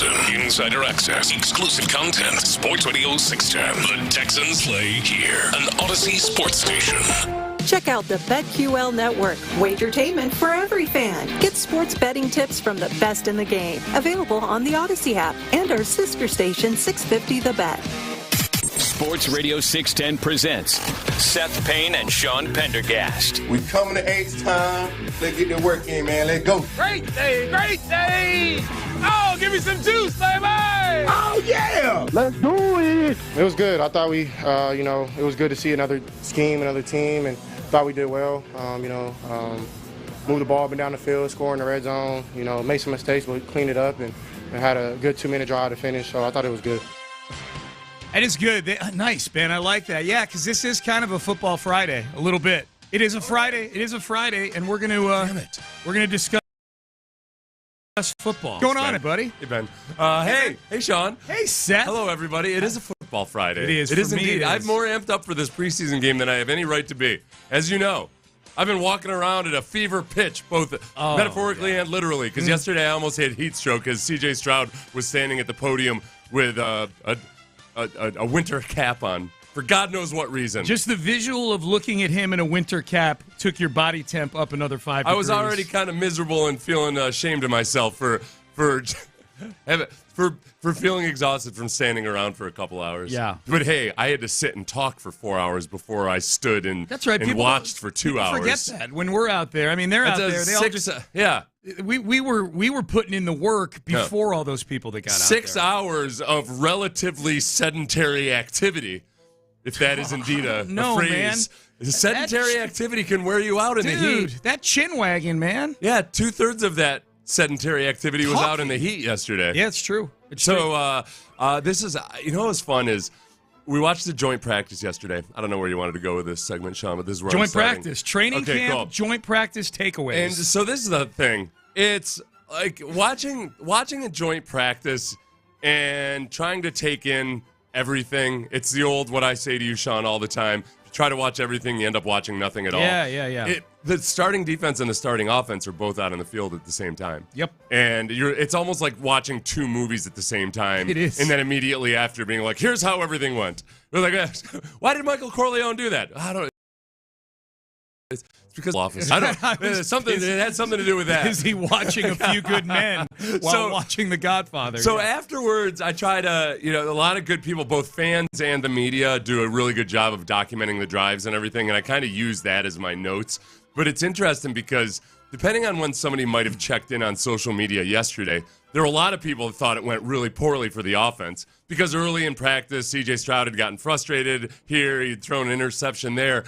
preseason. Insider access, exclusive content. Sports Radio 610. The Texans play here. An Odyssey sports station. Check out the BetQL Network, wagertainment for every fan. Get sports betting tips from the best in the game. Available on the Odyssey app and our sister station, 650 The Bet. Sports Radio 610 presents Seth Payne and Sean Pendergast. We coming to H-time. Let's get the work in, man. Let's go. Great day, great day. Oh, give me some juice, baby. Oh, yeah. Let's do it. It was good. I thought it was good to see another scheme, another team, and thought we did well. Moved the ball up and down the field, score in the red zone. Made some mistakes, but cleaned it up and had a good 2-minute drive to finish. So I thought it was good. It is good. Nice, Ben. I like that. Yeah, because this is kind of a football Friday, a little bit. It is a Friday. It is a Friday, and we're gonna discuss football. What's going on, buddy? Hey, Ben. Hey, Sean. Hey, Seth. Hello, everybody. It is a football Friday. It is. It is For me, indeed. it is. I'm more amped up for this preseason game than I have any right to be. As you know, I've been walking around at a fever pitch, both metaphorically and literally, because yesterday I almost had heat stroke as C.J. Stroud was standing at the podium with a winter cap on for God knows what reason. Just the visual of looking at him in a winter cap took your body temp up another 5 degrees. I was already kind of miserable and feeling ashamed of myself for feeling exhausted from standing around for a couple hours. Yeah. But hey, I had to sit and talk for 4 hours before I stood and, That's right. and watched for 2 hours. Forget that when we're out there. I mean, they're out there. They all just yeah. We were putting in the work before all those people that got out there. 6 hours of relatively sedentary activity, if that is indeed a phrase. Man. Sedentary activity can wear you out in the heat. Dude, that chin wagging, man. Yeah, 2/3 of that sedentary activity was out in the heat yesterday. Yeah, it's true. This is, what was fun is we watched the joint practice yesterday. I don't know where you wanted to go with this segment, Sean, but this is where joint practice, training camp, cool. Joint practice takeaways. And so this is the thing. It's like watching a joint practice and trying to take in everything. It's the old what I say to you, Sean, all the time. You try to watch everything, you end up watching nothing at all. Yeah. The starting defense and the starting offense are both out on the field at the same time. Yep. And it's almost like watching two movies at the same time. It is. And then immediately after being like, here's how everything went. We're like, why did Michael Corleone do that? I don't know. It's because office. I don't. It had something to do with that. Is he watching A Few Good Men while watching The Godfather? So afterwards, I try to, a lot of good people, both fans and the media, do a really good job of documenting the drives and everything, and I kind of use that as my notes. But it's interesting because depending on when somebody might have checked in on social media yesterday, there were a lot of people that thought it went really poorly for the offense because early in practice, C.J. Stroud had gotten frustrated here. He'd thrown an interception there.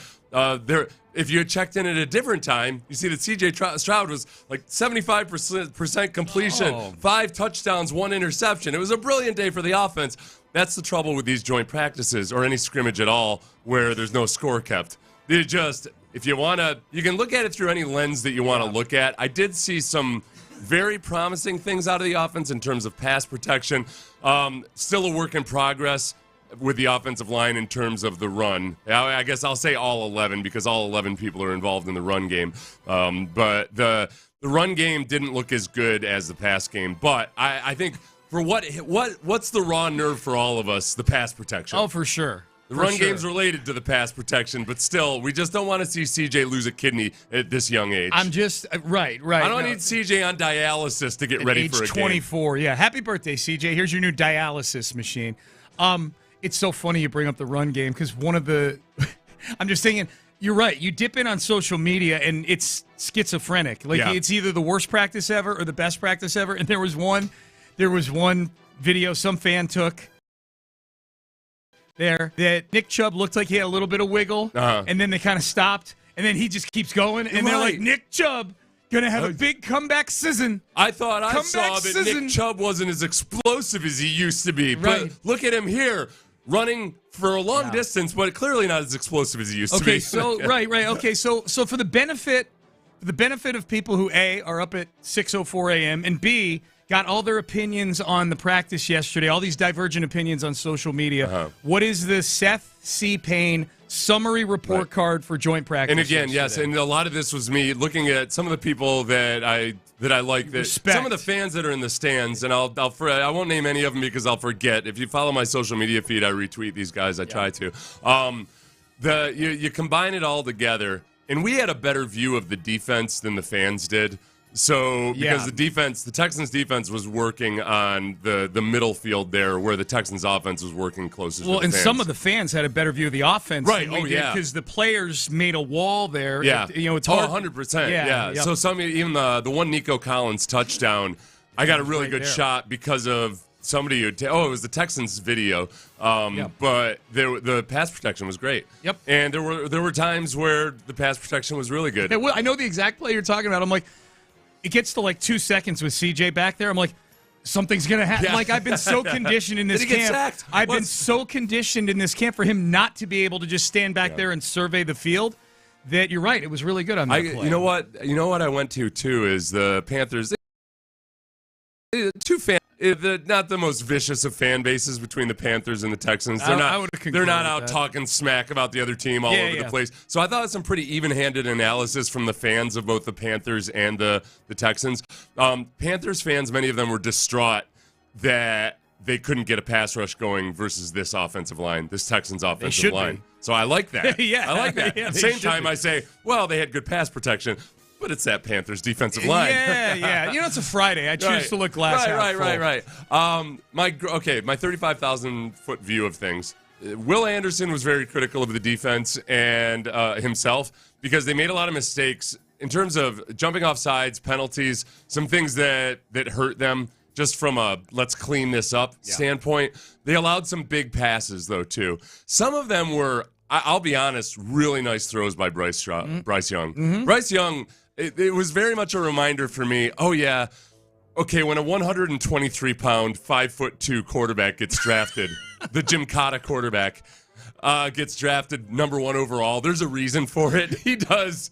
If you had checked in at a different time, you see that C.J. Stroud was like 75% completion, 5 touchdowns, 1 interception. It was a brilliant day for the offense. That's the trouble with these joint practices or any scrimmage at all where there's no score kept. If you want to, you can look at it through any lens that you want to look at. I did see some very promising things out of the offense in terms of pass protection. Still a work in progress with the offensive line in terms of the run. I guess I'll say all 11 because all 11 people are involved in the run game. But the run game didn't look as good as the pass game. But I think for what's the raw nerve for all of us? The pass protection. Oh, for sure. The run game's related to the pass protection, but still, we just don't want to see CJ lose a kidney at this young age. I'm just right. I don't need CJ on dialysis to get ready for a game. Age 24, yeah. Happy birthday, CJ. Here's your new dialysis machine. It's so funny you bring up the run game because one of the – I'm just thinking, you're right. You dip in on social media, and it's schizophrenic. It's either the worst practice ever or the best practice ever. And there was one video some fan took there that Nick Chubb looked like he had a little bit of wiggle, and then they kind of stopped, and then he just keeps going, and they're like, Nick Chubb going to have a big comeback season. I thought I saw that Nick Chubb wasn't as explosive as he used to be. Right. But look at him here, running for a long distance, but clearly not as explosive as he used to be. Okay, so for the benefit of people who A, are up at 6:04 a.m., and B, got all their opinions on the practice yesterday, all these divergent opinions on social media. What is the Seth C. Payne summary report card for joint practice. And again, yes, yesterday. and a lot of this was me looking at some of the people that I like, that Respect. some of the fans that are in the stands, and I won't name any of them because I'll forget. If you follow my social media feed, I retweet these guys. I try to. You combine it all together, and we had a better view of the defense than the fans did. So because the Texans defense was working on the middle field there, where the Texans offense was working closest. Well, to the and fans. some of the fans had a better view of the offense, right? Than we did, because the players made a wall there. Yeah, it's hard. 100%. Yeah. Yep. So even the one Nico Collins touchdown, I got a really good shot because of somebody it was the Texans video. But the pass protection was great. Yep. And there were times where the pass protection was really good. I know the exact play you're talking about. I'm like, it gets to like 2 seconds with CJ back there. I'm like, something's going to happen. Yeah. Like, I've been so conditioned in this Did he camp. get sacked? I've been so conditioned in this camp for him not to be able to just stand back there and survey the field that you're right. It was really good on that play. You know what I went to, too, is the Panthers. Not the most vicious of fan bases between the Panthers and the Texans. They're not out talking smack about the other team all over the place. So I thought it was some pretty even-handed analysis from the fans of both the Panthers and the Texans. Panthers fans, many of them were distraught that they couldn't get a pass rush going versus this offensive line, this Texans offensive line. Be. So I like that. I like that. Yeah, At the same time, I say, well, they had good pass protection. But it's that Panthers defensive line. Yeah. It's a Friday. I choose to look glass half full. Right. My 35,000-foot view of things. Will Anderson was very critical of the defense and himself because they made a lot of mistakes in terms of jumping off sides, penalties, some things that hurt them just from a let's clean this up standpoint. They allowed some big passes, though, too. Some of them were, I'll be honest, really nice throws by Bryce Young. Mm-hmm. Bryce Young, it was very much a reminder for me, when a 123-pound, 5'2" quarterback gets drafted, the Gymkhana quarterback gets drafted number 1 overall, there's a reason for it. He does.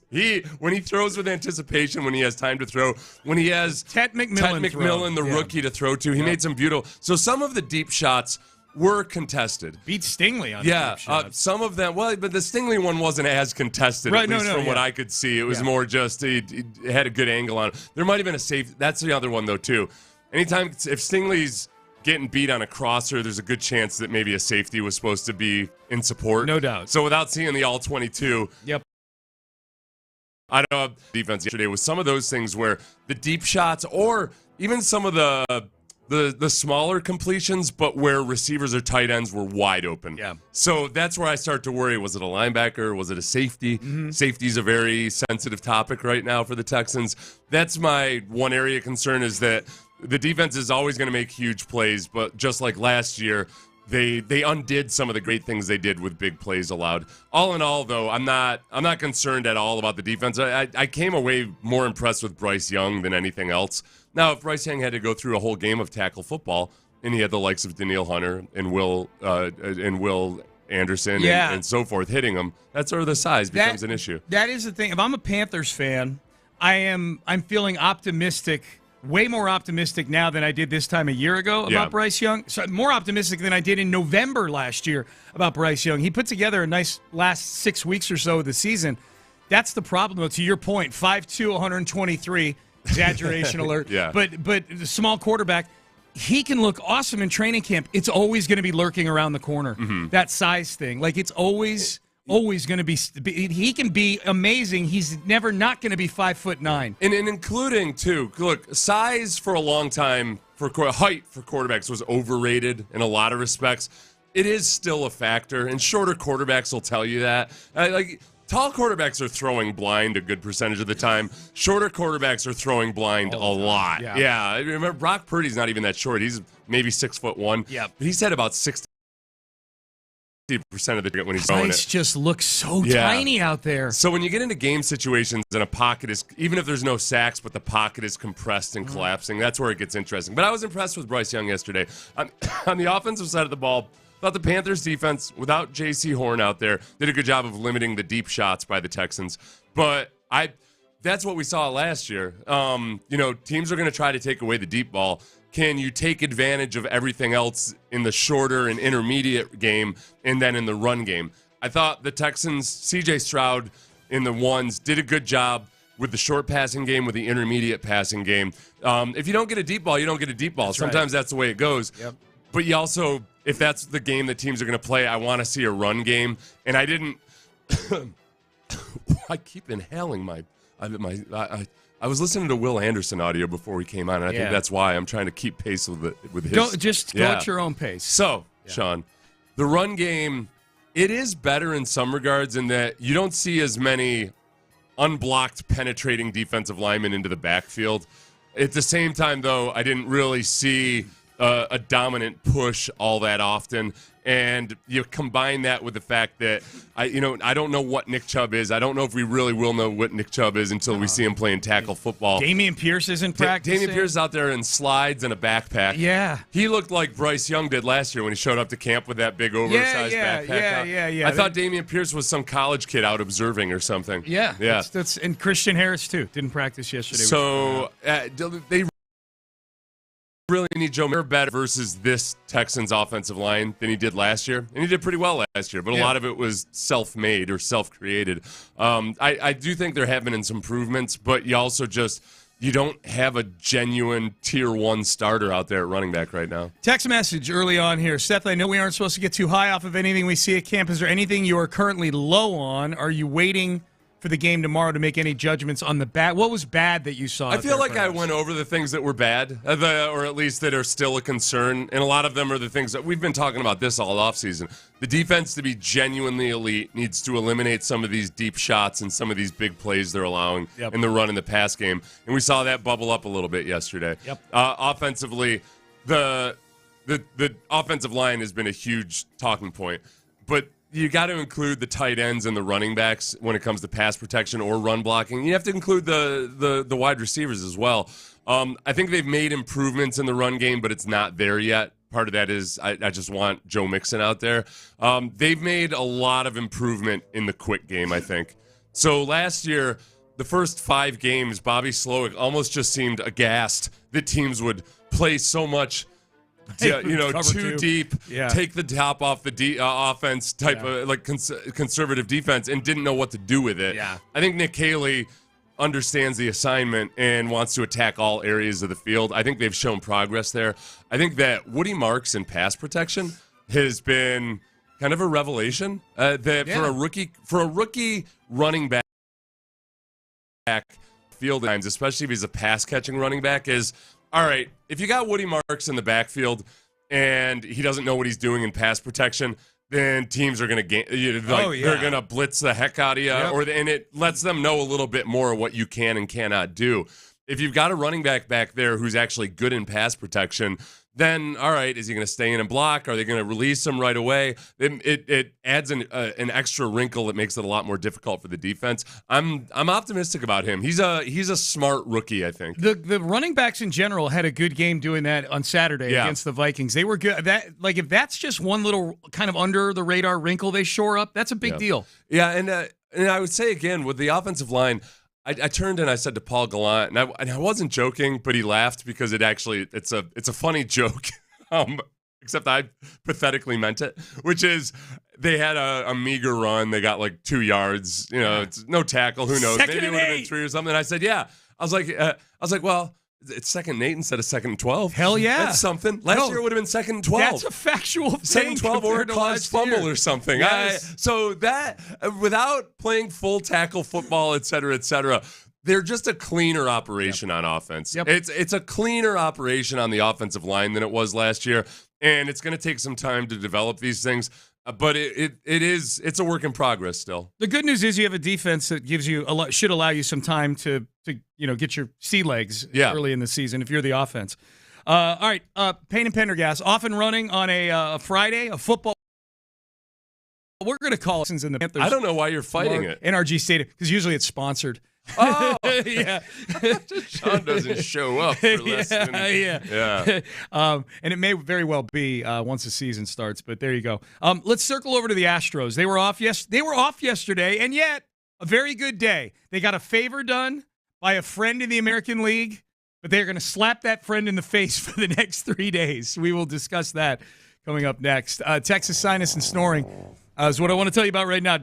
When he throws with anticipation, when he has time to throw, when he has Ted McMillan, the rookie, to throw to, he made some beautiful. So some of the deep shots were contested. Beat Stingley on deep shots. Some of them. Well, but the Stingley one wasn't as contested, at least from what I could see. It was more just he had a good angle on it. There might have been a safe. That's the other one though too. Anytime if Stingley's getting beat on a crosser, there's a good chance that maybe a safety was supposed to be in support. No doubt. So without seeing the all 22. Yep. I know defense yesterday was some of those things where the deep shots or even some of the smaller completions, but where receivers or tight ends were wide open. Yeah. So that's where I start to worry. Was it a linebacker? Was it a safety? Mm-hmm. Safety's a very sensitive topic right now for the Texans. That's my one area of concern, is that the defense is always going to make huge plays, but just like last year, they undid some of the great things they did with big plays allowed. All in all, though, I'm not concerned at all about the defense. I came away more impressed with Bryce Young than anything else. Now, if Bryce Young had to go through a whole game of tackle football, and he had the likes of Danielle Hunter and Will Anderson and so forth hitting him, that's where the size becomes an issue. That is the thing. If I'm a Panthers fan, I'm feeling optimistic. Way more optimistic now than I did this time a year ago about Bryce Young. So more optimistic than I did in November last year about Bryce Young. He put together a nice last 6 weeks or so of the season. That's the problem, though, to your point. 5'2", 123, exaggeration alert. Yeah. But the small quarterback, he can look awesome in training camp. It's always going to be lurking around the corner, that size thing. Like, it's always going to be. He can be amazing. He's never not going to be 5'9". And including too. Look, size for a long time height for quarterbacks was overrated in a lot of respects. It is still a factor, and shorter quarterbacks will tell you that. Tall quarterbacks are throwing blind a good percentage of the time. Shorter quarterbacks are throwing blind a lot. Yeah. I remember Brock Purdy's not even that short. He's maybe 6'1". Yeah, but he's had about 60% of the when he's throwing it. Ice just looks so tiny out there. So when you get into game situations and a pocket is, even if there's no sacks, but the pocket is compressed and collapsing, that's where it gets interesting. But I was impressed with Bryce Young yesterday. On the offensive side of the ball, I thought the Panthers defense, without J.C. Horn out there, did a good job of limiting the deep shots by the Texans. But that's what we saw last year. Teams are going to try to take away the deep ball. Can you take advantage of everything else in the shorter and intermediate game and then in the run game? I thought the Texans, C.J. Stroud in the ones, did a good job with the short passing game, with the intermediate passing game. If you don't get a deep ball, you don't get a deep ball. Sometimes that's the way it goes. Yep. But you also, if that's the game that teams are going to play, I want to see a run game. And I didn't. I keep inhaling I was listening to Will Anderson audio before we came on, and I think that's why I'm trying to keep pace with his. Go at your own pace. So, Sean, the run game, it is better in some regards in that you don't see as many unblocked penetrating defensive linemen into the backfield. At the same time, though, I didn't really see a dominant push all that often. And you combine that with the fact that I don't know what Nick Chubb is. I don't know if we really will know what Nick Chubb is until we see him playing tackle football. Damian Pierce isn't practicing. Damian Pierce is out there in slides and a backpack. Yeah. He looked like Bryce Young did last year when he showed up to camp with that big oversized backpack. Yeah. I thought Damian Pierce was some college kid out observing or something. Yeah. Yeah. That's and Christian Harris, too. Didn't practice yesterday. So they really need Joe Miller better versus this Texans offensive line than he did last year. And he did pretty well last year, but a lot of it was self-made or self-created. I do think there have been some improvements, but you don't have a genuine tier 1 starter out there at running back right now. Text message early on here. Seth, I know we aren't supposed to get too high off of anything we see at camp. Is there anything you are currently low on? Are you waiting for the game tomorrow to make any judgments on the bad? What was bad that you saw? I feel like I went over the things that were bad, or at least that are still a concern, and a lot of them are the things that we've been talking about this all offseason. The defense, to be genuinely elite, needs to eliminate some of these deep shots and some of these big plays they're allowing in the run and the pass game, and we saw that bubble up a little bit yesterday. Offensively, the offensive line has been a huge talking point, but you got to include the tight ends and the running backs when it comes to pass protection or run blocking. You have to include the wide receivers as well. I think they've made improvements in the run game, but it's not there yet. Part of that is I just want Joe Mixon out there. They've made a lot of improvement in the quick game, I think. So last year, the first 5 games, Bobby Slowick almost just seemed aghast that teams would play so much too deep, take the top off the offense type of conservative defense and didn't know what to do with it. Yeah. I think Nick Haley understands the assignment and wants to attack all areas of the field. I think they've shown progress there. I think that Woody Marks in pass protection has been kind of a revelation for a rookie running back field times, especially if he's a pass catching running back, is all right, if you got Woody Marks in the backfield and he doesn't know what he's doing in pass protection, then teams are going to they're going to blitz the heck out of you, and it lets them know a little bit more what you can and cannot do. If you've got a running back there who's actually good in pass protection, then, all right, is he going to stay in and block? Are they going to release him right away? It adds an extra wrinkle that makes it a lot more difficult for the defense. I'm optimistic about him. He's a smart rookie, I think. The running backs in general had a good game doing that on Saturday against the Vikings. They were good. If that's just one little kind of under the radar wrinkle they shore up, that's a big deal. Yeah, and I would say again with the offensive line, I turned and I said to Paul Gallant, and I wasn't joking, but he laughed because it's a funny joke, except I pathetically meant it, which is they had a meager run. They got like 2 yards, it's no tackle. Who knows? Maybe it would have been 3 or something. And I said, yeah. I was like, well, it's 2nd and 8 instead of 2nd and 12. Hell yeah. That's something. Last year it would have been 2nd and 12. That's a factual thing. 2nd and 12 or a caused fumble or something. Yes. So that, without playing full tackle football, et cetera, they're just a cleaner operation on offense. Yep. It's a cleaner operation on the offensive line than it was last year, and it's going to take some time to develop these things. But it's a work in progress still. The good news is you have a defense that should allow you some time to get your sea legs early in the season if you're the offense. All right, Payne and Pendergast off and running on a Friday, a football. We're going to call it in the Panthers. I don't know why you're fighting it. NRG Stadium, because usually it's sponsored. Oh, yeah. Sean doesn't show up for less than and it may very well be once the season starts. But there you go. Let's circle over to the Astros. They were off yesterday, and yet a very good day. They got a favor done by a friend in the American League, but they're going to slap that friend in the face for the next 3 days. We will discuss that coming up next. Texas sinus and snoring. Is what I want to tell you about right now.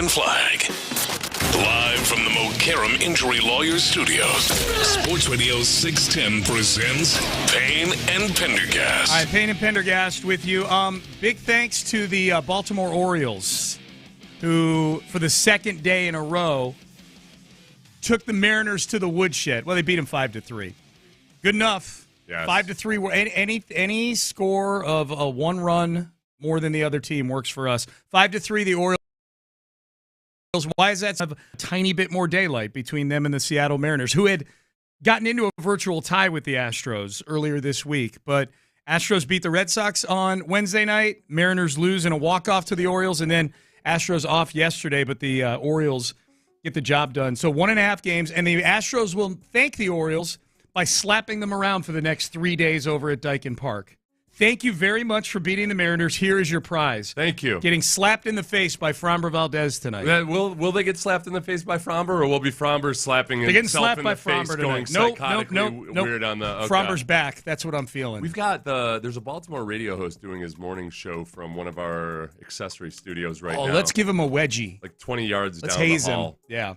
American flag. Live from the Mokaram Injury Lawyers Studios, Sports Radio 610 presents Payne and Pendergast. All right, Payne and Pendergast with you. Big thanks to the Baltimore Orioles, who, for the second day in a row, took the Mariners to the woodshed. Well, they beat them 5-3. Good enough. Yes. 5-3. Any score of a one run more than the other team works for us. 5-3, the Orioles. Why is that? Have a tiny bit more daylight between them and the Seattle Mariners, who had gotten into a virtual tie with the Astros earlier this week. But Astros beat the Red Sox on Wednesday night. Mariners lose in a walk-off to the Orioles, and then Astros off yesterday, but the Orioles get the job done. So 1.5 games, and the Astros will thank the Orioles by slapping them around for the next 3 days over at Daikin Park. Thank you very much for beating the Mariners. Here is your prize. Thank you. Getting slapped in the face by Framber Valdez tonight. Will they get slapped in the face by Framber, or will be Framber slapping himself in the face, going psychotically weird on the... Okay. Framber's back. That's what I'm feeling. We've got there's a Baltimore radio host doing his morning show from one of our accessory studios right now. Let's give him a wedgie. Like 20 yards let's down haze the hall. Him. Yeah.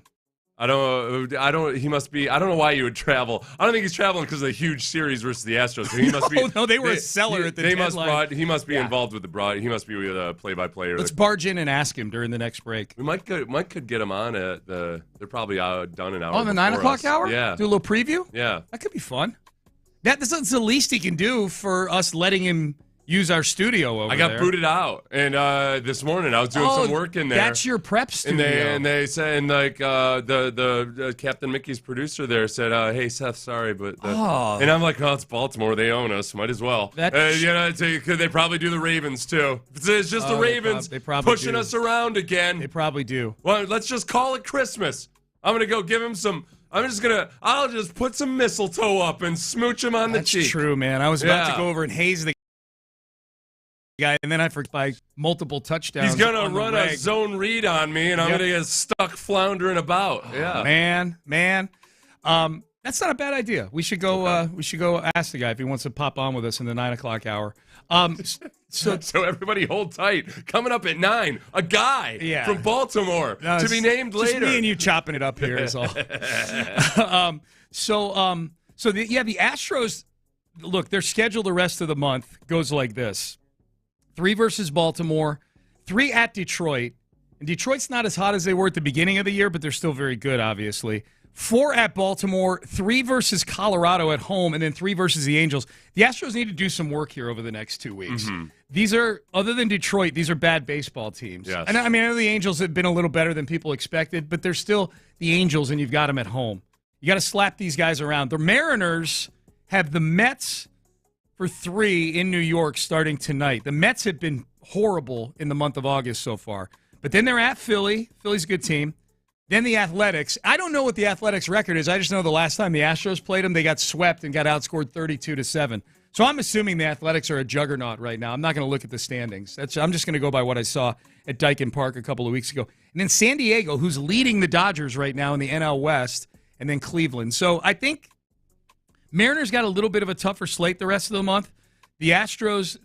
I don't. He must be. I don't know why you would travel. I don't think he's traveling because of the huge series versus the Astros. So he must be. No, they were a seller at the deadline. He must be involved with the broad. He must be with a play-by-play. Let's barge in and ask him during the next break. We could get him on at the. They're probably done an hour. On the 9 o'clock hour. Yeah. Do a little preview. Yeah. That could be fun. That's the least he can do for us letting him use our studio over there. I got booted out, and this morning I was doing some work in there. That's your prep studio. And they said, and like the Captain Mickey's producer there said, "Hey Seth, sorry, but," and I'm like, "Oh, it's Baltimore. They own us. Might as well." They probably do the Ravens too. It's just the Ravens they probably pushing us around again. They probably do. Well, let's just call it Christmas. I'm gonna go give him some. I'll just put some mistletoe up and smooch him on the cheek. That's true, man. I was about to go over and haze the guy, and then I forgot by multiple touchdowns. He's gonna run a zone read on me, and I'm gonna get stuck floundering about. Yeah, man. That's not a bad idea. We should go. We should go ask the guy if he wants to pop on with us in the 9 o'clock hour. So everybody hold tight. Coming up at 9, a guy from Baltimore to be named later. Just me and you chopping it up here is all. The Astros. Look, their schedule the rest of the month goes like this: 3 versus Baltimore, 3 at Detroit. And Detroit's not as hot as they were at the beginning of the year, but they're still very good, obviously. 4 at Baltimore, 3 versus Colorado at home, and then 3 versus the Angels. The Astros need to do some work here over the next 2 weeks. Mm-hmm. These are, other than Detroit, these are bad baseball teams. Yes. And I know the Angels have been a little better than people expected, but they're still the Angels, and you've got them at home. You got to slap these guys around. The Mariners have the Mets for 3 in New York starting tonight. The Mets have been horrible in the month of August so far. But then they're at Philly. Philly's a good team. Then the Athletics. I don't know what the Athletics record is. I just know the last time the Astros played them, they got swept and got outscored 32-7. So I'm assuming the Athletics are a juggernaut right now. I'm not going to look at the standings. I'm just going to go by what I saw at Daikin Park a couple of weeks ago. And then San Diego, who's leading the Dodgers right now in the NL West, and then Cleveland. So I think Mariners got a little bit of a tougher slate the rest of the month. The Astros,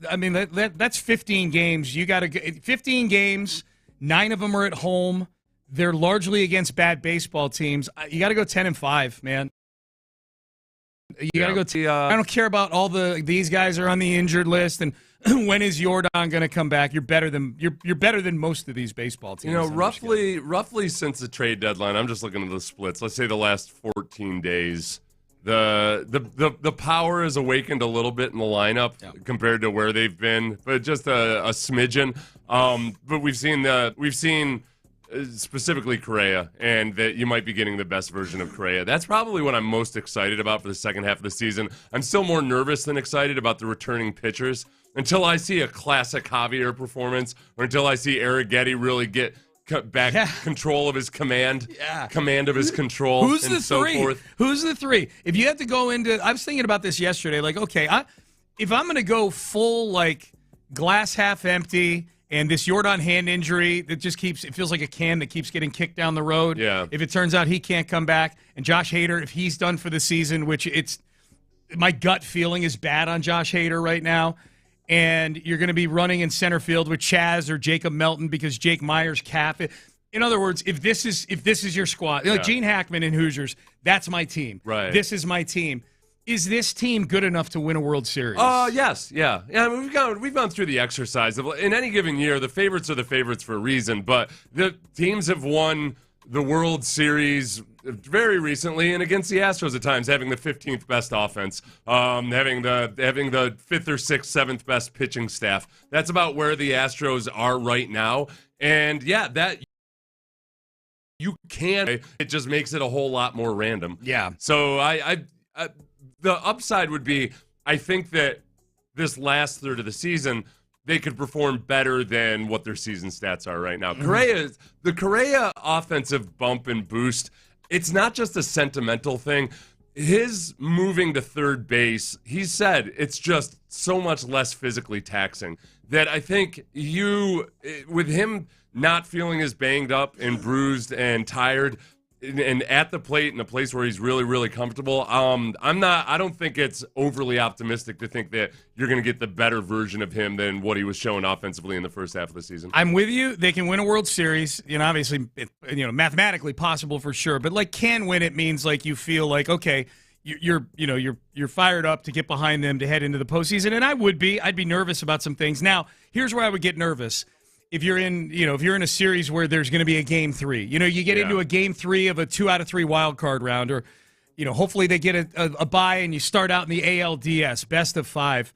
that's 15 games. You got to 15 games. 9 of them are at home. They're largely against bad baseball teams. You got to go 10-5, man. You got to go. I don't care about all these guys are on the injured list and when is Jordan going to come back. You're better than most of these baseball teams. Roughly since the trade deadline, I'm just looking at the splits. Let's say the last 14 days. The power has awakened a little bit in the lineup compared to where they've been, but just a smidgen. But we've seen specifically Correa, and that you might be getting the best version of Correa. That's probably what I'm most excited about for the second half of the season. I'm still more nervous than excited about the returning pitchers until I see a classic Javier performance, or until I see Arrighetti really get back control of his command of his control. Who's and the so 3? Forth. Who's the 3? If you have to go into, I was thinking about this yesterday. Like, okay, if I'm going to go full like glass half empty, and this Jordan hand injury that just it feels like a can that keeps getting kicked down the road. Yeah. If it turns out he can't come back, and Josh Hader, if he's done for the season, which my gut feeling is bad on Josh Hader right now. And you're going to be running in center field with Chaz or Jacob Melton because Jake Meyer's calf. In other words, if this is your squad, like Gene Hackman and Hoosiers, that's my team. Right. This is my team. Is this team good enough to win a World Series? Yes, yeah. I mean, we've gone through the exercise of, in any given year, the favorites are the favorites for a reason. But the teams have won the World Series very recently, and against the Astros at times, having the 15th best offense, having the 5th or 6th, 7th best pitching staff. That's about where the Astros are right now. And that you can. It just makes it a whole lot more random. Yeah. So the upside would be, I think that this last third of the season, they could perform better than what their season stats are right now. The Correa offensive bump and boost, it's not just a sentimental thing. His moving to third base, he said it's just so much less physically taxing that I think with him not feeling as banged up and bruised and tired, and at the plate in a place where he's really, really comfortable, I don't think it's overly optimistic to think that you're going to get the better version of him than what he was showing offensively in the first half of the season. I'm with you. They can win a World Series. Obviously, mathematically possible for sure. But can win it means you feel like, okay, you're fired up to get behind them to head into the postseason. And I'd be nervous about some things. Now, here's where I would get nervous. If you're in a series where there's going to be a game 3, you get into a game 3 of a 2 out of 3 wild card round, or, hopefully they get a bye and you start out in the ALDS, best of 5.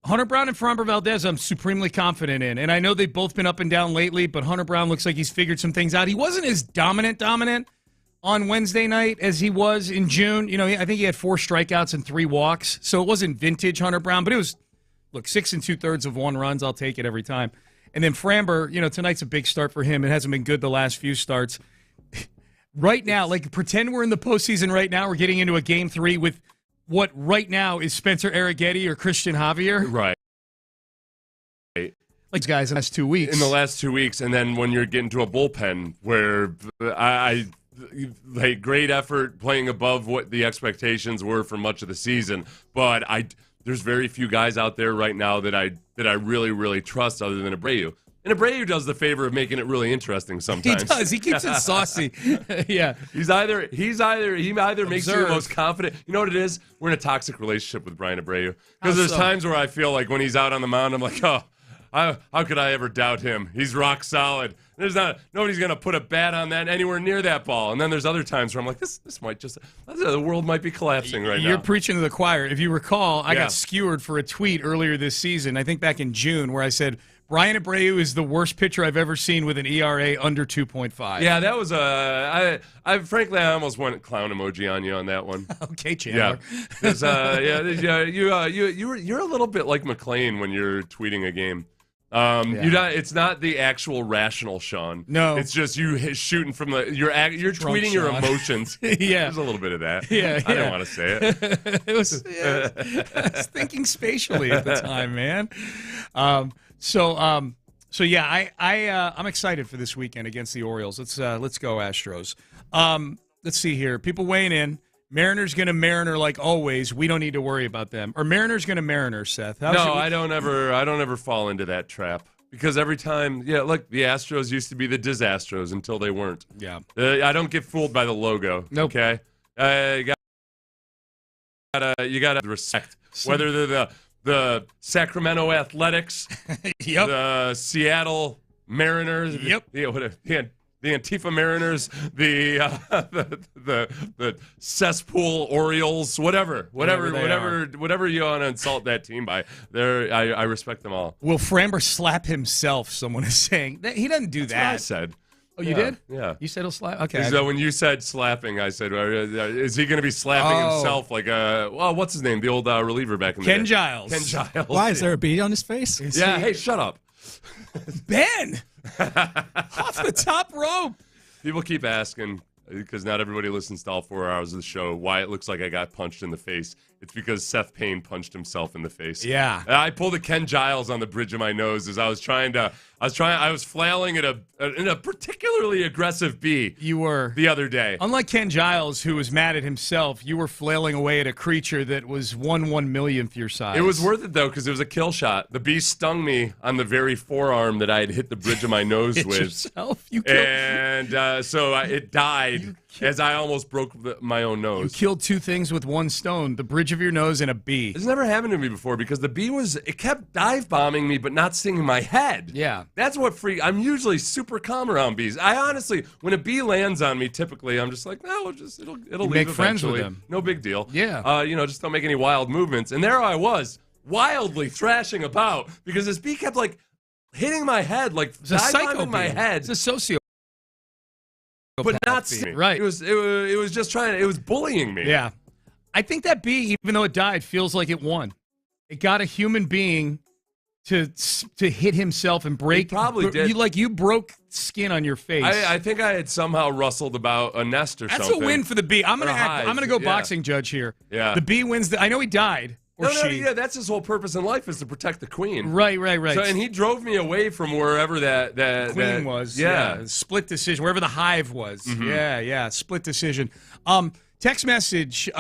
Hunter Brown and Framber Valdez, I'm supremely confident in. And I know they've both been up and down lately, but Hunter Brown looks like he's figured some things out. He wasn't as dominant on Wednesday night as he was in June. I think he had 4 strikeouts and 3 walks. So it wasn't vintage Hunter Brown, but it was, 6 2/3 of 1 runs. I'll take it every time. And then Framber, tonight's a big start for him. It hasn't been good the last few starts. Right now, pretend we're in the postseason right now. We're getting into a game 3 with what right now is Spencer Arrighetti or Christian Javier. Right. Guys, in the last 2 weeks. In the last 2 weeks, and then when you're getting to a bullpen where great effort playing above what the expectations were for much of the season, but there's very few guys out there right now that I really, really trust other than Abreu. And Abreu does the favor of making it really interesting sometimes. He does. He keeps it saucy. Yeah. He either makes you the most confident. You know what it is? We're in a toxic relationship with Brian Abreu. Because there's times where I feel like when he's out on the mound, I'm like, how could I ever doubt him? He's rock solid. Nobody's gonna put a bat on that anywhere near that ball. And then there's other times where I'm like, this might just, the world might be collapsing right now. You're preaching to the choir. If you recall, I got skewered for a tweet earlier this season, I think back in June, where I said Brian Abreu is the worst pitcher I've ever seen with an ERA under 2.5. Yeah, that was frankly I almost went clown emoji on you on that one. Okay, Chandler. Yeah, you're a little bit like McClain when you're tweeting a game. It's not the actual rational Sean. No, it's just you shooting from you're tweeting your emotions. Yeah, there's a little bit of that. Yeah, I didn't want to say it. I was thinking spatially at the time, man. I'm excited for this weekend against the Orioles. Let's go Astros. Let's see here. People weighing in. Mariners going to Mariner like always. We don't need to worry about them. Or Mariners going to Mariner, Seth? I don't ever fall into that trap because every time, look, the Astros used to be the Disastros until they weren't. Yeah, I don't get fooled by the logo. Nope. Okay, you gotta respect whether they're the Sacramento Athletics, yep, the Seattle Mariners, yep, the Antifa Mariners, the cesspool Orioles, whatever you want to insult that team by. I respect them all. Will Framber slap himself? Someone is saying that he doesn't do That's that. What I said. Oh, you did? Yeah. You said he'll slap? Okay. So when you said slapping, I said, is he going to be slapping himself like what's his name? The old reliever back in the day. Ken Giles. Why? Is there a bee on his face? Hey, shut up. Ben! Off the top rope. People keep asking, because not everybody listens to all 4 hours of the show, why it looks like I got punched in the face. It's because Seth Payne punched himself in the face. Yeah. I pulled a Ken Giles on the bridge of my nose as I was trying to I was flailing in a particularly aggressive bee. You were. The other day. Unlike Ken Giles, who was mad at himself, you were flailing away at a creature that was 1/1,000,000th your size. It was worth it, though, because it was a kill shot. The bee stung me on the very forearm that I had hit the bridge of my nose Hit with. yourself? You killed It died as I almost broke my own nose. You killed two things with one stone, the bridge of your nose and a bee. It's never happened to me before because the bee it kept dive bombing me but not stinging my head. Yeah. That's what I'm usually super calm around bees. I honestly, when a bee lands on me, typically I'm just like, no, it'll leave make friends with eventually. them. No big deal. Yeah. Just don't make any wild movements. And there I was, wildly thrashing about because this bee kept like hitting my head, like dive bombing my head. It's a socio. But not me. Right. It was just trying. It was bullying me. Yeah. I think that bee, even though it died, feels like it won. It got a human being to hit himself and break. It probably did. You broke skin on your face. I think I had somehow rustled about a nest or something. That's a win for the bee. I'm gonna go boxing judge here. Yeah. The bee wins. I know he died. That's his whole purpose in life is to protect the queen. Right. So, and he drove me away from wherever that queen was. Yeah. Split decision, wherever the hive was. Mm-hmm. Yeah. Split decision. Text message.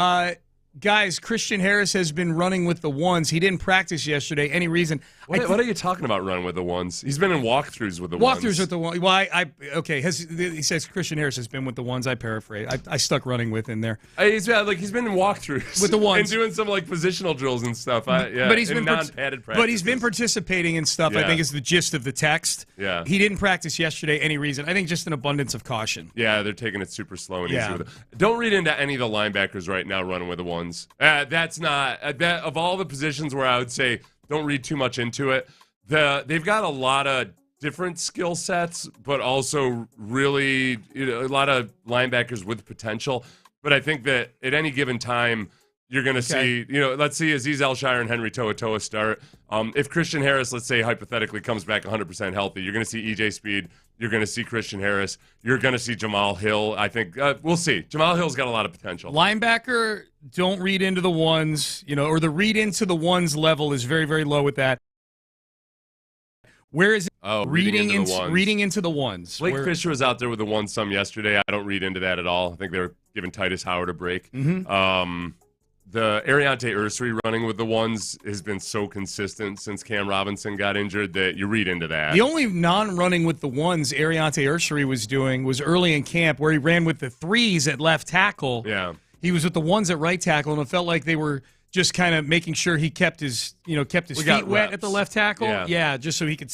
Guys, Christian Harris has been running with the ones. He didn't practice yesterday. Any reason? What are you talking about running with the ones? He's been in walkthroughs with the ones. Walkthroughs with the ones. Well, he says Christian Harris has been with the ones. I paraphrase. I stuck running with in there. He's been in walkthroughs with the ones and doing some like positional drills and stuff. But he's been non-padded practice. But he's been participating in stuff. Yeah. I think is the gist of the text. Yeah. He didn't practice yesterday. Any reason? I think just an abundance of caution. Yeah, they're taking it super slow and easy with it. Don't read into any of the linebackers right now running with the ones. That's not that of all the positions where I would say don't read too much into it. They've got a lot of different skill sets, but also really a lot of linebackers with potential. But I think that at any given time, you're going to see, let's see Azeez Al-Shire and Henry To'oTo'o start. If Christian Harris, let's say hypothetically, comes back 100% healthy, you're going to see EJ Speed. You're going to see Christian Harris. You're going to see Jamal Hill. I think we'll see. Jamal Hill's got a lot of potential. Linebacker, don't read into the ones, or the read into the ones level is very, very low with that. Where is it? Oh, reading into the ones. Blake Fisher was out there with the one some yesterday. I don't read into that at all. I think they were giving Titus Howard a break. Mm-hmm. The Ariante Ursary running with the ones has been so consistent since Cam Robinson got injured that you read into that. The only non-running with the ones Ariante Ursary was doing was early in camp where he ran with the threes at left tackle. Yeah. He was with the ones at right tackle, and it felt like they were just kind of making sure he kept his feet wet at the left tackle. Yeah, just so he could,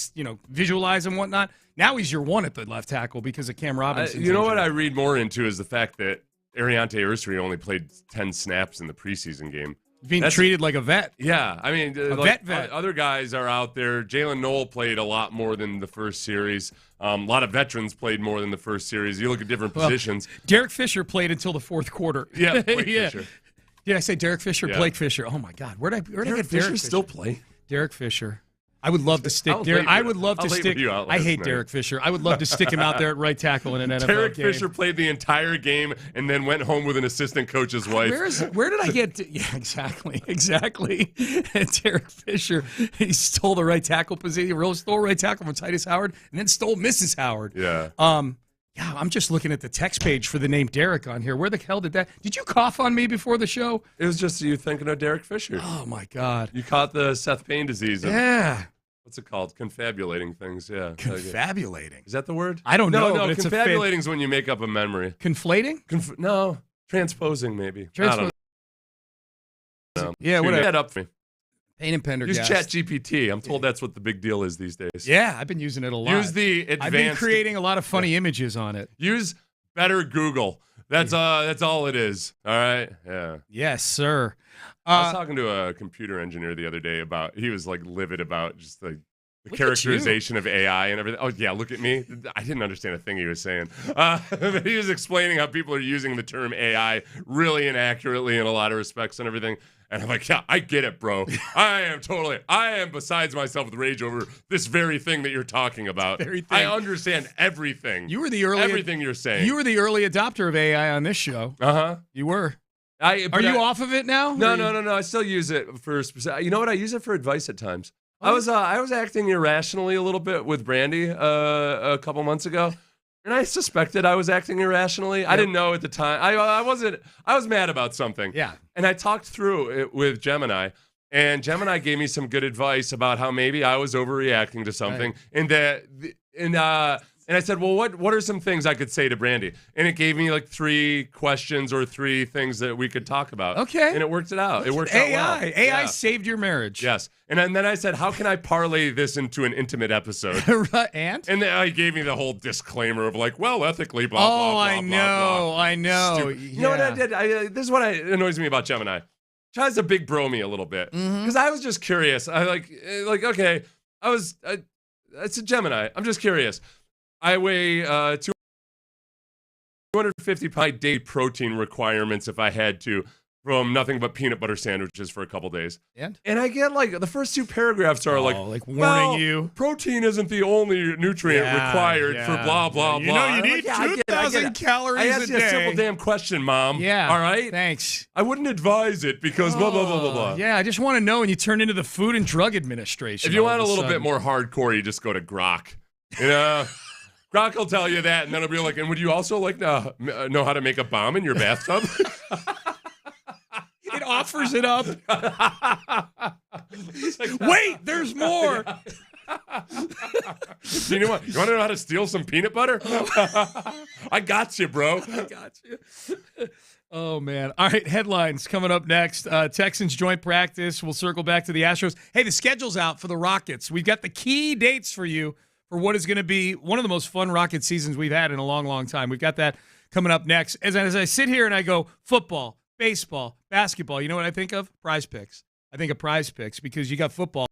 visualize and whatnot. Now he's your one at the left tackle because of Cam Robinson. You know what I read more into is the fact that Ariante Ursary only played 10 snaps in the preseason game. Being treated like a vet. Yeah, I mean, vet. Other guys are out there. Jalen Noel played a lot more than the first series. A lot of veterans played more than the first series. You look at different positions. Derek Fisher played until the fourth quarter. Yeah, Fisher. Did I say Derek Fisher? Yeah. Blake Fisher. Oh my God, where'd I get Derek Fisher? Still play? Derek Fisher. I would love to stick Derek. I would love to stick. I hate Derek Fisher. I would love to stick him out there at right tackle in an NFL Derek game. Fisher played the entire game and then went home with an assistant coach's wife. Where did I get? Yeah, exactly. Derek Fisher. He stole the right tackle position. He stole right tackle from Titus Howard, and then stole Mrs. Howard. Yeah. Yeah, I'm just looking at the text page for the name Derek on here. Where the hell did you cough on me before the show? It was just you thinking of Derek Fisher. Oh, my God. You caught the Seth Payne disease. Yeah. What's it called? Confabulating things, yeah. Confabulating? Is that the word? I don't know. No, confabulating is when you make up a memory. Conflating? No, transposing maybe. I don't know. Yeah, whatever. That up for me. Payne and Pendergast. Use ChatGPT. I'm told that's what the big deal is these days. Yeah, I've been using it a lot. Use the advanced. I've been creating a lot of funny images on it. Use better Google. That's all it is. All right? Yeah. Yes, sir. I was talking to a computer engineer the other day he was like livid about just the characterization of AI and everything. Oh, yeah, look at me. I didn't understand a thing he was saying. But he was explaining how people are using the term AI really inaccurately in a lot of respects and everything. And I'm like, yeah, I get it, bro. I am besides myself with rage over this very thing that you're talking about. I understand everything. Everything you're saying. You were the early adopter of AI on this show. Uh-huh. You were. Are you off of it now? No. I still use it for, you know what? I use it for advice at times. I was acting irrationally a little bit with Brandy a couple months ago, and I suspected I was acting irrationally. Yep. I didn't know at the time. I was mad about something. Yeah. And I talked through it with Gemini, and Gemini gave me some good advice about how maybe I was overreacting to something, right. And I said, well, what are some things I could say to Brandy? And it gave me like 3 questions or 3 things that we could talk about. Okay. And it worked out. It worked out well. AI saved your marriage. Yes. And then I said, how can I parlay this into an intimate episode? Right. And then I gave me the whole disclaimer of like, well, ethically, blah, blah, blah, I know. blah. I know. Stupid. You know what I did? This is what annoys me about Gemini. Tries to big bro me a little bit. Because I was just curious. I okay, I said, Gemini, I'm just curious. I weigh 250 pound day protein requirements if I had to from nothing but peanut butter sandwiches for a couple days. And I get like the first 2 paragraphs are warning you. Protein isn't the only nutrient required for blah, blah, blah. You know you need 2,000 calories a day. I asked you a simple damn question, Mom. Yeah. All right? Thanks. I wouldn't advise it because blah, blah, blah, blah, blah. Yeah, I just want to know when you turn into the Food and Drug Administration. If you want a little bit more hardcore, you just go to Grok. You know? Grok will tell you that, and then it'll be like, and would you also like to know how to make a bomb in your bathtub? It offers it up. Wait, there's more. You know what? You want to know how to steal some peanut butter? I got you, bro. I got you. Oh, man. All right, headlines coming up next. Texans joint practice. We'll circle back to the Astros. Hey, the schedule's out for the Rockets. We've got the key dates for you for what is going to be one of the most fun Rocket seasons we've had in a long, long time. We've got that coming up next. As I sit here and I go, football, baseball, basketball, you know what I think of? Prize Picks. I think of Prize Picks because you got football.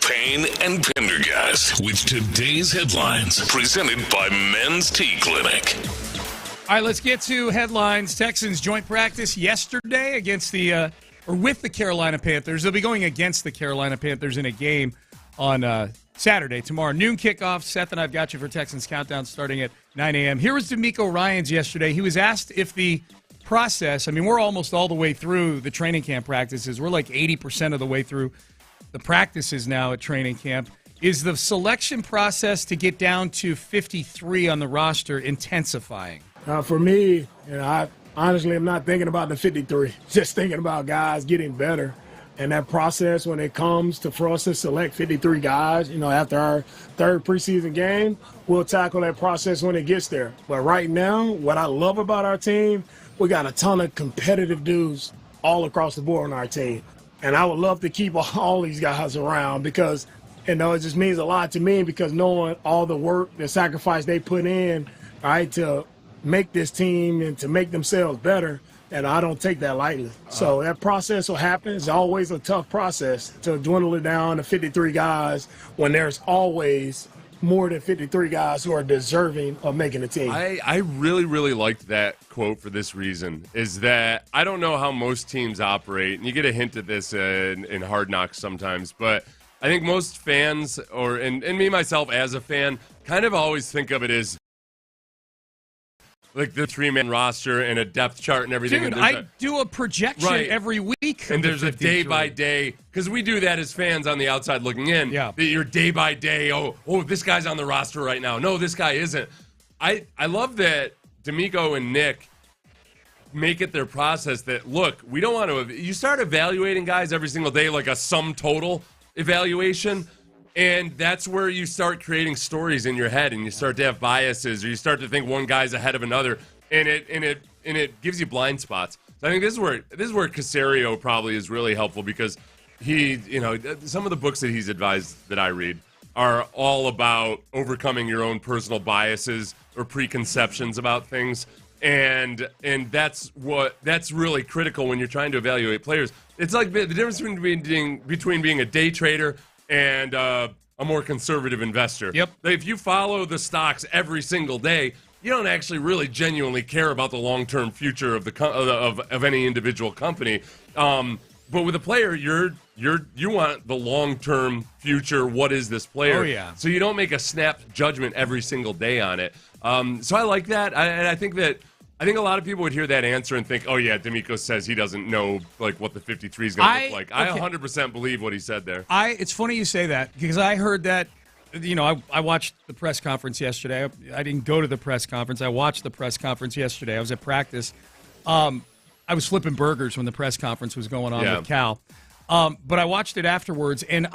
Payne and Pendergast with today's headlines, presented by Men's Tea Clinic. All right, let's get to headlines. Texans joint practice yesterday against with the Carolina Panthers. They'll be going against the Carolina Panthers in a game on Saturday, tomorrow. Noon kickoff. Seth and I've got you for Texans Countdown starting at 9 a.m. Here was DeMeco Ryans yesterday. He was asked if the process, we're almost all the way through the training camp practices. We're like 80% of the way through the practices now at training camp. Is the selection process to get down to 53 on the roster intensifying? For me, I honestly am not thinking about the 53. Just thinking about guys getting better. And that process, when it comes to for us to select 53 guys, after our third preseason game, we'll tackle that process when it gets there. But right now, what I love about our team, we got a ton of competitive dudes all across the board on our team. And I would love to keep all these guys around because, it just means a lot to me because knowing all the work, the sacrifice they put in, right, to make this team and to make themselves better, and I don't take that lightly. So that process will happen. It's always a tough process to dwindle it down to 53 guys when there's always more than 53 guys who are deserving of making the team. I really, really liked that quote for this reason, is that I don't know how most teams operate, and you get a hint of this in Hard Knocks sometimes, but I think most fans, and me myself as a fan, kind of always think of it as like the three-man roster and a depth chart and everything. Dude, and I do a projection every week. And there's a day-by-day, because we do that as fans on the outside looking in. Yeah. That you're day-by-day, oh, this guy's on the roster right now. No, this guy isn't. I love that DeMeco and Nick make it their process that, look, we don't want to – you start evaluating guys every single day like a sum total evaluation, and that's where you start creating stories in your head, and you start to have biases, or you start to think one guy's ahead of another, and it gives you blind spots. So I think this is where Caserio probably is really helpful because he, some of the books that he's advised that I read are all about overcoming your own personal biases or preconceptions about things, and that's really critical when you're trying to evaluate players. It's like the difference between being a day trader and a more conservative investor. Yep. If you follow the stocks every single day, you don't actually really genuinely care about the long-term future of of any individual company. But with a player, you want the long-term future. What is this player? Oh, yeah. So you don't make a snap judgment every single day on it. So I like that, and I think a lot of people would hear that answer and think, oh, yeah, DeMeco says he doesn't know like what the 53 is going to look like. I 100% believe what he said there. It's funny you say that because I heard that, I watched the press conference yesterday. I didn't go to the press conference. I watched the press conference yesterday. I was at practice. I was flipping burgers when the press conference was going on with Cal. But I watched it afterwards, and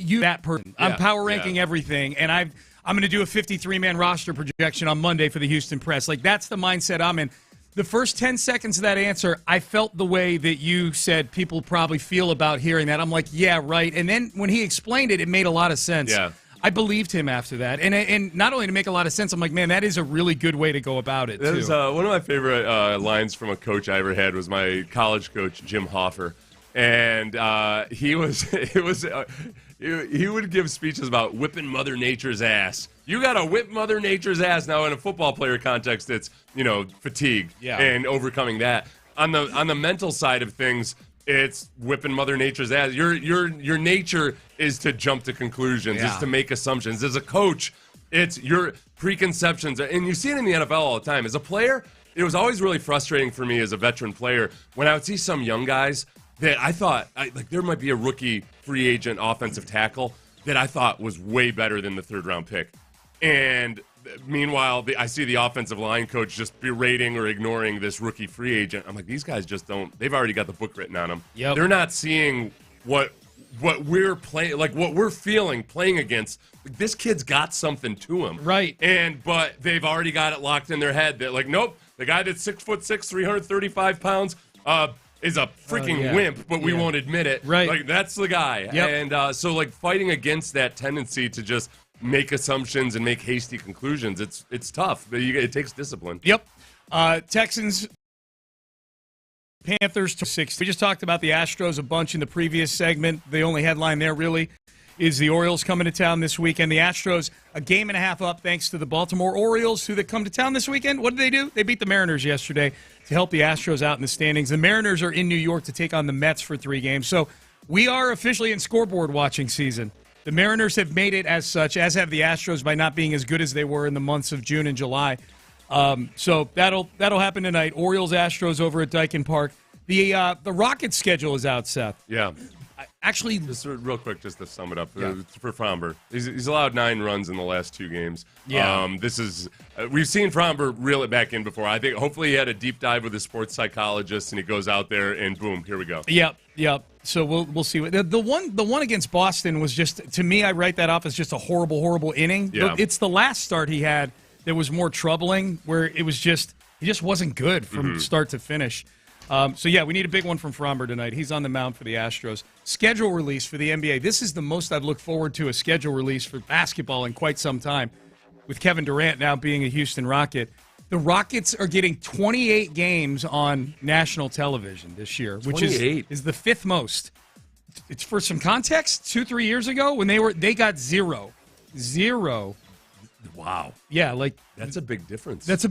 that person. I'm power ranking everything, and I'm going to do a 53-man roster projection on Monday for the Houston Press. Like, that's the mindset I'm in. The first 10 seconds of that answer, I felt the way that you said people probably feel about hearing that. I'm like, yeah, right. And then when he explained it, it made a lot of sense. Yeah. I believed him after that. And not only to make a lot of sense, I'm like, man, that is a really good way to go about it, That too. was, one of my favorite lines from a coach I ever had was my college coach, Jim Hoffer. And he would give speeches about whipping Mother Nature's ass. You got to whip Mother Nature's ass. Now, in a football player context, it's, fatigue and overcoming that. On the mental side of things, it's whipping Mother Nature's ass. Your nature is to jump to conclusions, is to make assumptions. As a coach, it's your preconceptions. And you see it in the NFL all the time. As a player, it was always really frustrating for me as a veteran player when I would see some young guys that I thought, there might be a rookie free agent offensive tackle that I thought was way better than the third-round pick. And meanwhile, I see the offensive line coach just berating or ignoring this rookie free agent. I'm like, these guys just don't – they've already got the book written on them. Yep. They're not seeing what we're playing – like what we're feeling playing against. This kid's got something to him. Right. But they've already got it locked in their head that, like, nope, the guy that's 6'6", 335 pounds is a freaking wimp, but we won't admit it. Right. Like, that's the guy. Yep. And so, like, fighting against that tendency to just make assumptions and make hasty conclusions, it's tough. But it takes discipline. Yep. Texans Panthers to 6. We just talked about the Astros a bunch in the previous segment. The only headline there really is the Orioles coming to town this weekend. The Astros a game and a half up thanks to the Baltimore Orioles, who they come to town this weekend. What did they do? They beat the Mariners yesterday to help the Astros out in the standings. The Mariners are in New York to take on the Mets for 3 games. So we are officially in scoreboard watching season. The Mariners have made it as such, as have the Astros, by not being as good as they were in the months of June and July. So that'll happen tonight. Orioles, Astros over at Dyken Park. The Rockets schedule is out, Seth. Yeah. Actually, just real quick, just to sum it up for Fromber, he's allowed 9 runs in the last 2 games. Yeah. We've seen Fromber reel it back in before. I think hopefully he had a deep dive with a sports psychologist, and he goes out there and boom, here we go. Yep. So we'll see. The one against Boston was just, to me, I write that off as just a horrible inning. Yeah. It's the last start he had that was more troubling, where it was just he just wasn't good from start to finish. We need a big one from Fromber tonight. He's on the mound for the Astros. Schedule release for the NBA. This is the most I've looked forward to a schedule release for basketball in quite some time, with Kevin Durant now being a Houston Rocket. The Rockets are getting 28 games on national television this year, which is the 5th most. It's for some context, 2-3 years ago when they got 0. Wow. Yeah, like that's a big difference. It's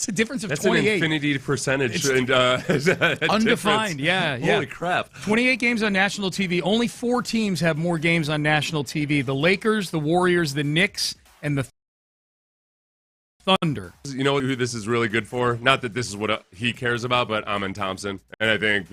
a difference of that's 28. That's an infinity percentage. Undefined, yeah. Holy crap. 28 games on national TV. Only 4 teams have more games on national TV. The Lakers, the Warriors, the Knicks, and the Thunder. You know who this is really good for? Not that this is what he cares about, but Amin Thompson. And I think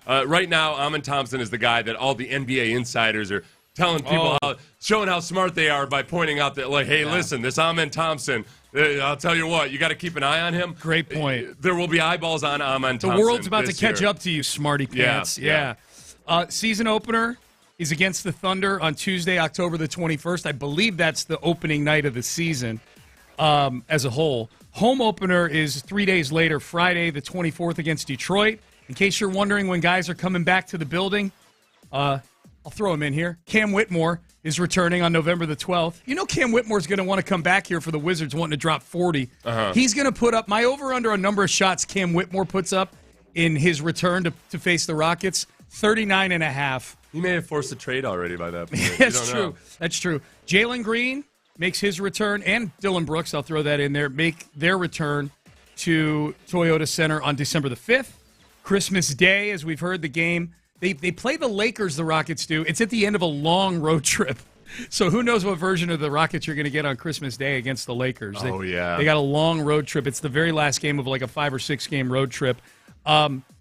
right now, Amin Thompson is the guy that all the NBA insiders are telling people, showing how smart they are by pointing out that, like, hey, listen, this Amin Thompson, I'll tell you what, you got to keep an eye on him. Great point. There will be eyeballs on Amin Thompson. The world's about to catch up to you, smarty pants. Yeah. Season opener is against the Thunder on Tuesday, October the 21st. I believe that's the opening night of the season as a whole. Home opener is 3 days later, Friday the 24th against Detroit. In case you're wondering when guys are coming back to the building, I'll throw him in here. Cam Whitmore is returning on November the 12th. You know Cam Whitmore's going to want to come back here for the Wizards, wanting to drop 40. He's going to put up my over-under on number of shots Cam Whitmore puts up in his return to face the Rockets, 39.5. He may have forced a trade already by that point. That's true. That's true. Jalen Green makes his return, and Dylan Brooks, I'll throw that in there, make their return to Toyota Center on December the 5th. Christmas Day, as we've heard, the game. They play the Lakers, the Rockets do. It's at the end of a long road trip. So who knows what version of the Rockets you're going to get on Christmas Day against the Lakers. They got a long road trip. It's the very last game of like a 5 or 6 game road trip.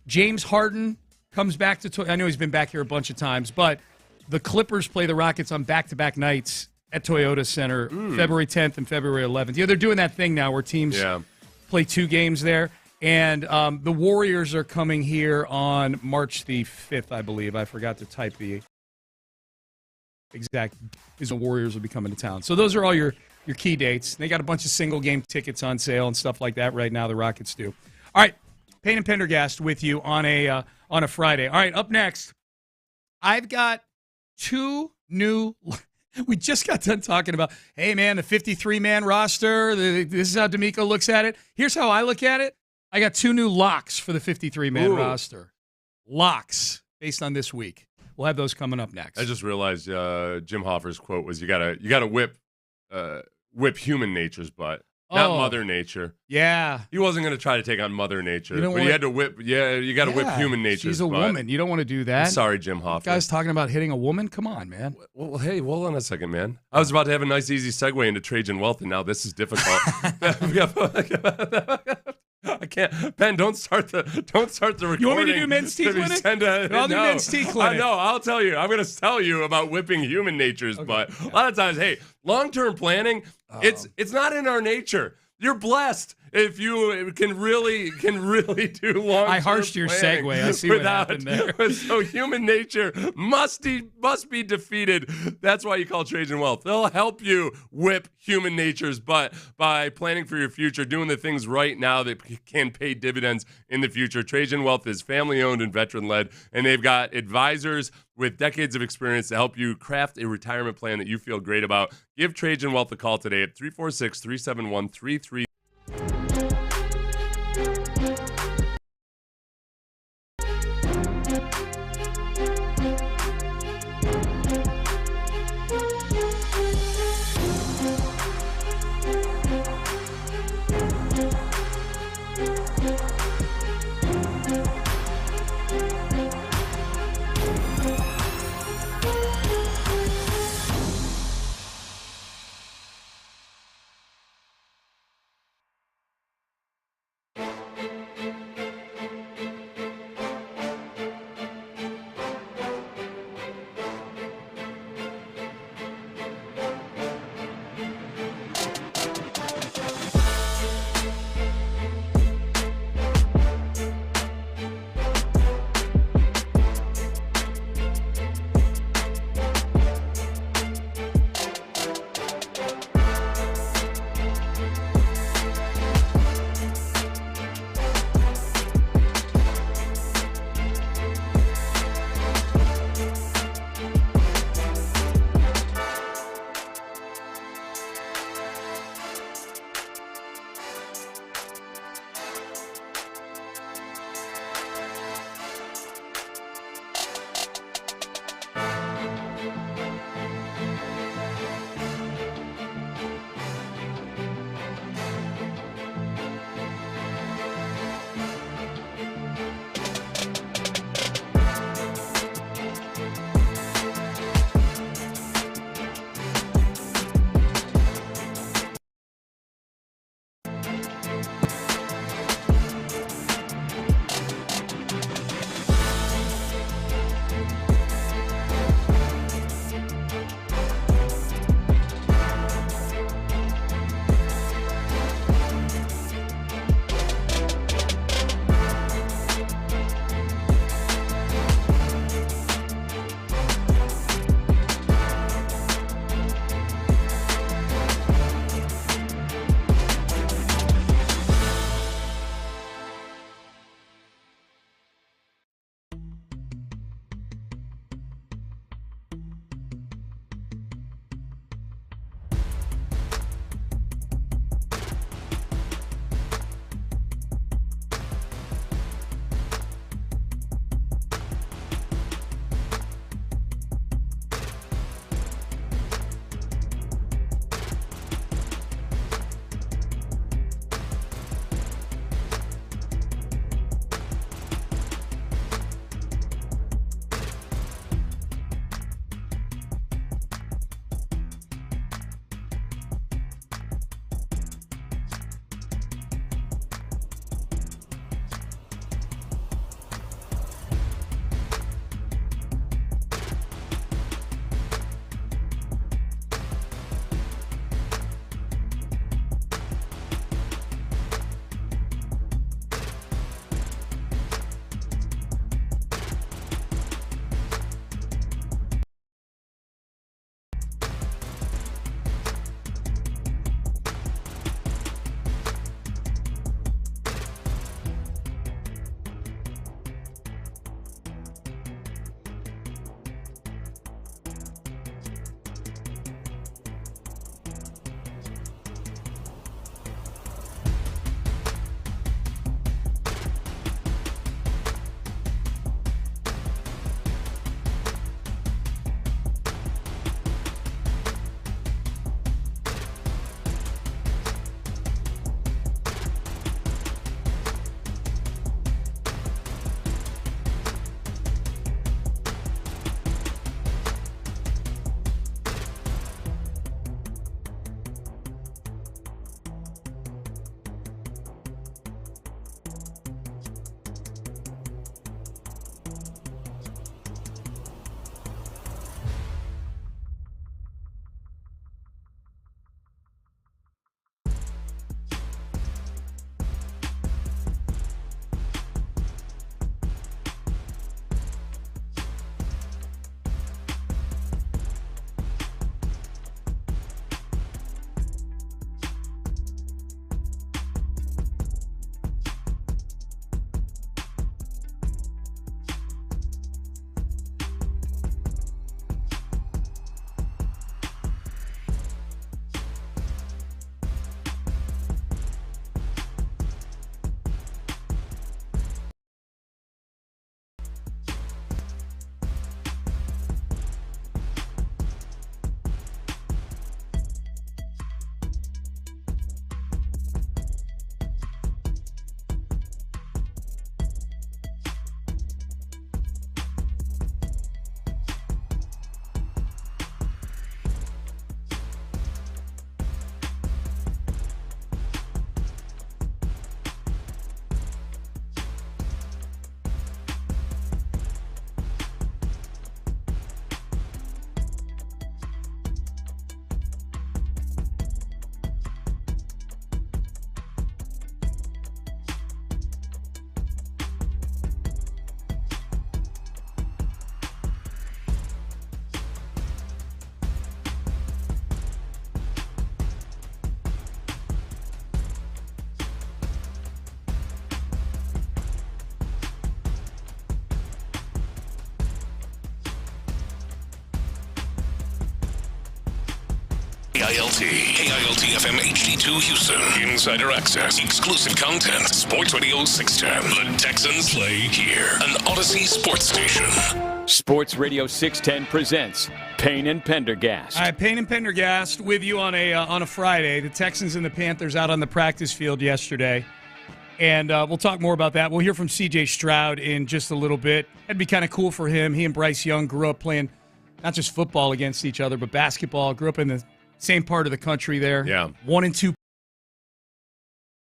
James Harden comes back to I know he's been back here a bunch of times, but the Clippers play the Rockets on back-to-back nights at Toyota Center, February 10th and February 11th. Yeah, they're doing that thing now where teams play 2 games there. And the Warriors are coming here on March the 5th, I believe. I forgot to type the exact reason the Warriors will be coming to town. So those are all your key dates. They got a bunch of single-game tickets on sale and stuff like that right now, the Rockets do. All right, Payne and Pendergast with you on a Friday. All right, up next, I've got 2 new – we just got done talking about, hey, man, the 53-man roster. This is how DeMeco looks at it. Here's how I look at it. I got 2 new locks for the 53-man roster. Locks based on this week. We'll have those coming up next. I just realized Jim Hoffer's quote was, "You gotta whip human nature's butt, not Mother Nature." Yeah, he wasn't going to try to take on Mother Nature, but he had to whip. Yeah, you got to whip human nature's butt. She's a woman. You don't want to do that. I'm sorry, Jim Hoffer. Guys talking about hitting a woman? Come on, man. Well, hey, hold on a second, man. I was about to have a nice, easy segue into Trajan wealth, and now this is difficult. I can't. Ben, don't start the recording. You want me to do men's tea clinic? I'll do men's tea clinic. No, I'll tell you. I'm going to tell you about whipping human nature's butt. A lot of times, hey, long-term planning, it's not in our nature. You're blessed if you can really do long-term I harshed your segue. I see what happened there. So human nature must be defeated. That's why you call Trajan Wealth. They'll help you whip human nature's butt by planning for your future, doing the things right now that can pay dividends in the future. Trajan Wealth is family-owned and veteran-led, and they've got advisors with decades of experience to help you craft a retirement plan that you feel great about. Give Trajan Wealth a call today at 346-371-33 AILT FM HD2 Houston. Insider access, exclusive content. Sports Radio 610. The Texans play here. An Odyssey sports station. Sports Radio 610 presents Payne and Pendergast. All right, Payne and Pendergast with you on a Friday. The Texans and the Panthers out on the practice field yesterday. And we'll talk more about that. We'll hear from C.J. Stroud in just a little bit. That'd be kind of cool for him. He and Bryce Young grew up playing not just football against each other, but basketball. Grew up in the same part of the country there. Yeah. 1 and 2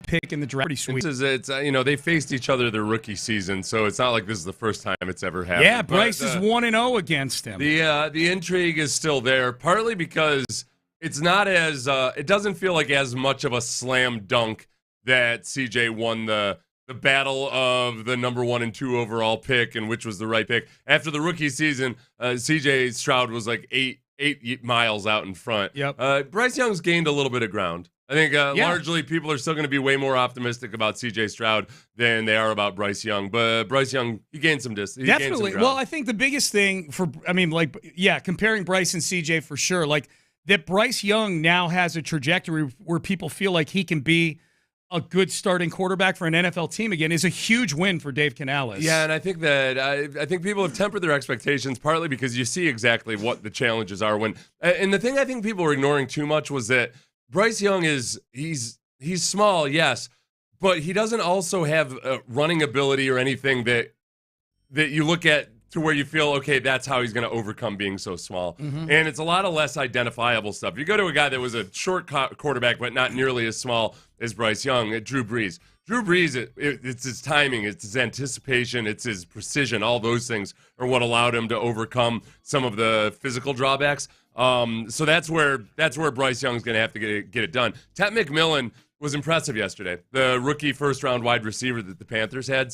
pick in the draft. Pretty sweet. It's they faced each other their rookie season, so it's not like this is the first time it's ever happened. Yeah, Bryce is 1-0 against him. The intrigue is still there, partly because it's not as it doesn't feel like as much of a slam dunk that CJ won the battle of the number 1 and 2 overall pick and which was the right pick. After the rookie season, CJ Stroud was like eight miles out in front. Yep. Bryce Young's gained a little bit of ground. I think largely people are still going to be way more optimistic about CJ Stroud than they are about Bryce Young. But Bryce Young, he gained some distance. Definitely. Well, I think the biggest thing comparing Bryce and CJ for sure, like that Bryce Young now has a trajectory where people feel like he can be a good starting quarterback for an NFL team again is a huge win for Dave Canales. Yeah, and I think that I think people have tempered their expectations partly because you see exactly what the challenges are and the thing I think people were ignoring too much was that Bryce Young he's small, yes, but he doesn't also have running ability or anything that you look at to where you feel, okay, that's how he's going to overcome being so small. Mm-hmm. And it's a lot of less identifiable stuff. You go to a guy that was a short quarterback, but not nearly as small as Bryce Young, Drew Brees. Drew Brees, it's his timing, it's his anticipation, it's his precision. All those things are what allowed him to overcome some of the physical drawbacks. So that's where Bryce Young's going to have to get it done. Tet McMillan was impressive yesterday. The rookie first-round wide receiver that the Panthers had.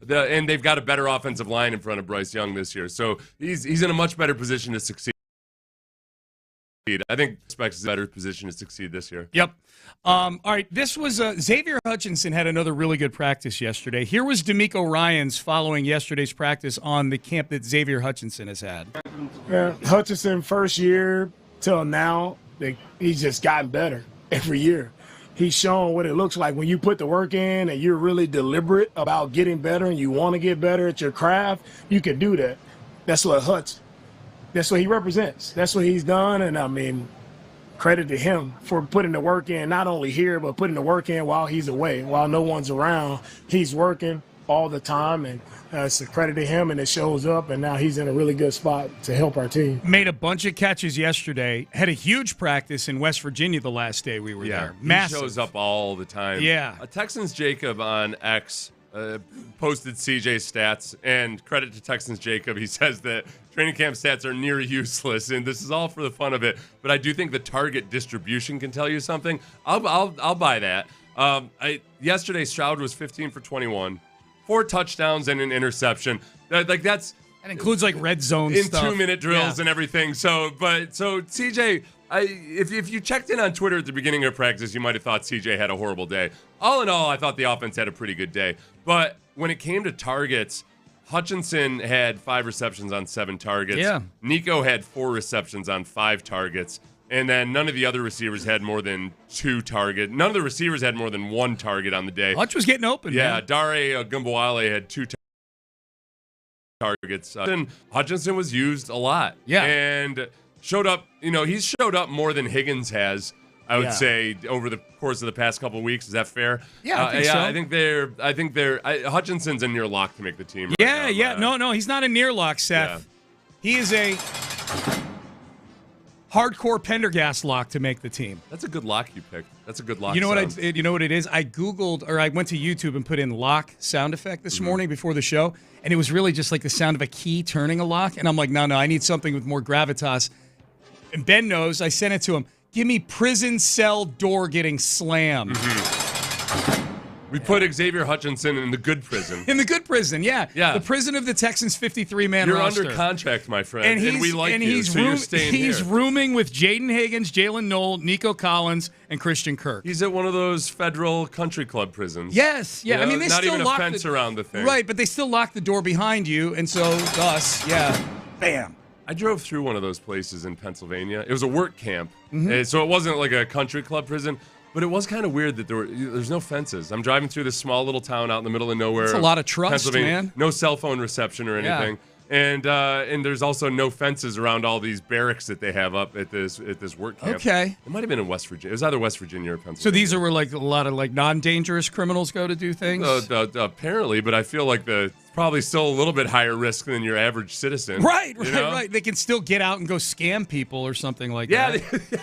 And they've got a better offensive line in front of Bryce Young this year. So he's in a much better position to succeed. I think expects a better position to succeed this year. Yep. All right, this was Xavier Hutchinson had another really good practice yesterday. Here was DeMeco Ryans following yesterday's practice on the camp that Xavier Hutchinson has had. Yeah, Hutchinson, first year till now, he's just gotten better every year. He's shown what it looks like when you put the work in and you're really deliberate about getting better and you want to get better at your craft, you can do that. That's what he represents. That's what he's done, and I mean, credit to him for putting the work in, not only here, but putting the work in while he's away, while no one's around. He's working all the time, and it's a credit to him, and it shows up, and now he's in a really good spot to help our team. Made a bunch of catches yesterday, had a huge practice in West Virginia the last day we were there. Massive. He shows up all the time. Yeah. Texans Jacob on X posted CJ's stats, and credit to Texans Jacob. He says that training camp stats are near useless, and this is all for the fun of it. But I do think the target distribution can tell you something. I'll buy that. Yesterday, Stroud was 15 for 21, 4 touchdowns and an interception. That includes like red zone in stuff. 2-minute drills and everything. So CJ, if you checked in on Twitter at the beginning of practice, you might have thought CJ had a horrible day. All in all, I thought the offense had a pretty good day. But when it came to targets, Hutchinson had 5 receptions on 7 targets. Yeah. Nico had 4 receptions on 5 targets. And then none of the other receivers had more than 2 targets. None of the receivers had more than 1 target on the day. Hutch was getting open, Yeah, man. Dare Gumbawale had 2 targets. Hutchinson was used a lot. Yeah. And showed up, he's showed up more than Higgins has, I would say, over the course of the past couple of weeks. Is that fair? Yeah, I think so. I think Hutchinson's a near lock to make the team. No, he's not a near lock, Seth. Yeah. He is a hardcore Pendergast lock to make the team. That's a good lock you picked. That's a good lock. You know what it is? I Googled, or I went to YouTube and put in lock sound effect this morning before the show, and it was really just like the sound of a key turning a lock. And I'm like, no, I need something with more gravitas. And Ben knows. I sent it to him. Give me prison cell door getting slammed. We put Xavier Hutchinson in the good prison. In the good prison, yeah. Yeah. The prison of the Texans' 53-man You're roster. under contract, my friend, and we like you, so you're staying He's here. rooming with Jaden Higgins, Jalen Knoll, Nico Collins, and Christian Kirk. He's at one of those federal country club prisons. Yes, yeah. You know, I mean, they not still even lock a fence around the thing. Right, but they still lock the door behind you, and so thus, yeah, bam. I drove through one of those places in Pennsylvania. It was a work camp, so it wasn't like a country club prison. But it was kind of weird that there's no fences. I'm driving through this small little town out in the middle of nowhere. It's a lot of trust, man. No cell phone reception or anything. Yeah. And there's also no fences around all these barracks that they have up at this work camp. Okay. It might have been in West Virginia. It was either West Virginia or Pennsylvania. So these are where like a lot of like non-dangerous criminals go to do things? Apparently, but I feel like it's probably still a little bit higher risk than your average citizen. Right. They can still get out and go scam people or something like that. Yeah.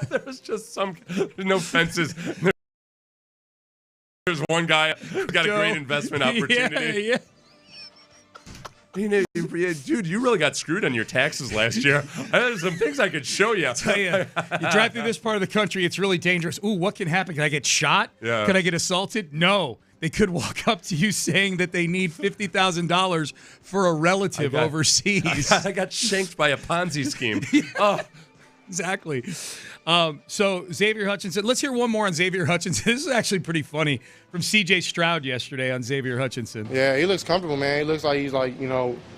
There's just there's no fences. There's one guy who got a great investment opportunity. Yeah. Dude, you really got screwed on your taxes last year. There's some things I could show you. Tell you drive through this part of the country, it's really dangerous. Ooh, what can happen? Can I get shot? Yeah. Could I get assaulted? No. They could walk up to you saying that they need $50,000 for a relative overseas. I got shanked by a Ponzi scheme. Exactly. So Xavier Hutchinson. Let's hear one more on Xavier Hutchinson. This is actually pretty funny from C.J. Stroud yesterday on Xavier Hutchinson. Yeah, he looks comfortable, man. He looks like he's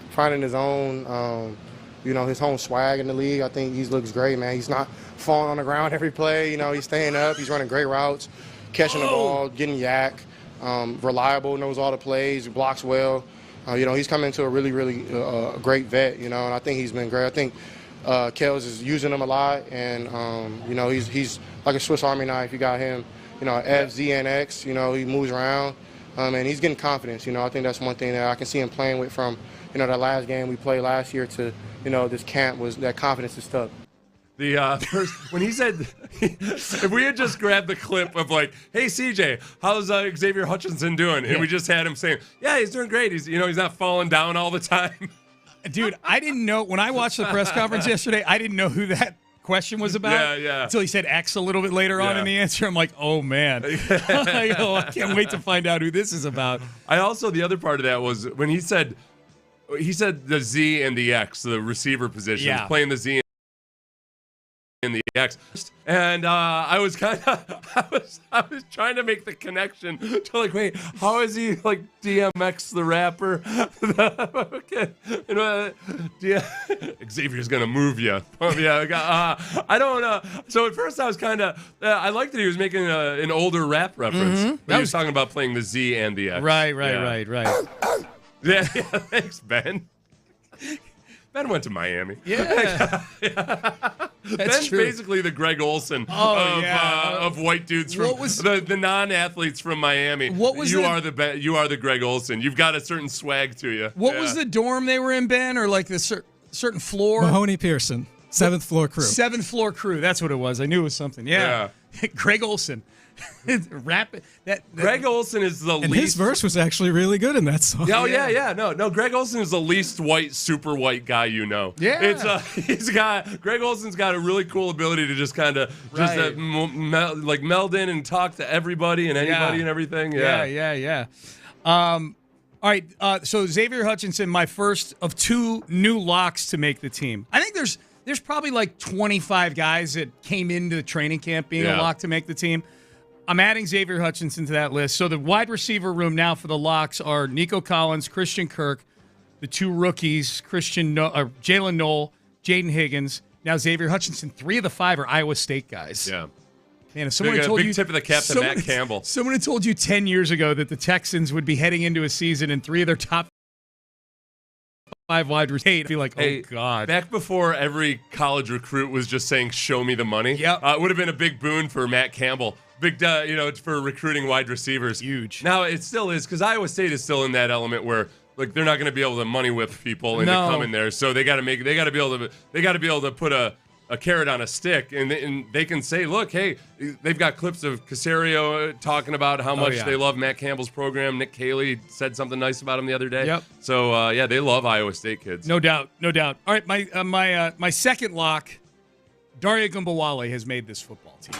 finding his own, his own swag in the league. I think he looks great, man. He's not falling on the ground every play. He's staying up. He's running great routes, catching the ball, getting yak, reliable, knows all the plays, blocks well. He's coming into a really, really great vet, and I think he's been great. I think Kels is using him a lot, and he's like a Swiss Army knife. You got him, F, Z, and X. He moves around, and he's getting confidence. I think that's one thing that I can see him playing with from that last game we played last year to this camp was that confidence is stuck. When he said, if we had just grabbed the clip of like, hey CJ, how's Xavier Hutchinson doing? And we just had him saying, yeah, he's doing great. He's he's not falling down all the time. Dude, I didn't know when I watched the press conference yesterday. I didn't know who that question was about. Yeah. Until he said X a little bit later on in the answer. I'm like, oh man, I can't wait to find out who this is about. The other part of that was when he said the Z and the X, the receiver positions, playing the Z and the X, and I was trying to make the connection to like, wait, how is he like DMX the rapper? Xavier's gonna move you. I don't know. So at first I was kind of I liked that he was making an older rap reference. Mm-hmm. But he was talking about playing the Z and the X. Right. Yeah, thanks, Ben. Ben went to Miami. Yeah. Ben's true. Basically the Greg Olson of white dudes from the non-athletes from Miami. You are the Greg Olson. You've got a certain swag to you. What was the dorm they were in, Ben, or like the certain floor? Mahoney Pearson, 7th floor crew. 7th floor crew. That's what it was. I knew it was something. Yeah. Greg Olson. Rap Greg Olson is the least. And his verse was actually really good in that song. Oh yeah. No. Greg Olson is the least white, super white guy you know. Yeah. It's Greg Olson's got a really cool ability to just kind of meld in and talk to everybody and anybody and everything. Yeah. All right. So Xavier Hutchinson, my first of 2 new locks to make the team. I think there's probably like 25 guys that came into the training camp being a lock to make the team. I'm adding Xavier Hutchinson to that list. So the wide receiver room now for the locks are Nico Collins, Christian Kirk, the 2 rookies, Jalen Knoll, Jaden Higgins, now Xavier Hutchinson. 3 of the 5 are Iowa State guys. Yeah. Man, if someone told you, big tip of the cap to Matt Campbell. Someone had told you 10 years ago that the Texans would be heading into a season and 3 of their top 5 wide receivers, I'd be like, oh God. Back before every college recruit was just saying, show me the money. It would have been a big boon for Matt Campbell. Big, for recruiting wide receivers. Huge. Now it still is, because Iowa State is still in that element where like they're not going to be able to money whip people into coming there. So they got to be able to put a carrot on a stick, and they can say, look, hey, they've got clips of Caserio talking about how much they love Matt Campbell's program. Nick Caley said something nice about him the other day. Yep. So they love Iowa State kids. No doubt. All right, my second lock, Daria Gumbawale has made this football team.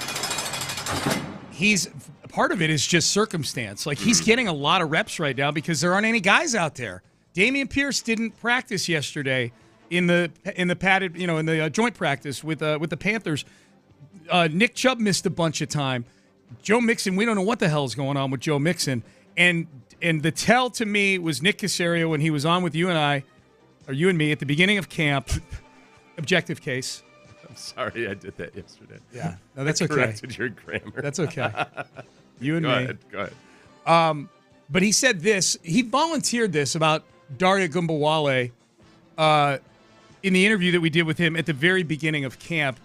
Part of it is just circumstance. Like he's getting a lot of reps right now because there aren't any guys out there. Damian Pierce didn't practice yesterday in the padded, in the joint practice with the Panthers. Nick Chubb missed a bunch of time. Joe Mixon, we don't know what the hell is going on with Joe Mixon. And the tell to me was Nick Caserio when he was on with you and me at the beginning of camp. objective case. I'm sorry I did that yesterday. Yeah. No, that's I okay. corrected your grammar. That's okay. You and me. Go ahead. But he said this. He volunteered this about Daria Gumbawale in the interview that we did with him at the very beginning of camp,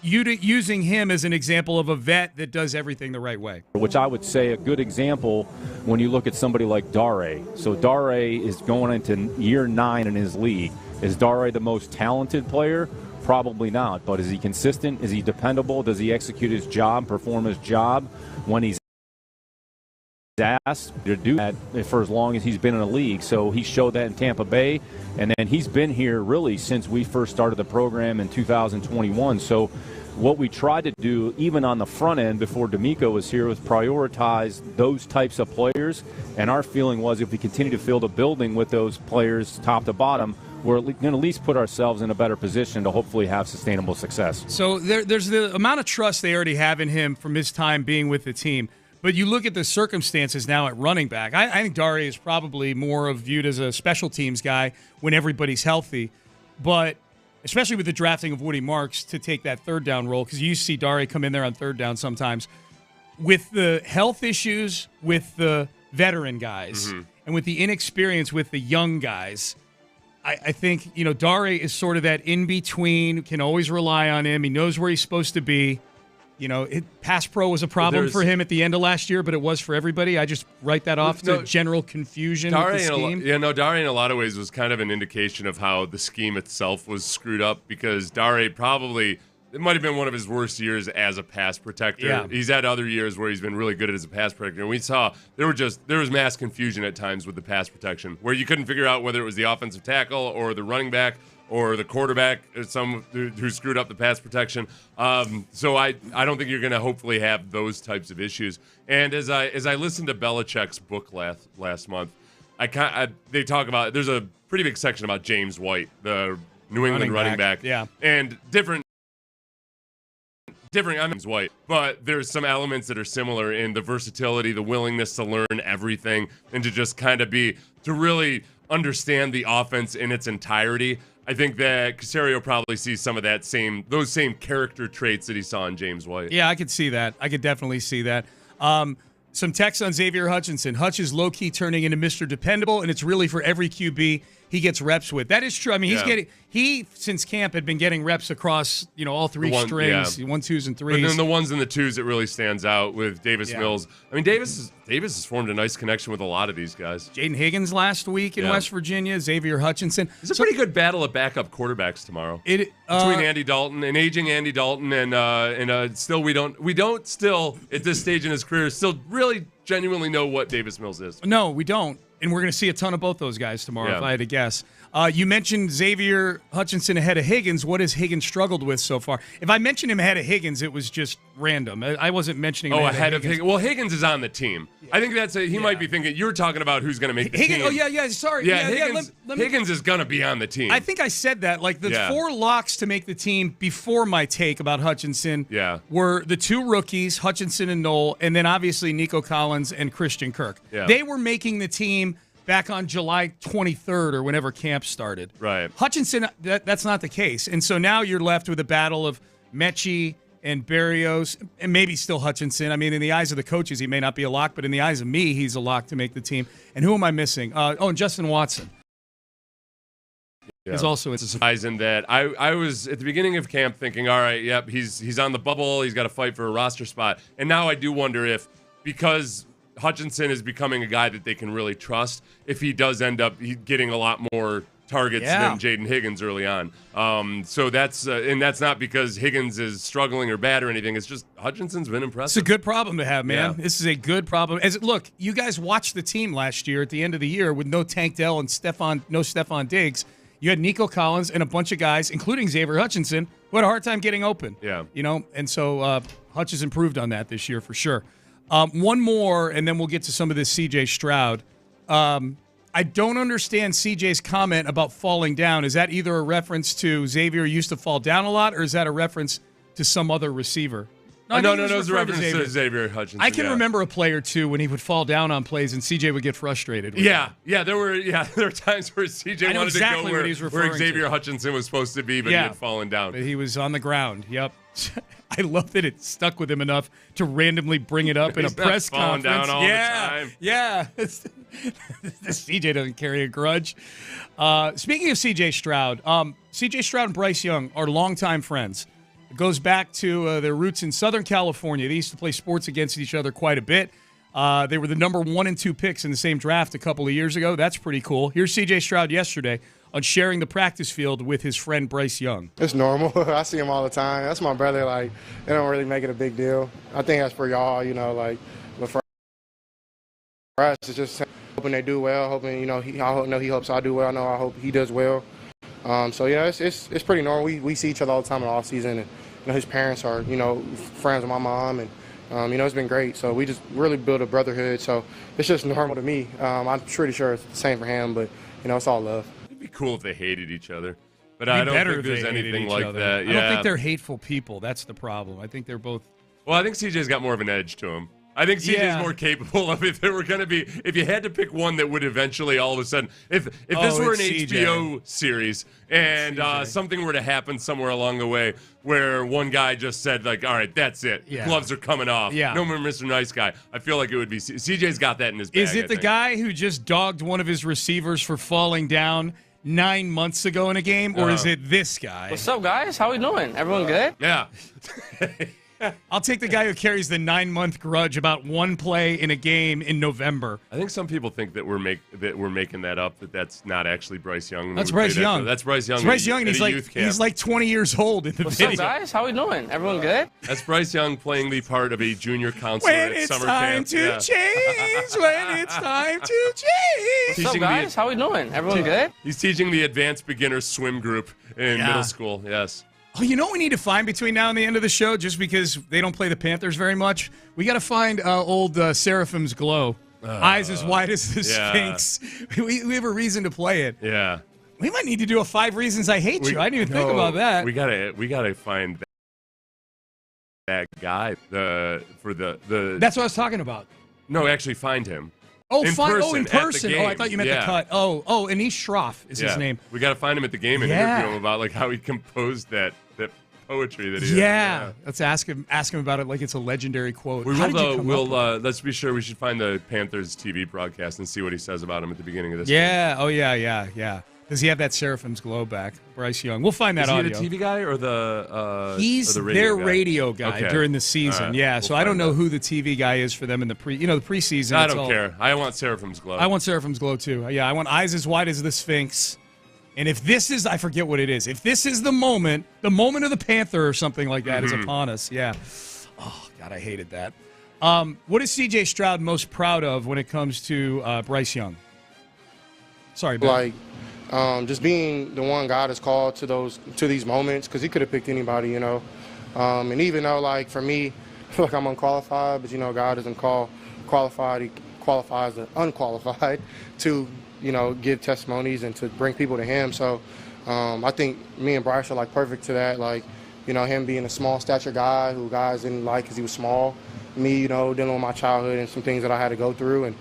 using him as an example of a vet that does everything the right way. Which I would say a good example when you look at somebody like Dare. So Dare is going into year 9 in his league. Is Dare the most talented player? Probably not. But is he consistent? Is he dependable? Does he execute his job, perform his job when he's asked to do that for as long as he's been in the league? So he showed that in Tampa Bay, and then he's been here really since we first started the program in 2021. So what we tried to do, even on the front end before DeMeco was here, was prioritize those types of players. And our feeling was if we continue to fill the building with those players top to bottom, we're going to at least put ourselves in a better position to hopefully have sustainable success. So there's the amount of trust they already have in him from his time being with the team. But you look at the circumstances now at running back. I think Dare is probably more viewed as a special teams guy when everybody's healthy. But especially with the drafting of Woody Marks to take that third down role, because you see Dare come in there on third down sometimes. With the health issues with the veteran guys and with the inexperience with the young guys, I think, Dare is sort of that in-between, can always rely on him. He knows where he's supposed to be. Pass pro was a problem for him at the end of last year, but it was for everybody. I just write that off to general confusion with the scheme. Dare in a lot of ways was kind of an indication of how the scheme itself was screwed up, because Dare probably, it might have been one of his worst years as a pass protector. Yeah. He's had other years where he's been really good as a pass protector, and we saw there was mass confusion at times with the pass protection, where you couldn't figure out whether it was the offensive tackle or the running back or the quarterback, some who screwed up the pass protection. So I don't think you're going to hopefully have those types of issues. And as I listened to Belichick's book last month, they talk about, there's a pretty big section about James White, the New England running back. Yeah. And different. I'm James White, but there's some elements that are similar in the versatility, the willingness to learn everything, and to just kind of to really understand the offense in its entirety. I think that Caserio probably sees some of those same character traits that he saw in James White. Yeah, I could see that. I could definitely see that. Some text on Xavier Hutchinson. Hutch is low-key turning into Mr. Dependable, and it's really for every QB he gets reps with. That is true. I mean, he since camp had been getting reps across, all three strings, 1, 2s, and 3s. But then the 1s and the 2s, it really stands out with Davis Mills. I mean, Davis has formed a nice connection with a lot of these guys. Jaden Higgins last week in West Virginia, Xavier Hutchinson. It's a pretty good battle of backup quarterbacks tomorrow. Between Andy Dalton and aging Andy Dalton, and still we don't still at this stage in his career still really genuinely know what Davis Mills is. No, we don't. And we're going to see a ton of both those guys tomorrow, if I had to guess. You mentioned Xavier Hutchinson ahead of Higgins. What has Higgins struggled with so far? If I mentioned him ahead of Higgins, it was just random. I wasn't mentioning him ahead of Higgins. Well, Higgins is on the team. I think he might be thinking, you're talking about who's going to make the team. Oh, yeah, sorry. Higgins is going to be on the team. I think I said that. Like, the 4 locks to make the team before my take about Hutchinson were the 2 rookies, Hutchinson and Knoll, and then obviously Nico Collins and Christian Kirk. Yeah. They were making the team back on July 23rd or whenever camp started. Right. Hutchinson, that's not the case. And so now you're left with a battle of Mechie and Berrios, and maybe still Hutchinson. I mean, in the eyes of the coaches, he may not be a lock, but in the eyes of me, he's a lock to make the team. And who am I missing? And Justin Watson. Is also a surprise in that I was at the beginning of camp thinking, all right, he's on the bubble, he's got to fight for a roster spot. And now I do wonder if, because Hutchinson is becoming a guy that they can really trust, if he does end up getting a lot more targets than Jaden Higgins early on. So that's not because Higgins is struggling or bad or anything. It's just Hutchinson's been impressive. It's a good problem to have, man. Yeah. This is a good problem. Look, you guys watched the team last year at the end of the year with no Tank Dell and no Stephon Diggs. You had Nico Collins and a bunch of guys, including Xavier Hutchinson, who had a hard time getting open. Yeah. And so Hutch has improved on that this year for sure. One more, and then we'll get to some of this C.J. Stroud. I don't understand C.J.'s comment about falling down. Is that either a reference to Xavier used to fall down a lot, or is that a reference to some other receiver? I No, think it was a referring reference to Xavier Hutchinson. I can remember a play or two when he would fall down on plays and CJ would get frustrated. With him. There were times where CJ wanted exactly to go what he's where referring Xavier to. Hutchinson was supposed to be, but he had fallen down. But he was on the ground. Yep. I love that it stuck with him enough to randomly bring it up in a press falling conference. Down all the time. Yeah. CJ doesn't carry a grudge. Speaking of CJ Stroud, CJ Stroud and Bryce Young are longtime friends. It goes back to their roots in Southern California. They used to play sports against each other quite a bit. They were the number 1 and 2 picks in the same draft a couple of years ago. That's pretty cool. Here's CJ Stroud yesterday on sharing the practice field with his friend Bryce Young. It's normal. I see him all the time. That's my brother. Like, they don't really make it a big deal. I think that's for y'all, but for us, it's just hoping they do well, hoping, I know he hopes I do well. I hope he does well. It's pretty normal. We see each other all the time in the off season, and his parents are, friends with my mom, and it's been great. So we just really build a brotherhood. So it's just normal to me. I'm pretty sure it's the same for him, but it's all love. It'd be cool if they hated each other, but I don't think there's anything like that. I don't think they're hateful people. That's the problem. I think they're both. Well, I think CJ's got more of an edge to him. I think CJ's more capable of if you had to pick one that would eventually all of a sudden, if this were an HBO series and something were to happen somewhere along the way where one guy just said, like, all right, that's it. Yeah. Gloves are coming off. Yeah. No more Mr. Nice Guy. I feel like it would be CJ's got that in his bag. Is it the guy who just dogged one of his receivers for falling down 9 months ago in a game, or is it this guy? What's up, guys? How we doing? Everyone good? Yeah. I'll take the guy who carries the 9-month grudge about one play in a game in November. I think some people think that we're making that up. That's not actually Bryce Young. That's Bryce Young. That's Bryce Young. It's Bryce Young, and he's he's like 20 years old in the What's video. up, guys? How we doing? Everyone good? That's Bryce Young playing the part of a junior counselor at summer camp. When it's time to change. What's up, guys? How we doing? Everyone good? He's teaching the advanced beginner swim group in middle school. Yes. Oh, you know what we need to find between now and the end of the show, just because they don't play the Panthers very much? We got to find old Seraphim's glow. Eyes as wide as the Sphinx. We have a reason to play it. Yeah. We might need to do a 5 Reasons I Hate You. I didn't even think about that. We gotta find that guy for the. That's what I was talking about. No, actually find him. Oh, Person, in person. Oh, I thought you meant the cut. Oh, Anish Shroff is his name. We got to find him at the game and interview him about how he composed that poetry that he had. Let's ask him about it like it's a legendary quote. Let's be sure we should find the Panthers TV broadcast and see what he says about him at the beginning of this. Yeah. Game. Oh, yeah. Does he have that Seraphim's glow back? Bryce Young. We'll find that audio. Is he the TV guy or the He's their radio guy during the season. Right. Yeah, so I don't know who the TV guy is for them in the preseason. I don't care. I want Seraphim's glow. I want Seraphim's glow too. Yeah, I want eyes as wide as the Sphinx. And if this is, I forget what it is. If this is the moment of the Panther or something like that is upon us. Yeah. Oh, God, I hated that. What is C.J. Stroud most proud of when it comes to Bryce Young? Sorry, Ben. Just being the one God has called to these moments, because he could have picked anybody, And even though, for me, I feel like I'm unqualified, but, God doesn't call qualified. He qualifies the unqualified to, give testimonies and to bring people to him. So I think me and Bryce are, perfect to that. Him being a small stature guy who guys didn't like because he was small. Me, dealing with my childhood and some things that I had to go through. And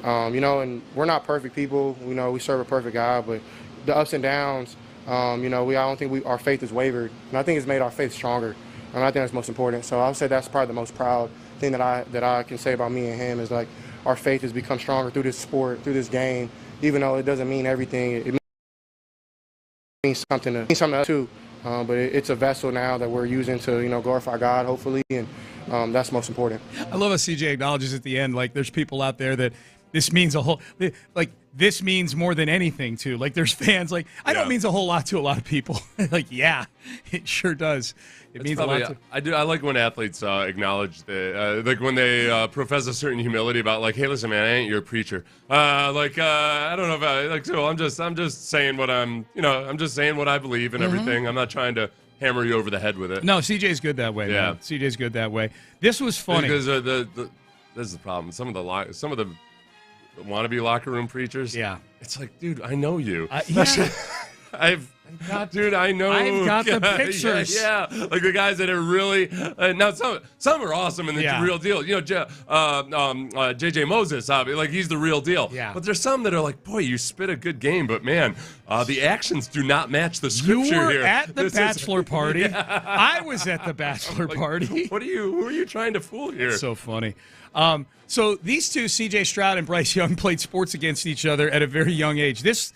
and we're not perfect people. We serve a perfect God, but the ups and downs, I don't think our faith has wavered, and I think it's made our faith stronger. And I think that's most important. So I would say that's probably the most proud thing that I can say about me and him is our faith has become stronger through this sport, through this game, even though it doesn't mean everything. It means something to us too. But it's a vessel now that we're using to glorify God, hopefully, and that's most important. I love how CJ acknowledges at the end, there's people out there that this means this means more than anything to. There's fans I know it means a whole lot to a lot of people. Yeah, it sure does. It means a lot to. I like when athletes acknowledge that, when they profess a certain humility about hey, listen, man, I ain't your preacher. I don't know if I'm just saying what I'm just saying what I believe and everything. I'm not trying to hammer you over the head with it. No, CJ's good that way. Yeah, man. CJ's good that way. This was funny because this is the problem. Some of the wannabe locker room preachers. Yeah, it's dude, I know you. Yeah. Dude, I know. I've got the pictures. Yeah, like the guys that are really now. Some are awesome and the real deal. You know, JJ Moses, like he's the real deal. Yeah. But there's some that are like, boy, you spit a good game, but man, the actions do not match the scripture you were here. at the bachelor party. Yeah. I was at the bachelor party. Who are you trying to fool here? That's so funny. So these two, C.J. Stroud and Bryce Young, played sports against each other at a very young age. This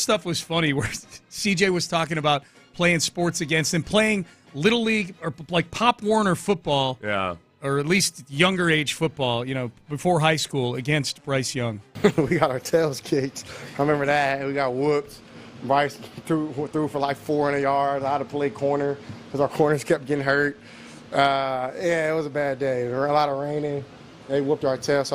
stuff was funny where C.J. was talking about playing sports against him, playing Little League or like Pop Warner football. Yeah. Or at least younger age football, before high school against Bryce Young. We got our tails kicked. I remember that. We got whooped. Bryce threw for like 400 yards. I had to play corner because our corners kept getting hurt. Yeah, it was a bad day. There were a lot of raining. They whooped our tails.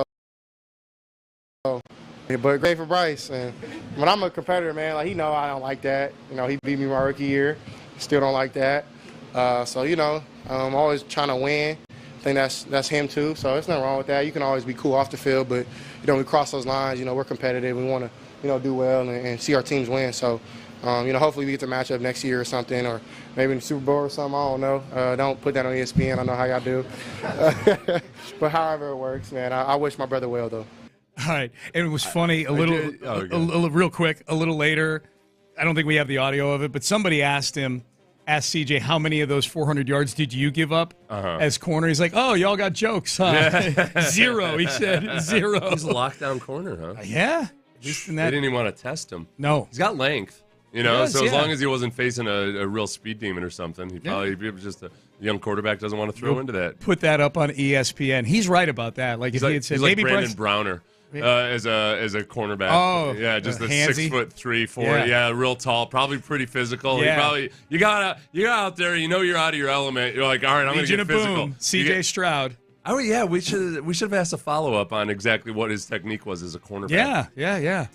But great for Bryce. And when I'm a competitor, man, like he know I don't like that. He beat me my rookie year. Still don't like that. I'm always trying to win. I think that's him too. So there's nothing wrong with that. You can always be cool off the field, but we cross those lines. We're competitive. We want to do well and see our teams win. So hopefully we get to match up next year or something, or maybe in the Super Bowl or something. I don't know. Don't put that on ESPN. I know how y'all do. But however it works, man, I wish my brother well though. All right. And it was funny, a real quick, a little later, I don't think we have the audio of it, but somebody asked CJ, how many of those 400 yards did you give up as corner? He's like, oh, y'all got jokes, huh? 0, he said. 0. He's a lockdown corner, huh? Yeah. At least in that. They didn't even want to test him. No. He's got length, Yes, so as long as he wasn't facing a real speed demon or something, he probably just a young quarterback doesn't want to throw into that. Put that up on ESPN. He's right about that. Like if he had said, he's like maybe Brandon Browner. As a cornerback. Oh, yeah, just a handsy. 6'3", 4. Yeah, real tall, probably pretty physical. Yeah. You got out there. You're out of your element. You're like, all right, I'm going to get physical. C.J. Stroud. Oh yeah, we should have asked a follow up on exactly what his technique was as a cornerback. Yeah.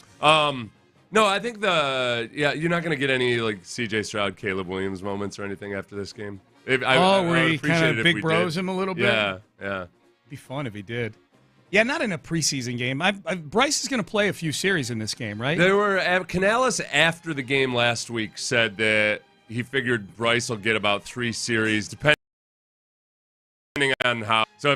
No, I think you're not going to get any like C.J. Stroud, Caleb Williams moments or anything after this game. Where he kind of big bros him a little bit. Yeah. It'd be fun if he did. Yeah, not in a preseason game. Bryce is going to play a few series in this game, right? Canales after the game last week said that he figured Bryce will get about 3 series, depending on how. So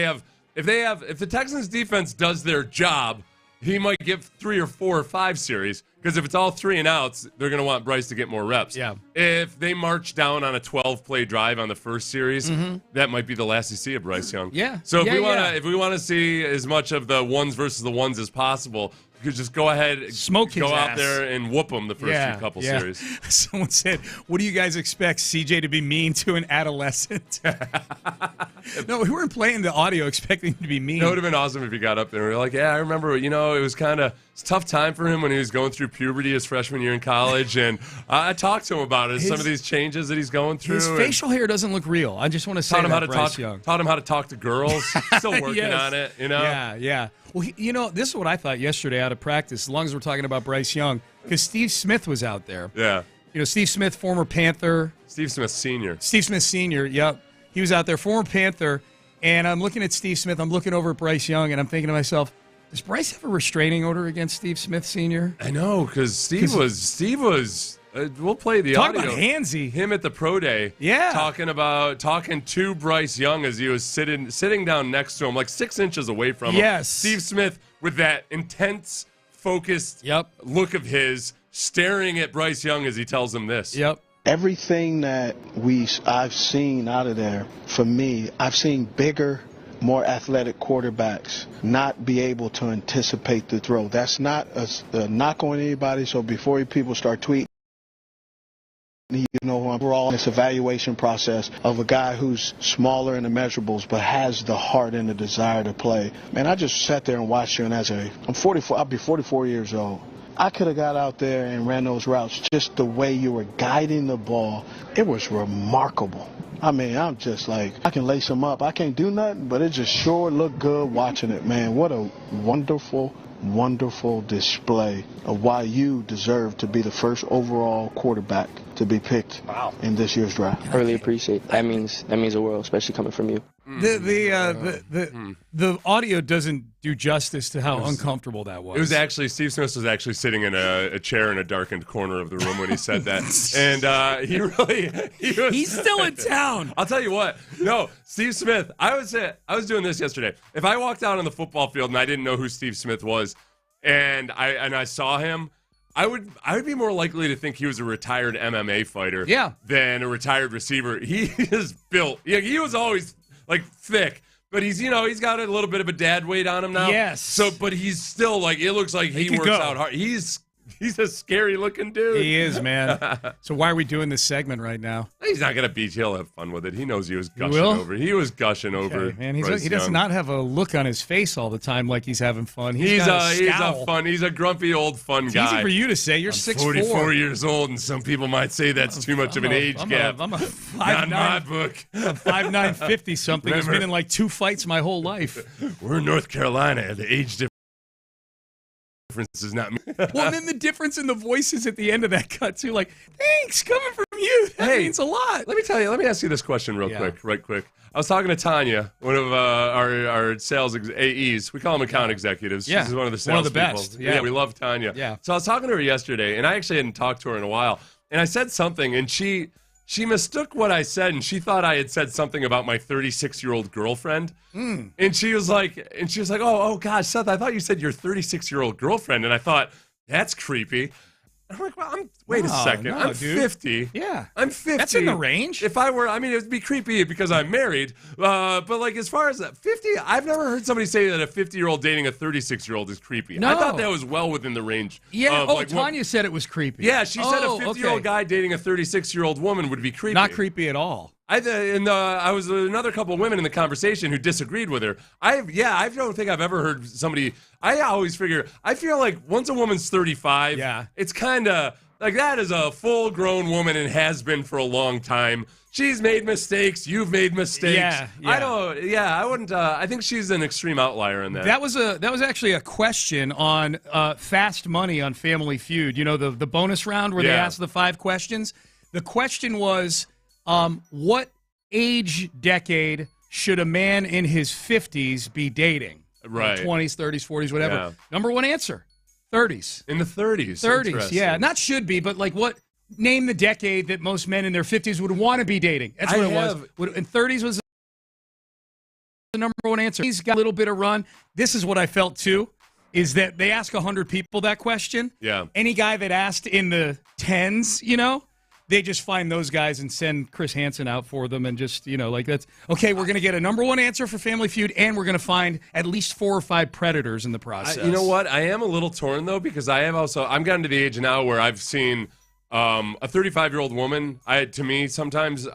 if the Texans defense does their job, he might give 3 or 4 or 5 series. Because if it's all 3 and outs, they're going to want Bryce to get more reps. Yeah. If they march down on a 12-play drive on the first series, that might be the last you see of Bryce Young. Yeah. So if we want to see as much of the ones versus the ones as possible, you could just go ahead, go out there and whoop them the first couple series. Someone said, "What do you guys expect CJ to be mean to an adolescent?" No, we weren't playing the audio expecting him to be mean. It would have been awesome if he got up there and we were like, yeah, I remember, it was it's a tough time for him when he was going through puberty his freshman year in college, and I talked to him about it, some of these changes that he's going through. His facial hair doesn't look real. I just want to say Bryce Young. Taught him how to talk to girls. Still working on it, Yeah. Well, this is what I thought yesterday out of practice, as long as we're talking about Bryce Young, because Steve Smith was out there. Yeah. Steve Smith, former Panther. Steve Smith Sr., yep. He was out there, former Panther, and I'm looking at Steve Smith. I'm looking over at Bryce Young, and I'm thinking to myself, does Bryce have a restraining order against Steve Smith Sr.? I know, because Steve was. We'll play the audio. Talk about handsy. Him at the pro day. Yeah. Talking to Bryce Young as he was sitting down next to him, like 6 inches away from him. Yes. Steve Smith with that intense, focused look of his, staring at Bryce Young as he tells him this. Yep. Everything that I've seen out of there, for me, I've seen bigger, more athletic quarterbacks not be able to anticipate the throw. That's not a knock on anybody, so before people start tweeting, we're all in this evaluation process of a guy who's smaller in the measurables but has the heart and the desire to play. Man, I just sat there and watched you, and I'm 44, I'll be 44 years old. I could have got out there and ran those routes. Just the way you were guiding the ball, it was remarkable. I mean, I'm just like, I can lace them up. I can't do nothing, but it just sure looked good watching it, man. What a wonderful, wonderful display of why you deserve to be the first overall quarterback to be picked in this year's draft. I really appreciate it. That means the world, especially coming from you. The audio doesn't do justice to how uncomfortable that was. It was actually Steve Smith was actually sitting in a chair in a darkened corner of the room when he said that, and he's still in town. I'll tell you what. No, Steve Smith. I was doing this yesterday. If I walked out on the football field and I didn't know who Steve Smith was, and I saw him, I would be more likely to think he was a retired MMA fighter than a retired receiver. He is built. Yeah, he was always like thick, but he's got a little bit of a dad weight on him now. Yes. So, but he's still like, it looks like he works out hard. He's a scary looking dude. He is, man. So why are we doing this segment right now? He's not going to beat you. He'll have fun with it. He knows he was gushing over. He was gushing over. Man, he does not have a look on his face all the time like he's having fun. He's a grumpy old fun guy. It's easy for you to say. You're 6'4". 44 years old, and some people might say that's too much of an age gap. I'm a 5'9". Not in my book. I'm 5'9", 50 something. He's been in like 2 fights my whole life. We're in North Carolina. The age difference is not me. Well, then the difference in the voices at the end of that cut too, like, thanks, coming from you. That means a lot. Let me ask you this question right quick. I was talking to Tanya, one of our sales AEs. We call them account executives. Yeah. She's one of the sales people. Best. Yeah, we love Tanya. Yeah. So I was talking to her yesterday, and I actually hadn't talked to her in a while. And I said something, and she mistook what I said, and she thought I had said something about my 36-year-old girlfriend. And she was like, oh gosh, Seth, I thought you said your 36-year-old girlfriend, and I thought that's creepy. I'm like, well, wait a second. I'm 50. Yeah. I'm 50. That's in the range. If I were, it would be creepy because I'm married. But like as far as 50, I've never heard somebody say that a 50-year-old dating a 36-year-old is creepy. No. I thought that was well within the range. Yeah. Tanya said it was creepy. Yeah, she said a 50-year-old guy dating a 36-year-old woman would be creepy. Not creepy at all. I was with another couple of women in the conversation who disagreed with her. I don't think I've ever heard somebody. I always figure, I feel like once a woman's 35, it's kind of like that is a full-grown woman and has been for a long time. She's made mistakes. You've made mistakes. Yeah. I wouldn't. I think she's an extreme outlier in that. That was actually a question on Fast Money on Family Feud. You know, the bonus round where they asked the 5 questions. The question was, what age decade should a man in his 50s be dating? Right. 20s, 30s, 40s, whatever. Yeah. Number one answer, 30s. In the 30s. 30s, yeah. Not should be, but like what? Name the decade that most men in their 50s would want to be dating. That's what it was. And 30s was the number one answer. He's got a little bit of run. This is what I felt, too, is that they ask 100 people that question. Yeah. Any guy that asked in the 10s, they just find those guys and send Chris Hansen out for them and just, like that's, okay, we're going to get a number one answer for Family Feud, and we're going to find at least 4 or 5 predators in the process. You know what? I am a little torn, though, because I'm gotten to the age now where I've seen a 35-year-old woman. To me, sometimes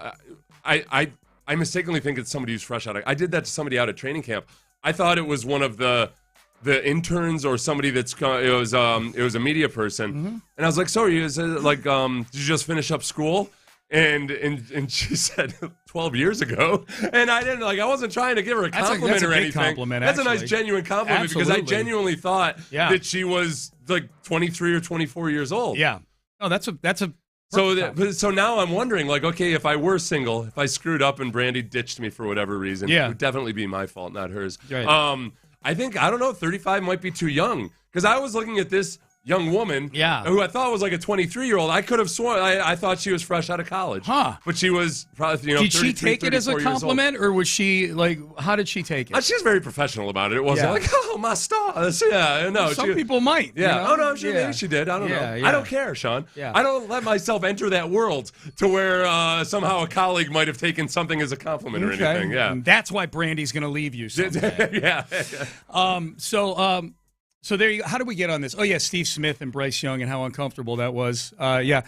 I mistakenly think it's somebody who's fresh I did that to somebody out at training camp. I thought it was one of the interns or somebody it was a media person, and I was like, so did you just finish up school? And she said 12 years ago, and I wasn't trying to give her a compliment that's a or big anything. Compliment, that's a nice genuine compliment. Absolutely. Because I genuinely thought that she was like 23 or 24 years old. Yeah. Oh, that's a So now I'm wondering, like, okay, if I were single, if I screwed up and Brandy ditched me for whatever reason, it would definitely be my fault, not hers. Right. I think, 35 might be too young. Because I was looking at this young woman who I thought was like a 23-year-old. I could have sworn, I thought she was fresh out of college. Huh. But she was probably, Did she take it as a compliment, or was she, how did she take it? She was very professional about it. It wasn't like, oh, my stars. Yeah, no. Some people might. Yeah. Oh, no, maybe she did. I don't know. Yeah. I don't care, Sean. Yeah. I don't let myself enter that world to where somehow a colleague might have taken something as a compliment or anything. Yeah. And that's why Brandy's going to leave you someday. Yeah. So there you go. How do we get on this? Oh, yeah, Steve Smith and Bryce Young and how uncomfortable that was. Young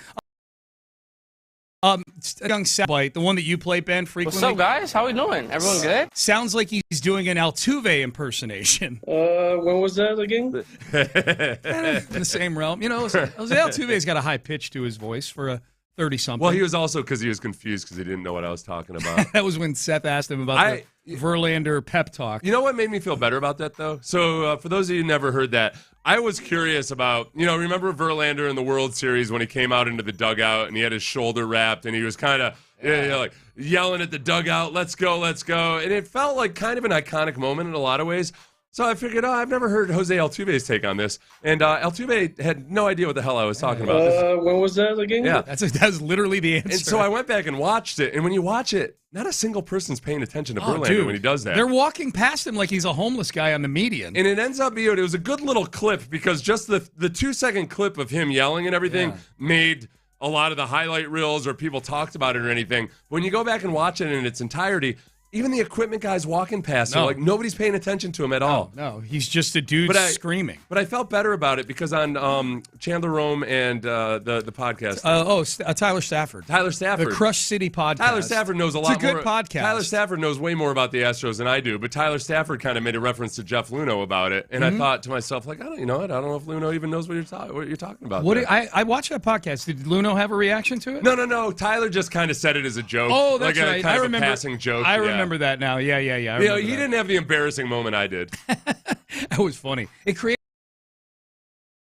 soundbite, the one that you play, Ben, frequently. What's up, guys? How we doing? Everyone good? Sounds like he's doing an Altuve impersonation. When was that again? In the same realm. Jose Altuve's got a high pitch to his voice for 30-something. Well, he was also because he was confused because he didn't know what I was talking about. That was when Seth asked him about the Verlander pep talk. You know what made me feel better about that, though? So for those of you who never heard that, I was curious about, remember Verlander in the World Series when he came out into the dugout and he had his shoulder wrapped and he was kind of like yelling at the dugout, let's go, let's go. And it felt like kind of an iconic moment in a lot of ways. So I figured, I've never heard Jose Altuve's take on this. And Altuve had no idea what the hell I was talking about. When was that again? Yeah. That's literally the answer. And so I went back and watched it. And when you watch it, not a single person's paying attention to Verlander when he does that. They're walking past him like he's a homeless guy on the median. And it ends up being, it was a good little clip because just the 2-second clip of him yelling and everything made a lot of the highlight reels or people talked about it or anything. When you go back and watch it in its entirety, even the equipment guys walking past him, like nobody's paying attention to him at all. No, he's just a dude screaming. But I felt better about it because on Chandler Rome and the podcast. Tyler Stafford. Tyler Stafford. The Crush City podcast. Tyler Stafford knows a lot more. It's a good podcast. Tyler Stafford knows way more about the Astros than I do, but Tyler Stafford kind of made a reference to Jeff Luhnow about it. And I thought to myself, like, I don't know if Luhnow even knows what you're talking about. I watched that podcast. Did Luhnow have a reaction to it? No. Tyler just kind of said it as a joke. Oh, that's like right. I remember a passing joke. I remember that now. Yeah. He didn't have the embarrassing moment I did. That was funny. It created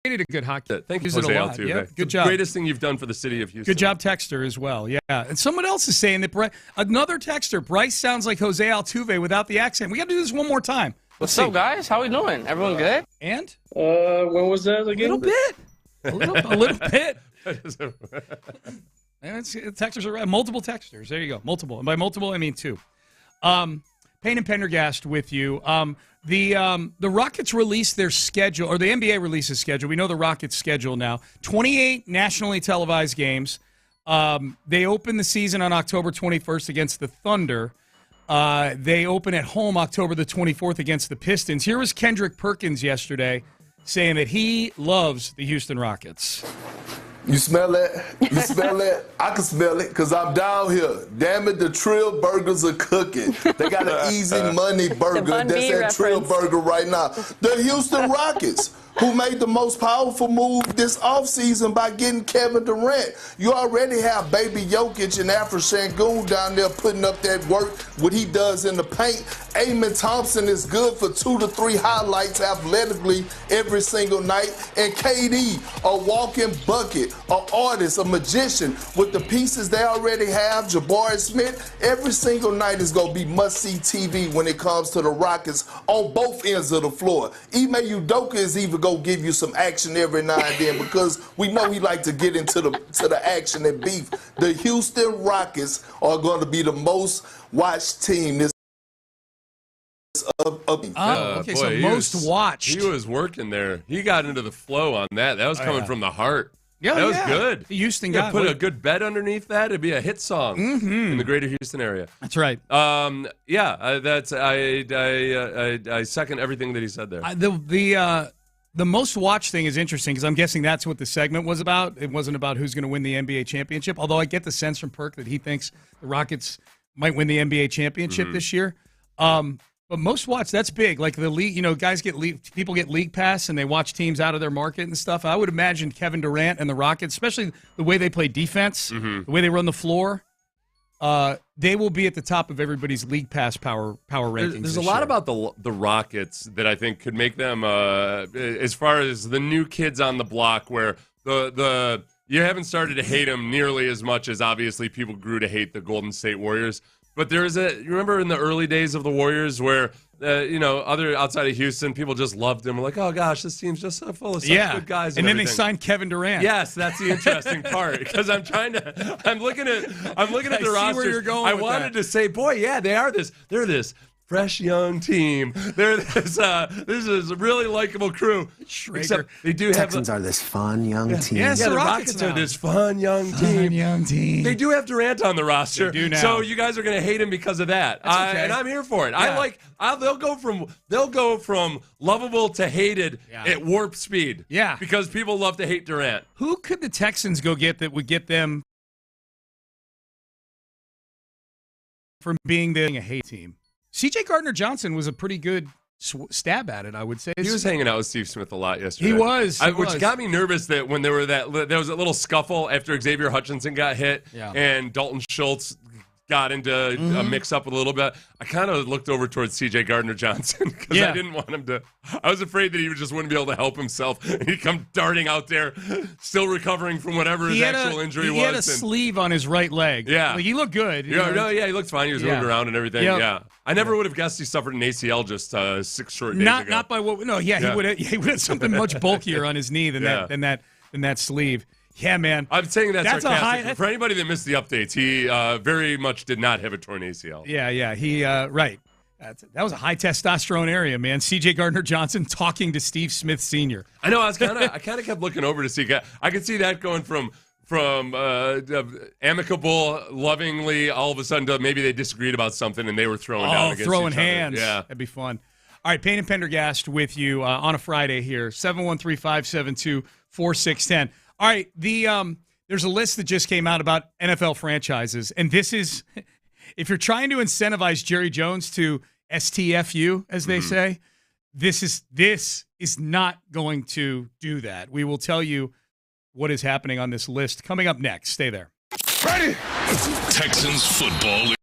a good hockey. Thank you, Jose Altuve. Yeah, good job. Greatest thing you've done for the city of Houston. Good job, Texter, as well. Yeah. And someone else is saying that another Texter, Bryce sounds like Jose Altuve without the accent. We got to do this one more time. What's up, guys? How we doing? Everyone good? And? When was that again? A little bit. And texters are right. Multiple texters. There you go. Multiple. And by multiple, I mean 2. Payne and Pendergast with you. The Rockets released their schedule, or the NBA released a schedule. We know the Rockets' schedule now. 28 nationally televised games. They open the season on October 21st against the Thunder. They open at home October the 24th against the Pistons. Here was Kendrick Perkins yesterday saying that he loves the Houston Rockets. You smell that? You smell that? I can smell it because I'm down here. Damn it, the Trill Burgers are cooking. They got an easy money burger. That's that Trill Burger right now. The Houston Rockets, who made the most powerful move this offseason by getting Kevin Durant. You already have Baby Jokic and Afro Şengün down there putting up that work, what he does in the paint. Amon Thompson is good for 2 to 3 highlights athletically every single night. And KD, a walking bucket, an artist, a magician, with the pieces they already have, Jabari Smith, every single night is going to be must-see TV when it comes to the Rockets on both ends of the floor. Ime Udoka is even going to give you some action every now and then because we know he like to get into the action and beef. The Houston Rockets are going to be the most watched team this okay, so most watched. He was working there. He got into the flow on that. That was coming from the heart. Yeah, that was good. The Houston guy. Put a good bet underneath that. It'd be a hit song in the greater Houston area. That's right. I second everything that he said there. The most watched thing is interesting because I'm guessing that's what the segment was about. It wasn't about who's going to win the NBA championship, although I get the sense from Perk that he thinks the Rockets might win the NBA championship this year. But most watched, that's big. Like the league, guys people get league pass and they watch teams out of their market and stuff. I would imagine Kevin Durant and the Rockets, especially the way they play defense, the way they run the floor, they will be at the top of everybody's league pass power rankings. There's a lot about the Rockets that I think could make them, as far as the new kids on the block, where you haven't started to hate them nearly as much as obviously people grew to hate the Golden State Warriors. But you remember in the early days of the Warriors where, other outside of Houston, people just loved them. We're like, oh gosh, this team's just so full of such good guys. And then they signed Kevin Durant. Yes, that's the interesting part because I'm looking at the roster. Where you're going I wanted to say, boy, yeah, they're this fresh young team. They're this is a really likable crew. Except they do Texans are this fun young team. Yes, the Rockets are this fun young team. They do have Durant on the roster. They do now. So you guys are going to hate him because of that. Okay. And I'm here for it. Yeah. They'll go from lovable to hated at warp speed. Yeah. Because people love to hate Durant. Who could the Texans go get that would get them from being a hate team? C.J. Gardner-Johnson was a pretty good stab at it, I would say. He was hanging out with Steve Smith a lot yesterday. He was. Which got me nervous that when there was that little scuffle after Xavier Hutchinson got hit and Dalton Schultz got into a mix-up a little bit, I kind of looked over towards C.J. Gardner-Johnson because I didn't want him to. I was afraid that he just wouldn't be able to help himself, and he'd come darting out there, still recovering from whatever his actual injury was. He had a sleeve on his right leg. Yeah. Like, he looked good. He looked fine. He was moving around and everything. Yep. Yeah. I never would have guessed he suffered an ACL just 6 short days ago. Not by what. No, he would have something much bulkier on his knee than that sleeve. Yeah, man. I'm saying that's sarcastic. For anybody that missed the updates, he very much did not have a torn ACL. Yeah. He right. That was a high testosterone area, man. C.J. Gardner-Johnson talking to Steve Smith Sr. I know. I kind of kept looking over to see. I could see that going from amicable, lovingly, all of a sudden to maybe they disagreed about something and they were throwing down against throwing each hands. other. Yeah, that'd be fun. All right, Payne and Pendergast with you on a Friday here, 713-572-4610. All right, there's a list that just came out about NFL franchises, and this is, if you're trying to incentivize Jerry Jones to STFU, as they say, this is not going to do that. We will tell you what is happening on this list coming up next. Stay there. Ready? Texans football.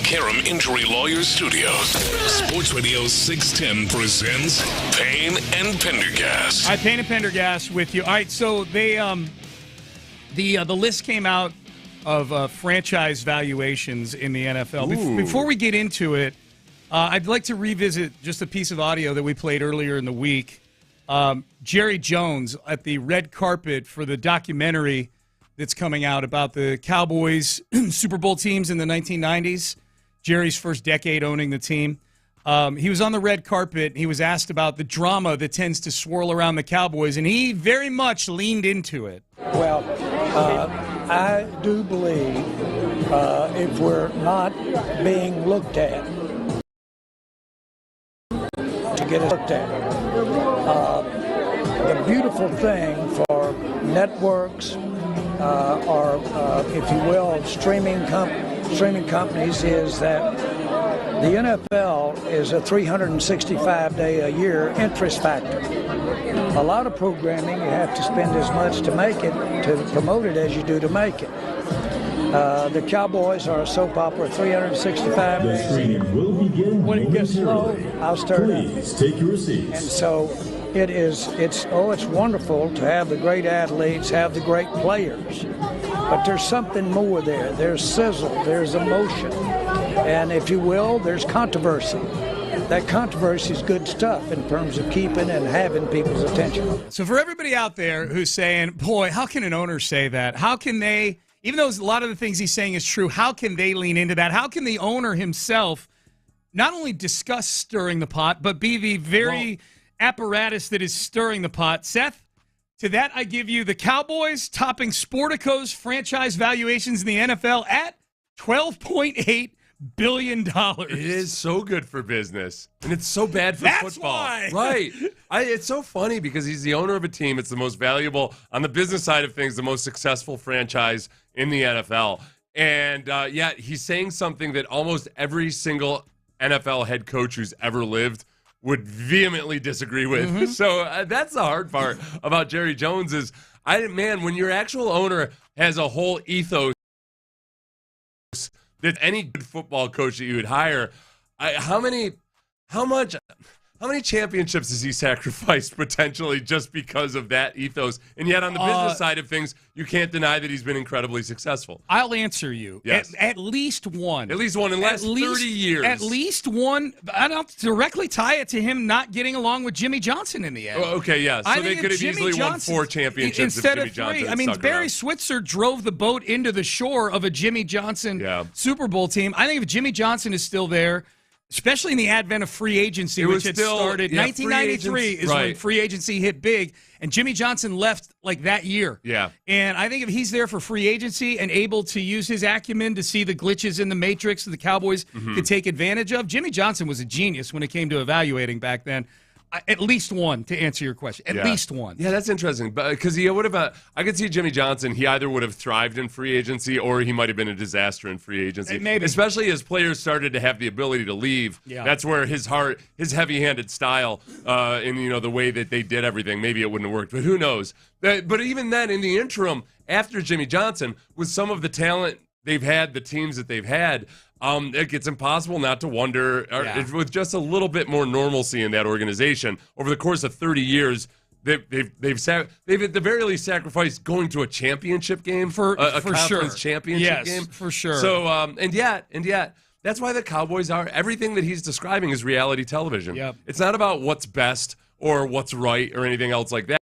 McCarran Injury Lawyers Studios. Sports Radio 610 presents Payne and Pendergast. All right, Payne and Pendergast with you. All right, so they the list came out of franchise valuations in the NFL. Before we get into it, I'd like to revisit just a piece of audio that we played earlier in the week. Jerry Jones at the red carpet for the documentary that's coming out about the Cowboys Super Bowl teams in the 1990s. Jerry's first decade owning the team. He was on the red carpet. He was asked about the drama that tends to swirl around the Cowboys, and he very much leaned into it. Well, I do believe if we're not being looked at, to get it looked at, the beautiful thing for networks or, if you will, streaming companies is that the NFL is a 365-day-a-year interest factor. A lot of programming, you have to spend as much to make it, to promote it, as you do to make it. The Cowboys are a soap opera 365 days. The streaming will begin when it gets slow, I'll start it. Please take your seats. And so it's wonderful to have the great athletes, have the great players. But there's something more there. There's sizzle, there's emotion, and if you will, there's controversy. That controversy is good stuff in terms of keeping and having people's attention. So for everybody out there who's saying, boy, how can an owner say that? How can they, even though a lot of the things he's saying is true, how can they lean into that? How can the owner himself not only discuss stirring the pot, but be the very apparatus that is stirring the pot? Seth? To that, I give you the Cowboys topping Sportico's franchise valuations in the NFL at $12.8 billion. It is so good for business, and it's so bad for football. Why. Right. It's so funny because he's the owner of a team. It's the most valuable, on the business side of things, the most successful franchise in the NFL. And yet he's saying something that almost every single NFL head coach who's ever lived would vehemently disagree with. Mm-hmm. So that's the hard part about Jerry Jones is, when your actual owner has a whole ethos that any good football coach that you would hire, how many championships has he sacrificed potentially just because of that ethos? And yet on the business side of things, you can't deny that he's been incredibly successful. I'll answer you. Yes. At least one. At least one in the last 30 years. At least one. I don't directly tie it to him not getting along with Jimmy Johnson in the end. Oh, okay, yeah. So they could have easily won 4 championships instead if Jimmy of 3. Johnson I mean, stuck Barry around. Switzer drove the boat into the shore of a Jimmy Johnson Super Bowl team. I think if Jimmy Johnson is still there, especially in the advent of free agency, which had started 1993 is when free agency hit big, and Jimmy Johnson left like that year. Yeah. And I think if he's there for free agency and able to use his acumen to see the glitches in the matrix that the Cowboys could take advantage of, Jimmy Johnson was a genius when it came to evaluating back then. At least one, to answer your question. At least one. Yeah, that's interesting. Because he would have, I could see Jimmy Johnson, he either would have thrived in free agency or he might have been a disaster in free agency. Maybe. Especially as players started to have the ability to leave. Yeah. That's where his heavy-handed style, and the way that they did everything, maybe it wouldn't have worked. But who knows? But even then, in the interim, after Jimmy Johnson, with some of the talent they've had, the teams that they've had, it's impossible not to wonder, with just a little bit more normalcy in that organization, over the course of 30 years, they've at the very least sacrificed going to a championship game, for a conference sure. championship game. For sure. So, and yet, that's why the Cowboys are, everything that he's describing is reality television. Yep. It's not about what's best or what's right or anything else like that.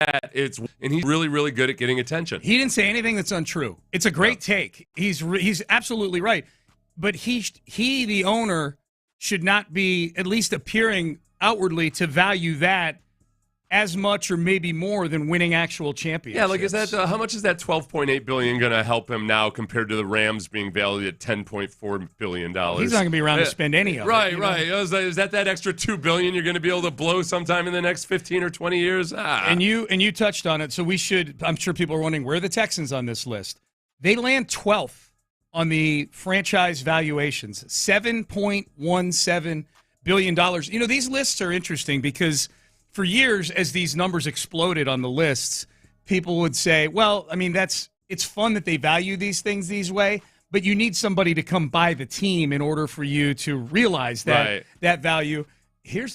And he's really, really good at getting attention. He didn't say anything that's untrue. It's a great take. He's absolutely right. But he, the owner, should not be at least appearing outwardly to value that as much or maybe more than winning actual championships. Yeah, like is that how much is that $12.8 billion going to help him now compared to the Rams being valued at $10.4 billion? He's not going to be around to spend any of it. Right. Is that extra $2 billion you're going to be able to blow sometime in the next 15 or 20 years? And you touched on it, so we should. I'm sure people are wondering where are the Texans on this list. They land 12th on the franchise valuations, $7.17 billion. These lists are interesting because for years, as these numbers exploded on the lists, people would say, well, I mean, it's fun that they value these things these way, but you need somebody to come buy the team in order for you to realize that value.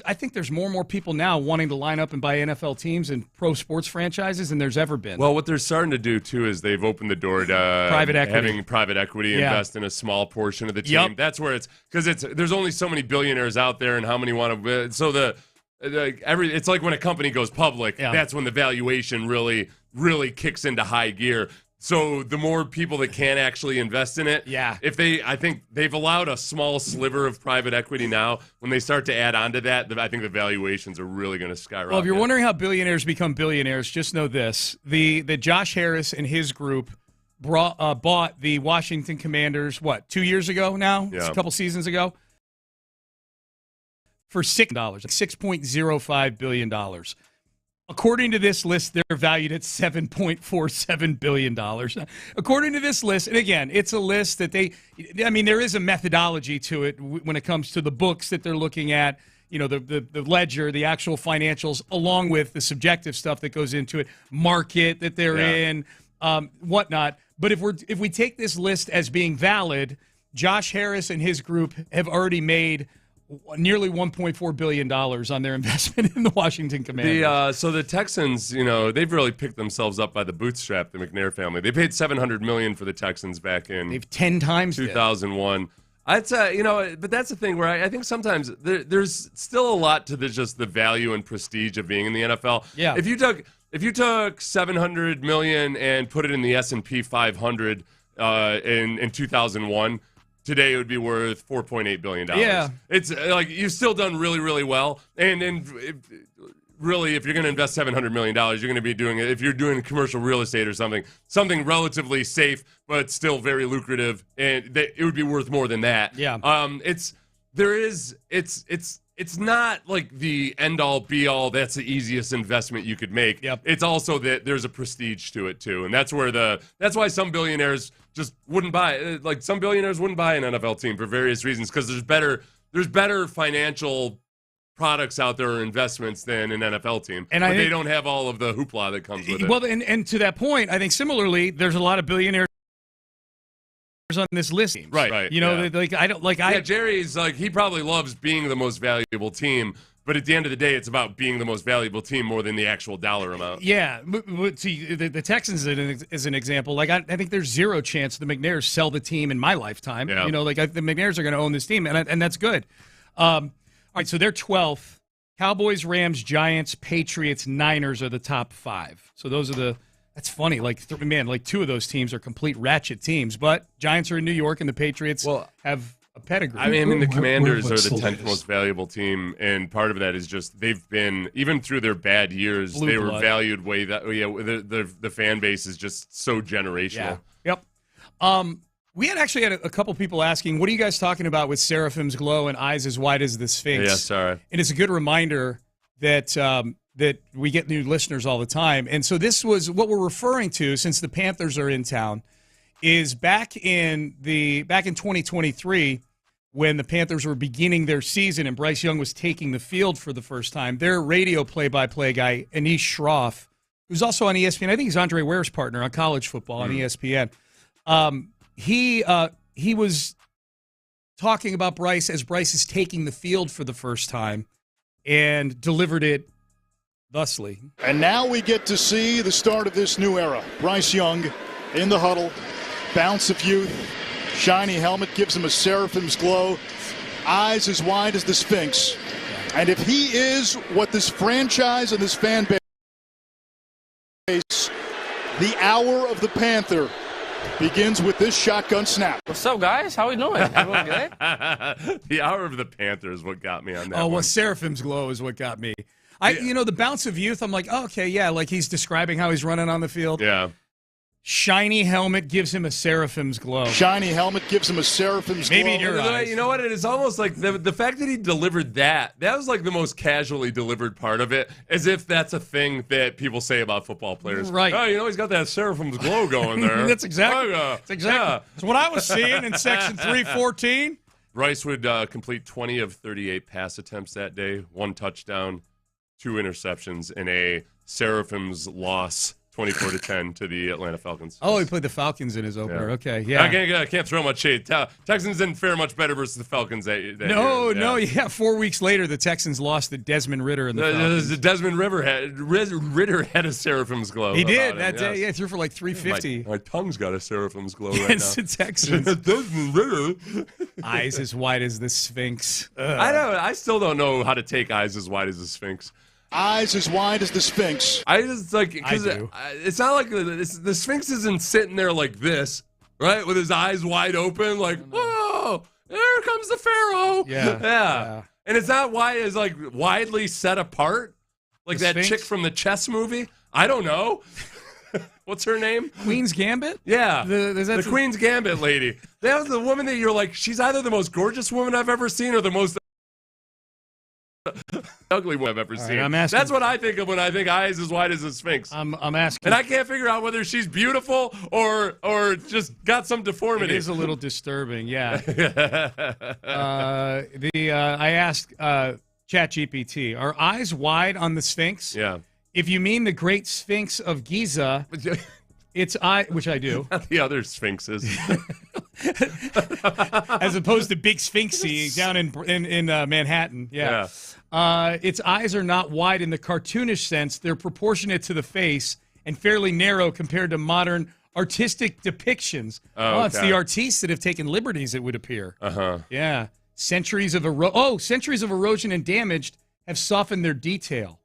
I think there's more and more people now wanting to line up and buy NFL teams and pro sports franchises than there's ever been. Well, what they're starting to do, too, is they've opened the door to having private equity invest in a small portion of the team. Yep. That's where there's only so many billionaires out there and how many want to. So it's like when a company goes public, that's when the valuation really, really kicks into high gear. So the more people that can actually invest in it, I think they've allowed a small sliver of private equity now. When they start to add on to that, I think the valuations are really going to skyrocket. Well, if you're wondering how billionaires become billionaires, just know this: the Josh Harris and his group bought the Washington Commanders 2 years ago now, a couple seasons ago, for $6.05 billion. According to this list, they're valued at $7.47 billion. According to this list, and again, it's a list that there is a methodology to it when it comes to the books that they're looking at, the ledger, the actual financials, along with the subjective stuff that goes into it, market that they're in, whatnot. But if we take this list as being valid, Josh Harris and his group have already made nearly $1.4 billion on their investment in the Washington Commanders. So the Texans, they've really picked themselves up by the bootstrap, the McNair family. They paid $700 million for the Texans back in they've 10 times 2001. I'd say, but that's the thing where I think sometimes there's still a lot to just the value and prestige of being in the NFL. Yeah. If you took $700 million and put it in the S&P 500 in 2001. Today it would be worth $4.8 billion. Yeah. It's like you've still done really, really well. And really, if you're going to invest $700 million, you're going to be doing it. If you're doing commercial real estate or something relatively safe, but still very lucrative, and it would be worth more than that. Yeah. It's not like the end all be all. That's the easiest investment you could make. Yep. It's also that there's a prestige to it too, and that's why some billionaires just wouldn't buy. Like some billionaires wouldn't buy an NFL team for various reasons because there's better financial products out there or investments than an NFL team, but they don't have all of the hoopla that comes with it. Well, and to that point, I think similarly, there's a lot of billionaires on this list, right? Jerry's he probably loves being the most valuable team, but at the end of the day, it's about being the most valuable team more than the actual dollar amount. Yeah, see, the Texans is an example. I think there's zero chance the McNairs sell the team in my lifetime. Yeah. The McNairs are going to own this team, and that's good. All right, so they're 12th. Cowboys, Rams, Giants, Patriots, Niners are the top 5. So those are that's funny. Two of those teams are complete ratchet teams, but Giants are in New York and the Patriots have a pedigree. I mean, the Commanders are the 10th most valuable team, and part of that is just they've been, even through their bad years, they were valued the fan base is just so generational. Yeah. Yep. We had a couple people asking, what are you guys talking about with Seraphim's glow and eyes as wide as the Sphinx? Yeah, sorry. And it's a good reminder that that we get new listeners all the time. And so this was what we're referring to, since the Panthers are in town, is back in 2023 when the Panthers were beginning their season and Bryce Young was taking the field for the first time. Their radio play-by-play guy, Anish Shroff, who's also on ESPN, I think he's Andre Ware's partner on college football on ESPN. He was talking about Bryce as Bryce is taking the field for the first time and delivered it thusly. And now we get to see the start of this new era. Bryce Young in the huddle, bounce of youth, shiny helmet gives him a Seraphim's glow, eyes as wide as the Sphinx. And if he is what this franchise and this fan base, the hour of the Panther begins with this shotgun snap. What's up, guys? How we doing? Everyone good? The hour of the Panther is what got me on that. Well, Seraphim's glow is what got me. The bounce of youth, I'm like, oh, okay, yeah, like he's describing how he's running on the field. Yeah. Shiny helmet gives him a Seraphim's glow. Shiny helmet gives him a Seraphim's glow. Maybe in your eyes. You know what? It is almost like the fact that he delivered that was like the most casually delivered part of it, as if that's a thing that people say about football players. Right. Oh, he's got that Seraphim's glow going there. That's exactly. That's what I was seeing in section 314. Bryce would complete 20 of 38 pass attempts that day, 1 touchdown, 2 interceptions, and a Seraphim's loss 24-10 to the Atlanta Falcons. Oh, he played the Falcons in his opener. Yeah. Okay, yeah. I can't throw much shade. Texans didn't fare much better versus the Falcons that year. No. 4 weeks later, the Texans lost to Desmond Ritter in the Falcons. Desmond Ritter had a Seraphim's glow. He did that day. Yeah, he threw for like 350. My tongue's got a Seraphim's glow right now. Against the Texans. Desmond Ritter. Eyes as wide as the Sphinx. I still don't know how to take eyes as wide as the Sphinx. Eyes as wide as the Sphinx. I just like, because it's not like the Sphinx isn't sitting there like this, right? With his eyes wide open, like, whoa, there comes the Pharaoh. Yeah. And it's not why it's like widely set apart, like that chick from the chess movie. I don't know. What's her name? Queen's Gambit? Yeah. The Queen's Gambit lady. That was the woman that you're like, she's either the most gorgeous woman I've ever seen or the most ugly one I've ever seen. I'm asking, that's what I think of when I think eyes as wide as a Sphinx. I'm asking. And I can't figure out whether she's beautiful or just got some deformity. It is a little disturbing, yeah. I asked ChatGPT, are eyes wide on the Sphinx? Yeah. If you mean the Great Sphinx of Giza, it's which I do. Not the other sphinxes. As opposed to Big Sphinxy down in Manhattan. Yeah. Its eyes are not wide in the cartoonish sense. They're proportionate to the face and fairly narrow compared to modern artistic depictions. It's the artists that have taken liberties, it would appear. Yeah. Centuries of erosion and damage have softened their detail.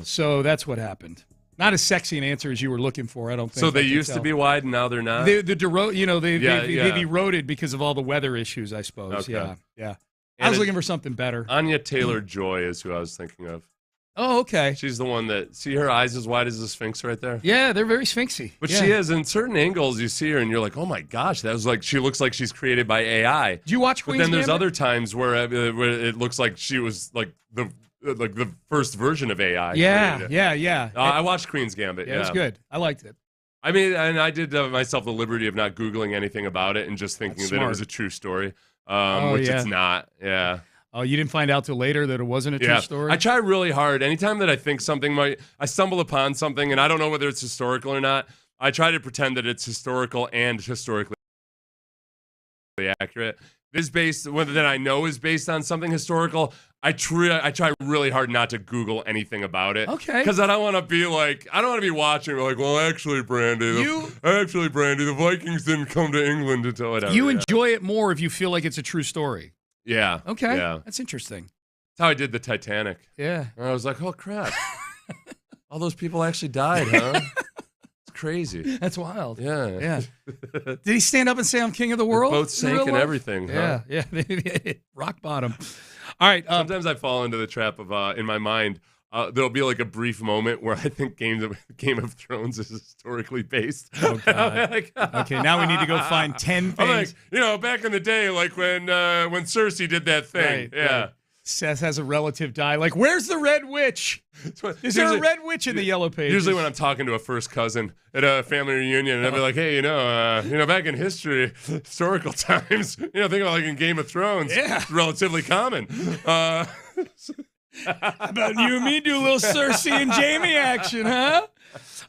So that's what happened. Not as sexy an answer as you were looking for, I don't think. So they used to be wide and now they're not? They've eroded because of all the weather issues, I suppose. Okay. Yeah. I was looking for something better. Anya Taylor-Joy is who I was thinking of. Oh, okay. She's the one that, see her eyes as wide as the Sphinx right there? Yeah, they're very sphinxy. But she is. In certain angles, you see her and you're like, oh my gosh, that was like, she looks like she's created by AI. Do you watch Queen's But then there's Gambit? other times where it looks like she was like the first version of AI. Yeah. I watched Queen's Gambit. Yeah, it was good. I liked it. I mean, and I did myself the liberty of not Googling anything about it and just thinking that it was a true story, which it's not. Yeah. Oh, you didn't find out till later that it wasn't a true story? I try really hard. Anytime that I think something I stumble upon something and I don't know whether it's historical or not, I try to pretend that it's historical and historically accurate. Whether that I know is based on something historical, I try really hard not to Google anything about it. Okay. Because I don't want to be watching like, well, actually, Brandy, the Vikings didn't come to England until whatever. You enjoy it more if you feel like it's a true story. Yeah. Okay. Yeah. That's interesting. That's how I did the Titanic. Yeah. And I was like, oh, crap. All those people actually died, huh? It's crazy. That's wild. Yeah. Did he stand up and say, I'm king of the world? Both sank and everything. Yeah. Huh? Yeah. Rock bottom. All right. Sometimes I fall into the trap of, in my mind, there'll be like a brief moment where I think Game of Thrones is historically based. Oh, God. Okay, now we need to go find 10 things. I'm like, back in the day, like when Cersei did that thing. Right. Seth has a relative die. Like, where's the Red Witch? Is there a Red Witch in the Yellow Pages? Usually when I'm talking to a first cousin at a family reunion, and I'll be like, hey, back in historical times, think about like in Game of Thrones. Yeah. It's relatively common. How about you and me do a little Cersei and Jamie action, huh?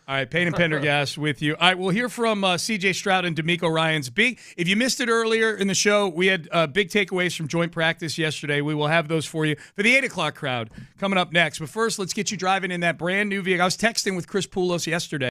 All right, Payne and Pendergast with you. All right, we'll hear from C.J. Stroud and DeMeco Ryans. If you missed it earlier in the show, we had big takeaways from joint practice yesterday. We will have those for you for the 8 o'clock crowd coming up next. But first, let's get you driving in that brand new vehicle. I was texting with Chris Poulos yesterday.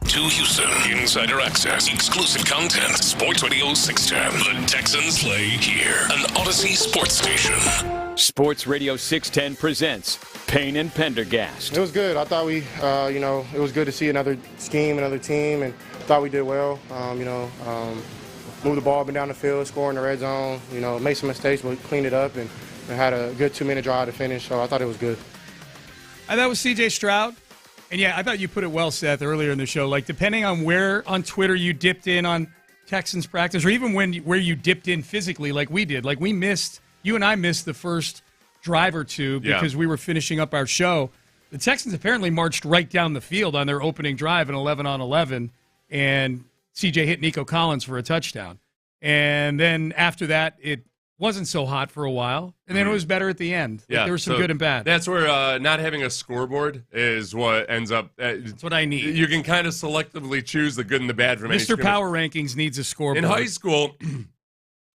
to Houston. Insider access, exclusive content. Sports Radio 610. The Texans play here. An Odyssey sports station. Sports Radio 610 presents Payne and Pendergast. It was good. I thought we, it was good to see another scheme, another team, and thought we did well. Moved the ball up and down the field, score in the red zone. Made some mistakes, but cleaned it up and had a good 2-minute drive to finish. So I thought it was good. And that was C.J. Stroud. And, yeah, I thought you put it well, Seth, earlier in the show. Like, depending on where on Twitter you dipped in on Texans practice, or even where you dipped in physically like we did. Like, you and I missed the first drive or two because we were finishing up our show. The Texans apparently marched right down the field on their opening drive, an 11-on-11, and C.J. hit Nico Collins for a touchdown. And then after that, it wasn't so hot for a while, and then it was better at the end. Like, there was some good and bad. That's where not having a scoreboard is what ends up. That's what I need. You can kind of selectively choose the good and the bad from any Mr. Power Rankings needs a scoreboard. In high school,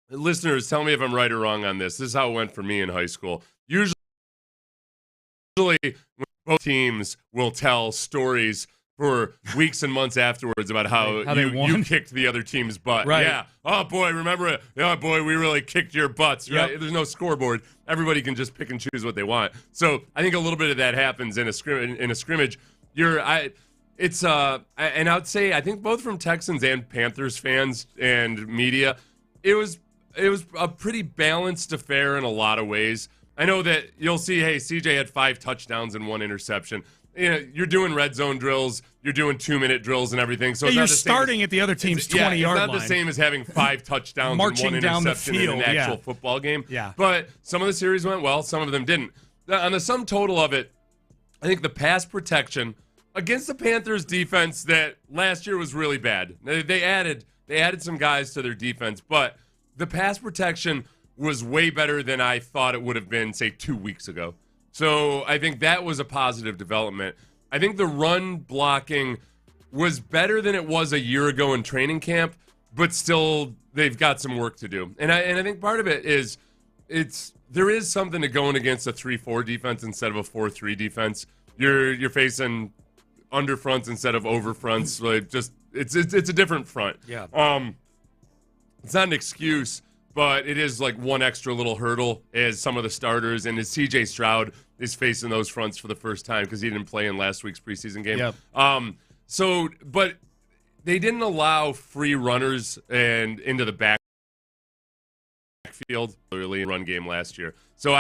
listeners, tell me if I'm right or wrong on this. This is how it went for me in high school. Usually both teams will tell stories for weeks and months afterwards about how you kicked the other team's butt. Right. Yeah. Oh, boy, remember it? Oh, boy, we really kicked your butts. Right? Yep. There's no scoreboard. Everybody can just pick and choose what they want. So I think a little bit of that happens in a scrimmage. And I would say, I think both from Texans and Panthers fans and media, it was a pretty balanced affair in a lot of ways. I know that you'll see, hey, CJ had 5 touchdowns and 1 interception. You're doing red zone drills, you're doing 2-minute drills and everything. So you're starting at the other team's 20-yard line. It's not the same as having 5 touchdowns marching and 1 down the interception field, in an actual football game. Yeah. But some of the series went well, some of them didn't. On the sum total of it, I think the pass protection against the Panthers defense that last year was really bad. They added some guys to their defense, but the pass protection was way better than I thought it would have been, say, 2 weeks ago. So I think that was a positive development. I think the run blocking was better than it was a year ago in training camp, but still they've got some work to do. And I think part of it is there is something to going against a 3-4 defense instead of a 4-3 defense. You're facing under fronts instead of over fronts. Like it's a different front. Yeah. It's not an excuse, but it is like one extra little hurdle as some of the starters, and as C.J. Stroud is facing those fronts for the first time because he didn't play in last week's preseason game. Yep. But they didn't allow free runners and into the backfield early in the run game last year. So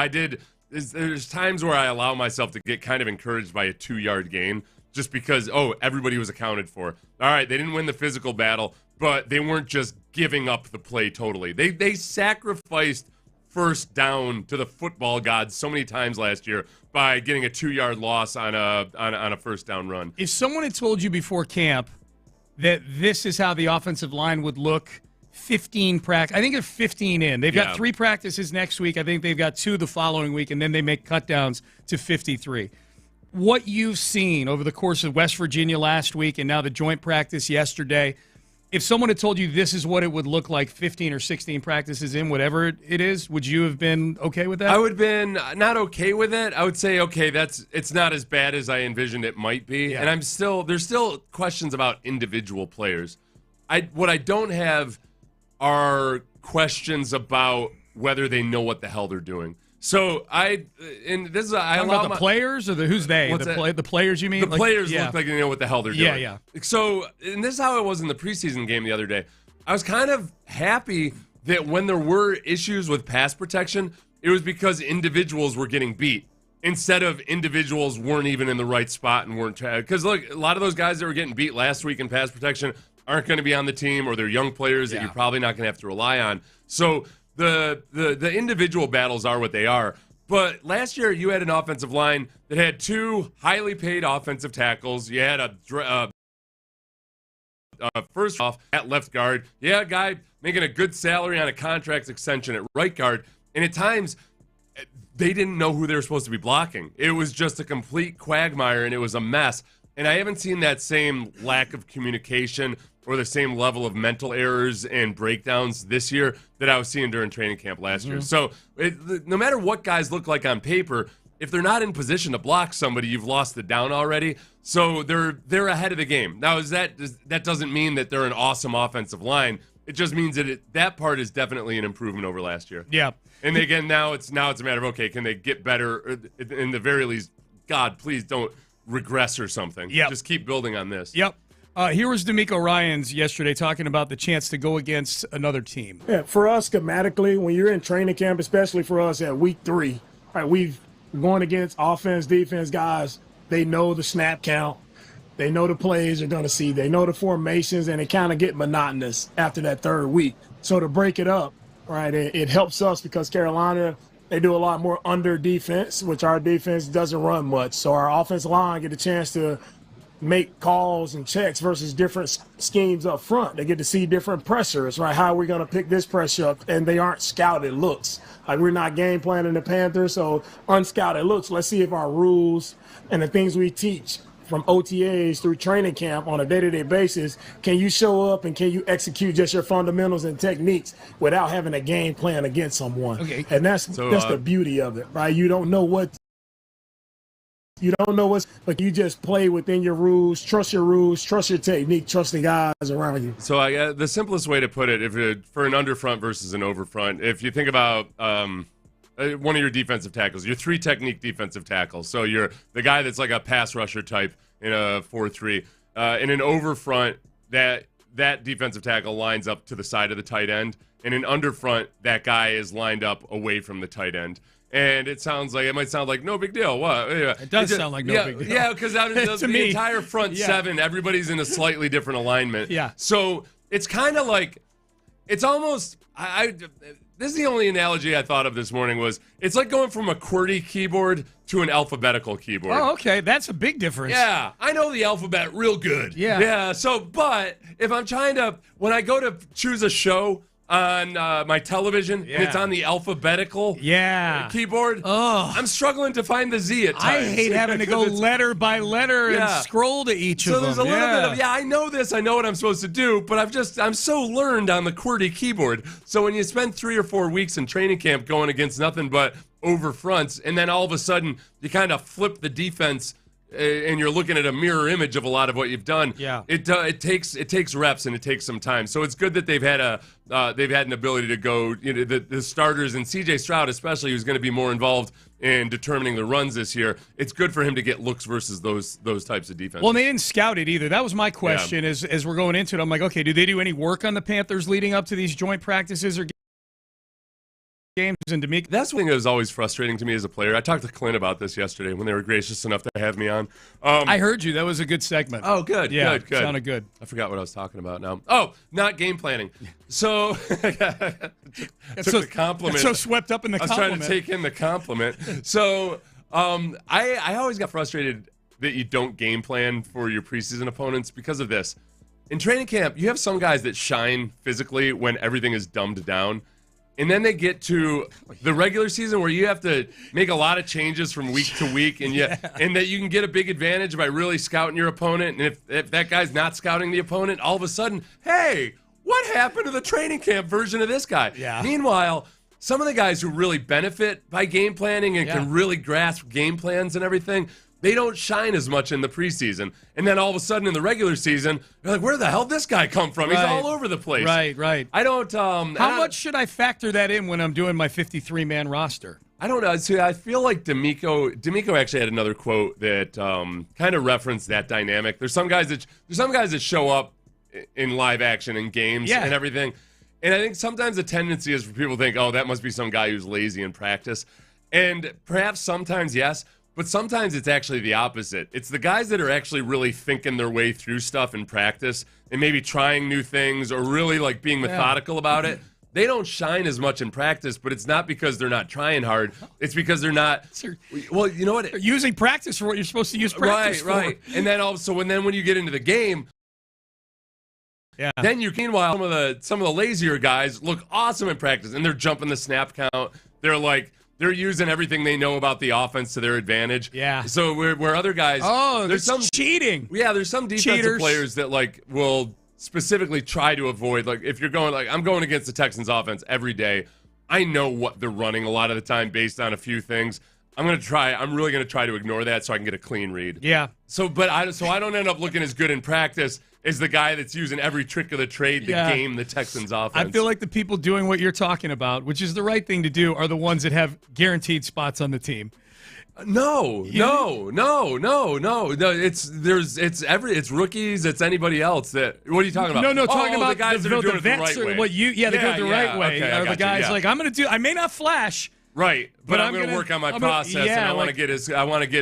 there's times where I allow myself to get kind of encouraged by a 2-yard gain just because, everybody was accounted for. All right, they didn't win the physical battle, but they weren't just giving up the play totally. They sacrificed first down to the football gods so many times last year by getting a 2-yard loss on a first down run. If someone had told you before camp that this is how the offensive line would look, 15 practice, I think they're 15 in. They've got 3 practices next week. I think they've got 2 the following week, and then they make cutdowns to 53. What you've seen over the course of West Virginia last week and now the joint practice yesterday, if someone had told you this is what it would look like 15 or 16 practices in, whatever it is, would you have been okay with that? I would have been not okay with it. I would say, okay, it's not as bad as I envisioned it might be. Yeah. And there's still questions about individual players. What I don't have are questions about whether they know what the hell they're doing. So I allow the players or who's they? The players you mean? The players look like they know what the hell they're doing. Yeah. So, and this is how it was in the preseason game the other day. I was kind of happy that when there were issues with pass protection, it was because individuals were getting beat instead of individuals weren't even in the right spot and weren't. Because look, a lot of those guys that were getting beat last week in pass protection aren't going to be on the team, or they're young players that you're probably not going to have to rely on. So the individual battles are what they are. But last year, you had an offensive line that had 2 highly paid offensive tackles. You had a first off at left guard. Yeah, a guy making a good salary on a contract extension at right guard. And at times, they didn't know who they were supposed to be blocking. It was just a complete quagmire, and it was a mess. And I haven't seen that same lack of communication or the same level of mental errors and breakdowns this year that I was seeing during training camp last year. So no matter what guys look like on paper, if they're not in position to block somebody, you've lost the down already. So they're ahead of the game. Now, that doesn't mean that they're an awesome offensive line. It just means that that part is definitely an improvement over last year. Yeah. And again, now it's a matter of, okay, can they get better? In the very least, God, please don't regress or something. Yep. Just keep building on this. Yep. Here was DeMeco Ryans yesterday talking about the chance to go against another team. Yeah, for us, schematically, when you're in training camp, especially for us at week 3, right, we've going against offense, defense guys. They know the snap count. They know the plays they're going to see. They know the formations, and it kind of get monotonous after that third week. So to break it up, right, it helps us because Carolina, they do a lot more under defense, which our defense doesn't run much. So our offensive line get a chance to make calls and checks versus different schemes up front. They get to see different pressures, right? How are we going to pick this pressure up? And they aren't scouted looks. Like, we're not game planning the Panthers, so unscouted looks. Let's see if our rules and the things we teach from OTAs through training camp on a day-to-day basis, can you show up and can you execute just your fundamentals and techniques without having a game plan against someone? Okay. And that's the beauty of it, right? You don't know what's, but you just play within your rules, trust your technique, trust the guys around you. So the simplest way to put it, for an underfront versus an overfront, if you think about one of your defensive tackles, your 3 technique defensive tackles. So you're the guy that's like a pass rusher type in a 4-3. In an overfront, that defensive tackle lines up to the side of the tight end. In an underfront, that guy is lined up away from the tight end. And it might sound like no big deal. What? It does sound like no big deal. Yeah, because the entire front 7, everybody's in a slightly different alignment. Yeah. So it's kind of like, it's almost, this is the only analogy I thought of this morning was, it's like going from a QWERTY keyboard to an alphabetical keyboard. Oh, okay. That's a big difference. Yeah. I know the alphabet real good. Yeah. Yeah. So, but if I'm when I go to choose a show on my television and it's on the alphabetical keyboard, I'm struggling to find the Z at times. I hate having to go letter by letter and scroll to each of them. So there's a little bit of, I know this, I know what I'm supposed to do, but I'm so learned on the QWERTY keyboard. So when you spend 3 or 4 weeks in training camp going against nothing but over fronts, and then all of a sudden you kind of flip the defense and you're looking at a mirror image of a lot of what you've done. Yeah. It takes reps and it takes some time. So it's good that they've had an ability to go, the starters, and CJ Stroud especially, who's going to be more involved in determining the runs this year. It's good for him to get looks versus those types of defense. Well, and they didn't scout it either. That was my question as we're going into it. I'm like, okay, do they do any work on the Panthers leading up to these joint practices or games? And DeMeco, that's one thing that was always frustrating to me as a player. I talked to Clint about this yesterday when they were gracious enough to have me on. I heard you. That was a good segment. Oh, good. Yeah, good. Sounded good. I forgot what I was talking about now. Oh, not game planning. So took the compliment. So swept up in the compliment. I was trying to take in the compliment. So I always got frustrated that you don't game plan for your preseason opponents because of this. In training camp, you have some guys that shine physically when everything is dumbed down. And then they get to the regular season where you have to make a lot of changes from week to week, and and that you can get a big advantage by really scouting your opponent. And if that guy's not scouting the opponent, all of a sudden, hey, what happened to the training camp version of this guy? Yeah. Meanwhile, some of the guys who really benefit by game planning and can really grasp game plans and everything, they don't shine as much in the preseason. And then all of a sudden in the regular season, you're like, where the hell did this guy come from? He's all over the place. Right. I don't... How much should I factor that in when I'm doing my 53-man roster? I don't know. See, I feel like DeMeco actually had another quote that kind of referenced that dynamic. There's some guys that show up in live action in games and everything. And I think sometimes the tendency is for people to think, oh, that must be some guy who's lazy in practice. And perhaps sometimes, yes, but sometimes it's actually the opposite. It's the guys that are actually really thinking their way through stuff in practice and maybe trying new things or really like being methodical about it. They don't shine as much in practice, but it's not because they're not trying hard. It's because they're not. Well, you know what? They're using practice for what you're supposed to use practice for. Right. And then also, when you get into the game, then meanwhile, some of the lazier guys look awesome in practice, and they're jumping the snap count. They're using everything they know about the offense to their advantage. Yeah. So where other guys, there's some cheating. Yeah, there's some defensive players that will specifically try to avoid, if you're going I'm going against the Texans offense every day. I know what they're running a lot of the time based on a few things. I'm really gonna try to ignore that so I can get a clean read. Yeah. So I don't end up looking as good in practice as the guy that's using every trick of the trade to game the Texans offense. I feel like the people doing what you're talking about, which is the right thing to do, are the ones that have guaranteed spots on the team. No. It's rookies. It's anybody else that. What are you talking about? No, talking about the guys that are doing it the vets right way. What you? Yeah, they do it the right way. Okay, Are the guys like I'm going to do? I may not flash. Right, but I'm going to work on my process, and I want to get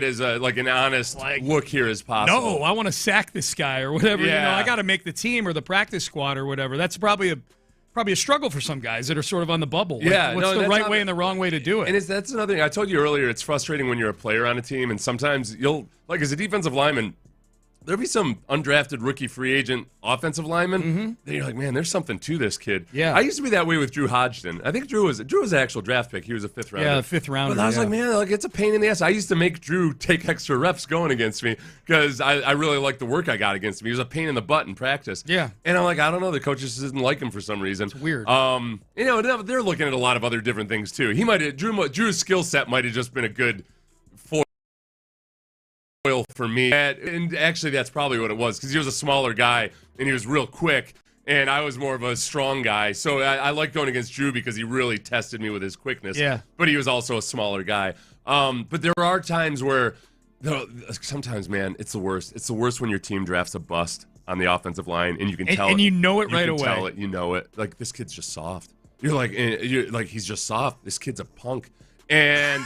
as like an honest look here as possible. No, I want to sack this guy or whatever. Yeah. I got to make the team or the practice squad or whatever. That's probably a struggle for some guys that are sort of on the bubble. What's the right way and the wrong way to do it? And that's another thing. I told you earlier, it's frustrating when you're a player on a team, and sometimes you'll, like as a defensive lineman, there'll be some undrafted rookie free agent offensive lineman. Then you're like, man, there's something to this kid. Yeah. I used to be that way with Drew Hodgson. I think Drew was an actual draft pick. He was a 5th rounder. Yeah, 5th rounder. But I was like, man, it's a pain in the ass. I used to make Drew take extra reps going against me because I really liked the work I got against him. He was a pain in the butt in practice. Yeah. And I'm like, I don't know. The coaches didn't like him for some reason. It's weird. They're looking at a lot of other different things too. Drew's skill set might have just been a good foil for me. And actually, that's probably what it was because he was a smaller guy and he was real quick. And I was more of a strong guy. So I like going against Drew because he really tested me with his quickness. Yeah. But he was also a smaller guy. But there are times where, sometimes, man, it's the worst. It's the worst when your team drafts a bust on the offensive line and you can tell it. And you know it right away. You can tell it. You know it. Like, this kid's just soft. You're like, he's just soft. This kid's a punk. And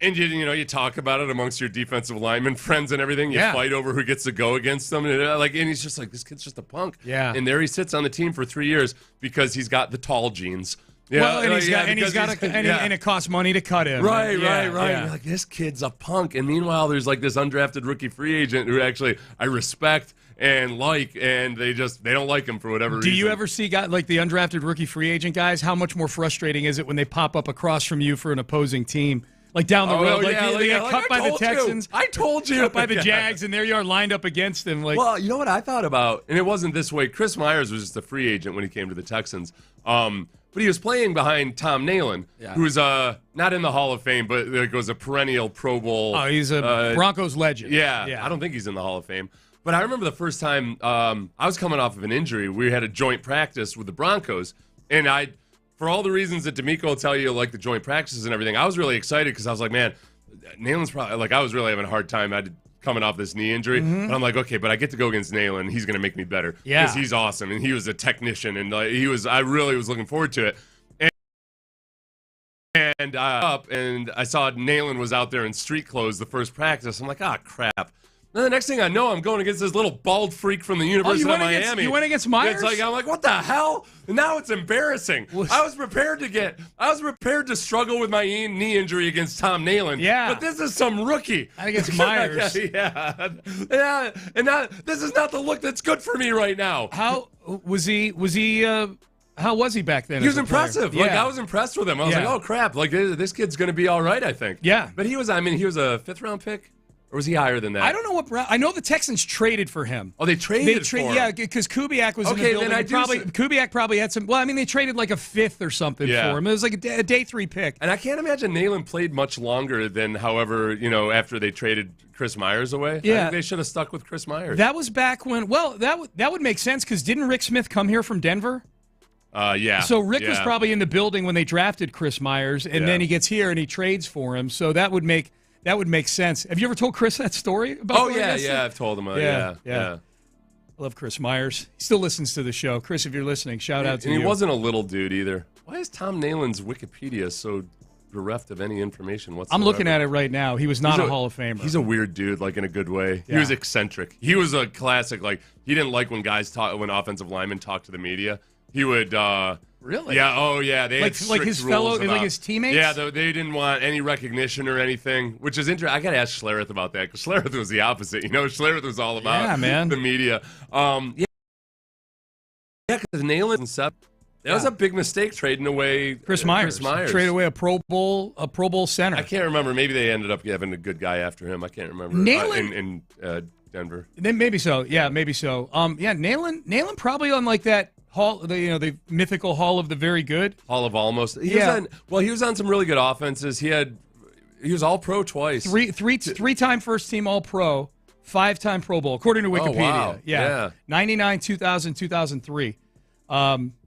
you talk about it amongst your defensive linemen friends and everything. You fight over who gets to go against them, and he's just like, this kid's just a punk. Yeah. And there he sits on the team for 3 years because he's got the tall genes. And it costs money to cut him. Right. Yeah. You're like, this kid's a punk. And meanwhile, there's like this undrafted rookie free agent who actually I respect and they don't like him for whatever reason. Do you ever see guys like the undrafted rookie free agent guys? How much more frustrating is it when they pop up across from you for an opposing team? Like down the road, they got cut by the Texans. I told you. Cut by the Jags, and there you are lined up against them. Well, you know what I thought about? And it wasn't this way. Chris Myers was just a free agent when he came to the Texans. But he was playing behind Tom Nalen, who's not in the Hall of Fame, but was a perennial Pro Bowl. Oh, he's a Broncos legend. Yeah, I don't think he's in the Hall of Fame. But I remember the first time I was coming off of an injury. We had a joint practice with the Broncos, and for all the reasons that DeMeco will tell you, like the joint practices and everything, I was really excited because I was like, man, Nalen's probably, I was really having a hard time coming off this knee injury. And I'm like, okay, but I get to go against Nalen. He's going to make me better. Yeah. Because he's awesome, and he was a technician, and I really was looking forward to it. And I saw Nalen was out there in street clothes the first practice. I'm like, crap. Then the next thing I know, I'm going against this little bald freak from the University of Miami. You went against Myers? I'm like, what the hell? And now it's embarrassing. I was prepared to struggle with my knee injury against Tom Nalen. Yeah. But this is some rookie. Not against Myers. Yeah. And this is not the look that's good for me right now. How was he? How was he back then? He was impressive. Yeah. I was impressed with him. I was like, oh crap! This kid's going to be all right, I think. Yeah. But he was a 5th round pick. Or was he higher than that? I don't know what. I know the Texans traded for him. Oh, they traded for him? Yeah, because Kubiak was in the building. Then Kubiak probably had some. Well, I mean, they traded like a 5th or something for him. It was like a day 3 pick. And I can't imagine Nalen played much longer than, however, after they traded Chris Myers away. Yeah. I think they should have stuck with Chris Myers. That was back when. Well, that would make sense because didn't Rick Smith come here from Denver? Yeah. So Rick was probably in the building when they drafted Chris Myers, and then he gets here and he trades for him. So that would make sense. Have you ever told Chris that story about? Oh yeah, I've told him. Yeah. I love Chris Myers. He still listens to the show. Chris, if you're listening, shout out to you. And he wasn't a little dude either. Why is Tom Nalen's Wikipedia so bereft of any information whatsoever? I'm looking at it right now. He was not a Hall of Famer. He's a weird dude, like in a good way. Yeah. He was eccentric. He was a classic. Like he didn't like when offensive linemen talk to the media. He would. Really? Yeah. Oh, yeah. They had strict his rules like his teammates. Yeah, they didn't want any recognition or anything, which is interesting. I got to ask Schlereth about that because Schlereth was the opposite. Schlereth was all about the media. Because Nalen and Seth, that was a big mistake trading away Chris Myers. Trade away a Pro Bowl center. I can't remember. Maybe they ended up having a good guy after him. I can't remember. Nalen in Denver. Then maybe so. Yeah, maybe so. Nalen probably on like that. Hall, the mythical Hall of the Very Good. Hall of Almost. He was on some really good offenses. He had He was All-Pro twice. Three-time first-team All-Pro, 5-time Pro Bowl, according to Wikipedia. Oh, wow. Yeah. 99, 2000, 2003.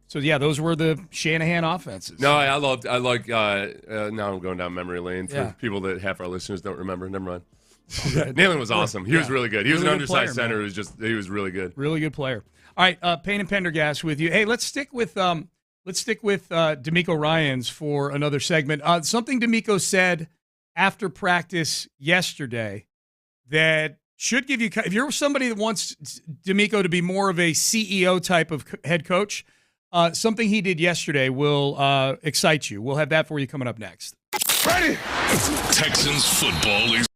So, yeah, those were the Shanahan offenses. No, I like, now I'm going down memory lane for people that half our listeners don't remember. Never mind. Nalen was awesome. He was really good. He was an undersized center. He was really good. Really good player. All right, Payne and Pendergast with you. Hey, let's stick with DeMeco Ryans for another segment. Something DeMeco said after practice yesterday that should give you, if you're somebody that wants DeMeco to be more of a CEO type of head coach, something he did yesterday will excite you. We'll have that for you coming up next. Ready? Texans football is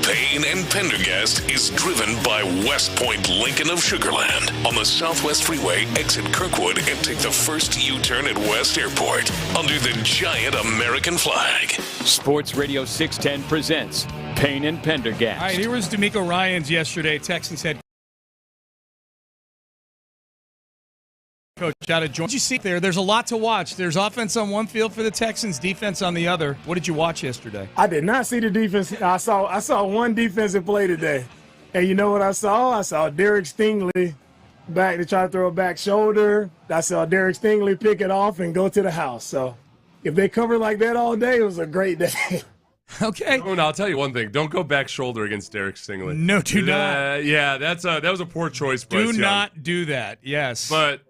Payne and Pendergast is driven by West Point Lincoln of Sugarland on the Southwest Freeway, exit Kirkwood, and take the first U-turn at West Airport under the giant American flag. Sports Radio 610 presents Payne and Pendergast. All right, here was DeMeco Ryans yesterday, Texans head coach out of Georgia. What did you see there? There's a lot to watch. There's offense on one field for the Texans, defense on the other. What did you watch yesterday? I did not see the defense. I saw one defensive play today. And you know what I saw? I saw Derek Stingley back to try to throw a back shoulder. I saw Derek Stingley pick it off and go to the house. So if they cover like that all day, it was a great day. Okay. Oh, no, I'll tell you one thing. Don't go back shoulder against Derek Stingley. No, do not. Yeah, that was a poor choice, Bryce Young. Do not do that, yes. But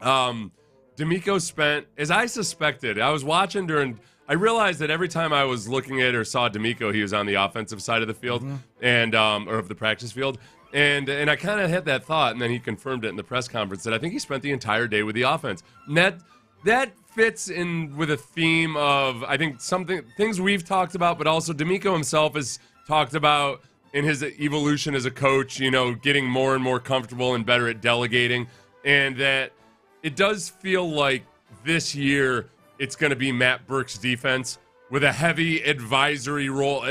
DeMeco spent, as I suspected, I was watching I realized that every time I was looking at or saw DeMeco, he was on the offensive side of the field and or of the practice field. And I kind of had that thought, and then he confirmed it in the press conference that I think he spent the entire day with the offense. And that fits in with a theme of, I think, things we've talked about, but also DeMeco himself has talked about in his evolution as a coach, getting more and more comfortable and better at delegating, and that it does feel like this year it's going to be Matt Burke's defense with a heavy advisory role,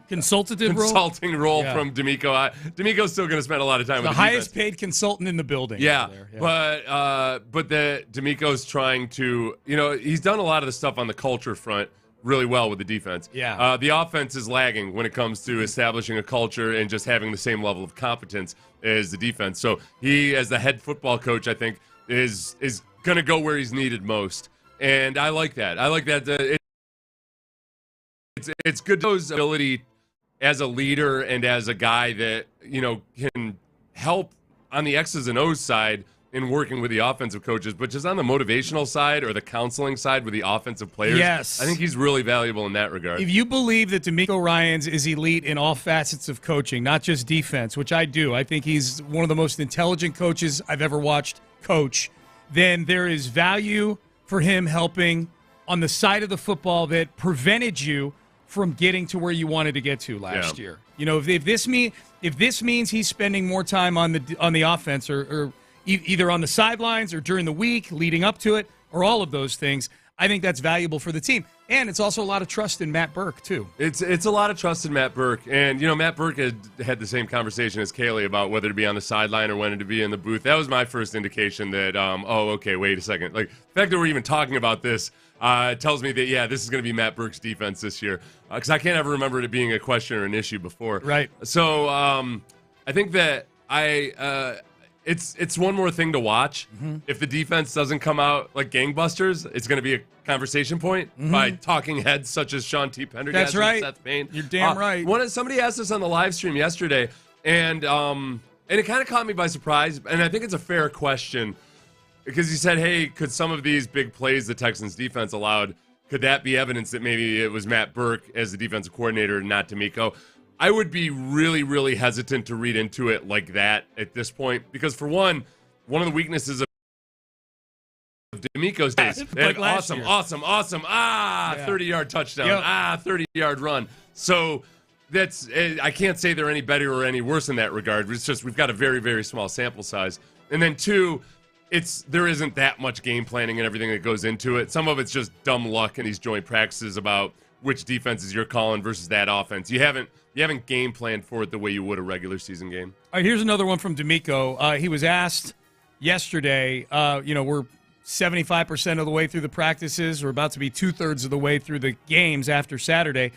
consulting role from DeMeco. DeMeco's still going to spend a lot of time with the highest paid consultant in the building. Yeah. But DeMeco's trying to, he's done a lot of the stuff on the culture front really well with the defense. Yeah. The offense is lagging when it comes to establishing a culture and just having the same level of competence as the defense. So he, as the head football coach, I think, is going to go where he's needed most. And I like that. It's good to his ability as a leader and as a guy that, can help on the X's and O's side in working with the offensive coaches, but just on the motivational side or the counseling side with the offensive players. Yes. I think he's really valuable in that regard. If you believe that DeMeco Ryans is elite in all facets of coaching, not just defense, which I do, I think he's one of the most intelligent coaches I've ever watched coach, then there is value for him helping on the side of the football that prevented you from getting to where you wanted to get to last year. If this means he's spending more time on the offense or either on the sidelines or during the week leading up to it or all of those things, I think that's valuable for the team. And it's also a lot of trust in Matt Burke, too. It's a lot of trust in Matt Burke. And, Matt Burke had the same conversation as Kaylee about whether to be on the sideline or when to be in the booth. That was my first indication that, okay, wait a second. Like, the fact that we're even talking about this tells me that, this is going to be Matt Burke's defense this year. Because I can't ever remember it being a question or an issue before. Right. So I think that it's one more thing to watch. Mm-hmm. If the defense doesn't come out like gangbusters, it's going to be a conversation point by talking heads such as Sean T. Pendergast and Seth Payne. You're damn right. Somebody asked us on the live stream yesterday, and it kind of caught me by surprise, and I think it's a fair question because he said, hey, could some of these big plays the Texans defense allowed, could that be evidence that maybe it was Matt Burke as the defensive coordinator and not DeMeco? I would be really, really hesitant to read into it like that at this point because, for one of the weaknesses of DeMeco's days, like awesome, 30-yard touchdown, 30-yard run. So I can't say they're any better or any worse in that regard. It's just we've got a very, very small sample size. And then two, there isn't that much game planning and everything that goes into it. Some of it's just dumb luck in these joint practices about which defenses you're calling versus that offense. You haven't game planned for it the way you would a regular season game. All right, here's another one from DeMeco. He was asked yesterday, we're 75% of the way through the practices. We're about to be 2/3 of the way through the games after Saturday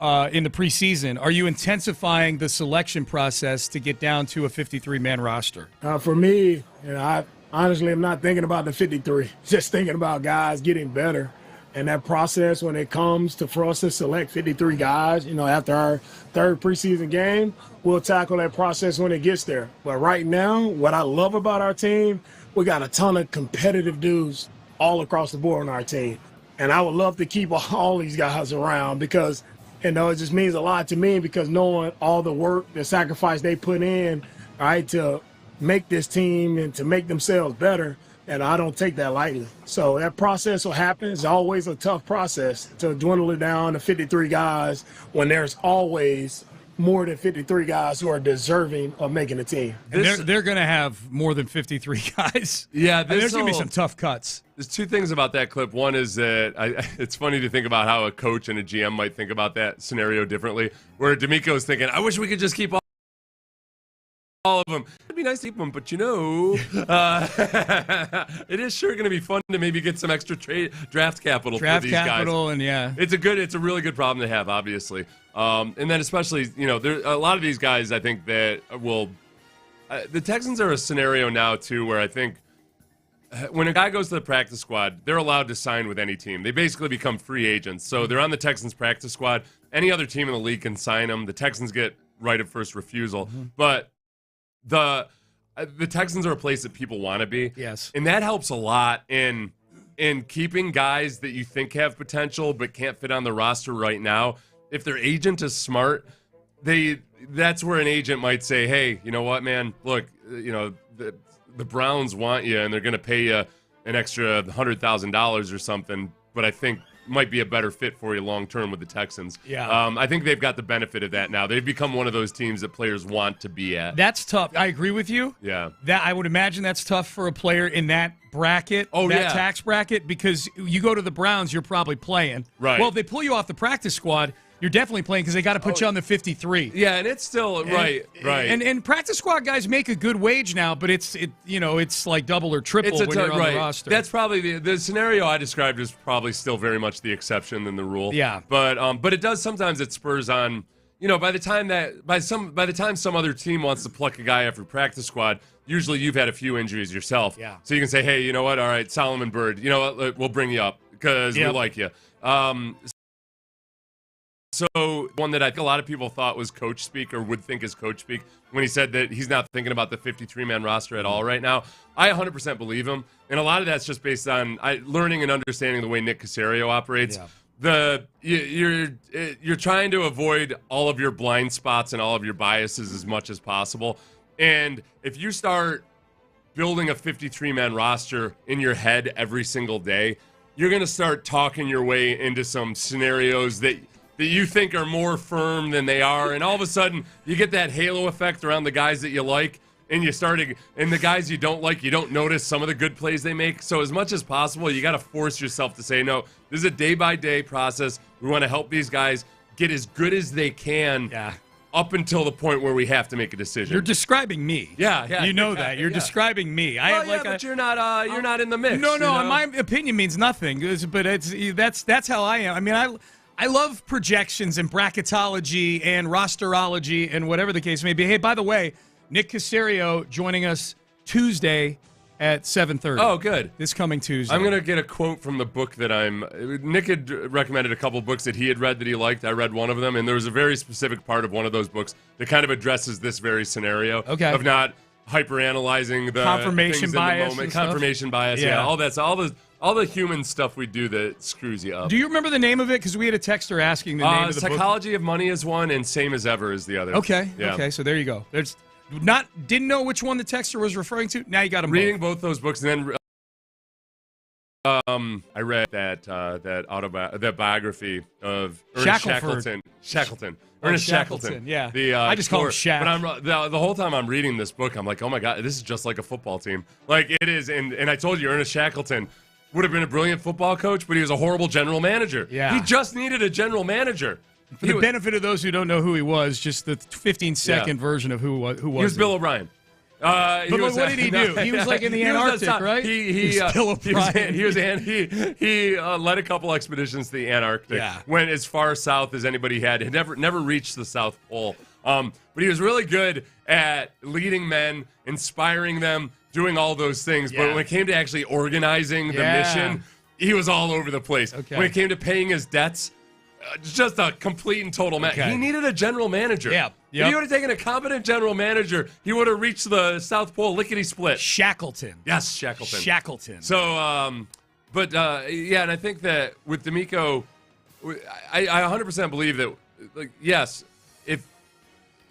in the preseason. Are you intensifying the selection process to get down to a 53-man roster? For me, I honestly am not thinking about the 53. Just thinking about guys getting better. And that process, when it comes for us to select 53 guys, after our third preseason game, we'll tackle that process when it gets there. But right now, what I love about our team, we got a ton of competitive dudes all across the board on our team. And I would love to keep all these guys around because, it just means a lot to me because knowing all the work, the sacrifice they put in, right, to make this team and to make themselves better, and I don't take that lightly. So that process will happen. It's always a tough process to dwindle it down to 53 guys when there's always more than 53 guys who are deserving of making the team. And they're going to have more than 53 guys. Yeah, there's going to be some tough cuts. There's two things about that clip. One is that it's funny to think about how a coach and a GM might think about that scenario differently, where DeMeco is thinking, I wish we could just keep all of them. It'd be nice to keep them, but it is sure going to be fun to maybe get some extra draft capital for these guys. And yeah. It's a really good problem to have, obviously. And then especially, there a lot of these guys I think that will the Texans are a scenario now too where I think when a guy goes to the practice squad, they're allowed to sign with any team. They basically become free agents. So they're on the Texans practice squad. Any other team in the league can sign them. The Texans get right of first refusal. Mm-hmm. But the Texans are a place that people want to be. Yes. And that helps a lot in keeping guys that you think have potential but can't fit on the roster right now. If their agent is smart, that's where an agent might say, hey, you know what, man, look, the Browns want you and they're going to pay you an extra $100,000 or something, but I think might be a better fit for you long term with the Texans. Yeah. I think they've got the benefit of that now. They've become one of those teams that players want to be at. That's tough. I agree with you. Yeah. That I would imagine that's tough for a player in that bracket, tax bracket, because you go to the Browns, you're probably playing. Right. Well, if they pull you off the practice squad, you're definitely playing because they got to put you on the 53. Yeah, and it's still right. And practice squad guys make a good wage now, but it's like double or triple when you're on the roster. That's probably the scenario I described is probably still very much the exception than the rule. Yeah. But it does sometimes it spurs on. By the time some other team wants to pluck a guy after practice squad, usually you've had a few injuries yourself. Yeah. So you can say, hey, you know what? All right, Solomon Bird. You know what? We'll bring you up because we like you. So one that I think a lot of people thought was coach speak or would think is coach speak when he said that he's not thinking about the 53-man roster at all right now. I 100% believe him. And a lot of that's just based on learning and understanding the way Nick Caserio operates. Yeah. You're trying to avoid all of your blind spots and all of your biases as much as possible. And if you start building a 53-man roster in your head every single day, you're going to start talking your way into some scenarios that you think are more firm than they are, and all of a sudden you get that halo effect around the guys that you like, and the guys you don't like, you don't notice some of the good plays they make. So as much as possible, you got to force yourself to say, no, this is a day-by-day process. We want to help these guys get as good as they can up until the point where we have to make a decision. You're describing me. Yeah. You know that. You're describing me. But you're not in the mix. No, my opinion means nothing, but that's how I am. I mean, I love projections and bracketology and rosterology and whatever the case may be. Hey, by the way, Nick Caserio joining us Tuesday at 7:30. Oh, good. This coming Tuesday. I'm going to get a quote from the book that Nick had recommended a couple books that he had read that he liked. I read one of them, and there was a very specific part of one of those books that kind of addresses this very scenario of not hyper-analyzing the confirmation things bias in the moment. Confirmation bias, all the human stuff we do that screws you up. Do you remember the name of it? Because we had a texter asking the name of the book. Psychology of Money is one, and Same as Ever is the other. Okay. So there you go. Didn't know which one the texter was referring to. Now you got them reading both those books, and then I read that biography of Ernest Shackleton. Ernest Shackleton. Yeah. I just call him Shaq. But the whole time I'm reading this book, I'm like, oh my God, this is just like a football team. Like it is. And I told you, Ernest Shackleton would have been a brilliant football coach, but he was a horrible general manager. Yeah. He just needed a general manager. For the benefit of those who don't know who he was, just the 15-second version of who was he? Was Bill O'Brien. But what did he do? He was like in the Antarctic, right? He led a couple expeditions to the Antarctic. Yeah. Went as far south as anybody had never reached the South Pole. But he was really good at leading men, inspiring them, doing all those things. Yeah. But when it came to actually organizing the mission, he was all over the place. Okay. When it came to paying his debts, just a complete and total mess. Okay. He needed a general manager. Yeah. If he would have taken a competent general manager, he would have reached the South Pole lickety-split. Shackleton. Yes, Shackleton. So, and I think that with DeMeco, I 100% believe that, yes, if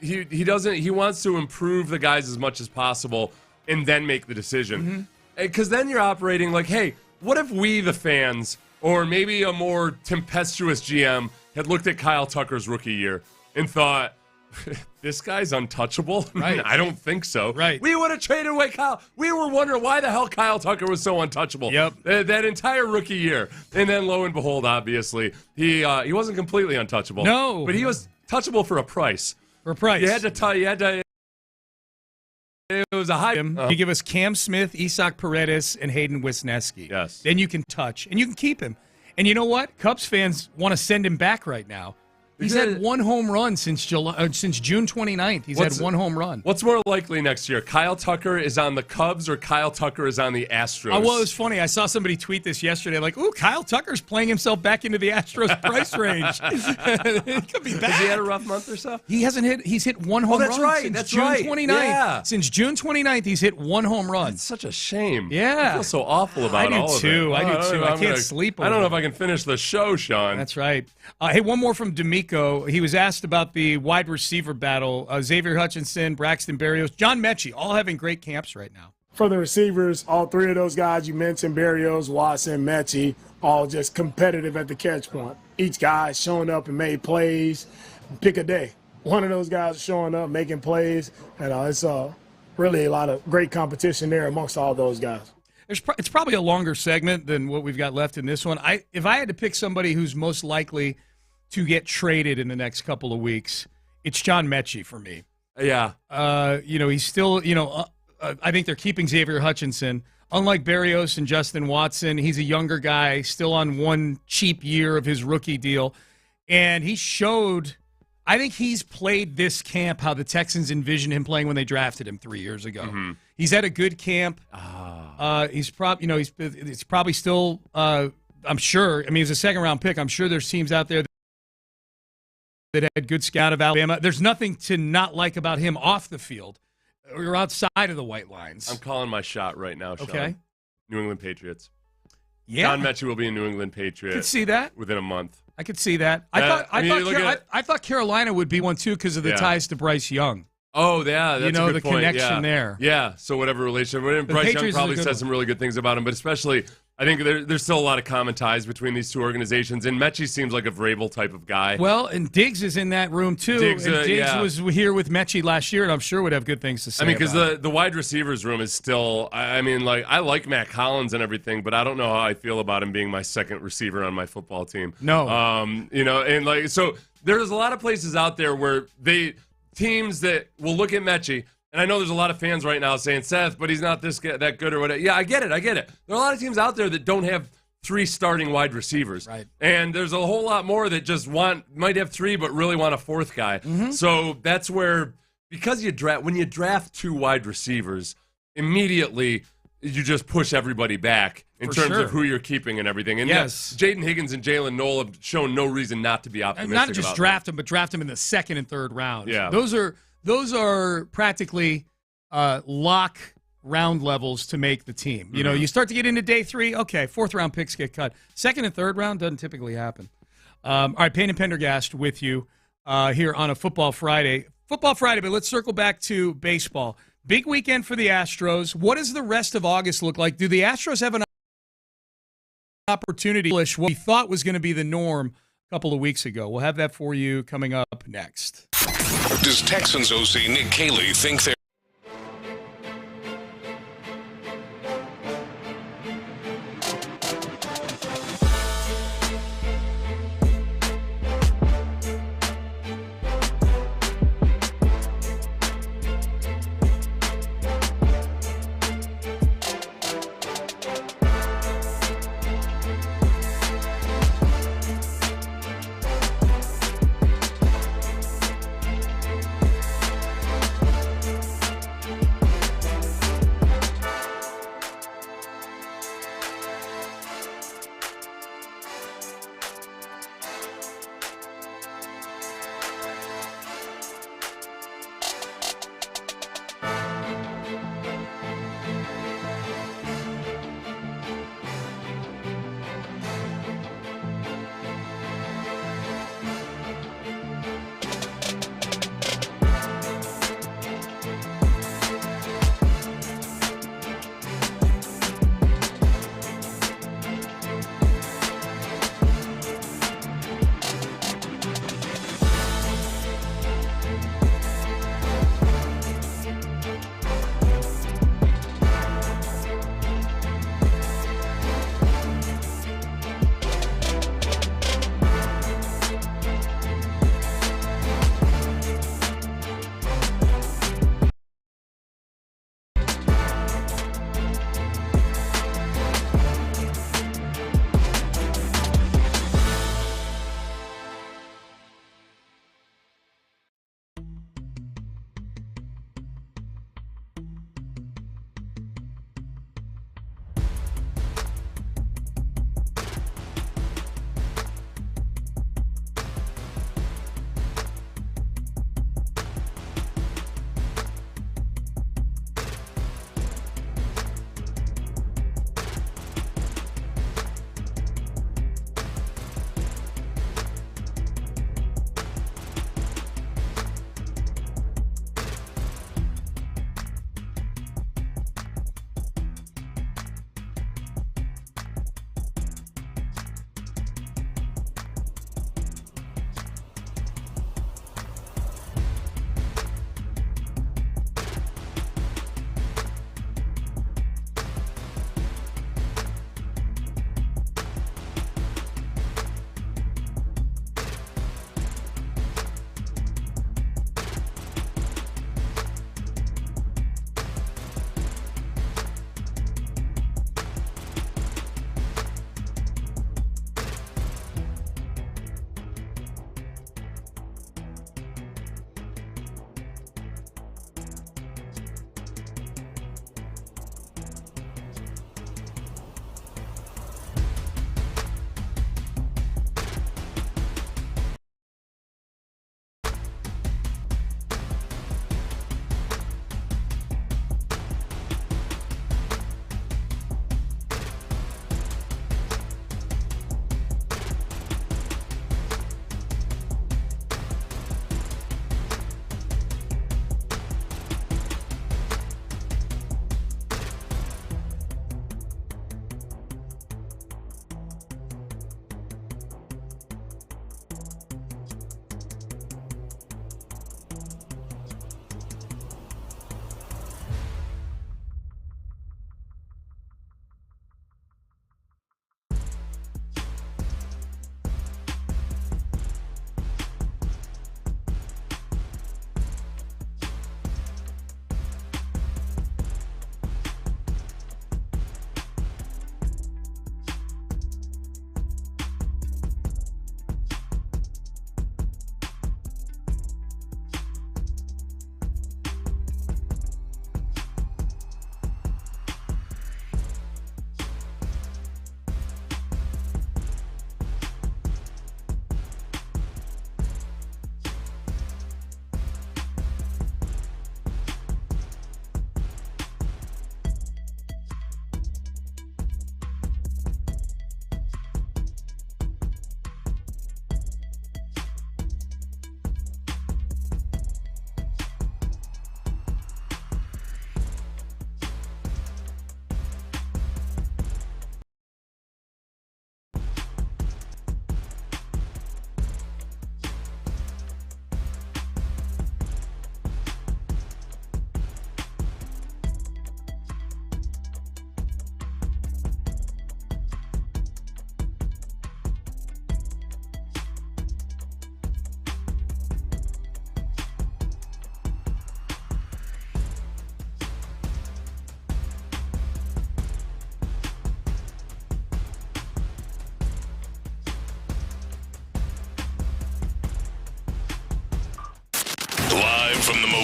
he wants to improve the guys as much as possible and then make the decision. Mm-hmm. Because then you're operating like, hey, what if we, the fans, or maybe a more tempestuous GM, had looked at Kyle Tucker's rookie year and thought, this guy's untouchable? Right. I don't think so. Right. We would have traded away Kyle. We were wondering why the hell Kyle Tucker was so untouchable. Yep. That entire rookie year. And then lo and behold, obviously, he wasn't completely untouchable. No. But he was touchable for a price. For a price. You had to it was a high. You give us Cam Smith, Isak Paredes, and Hayden Wisniewski. Yes. Then you can touch, and you can keep him. And you know what? Cubs fans want to send him back right now. He's had one home run since June 29th. He's had one home run. What's more likely next year? Kyle Tucker is on the Cubs or Kyle Tucker is on the Astros? Well, it was funny. I saw somebody tweet this yesterday, like, ooh, Kyle Tucker's playing himself back into the Astros price range. It could be bad. Has he had a rough month or so? He hasn't hit. He's hit one home run since June 29th. Yeah. Since June 29th, he's hit one home run. It's such a shame. Yeah. I feel so awful about all of it. I do too. I can't sleep over I don't know if I can finish the show, Sean. That's right. Hey, one more from DeMeco. He was asked about the wide receiver battle. Xavier Hutchinson, Braxton Berrios, John Mechie, all having great camps right now. For the receivers, all three of those guys you mentioned, Berrios, Watson, Mechie, all just competitive at the catch point. Each guy showing up and made plays. Pick a day. One of those guys showing up, making plays, and it's really a lot of great competition there amongst all those guys. It's probably a longer segment than what we've got left in this one. If I had to pick somebody who's most likely to get traded in the next couple of weeks, it's John Mechie for me. Yeah. He's still, I think they're keeping Xavier Hutchinson. Unlike Berrios and Justin Watson, he's a younger guy, still on one cheap year of his rookie deal. And he showed, I think he's played this camp how the Texans envisioned him playing when they drafted him 3 years ago. Mm-hmm. He's had a good camp. He's probably still, I'm sure, he's a second-round pick. I'm sure there's teams out there that had good scout of Alabama. There's nothing to not like about him off the field or outside of the white lines. I'm calling my shot right now, Sean. Okay. New England Patriots. Yeah. John Mechie will be a New England Patriot. I could see that. Within a month. I could see that. I thought Carolina would be one, too, because of the ties to Bryce Young. Oh, yeah, that's a good the point. connection there. Yeah, so whatever relationship. Bryce Young probably said some really good things about him, but especially, I think there's still a lot of common ties between these two organizations, and Mechie seems like a Vrabel type of guy. Well, and Diggs is in that room, too. Diggs was here with Mechie last year, and I'm sure would have good things to say because the wide receivers room is still, I like Matt Collins and everything, but I don't know how I feel about him being my second receiver on my football team. No. So there's a lot of places out there where teams that will look at Mechie, and I know there's a lot of fans right now saying, Seth, but he's not that good or whatever. Yeah, I get it. There are a lot of teams out there that don't have 3 starting wide receivers. Right. And there's a whole lot more that just might have 3 but really want a 4th guy. Mm-hmm. So that's where, because when you draft 2 wide receivers, immediately you just push everybody back in terms of who you're keeping and everything. And yes, Jaden Higgins and Jalen Noel have shown no reason not to be optimistic. Not just draft him, but draft him in the 2nd and 3rd rounds. Yeah. Those are practically lock round levels to make the team. You know, you start to get into day 3, okay, 4th round picks get cut. 2nd and 3rd round doesn't typically happen. All right, Payne and Pendergast with you here on a Football Friday. But let's circle back to baseball. Big weekend for the Astros. What does the rest of August look like? Do the Astros have an opportunity to what we thought was going to be the norm a couple of weeks ago? We'll have that for you coming up next. Does Texans OC Nick Caley think they're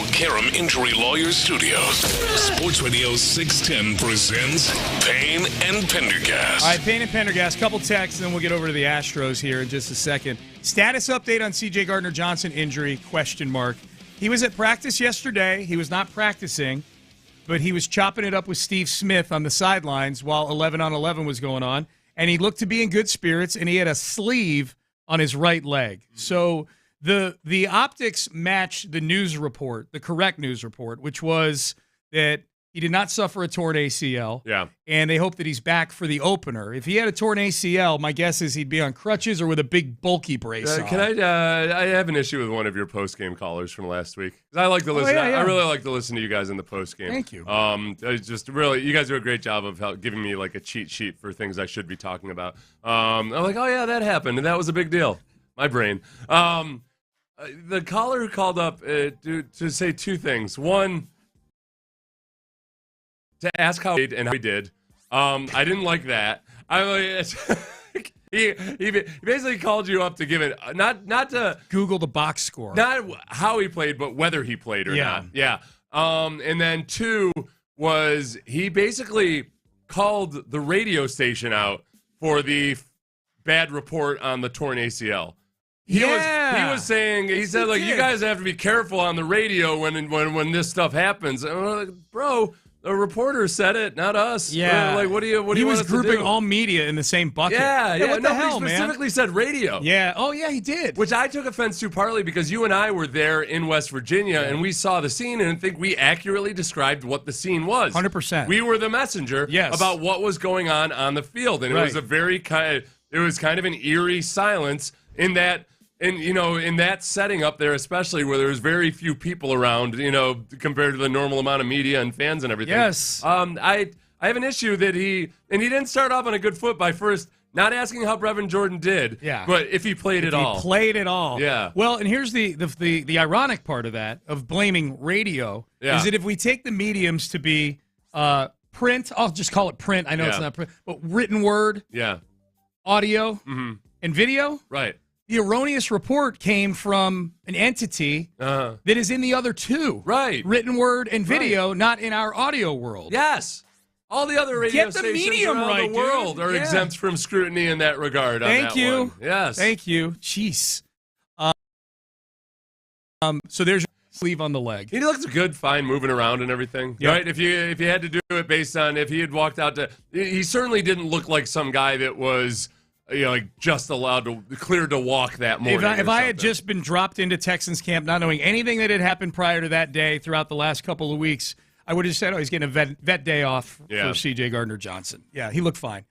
Karam Injury Lawyers Studios. Sports Radio 610 presents Payne and Pendergast. All right, Payne and Pendergast, couple texts, and then we'll get over to the Astros here in just a second. Status update on C.J. Gardner-Johnson injury, ? He was at practice yesterday. He was not practicing, but he was chopping it up with Steve Smith on the sidelines while 11-on-11 was going on, and he looked to be in good spirits, and he had a sleeve on his right leg. So the optics match the news report, the correct news report, which was that he did not suffer a torn ACL. Yeah. And they hope that he's back for the opener. If he had a torn ACL, my guess is he'd be on crutches or with a big bulky brace on. Can I have an issue with one of your post-game callers from last week. 'Cause I like to listen. Yeah. I really like to listen to you guys in the post-game. Thank you. Just really, you guys do a great job of giving me like a cheat sheet for things I should be talking about. I'm like, oh yeah, that happened, and that was a big deal. My brain. The caller who called up to say two things. One, to ask how he did. I didn't like that. He basically called you up to give it not to Google the box score, not how he played, but whether he played or not. Yeah. And then two was he basically called the radio station out for the bad report on the torn ACL. He was saying, he said, like, you guys have to be careful on the radio when this stuff happens. And we're like, bro, the reporter said it, not us. Yeah. Like, what do you want us to do? He was grouping all media in the same bucket. Yeah. What the hell, man? Specifically said radio. Yeah. Oh, yeah, he did. Which I took offense to partly because you and I were there in West Virginia and we saw the scene and I think we accurately described what the scene was. 100%. We were the messenger about what was going on the field. And it was a very kind of an eerie silence in that. And, in that setting up there, especially where there's very few people around, compared to the normal amount of media and fans and everything. Yes. I have an issue that he didn't start off on a good foot by first not asking how Brevin Jordan did, but if he played at all. He played at all. Yeah. Well, and here's the ironic part of that, of blaming radio, is that if we take the mediums to be print, I'll just call it print. I know it's not print, but written word, audio, and video. Right. The erroneous report came from an entity that is in the other two. Right. Written word and video, not in our audio world. Yes. All the other radio stations around the world are exempt from scrutiny in that regard. Thank you. Yes. Thank you. Jeez. So there's your sleeve on the leg. He looks good, fine, moving around and everything. Yep. Right? If you had to do it based on if he had walked out to, he certainly didn't look like some guy that was just cleared to walk that morning. If I had just been dropped into Texans camp, not knowing anything that had happened prior to that day throughout the last couple of weeks, I would have said, he's getting a vet day off for C.J. Gardner-Johnson. Yeah, he looked fine.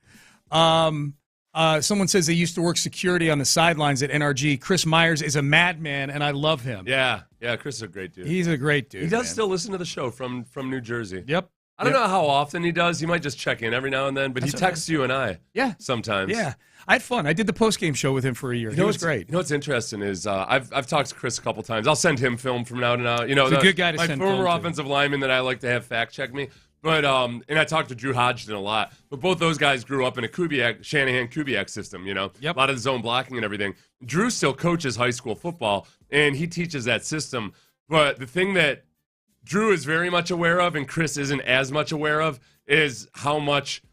Someone says they used to work security on the sidelines at NRG. Chris Myers is a madman, and I love him. Yeah, Chris is a great dude. He's a great dude. He does still listen to the show from New Jersey. Yep. I don't know how often he does. He might just check in every now and then, but he texts you and I. Yeah. Sometimes. Yeah. I had fun. I did the post-game show with him for a year. He was great. You know what's interesting is I've talked to Chris a couple times. I'll send him film from now to now. He's a good guy to my send former film offensive lineman that I like to have fact check me. But and I talked to Drew Hodgson a lot. But both those guys grew up in a Shanahan-Kubiak system, Yep. A lot of the zone blocking and everything. Drew still coaches high school football, and he teaches that system. But the thing that Drew is very much aware of and Chris isn't as much aware of is how much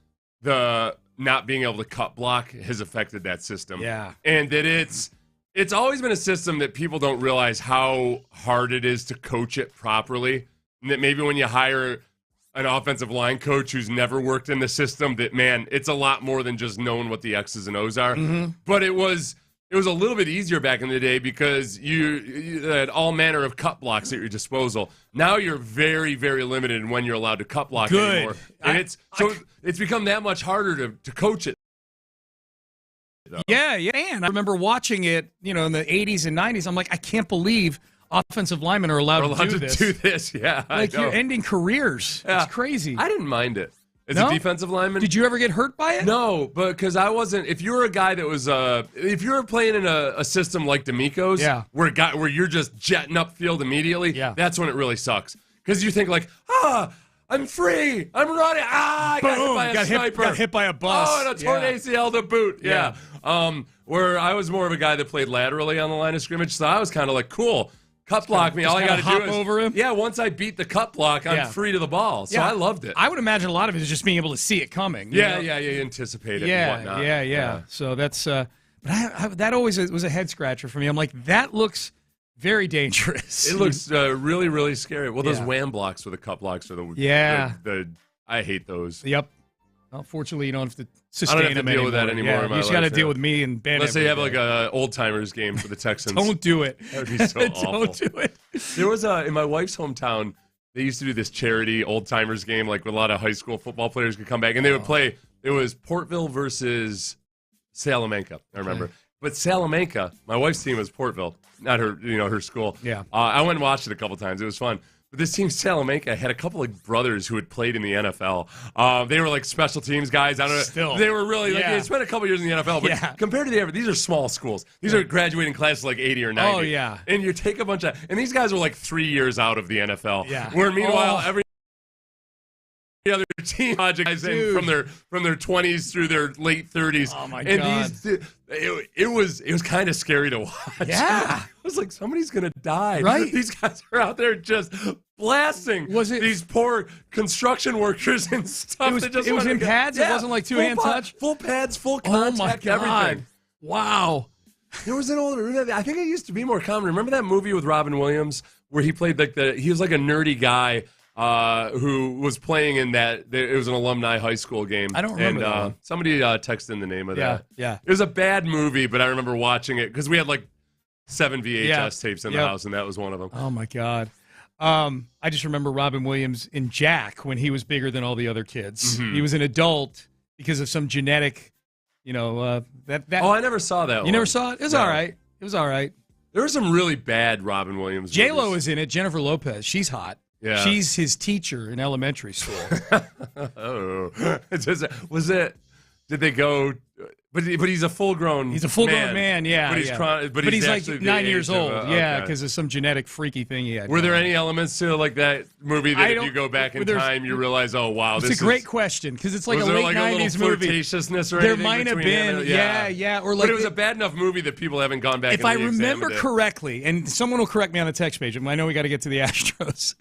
the not being able to cut block has affected that system. Yeah. And that it's always been a system that people don't realize how hard it is to coach it properly. And that maybe when you hire an offensive line coach who's never worked in the system, that, man, it's a lot more than just knowing what the X's and O's are. Mm-hmm. But it was a little bit easier back in the day because you had all manner of cut blocks at your disposal. Now you're very, very limited in when you're allowed to cut block anymore. And it's become that much harder to coach it. Yeah. And I remember watching it, in the 80s and 90s. I'm like, I can't believe offensive linemen are allowed to do this. Yeah. Like, you're ending careers. Yeah. It's crazy. I didn't mind it. As a defensive lineman. Did you ever get hurt by it? No, but because I wasn't. If you were a guy that was, if you were playing in a system like DeMeco's, where you're just jetting upfield immediately, that's when it really sucks. Because you think like, I'm free, I'm running, I got hit by a sniper, got hit by a bus, and a torn ACL to boot. Where I was more of a guy that played laterally on the line of scrimmage, so I was kind of like, cool. cut block me. All I got to do is over him. Yeah, once I beat the cut block, I'm free to the ball. So I loved it. I would imagine a lot of it is just being able to see it coming. You anticipate it and whatnot. Yeah. So that's but that always was a head scratcher for me. I'm like, that looks very dangerous. It looks really, really scary. Well, those wham blocks with the cut blocks are the I hate those. Yep. Well, fortunately, you don't have to sustain them I don't have to deal with that anymore. You just got to deal with me and Ben. Unless they have like a old timers game for the Texans. Don't do it. That would be so awful. Don't do it. There was in my wife's hometown, they used to do this charity old timers game, like with a lot of high school football players could come back, and they would play. It was Portville versus Salamanca. I remember. Okay. But Salamanca, my wife's team was Portville, not her. Her school. Yeah. I went and watched it a couple times. It was fun. But this team, Salamanca, had a couple of brothers who had played in the NFL. They were like special teams guys. I don't know. Still. They were really they spent a couple years in the NFL. But compared to the average, these are small schools. These are graduating classes like 80 or 90. Oh, yeah. And you take a bunch of, and these guys are like 3 years out of the NFL. Yeah. Where meanwhile, every other team guys in from their 20s through their late 30s. Oh my God. God. It was kind of scary to watch. Yeah. It was like somebody's gonna die. Right. These guys are out there just blasting these poor construction workers and stuff. It was in pads? It wasn't like two-hand touch? Full pads, full contact, everything. Wow. There was an older, I think it used to be more common. Remember that movie with Robin Williams where he played he was like a nerdy guy who was playing in that. It was an alumni high school game. I don't remember that one. Somebody texted in the name of that. Yeah. It was a bad movie, but I remember watching it because we had like 7 VHS tapes in the house, and that was one of them. Oh, my God. I just remember Robin Williams in Jack when he was bigger than all the other kids. Mm-hmm. He was an adult because of some genetic, Oh, I never saw that one. You never saw it? It was all right. It was all right. There were some really bad Robin Williams J-Lo movies. is in it. Jennifer Lopez. She's hot. Yeah. She's his teacher in elementary school. Did they go? But he's a full-grown. He's a full-grown man. Yeah. But he's like 9 years old. Okay. Because of some genetic freaky thing he had. Were there any elements to like that movie that if you go back in time, you realize, oh wow, it's a great question because it's like a late 90s movie. Flirtatiousness or there anything might have been. Yeah. Or like, but it was a bad enough movie that people haven't gone back. If I remember correctly, and someone will correct me on the text page. I know we got to get to the Astros.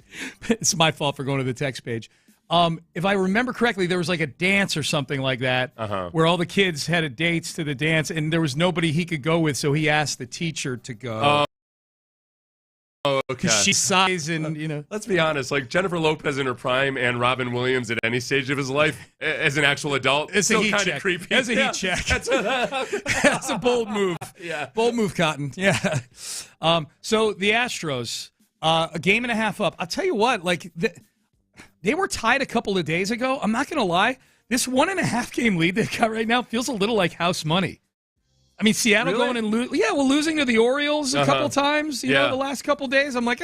It's my fault for going to the text page. If I remember correctly, there was like a dance or something like that where all the kids had dates to the dance, and there was nobody he could go with, so he asked the teacher to go. Oh, okay. She's size and, Let's be honest, like Jennifer Lopez in her prime and Robin Williams at any stage of his life as an actual adult, it's still kind of creepy. That's a heat check. That's a bold move. Yeah. Bold move, Cotton. Yeah. So the Astros, a game and a half up. I'll tell you what, they were tied a couple of days ago. I'm not going to lie. This 1.5 game lead they got right now feels a little like house money. I mean, Seattle going and losing to the Orioles a couple times. You know, the last couple days. I'm like,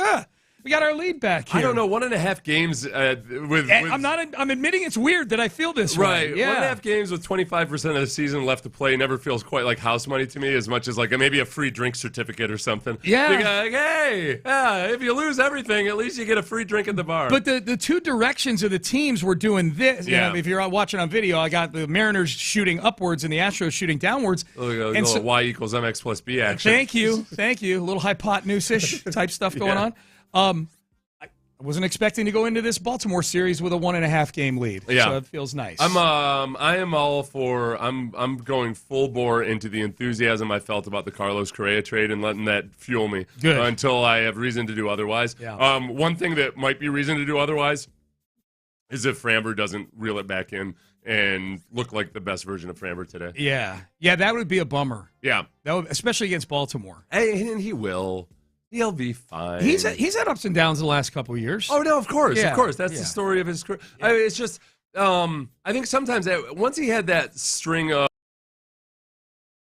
we got our lead back here. I don't know. 1.5 games I'm admitting it's weird that I feel this right. way. Yeah. 1.5 games with 25% of the season left to play never feels quite like house money to me as much as like maybe a free drink certificate or something. Yeah. You're like, hey, if you lose everything, at least you get a free drink at the bar. But the two directions of the teams were doing this. Yeah. You know, if you're watching on video, I got the Mariners shooting upwards and the Astros shooting downwards. Y equals MX plus B action. Thank you. A little hypotenuse-ish type stuff going on. I wasn't expecting to go into this Baltimore series with a 1.5 game lead. Yeah. So it feels nice. I am all for I'm going full bore into the enthusiasm I felt about the Carlos Correa trade and letting that fuel me until I have reason to do otherwise. Yeah. One thing that might be reason to do otherwise is if Framber doesn't reel it back in and look like the best version of Framber today. Yeah, that would be a bummer. Yeah. Especially against Baltimore. And he will. He'll be fine. He's had ups and downs the last couple of years. Oh, no, of course. That's the story of his career. Yeah. I mean, it's just, I think sometimes once he had that string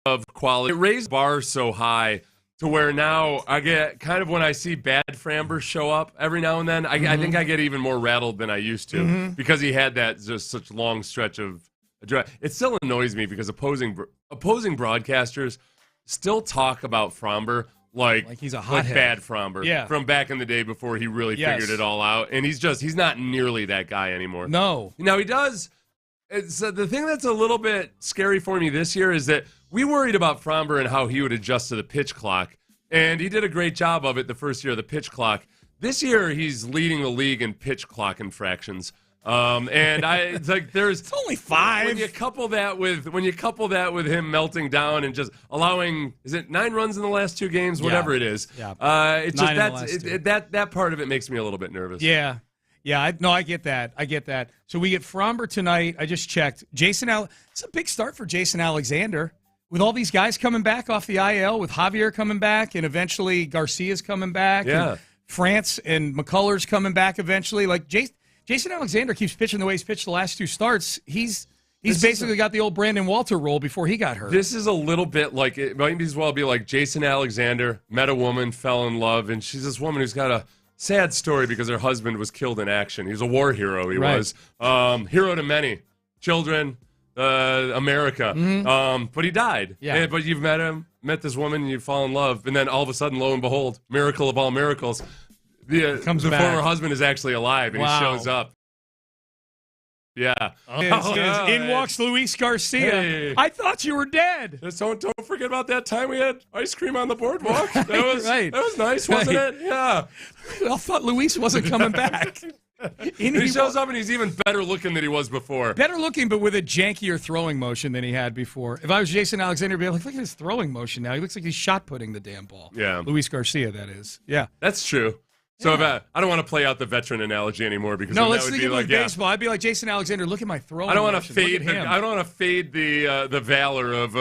of quality, it raised the bar so high to where now I get kind of when I see bad Framber show up every now and then, I think I get even more rattled than I used to because he had that just such long stretch of drive. It still annoys me because opposing broadcasters still talk about Framber like he's a hothead. Like bad Framber from back in the day before he really figured it all out. And he's not nearly that guy anymore. No. Now he does. The thing that's a little bit scary for me this year is that we worried about Framber and how he would adjust to the pitch clock And he did a great job of it the first year of the pitch clock. This year, he's leading the league in pitch clock infractions. And it's like it's only 5. When you couple that with him melting down and just allowing, is it 9 runs in the last 2 games, whatever it is. Yeah. It's just that part of it makes me a little bit nervous. Yeah. Yeah, I get that. So we get Fromber tonight. I just checked. It's a big start for Jason Alexander. With all these guys coming back off the IL, with Javier coming back, and eventually Garcia's coming back. Yeah. And France and McCullers coming back eventually. Like Jason Alexander keeps pitching the way he's pitched the last 2 starts. He's basically got the old Brandon Walter role before he got hurt. This is a little bit like, it might as well be like Jason Alexander met a woman, fell in love, and she's this woman who's got a sad story because her husband was killed in action. He was a war hero. He was hero to many children, America. Mm-hmm. But he died. Yeah. But you've met this woman, and you fall in love, and then all of a sudden, lo and behold, miracle of all miracles, the former husband is actually alive, and he shows up. Yeah. In walks Luis Garcia. Hey. I thought you were dead. Just don't forget about that time we had ice cream on the boardwalk. That was nice, wasn't it? Yeah. I thought Luis wasn't coming back. He shows up and he's even better looking than he was before. Better looking, but with a jankier throwing motion than he had before. If I was Jason Alexander, I'd be like, look at his throwing motion now. He looks like he's shot putting the damn ball. Yeah. Luis Garcia, that is. Yeah. That's true. So if I don't want to play out the veteran analogy anymore because let's that would think be of like baseball. I'd be like Jason Alexander. Look at my throwing. I don't want motion. to fade. I don't want to fade the valor of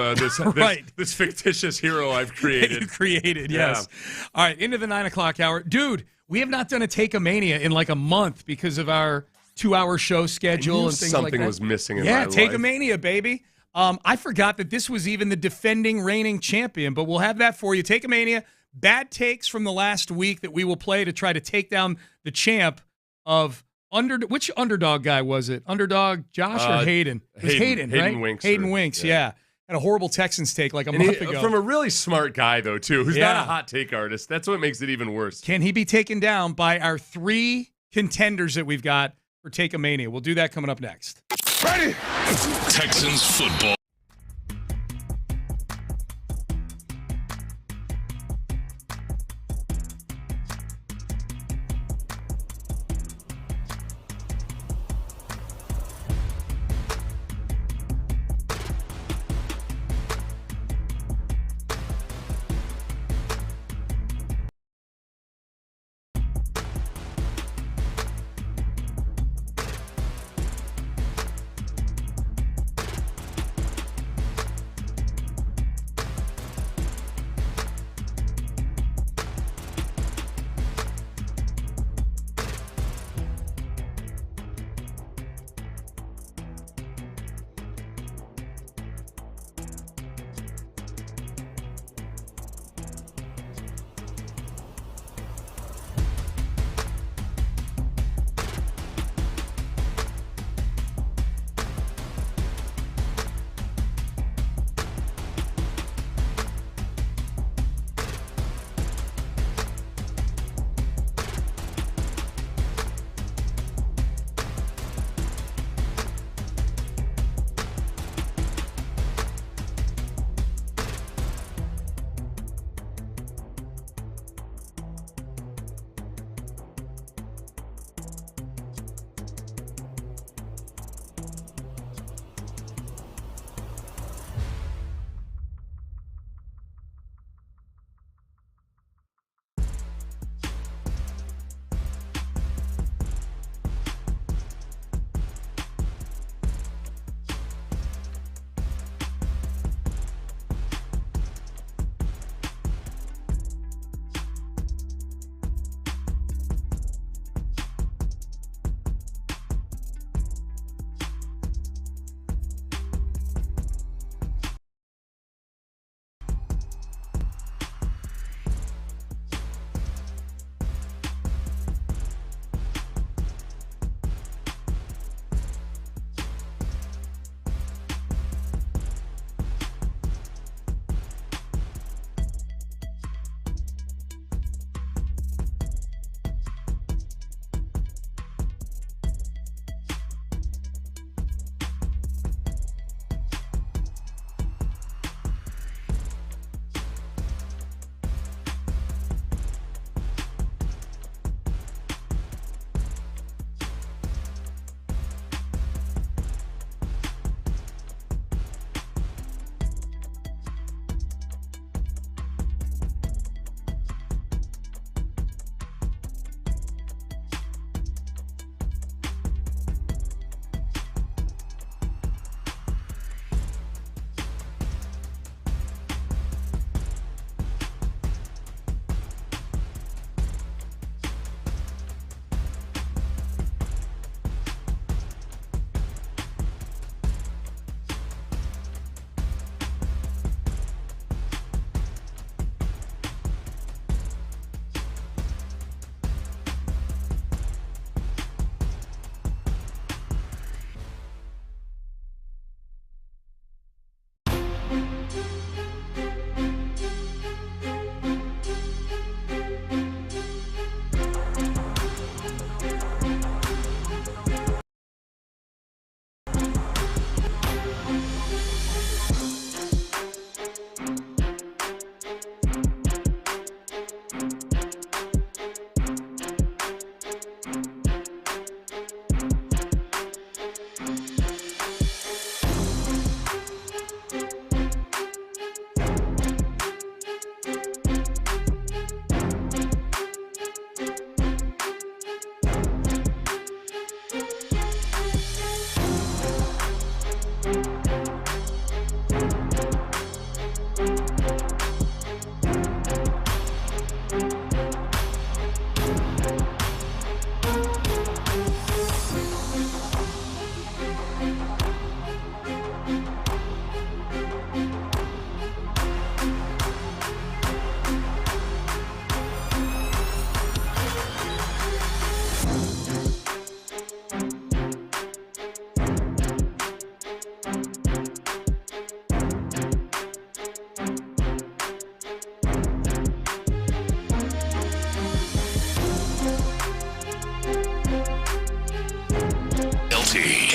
this fictitious hero I've created. You created, yes. All right, into the 9 o'clock hour, dude. We have not done a Take-a-Mania in like a month because of our 2-hour show schedule and things like that. Something was missing in my life. Take-a-Mania, baby. I forgot that this was even the defending reigning champion, but we'll have that for you. Take-a-Mania. Bad takes from the last week that we will play to try to take down the champ of which underdog guy was it? Underdog Josh or Hayden? It was Hayden, right? Hayden Winks, yeah. Had a horrible Texans take like a month ago. From a really smart guy, though, too, who's not a hot take artist. That's what makes it even worse. Can he be taken down by our 3 contenders that we've got for Take-a-Mania? We'll do that coming up next. Ready? Texans football.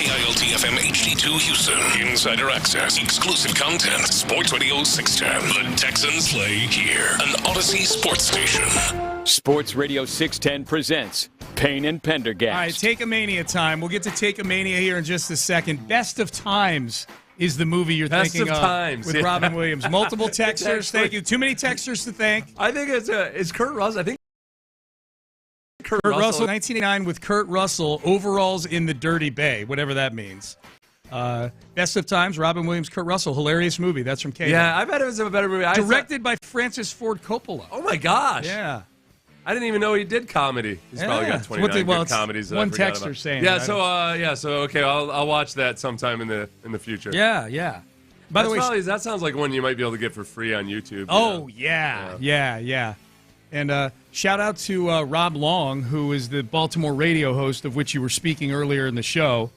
KILT-FM HD2 Houston. Insider access, exclusive content. Sports Radio 610. The Texans play here. An Odyssey sports station. Sports Radio 610 presents Payne and Pendergast. All right, Take-a-Mania time. We'll get to Take-a-Mania here in just a second. Best of Times is the movie you're Best thinking of of Times, with yeah. Robin Williams. Multiple texters. Thank you. Too many texters to thank. I think it's Kurt Russell. I think Kurt Russell, 1989 with Kurt Russell, overalls in the Dirty Bay, whatever that means. Best of Times, Robin Williams, Kurt Russell, hilarious movie. That's from K. Yeah, I bet it was a better movie. Directed by Francis Ford Coppola. Oh my gosh! Yeah, I didn't even know he did comedy. He's probably got 29 good comedies. That one I forgot texter about. saying. Yeah, right? so okay, I'll watch that sometime in the future. Yeah. By the way, that sounds like one you might be able to get for free on YouTube. Oh yeah. And shout out to Rob Long, who is the Baltimore radio host of which you were speaking earlier in the show.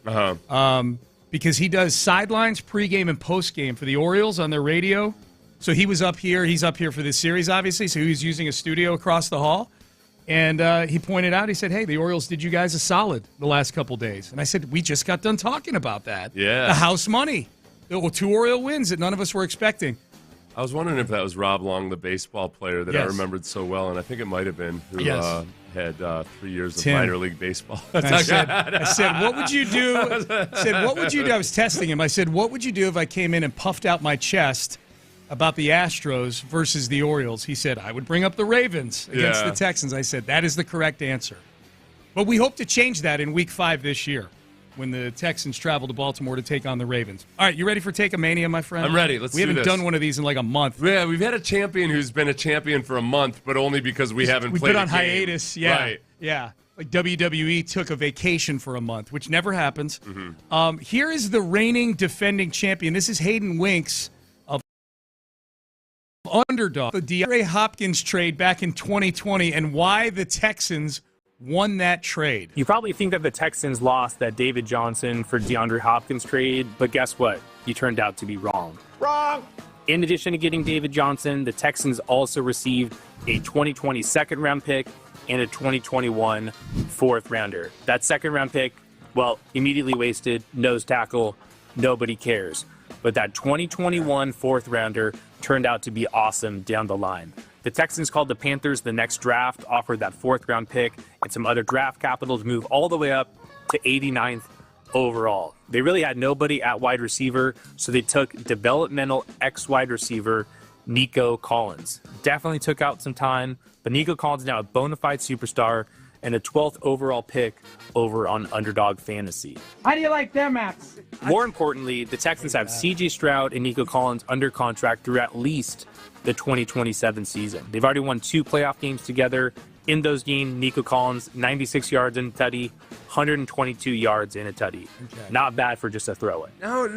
Because he does sidelines, pregame, and postgame for the Orioles on their radio. So he was up here. He's up here for this series, obviously. So he was using a studio across the hall. And he pointed out, he said, hey, the Orioles did you guys a solid the last couple days. And I said, we just got done talking about that. Yeah. The house money. Well, 2 Oriole wins that none of us were expecting. I was wondering if that was Rob Long, the baseball player that I remembered so well, and I think it might have been, who had 3 years of minor league baseball. I said, what would you do? I was testing him. I said, what would you do if I came in and puffed out my chest about the Astros versus the Orioles? He said, I would bring up the Ravens against the Texans. I said, that is the correct answer. But we hope to change that in Week 5 this year, when the Texans travel to Baltimore to take on the Ravens. All right, you ready for Take-a-Mania, my friend? I'm ready. Let's do this. We haven't done one of these in like a month. Yeah, we've had a champion who's been a champion for a month, but only because we haven't played We've been a on game. hiatus, yeah. Right. Yeah. Like WWE took a vacation for a month, which never happens. Mm-hmm. Here is the reigning defending champion. This is Hayden Winks of Underdog. The DeAndre Hopkins trade back in 2020 and why the Texans won that trade. You probably think that the Texans lost that David Johnson for DeAndre Hopkins trade, but guess what? You turned out to be wrong. Wrong! In addition to getting David Johnson, the Texans also received a 2020 second-round pick and a 2021 fourth-rounder. That second-round pick, well, immediately wasted, nose tackle, nobody cares. But that 2021 fourth-rounder turned out to be awesome down the line. The Texans called the Panthers the next draft, offered that fourth-round pick and some other draft capital to move all the way up to 89th overall. They really had nobody at wide receiver, so they took developmental ex-wide receiver Nico Collins. Definitely took out some time, but Nico Collins is now a bona fide superstar and a 12th overall pick over on Underdog Fantasy. How do you like them apps? More importantly, the Texans have C.J. Stroud and Nico Collins under contract through at least the 2027 season. They've already won 2 playoff games together. In those games, Nico Collins, 96 yards in a tutty, 122 yards in a tutty. Okay. Not bad for just a throw-in. No,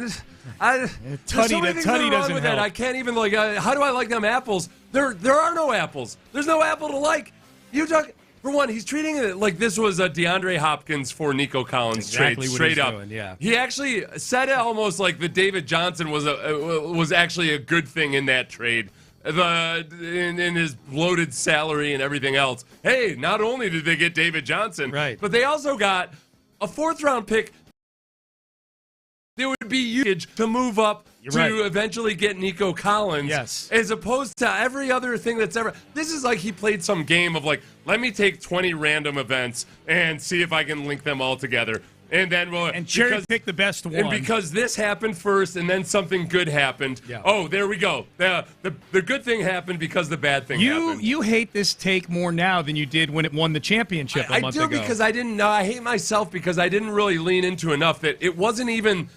Tutty doesn't help. I can't even, how do I like them apples? There are no apples. There's no apple to like. For one, he's treating it like this was a DeAndre Hopkins for Nico Collins trade, straight up. Doing, yeah. He actually said it almost like the David Johnson was actually a good thing in that trade. In his bloated salary and everything else. Hey, not only did they get David Johnson, but they also got a 4th-round pick. There would be usage to move up eventually get Nico Collins. Yes. As opposed to every other thing that's ever. This is like he played some game of let me take 20 random events and see if I can link them all together. And then cherry pick the best one. And because this happened first, and then something good happened. Yeah. Oh, there we go. The good thing happened because the bad thing happened. You hate this take more now than you did when it won the championship a month ago. I do because I didn't know. I hate myself because I didn't really lean into enough that it wasn't even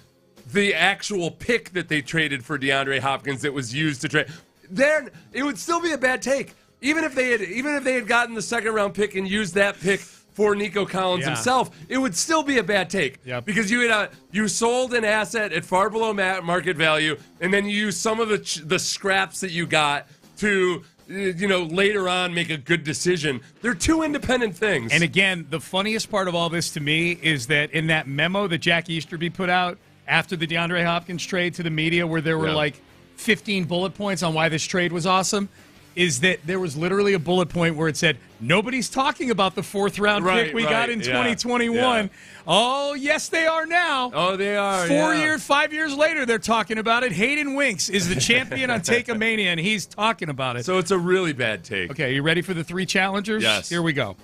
the actual pick that they traded for DeAndre Hopkins that was used to trade. Then it would still be a bad take, even if they had gotten the 2nd-round pick and used that pick for Nico Collins himself, it would still be a bad take because you sold an asset at far below market value, and then you used some of the scraps that you got to later on make a good decision. They're 2 independent things. And again, the funniest part of all this to me is that in that memo that Jack Easterby put out after the DeAndre Hopkins trade to the media, where there were 15 bullet points on why this trade was awesome, is that there was literally a bullet point where it said, nobody's talking about the 4th-round pick we got in 2021. Yeah. Oh, yes, they are now. Oh, they are, 5 years later, they're talking about it. Hayden Winks is the champion on Take-a-Mania, and he's talking about it. So it's a really bad take. Okay, you ready for the 3 challengers? Yes. Here we go.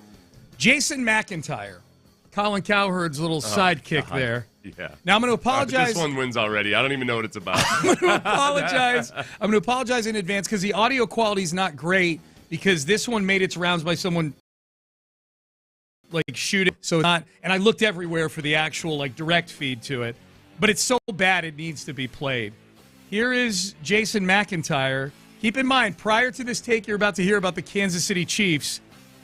Jason McIntyre, Colin Cowherd's little sidekick there. Yeah. Now I'm going to apologize. This one wins already. I don't even know what it's about. I'm going to apologize. I'm going to apologize in advance because the audio quality is not great because this one made its rounds by someone like shooting. So not, and I looked everywhere for the actual like direct feed to it, but it's so bad it needs to be played. Here is Jason McIntyre. Keep in mind, prior to this take you're about to hear about the Kansas City Chiefs,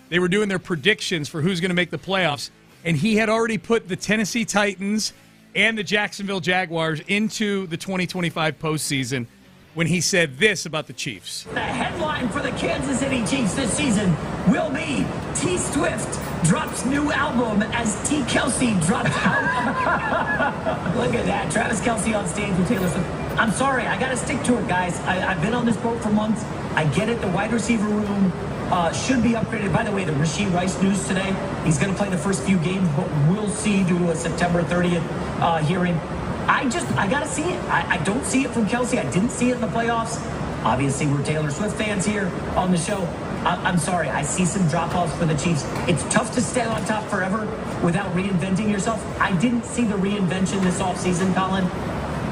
they were doing their predictions for who's going to make the playoffs, and he had already put the Tennessee Titans and the Jacksonville Jaguars into the 2025 postseason when he said this about the Chiefs. The headline for the Kansas City Chiefs this season will be T. Swift drops new album as T. Kelsey drops out. Look at that. Travis Kelsey on stage with Taylor Swift. I'm sorry. I got to stick to it, guys. I've been on this boat for months. I get it. The wide receiver room should be upgraded. By the way, the Rashee Rice news today, he's going to play the first few games, but we'll see due to a September 30th hearing. I got to see it. I don't see it from Kelsey. I didn't see it in the playoffs. Obviously, we're Taylor Swift fans here on the show. I'm sorry. I see some drop-offs for the Chiefs. It's tough to stay on top forever without reinventing yourself. I didn't see the reinvention this offseason, Colin.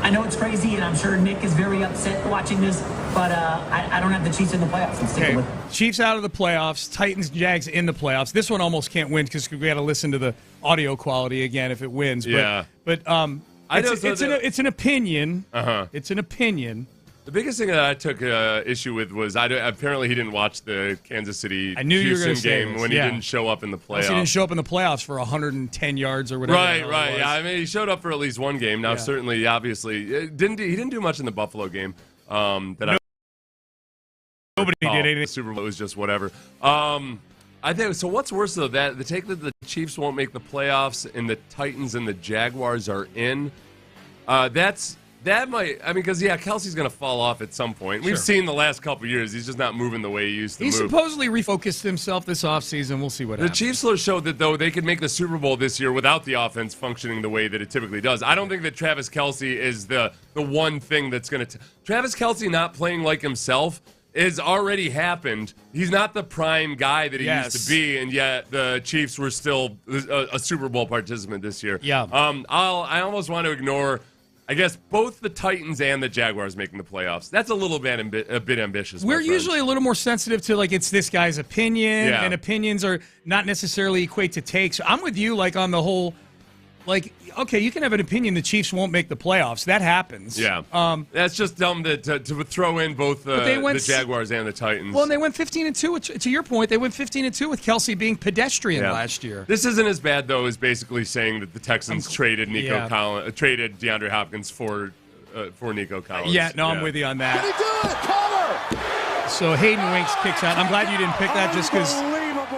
I know it's crazy, and I'm sure Nick is very upset watching this, but I don't have the Chiefs in the playoffs. I'm sticking with it. Chiefs out of the playoffs, Titans, Jags in the playoffs. This one almost can't win because we got to listen to the audio quality again if it wins. Yeah. But it's an opinion. Uh-huh. It's an opinion. The biggest thing that I took issue with was apparently he didn't watch the Kansas City Houston game when he didn't show up in the playoffs. He didn't show up in the playoffs for 110 yards or whatever. Right. Yeah, I mean, he showed up for at least one game. Now, certainly, obviously, he didn't do much in the Buffalo game. Nobody did anything. The Super Bowl, it was just whatever. I think so. What's worse though, that the take that the Chiefs won't make the playoffs and the Titans and the Jaguars are in. That might, because Kelsey's going to fall off at some point. We've seen the last couple of years, he's just not moving the way he used to move. He supposedly refocused himself this offseason. We'll see what happens. The Chiefs showed that, though, they could make the Super Bowl this year without the offense functioning the way that it typically does. I don't think that Travis Kelsey is the one thing that's going to... Travis Kelsey not playing like himself has already happened. He's not the prime guy that he used to be, and yet the Chiefs were still a Super Bowl participant this year. Yeah. I almost want to ignore... I guess both the Titans and the Jaguars making the playoffs. That's a little bit ambitious. We're usually a little more sensitive to it's this guy's opinion, and opinions are not necessarily equate to takes. I'm with you on the whole. Okay, you can have an opinion the Chiefs won't make the playoffs. That happens. Yeah. That's just dumb to throw in both the Jaguars and the Titans. Well, and they went 15-2. To your point, they went 15-2 with Kelsey being pedestrian last year. This isn't as bad though as basically saying that the Texans traded Nico Collins, traded DeAndre Hopkins for Nico Collins. I'm with you on that. Can he do it? Cover! So Hayden Winks kicks out. I'm glad you didn't pick that just because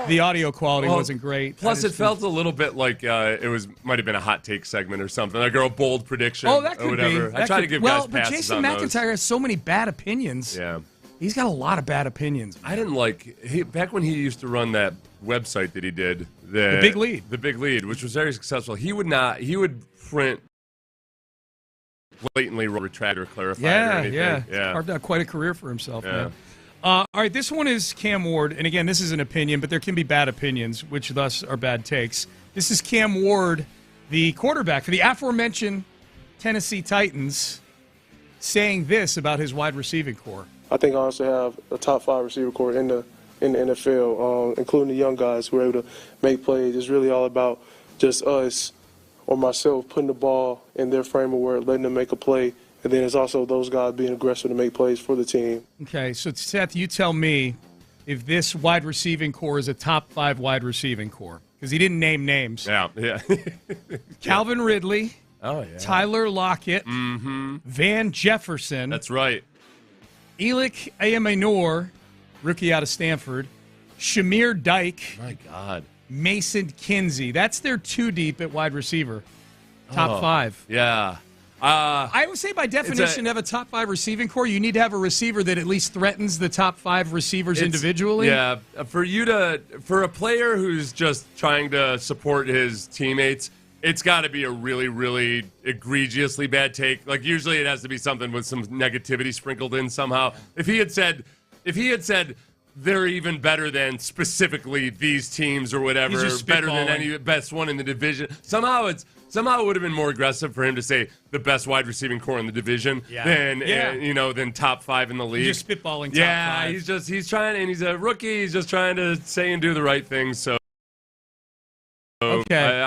the audio quality wasn't great. Plus, it felt a little bit like it might have been a hot take segment or something, like a bold prediction. Oh, that could or whatever. be. I try to give guys passes but Jason on McIntyre those. has so many bad opinions. Yeah, he's got a lot of bad opinions. I didn't back when he used to run that website that he did, the Big Lead, which was very successful. He would print blatantly retract or clarify or anything. Yeah. Carved out quite a career for himself, man. All right, this one is Cam Ward, and again, this is an opinion, but there can be bad opinions, which thus are bad takes. This is Cam Ward, the quarterback for the aforementioned Tennessee Titans, saying this about his wide receiving core. I think I also have a top 5 receiver core in the NFL, including the young guys who are able to make plays. It's really all about just us or myself putting the ball in their frame of work, letting them make a play. And then it's also those guys being aggressive to make plays for the team. Okay, so Seth, you tell me if this wide receiving core is a top 5 wide receiving core. Because he didn't name names. Yeah. Calvin Ridley. Oh, yeah. Tyler Lockett. Mm-hmm. Van Jefferson. That's right. Elik Ayamanor, rookie out of Stanford. Shamir Dyke. My God. Mason Kinsey. That's their 2 deep at wide receiver. Top 5. Yeah. I would say by definition to have a top 5 receiving core, you need to have a receiver that at least threatens the top 5 receivers individually. Yeah, for a player who's just trying to support his teammates, it's got to be a really, really egregiously bad take. Like usually it has to be something with some negativity sprinkled in somehow. If he had said they're even better than specifically these teams or whatever, better than any best one in the division, somehow it would have been more aggressive for him to say the best wide receiving core in the division than top 5 in the league. He's just spitballing top 5. He's trying, and he's a rookie. He's just trying to say and do the right thing. So okay,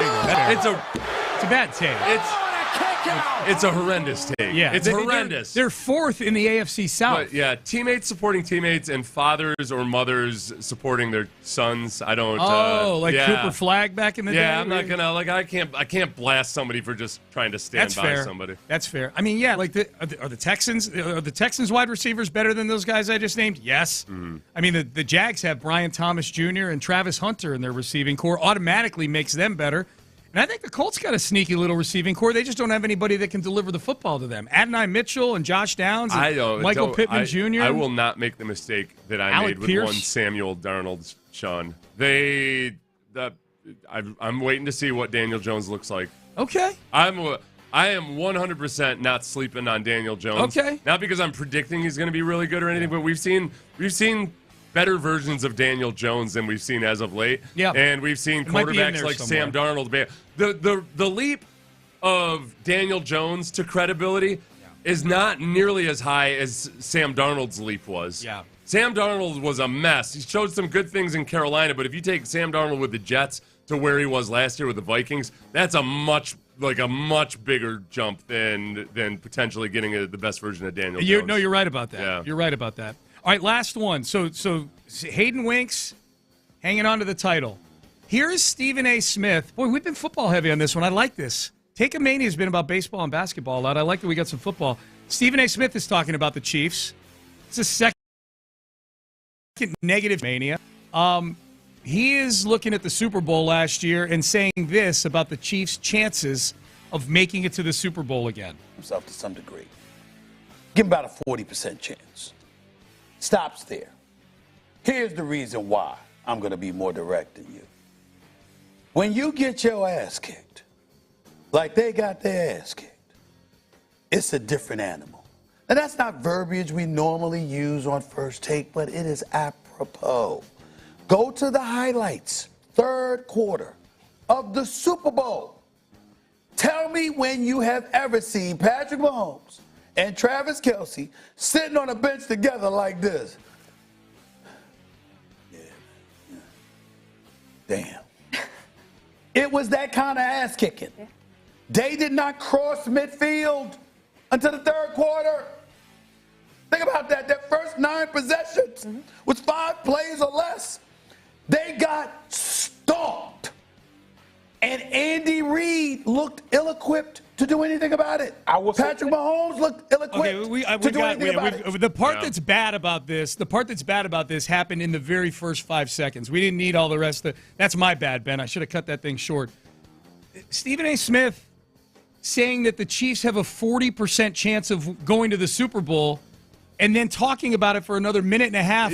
it's a bad take. It's a horrendous take. Yeah, it's horrendous. They're 4th in the AFC South. But yeah, teammates supporting teammates and fathers or mothers supporting their sons. I don't. Cooper Flagg back in the day. Yeah, I'm not gonna I can't blast somebody for just trying to stand by somebody. That's fair. I mean, yeah, are the Texans wide receivers better than those guys I just named? Yes. Mm-hmm. I mean, the Jags have Brian Thomas Jr. and Travis Hunter in their receiving core. Automatically makes them better. And I think the Colts got a sneaky little receiving core. They just don't have anybody that can deliver the football to them. Adonai Mitchell and Josh Downs and Michael Pittman Jr. I will not make the mistake that I made with one Samuel Darnold, Sean. I'm waiting to see what Daniel Jones looks like. Okay. I am 100% not sleeping on Daniel Jones. Okay. Not because I'm predicting he's going to be really good or anything, but we've seen better versions of Daniel Jones than we've seen as of late. Yeah. And we've seen quarterbacks like Sam Darnold. The leap of Daniel Jones to credibility is not nearly as high as Sam Darnold's leap was. Yeah. Sam Darnold was a mess. He showed some good things in Carolina, but if you take Sam Darnold with the Jets to where he was last year with the Vikings, that's a much bigger jump than potentially getting the best version of Daniel Jones. No, you're right about that. Yeah. You're right about that. All right, last one. So Hayden Winks hanging on to the title. Here is Stephen A. Smith. Boy, we've been football heavy on this one. I like this. Take-a-Mania has been about baseball and basketball a lot. I like that we got some football. Stephen A. Smith is talking about the Chiefs. It's a second negative mania. He is looking at the Super Bowl last year and saying this about the Chiefs' chances of making it to the Super Bowl again. Himself to some degree. Give him about a 40% chance. Stops there. Here's the reason why I'm going to be more direct than you. When you get your ass kicked, like they got their ass kicked, it's a different animal. Now, that's not verbiage we normally use on First Take, but it is apropos. Go to the highlights, third quarter of the Super Bowl. Tell me when you have ever seen Patrick Mahomes and Travis Kelce sitting on a bench together like this. Damn. It was that kind of ass kicking. They did not cross midfield until the third quarter. Think about that. Their first 9 possessions was 5 plays or less. They got stomped. And Andy Reid looked ill-equipped to do anything about it. Patrick Mahomes looked ill-equipped to do anything about it. The part that's bad about this happened in the very first 5 seconds. We didn't need all the rest. That's my bad, Ben. I should have cut that thing short. Stephen A. Smith saying that the Chiefs have a 40% chance of going to the Super Bowl, and then talking about it for another minute and a half,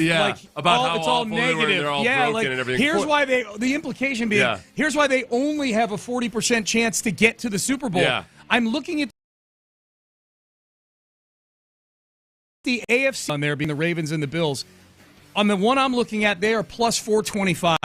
about how it's all negative. They're all broken and everything. Here's why the implication being, here's why they only have a 40% chance to get to the Super Bowl. Yeah. I'm looking at the AFC on there being the Ravens and the Bills. On the one I'm looking at, they are plus 425.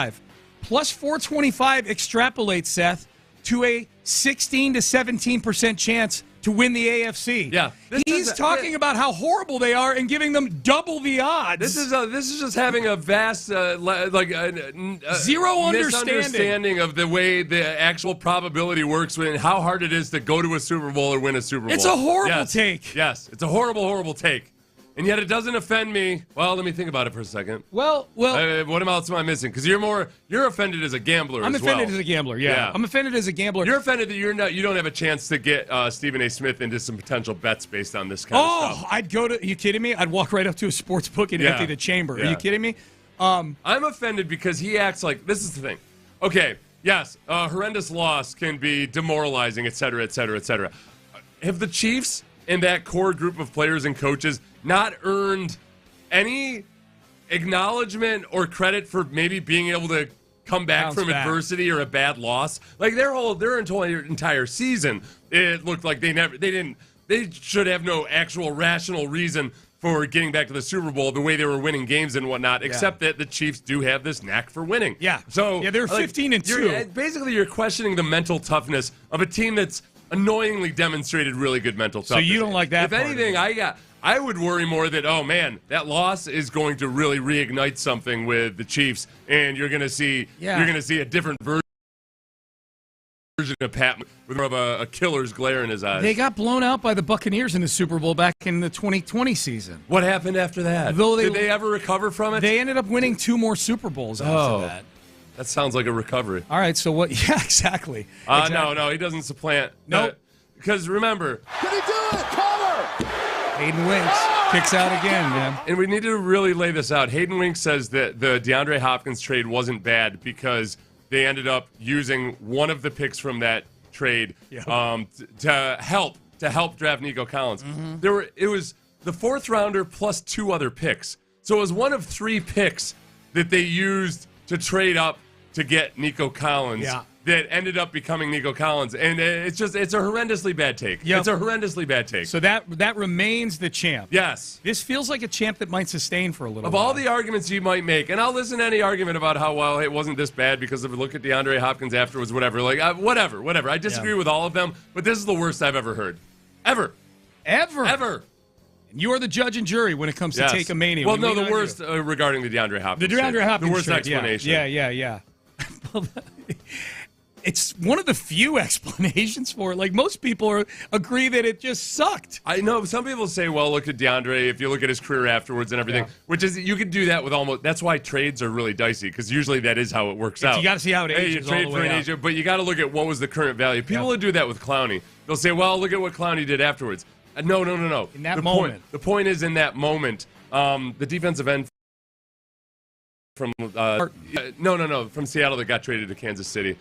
Plus 425 extrapolates, Seth, to a 16 to 17% chance to win the AFC. Yeah, he's talking about how horrible they are and giving them double the odds. This is just having a vast zero misunderstanding of the way the actual probability works and how hard it is to go to a Super Bowl or win a Super Bowl. It's a horrible take. Yes, it's a horrible, horrible take. And yet it doesn't offend me. Well, let me think about it for a second. Well, what else am I missing? Because you're offended as a gambler. I'm offended as a gambler. Yeah, I'm offended as a gambler. You're offended that you don't have a chance to get Stephen A. Smith into some potential bets based on this kind of stuff. I'd go to. Are you kidding me? I'd walk right up to a sports book and empty the chamber. Are you kidding me? I'm offended because he acts like this is the thing. Okay, yes, a horrendous loss can be demoralizing, et cetera, et cetera, et cetera. have the Chiefs and that core group of players and coaches not earned any acknowledgement or credit for maybe being able to come back from adversity or a bad loss? Like their entire season, it looked like they should have no actual rational reason for getting back to the Super Bowl the way they were winning games and whatnot, except that the Chiefs do have this knack for winning. Yeah. So they're 15-2. Basically, you're questioning the mental toughness of a team that's annoyingly demonstrated really good mental toughness. So you don't like that? If anything, I would worry more that, oh man, that loss is going to really reignite something with the Chiefs, and you're going to see a different version of Pat with more of a killer's glare in his eyes. They got blown out by the Buccaneers in the Super Bowl back in the 2020 season. What happened after that? Did they ever recover from it? They ended up winning 2 more Super Bowls after that. That sounds like a recovery. All right, so what? Yeah, exactly. No, he doesn't supplant. Nope. Because remember, Did he do it? Cover! Hayden Winks kicks out again, man. And we need to really lay this out. Hayden Winks says that the DeAndre Hopkins trade wasn't bad because they ended up using one of the picks from that trade to help draft Nico Collins. Mm-hmm. It was the 4th rounder plus 2 other picks. So it was one of 3 picks that they used to trade up to get Nico Collins that ended up becoming Nico Collins. And it's a horrendously bad take. Yep. It's a horrendously bad take. So that remains the champ. Yes. This feels like a champ that might sustain for a little Of while. all the arguments you might make, and I'll listen to any argument about how, well, it wasn't this bad because of a look at DeAndre Hopkins afterwards, whatever. Like, whatever. I disagree with all of them, but this is the worst I've ever heard. Ever. And you are the judge and jury when it comes to Take-a-Mania. Well, no, the worst regarding the DeAndre Hopkins. The DeAndre Hopkins the worst trade, explanation. Yeah. It's one of the few explanations for it. Like, most people agree that it just sucked. I know. Some people say, well, look at DeAndre, if you look at his career afterwards and everything, which is, you could do that with almost, that's why trades are really dicey, because usually that is how it works out. You got to see how it ages you trade all the for way an out. agent, but you got to look at what was the current value. People will do that with Clowney. They'll say, well, look at what Clowney did afterwards. No. In that moment. The point is, in that moment, the defensive end from from Seattle that got traded to Kansas City.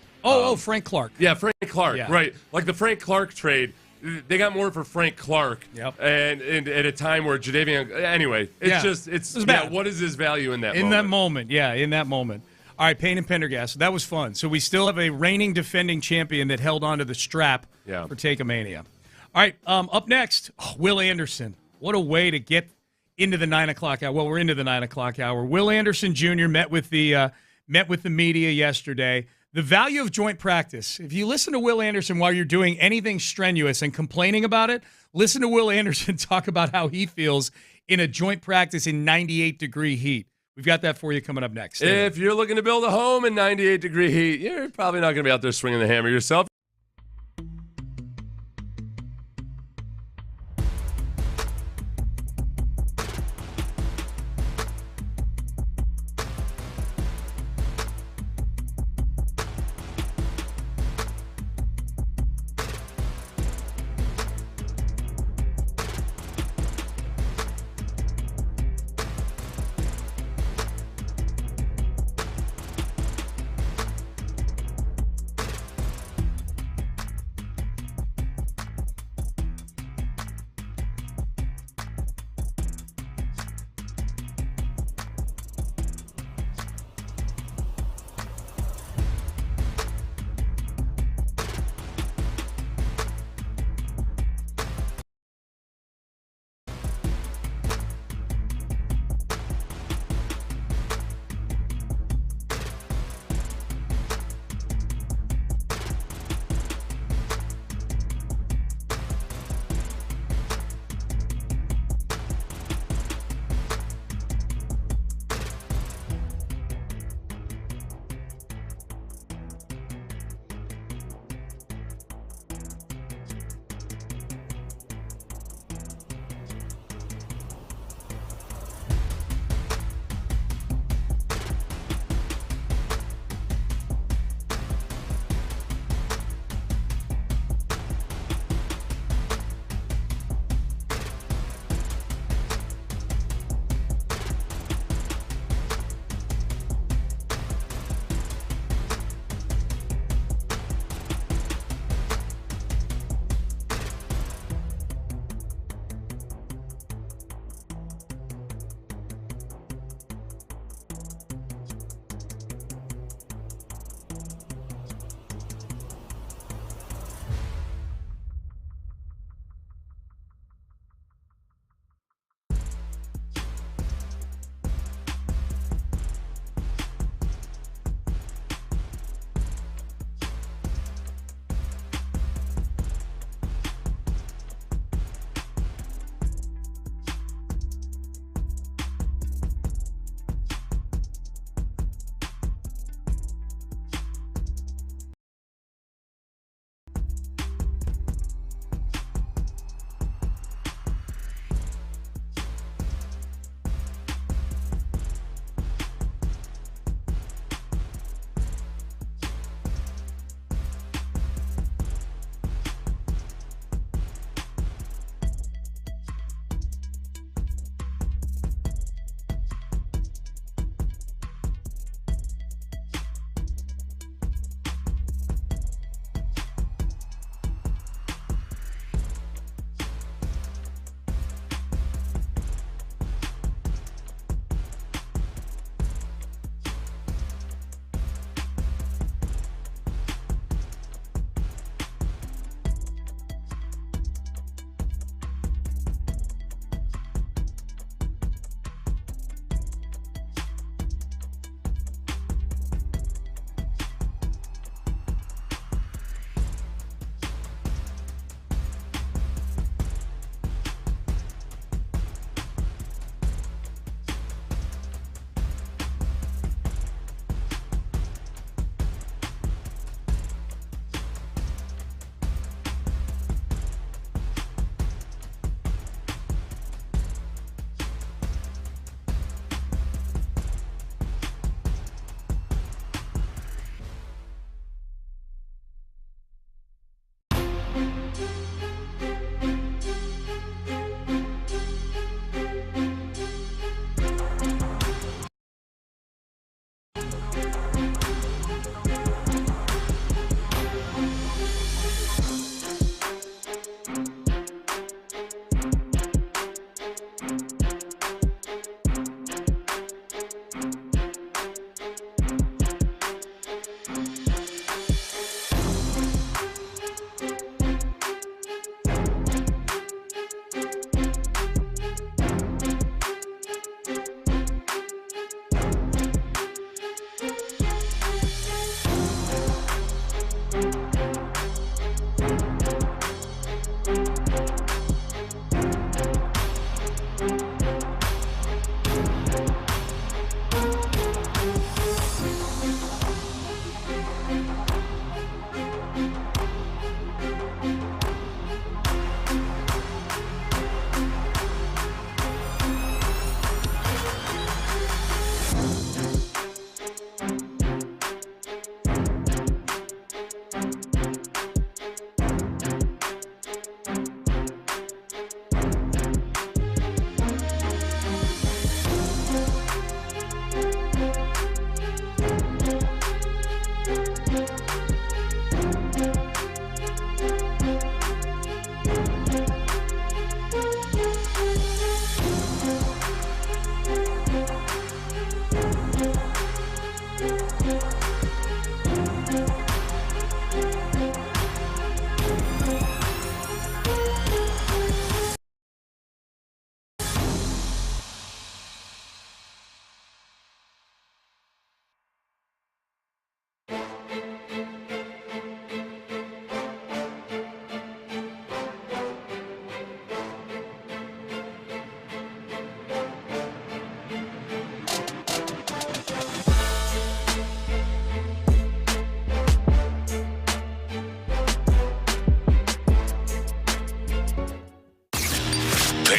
Frank Clark. Yeah, Frank Clark, right. Like the Frank Clark trade, they got more for Frank Clark. Yep. And at a time where Jadeveon, anyway, it's bad. What is his value in that moment? In that moment. All right, Payne and Pendergast. That was fun. So we still have a reigning defending champion that held onto the strap for Take-a-Mania. All right, up next, Will Anderson. What a way to get into the 9 o'clock hour. Well, we're into the 9 o'clock hour. Will Anderson Jr. met with the media yesterday. The value of joint practice. If you listen to Will Anderson while you're doing anything strenuous and complaining about it, listen to Will Anderson talk about how he feels in a joint practice in 98-degree heat. We've got that for you coming up next. If you're looking to build a home in 98-degree heat, you're probably not going to be out there swinging the hammer yourself.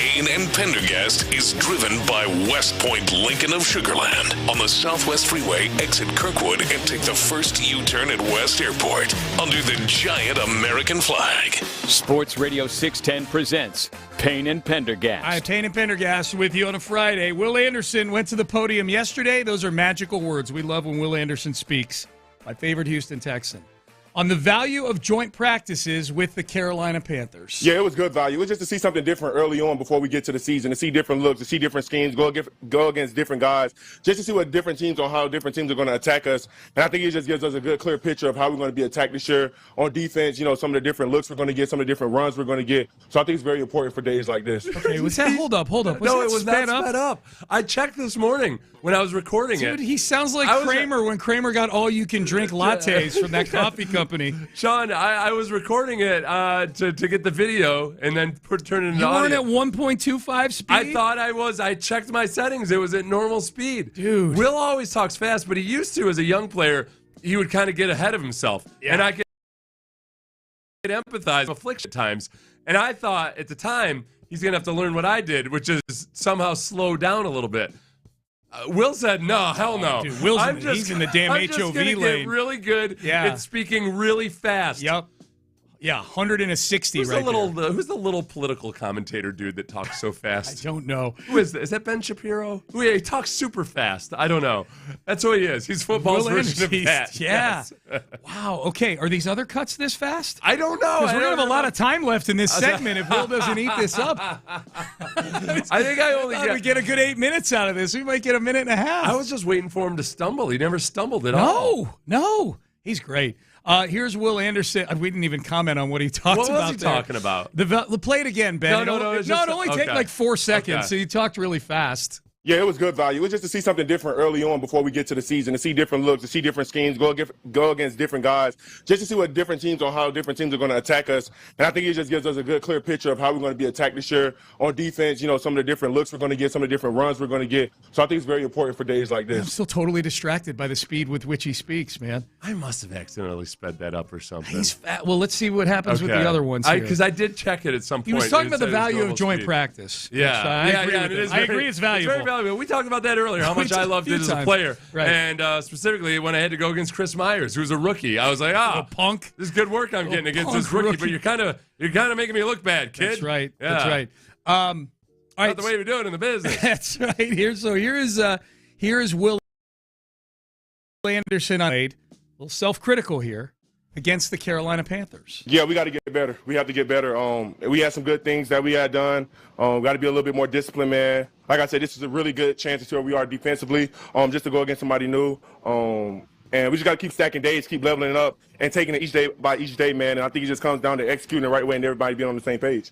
Payne and Pendergast is driven by West Point Lincoln of Sugarland on the Southwest Freeway. Exit Kirkwood and take the first U-turn at West Airport under the giant American flag. Sports Radio 610 presents Payne and Pendergast. Hi, Payne and Pendergast with you on a Friday. Will Anderson went to the podium yesterday. Those are magical words. We love when Will Anderson speaks. My favorite Houston Texan. On the value of joint practices with the Carolina Panthers. Yeah, it was good value. It was just to see something different early on before we get to the season, to see different looks, to see different schemes, go against different guys, just to see what different teams on how different teams are going to attack us. And I think it just gives us a good, clear picture of how we're going to be attacked this year on defense. You know, some of the different looks we're going to get, some of the different runs we're going to get. So I think it's very important for days like this. Okay, was that? Hold up. No, it was not sped up. I checked this morning when I was recording it. Dude, he sounds like Kramer when Kramer got all-you-can-drink lattes from that coffee company. Sean, I was recording it to get the video and then turn it into audio. You weren't at 1.25 speed? I thought I was. I checked my settings. It was at normal speed. Dude. Will always talks fast, but he used to as a young player. He would kind of get ahead of himself. Yeah. And I could empathize with affliction at times. And I thought at the time he's going to have to learn what I did, which is somehow slow down a little bit. Will said, no, hell no. Dude, he's in the damn I'm HOV just gonna lane. Get really good at speaking really fast. Yep. Yeah, 160 who's right there. Who's the little political commentator dude that talks so fast? I don't know. Who is that? Is that Ben Shapiro? Oh, yeah, he talks super fast. I don't know. That's who he is. He's football's version of that. Yeah. Yes. Wow. Okay. Are these other cuts this fast? I don't know. Because we're going to have a lot of time left in this segment if Will doesn't eat this up. I think I only we get a good 8 minutes out of this. We might get a minute and a half. I was just waiting for him to stumble. He never stumbled at all. No. He's great. Here's Will Anderson. We didn't even comment on what he talked about. What was he talking about? Play it again, Ben. No. It only take like 4 seconds, so you talked really fast. Yeah, it was good value. It was just to see something different early on before we get to the season, to see different looks, to see different schemes, go against different guys, just to see what different teams on how different teams are going to attack us. And I think it just gives us a good, clear picture of how we're going to be attacked this year on defense. You know, some of the different looks we're going to get, some of the different runs we're going to get. So I think it's very important for days like this. I'm still totally distracted by the speed with which he speaks, man. I must have accidentally sped that up or something. He's fat. Well, let's see what happens with the other ones here. Because I did check it at some point. He was talking about the value of joint practice. Yeah. I agree it's valuable. It's very valuable. We talked about that earlier, how much I loved it as a player. Right. And specifically when I had to go against Chris Myers, who's a rookie. I was like, punk. This is good work I'm getting against this rookie, but you're kind of making me look bad, kid. That's right. Yeah. That's right. All right. Not the way we do it in the business. That's right. Here is Will Anderson. A little self-critical here against the Carolina Panthers. Yeah, we got to get better. We have to get better. We had some good things that we had done. We got to be a little bit more disciplined, man. Like I said, this is a really good chance to see where we are defensively, just to go against somebody new. And we just got to keep stacking days, keep leveling it up, and taking it each day by each day, man. And I think it just comes down to executing the right way and everybody being on the same page.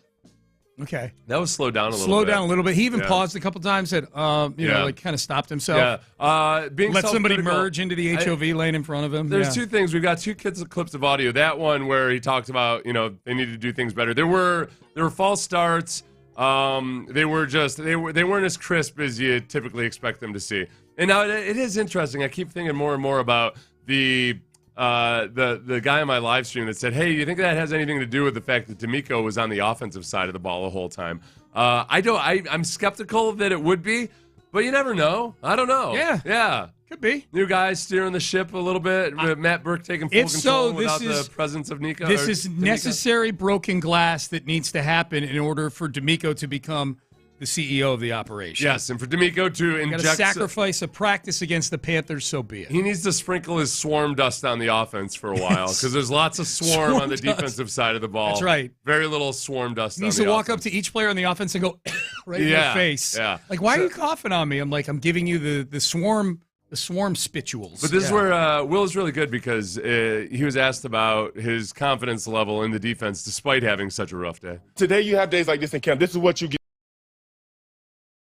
Okay. That was slowed down a little bit. Slowed down a little bit. He even paused a couple times, said, like kind of stopped himself. Yeah. Let somebody merge into the HOV lane in front of him. There's two things. We've got two clips of audio. That one where he talked about, they need to do things better. There were false starts. They weren't as crisp as you typically expect them to see. And now it is interesting. I keep thinking more and more about the guy on my live stream that said, "Hey, you think that has anything to do with the fact that DeMeco was on the offensive side of the ball the whole time?" I'm skeptical that it would be, but you never know. I don't know. Yeah. Could be. New guys steering the ship a little bit. Matt Burke taking full control without the presence of Nico. This is necessary broken glass that needs to happen in order for DeMeco to become the CEO of the operation. Yes, and for DeMeco to inject... Got to sacrifice a practice against the Panthers, so be it. He needs to sprinkle his swarm dust on the offense for a while, because there's lots of swarm on the defensive side of the ball. That's right. Very little swarm dust on the offense. He needs to walk up to each player on the offense and go right in their face. Yeah. Like, why are you coughing on me? I'm like, I'm giving you the swarm spitules. But this is where Will is really good, because he was asked about his confidence level in the defense despite having such a rough day. Today you have days like this in camp. This is what you get.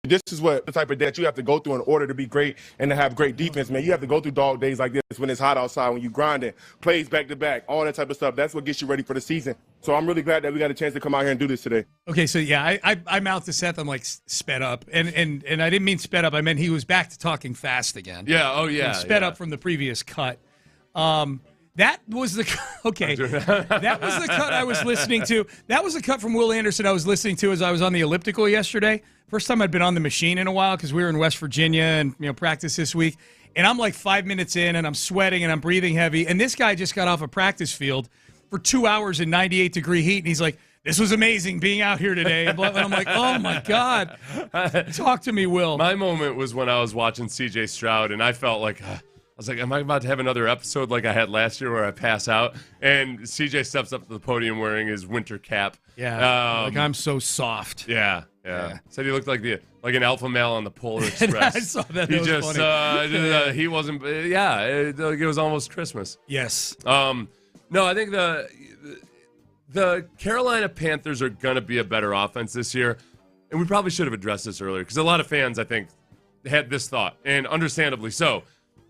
This is what the type of day that you have to go through in order to be great and to have great defense, man. You have to go through dog days like this when it's hot outside, when you grinding, plays back to back, all that type of stuff. That's what gets you ready for the season. So I'm really glad that we got a chance to come out here and do this today. Okay, so yeah, I mouthed to Seth. I'm like, sped up, and I didn't mean sped up. I meant he was back to talking fast again. Yeah. Oh yeah. Sped up from the previous cut. That was the okay. That was the cut I was listening to. That was a cut from Will Anderson I was listening to as I was on the elliptical yesterday. First time I'd been on the machine in a while because we were in West Virginia and practice this week. And I'm like 5 minutes in and I'm sweating and I'm breathing heavy. And this guy just got off a practice field for 2 hours in 98-degree heat, and he's like, "This was amazing being out here today." And I'm like, "Oh my God, talk to me, Will." My moment was when I was watching C.J. Stroud, and I felt like. I was like, am I about to have another episode like I had last year where I pass out? And CJ steps up to the podium wearing his winter cap. Yeah, like I'm so soft. Yeah. Said he looked like an alpha male on the Polar Express. I saw that. He was funny. He wasn't. Yeah, it was almost Christmas. Yes. No, I think the Carolina Panthers are going to be a better offense this year. And we probably should have addressed this earlier because a lot of fans, I think, had this thought, and understandably so.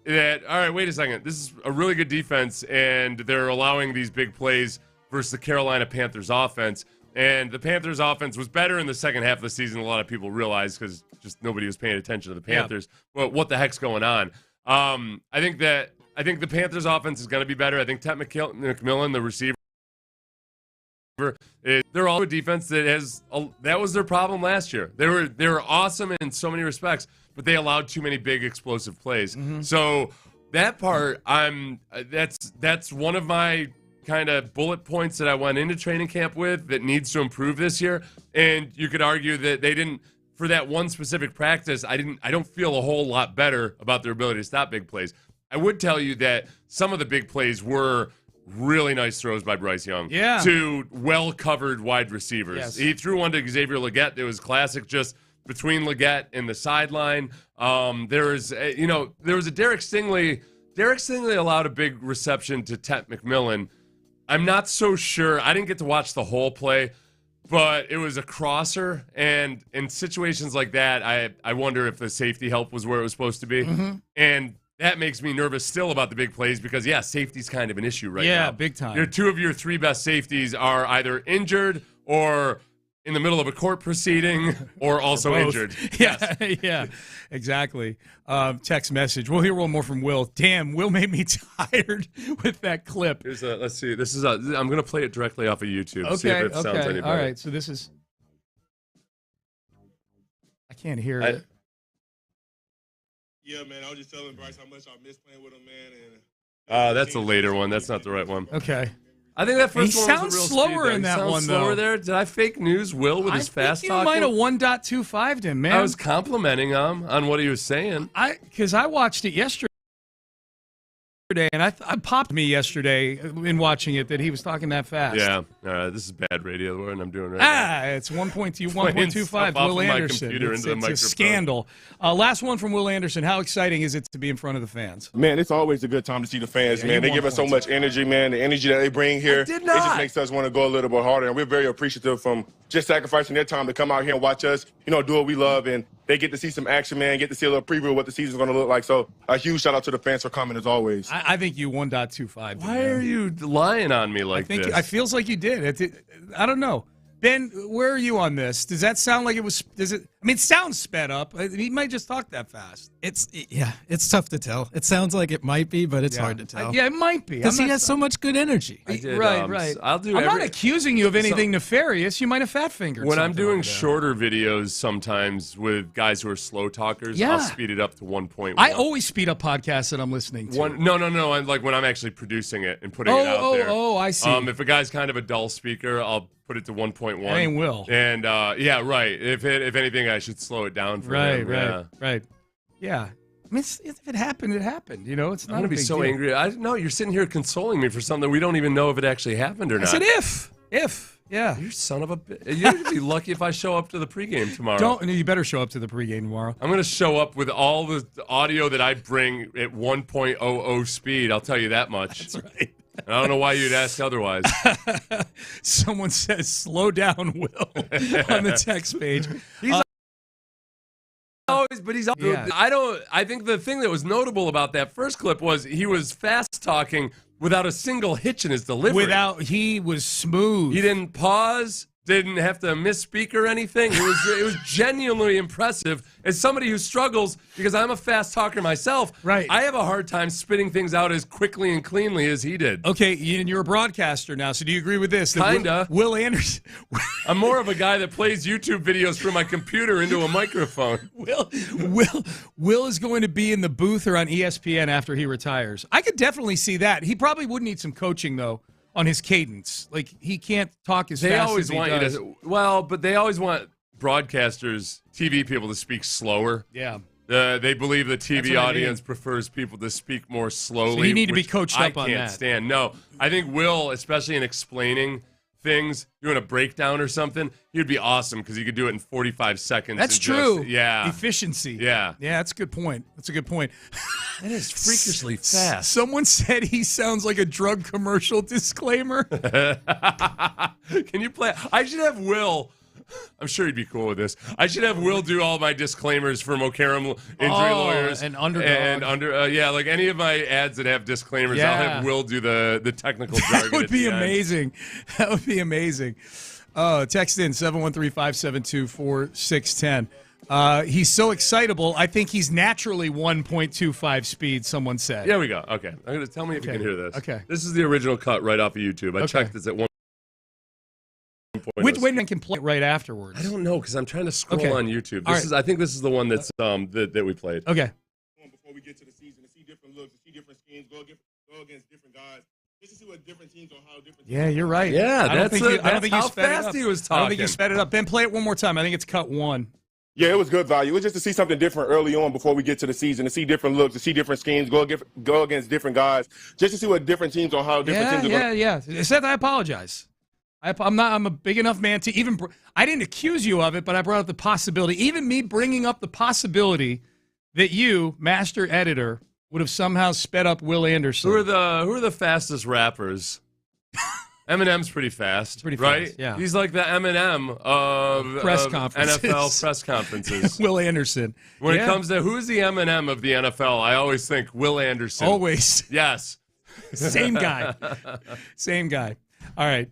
That, all right, wait a second. This is a really good defense, and they're allowing these big plays versus the Carolina Panthers offense. And the Panthers offense was better in the second half of the season. A lot of people realized because just nobody was paying attention to the Panthers. Yeah. Well, what the heck's going on? I think the Panthers offense is going to be better. I think Ted McMillan, the receiver, they're all a defense that was their problem last year. They were awesome in so many respects, but they allowed too many big explosive plays. Mm-hmm. So that part, that's one of my kind of bullet points that I went into training camp with that needs to improve this year. And you could argue that they didn't, for that one specific practice, I don't feel a whole lot better about their ability to stop big plays. I would tell you that some of the big plays were really nice throws by Bryce Young to well-covered wide receivers. Yes. He threw one to Xavier Legette. It was classic, just between Legette and the sideline. There was a Derek Stingley. Derek Stingley allowed a big reception to Ted McMillan. I'm not so sure. I didn't get to watch the whole play, but it was a crosser. And in situations like that, I wonder if the safety help was where it was supposed to be. Mm-hmm. And that makes me nervous still about the big plays because, safety's kind of an issue right now. Yeah, big time. Two of your three best safeties are either injured or in the middle of a court proceeding or also injured. Yeah, yeah, exactly. Text message. We'll hear one more from Will. Damn, Will made me tired with that clip. Let's see. I'm going to play it directly off of YouTube. Okay, see if it sounds any better. All right, so this is. I can't hear it. Yeah, man, I was just telling Bryce how much I miss playing with him, man. And that's a later one. That's not the right one. Okay. I think that first one was a real slower in that one, slower there. Did I fake news Will with his fast talking? I think you might have 1.25'd him, man. I was complimenting him on what he was saying. Because I watched it yesterday, and I popped me yesterday in watching it that he was talking that fast. Yeah. All right, this is bad radio, and I'm doing right now. It's 1.25 Will Anderson. It's a scandal. Last one from Will Anderson. How exciting is it to be in front of the fans? Man, it's always a good time to see the fans, man. They give us so much energy, man. The energy that they bring here, it just makes us want to go a little bit harder. And we're very appreciative from just sacrificing their time to come out here and watch us, do what we love. And they get to see some action, man, get to see a little preview of what the season's going to look like. So a huge shout out to the fans for coming as always. I think you 1.25. Why are you lying on me like this? I feels like you did. I don't know. Ben, where are you on this? Does that sound like it was? It sounds sped up. He might just talk that fast. It's tough to tell. It sounds like it might be, but it's hard to tell. It might be because he has so much good energy. Right. I'm not accusing you of anything nefarious. You might have fat fingered. When I'm doing shorter videos, sometimes with guys who are slow talkers, I'll speed it up to 1.1. I always speed up podcasts that I'm listening to. No. I'm like when I'm actually producing it and putting it out there. Oh, I see. If a guy's kind of a dull speaker, I'll put it to 1.1. That ain't Will. And right. If anything, I should slow it down for him. Right. Yeah. If it happened, it happened. It's not. I'm gonna be so angry. You're sitting here consoling me for something we don't even know if it actually happened or not. I said if. Yeah. You son of a bitch. You're going to be lucky if I show up to the pregame tomorrow. You better show up to the pregame tomorrow. I'm going to show up with all the audio that I bring at 1.00 speed. I'll tell you that much. That's right. And I don't know why you'd ask otherwise. Someone says, slow down, Will, on the text page. He's I think the thing that was notable about that first clip was he was fast talking without a single hitch in his delivery. He was smooth. He didn't pause, didn't have to misspeak or anything. It was genuinely impressive. As somebody who struggles, because I'm a fast talker myself, right. I have a hard time spitting things out as quickly and cleanly as he did. Okay, and you're a broadcaster now, so do you agree with this? Kinda. Will Anderson. I'm more of a guy that plays YouTube videos from my computer into a microphone. Will is going to be in the booth or on ESPN after he retires. I could definitely see that. He probably would need some coaching, though, on his cadence. Like, he can't talk as fast as he does. But they always want broadcasters, TV people to speak slower. Yeah. They believe the TV audience prefers people to speak more slowly. So you need to be coached up on that. I can't stand. No, I think Will, especially in explaining things, doing a breakdown or something, he would be awesome because he could do it in 45 seconds. That's true. Yeah. Efficiency. Yeah. Yeah, that's a good point. That is freakishly fast. Someone said he sounds like a drug commercial disclaimer. Can you play? I should have Will. I'm sure he'd be cool with this. I should have Will do all my disclaimers for Mokaram injury lawyers and Underdog. And like any of my ads that have disclaimers, I'll have Will do the technical jargon. That would be amazing. That would be amazing. Text in 713-572-4610. He's so excitable. I think he's naturally 1.25 speed, someone said. There we go. Okay. I'm going to tell me if you can hear this. Okay. This is the original cut right off of YouTube. I checked this at 1. Which one can play right afterwards? I don't know because I'm trying to scroll on YouTube. I think this is the one that's that we played. Okay. Before we get to the season, to see different looks, to see different schemes, go against different guys, just to see what different teams or how different. Yeah, you're right. Yeah, I don't think you how fast he was talking. I don't think you sped it up. Ben, play it one more time. I think it's cut 1. Yeah, it was good value. It was just to see something different early on before we get to the season, to see different looks, to see different schemes, go against different guys, just to see what different teams or how different teams are. Yeah. Seth, I apologize. I'm a big enough man to even. I didn't accuse you of it, but I brought up the possibility. Even me bringing up the possibility that you, master editor, would have somehow sped up Will Anderson. Who are the fastest rappers? Eminem's pretty fast, right? Yeah, he's like the Eminem of conferences. NFL press conferences. Will Anderson. When it comes to who's the Eminem of the NFL, I always think Will Anderson. Always. Yes. Same guy. Same guy. All right.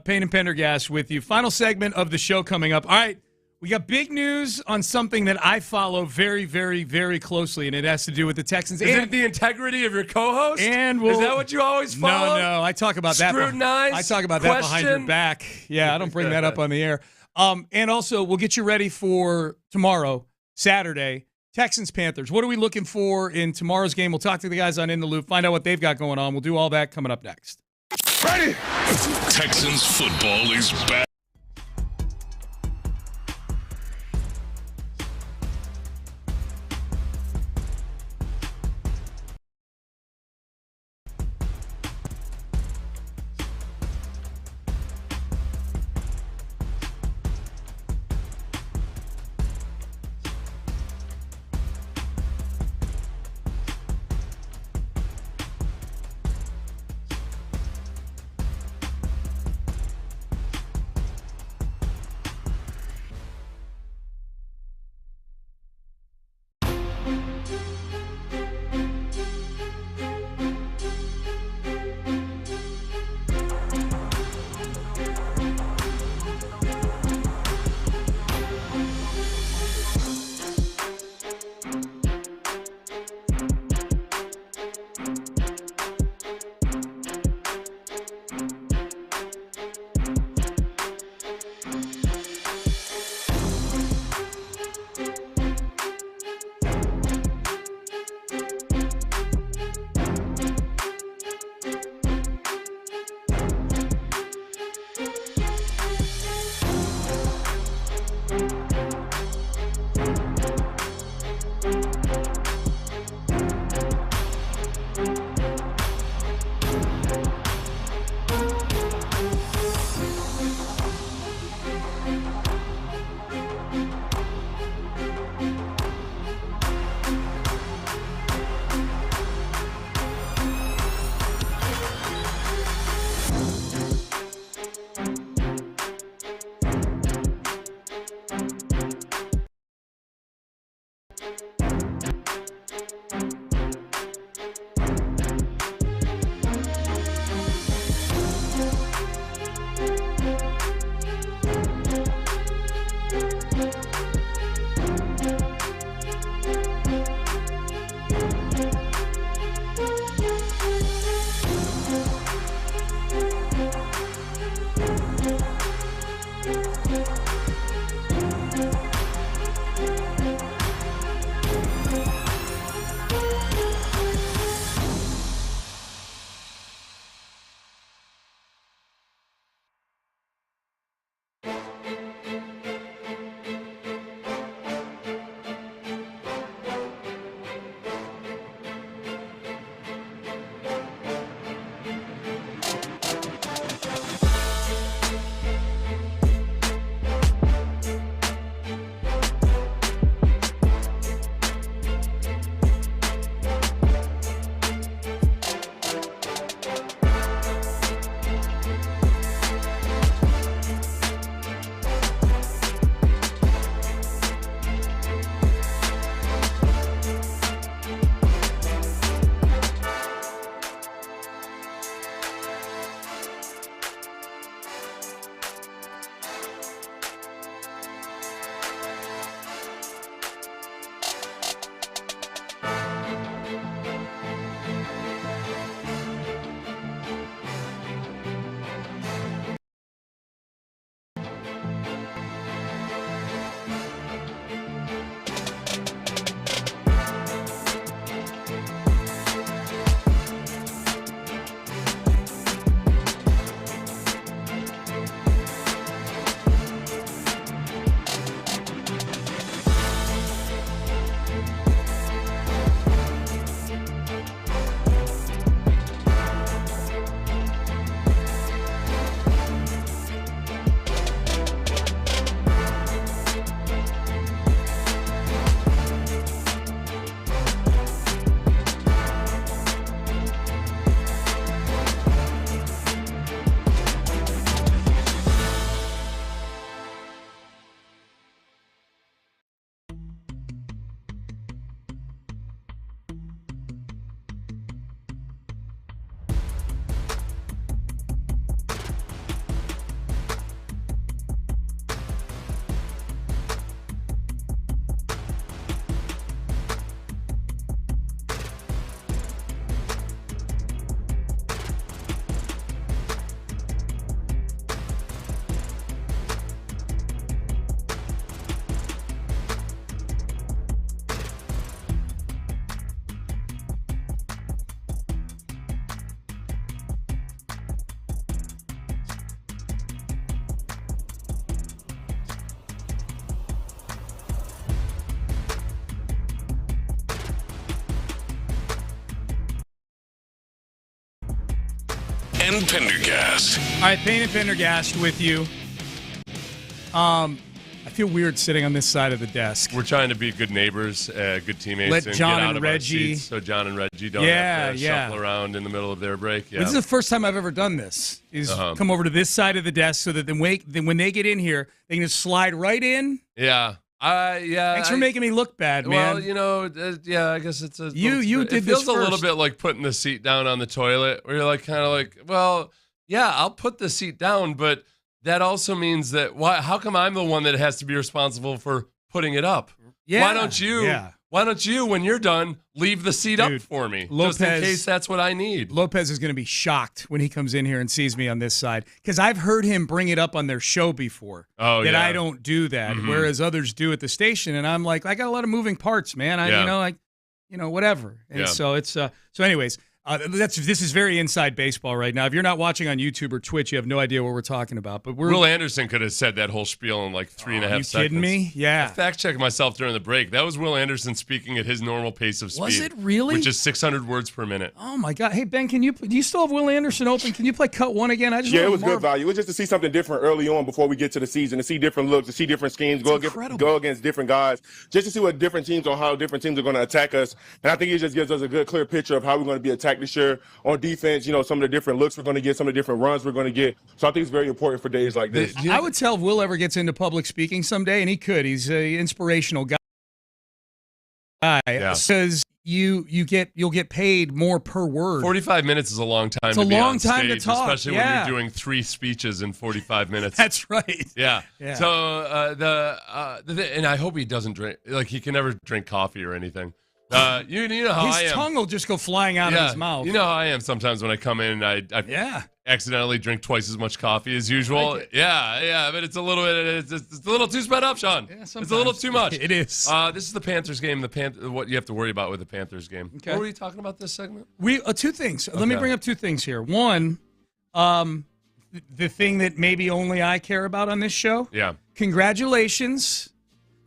Payne and Pendergast with you. Final segment of the show coming up. All right. We got big news on something that I follow very, very, very closely, and it has to do with the Texans. Is it the integrity of your co-host? And is that what you always follow? No. I talk about that. Scrutinize? I talk about that behind your back. Yeah, I don't bring that up on the air. And also, we'll get you ready for tomorrow, Saturday, Texans-Panthers. What are we looking for in tomorrow's game? We'll talk to the guys on In the Loop, find out what they've got going on. We'll do all that coming up next. Ready? Texans football is back. and Pendergast. All right, Payne and Pendergast with you. I feel weird sitting on this side of the desk. We're trying to be good neighbors, good teammates, Let and John get out and of Reggie. our seats so John and Reggie don't have to shuffle around in the middle of their break. Yeah. This is the first time I've ever done this. Come over to this side of the desk so that then when they get in here, they can just slide right in. Yeah. Thanks for making me look bad, man. Well, I guess it's a you did it feels this a little first. bit like putting the seat down on the toilet, where you're like kind of like, well, yeah, I'll put the seat down, but that also means that how come I'm the one that has to be responsible for putting it up? Yeah. Why don't you? Yeah. Why don't you, when you're done, leave the seat up for me, just in case that's what I need? Lopez is going to be shocked when he comes in here and sees me on this side, because I've heard him bring it up on their show before. Oh, that yeah. I don't do that, whereas others do at the station, and I'm like, I got a lot of moving parts, man. Whatever. And so it's so. Anyways. This is very inside baseball right now. If you're not watching on YouTube or Twitch, you have no idea what we're talking about. But Will Anderson could have said that whole spiel in like 3.5 seconds. Are you kidding me? Yeah. I fact-checked myself during the break. That was Will Anderson speaking at his normal pace of speed. Was it really? Which is 600 words per minute. Oh, my God. Hey, Ben, do you still have Will Anderson open? Can you play cut one again? It was good value. It was just to see something different early on before we get to the season, to see different looks, to see different schemes, go against different guys, just to see what different teams or how different teams are going to attack us. And I think it just gives us a good, clear picture of how we're going to be attacked this year on defense, some of the different looks we're going to get, some of the different runs we're going to get. So I think it's very important for days like this. I would tell if Will ever gets into public speaking someday, and he could. He's an inspirational guy. Yeah. Says you'll get paid more per word. 45 minutes is a long time. It's a to be long on time stage, to talk, especially when you're doing 3 speeches in 45 minutes. That's right. Yeah. Yeah. So and I hope he doesn't drink. Like, he can never drink coffee or anything. You know how I am. His tongue will just go flying out of his mouth. You know how I am sometimes when I come in and I accidentally drink twice as much coffee as usual. Like But it's a little bit, it's a little too sped up, Sean. Yeah, it's a little too much. It is. This is the Panthers game. What you have to worry about with the Panthers game. Okay. What were you talking about this segment? We 2 things. Let me bring up 2 things here. One, the thing that maybe only I care about on this show. Yeah. Congratulations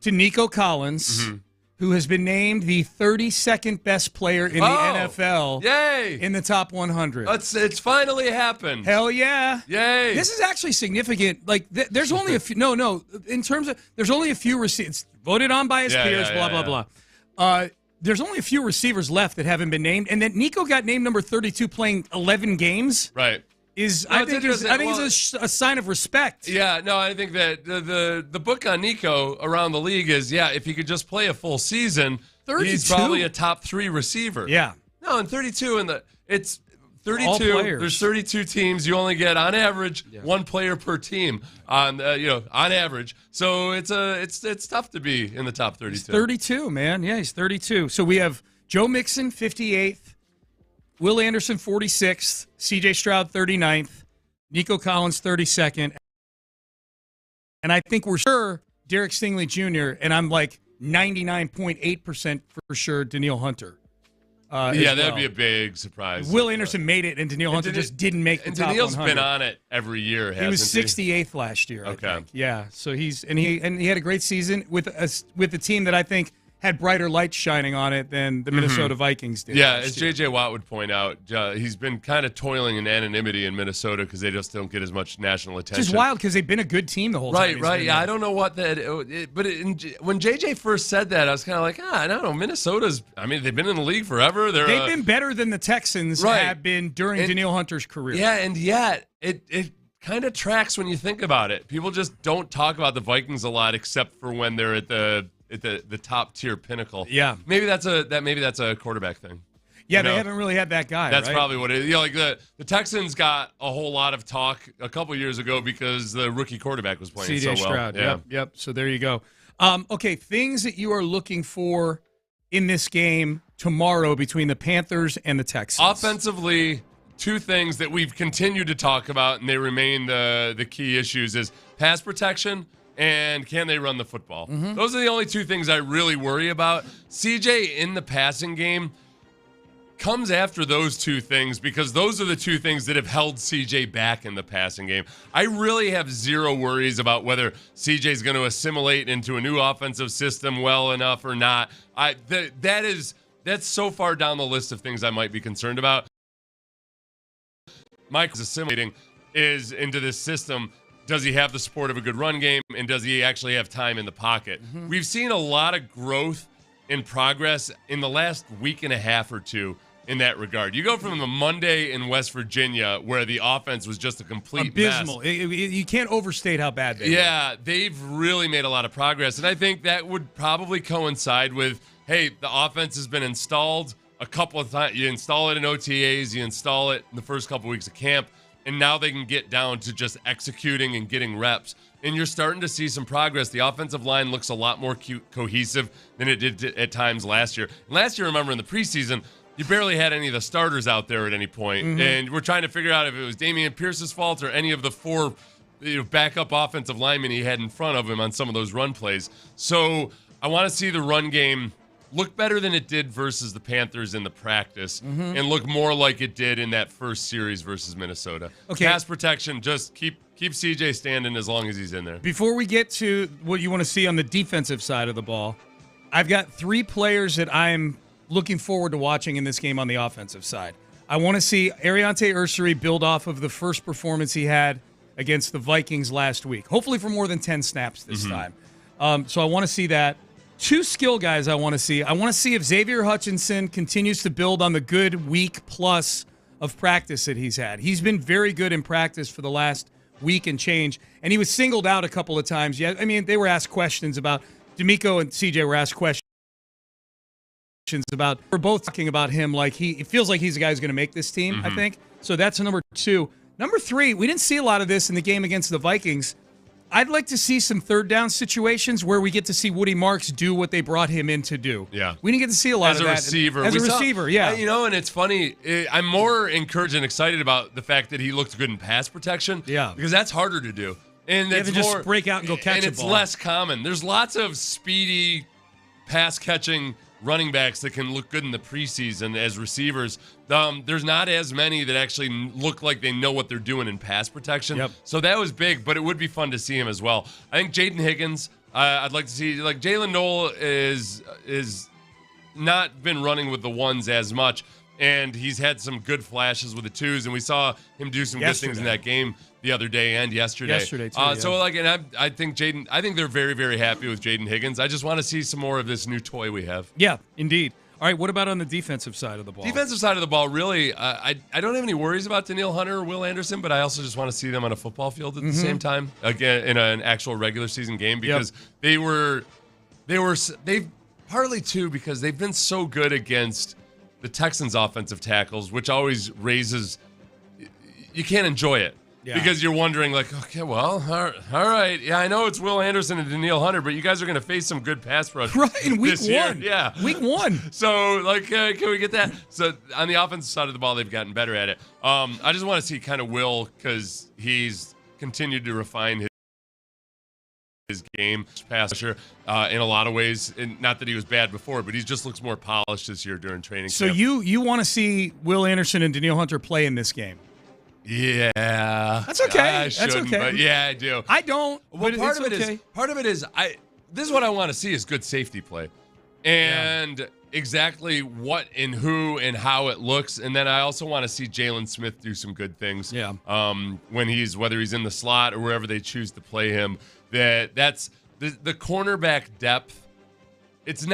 to Nico Collins, who has been named the 32nd best player in the NFL. Yay! In the top 100. It's finally happened. Hell yeah! Yay! This is actually significant. Like, there's only a few. No. In terms of, there's only a few receivers voted on by his peers. Blah blah. There's only a few receivers left that haven't been named, and that Nico got named number 32 playing 11 games. Right. I think it's a sign of respect. Yeah, no, I think that the book on Nico around the league is, if he could just play a full season, 32? he's probably a top 3 receiver. Yeah. No, and 32 it's 32. All players. There's 32 teams. You only get on average 1 player per team on average. So it's tough to be in the top 32. He's 32, man. Yeah, he's 32. So we have Joe Mixon 58th. Will Anderson, 46th. C.J. Stroud, 39th. Nico Collins, 32nd. And I think we're sure Derek Stingley Jr., and I'm like 99.8% for sure Danielle Hunter. That'd be a big surprise. Will Anderson made it, and Danielle Hunter just didn't make the top 100. Danielle's been on it every year, hasn't he? He was 68th last year, I think. Yeah, so he had a great season with a team that I think had brighter lights shining on it than the Minnesota Vikings did. Yeah, as J.J. Watt would point out, he's been kind of toiling in anonymity in Minnesota because they just don't get as much national attention. Which is wild because they've been a good team the whole time. Right. Yeah, I don't know what that. But when J.J. first said that, I was kind of like, I don't know. Minnesota's. I mean, they've been in the league forever. They've been better than the Texans have been during Danielle Hunter's career. Yeah, and yet it kind of tracks when you think about it. People just don't talk about the Vikings a lot, except for when they're at the top tier pinnacle. Yeah, maybe that's a quarterback thing. Yeah, they haven't really had that guy. That's right? probably what it is. Like the Texans got a whole lot of talk a couple years ago because the rookie quarterback was playing so well. Stroud. Yeah. Yep. So there you go. Okay, things that you are looking for in this game tomorrow between the Panthers and the Texans. Offensively, 2 things that we've continued to talk about, and they remain the key issues, is pass protection and can they run the football. Those are the only 2 things I really worry about. CJ in the passing game comes after those 2 things because those are the 2 things that have held CJ back in the passing game. I really have zero worries about whether CJ is going to assimilate into a new offensive system well enough or not. That's so far down the list of things I might be concerned about. Mike's assimilating is into this system. Does he have the support of a good run game, and does he actually have time in the pocket? Mm-hmm. We've seen a lot of growth and progress in the last week and a half or two in that regard. You go from the Monday in West Virginia where the offense was just a complete abysmal. mess. You can't overstate how bad they were. Yeah, they've really made a lot of progress, and I think that would probably coincide with, hey, the offense has been installed a couple of times. You install it in OTAs, you install it in the first couple of weeks of camp, and now they can get down to just executing and getting reps. And you're starting to see some progress. The offensive line looks a lot more cohesive than it did at times last year. Last year, remember, in the preseason, you barely had any of the starters out there at any point. Mm-hmm. And we're trying to figure out if it was Dameon Pierce's fault or any of the four backup offensive linemen he had in front of him on some of those run plays. So I want to see the run game look better than it did versus the Panthers in the practice and look more like it did in that first series versus Minnesota. Okay. Pass protection, just keep CJ standing as long as he's in there. Before we get to what you want to see on the defensive side of the ball, I've got 3 players that I'm looking forward to watching in this game on the offensive side. I want to see Ariante Ursary build off of the first performance he had against the Vikings last week, hopefully for more than 10 snaps this time. So I want to see that. 2 skill guys I want to see. I want to see if Xavier Hutchinson continues to build on the good week plus of practice that he's had. He's been very good in practice for the last week and change, and he was singled out a couple of times. Yeah, I mean, they were asked questions about DeMeco and CJ were asked questions about. We're both talking about him like it feels like he's the guy who's going to make this team. I think so. That's number 2. Number 3, we didn't see a lot of this in the game against the Vikings. I'd like to see some third down situations where we get to see Woody Marks do what they brought him in to do. Yeah. We didn't get to see a lot of that. As a receiver, yeah. And it's funny. I'm more encouraged and excited about the fact that he looked good in pass protection. Yeah. Because that's harder to do. And you have to just break out and go catch a ball. And it's less common. There's lots of speedy pass-catching running backs that can look good in the preseason as receivers. There's not as many that actually look like they know what they're doing in pass protection. Yep. So that was big, but it would be fun to see him as well. I think Jaden Higgins, I'd like to see, like Jalen Noel is not been running with the ones as much, and he's had some good flashes with the twos, and we saw him do some good things in that game the other day and yesterday. Yesterday, too, So, and I think they're very, very happy with Jaden Higgins. I just want to see some more of this new toy we have. Yeah, indeed. All right, what about on the defensive side of the ball? Defensive side of the ball, really, I don't have any worries about Danielle Hunter or Will Anderson, but I also just want to see them on a football field at the same time, again, in an actual regular season game, because they partly too because they've been so good against the Texans offensive tackles, which always raises, you can't enjoy it. Yeah. Because you're wondering, like, okay, well, all right. Yeah, I know it's Will Anderson and Danielle Hunter, but you guys are going to face some good pass rush in week this year. 1. Yeah. Week 1. So, like, can we get that? So, on the offensive side of the ball, they've gotten better at it. I just want to see kind of Will, because he's continued to refine his game, pass rusher, in a lot of ways. And not that he was bad before, but he just looks more polished this year during training So camp. you want to see Will Anderson and Danielle Hunter play in this game? Yeah, that's okay. That's okay. But yeah, I do. I don't. Well, but part of it is this is what I want to see is good safety play, and exactly what and who and how it looks, and then I also want to see Jalen Smith do some good things. Yeah. When whether he's in the slot or wherever they choose to play him, that's the cornerback depth. It's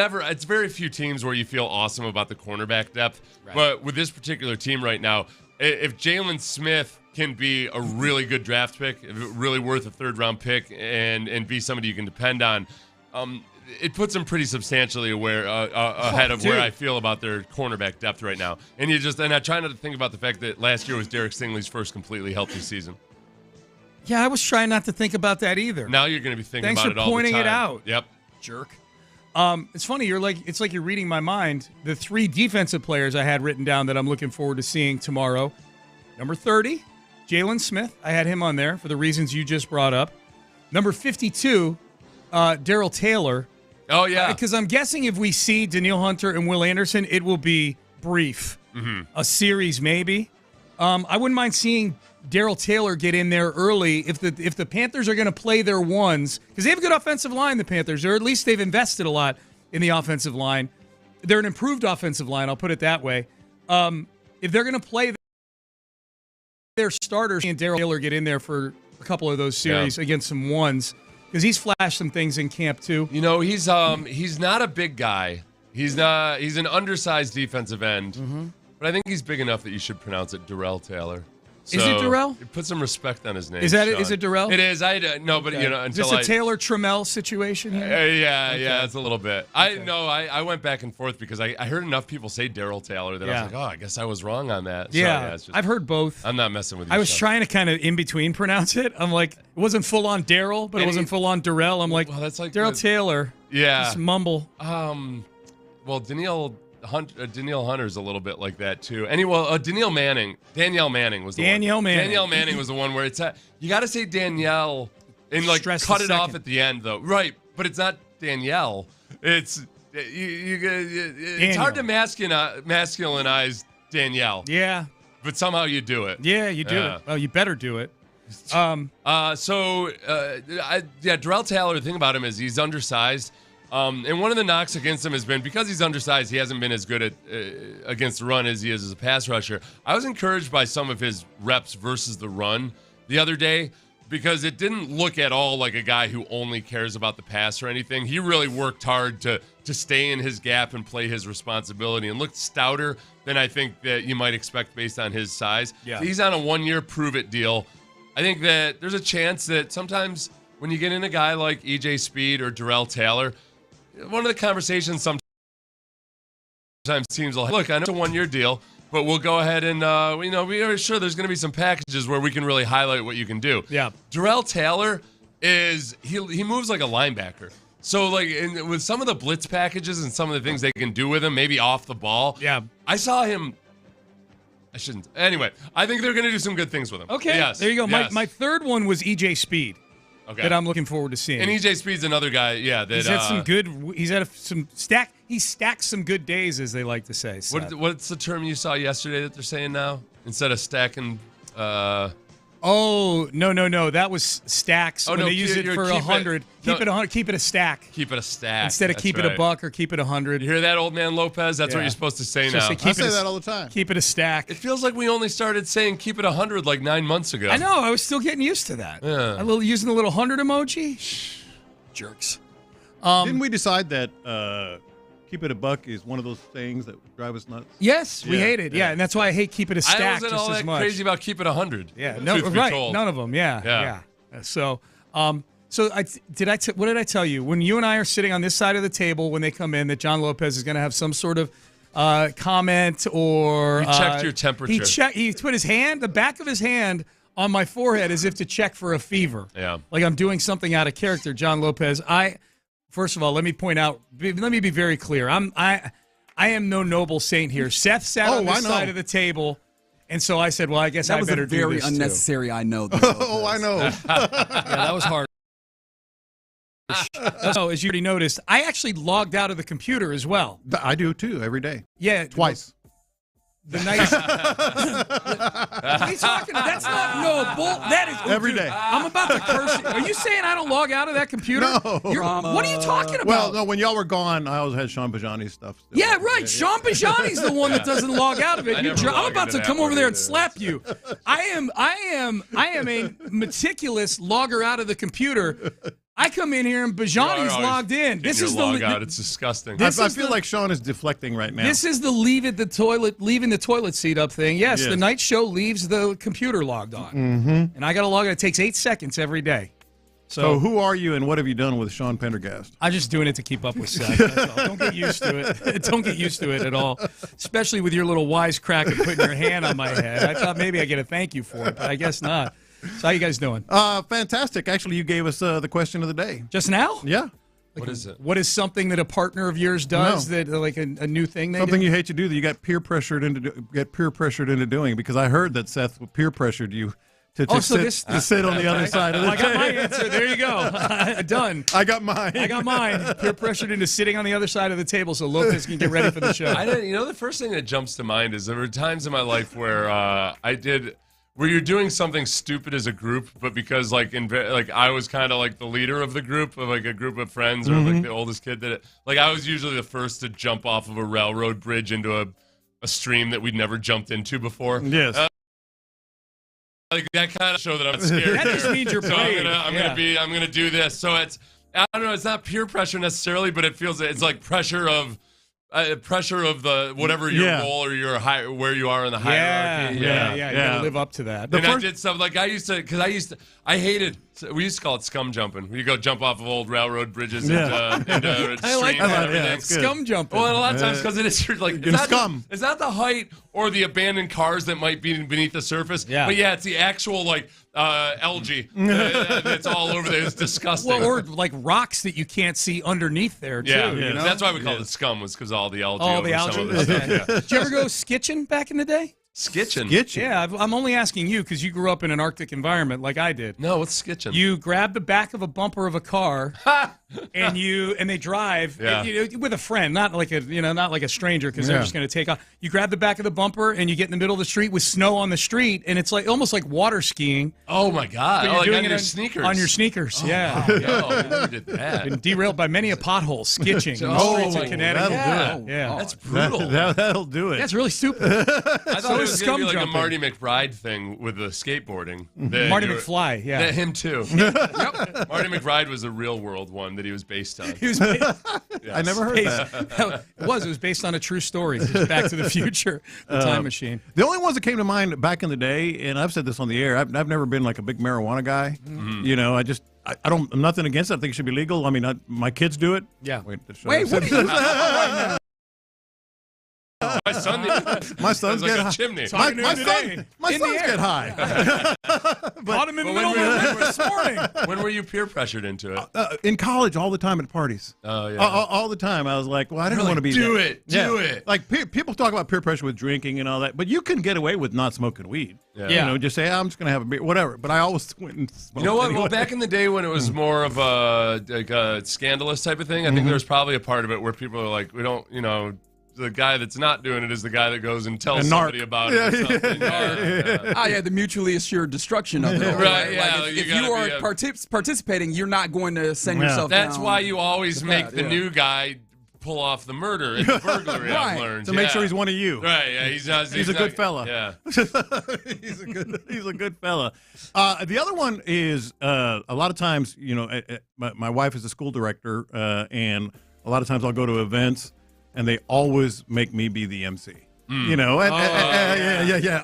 very few teams where you feel awesome about the cornerback depth, but with this particular team right now, if Jalen Smith can be a really good draft pick, really worth a third-round pick, and be somebody you can depend on, it puts him pretty substantially ahead of where I feel about their cornerback depth right now. And I try not to think about the fact that last year was Derek Stingley's first completely healthy season. Yeah, I was trying not to think about that either. Now you're going to be thinking Thanks about it all for pointing the time. it out. Yep. Jerk. It's funny. It's like you're reading my mind. The 3 defensive players I had written down that I'm looking forward to seeing tomorrow. Number 30, Jalen Smith. I had him on there for the reasons you just brought up. Number 52, Darrell Taylor. Oh, yeah. Because I'm guessing if we see Danielle Hunter and Will Anderson, it will be brief. A series maybe. I wouldn't mind seeing Darrell Taylor get in there early if the Panthers are going to play their ones, because they have a good offensive line, the Panthers, or at least they've invested a lot in the offensive line. They're an improved offensive line, I'll put it that way. If they're going to play their starters and Darrell Taylor get in there for a couple of those series against some ones because he's flashed some things in camp too. You know, he's not a big guy. He's an undersized defensive end, but I think he's big enough that you should pronounce it Darrell Taylor. So, is it Darrell? Put some respect on his name. Is that Sean. Is it Darrell? It is. No, but you know, is this a Taylor Trammell situation here? Yeah, it's a little bit. I went back and forth because I heard enough people say Darrell Taylor that I was like, oh, I guess I was wrong on that. Yeah, so, I've heard both. I'm not messing with you. I was trying to kind of in between pronounce it. I'm like, it wasn't full on Darrell, but it wasn't full on Darrell. I'm like, that's like Darrell Taylor. Yeah, just mumble. Well, Danielle Hunter's a little bit like that too. Danielle Manning was the one. Danielle Manning was the one where it's you got to say Danielle and like cut it off at the end though, right? But it's not Danielle. It's it's hard to masculinize Danielle. Yeah, but somehow you do it. Yeah, you do it. Oh, you better do it. Darrell Taylor. The thing about him is he's undersized. And one of the knocks against him has been because he's undersized, he hasn't been as good at against the run as he is as a pass rusher. I was encouraged by some of his reps versus the run the other day because it didn't look at all like a guy who only cares about the pass or anything. He really worked hard to stay in his gap and play his responsibility and looked stouter than I think that you might expect based on his size. Yeah. So he's on a 1-year prove-it deal. I think that there's a chance that sometimes when you get in a guy like E.J. Speed or Darrell Taylor, one of the conversations sometimes seems like, look, I know it's a 1-year deal, but we'll go ahead and, we are sure there's going to be some packages where we can really highlight what you can do. Yeah. Darrell Taylor he moves like a linebacker. So, like, with some of the blitz packages and some of the things they can do with him, maybe off the ball. Yeah. I saw him. I shouldn't. Anyway, I think they're going to do some good things with him. Okay. Yes. There you go. Yes. My third one was E.J. Speed. Okay. That I'm looking forward to seeing. And E.J. Speed's another guy, he's had some good. He's had some stack. He stacks some good days, as they like to say. What's the term you saw yesterday that they're saying now instead of stacking? Oh no! That was stacks. When they use it for 100. Keep it 100. Keep it a stack. Keep it a stack instead of keep it a buck or keep it 100. You hear that, old man Lopez? That's what you're supposed to say now. I say that all the time. Keep it a stack. It feels like we only started saying keep it 100 like 9 months ago. I know. I was still getting used to that. Yeah. Using the little 100 emoji. Jerks. Didn't we decide that keep it a buck is one of those things that drive us nuts? Yes, we hate it. Yeah, and that's why I hate keep it a stack I wasn't just all as that much. crazy about keep it 100. Yeah, no, right. None of them. Yeah. So, what did I tell you? When you and I are sitting on this side of the table when they come in, that John Lopez is going to have some sort of comment or you checked your temperature. He put the back of his hand on my forehead as if to check for a fever. Yeah, like I'm doing something out of character. John Lopez. First of all, let me point out. Let me be very clear. I am no noble saint here. Seth sat on this side of the table. And so I said, well, I guess I better do this That was a very unnecessary, I know. Oh, I know. That was hard. So, as you already noticed, I actually logged out of the computer as well. I do, too, every day. Yeah. Twice. The night. What are you talking about? That's not noble. That is every day. I'm about to curse you. Are you saying I don't log out of that computer? No. What are you talking about? Well, no, when y'all were gone, I always had Sean Bijani's stuff. Still. Yeah, right. Sean Bijani's the one that doesn't log out of it. I'm about to come over there and slap you. I am a meticulous logger out of the compuper. I come in here and Bijani's logged in. This is the log out. It's disgusting. I feel like Sean is deflecting right now. This is the leaving the toilet seat up thing. Yes, the night show leaves the computer logged on, and I got to log it. It takes 8 seconds every day. So who are you, and what have you done with Sean Pendergast? I'm just doing it to keep up with Seth. That's all. Don't get used to it. Don't get used to it at all, especially with your little wisecrack of putting your hand on my head. I thought maybe I get a thank you for it, but I guess not. So how you guys doing? Fantastic. Actually, you gave us the question of the day. Just now? Yeah. What is it? What is something that a partner of yours does that like a new thing they something do? you hate to do that you got peer pressured into doing? Because I heard that Seth peer pressured you to sit on the other side of the table. I got my answer. There you go. Done. I got mine. Peer pressured into sitting on the other side of the table so Lopez can get ready for the show. The first thing that jumps to mind is there were times in my life where where you're doing something stupid as a group, but because I was kind of like the leader of the group, of like a group of friends, or like the oldest kid that I was usually the first to jump off of a railroad bridge into a stream that we'd never jumped into before. Yes. like that kind of show that I'm scared. That just means you're so brave. I'm gonna do this. So it's, I don't know, it's not peer pressure necessarily, but it feels, it's like pressure of the whatever your role or your where you are in the hierarchy. You gotta live up to that. I did stuff like I hated. We used to call it scum jumping. You go jump off of old railroad bridges into I like streams and that. everything. Scum jumping. Well, a lot of times because it is like it's not the height or the abandoned cars that might be beneath the surface. Yeah. But it's the actual like algae that's all over there. It's disgusting. Well, or like rocks that you can't see underneath there too. Yeah, you know? That's why we call it scum, was because all the algae. All over the algae. some of the stuff. Did you ever go skitching back in the day? Skitching? Yeah, I'm only asking you because you grew up in an Arctic environment like I did. No, what's skitching? You grab the back of a bumper of a car, and they drive with a friend, not like a stranger because they're just going to take off. You grab the back of the bumper and you get in the middle of the street with snow on the street, and it's like almost like water skiing. Oh my God! But you're doing on it your sneakers. On your sneakers, Wow. Yo, I never did that. Been derailed by many a pothole skitching in the streets of Connecticut. That'll do it. Yeah, that's brutal. That'll do it. That's really stupid. I thought So it is was going to be like scum a Marty McBride thing with the skateboarding. Marty McFly, yeah. Him too. Yep. Marty McBride was a real world one that he was based on. He was based, I never heard that. It was based on a true story. Just Back to the Future, the time machine. The only ones that came to mind back in the day, and I've said this on the air, I've never been like a big marijuana guy. Mm-hmm. You know, I'm nothing against it. I think it should be legal. I mean, my kids do it. Yeah. Wait, My son, my sons like get a high. chimney. My sons get high. Caught him in the middle of it this morning. When were you peer pressured into it? In college, all the time at parties. Oh yeah, all the time. I was like, well, I didn't want to be. Do it. Like people talk about peer pressure with drinking and all that, but you can get away with not smoking weed. Yeah. You know, just say, I'm just gonna have a beer, whatever. But I always went and smoked. You know what? Anyway. Well, back in the day when it was more of a scandalous type of thing, I think there's probably a part of it where people are like, we don't, the guy that's not doing it is the guy that goes and tells somebody about it or something. The mutually assured destruction of it. Right, yeah. Like if you are participating, you're not going to send yourself down. That's why you always make the new guy pull off the murder and the burglary, I've learned. To make sure he's one of you. Right, yeah. He's a good fella. Yeah. he's a good fella. The other one is a lot of times, my wife is a school director, and a lot of times I'll go to events, and they always make me be the MC.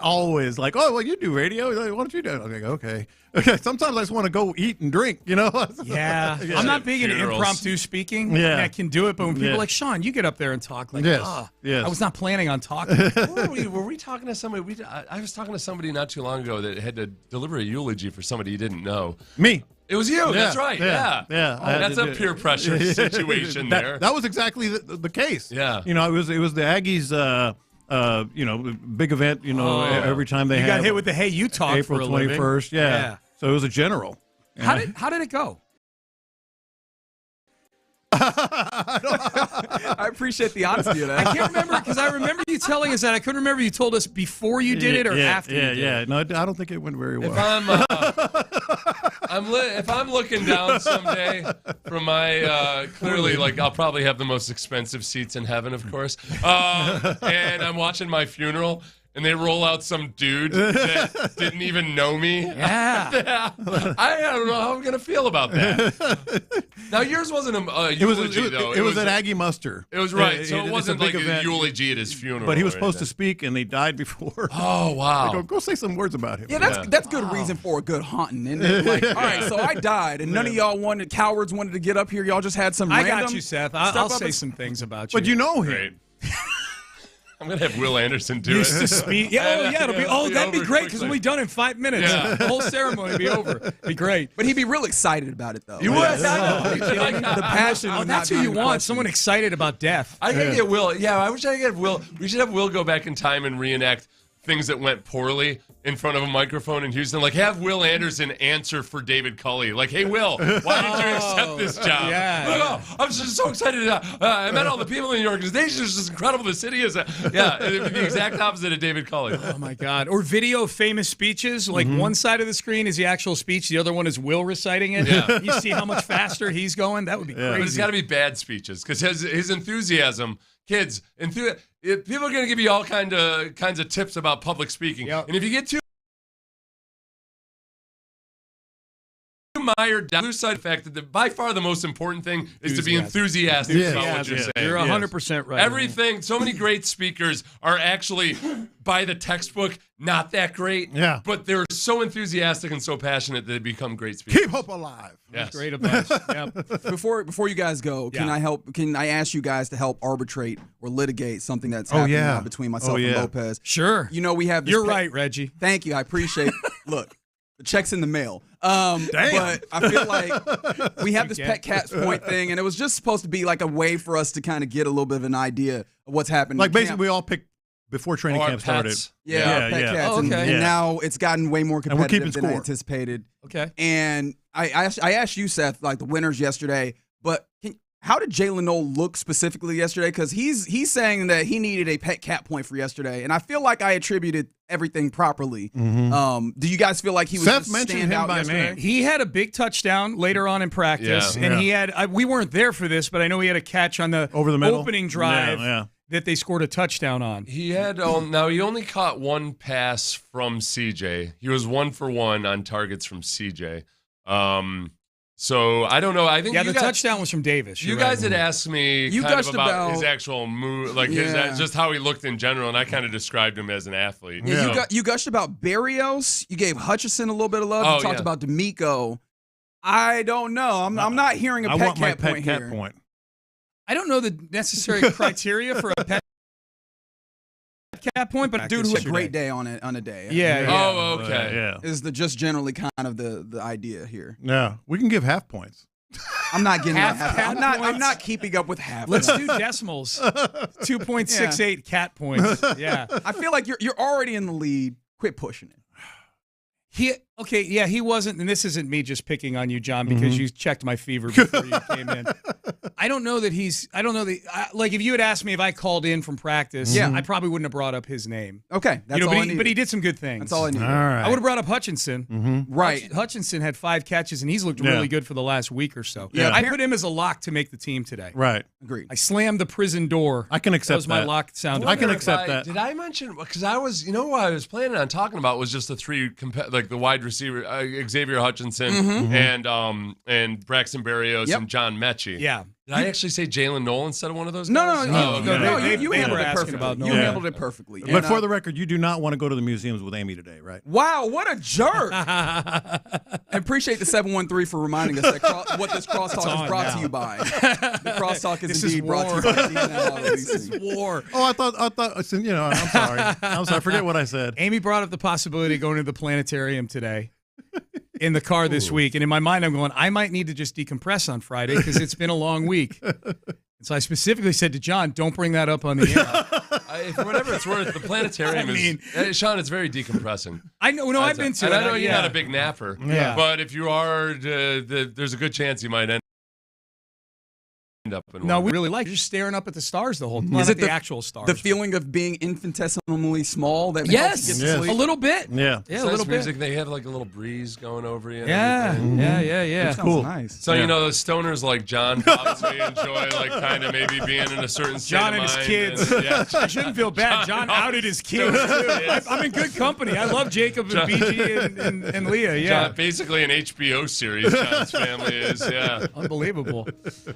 Always like, oh, well, you do radio. Why don't you do it? I'm like, okay. Sometimes I just want to go eat and drink, Yeah. I'm not big into impromptu speaking. Yeah. I can do it, but when people are like, Sean, you get up there and talk. Like, I was not planning on talking. Were we talking to somebody? I was talking to somebody not too long ago that had to deliver a eulogy for somebody you didn't know. Me. It was you. That's right. Yeah. That's a peer pressure situation there. That was exactly the case. Yeah. It was the Aggies. Big event. Every time they got hit with the hey, you talk April for a living. 21st. Yeah. So it was a general. How did it go? I appreciate the honesty of that. I can't remember because I remember you telling us that. I couldn't remember you told us before you did it or after you did it. No, I don't think it went very well. If I'm looking down someday from my clearly, like, I'll probably have the most expensive seats in heaven, of course, and I'm watching my funeral. And they roll out some dude that didn't even know me. Yeah. I don't know how I'm going to feel about that. Now, yours wasn't a eulogy, though. It was an Aggie muster. It was right. So it wasn't like event. a eulogy at his funeral. But he was supposed to speak, and he died before. Oh, wow. Go say some words about him. Yeah, that's good reason for a good haunting, isn't it? Like, all right, so I died, and none of y'all cowards wanted to get up here. Y'all just had some random I got you, Seth. I'll say some things about you. But you know him. I'm going to have Will Anderson do it. To speak. It'll be. Oh, that'd be great because we'll be done in 5 minutes. Yeah. The whole ceremony will be over. It'd be great. But he'd be real excited about it, though. You would. The passion. Oh, that's who you want. Someone excited about death. I can get Will. Yeah, I wish I could get Will. We should have Will go back in time and reenact things that went poorly in front of a microphone in Houston. Like, have Will Anderson answer for David Culley. Like, hey, Will, why did you accept this job? Yeah. I'm just so excited. I met all the people in the organization. It's just incredible. The city is. It'd be the exact opposite of David Culley. Oh, my God. Or video of famous speeches. Like, one side of the screen is the actual speech. The other one is Will reciting it. Yeah. You see how much faster he's going? That would be crazy. But it's got to be bad speeches because his enthusiasm, kids, people are going to give you all kinds of tips about public speaking. Yep. And if you get too mired down. Lose sight of the fact that by far the most important thing is to be enthusiastic about what you're saying. You're 100% right. Everything, so many great speakers are actually, by the textbook, not that great. Yeah. But they're so enthusiastic and so passionate that they become great speakers. Keep hope alive. Yes. That's great advice. Yep. Before you guys go, can I ask you guys to help arbitrate or litigate something that's happening now between myself and Lopez? Sure. You know, we have this You're right, Reggie. Thank you. I appreciate Look, the check's in the mail. But I feel like we have this pet cats point thing, and it was just supposed to be like a way for us to kind of get a little bit of an idea of what's happening. Like basically we all picked before training camp started. Yeah, pet cats. And now it's gotten way more competitive than I anticipated. Okay. And I asked you, Seth, like the winners yesterday, but how did Jalen Noel look specifically yesterday? Because he's saying that he needed a pet cat point for yesterday, and I feel like I attributed everything properly. Do you guys feel like he was Seth just mentioned stand him out by yesterday? name. He had a big touchdown later on in practice, and he had we weren't there for this, but I know he had a catch on the over the middle opening drive that they scored a touchdown on. He had now he only caught one pass from CJ. He was 1 for 1 on targets from CJ. So I don't know. I think the touchdown was from Davis. You guys had asked me about his actual move, like just how he looked in general, and I kind of described him as an athlete. You gushed about Berrios. You gave Hutchinson a little bit of love. You talked about DeMeco. I don't know. I'm not hearing a pet cat point here. I don't know the necessary criteria for a pet cat point, but dude who had a great day on a day. Oh, okay. Is just generally kind of the idea here. Yeah, we can give half points. I'm not getting half. I'm not keeping up with half. Let's do decimals. 2.68 cat points. Yeah. I feel like you're already in the lead. Quit pushing it. He wasn't, and this isn't me just picking on you, John, because you checked my fever before you came in. I don't know that like if you had asked me if I called in from practice, I probably wouldn't have brought up his name. Okay, that's all I needed. But he did some good things. That's all I needed. All right. I would have brought up Hutchinson. Right. Hutchinson had 5 catches, and he's looked really good for the last week or so. Yeah. I put him as a lock to make the team today. Right. Agreed. I slammed the prison door. I can accept that. Was my lock sound. I can accept that. Did I mention, because I was, what I was planning on talking about was just the 3, like the wide receiver, Xavier Hutchinson and Braxton Berrios and John Mechie. Yeah. Did I actually say Jalen Noel instead of one of those guys? No, you handled it perfectly. You handled it perfectly. But for the record, you do not want to go to the museums with Amy today, right? Wow, what a jerk. I appreciate the 713 for reminding us that what this crosstalk is brought to you by. The crosstalk is indeed brought to you by DNL. This is war. Oh, I thought, I'm sorry. I'm sorry. Forget what I said. Amy brought up the possibility of going to the planetarium today. In the car this week, and in my mind I'm going, I might need to just decompress on Friday because it's been a long week. And so I specifically said to John, don't bring that up on the air. For whatever it's worth, the planetarium is, Sean, it's very decompressing. I know, I've been to it. I know you're not a big napper, but if you are, there's a good chance you might end up in one. We really like you're just staring up at the stars the whole time. Is it the actual stars? The feeling of being infinitesimally small that helps you get to sleep? A little bit. Yeah, a little music. They have like a little breeze going over you. Yeah. It's cool. Nice. So the stoners like John probably enjoy like kind of maybe being in a certain state John of and his mind. kids. I shouldn't feel bad. John outed his kids. I'm in good company. I love Jacob and BG and Leah. Yeah, John, basically an HBO series. John's family is unbelievable.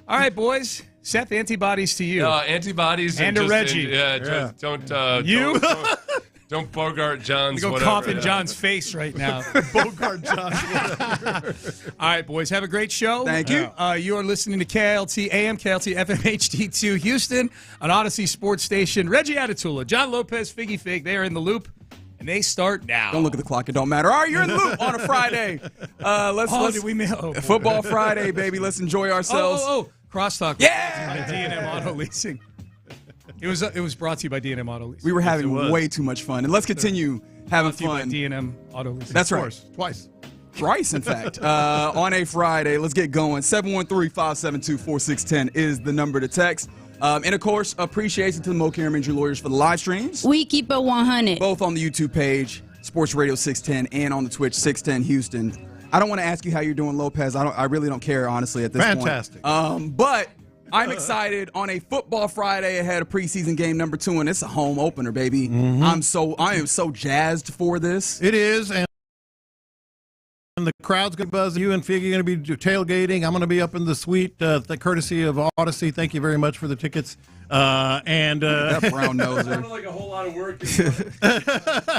All right, boys. Seth, antibodies to you. Antibodies and to Reggie. Don't Bogart John's go whatever. Cough in John's face right now. Bogart John's whatever. All right, boys, have a great show. Thank you. You are listening to KLT AM, KLT FM HD2 Houston, an Odyssey Sports Station. Reggie Atatula, John Lopez, Figgy Fig, they are in the loop. And they start now. Don't look at the clock. It don't matter. All right, you're in the loop on a Friday. Did we miss? Football Friday, baby. Let's enjoy ourselves. Crosstalk. Yeah. D&M Auto Leasing. It was brought to you by D&M Auto Leasing. We were having way too much fun, and let's continue having fun. D&M Auto Leasing. That's right. Twice, in fact. On a Friday, let's get going. 713-572-4610 is the number to text. And, of course, appreciation to the Mo Caram Injury Lawyers for the live streams. We keep it 100. Both on the YouTube page, Sports Radio 610, and on the Twitch 610 Houston. I don't want to ask you how you're doing, Lopez. I really don't care, honestly, at this point. Fantastic. But I'm excited on a football Friday ahead of preseason game number 2, and it's a home opener, baby. I am so jazzed for this. It is, and the crowd's going to buzz. You and Figgy are going to be tailgating. I'm going to be up in the suite, courtesy of Odyssey. Thank you very much for the tickets. That brown noser. Sounded like a whole lot of work.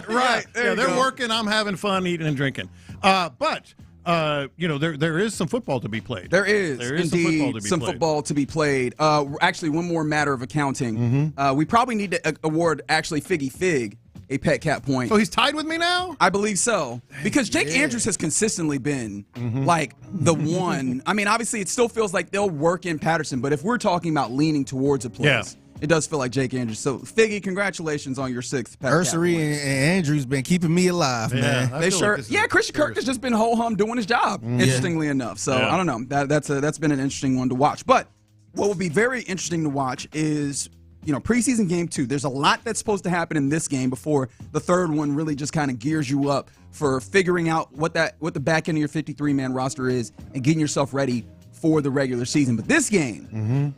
Right. Yeah, they're working. I'm having fun eating and drinking. But there is some football to be played. There is indeed some football to be played. Actually, one more matter of accounting. We probably need to award Figgy Fig a pet cat point. So he's tied with me now? I believe so. Because Jake Andrews has consistently been like the one. I mean, obviously it still feels like they'll work in Patterson, but if we're talking about leaning towards a place, it does feel like Jake Andrews. So Figgy, congratulations on your 6th pet Ursery cat point. and Andrews been keeping me alive, man. They sure. Christian Kirk has just been ho-hum doing his job, interestingly enough. So I don't know. That's been an interesting one to watch. But what will be very interesting to watch is preseason game 2. There's a lot that's supposed to happen in this game before the third one really just kind of gears you up for figuring out what the back end of your 53-man roster is and getting yourself ready for the regular season. But this game,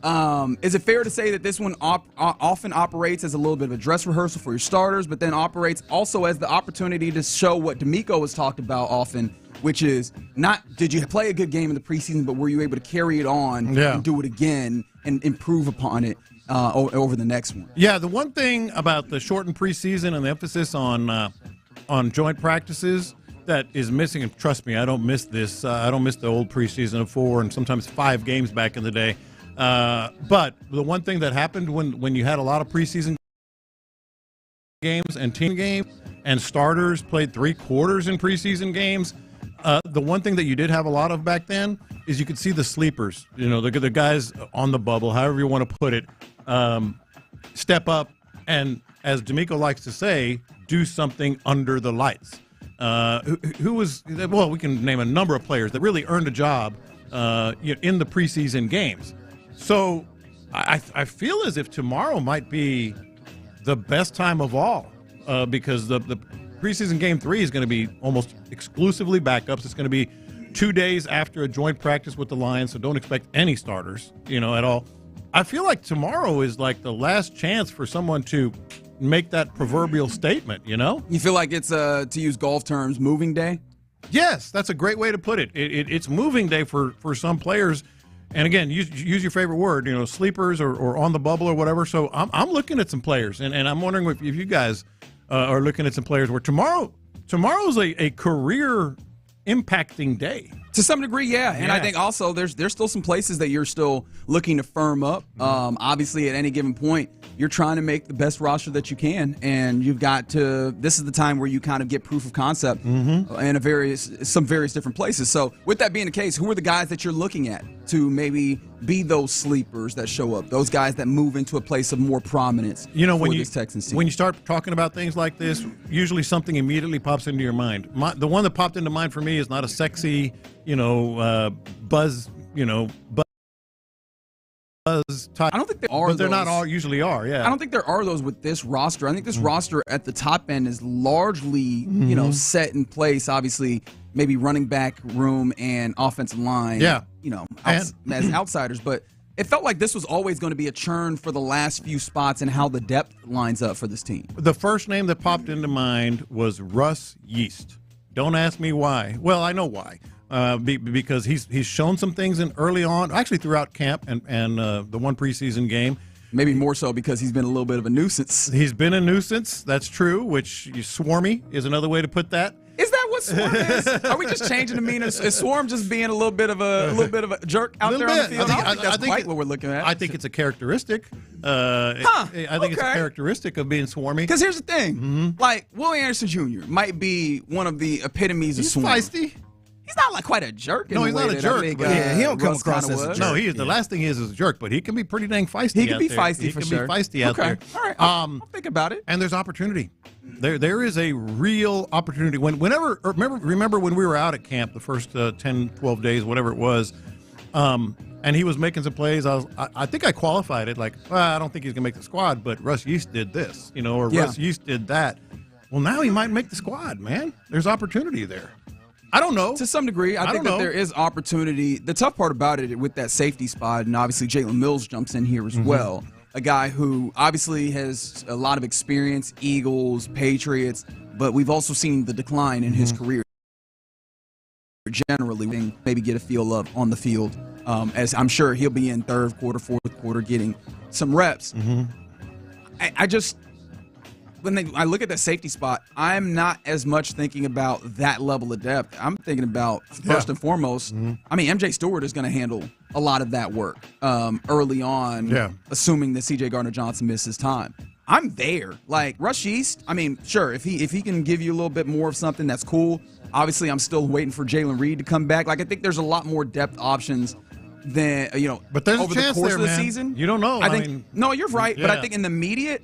is it fair to say that this one often operates as a little bit of a dress rehearsal for your starters, but then operates also as the opportunity to show what DeMeco has talked about often, which is not did you play a good game in the preseason, but were you able to carry it on and do it again and improve upon it over the next one? Yeah, the one thing about the shortened preseason and the emphasis on joint practices that is missing, and trust me, I don't miss this. I don't miss the old preseason of 4 and sometimes 5 games back in the day. But the one thing that happened when you had a lot of preseason games and team games and starters played 3 quarters in preseason games, the one thing that you did have a lot of back then is you could see the sleepers, the guys on the bubble, however you want to put it, step up and, as DeMeco likes to say, do something under the lights. Who was, well, we can name a number of players that really earned a job in the preseason games. So I feel as if tomorrow might be the best time of all because the preseason game 3 is going to be almost exclusively backups. It's going to be 2 days after a joint practice with the Lions, so don't expect any starters, at all. I feel like tomorrow is like the last chance for someone to make that proverbial statement, You feel like it's, to use golf terms, moving day? Yes, that's a great way to put it. It's moving day for some players. And again, use your favorite word, sleepers or on the bubble or whatever. So I'm looking at some players, and I'm wondering if you guys are looking at some players where tomorrow's a career impacting day. To some degree, yeah. And I think also there's still some places that you're still looking to firm up. Obviously, at any given point, you're trying to make the best roster that you can, and you've got to. This is the time where you kind of get proof of concept in some various different places. So, with that being the case, who are the guys that you're looking at to maybe be those sleepers that show up, those guys that move into a place of more prominence? When this Texans team? When you start talking about things like this, usually something immediately pops into your mind. The one that popped into mind for me is not a sexy, buzz type. I don't think there are. But they're not all usually are. Yeah. I don't think there are those with this roster. I think this roster at the top end is largely, set in place. Obviously, maybe running back room and offensive line. Yeah. As outsiders, but it felt like this was always going to be a churn for the last few spots and how the depth lines up for this team. The first name that popped into mind was Russ Yeast. Don't ask me why. Well, I know why. Because he's shown some things early on, actually throughout camp and the one preseason game. Maybe more so because he's been a little bit of a nuisance. He's been a nuisance, that's true, which swarmy is another way to put that. Is that what swarm is? Are we just changing the meaning? Is swarm just being a little bit of a jerk out there on the field? I think that's quite what we're looking at. I think it's a characteristic. I think it's a characteristic of being swarmy. Because here's the thing. Like, Will Anderson Jr. might be one of the epitomes of swarm. He's feisty. He's not like quite a jerk. No, he's not a jerk. He don't come across as a jerk. No, he is. The last thing he is a jerk, but he can be pretty dang feisty. He can be feisty for sure. He can be feisty out there. All right, I'll think about it. And there's opportunity. There is a real opportunity. Remember when we were out at camp the first 10, 12 days, whatever it was, and he was making some plays. I think I qualified it like, I don't think he's gonna make the squad, but Russ Yeast did this, Russ Yeast did that. Well, now he might make the squad, man. There's opportunity there. I don't know. To some degree, I think that there is opportunity. The tough part about it with that safety spot, and obviously Jalen Mills jumps in here as well, a guy who obviously has a lot of experience, Eagles, Patriots, but we've also seen the decline in his career generally, maybe get a feel of on the field, as I'm sure he'll be in third quarter, fourth quarter, getting some reps. I just, I look at that safety spot, I'm not as much thinking about that level of depth. I'm thinking about, first and foremost, I mean, MJ Stewart is going to handle a lot of that work early on, assuming that C.J. Gardner-Johnson misses time. I'm there. Like, Rush East, I mean, sure, if he can give you a little bit more of something, that's cool. Obviously, I'm still waiting for Jalen Reed to come back. Like, I think there's a lot more depth options than, but there's over a chance the course there, of the man. season. You don't know. I think, no, you're right. But I think in the immediate,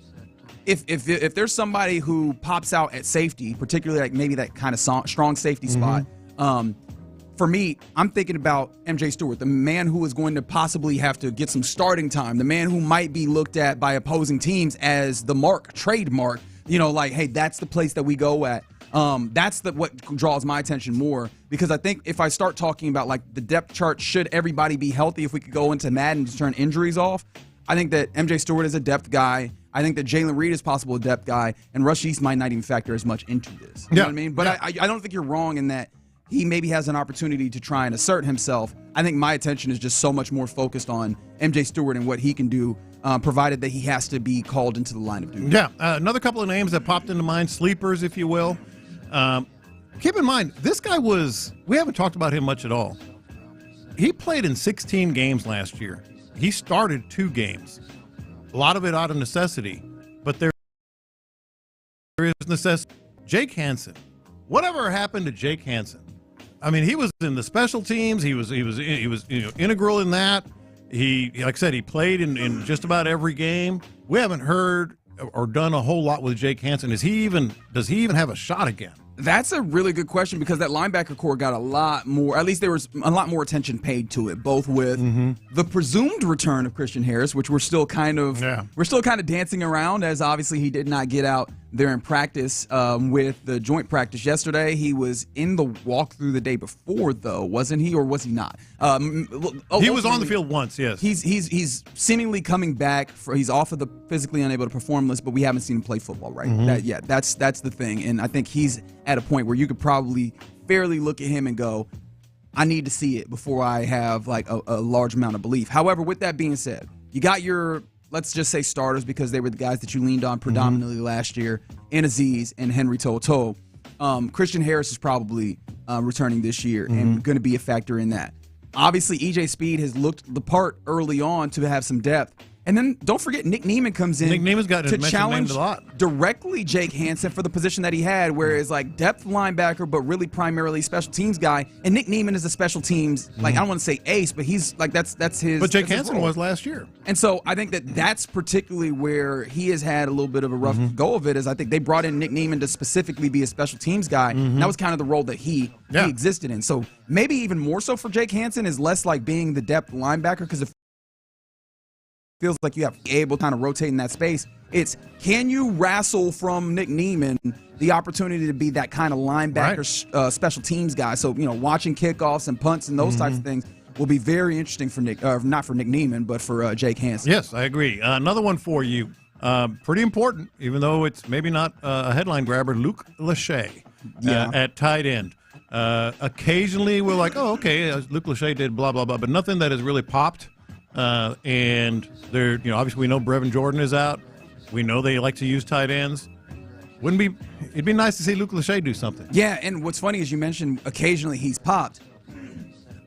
if there's somebody who pops out at safety, particularly like maybe that kind of strong safety spot, for me, I'm thinking about MJ Stewart, the man who is going to possibly have to get some starting time, the man who might be looked at by opposing teams as the trademark, like, hey, that's the place that we go at. That's what draws my attention more, because I think if I start talking about like the depth chart, should everybody be healthy, if we could go into Madden to turn injuries off, I think that MJ Stewart is a depth guy. I think that Jalen Reed is possible a depth guy, and Rush East might not even factor as much into this. You know what I mean? But I don't think you're wrong in that he maybe has an opportunity to try and assert himself. I think my attention is just so much more focused on MJ Stewart and what he can do, provided that he has to be called into the line of duty. Yeah, another couple of names that popped into mind, sleepers, if you will. Keep in mind, this guy we haven't talked about him much at all. He played in 16 games last year. He started 2 games. A lot of it out of necessity, but there is necessity. Jake Hansen. Whatever happened to Jake Hansen? I mean, he was in the special teams. He was integral in that. He, like I said, he played in just about every game. We haven't heard or done a whole lot with Jake Hansen. Does he even have a shot again? That's a really good question, because that linebacker core got a lot more, at least there was a lot more attention paid to it, both with the presumed return of Christian Harris, which we're still kind of dancing around, as obviously he did not get out there in practice with the joint practice yesterday. He was in the walkthrough the day before, though, wasn't he, or was he not? He was on the field once, yes. He's seemingly coming back. He's off of the physically unable to perform list, but we haven't seen him play football, right? That's the thing, and I think he's at a point where you could probably fairly look at him and go, I need to see it before I have like a large amount of belief. However, with that being said, you got your, let's just say, starters, because they were the guys that you leaned on predominantly last year, in Aziz and Henry To'oTo'o. Christian Harris is probably returning this year and going to be a factor in that. Obviously, EJ Speed has looked the part early on to have some depth. And then don't forget, Nick Neiman comes in to challenge directly Jake Hansen for the position that he had, whereas like depth linebacker, but really primarily special teams guy. And Nick Neiman is a special teams, like, I don't want to say ace, but he's like, that's his. But Jake Hansen was last year. And so I think that's particularly where he has had a little bit of a rough go of it, is I think they brought in Nick Neiman to specifically be a special teams guy. And that was kind of the role that he existed in. So maybe even more so for Jake Hansen is less like being the depth linebacker, because if feels like you have to be able to kind of rotate in that space. It's, can you wrestle from Nick Neiman the opportunity to be that kind of linebacker special teams guy? So, watching kickoffs and punts and those types of things will be very interesting for not for Nick Neiman, but for Jake Hansen. Yes, I agree. Another one for you, pretty important, even though it's maybe not a headline grabber, Luke Lachey at tight end. Occasionally we're like, oh, okay, Luke Lachey did blah, blah, blah, but nothing that has really popped. And there, obviously we know Brevin Jordan is out. We know they like to use tight ends. It'd be nice to see Luke Lachey do something. Yeah, and what's funny is you mentioned occasionally he's popped.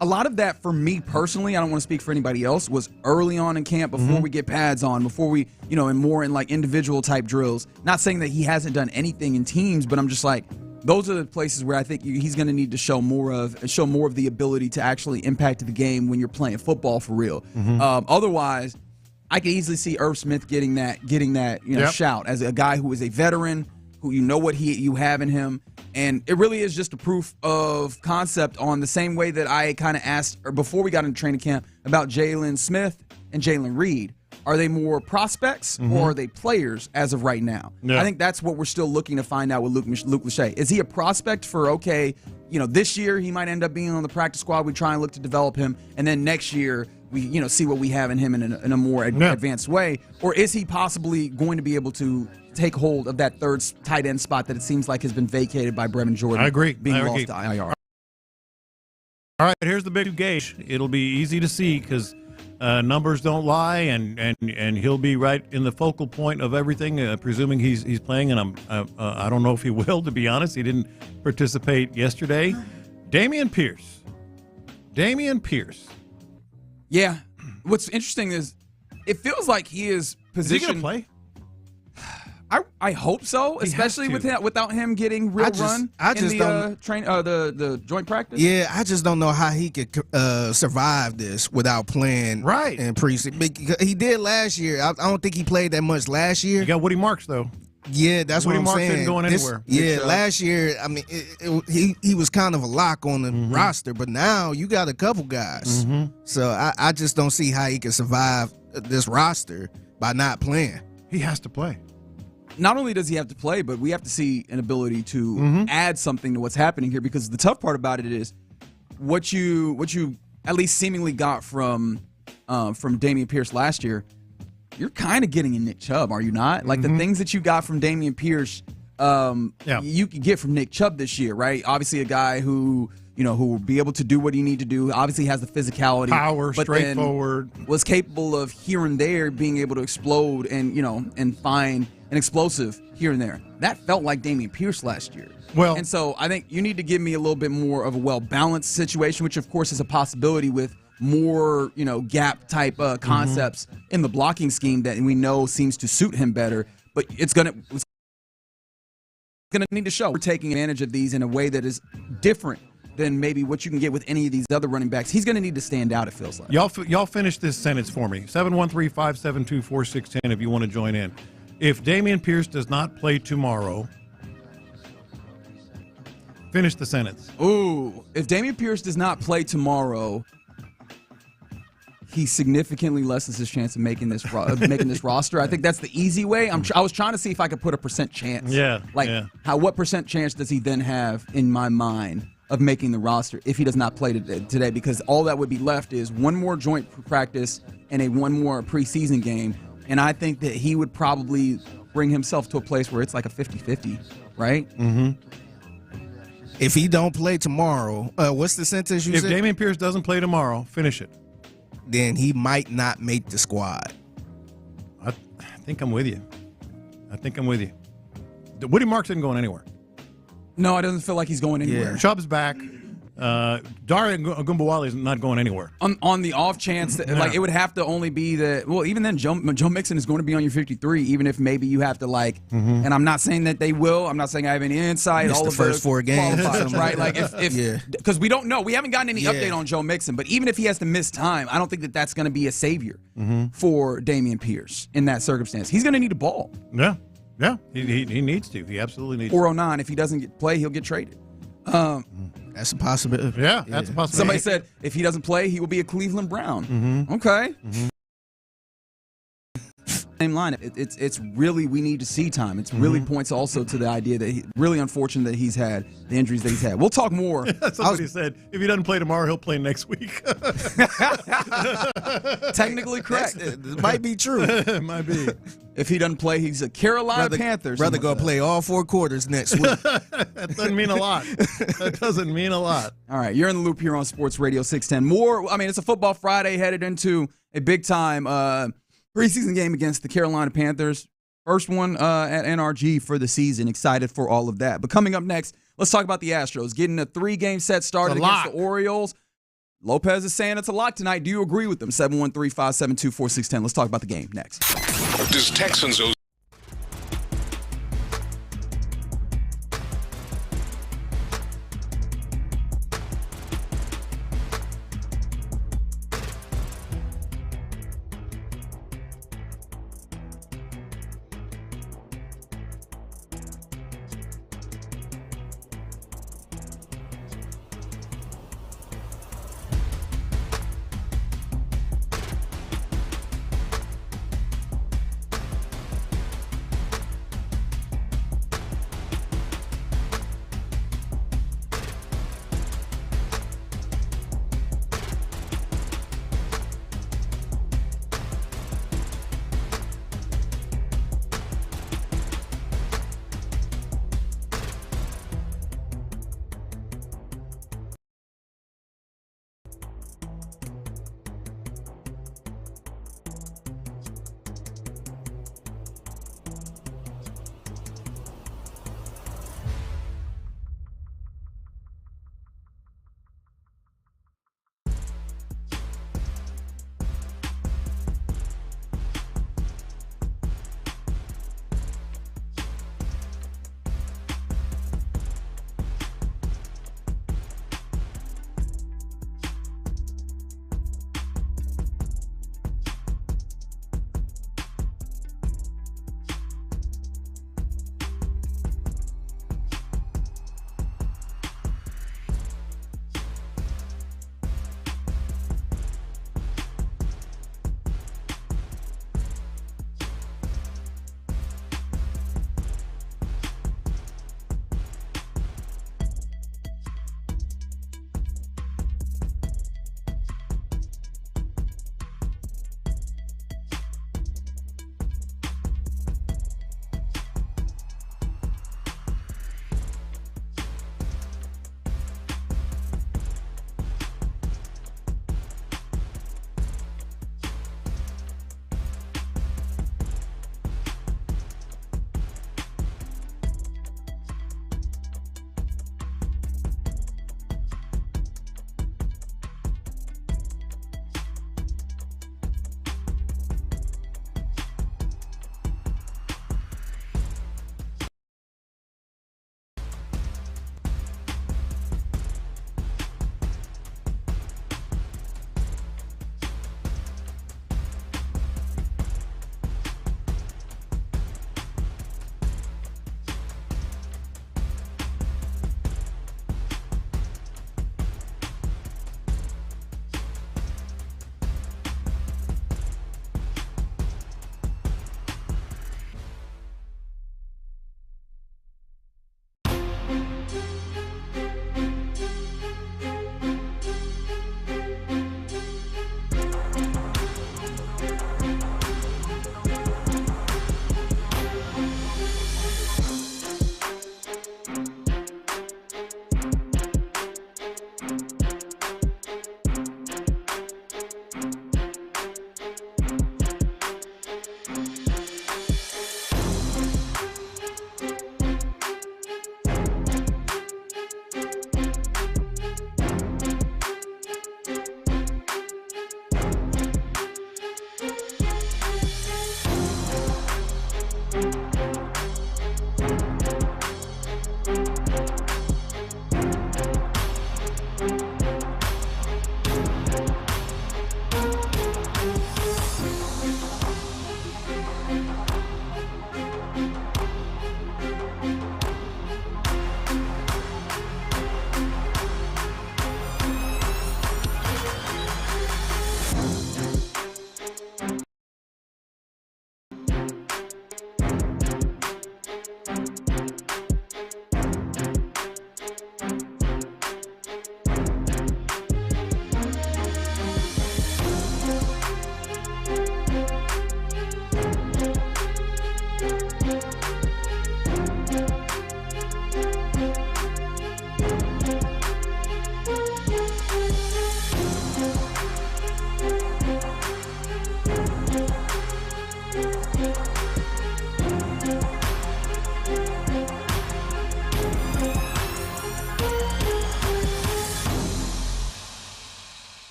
A lot of that for me personally, I don't want to speak for anybody else, was early on in camp before we get pads on, before we, and more in like individual type drills. Not saying that he hasn't done anything in teams, but I'm just like, those are the places where I think he's going to need to show more of the ability to actually impact the game when you're playing football for real. Otherwise, I could easily see Irv Smith getting that shout as a guy who is a veteran, who what you have in him, and it really is just a proof of concept on the same way that I kind of asked before we got into training camp about Jalen Smith and Jalen Reed. Are they more prospects or are they players as of right now? I think that's what we're still looking to find out with Luke Lachey. Is he a prospect for, this year he might end up being on the practice squad. We try and look to develop him. And then next year we, see what we have in him in a more advanced way. Or is he possibly going to be able to take hold of that third tight end spot that it seems like has been vacated by Brevin Jordan? I agree. Being lost to IR. All right, here's the big gauge. It'll be easy to see because numbers don't lie, and he'll be right in the focal point of everything, presuming he's playing. And I don't know if he will, to be honest. He didn't participate yesterday. Dameon Pierce. Yeah. What's interesting is it feels like he is positioned. Is he going to play? I hope so, especially without him getting real run in the joint practice. Yeah, I just don't know how he could survive this without playing in preseason. He did last year. I don't think he played that much last year. You got Woody Marks, though. Yeah, that's Woody what I'm Marks saying. Didn't go anywhere. Last year, I mean, he was kind of a lock on the roster, but now you got a couple guys. So I just don't see how he can survive this roster by not playing. He has to play. Not only does he have to play, but we have to see an ability to add something to what's happening here, because the tough part about it is what you at least seemingly got from Dameon Pierce last year. You're kind of getting a Nick Chubb, are you not? Like the things that you got from Dameon Pierce, you could get from Nick Chubb this year, right? Obviously, a guy who will be able to do what he need to do. Obviously, has the physicality, power, but straightforward, then was capable of here and there being able to explode and find an explosive here and there. That felt like Dameon Pierce last year. And so I think you need to give me a little bit more of a well-balanced situation, which of course is a possibility with more, gap type concepts in the blocking scheme that we know seems to suit him better. But it's gonna need to show we're taking advantage of these in a way that is different than maybe what you can get with any of these other running backs. He's going to need to stand out, it feels like. Y'all finish this sentence for me. 713-572-4610 if you want to join in. If Dameon Pierce does not play tomorrow, finish the sentence. Ooh, if Dameon Pierce does not play tomorrow, he significantly lessens his chance of making this roster. I think that's the easy way. I was trying to see if I could put a % chance. What % chance does he then have in my mind of making the roster if he does not play today? Because all that would be left is one more joint practice and one more preseason game. And I think that he would probably bring himself to a place where it's like a 50-50, right? If he don't play tomorrow, what's the sentence you said? If Dameon Pierce doesn't play tomorrow, finish it. Then he might not make the squad. I think I'm with you. Woody Marks isn't going anywhere. No, it doesn't feel like he's going anywhere. Yeah. Chubb's back. Daria Gumbawali is not going anywhere. On the off chance that it would have to only be that. Well, even then, Joe Mixon is going to be on your 53, even if maybe you have to And I'm not saying that they will. I'm not saying I have any insight. Missed all the of first 4 games, right? Like because we don't know. We haven't gotten any update on Joe Mixon. But even if he has to miss time, I don't think that that's going to be a savior for Dameon Pierce in that circumstance. He's going to need a ball. Yeah. He needs to. He absolutely needs 409. If he doesn't play, he'll get traded. That's a possibility. Yeah, that's a possibility. Somebody said if he doesn't play, he will be a Cleveland Brown. Okay. Same line. It's really, we need to see time. It's really points also to the idea that really unfortunate that he's had the injuries that he's had. We'll talk more. Somebody said if he doesn't play tomorrow, he'll play next week. Technically correct. It might be true. It might be. If he doesn't play, he's a Carolina Panthers. Rather go play all 4 quarters next week. That doesn't mean a lot. All right, you're in the loop here on Sports Radio 610. More, it's a football Friday headed into a big-time preseason game against the Carolina Panthers. First one at NRG for the season. Excited for all of that. But coming up next, let's talk about the Astros. Getting a 3-game set started against the Orioles. Lopez is saying it's a lock tonight. Do you agree with them? 713-572-4610. Let's talk about the game next. Does Texans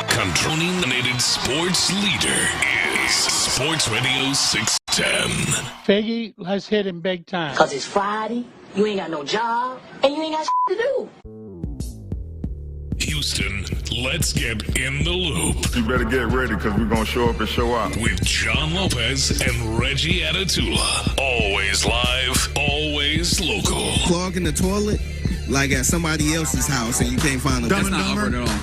Control-nominated sports leader is Sports Radio 610. Figgy, let's hit him big time. Cause it's Friday, you ain't got no job, and you ain't got to do. Houston, let's get in the loop. You better get ready because we're going to show up and show out. With John Lopez and Reggie Atatula. Always live, always local. Clogging the toilet like at somebody else's house and you can't find them. That's not awkward at all.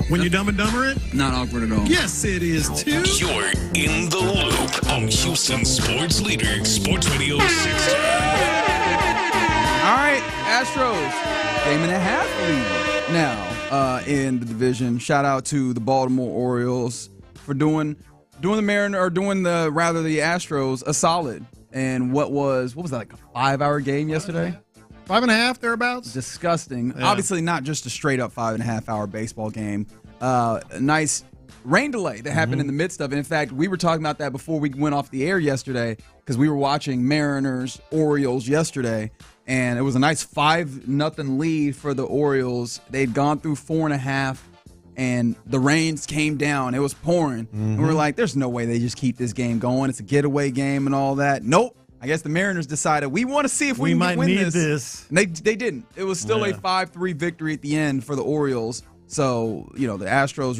When you Dumb and Dumber it? Not awkward at all. Yes, it is too. You're in the loop on Houston Sports Leader, Sports Radio 610. All right, Astros, game and a half lead now in the division. Shout out to the Baltimore Orioles for doing the Astros a solid. And what was that, like a 5-hour game yesterday? 5.5 thereabouts. Disgusting. Yeah. Obviously not just a straight up 5.5-hour baseball game. A nice rain delay that happened in the midst of it. In fact, we were talking about that before we went off the air yesterday because we were watching Mariners Orioles yesterday, and it was a nice 5-0 lead for the Orioles. They'd gone through 4.5, and the rains came down. It was pouring, and we were like, "There's no way they just keep this game going. It's a getaway game and all that." Nope. I guess the Mariners decided we want to see if we might can win need this. And they didn't. It was still a 5-3 victory at the end for the Orioles. So, the Astros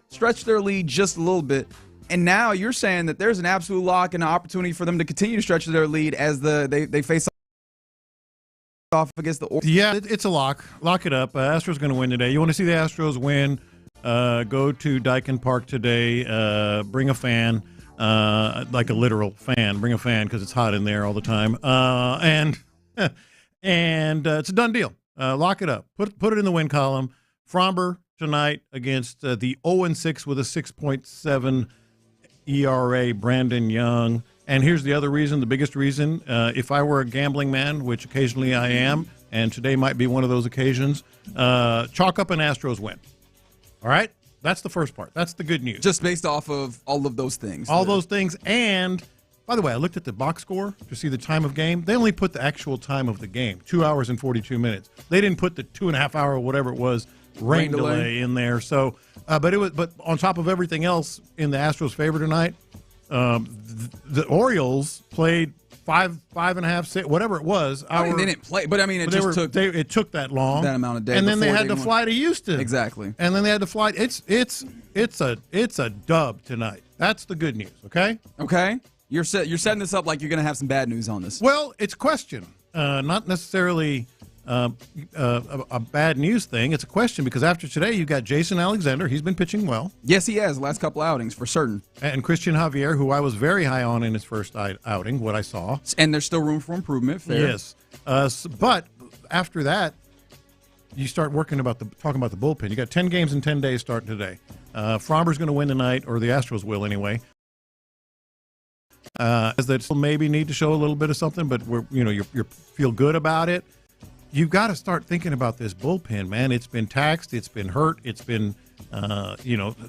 stretched their lead just a little bit. And now you're saying that there's an absolute lock and an opportunity for them to continue to stretch their lead as they face off against the Orioles. Yeah, it's a lock. Lock it up. Astros going to win today. You want to see the Astros win? Go to Daikin Park today. Bring a fan. Like a literal fan. Bring a fan because it's hot in there all the time. And it's a done deal. Lock it up. Put it in the win column. Fromber tonight against the 0-6 with a 6.7 ERA, Brandon Young. And here's the other reason, the biggest reason. If I were a gambling man, which occasionally I am, and today might be one of those occasions, chalk up an Astros win. All right? That's the first part. That's the good news. Just based off of all of those things. All those things. And, by the way, I looked at the box score to see the time of game. They only put the actual time of the game, 2 hours and 42 minutes. They didn't put the 2.5 hour, whatever it was, rain delay in there. So, but on top of everything else in the Astros' favor tonight, the Orioles played 5.5, 6, whatever it was. They didn't play, but it took that long, that amount of days, and then they had to fly to Houston. Exactly, and then they had to fly. It's a dub tonight. That's the good news. Okay. You're setting this up like you're going to have some bad news on this. Well, it's a question, not necessarily a bad news thing. It's a question because after today, you got Jason Alexander. He's been pitching well. Yes, he has. The last couple outings, for certain. And Christian Javier, who I was very high on in his first outing, what I saw. And there's still room for improvement. Fair. Yes. But after that, you start talking about the bullpen. You got 10 games in 10 days starting today. Fromber's going to win tonight, or the Astros will anyway. As they still maybe need to show a little bit of something, but you feel good about it. You've got to start thinking about this bullpen, man. It's been taxed. It's been hurt. It's been,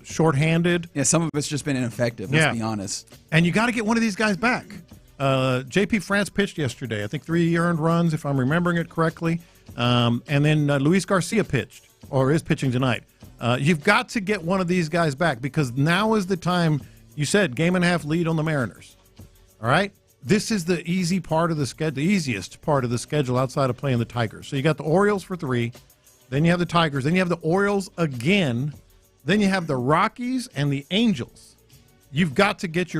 shorthanded. Yeah, some of it's just been ineffective, let's be honest. And you got to get one of these guys back. J.P. France pitched yesterday. I think 3 earned runs, if I'm remembering it correctly. And then Luis Garcia pitched, or is pitching tonight. You've got to get one of these guys back because now is the time. You said game and a half lead on the Mariners. All right? This is the easy part of the schedule, the easiest part of the schedule outside of playing the Tigers. So you got the Orioles for 3, then you have the Tigers, then you have the Orioles again, then you have the Rockies and the Angels. You've got to get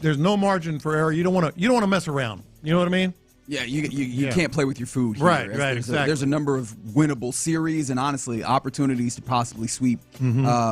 there's no margin for error. You don't want to mess around. You know what I mean? Yeah, you can't play with your food here. Right, exactly. There's a number of winnable series and, honestly, opportunities to possibly sweep,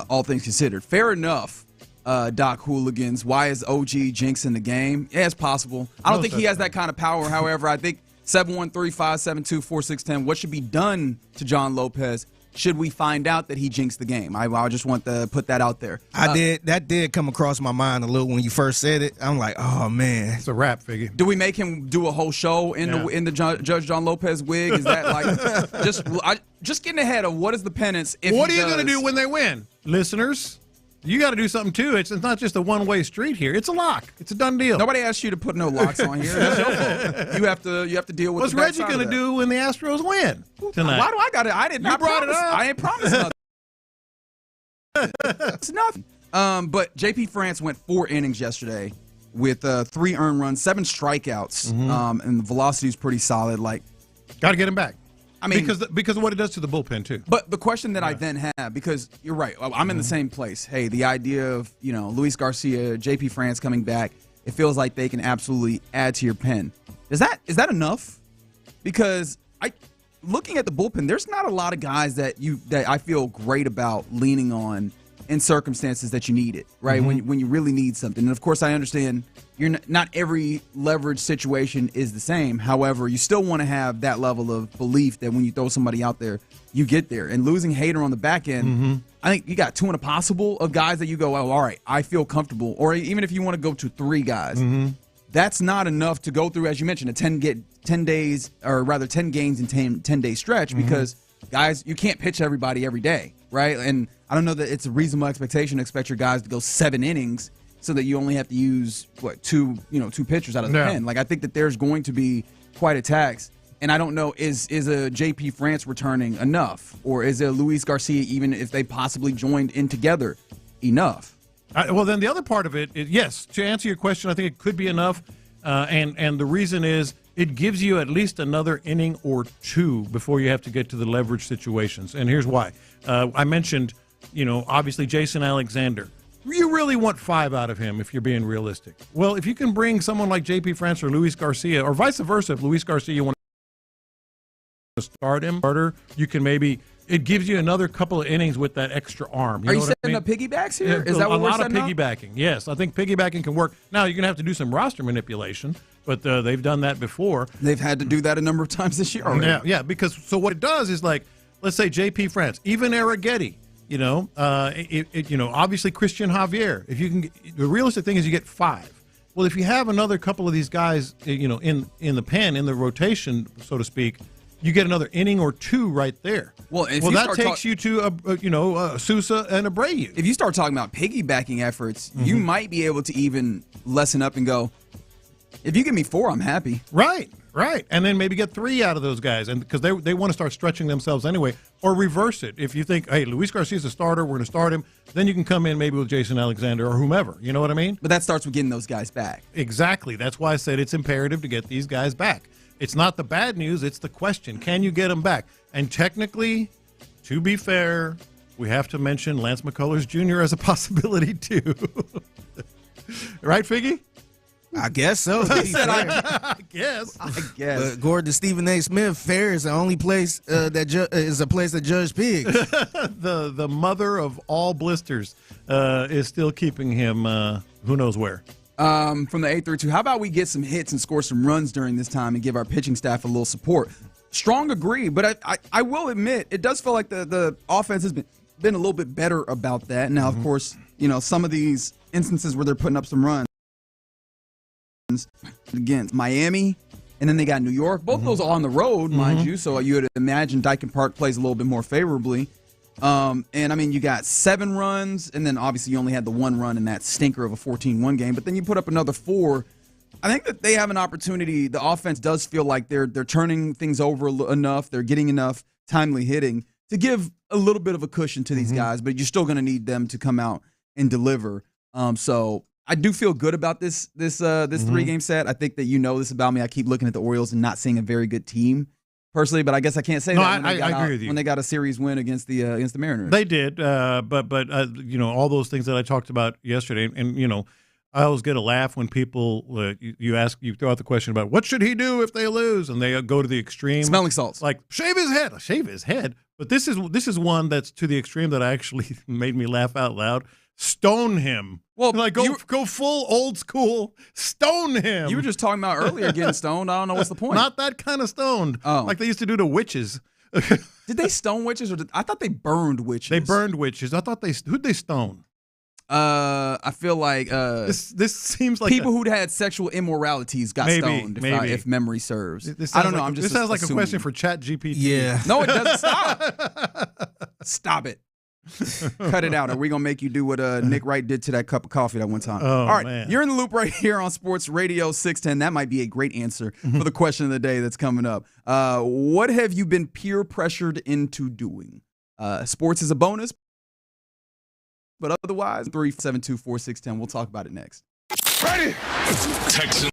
all things considered. Fair enough, Doc Hooligans. Why is OG jinxing the game? Yeah, it's possible. I don't think he has that kind of power. However, I think 713-572-4610, what should be done to John Lopez should we find out that he jinxed the game? I just want to put that out there. That did come across my mind a little when you first said it. I'm like, oh man, it's a rap figure. Do we make him do a whole show in the Judge John Lopez wig? Is that like just getting ahead of what is the penance? What are you going to do when they win, listeners? You got to do something too. It's not just a one-way street here. It's a lock. It's a done deal. Nobody asked you to put no locks on here. That's your fault. You have to deal with. What's Reggie going to do when the Astros win tonight? Why do I got it? I did not. You brought it up. I ain't promised nothing. It's nothing. But JP France went 4 innings yesterday with 3 earned runs, 7 strikeouts, and the velocity is pretty solid. Like, got to get him back. I mean, because of what it does to the bullpen too. But the question that I then have, because you're right, I'm in the same place. Hey, the idea of Luis Garcia, JP France coming back, it feels like they can absolutely add to your pen. Is that enough? Because looking at the bullpen, there's not a lot of guys that I feel great about leaning on in circumstances that you need it, right? When you really need something. And of course, I understand not every leverage situation is the same. However, you still want to have that level of belief that when you throw somebody out there, you get there. And losing Hayden on the back end, I think you got 2 in a possible of guys that you go, oh, all right, I feel comfortable. Or even if you want to go to 3 guys, that's not enough to go through, as you mentioned, a 10 days, or rather 10 games in 10-day stretch, because guys, you can't pitch everybody every day, right? And I don't know that it's a reasonable expectation to expect your guys to go 7 innings so that you only have to use two pitchers out of the pen. Like, I think that there's going to be quite a tax. And I don't know, is a JP France returning enough? Or is a Luis Garcia, even if they possibly joined in together, enough? Well, then the other part of it is, yes, to answer your question, I think it could be enough. And the reason is it gives you at least another inning or 2 before you have to get to the leverage situations. And here's why. I mentioned, obviously Jason Alexander. You really want 5 out of him if you're being realistic. Well, if you can bring someone like JP France or Luis Garcia, or vice versa, if Luis Garcia you want to start him, you can maybe – it gives you another couple of innings with that extra arm. Are you setting up piggybacks here? Yeah, is that what we're setting up? A lot of piggybacking, up? Yes. I think piggybacking can work. Now, you're going to have to do some roster manipulation, but they've done that before. They've had to do that a number of times this year already. Yeah, because so what it does is, like, let's say JP France, even Arrighetti, obviously Christian Javier. If you can, the realistic thing is you get 5. Well, if you have another couple of these guys, in the pen, in the rotation, so to speak, you get another inning or 2 right there. Well, that takes you to Sousa and Abreu. If you start talking about piggybacking efforts, you might be able to even lessen up and go, if you give me 4, I'm happy. Right. And then maybe get 3 out of those guys, and because they want to start stretching themselves anyway, or reverse it. If you think, hey, Luis Garcia's a starter, we're going to start him, then you can come in maybe with Jason Alexander or whomever. You know what I mean? But that starts with getting those guys back. Exactly. That's why I said it's imperative to get these guys back. It's not the bad news, it's the question. Can you get them back? And technically, to be fair, we have to mention Lance McCullers Jr. as a possibility too. Right, Figgy? I guess so. I guess. But according to Stephen A. Smith, fair is the only place is a place that judge pigs. The mother of all blisters is still keeping him who knows where. From the 832, how about we get some hits and score some runs during this time and give our pitching staff a little support? Strong agree, but I will admit it does feel like the offense has been a little bit better about that. Now, of course, some of these instances where they're putting up some runs against Miami, and then they got New York. Both those are on the road, mind you, so you would imagine Dyken Park plays a little bit more favorably. And I mean, you got 7 runs, and then obviously you only had the 1 run in that stinker of a 14-1 game, but then you put up another 4. I think that they have an opportunity. The offense does feel like they're turning things over enough. They're getting enough timely hitting to give a little bit of a cushion to these guys, but you're still going to need them to come out and deliver. So I do feel good about this 3-game set. I think that you know this about me. I keep looking at the Orioles and not seeing a very good team personally, but I guess I can't say that. I agree with you. When they got a series win against the Mariners, they did. But all those things that I talked about yesterday, and I always get a laugh when people you throw out the question about what should he do if they lose, and they go to the extreme. Smelling salts, like shave his head. But this is one that's to the extreme that actually made me laugh out loud. Stone him. Well, like go full old school. Stone him. You were just talking about earlier getting stoned. I don't know what's the point. Not that kind of stoned. Oh. Like they used to do to witches. Did they stone witches, or I thought they burned witches? They burned witches. I thought who'd they stone? I feel like this seems like people who'd had sexual immoralities got stoned. If memory serves, I don't know. I'm just this sounds like assuming. a question for ChatGPT. Yeah. No, it doesn't. Stop it. Cut it out. Are we gonna make you do what Nick Wright did to that cup of coffee that one time? Oh, all right, man. You're in the loop right here on Sports Radio 610. That might be a great answer for the question of the day that's coming up. What have you been peer pressured into doing? Sports is a bonus, but otherwise, 372-4610. We'll talk about it next. Ready? Texans.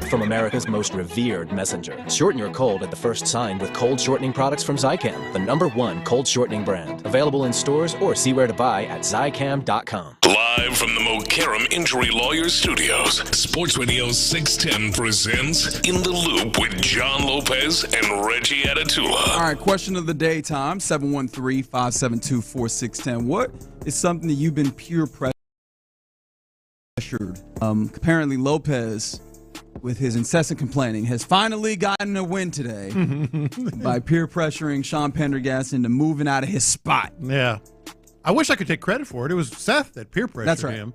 from America's most revered messenger. Shorten your cold at the first sign with cold shortening products from Zicam, the #1 cold shortening brand. Available in stores or see where to buy at Zicam.com. Live from the Mokaram Injury Lawyers Studios, Sports Radio 610 presents In the Loop with John Lopez and Reggie Atatula. All right, question of the day time, 713-572-4610. What is something that you've been peer pressured? Apparently Lopez, with his incessant complaining, has finally gotten a win today by peer pressuring Sean Pendergast into moving out of his spot. Yeah. I wish I could take credit for it. It was Seth that peer pressured him.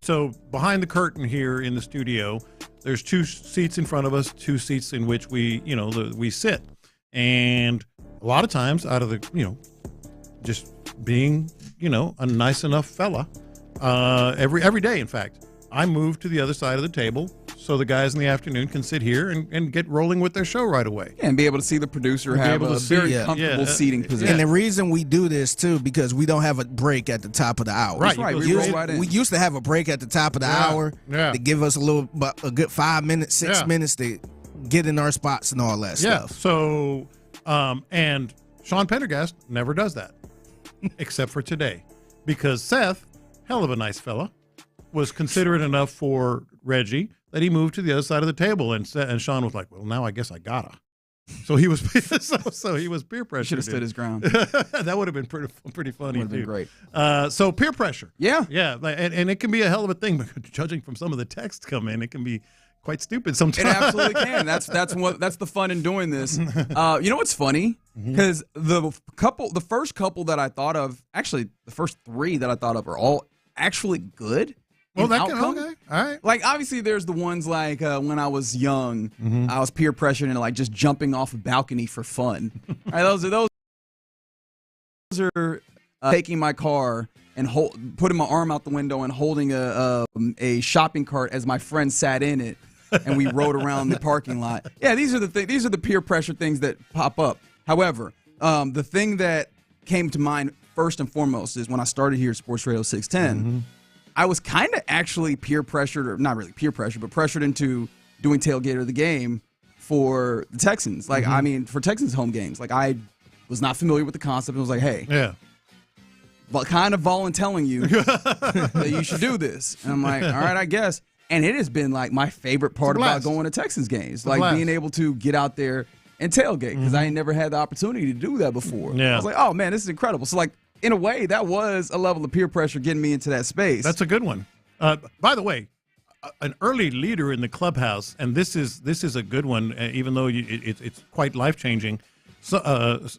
So behind the curtain here in the studio, there's 2 seats in front of us, 2 seats in which we sit. And a lot of times out of the, just being, a nice enough fella, every day, in fact, I move to the other side of the table so the guys in the afternoon can sit here and get rolling with their show right away. Yeah, and be able to see the producer have a very comfortable seating position. And the reason we do this, too, because we don't have a break at the top of the hour. Right. We used to have a break at the top of the hour to give us a good 5 minutes, 6 minutes to get in our spots and all that stuff. So, and Sean Pendergast never does that, except for today, because Seth, hell of a nice fella, was considerate enough for Reggie that he moved to the other side of the table, and Sean was like, "Well, now I guess I gotta." So he was so he was peer pressure. Should have stood his ground. That would have been pretty funny. Would have been great. So peer pressure. Yeah. And it can be a hell of a thing. But judging from some of the texts come in, it can be quite stupid sometimes. It absolutely can. That's the fun in doing this. You know what's funny? Because the first couple that I thought of, actually the first 3 that I thought of are all actually good. Well, that can, okay. All right. Like, obviously, there's the ones like when I was young, I was peer pressured into like just jumping off a balcony for fun. Right, those are taking my car and putting my arm out the window and holding a shopping cart as my friend sat in it, and we rode around the parking lot. Yeah, these are the peer pressure things that pop up. However, the thing that came to mind first and foremost is when I started here at Sports Radio 610. I was kind of actually peer pressured, or not really peer pressured, but pressured into doing tailgate of the game for the Texans. Like, I mean, for Texans home games. Like, I was not familiar with the concept. And was like, hey, but kind of volunteering you that you should do this. And I'm like, all right, I guess. And it has been like my favorite part about going to Texans games, like being able to get out there and tailgate, because I ain't never had the opportunity to do that before. I was like, oh man, this is incredible. So like, in a way, that was a level of peer pressure getting me into that space. That's a good one. By the way, an early leader in the clubhouse, and this is a good one, even though it's quite life-changing. So,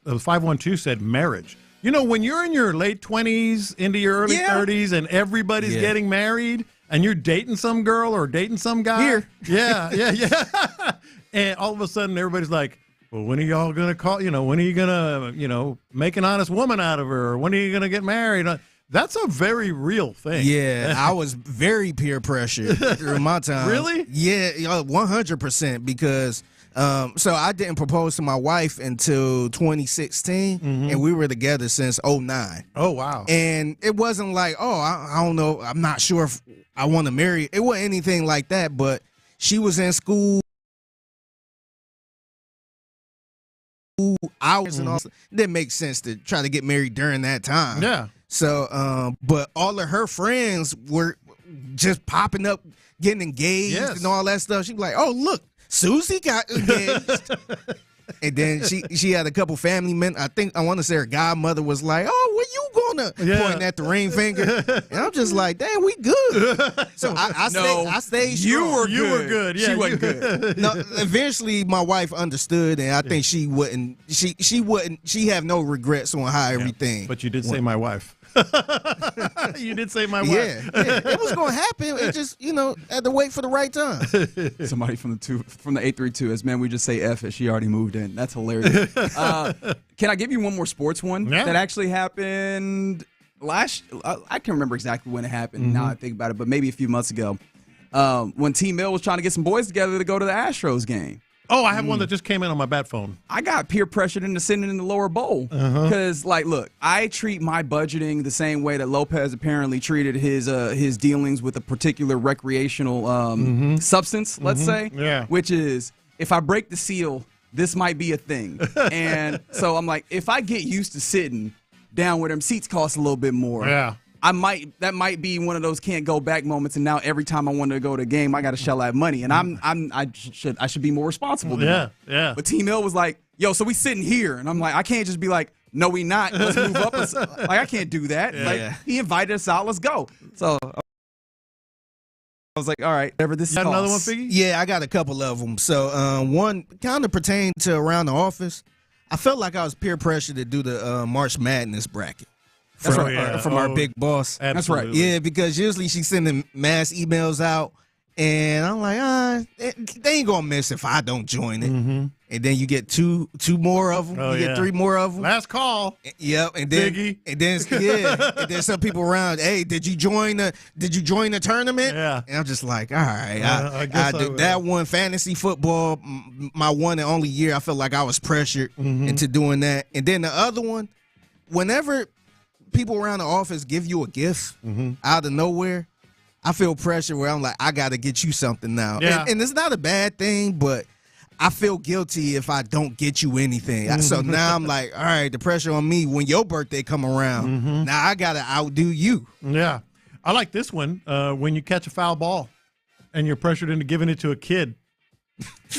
512 said marriage. When you're in your late 20s into your early 30s and everybody's getting married and you're dating some girl or dating some guy. Here. Yeah. And all of a sudden everybody's like, well, when are y'all going to call, when are you going to, make an honest woman out of her? Or when are you going to get married? That's a very real thing. Yeah, I was very peer pressured through my time. Really? Yeah, 100%, because so I didn't propose to my wife until 2016, and we were together since 2009. Oh, wow. And it wasn't like, I don't know, I'm not sure if I want to marry. It wasn't anything like that, but she was in school. Hours and all, it didn't make sense to try to get married during that time. Yeah. So, but all of her friends were just popping up, getting engaged and all that stuff. She'd be like, "Oh, look, Susie got engaged." And then she had a couple family men. I want to say her godmother was like, "Oh, where you gonna?" Pointing at the ring finger. And I'm just like, "Damn, we good." So I stayed strong. You were good. Yeah, she wasn't good. No, eventually my wife understood, and I think she wouldn't. She have no regrets on how everything. But you did say my wife. You did say my wife. Yeah, it was going to happen. It just, had to wait for the right time. Somebody from the 832 is, man, we just say F it. She already moved in. That's hilarious. Can I give you one more sports one that actually happened I can't remember exactly when it happened. Now I think about it, but maybe a few months ago, when T Mill was trying to get some boys together to go to the Astros game. Oh, I have one that just came in on my bat phone. I got peer pressured into sitting in the lower bowl because, look, I treat my budgeting the same way that Lopez apparently treated his dealings with a particular recreational substance. Let's say, which is if I break the seal, this might be a thing. And so I'm like, if I get used to sitting down where them seats cost a little bit more, that might be one of those can't go back moments. And now every time I want to go to a game, I got to shell out money, and I should be more responsible. Than that. But Team L was like, "Yo, so we sitting here," and I'm like, I can't just be like, "No, we not. Let's move up." Like I can't do that. He invited us out. Let's go. So I was like, all right, whatever this is. You got another one, Figgy? Yeah, I got a couple of them. So one kind of pertained to around the office. I felt like I was peer pressured to do the March Madness bracket. From our big boss. Absolutely. That's right. Yeah, because usually she's sending mass emails out, and I'm like, they ain't gonna miss if I don't join it. And then you get two more of them. You get 3 more of them. Last call. Yep. And then Biggie. and then some people around. Hey, did you join the tournament? Yeah. And I'm just like, all right. I did that one fantasy football. My one and only year, I felt like I was pressured into doing that. And then the other one, whenever people around the office give you a gift out of nowhere, I feel pressure where I'm like, I got to get you something now. Yeah. And it's not a bad thing, but I feel guilty if I don't get you anything. So now I'm like, all right, the pressure on me when your birthday come around. Now I got to outdo you. Yeah. I like this one, when you catch a foul ball and you're pressured into giving it to a kid.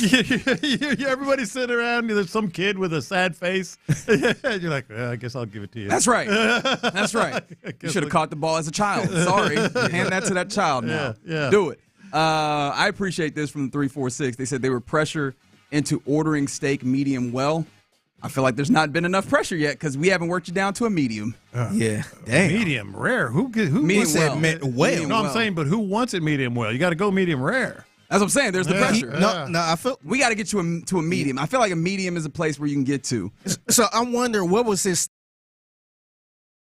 Everybody's sitting around. There's some kid with a sad face. You're like, I guess I'll give it to you. That's right. That's right. You should have caught the ball as a child. Sorry. Hand that to that child now. Yeah. Do it. I appreciate this from the 346. They said they were pressured into ordering steak medium well. I feel like there's not been enough pressure yet because we haven't worked you down to a medium. Yeah. Damn. Medium rare. Who medium wants well. Medium well. I'm saying, but who wants it medium well? You got to go medium rare. That's what I'm saying. There's the pressure. No, I feel we got to get to a medium. I feel like a medium is a place where you can get to. So I'm wondering what was his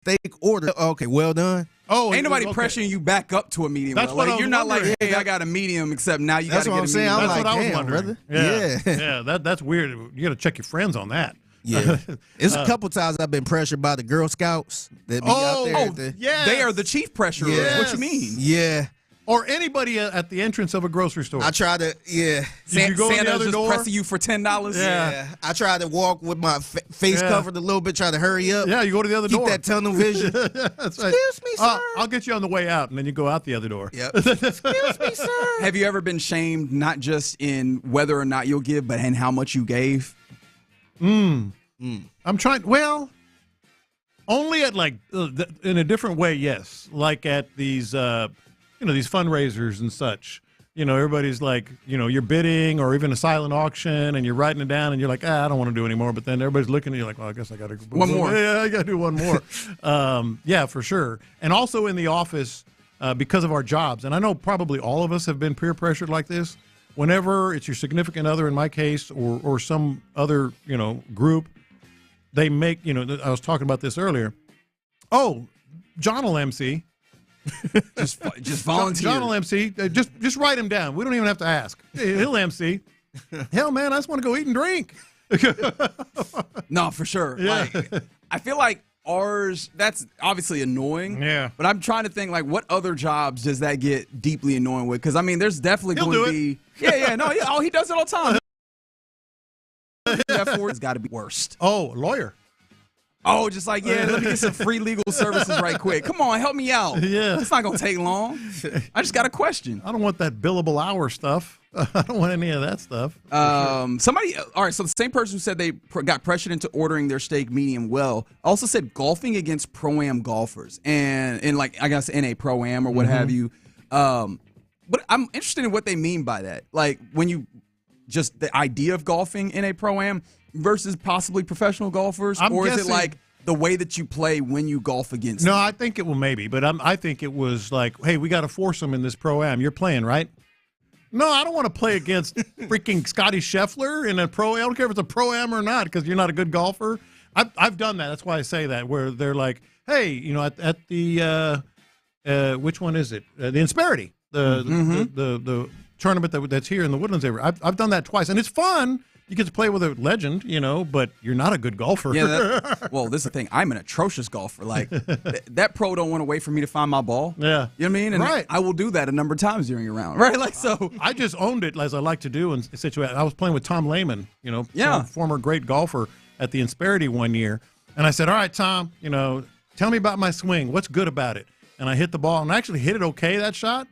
steak order? Okay, well done. Oh, ain't nobody pressuring you back up to a medium. That's what you're not like, hey, I got a medium. Except now you got to get a medium. That's what I was wondering. Brother. Yeah. That's weird. You got to check your friends on that. Yeah, it's a couple times I've been pressured by the Girl Scouts that be out there. They are the chief pressure. Yes. What you mean? Yeah. Or anybody at the entrance of a grocery store. I try to, Did you go Santa in the other just door? pressing you for $10? Yeah. I try to walk with my face covered a little bit, try to hurry up. Yeah, you go to the other door. Keep that tunnel vision. That's right. Excuse me, sir. I'll get you on the way out, and then you go out the other door. Yep. Excuse me, sir. Have you ever been shamed not just in whether or not you'll give, but in how much you gave? I'm trying. Well, only at in a different way. Yes, like at these these fundraisers and such. Everybody's like, you're bidding or even a silent auction, and you're writing it down, and you're like, I don't want to do anymore. But then everybody's looking at you like, well, I guess I got to one more. Yeah, I got to do one more. Yeah, for sure. And also in the office, because of our jobs, and I know probably all of us have been peer pressured like this. Whenever it's your significant other, in my case, or some other group. They make, I was talking about this earlier. Oh, John will MC. just volunteer. John will MC. Just write him down. We don't even have to ask. He'll MC. Hell, man, I just want to go eat and drink. No, for sure. Yeah. I feel like ours, that's obviously annoying. Yeah. But I'm trying to think, what other jobs does that get deeply annoying with? Because, there's definitely going to be. Yeah. No, he does it all the time. It's got to be worst. Oh, lawyer. Oh, just let me get some free legal services right quick. Come on, help me out. Yeah. It's not going to take long. I just got a question. I don't want that billable hour stuff. I don't want any of that stuff. Somebody, all right, so the same person who said they got pressured into ordering their steak medium well also said golfing against pro-am golfers and I guess in a pro-am or what have you. But I'm interested in what they mean by that. Like when you just the idea of golfing in a pro-am versus possibly professional golfers? Or is it like the way that you play when you golf against them? I think it will maybe, but I think it was like, hey, we got to foursome in this pro-am. You're playing, right? No, I don't want to play against freaking Scotty Scheffler in a pro-am. I don't care if it's a pro-am or not because you're not a good golfer. I've done that. That's why I say that, where they're like, hey, at the which one is it? The Insperity. The tournament that's here in the Woodlands area. I've done that twice, and it's fun. You get to play with a legend, but you're not a good golfer. Yeah. Well, this is the thing. I'm an atrocious golfer. Like that pro don't want to wait for me to find my ball. Yeah. You know what I mean? And right. I will do that a number of times during a round. Right. Like so. I just owned it as I like to do in situations. I was playing with Tom Lehman, Yeah. former great golfer at the Insperity one year, and I said, "All right, Tom, tell me about my swing. What's good about it?" And I hit the ball, and I actually hit it okay that shot.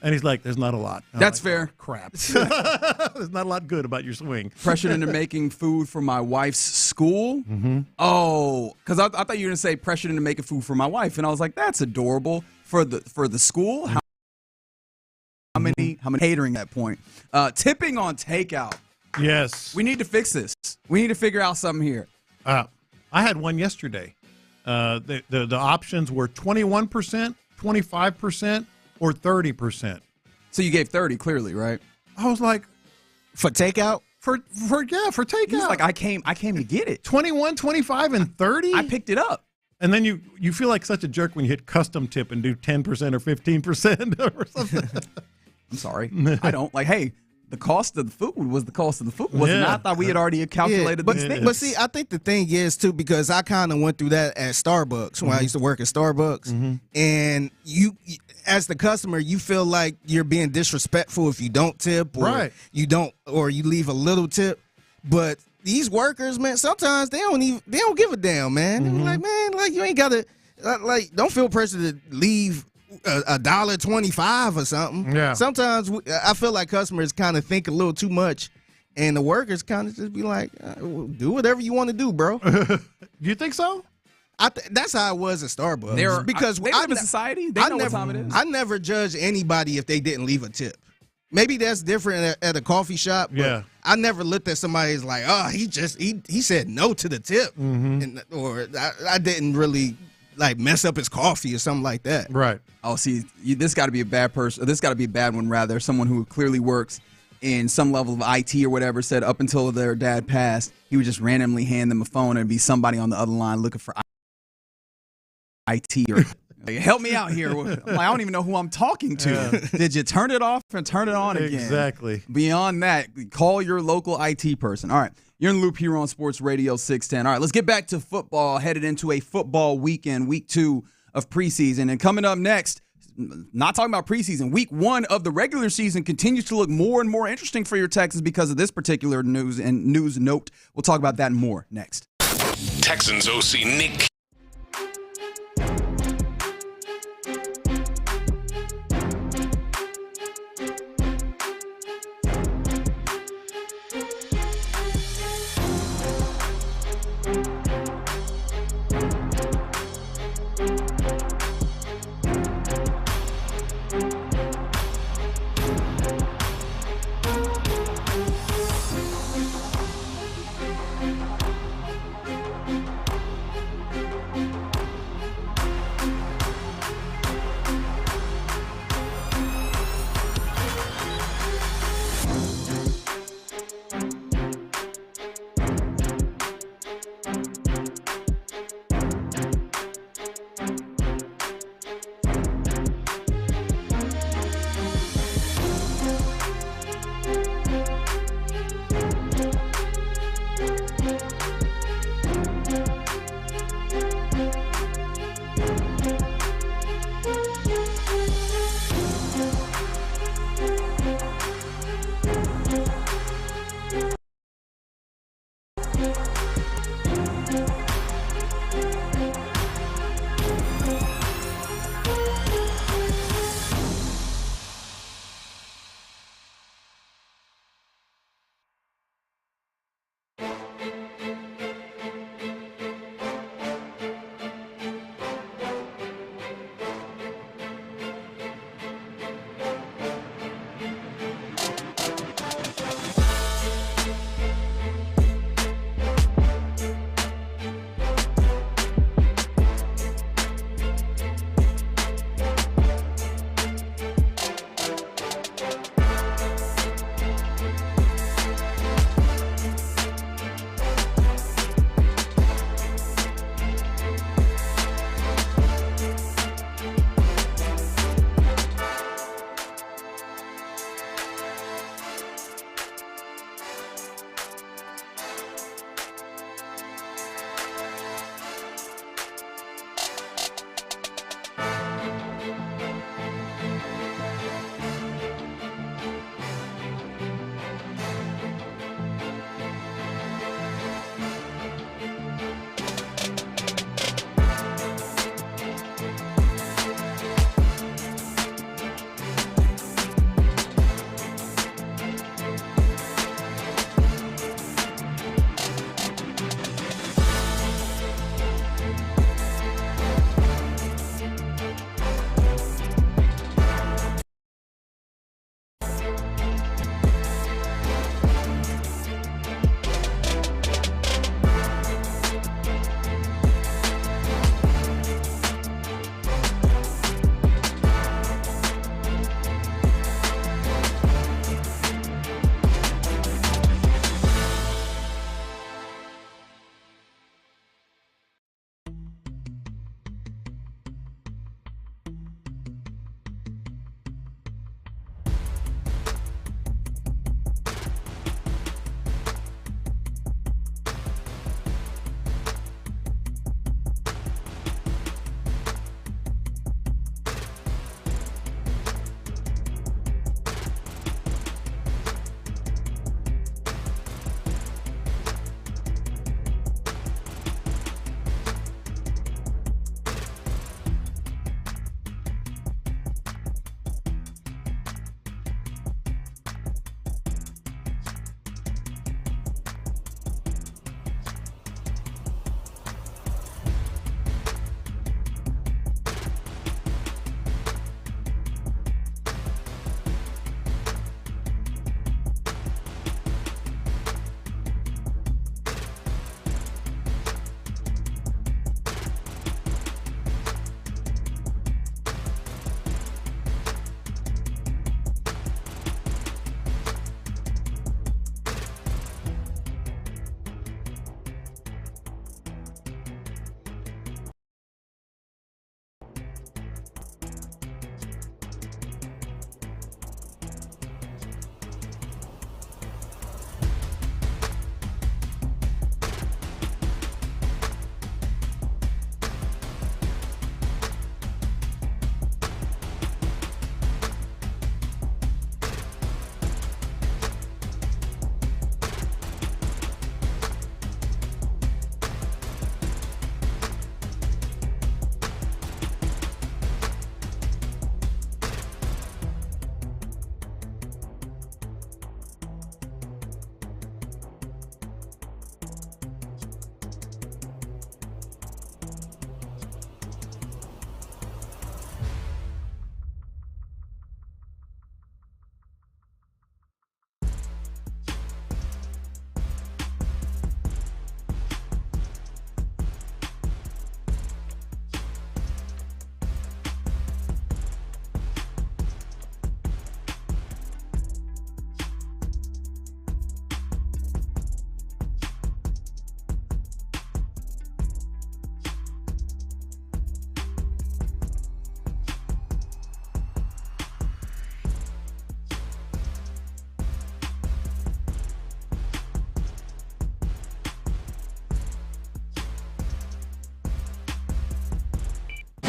And he's like, "There's not a lot." That's fair. Oh, crap. There's not a lot good about your swing. Pressured into making food for my wife's school. Mm-hmm. Oh, because I thought you were gonna say pressured into making food for my wife, and I was like, that's adorable for the school. How many catering at that point? Tipping on takeout. Yes. We need to fix this. We need to figure out something here. I had one yesterday. The options were 21%, 25%. Or 30%. So you gave 30, clearly, right? I was like, for takeout? For takeout. He's like, I came to get it. 21, 25, and 30? I picked it up. And then you feel like such a jerk when you hit custom tip and do 10% or 15% or something. I'm sorry. I don't. Like, hey, the cost of the food was the cost of the food. Wasn't it? I thought we had already calculated but the I think the thing is, too, because I kind of went through that at Starbucks when I used to work at Starbucks. And you, as the customer, you feel like you're being disrespectful if you don't tip or you leave a little tip. But these workers, man, sometimes they don't give a damn, man. Like, man, like you ain't got to, don't feel pressure to leave $1.25 or something. Yeah. Sometimes I feel like customers kind of think a little too much, and the workers kind of just be like, "Do whatever you want to do, bro." You think so? That's how it was at Starbucks. Because they live in society. They know what time it is. I never judge anybody if they didn't leave a tip. Maybe that's different at a coffee shop. But I never looked at somebody as like, "Oh, he said no to the tip," or I didn't really like mess up his coffee or something like that. Right. Oh, see, this got to be a bad person. This got to be a bad one, rather. Someone who clearly works in some level of IT or whatever said up until their dad passed, he would just randomly hand them a phone and be somebody on the other line looking for IT or like, help me out here. I'm like, I don't even know who I'm talking to. Yeah. Did you turn it off and turn it on again? Exactly. Beyond that, call your local IT person. All right. You're in the loop here on Sports Radio 610. All right, let's get back to football, headed into a football weekend, week 2 of preseason. And coming up next, not talking about preseason, week 1 of the regular season continues to look more and more interesting for your Texans because of this particular news note. We'll talk about that and more next. Texans OC Nick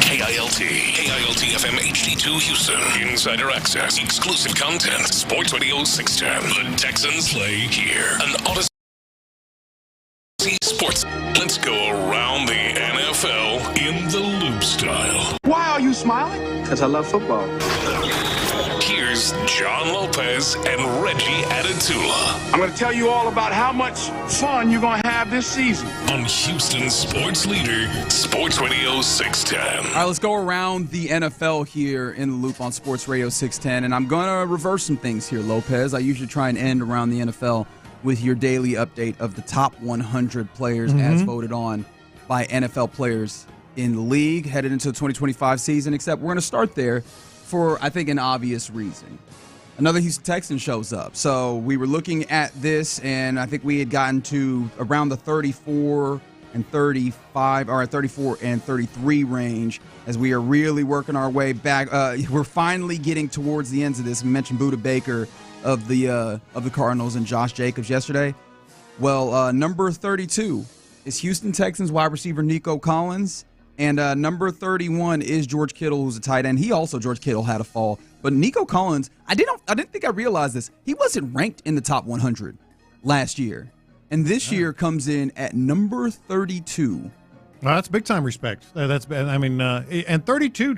KILT FM HD2 Houston. Insider access, exclusive content. Sports Radio 610. The Texans play here. An Odyssey Sports. Let's go around the NFL in the loop style. Why are you smiling? Because I love football. Here's John Lopez and Reggie Adetula. I'm going to tell you all about how much fun you're going to have this season. On Houston sports leader, Sports Radio 610. All right, let's go around the NFL here in the loop on Sports Radio 610. And I'm going to reverse some things here, Lopez. I usually try and end around the NFL with your daily update of the top 100 players as voted on by NFL players in the league headed into the 2025 season, except we're going to start there for, I think, an obvious reason. Another Houston Texan shows up. So we were looking at this, and I think we had gotten to around the 34 and 35, or 34 and 33 range as we are really working our way back. We're finally getting towards the ends of this. We mentioned Budda Baker of the Cardinals and Josh Jacobs yesterday. Well, number 32 is Houston Texans wide receiver Nico Collins. And number 31 is George Kittle, who's a tight end. George Kittle had a fall. But Nico Collins, I didn't think I realized this. He wasn't ranked in the top 100 last year. And this year comes in at number 32. Well, that's big time respect. And 32,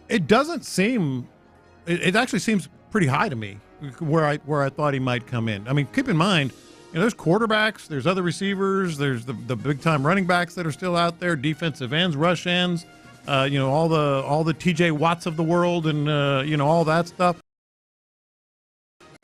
it doesn't seem, it actually seems pretty high to me where I thought he might come in. I mean, keep in mind, there's quarterbacks, there's other receivers, there's the big-time running backs that are still out there, defensive ends, rush ends, all the TJ Watts of the world and, all that stuff.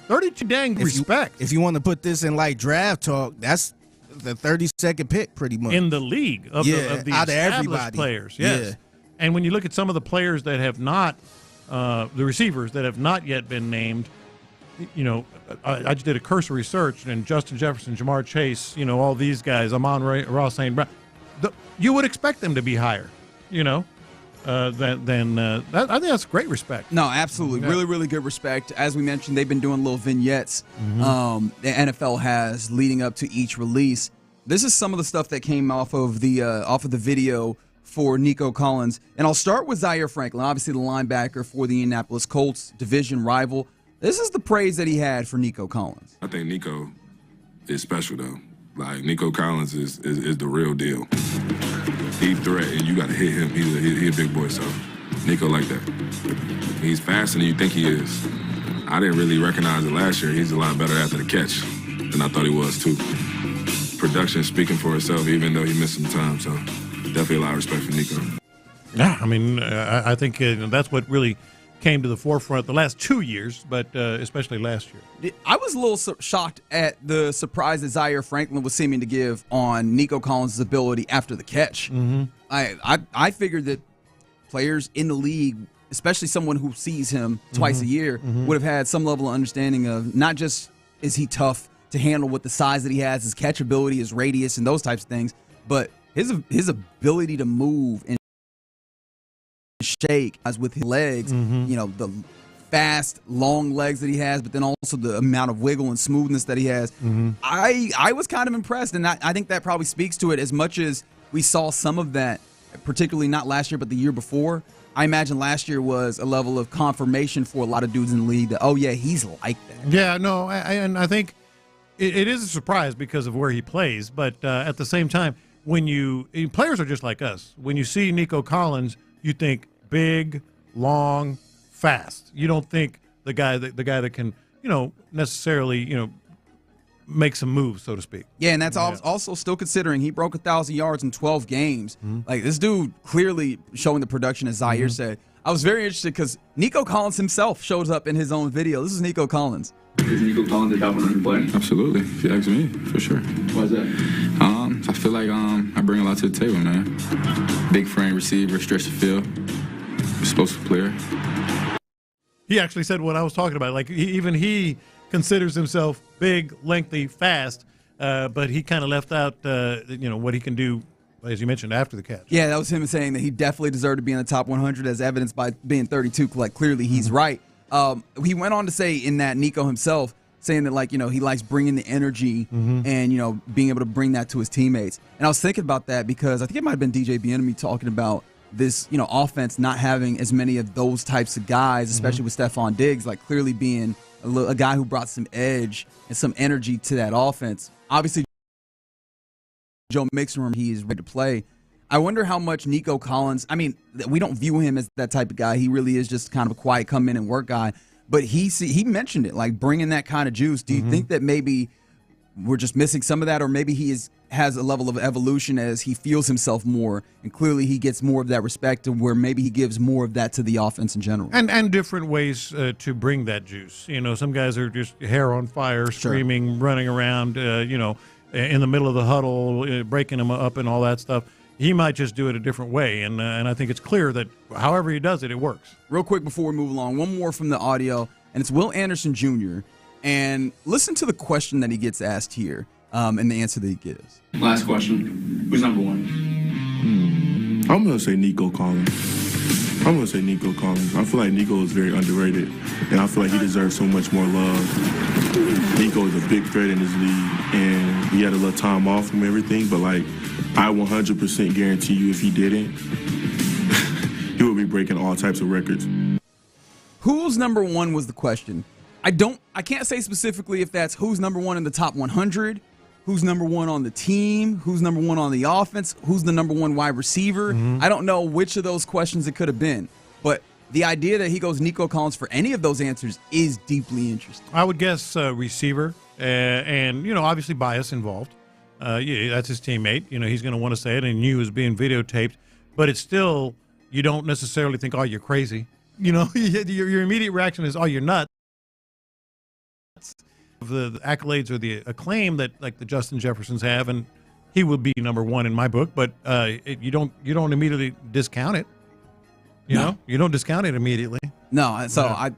32 dang respect. If you want to put this in like draft talk, that's the 32nd pick pretty much. In the league of the out of established everybody. Players, yes. Yeah. And when you look at some of the players that have not, the receivers that have not yet been named, I just did a cursory search, and Justin Jefferson, Jamar Chase, all these guys, Amon-Ra Ross St. Brown, you would expect them to be higher, than that. I think that's great respect. No, absolutely. Yeah. Really, really good respect. As we mentioned, they've been doing little vignettes the NFL has leading up to each release. This is some of the stuff that came off of the video for Nico Collins. And I'll start with Zaire Franklin, obviously the linebacker for the Indianapolis Colts, division rival. This is the praise that he had for Nico Collins. I think Nico is special, though. Like, Nico Collins is the real deal. Deep threat, and you got to hit him. He's a big boy, so Nico like that. He's faster than you think he is. I didn't really recognize it last year. He's a lot better after the catch than I thought he was, too. Production speaking for itself, even though he missed some time, so definitely a lot of respect for Nico. Yeah, I mean, I think that's what really came to the forefront the last 2 years, but especially last year. I was a little shocked at the surprise that Zaire Franklin was seeming to give on Nico Collins' ability after the catch. I figured that players in the league, especially someone who sees him twice a year, would have had some level of understanding of not just is he tough to handle with the size that he has, his catch ability, his radius, and those types of things, but his ability to move and shake as with his legs, the fast, long legs that he has, but then also the amount of wiggle and smoothness that he has. I was kind of impressed, and I think that probably speaks to it as much as we saw some of that, particularly not last year, but the year before. I imagine last year was a level of confirmation for a lot of dudes in the league that, oh, yeah, he's like that. Yeah, no, and I think it is a surprise because of where he plays, but at the same time, players are just like us. When you see Nico Collins, you think big, long, fast. You don't think the guy that can, necessarily, make some moves, so to speak. Yeah, and that's also still considering he broke 1,000 yards in 12 games. Like, this dude clearly showing the production, as Zaire said. I was very interested because Nico Collins himself shows up in his own video. This is Nico Collins. Is Nico Collins a top 100 player? Absolutely, if you ask me, for sure. Why is that? I feel like I bring a lot to the table, man. Big frame receiver, stretch the field, explosive player. He actually said what I was talking about. Like, even he considers himself big, lengthy, fast, but he kind of left out, what he can do, as you mentioned, after the catch. Yeah, that was him saying that he definitely deserved to be in the top 100 as evidenced by being 32. Like, clearly he's right. He went on to say in that Nico himself, saying that, he likes bringing the energy and, being able to bring that to his teammates. And I was thinking about that because I think it might have been DJ Bieniemy talking about this, offense not having as many of those types of guys, especially with Stephon Diggs, like clearly being a guy who brought some edge and some energy to that offense. Obviously, Joe Mixon, he is ready to play. I wonder how much Nico Collins, we don't view him as that type of guy. He really is just kind of a quiet come in and work guy. But he mentioned it, like bringing that kind of juice. Do you think that maybe we're just missing some of that, or maybe he has a level of evolution as he feels himself more, and clearly he gets more of that respect, and where maybe he gives more of that to the offense in general? And different ways to bring that juice. Some guys are just hair on fire, screaming, running around, in the middle of the huddle, breaking them up and all that stuff. He might just do it a different way, and I think it's clear that however he does it, it works. Real quick before we move along, one more from the audio, and it's Will Anderson Jr., and listen to the question that he gets asked here and the answer that he gives. Last question. Who's number one? I'm going to say Nico Collins. I feel like Nico is very underrated, and I feel like he deserves so much more love. Nico is a big threat in his league, and he had a little time off from everything, but, I 100% guarantee you if he didn't, he would be breaking all types of records. Who's number one was the question. I can't say specifically if that's who's number one in the top 100, who's number one on the team, who's number one on the offense, who's the number one wide receiver. I don't know which of those questions it could have been. But the idea that he goes Nico Collins for any of those answers is deeply interesting. I would guess receiver, and obviously bias involved. That's his teammate. He's going to want to say it, and you is being videotaped. But it's still, you don't necessarily think, oh, you're crazy. Your immediate reaction is, oh, you're nuts. The accolades or the acclaim that like the Justin Jeffersons have, and he will be number one in my book. But you don't immediately discount it. You don't discount it immediately. No, so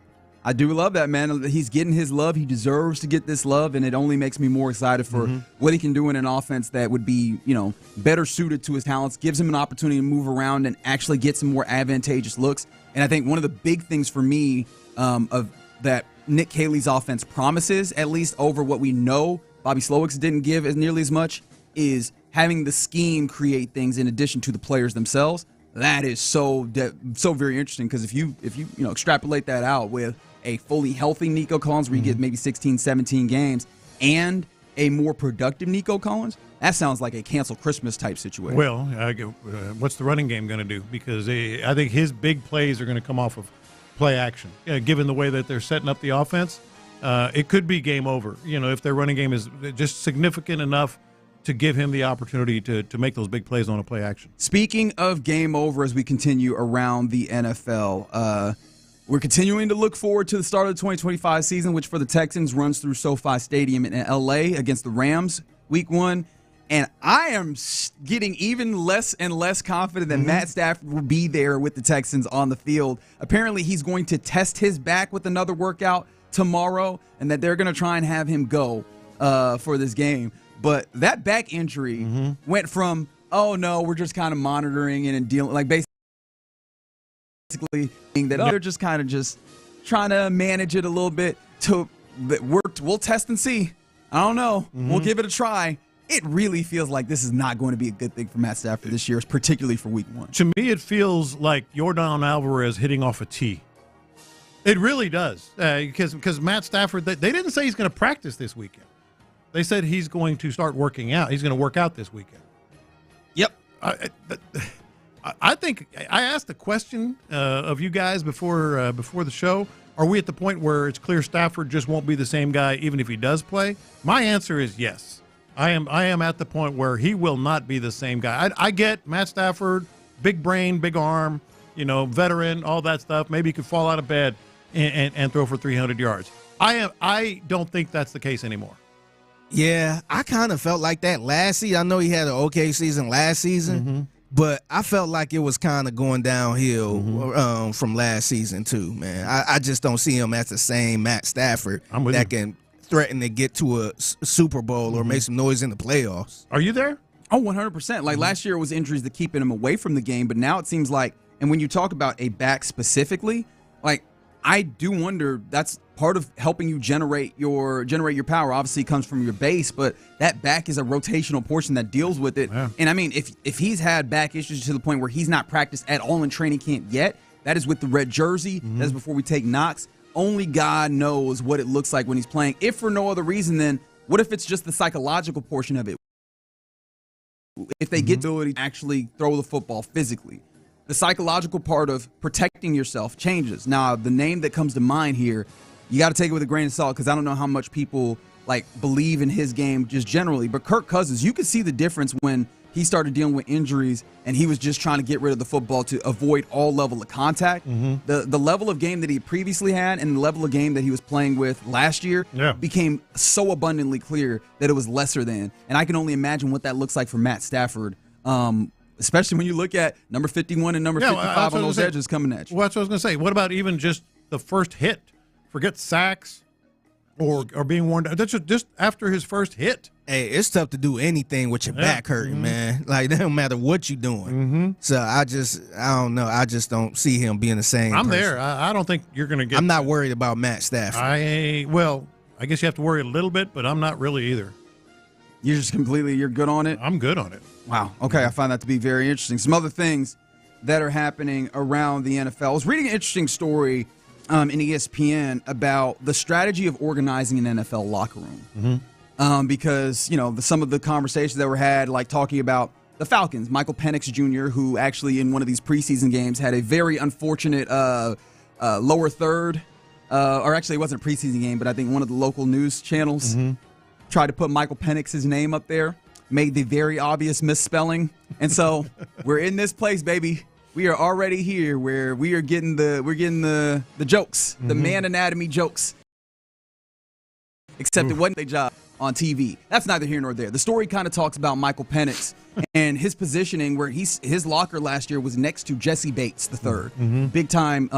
I do love that, man. He's getting his love. He deserves to get this love, and it only makes me more excited for what he can do in an offense that would be, better suited to his talents, gives him an opportunity to move around and actually get some more advantageous looks. And I think one of the big things for me of that Nick Caley's offense promises, at least over what we know Bobby Slowick's didn't give as nearly as much, is having the scheme create things in addition to the players themselves. That is so very interesting, because if you extrapolate that out with a fully healthy Nico Collins where you get maybe 16, 17 games and a more productive Nico Collins, that sounds like a cancel Christmas type situation. Well, what's the running game going to do? Because I think his big plays are going to come off of play action. Given the way that they're setting up the offense, it could be game over. If their running game is just significant enough to give him the opportunity to make those big plays on a play action. Speaking of game over, as we continue around the NFL, we're continuing to look forward to the start of the 2025 season, which for the Texans runs through SoFi Stadium in L.A. against the Rams week 1. And I am getting even less and less confident that Matt Stafford will be there with the Texans on the field. Apparently, he's going to test his back with another workout tomorrow, and that they're going to try and have him go for this game. But that back injury went from, oh, no, we're just kind of monitoring it and dealing, like basically that they're just kind of just trying to manage it a little bit to we'll test and see. I don't know. We'll give it a try. It really feels like this is not going to be a good thing for Matt Stafford this year, particularly for week 1. To me, it feels like Yordan Alvarez hitting off a tee. It really does. Because Matt Stafford, they didn't say he's going to practice this weekend. They said he's going to start working out. He's going to work out this weekend. Yep. I think I asked a question of you guys before the show. Are we at the point where it's clear Stafford just won't be the same guy even if he does play? My answer is yes. I am at the point where he will not be the same guy. I get Matt Stafford, big brain, big arm, veteran, all that stuff. Maybe he could fall out of bed and throw for 300 yards. I don't think that's the case anymore. Yeah, I kind of felt like that last season. I know he had an okay season last season, but I felt like it was kind of going downhill from last season too, man. I just don't see him as the same Matt Stafford that can threaten to get to a Super Bowl or make some noise in the playoffs. Are you there? Oh, 100%. Like last year it was injuries that keeping him away from the game, but now it seems like, and when you talk about a back specifically, like I do wonder, that's part of helping you generate your power. Obviously, it comes from your base, but that back is a rotational portion that deals with it. Yeah. And I mean, if he's had back issues to the point where he's not practiced at all in training camp yet, that is with the red jersey. That is before we take knocks. Only God knows what it looks like when he's playing. If for no other reason, then what if it's just the psychological portion of it? If they get the ability to actually throw the football physically, the psychological part of protecting yourself changes. Now, the name that comes to mind here, you got to take it with a grain of salt because I don't know how much people believe in his game just generally. But Kirk Cousins, you could see the difference when he started dealing with injuries and he was just trying to get rid of the football to avoid all level of contact. The level of game that he previously had and the level of game that he was playing with last year became so abundantly clear that it was lesser than. And I can only imagine what that looks like for Matt Stafford. Especially when you look at number 51 and number 55 on those edges coming at you. Well, that's what I was going to say. What about even just the first hit? Forget sacks or being worn down. That's just after his first hit. Hey, it's tough to do anything with your back hurting, man. Like, that don't matter what you're doing. So I don't know. I just don't see him being the same I'm person. there. I don't think you're going to get. I'm not worried about Matt Stafford. I guess you have to worry a little bit, but I'm not really either. You're good on it? I'm good on it. Wow. Okay, I find that to be very interesting. Some other things that are happening around the NFL. I was reading an interesting story in ESPN about the strategy of organizing an NFL locker room. Because, some of the conversations that were had, like talking about the Falcons, Michael Penix Jr., who actually in one of these preseason games had a very unfortunate lower third, or actually it wasn't a preseason game, but I think one of the local news channels tried to put Michael Penix's name up there, made the very obvious misspelling. And so we're in this place, baby. We are already here where we're getting the jokes, the man anatomy jokes. Except it wasn't their job on TV. That's neither here nor there. The story kind of talks about Michael Penix and his positioning, where his locker last year was next to Jesse Bates III, big time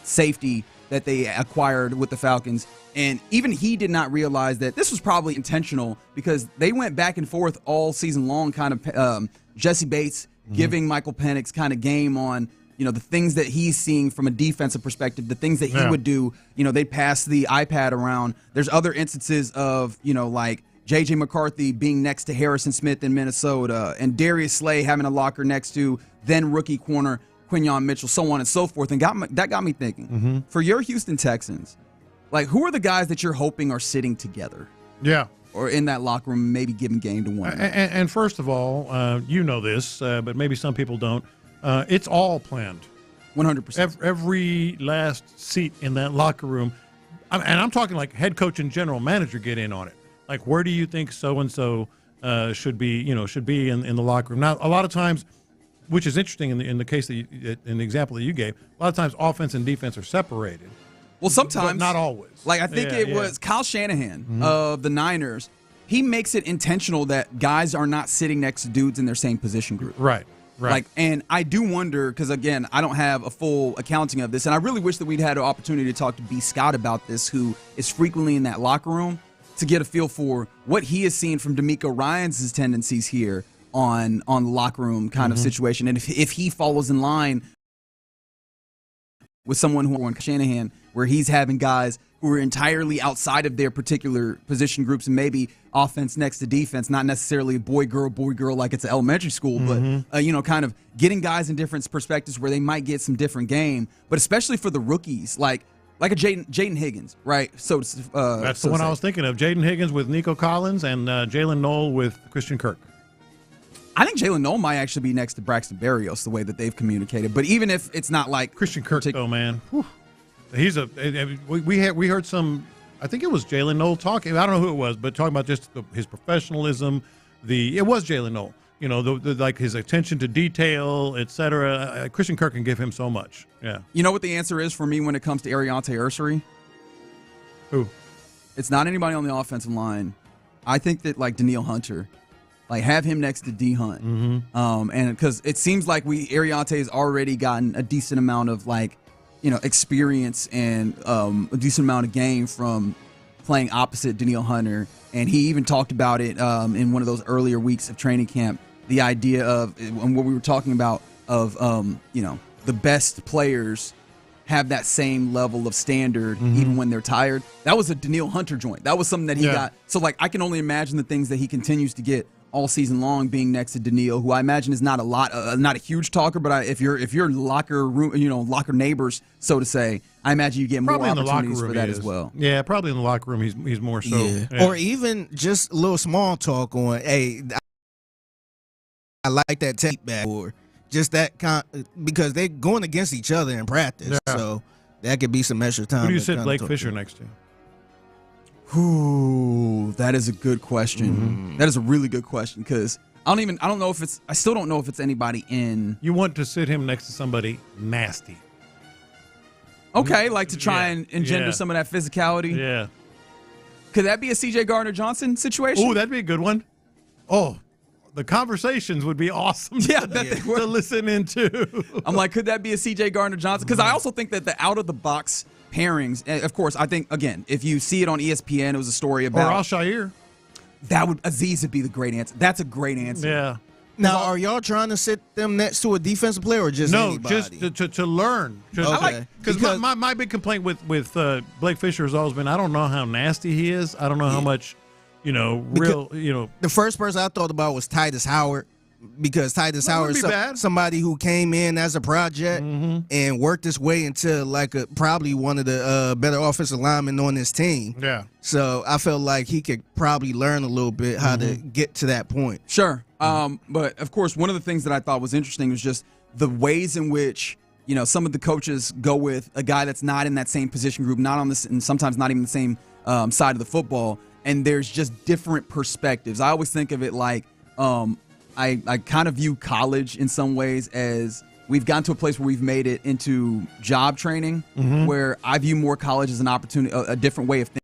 safety that they acquired with the Falcons. And even he did not realize that this was probably intentional, because they went back and forth all season long, kind of Jesse Bates giving Michael Penix kind of game on, the things that he's seeing from a defensive perspective, the things that he would do. They pass the iPad around. There's other instances of, like J.J. McCarthy being next to Harrison Smith in Minnesota, and Darius Slay having a locker next to then rookie corner Quinyon Mitchell, so on and so forth. And that got me thinking, for your Houston Texans, who are the guys that you're hoping are sitting together? Yeah. Or in that locker room, maybe giving game to one. And first of all, you know this, but maybe some people don't. It's all planned. 100%. Every last seat in that locker room. And I'm talking like head coach and general manager get in on it. Like, where do you think so-and-so should be in the locker room? Now, a lot of times, which is interesting in the case in the example that you gave, a lot of times offense and defense are separated. Well, sometimes. But not always. I think it was Kyle Shanahan of the Niners. He makes it intentional that guys are not sitting next to dudes in their same position group. Right. And I do wonder, because, again, I don't have a full accounting of this, and I really wish that we'd had an opportunity to talk to B. Scott about this, who is frequently in that locker room, to get a feel for what he has seen from DeMeco Ryans' tendencies here on the locker room kind of situation. And if he follows in line with someone who on Shanahan, where he's having guys who are entirely outside of their particular position groups, and maybe offense next to defense, not necessarily boy girl like it's an elementary school, but kind of getting guys in different perspectives where they might get some different game, but especially for the rookies, like a Jaden Higgins, right? So that's the one I was thinking of. Jaden Higgins with Nico Collins and Jalen Noel with Christian Kirk. I think Jalen Noel might actually be next to Braxton Berrios, the way that they've communicated. But even if it's not like Christian Kirk, though, man, he's we heard some. I think it was Jalen Noel talking. I don't know who it was, but talking about just his professionalism. It was Jalen Noel. Like his attention to detail, etc. Christian Kirk can give him so much. Yeah. You know what the answer is for me when it comes to Ariante Ursary? Who? It's not anybody on the offensive line. I think that Danielle Hunter. Have him next to D Hunt, and because it seems like Ariante has already gotten a decent amount of experience and a decent amount of game from playing opposite Danielle Hunter, and he even talked about it in one of those earlier weeks of training camp. The idea of, and what we were talking about of the best players have that same level of standard even when they're tired. That was a Danielle Hunter joint. That was something that he got. So, like, I can only imagine the things that he continues to get all season long being next to Danielle, who I imagine is not a huge talker, but if you're locker room, locker neighbors, so to say, I imagine you get more opportunities for that as well. Yeah, probably in the locker room he's more so. Yeah. Or even just a little small talk on, hey, I like that tape back, or just that because they're going against each other in practice, so that could be some extra time. Who do you sit Blake Fisher next to? Ooh, that is a good question. That is a really good question because I still don't know if it's anybody in. You want to sit him next to somebody nasty. Okay, like to try and engender some of that physicality. Yeah. Could that be a C.J. Gardner-Johnson situation? Oh, that'd be a good one. Oh, the conversations would be awesome to listen into. I'm like, could that be a C.J. Gardner-Johnson? Because I also think that the out-of-the-box pairings, of course, I think, again, if you see it on ESPN, it was a story about. Or Al-Shire. Aziz would be the great answer. That's a great answer. Yeah. Now, are y'all trying to sit them next to a defensive player or just anybody? Just to learn. Okay. Because my big complaint with Blake Fisher has always been I don't know how nasty he is. I don't know how much, The first person I thought about was Titus Howard, because Titus Howard is somebody who came in as a project and worked his way into probably one of the better offensive linemen on this team. Yeah. So I felt like he could probably learn a little bit how to get to that point. Sure. But of course, one of the things that I thought was interesting was just the ways in which, some of the coaches go with a guy that's not in that same position group, not on this, and sometimes not even the same side of the football. And there's just different perspectives. I always think of it like, I kind of view college in some ways as we've gotten to a place where we've made it into job training, where I view more college as an opportunity, a different way of thinking.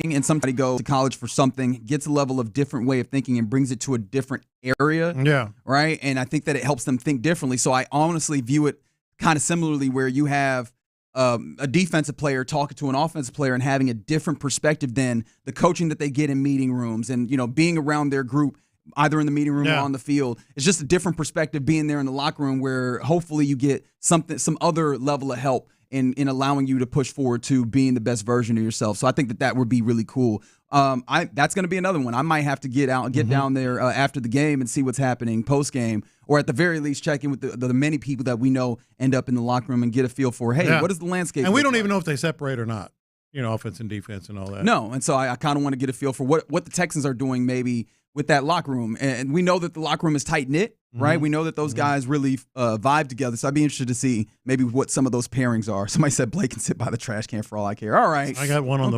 And somebody goes to college for something, gets a level of different way of thinking and brings it to a different area. Yeah. Right. And I think that it helps them think differently. So I honestly view it kind of similarly, where you have a defensive player talking to an offensive player and having a different perspective than the coaching that they get in meeting rooms and, being around their group, either in the meeting room or on the field. It's just a different perspective being there in the locker room, where hopefully you get some other level of help in allowing you to push forward to being the best version of yourself. So I think that would be really cool. That's going to be another one. I might have to get down there after the game and see what's happening post game, or at the very least check in with the many people that we know end up in the locker room and get a feel for, hey, what is the landscape? And we don't even know if they separate or not. Offense and defense and all that. No, and so I kind of want to get a feel for what the Texans are doing maybe with that locker room. And we know that the locker room is tight-knit, right? We know that those guys really vibe together. So I'd be interested to see maybe what some of those pairings are. Somebody said Blake can sit by the trash can for all I care. All right. I got one on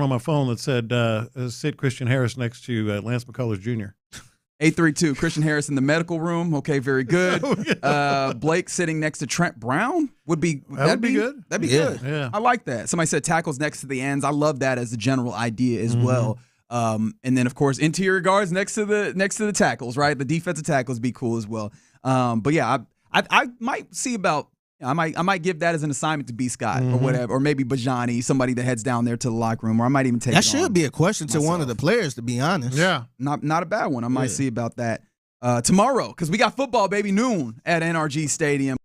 my phone that said sit Christian Harris next to Lance McCullers Jr. 832, Christian Harris in the medical room. Okay, very good. Blake sitting next to Trent Brown would be good. That'd be good. Yeah. I like that. Somebody said tackles next to the ends. I love that as a general idea as well. And then of course interior guards next to the tackles, right? The defensive tackles be cool as well. But yeah, I might see about. I might give that as an assignment to B. Scott or whatever, or maybe Bijani, somebody that heads down there to the locker room, or I might even take that should be a question to one of the players, to be honest. Yeah, not a bad one. I might see about that tomorrow, because we got football, baby, noon at NRG Stadium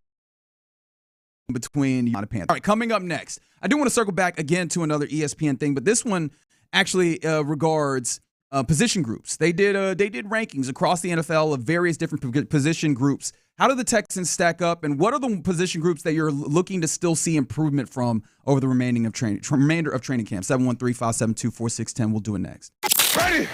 between the Panthers. All right, coming up next, I do want to circle back again to another ESPN thing, but this one actually regards position groups. They did rankings across the NFL of various different position groups. How do the Texans stack up, and what are the position groups that you're looking to still see improvement from over the remainder of training camp? 713-572-4610. We'll do it next. Ready.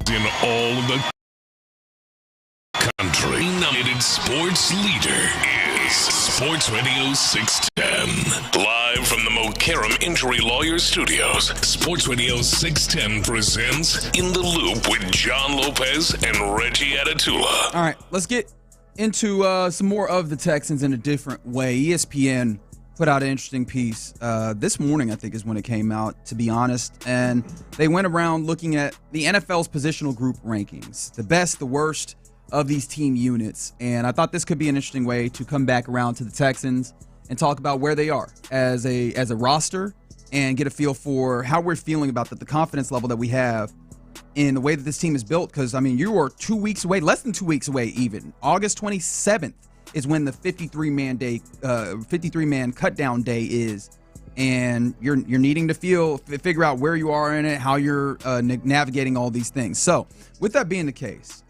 in all of the country. Nominated sports leader is Sports Radio 610. Live from the Mokaram Injury Lawyers Studios, Sports Radio 610 presents In the Loop with John Lopez and Reggie Atatula. All right, let's get into some more of the Texans in a different way. ESPN put out an interesting piece this morning, I think is when it came out, to be honest. And they went around looking at the NFL's positional group rankings, the best, the worst of these team units. And I thought this could be an interesting way to come back around to the Texans and talk about where they are as a roster and get a feel for how we're feeling about the confidence level that we have in the way that this team is built. Because, I mean, you are 2 weeks away, less than 2 weeks away even. August 27th is when the 53-man cut down day is. And you're needing to figure out where you are in it, how you're navigating all these things. So, with that being the case,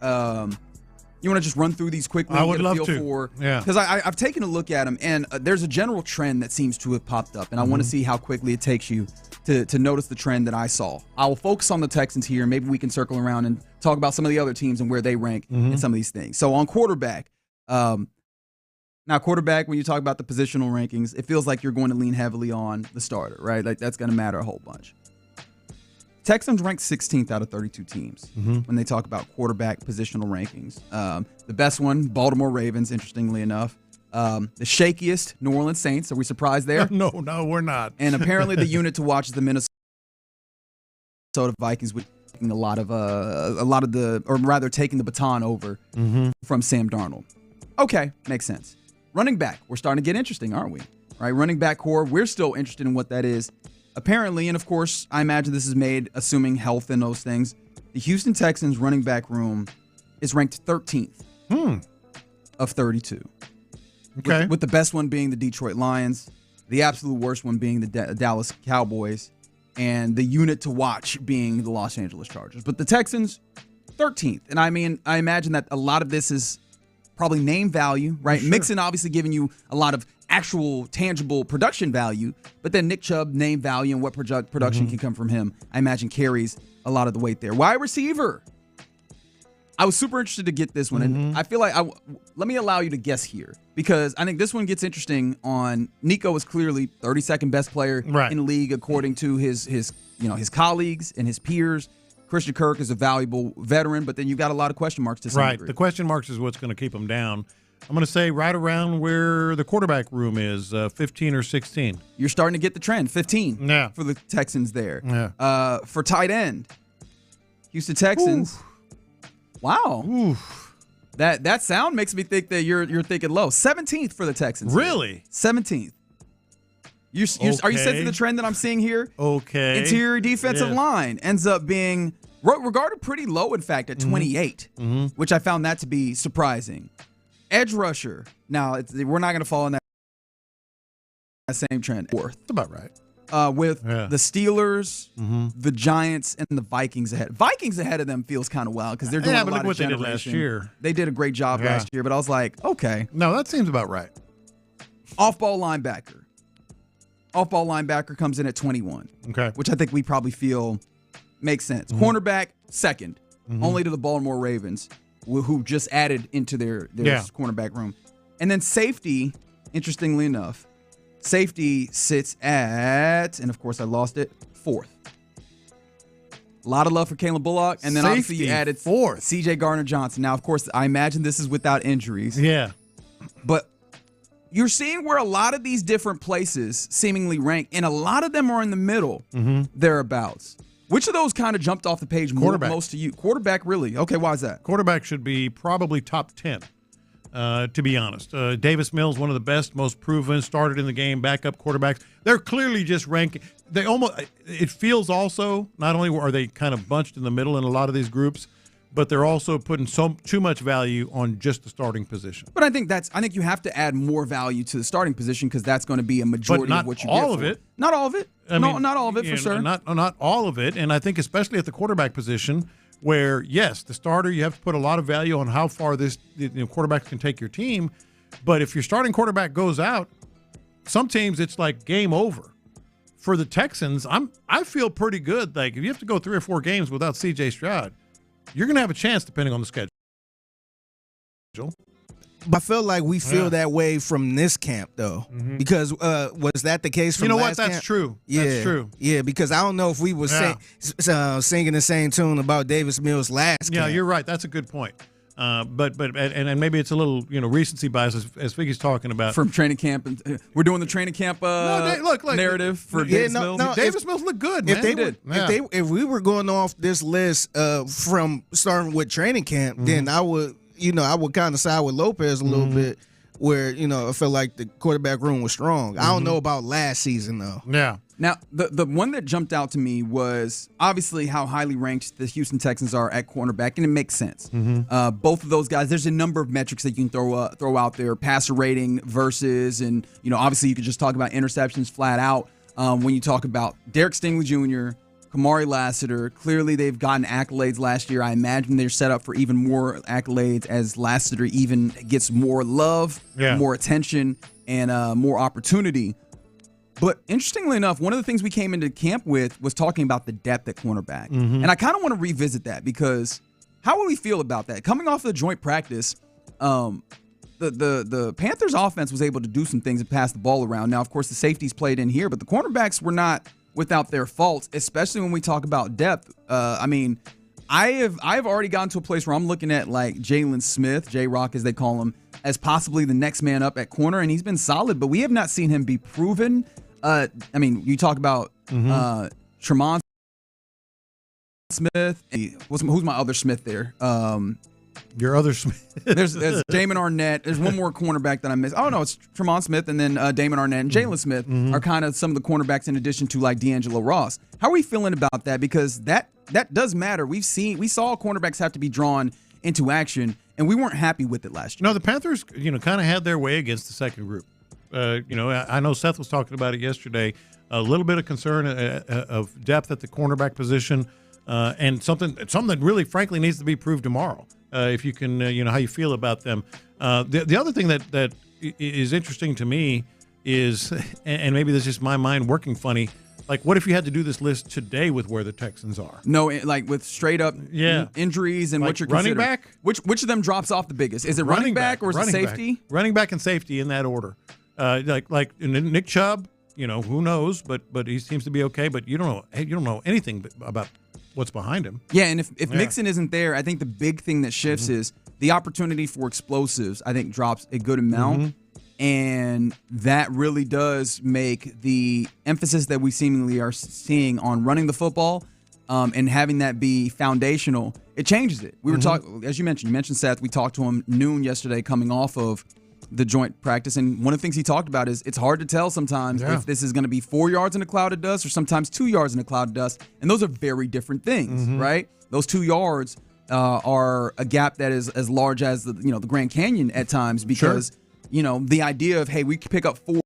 you want to just run through these quickly? I would love to. Yeah. Because I've taken a look at them, and there's a general trend that seems to have popped up, and I want to see how quickly it takes you to notice the trend that I saw. I will focus on the Texans here. Maybe we can circle around and talk about some of the other teams and where they rank in some of these things. So on quarterback, now quarterback, when you talk about the positional rankings, it feels like you're going to lean heavily on the starter, right? Like that's going to matter a whole bunch. Texans ranked 16th out of 32 teams when they talk about quarterback positional rankings. The best one, Baltimore Ravens, interestingly enough. The shakiest, New Orleans Saints. Are we surprised there? No, we're not. And apparently the unit to watch is the Minnesota Vikings, with taking taking the baton over from Sam Darnold. Okay, makes sense. Running back, we're starting to get interesting, aren't we? Right, running back core, we're still interested in what that is. Apparently, and of course, I imagine this is made assuming health and those things. The Houston Texans running back room is ranked 13th of 32. Okay. With the best one being the Detroit Lions, the absolute worst one being the Dallas Cowboys, and the unit to watch being the Los Angeles Chargers. But the Texans, 13th. And I mean, I imagine that a lot of this is probably name value, right? Sure. Mixon obviously giving you a lot of actual tangible production value, but then Nick Chubb, name value, and what production can come from him, I imagine carries a lot of the weight there. Wide receiver. I was super interested to get this one, and I feel like let me allow you to guess here, because I think this one gets interesting on Nico is clearly 32nd best player in the league according to his colleagues and his peers. Christian Kirk is a valuable veteran, but then you've got a lot of question marks to some degree. The question marks is what's going to keep him down. I'm going to say right around where the quarterback room is, 15 or 16. You're starting to get the trend, 15 for the Texans there. Yeah. For tight end, Houston Texans. Wow. Oof. That sound makes me think that you're thinking low. 17th for the Texans. Really? 17th. Are you sensing the trend that I'm seeing here? Okay. Interior defensive line ends up being regarded pretty low, in fact, at 28, which I found that to be surprising. Edge rusher. Now, we're not going to fall in that same trend. Fourth. That's about right. With the Steelers, the Giants, and the Vikings ahead. Vikings ahead of them feels kind of wild because they're doing a lot of what they did generation. last year. They did a great job last year, but I was like, okay. No, that seems about right. Off-ball linebacker. Off-ball linebacker comes in at 21. Okay. Which I think we probably feel makes sense. Cornerback, second. Only to the Baltimore Ravens, who just added into their cornerback room. And then safety, interestingly enough, safety sits at, and of course I lost it, 4th. A lot of love for Caleb Bullock. And then obviously you added 4th. C.J. Gardner-Johnson. Now, of course, I imagine this is without injuries. Yeah. But you're seeing where a lot of these different places seemingly rank, and a lot of them are in the middle, thereabouts. Which of those kind of jumped off the page most to you? Quarterback, really? Okay, why is that? Quarterback should be probably top 10, to be honest. Davis Mills, one of the best, most proven, started in the game, backup quarterbacks. They're clearly just ranking. It feels also, not only are they kind of bunched in the middle in a lot of these groups, but they're also putting too much value on just the starting position. But I think you have to add more value to the starting position because that's going to be a majority of what you get. All of it. Not all of it. Not all of it for sure. Not all of it. And I think especially at the quarterback position, where yes, the starter, you have to put a lot of value on how far this quarterback can take your team. But if your starting quarterback goes out, some teams it's like game over. For the Texans, I feel pretty good. Like if you have to go 3 or 4 games without C.J. Stroud, you're going to have a chance depending on the schedule. I feel like we feel that way from this camp, though, because was that the case from You know last what? That's camp? true. Yeah, That's true. Yeah, because I don't know if we were singing the same tune about Davis Mills last Yeah, camp. you're right. That's a good point. But maybe it's a little recency bias as Figgy's talking about From training camp, and we're doing the training camp narrative for Davis Mills. Davis Mills looked good, man. If we were going off this list from starting with training camp, then I would kind of side with Lopez a little bit, where I felt like the quarterback room was strong. I don't know about last season though. Yeah. Now, the one that jumped out to me was obviously how highly ranked the Houston Texans are at cornerback, and it makes sense. Both of those guys, there's a number of metrics that you can throw out there: passer rating versus, and obviously you could just talk about interceptions flat out. When you talk about Derek Stingley Jr., Kamari Lassiter, clearly they've gotten accolades last year. I imagine they're set up for even more accolades as Lassiter even gets more love, more attention, and more opportunity. But interestingly enough, one of the things we came into camp with was talking about the depth at cornerback. And I kind of want to revisit that, because how would we feel about that? Coming off of the joint practice, the Panthers offense was able to do some things and pass the ball around. Now, of course, the safeties played in here, but the cornerbacks were not without their faults, especially when we talk about depth. I've already gotten to a place where I'm looking at like Jalen Smith, J-Rock as they call him, as possibly the next man up at corner, and he's been solid, but we have not seen him be proven. You talk about Tremont Smith. Who's my other Smith there? Your other Smith. there's Damon Arnett. There's one more cornerback that I missed. Oh, no, it's Tremont Smith, and then Damon Arnett and Jalen Smith are kind of some of the cornerbacks in addition to like D'Angelo Ross. How are we feeling about that? Because that does matter. We saw cornerbacks have to be drawn into action, and we weren't happy with it last year. No, the Panthers, kind of had their way against the second group. I know Seth was talking about it yesterday. A little bit of concern of depth at the cornerback position, and something that really, frankly, needs to be proved tomorrow. If you can, how you feel about them. The other thing that is interesting to me is, and maybe this is just my mind working funny, like what if you had to do this list today with where the Texans are? No, like with straight up injuries and like what you're running considering. back. Which of them drops off the biggest? Is it running back or is it safety? Running back and safety in that order. Like Nick Chubb, who knows, but he seems to be okay. But you don't know anything about what's behind him. Yeah, and if Mixon isn't there, I think the big thing that shifts is the opportunity for explosives, I think, drops a good amount. And that really does make the emphasis that we seemingly are seeing on running the football and having that be foundational, it changes it. We were talking, as you mentioned Seth, we talked to him noon yesterday coming off of the joint practice, and one of the things he talked about is it's hard to tell sometimes if this is going to be 4 yards in a cloud of dust or sometimes 2 yards in a cloud of dust, and those are very different things, right? Those 2 yards are a gap that is as large as the Grand Canyon at times, because the idea of, hey, we can pick up 4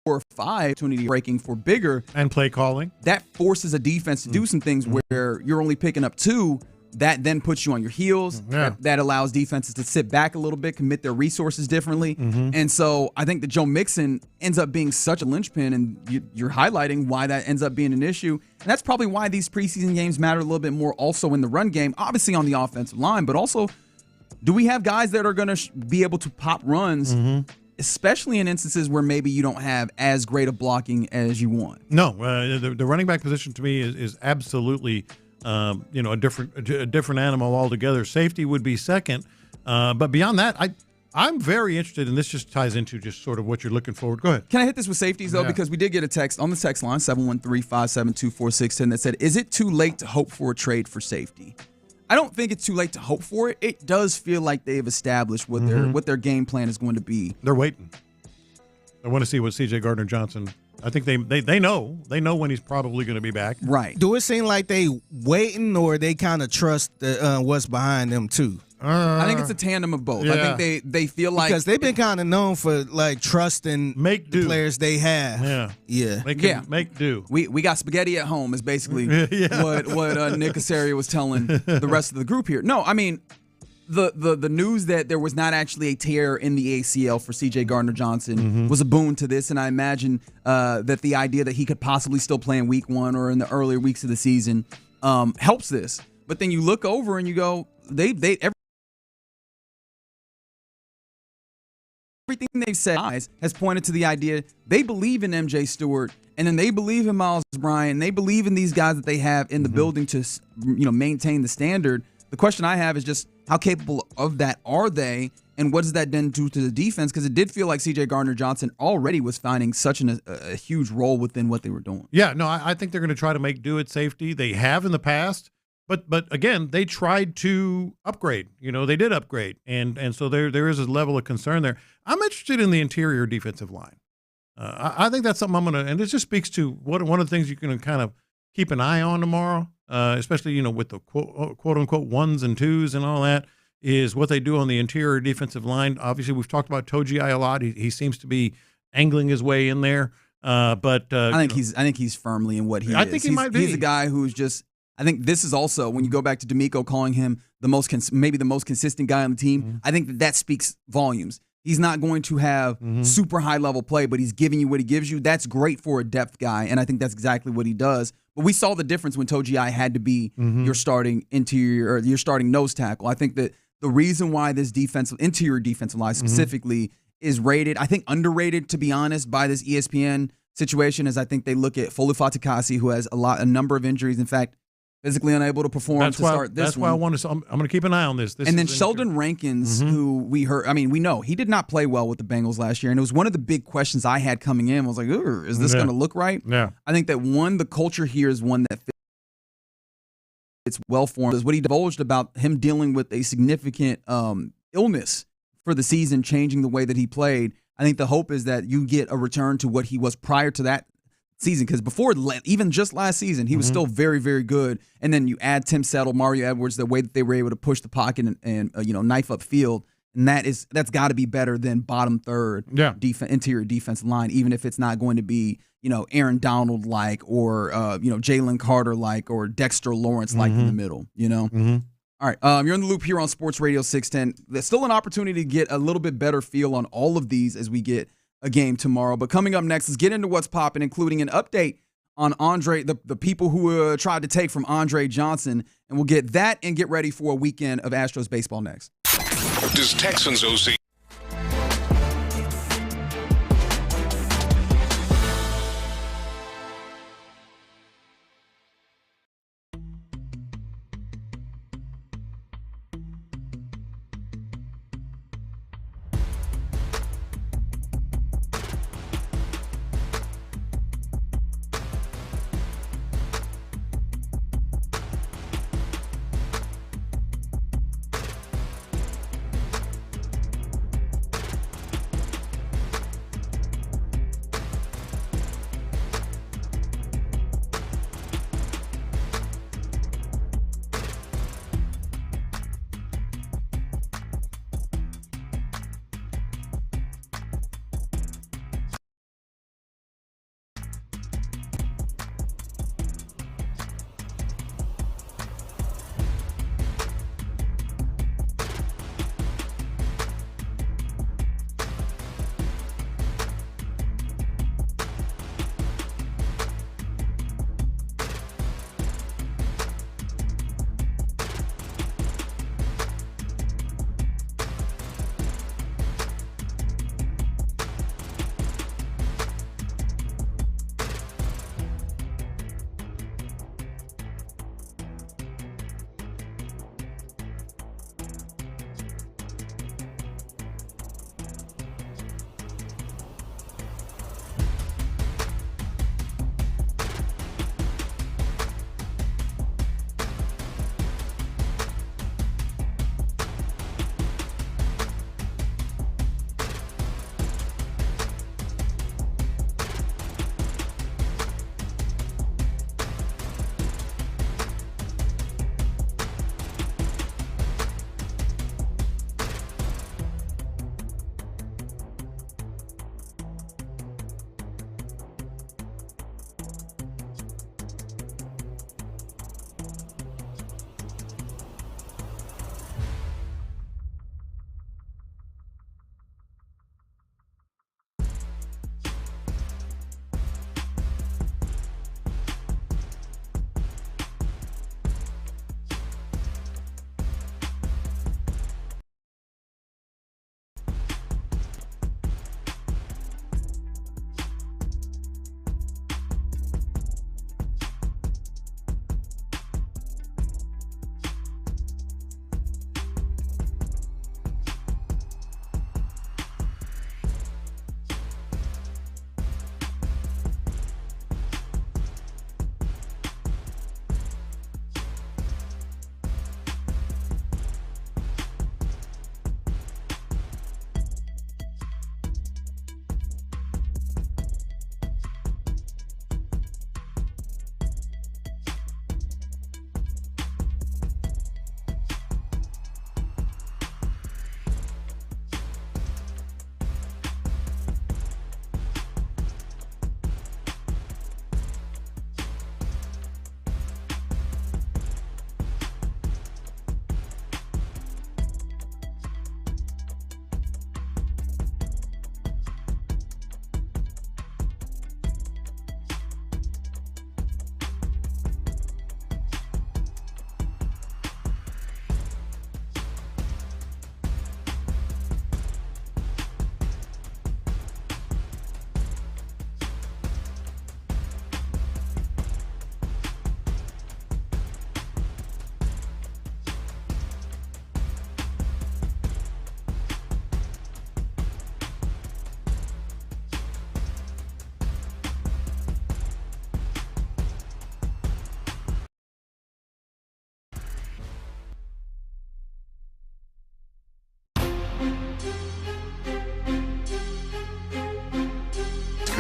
or 5 opportunity breaking for bigger and play calling, that forces a defense to do some things where you're only picking up 2. That then puts you on your heels. That allows defenses to sit back a little bit, commit their resources differently. And so I think that Joe Mixon ends up being such a linchpin, and you're highlighting why that ends up being an issue. And that's probably why these preseason games matter a little bit more also in the run game, obviously on the offensive line, but also do we have guys that are going to be able to pop runs, especially in instances where maybe you don't have as great a blocking as you want? No, the running back position to me is absolutely a different animal altogether. Safety would be second, but beyond that, I'm very interested, and this just ties into just sort of what you're looking forward. Go ahead. Can I hit this with safeties, though? Because we did get a text on the text line, 713-572-4610, that said, is it too late to hope for a trade for safety? I don't think it's too late to hope for it. It does feel like they've established what their game plan is going to be. They're waiting. I want to see what C.J. Gardner-Johnson. I think they know when he's probably going to be back. Right. Do it seem like they waiting, or they kind of trust what's behind them too? I think it's a tandem of both. I think they feel like, because they've been kind of known for like trusting the players they have. Make do. We got spaghetti at home is basically what Nick Casario was telling the rest of the group here. No, I mean, the news that there was not actually a tear in the ACL for C.J. Gardner-Johnson was a boon to this, and I imagine that the idea that he could possibly still play in week 1 or in the earlier weeks of the season helps this. But then you look over and you go, everything they've said has pointed to the idea they believe in MJ Stewart, and then they believe in Miles Bryant. They believe in these guys that they have in the building to, maintain the standard. The question I have is just how capable of that are they, and what does that then do to the defense? Because it did feel like C.J. Gardner-Johnson already was finding such a huge role within what they were doing. Yeah, no, I think they're going to try to make do at safety. They have in the past. But again, they tried to upgrade. They did upgrade, and so there is a level of concern there. I'm interested in the interior defensive line. I think that's something I'm going to, and it just speaks to one of the things you can kind of keep an eye on tomorrow, especially with the quote unquote ones and twos and all that, is what they do on the interior defensive line. Obviously, we've talked about Togiai a lot. He seems to be angling his way in there, but I think he's firmly in what he is. I think he might be. He's a guy who's just. I think this is also, when you go back to DeMeco calling him maybe the most consistent guy on the team, I think that speaks volumes. He's not going to have super high-level play, but he's giving you what he gives you. That's great for a depth guy, and I think that's exactly what he does. But we saw the difference when Togiai had to be your starting interior or your starting nose tackle. I think that the reason why this interior defensive line specifically is rated, I think underrated, to be honest, by this ESPN situation, is I think they look at Folu Fatukasi, who has a number of injuries. In fact, physically unable to perform start this That's why I want to. I'm going to keep an eye on this. And then Sheldon Rankins, who we know he did not play well with the Bengals last year, and it was one of the big questions I had coming in. I was like, is this going to look right? Yeah. I think that the culture here is one that fits well for him. Is what he divulged about him dealing with a significant illness for the season, changing the way that he played. I think the hope is that you get a return to what he was prior to that season, because before, even just last season, he was still very, very good. And then you add Tim Settle, Mario Edwards, the way that they were able to push the pocket and knife up field, and that's got to be better than bottom third interior defensive line, even if it's not going to be Aaron Donald like or Jalen Carter like or Dexter Lawrence like in the middle. All right, you're in the loop here on Sports Radio 610. There's still an opportunity to get a little bit better feel on all of these as we get a game tomorrow. But coming up next, let's get into what's popping, including an update on Andre, the people who tried to take from Andre Johnson. And we'll get that and get ready for a weekend of Astros baseball next. Does Texans OC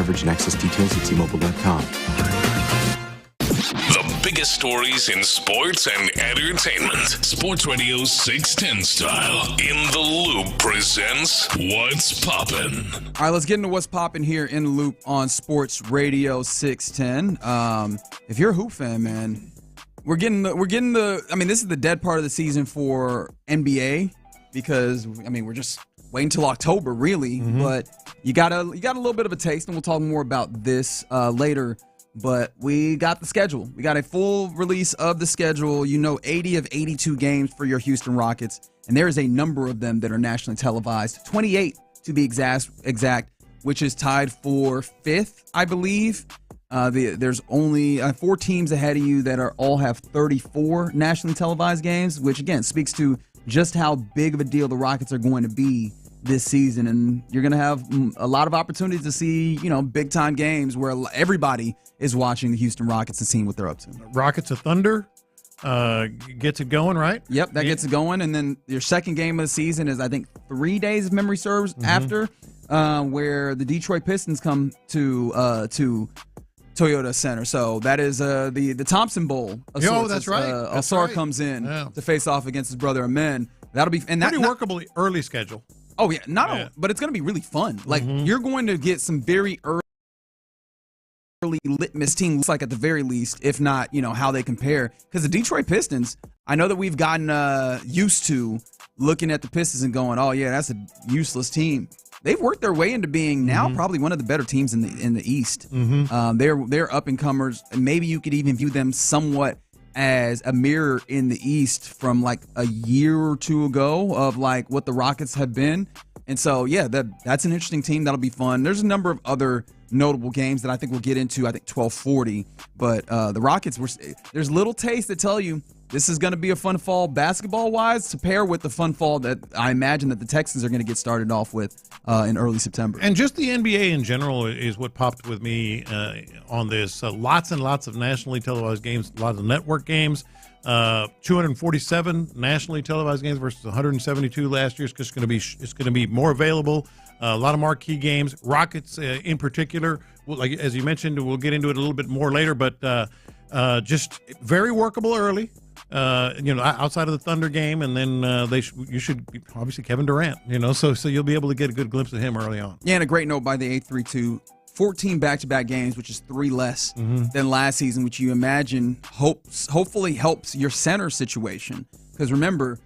coverage and access details at T-Mobile.com. The biggest stories in sports and entertainment. Sports Radio 610 style. In the Loop presents What's Poppin'. All right, let's get into what's popping here in the Loop on Sports Radio 610. If you're a Hoop fan, man, we're getting the. I mean, this is the dead part of the season for NBA because we're just waiting until October, really. Mm-hmm. But you got a little bit of a taste, and we'll talk more about this later. But we got the schedule. We got a full release of the schedule. 80 of 82 games for your Houston Rockets. And there is a number of them that are nationally televised. 28 to be exact, which is tied for 5th, I believe. There's only 4 teams ahead of you that all have 34 nationally televised games, which, again, speaks to just how big of a deal the Rockets are going to be this season. And you're going to have a lot of opportunities to see, big-time games where everybody is watching the Houston Rockets and seeing what they're up to. Rockets of Thunder gets it going, right? Yep, that gets it going. And then your second game of the season is, I think, 3 days, if memory serves, after, where the Detroit Pistons come to Toyota Center. So that is the Thompson Bowl. That's right. Asar comes in to face off against his brother Amen. That'll be pretty workable early schedule. Oh yeah, but it's going to be really fun. Like you're going to get some very early litmus teams, like at the very least, if not how they compare. Because the Detroit Pistons, I know that we've gotten used to looking at the Pistons and going, oh yeah, that's a useless team. They've worked their way into being now probably one of the better teams in the East. They're up and comers, and maybe you could even view them somewhat as a mirror in the East from like a year or two ago of like what the Rockets have been. And so, yeah, that's an interesting team. That'll be fun. There's a number of other notable games that I think we'll get into, I think 12:40. But the Rockets, there's little taste that tell you this is going to be a fun fall basketball-wise to pair with the fun fall that I imagine that the Texans are going to get started off with in early September. And just the NBA in general is what popped with me on this. Lots and lots of nationally televised games, lots of network games. 247 nationally televised games versus 172 last year. It's going to be more available. A lot of marquee games. Rockets in particular, like as you mentioned, we'll get into it a little bit more later, but just very workable early. Outside of the Thunder game, and then you should obviously Kevin Durant. So you'll be able to get a good glimpse of him early on. Yeah, and a great note by the 832. 14 back-to-back games, which is 3 less than last season, which you imagine hopefully helps your center situation. Because remember,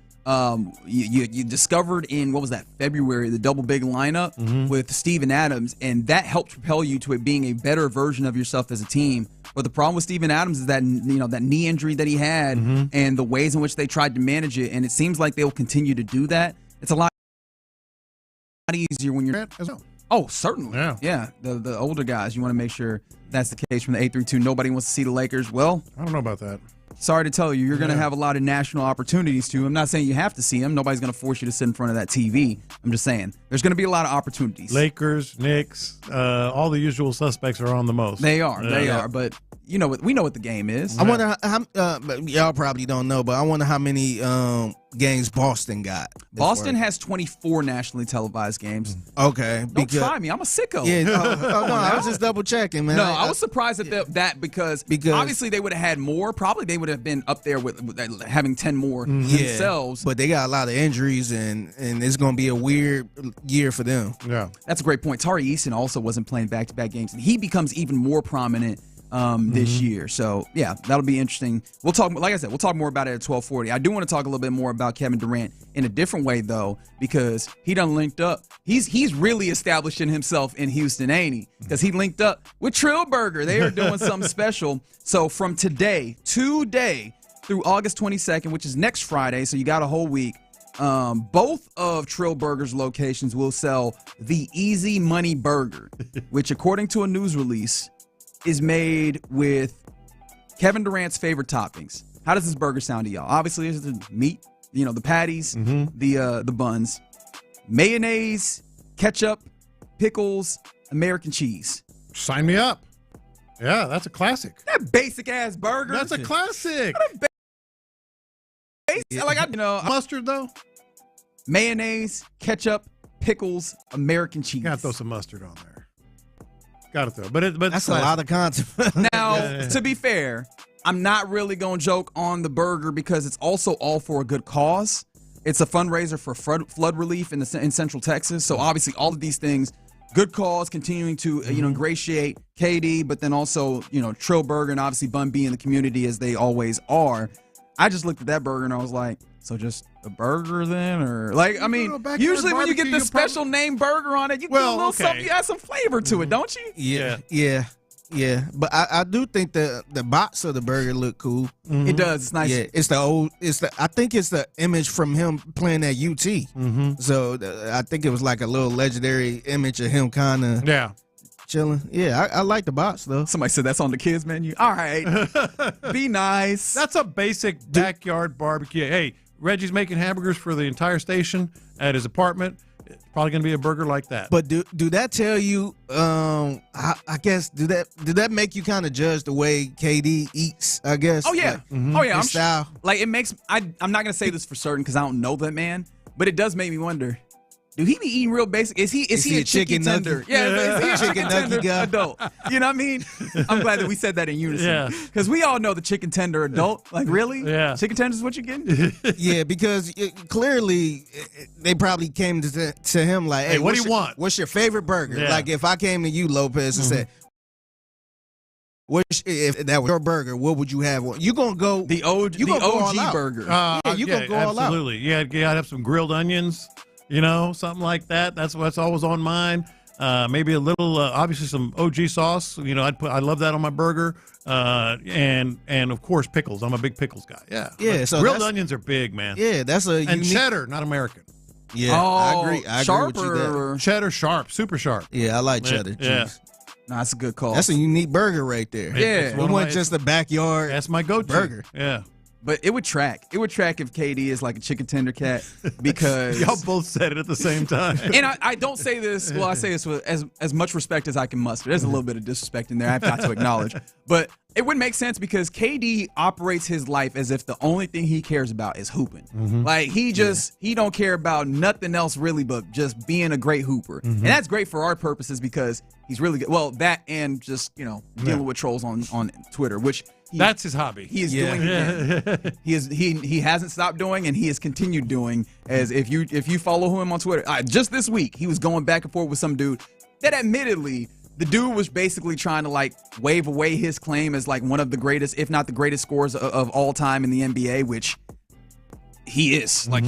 you discovered in, what was that, February, the double big lineup with Steven Adams, and that helped propel you to it being a better version of yourself as a team. But the problem with Steven Adams is that that knee injury that he had and the ways in which they tried to manage it, and it seems like they'll continue to do that. It's a lot easier when you're Oh, certainly. Yeah. The older guys, you want to make sure that's the case from the 832. Nobody wants to see the Lakers. Well, I don't know about that. Sorry to tell you, you're going to have a lot of national opportunities too. I'm not saying you have to see them. Nobody's going to force you to sit in front of that TV. I'm just saying there's going to be a lot of opportunities. Lakers, Knicks, all the usual suspects are on the most. They are. But we know what the game is. I wonder how y'all probably don't know, but I wonder how many games Boston got. Boston has 24 nationally televised games. Okay. Don't try me. I'm a sicko. Yeah. No, I was just double checking, man. No, I was surprised at that because obviously they would have had more. Probably they would have been up there with having 10 more themselves. But they got a lot of injuries, and it's going to be a weird year for them. Yeah. That's a great point. Tari Eason also wasn't playing back-to-back games, and he becomes even more prominent this year. So, yeah, that'll be interesting. We'll talk, like I said, we'll talk more about it at 12:40. I do want to talk a little bit more about Kevin Durant in a different way, though, because he done linked up. He's really establishing himself in Houston, ain't he? Because he linked up with Trillberger. They are doing something special. So from today through August 22nd, which is next Friday, so you got a whole week, both of Trillberger's locations will sell the Easy Money Burger, which, according to a news release, is made with Kevin Durant's favorite toppings. How does this burger sound to y'all? Obviously, it's the meat, the patties, the buns, mayonnaise, ketchup, pickles, American cheese. Sign me up. Yeah, that's a classic. That basic ass burger. That's a classic. Mustard though. Mayonnaise, ketchup, pickles, American cheese. You gotta throw some mustard on there. Gotta throw. But that's a lot of content. Now, to be fair, I'm not really going to joke on the burger because it's also all for a good cause. It's a fundraiser for flood relief in Central Texas. So obviously all of these things, good cause, continuing to ingratiate KD, but then also Trill Burger and obviously Bun B in the community as they always are. I just looked at that burger and I was like, so just a burger then, or usually when you get the special name burger on it, you get a little something, you add some flavor to it, don't you? Yeah. But I do think the box of the burger look cool. It does. It's nice. Yeah, I think it's the image from him playing at UT. So I think it was like a little legendary image of him kind of chilling. Yeah, I like the box though. Somebody said that's on the kids menu. All right, be nice. That's a basic backyard barbecue. Hey, Reggie's making hamburgers for the entire station at his apartment. It's probably going to be a burger like that. But do that tell you? I guess do that make you kind of judge the way KD eats? I guess. Oh yeah. I'm style. Like it makes. I'm not going to say this for certain because I don't know that man, but it does make me wonder. Do he be eating real basic? Is he a chicken tender? Yeah, is he a chicken tender adult? You know what I mean? I'm glad that we said that in unison. Because we all know the chicken tender adult. Like, really? Yeah. Chicken tender is what you're getting? Yeah, because clearly they probably came to him like, hey, what do you want? What's your favorite burger? Yeah. Like, if I came to you, Lopez, and said, if that was your burger, what would you have? You gonna go the OG burger? You gonna go all out? Absolutely. Yeah, you gotta have some grilled onions. Something like that. That's what's always on mine. Maybe a little, obviously some OG sauce. I love that on my burger. And of course pickles. I'm a big pickles guy. Yeah. Yeah. So grilled onions are big, man. Yeah, that's and cheddar, not American. Yeah, I agree. I agree with you there. Cheddar sharp, super sharp. Yeah, I like cheddar. Yeah. No, that's a good call. That's a unique burger right there. Yeah. It wasn't just a backyard. That's my go-to burger. Yeah. But it would track. It would track if KD is like a chicken tender cat because y'all both said it at the same time. And I don't say this. Well, I say this with as much respect as I can muster. There's a little bit of disrespect in there. I've got to acknowledge. But it would make sense because KD operates his life as if the only thing he cares about is hooping. Like he don't care about nothing else really, but just being a great hooper. And that's great for our purposes because he's really good. Well, that and just dealing with trolls on Twitter, which. That's his hobby. He is doing again. He hasn't stopped doing, and he has continued doing. As if you follow him on Twitter, just this week he was going back and forth with some dude that, admittedly, the dude was basically trying to like wave away his claim as like one of the greatest, if not the greatest, scorers of all time in the NBA, which he is. Like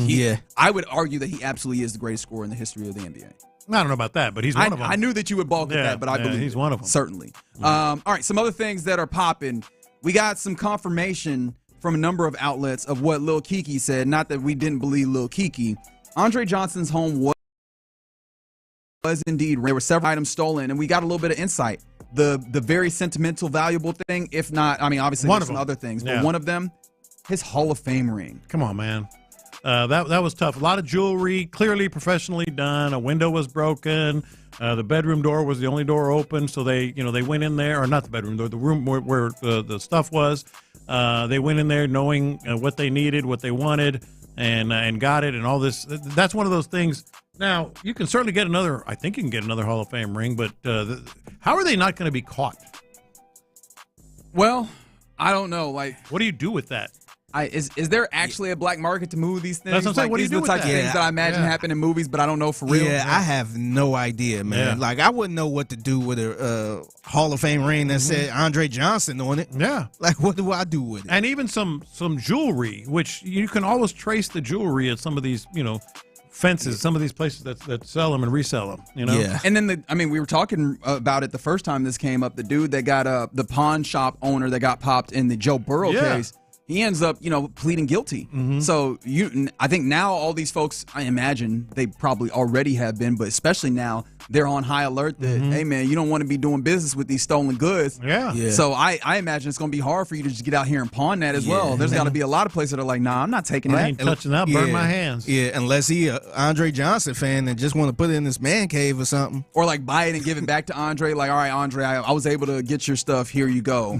I would argue that he absolutely is the greatest scorer in the history of the NBA. I don't know about that, but he's one of them. I knew that you would balk at that, but I believe he's one of them. Certainly. All right, some other things that are popping. We got some confirmation from a number of outlets of what Lil Kiki said. Not that we didn't believe Lil Kiki. Andre Johnson's home was indeed. There were several items stolen, and we got a little bit of insight. The very sentimental, valuable thing, if not, obviously there's some other things, but one of them, his Hall of Fame ring. Come on, man. That was tough. A lot of jewelry, clearly professionally done. A window was broken. The bedroom door was the only door open, so they went in there, or not the bedroom door, the room where the stuff was. They went in there knowing what they needed, what they wanted, and got it, and all this. That's one of those things. Now you can certainly get another. I think you can get another Hall of Fame ring, but how are they not going to be caught? Well, I don't know. Like, what do you do with that? Is there actually a black market to move these things? That's what I'm saying. What do you do with with types of things that I imagine happen in movies, but I don't know for real. Yeah, I have no idea, man. Yeah. Like, I wouldn't know what to do with a Hall of Fame ring that said Andre Johnson on it. Yeah. Like, what do I do with it? And even some jewelry, which you can always trace the jewelry at some of these, fences, some of these places that sell them and resell them, Yeah. And then we were talking about it the first time this came up. The dude that got the pawn shop owner that got popped in the Joe Burrow case. He ends up, pleading guilty. So I think now all these folks, I imagine they probably already have been, but especially now they're on high alert that, hey man, you don't want to be doing business with these stolen goods. Yeah. So I imagine it's going to be hard for you to just get out here and pawn that as well. There's got to be a lot of places that are like, nah, I'm not taking that. I ain't touching that. Burn my hands. Yeah, unless he a Andre Johnson fan and just want to put it in this man cave or something. Or like buy it and give it back to Andre. Like, all right, Andre, I was able to get your stuff. Here you go.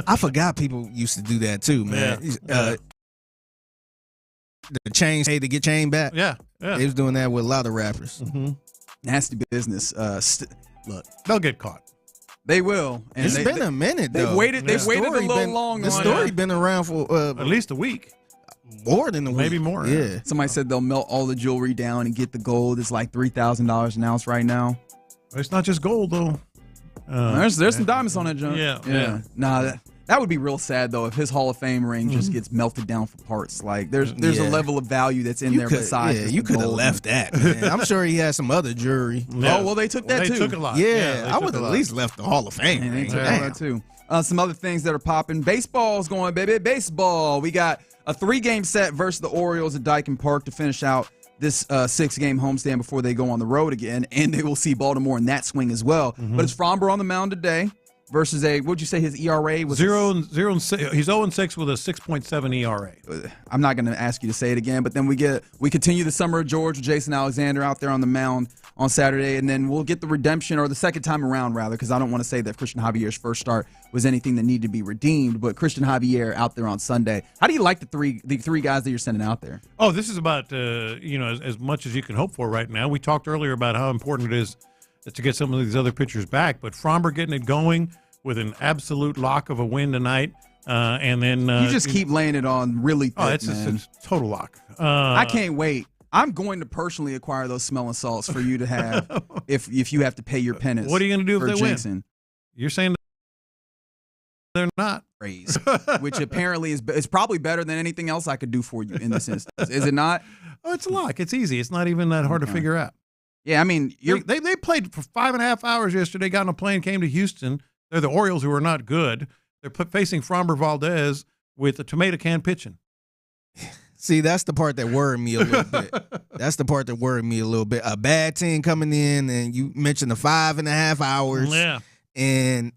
I forgot people used to do that too, man. The chains, to get chain back. Yeah. They was doing that with a lot of rappers. Nasty business. Look, they'll get caught. They will. And It's been a minute, though. They've waited a little long. The story been around for at least a week. More than a week. Maybe more. Yeah. Somebody said they'll melt all the jewelry down and get the gold. It's like $3,000 an ounce right now. It's not just gold, though. There's some diamonds on that junk. Yeah. Nah, that would be real sad though if his Hall of Fame ring just gets melted down for parts. Like there's a level of value that's in there besides. Yeah, you could have left that. Man. I'm sure he had some other jewelry. Yeah. Oh well, they took that too. They took a lot. Yeah, I would have at least left the Hall of Fame. They took that too. Some other things that are popping. Baseball's going, baby. Baseball. We got a 3-game set versus the Orioles at Dyken Park to finish out this 6-game homestand before they go on the road again, and they will see Baltimore in that swing as well. But it's Fromber on the mound today versus what'd you say his ERA was? 0-6. He's 0-6 with a 6.7 ERA. I'm not going to ask you to say it again, but then we continue the summer of George with Jason Alexander out there on the mound on Saturday, and then we'll get the redemption, or the second time around rather, because I don't want to say that Christian Javier's first start was anything that needed to be redeemed, but Christian Javier out there on Sunday. How do you like the three guys that you're sending out there? Oh, this is about as much as you can hope for right now. We talked earlier about how important it is to get some of these other pitchers back, but Fromber getting it going with an absolute lock of a win tonight, and then you just keep laying it on really thick, it's a total lock. I can't wait. I'm going to personally acquire those smelling salts for you to have if you have to pay your penance. What are you going to do if they Jason. win? You're saying they're not praise, which apparently is probably better than anything else I could do for you in this instance. Is it not? Oh, it's a lock. It's easy. It's not even that hard to figure out. Yeah, I mean, they played for 5.5 hours yesterday. Got on a plane, came to Houston. They're the Orioles, who are not good. They're facing Fromber Valdez with a tomato can pitching. See, that's the part that worried me a little bit. That's the part that worried me a little bit. A bad team coming in, and you mentioned the 5.5 hours. Yeah. and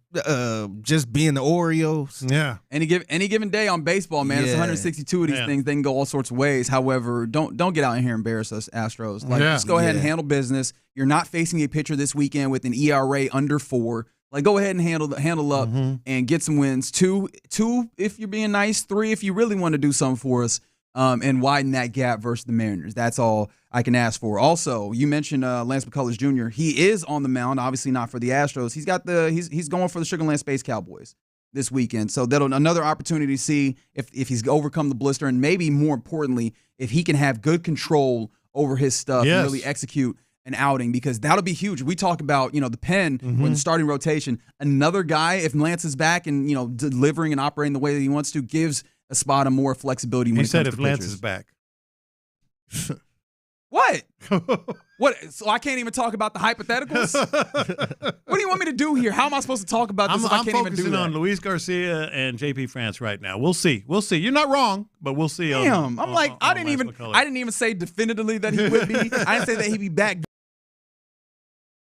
just being the Orioles. Yeah. Any given day on baseball, man, it's 162 of these things. They can go all sorts of ways. However, don't get out in here and embarrass us, Astros. Just go ahead and handle business. You're not facing a pitcher this weekend with an ERA under 4. Go ahead and handle up and get some wins. Two if you're being nice. 3 if you really want to do something for us. And widen that gap versus the Mariners. That's all I can ask for. Also, you mentioned Lance McCullers Jr. He is on the mound, obviously not for the Astros. He's going for the Sugar Land Space Cowboys this weekend. So that'll another opportunity to see if he's overcome the blister, and maybe more importantly, if he can have good control over his stuff and really execute an outing, because that'll be huge. We talk about, the pen or the starting rotation. Another guy, if Lance is back and, delivering and operating the way that he wants to, gives a spot of more flexibility when it comes to pitchers. He said if Lance is back. What? What? So I can't even talk about the hypotheticals? What do you want me to do here? How am I supposed to talk about this if I can't even do that? I'm focusing on Luis Garcia and JP France right now. We'll see. You're not wrong, but we'll see. Damn. I didn't even say definitively that he would be. I didn't say that he'd be back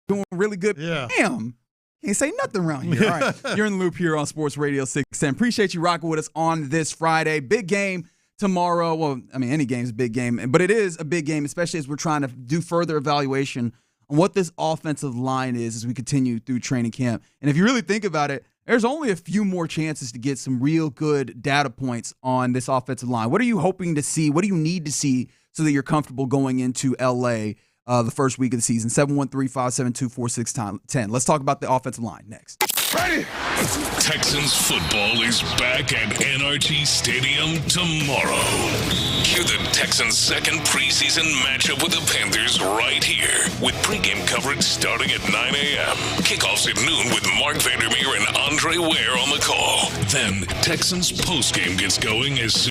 doing really good. Yeah. Damn. Can't say nothing around here. All right. You're in the loop here on Sports Radio 610. Appreciate you rocking with us on this Friday. Big game tomorrow. Well, any game's a big game, but it is a big game, especially as we're trying to do further evaluation on what this offensive line is as we continue through training camp. And if you really think about it, there's only a few more chances to get some real good data points on this offensive line. What are you hoping to see? What do you need to see so that you're comfortable going into L.A. The first week of the season? 713-572-4610. Let's talk about the offensive line next. Ready? Texans football is back at NRG Stadium tomorrow. Cue the Texans' second preseason matchup with the Panthers right here, with pregame coverage starting at 9 a.m. Kickoffs at noon with Mark Vandermeer and Andre Ware on the call. Then Texans postgame gets going as soon.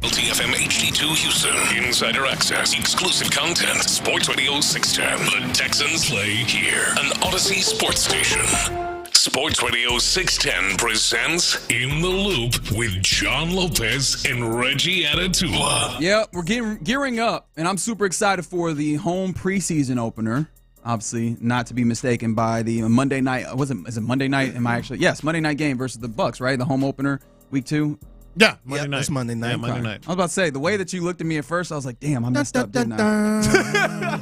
LTFM HD2 Houston. Insider access. Exclusive content. Sports Radio 610. The Texans play here. An Odyssey sports station. Sports Radio 610 presents In the Loop with John Lopez and Reggie Atatula. Yeah, we're gearing up, and I'm super excited for the home preseason opener. Obviously, not to be mistaken by the Monday night. Is it Monday night? Yes, Monday night game versus the Bucs, right? The home opener, week 2. Yeah, Monday night. It's Monday night. Yeah, Monday night. I was about to say, the way that you looked at me at first, I was like, damn, I messed up, didn't I?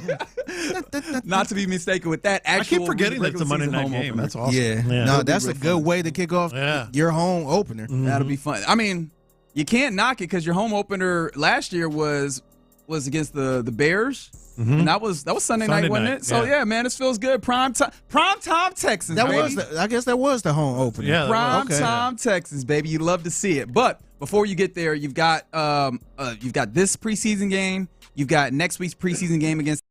Not to be mistaken with that actual I keep forgetting that's a Monday night game. Opener. That's awesome. Yeah. No, that's a good way to kick off your home opener. That'll be fun. I mean, you can't knock it because your home opener last year was against the Bears. And that was Sunday night, wasn't it? So yeah, man, this feels good. Prime time Texans. I guess that was the home opener. Yeah, Prime time Texans, baby. You love to see it. But before you get there, you've got this preseason game. You've got next week's preseason game against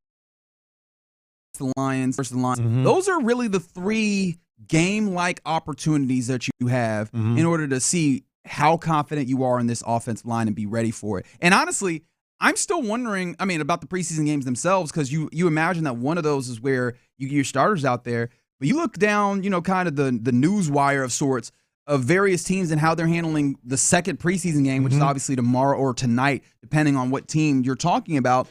the Lions versus the Lions. Those are really the 3 game-like opportunities that you have in order to see how confident you are in this offensive line and be ready for it. And honestly, I'm still wondering, about the preseason games themselves, because you imagine that one of those is where you get your starters out there, but you look down, kind of the news wire of sorts of various teams and how they're handling the second preseason game, which is obviously tomorrow or tonight, depending on what team you're talking about.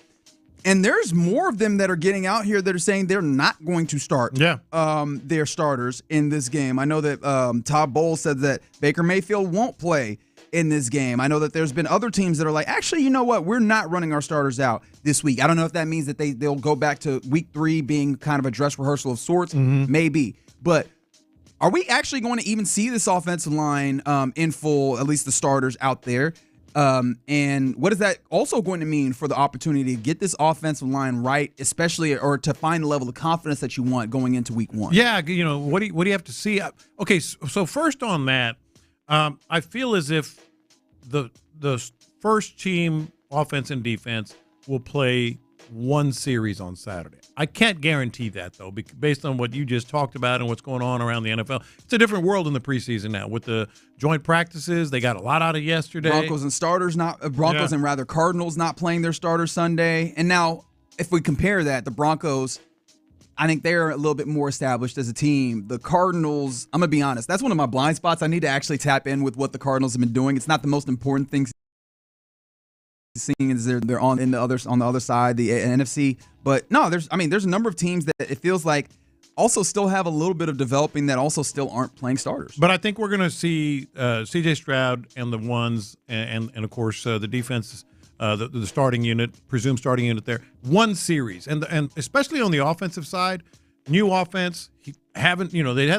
And there's more of them that are getting out here that are saying they're not going to start their starters in this game. I know that Todd Bowles said that Baker Mayfield won't play in this game. I know that there's been other teams that are like, actually, you know what? We're not running our starters out this week. I don't know if that means that they'll go back to week 3 being kind of a dress rehearsal of sorts. Maybe. But are we actually going to even see this offensive line in full, at least the starters out there? And what is that also going to mean for the opportunity to get this offensive line right, especially or to find the level of confidence that you want going into week 1? Yeah, what do you have to see? Okay, so first on that, I feel as if the first team offense and defense will play one series on Saturday. I can't guarantee that, though, based on what you just talked about and what's going on around the NFL. It's a different world in the preseason now with the joint practices. They got a lot out of yesterday. Cardinals and Cardinals not playing their starters Sunday. And now, if we compare that, the Broncos, I think they're a little bit more established as a team. The Cardinals, I'm going to be honest, that's one of my blind spots. I need to actually tap in with what the Cardinals have been doing. It's not the most important thing seeing as they're on the other side, the NFC. But no, there's a number of teams that it feels like also still have a little bit of developing that also still aren't playing starters. But I think we're going to see C.J. Stroud and the ones and of course the defense, the starting unit, presumed starting unit there, one series, and especially on the offensive side, new offense. They had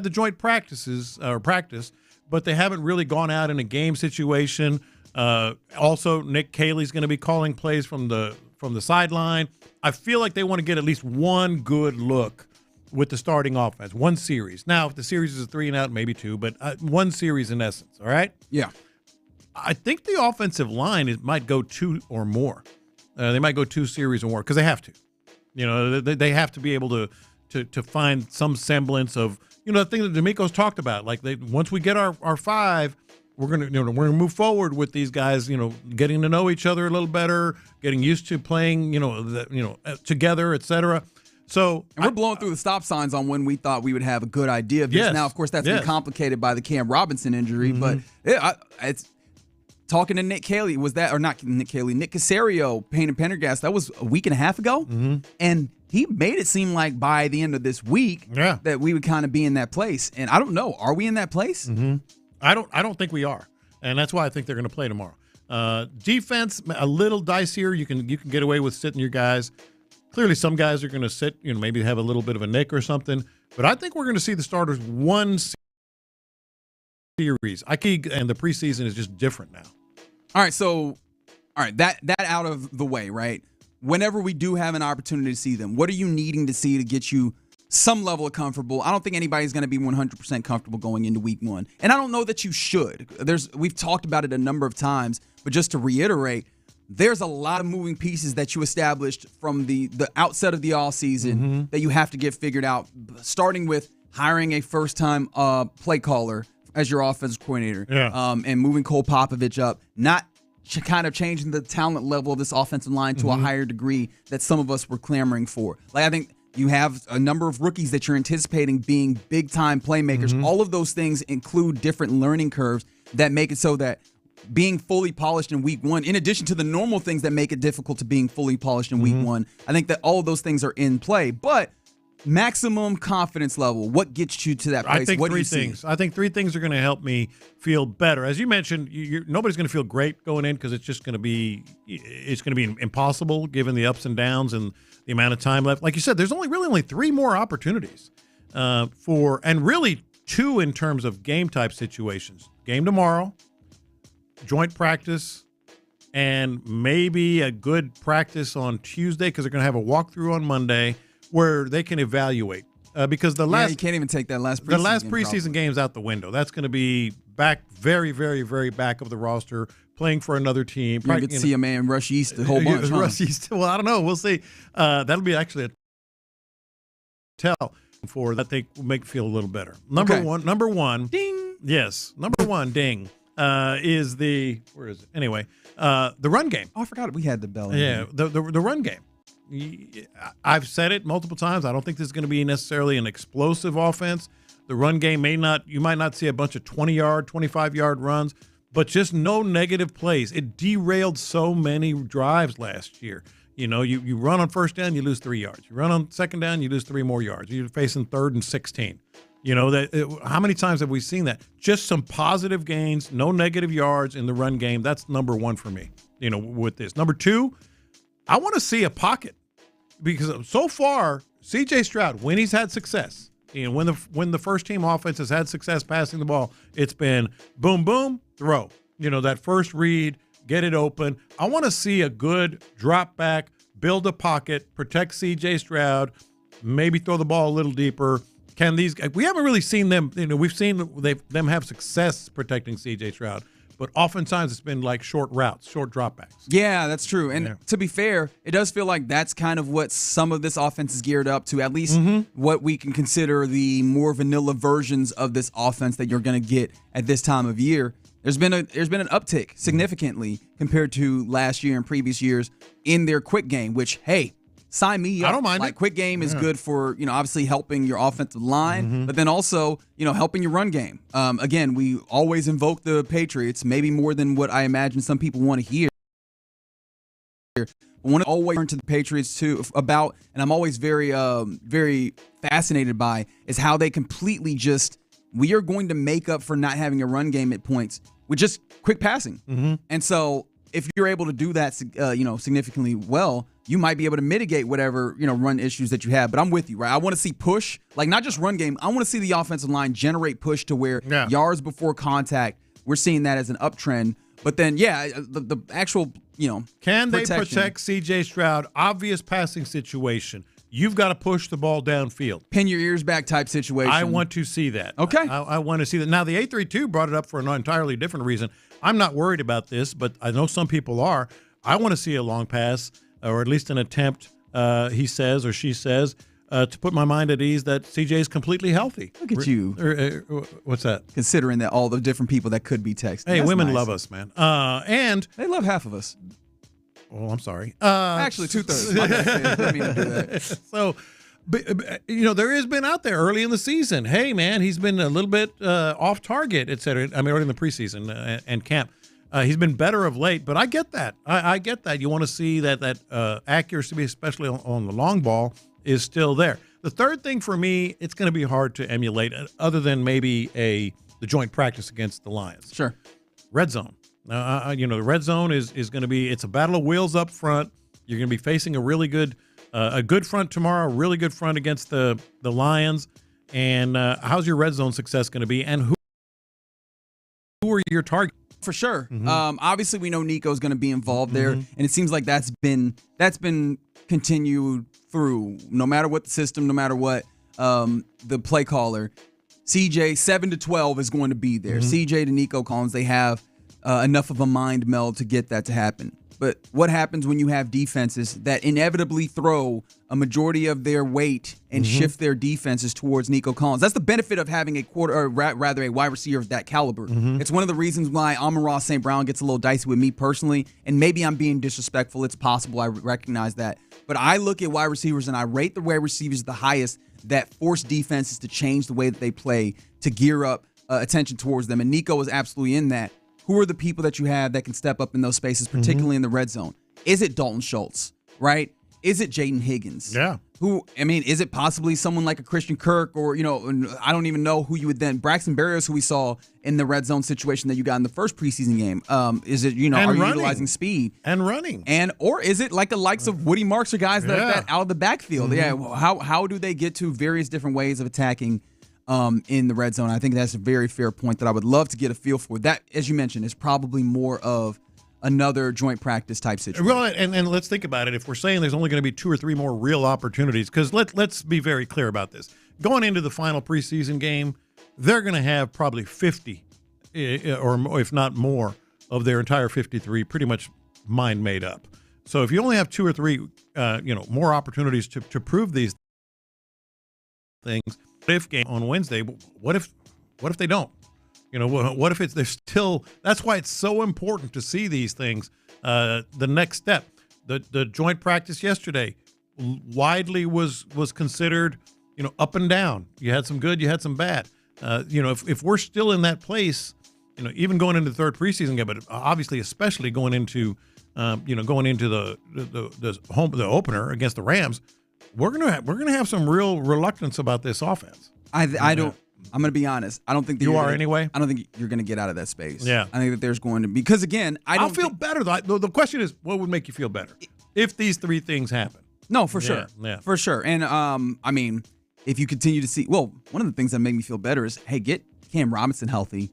the joint practice, but they haven't really gone out in a game situation. Also, Nick Caley's going to be calling plays from the sideline. I feel like they want to get at least one good look with the starting offense, one series. Now, if the series is a 3-and-out, maybe 2, but one series in essence. All right. Yeah. I think the offensive line might go 2 or more. They might go 2 series or more because they have to. They have to be able to find some semblance of the thing that DeMeco's talked about. Like once we get our 5. We're gonna move forward with these guys, getting to know each other a little better, getting used to playing, together, etc. So we're blowing through the stop signs on when we thought we would have a good idea of this. Yes, now, of course, that's been complicated by the Cam Robinson injury, but it's talking to Nick Caley. Was that or not Nick Caley? Nick Caserio, Payne and Pendergast. That was a week and a half ago, and he made it seem like by the end of this week that we would kind of be in that place. And I don't know, are we in that place? I don't think we are, and that's why I think they're going to play tomorrow. Defense, a little dicier. You can get away with sitting your guys. Clearly, some guys are going to sit, maybe have a little bit of a nick or something. But I think we're going to see the starters one series. And the preseason is just different now. All right, that out of the way, right? Whenever we do have an opportunity to see them, what are you needing to see to get you some level of comfortable? I don't think anybody's going to be 100% comfortable going into week 1. And I don't know that you should. We've talked about it a number of times, but just to reiterate, there's a lot of moving pieces that you established from the outset of the offseason that you have to get figured out, starting with hiring a first-time play caller as your offensive coordinator and moving Cole Popovich up, not kind of changing the talent level of this offensive line to a higher degree that some of us were clamoring for. Like, I think you have a number of rookies that you're anticipating being big-time playmakers. All of those things include different learning curves that make it so that being fully polished in week one, in addition to the normal things that make it difficult to being fully polished in week one, I think that all of those things are in play. But maximum confidence level, what gets you to that place? I think what three things. I think three things are going to help me feel better. As you mentioned, nobody's going to feel great going in because it's going to be impossible given the ups and downs and the amount of time left. Like you said, there's only three more opportunities and really two in terms of game type situations. Game tomorrow, joint practice, and maybe a good practice on Tuesday because they're going to have a walkthrough on Monday where they can evaluate. Because you can't even take that last preseason the last preseason game's out the window. That's going to be back very, very, very back of the roster, playing for another team. You get to see a man rush east a whole bunch. Rush east. Well, I don't know. We'll see. That'll be actually a tell for that they will make feel a little better. Number one. Ding. Yes. Number one. Ding. Is the where is it? Anyway, the run game. Oh, I forgot we had the bell. Yeah, the run game. I've said it multiple times. I don't think this is going to be necessarily an explosive offense. The run game you might not see a bunch of 20-yard, 25-yard runs, but just no negative plays. It derailed so many drives last year. You run on first down, you lose 3 yards. You run on second down, you lose 3 more yards. You're facing 3rd and 16. How many times have we seen that? Just some positive gains, no negative yards in the run game. That's number one for me, with this. Number two, I want to see a pocket because so far, C.J. Stroud, when he's had success, when the first team offense has had success passing the ball, it's been boom, boom, throw. That first read, get it open. I want to see a good drop back, build a pocket, protect C.J. Stroud, maybe throw the ball a little deeper. We haven't really seen them. We've seen them have success protecting C.J. Stroud. But oftentimes it's been like short routes, short dropbacks. Yeah, that's true. And to be fair, it does feel like that's kind of what some of this offense is geared up to, at least what we can consider the more vanilla versions of this offense that you're going to get at this time of year. There's been an uptick significantly compared to last year and previous years in their quick game, which, hey, sign me up. I don't mind it. Quick game is good for, obviously helping your offensive line, but then also, helping your run game. Again, we always invoke the Patriots, maybe more than what I imagine some people want to hear. I want to always turn to the Patriots too and I'm always very, very fascinated by is how they completely we are going to make up for not having a run game at points with just quick passing. And so if you're able to do that, significantly well, you might be able to mitigate whatever, run issues that you have. But I'm with you, right? I want to see push, like not just run game. I want to see the offensive line generate push to where yards before contact, we're seeing that as an uptrend. But then, the actual, Can they protect C.J. Stroud? Obvious passing situation. You've got to push the ball downfield. Pin your ears back type situation. I want to see that. Okay. I want to see that. Now, the 832 brought it up for an entirely different reason. I'm not worried about this, but I know some people are. I want to see a long pass, or at least an attempt, he says or she says, to put my mind at ease that CJ is completely healthy. Look at you. What's that? Considering that all the different people that could be texting. Hey, women love us, man. And they love half of us. Well, I'm sorry. Actually, 2/3. I didn't mean to do that. So, there has been out there early in the season. Hey, man, he's been a little bit off target, et cetera. I mean, early in the preseason and camp. He's been better of late, but I get that. I get that. You want to see that accuracy, especially on the long ball, is still there. The third thing for me, it's going to be hard to emulate, other than maybe the joint practice against the Lions. Sure. Red zone. The red zone is going to be, it's a battle of wheels up front. You're going to be facing a really good front tomorrow, a really good front against the Lions. And how's your red zone success going to be? And who are your targets? For sure. Obviously, we know Nico's going to be involved there, and it seems like that's been continued through. No matter what the system, no matter what the play caller, CJ 7 to 12 is going to be there. CJ to Nico Collins, they have enough of a mind meld to get that to happen. But what happens when you have defenses that inevitably throw a majority of their weight and shift their defenses towards Nico Collins? That's the benefit of having a a wide receiver of that caliber. It's one of the reasons why Amon-Ra St. Brown gets a little dicey with me personally, and maybe I'm being disrespectful. It's possible. I recognize that. But I look at wide receivers, and I rate the wide receivers the highest that force defenses to change the way that they play, to gear up attention towards them. And Nico is absolutely in that. Who are the people that you have that can step up in those spaces, particularly in the red zone? Is it Dalton Schultz, right? Is it Jaden Higgins? Yeah. Is it possibly someone like a Christian Kirk, or, I don't even know who you would then. Braxton Berrios, who we saw in the red zone situation that you got in the first preseason game. Is it, are you utilizing speed? And running. Or is it like the likes of Woody Marks or guys that out of the backfield? How do they get to various different ways of attacking in the red zone? I think that's a very fair point that I would love to get a feel for. That, as you mentioned, is probably more of another joint practice type situation. Well, and let's think about it. If we're saying there's only going to be 2 or 3 more real opportunities, because let's be very clear about this. Going into the final preseason game, they're going to have probably 50, or if not more, of their entire 53 pretty much mind made up. So if you only have 2 or 3, more opportunities to prove these things, if game on Wednesday, what if they don't? What if they're still? That's why it's so important to see these things. The next step, the joint practice yesterday, widely was considered, up and down. You had some good, you had some bad. If we're still in that place, even going into the third preseason game, but obviously especially going into the opener against the Rams, we're gonna have some real reluctance about this offense. I don't. I'm going to be honest. I don't think that you are anyway. I don't think you're going to get out of that space. Yeah. I think that there's going to be, because again, I'll feel better though. The question is, what would make you feel better if these 3 things happen? No, for sure. Yeah. For sure. And if you continue to see, one of the things that make me feel better is, hey, get Cam Robinson healthy.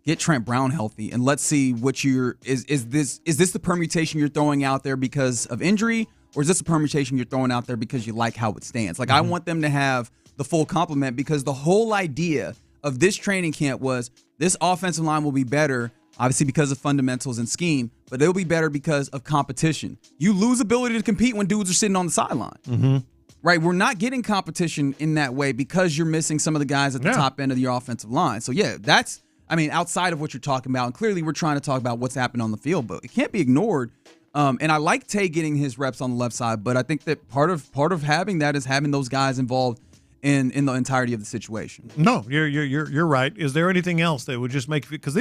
Get Trent Brown healthy, and let's see what is this the permutation you're throwing out there because of injury, or is this a permutation you're throwing out there because you like how it stands? Like, I want them to have the full complement, because the whole idea of this training camp was this offensive line will be better, obviously because of fundamentals and scheme, but they'll be better because of competition. You lose ability to compete when dudes are sitting on the sideline. Right? We're not getting competition in that way because you're missing some of the guys at the top end of your offensive line. So, that's, outside of what you're talking about, and clearly we're trying to talk about what's happening on the field, but it can't be ignored. And I like Tay getting his reps on the left side, but I think that part of having that is having those guys involved in the entirety of the situation. No, you're right. Is there anything else that would just make you, because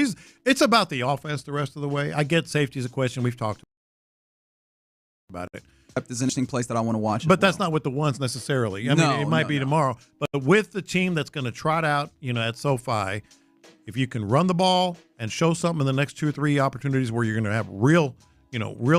it's about the offense the rest of the way? I get safety is a question. We've talked about it. There's an interesting place that I want to watch. But that's not with the ones necessarily. It might be tomorrow. But with the team that's going to trot out, at SoFi, if you can run the ball and show something in the next 2 or 3 opportunities where you're going to have real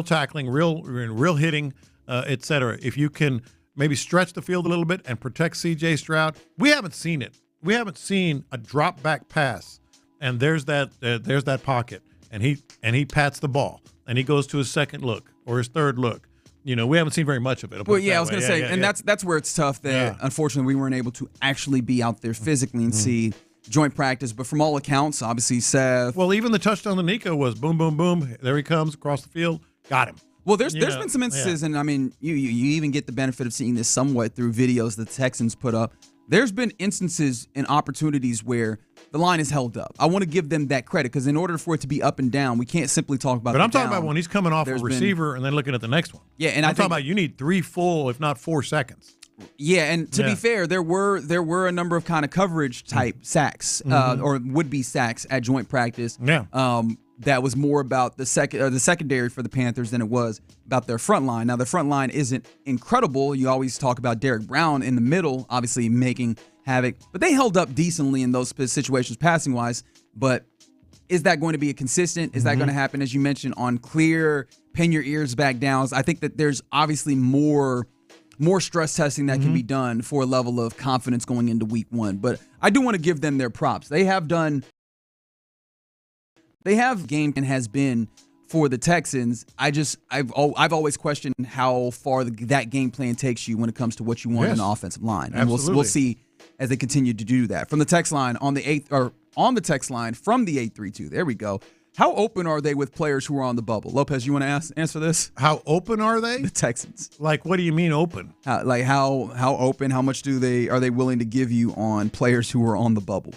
tackling, real hitting, et cetera, if you can maybe stretch the field a little bit and protect C.J. Stroud. We haven't seen it. We haven't seen a drop back pass, and there's that pocket, and he pats the ball, and he goes to his second look or his third look. We haven't seen very much of it. Well, I was going to say, and that's where it's tough that unfortunately we weren't able to actually be out there physically and see joint practice. But from all accounts, obviously Seth. Well, even the touchdown to Nico was boom, boom, boom. There he comes across the field. Got him. Well, there's been some instances, and you even get the benefit of seeing this somewhat through videos the Texans put up. There's been instances and opportunities where the line is held up. I want to give them that credit, because in order for it to be up and down, we can't simply talk about. But I'm talking about when he's coming off a receiver and then looking at the next one. Yeah, and I'm talking about you need 3 full, if not 4 seconds. Yeah, and to be fair, there were a number of kind of coverage type sacks or would be sacks at joint practice. Yeah. That was more about the secondary for the Panthers than it was about their front line. Now, the front line isn't incredible. You always talk about Derek Brown in the middle, obviously making havoc, but they held up decently in those situations passing wise. But is that going to be a consistent? Is that going to happen, as you mentioned, on clear pin your ears back downs? I think that there's obviously more stress testing that can be done for a level of confidence going into week 1. But I do want to give them their props. They have game and has been for the Texans. I've always questioned how far that game plan takes you when it comes to what you want in the offensive line. And we'll see as they continue to do that. From the text line on the text line from the 832. There we go. How open are they with players who are on the bubble? Lopez, you want to answer this? How open are they? The Texans. Like, what do you mean open? How open? How much are they willing to give you on players who are on the bubble?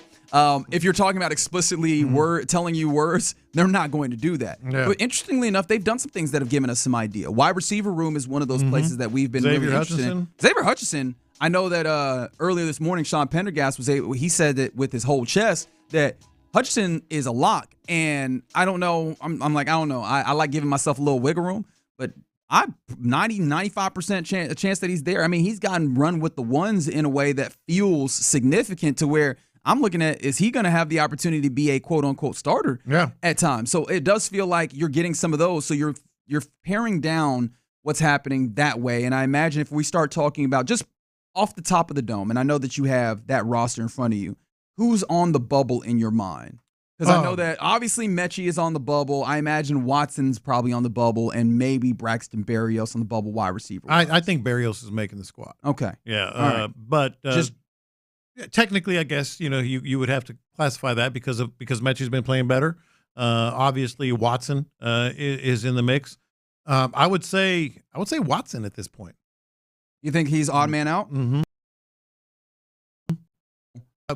If you're talking about explicitly telling you words, they're not going to do that. Yeah. But interestingly enough, they've done some things that have given us some idea. Wide receiver room is one of those places that we've been really interested in. Xavier Hutchinson. I know that earlier this morning, Sean Pendergast he said that with his whole chest that Hutchinson is a lock. And I don't know. I'm like, I don't know. I like giving myself a little wiggle room, but 95% chance that he's there. I mean, he's gotten run with the ones in a way that feels significant to where I'm looking at, is he going to have the opportunity to be a quote-unquote starter at times? So it does feel like you're getting some of those. So you're paring down what's happening that way. And I imagine if we start talking about just off the top of the dome, and I know that you have that roster in front of you, who's on the bubble in your mind? Because I know that obviously Mechie is on the bubble. I imagine Watson's probably on the bubble, and maybe Braxton Berrios on the bubble wide receiver. I think Berrios is making the squad. Okay. Yeah. Right. But just technically, I guess you would have to classify that because Mechie's been playing better. Obviously, Watson is in the mix. I would say Watson at this point. You think he's odd man out? Mm-hmm.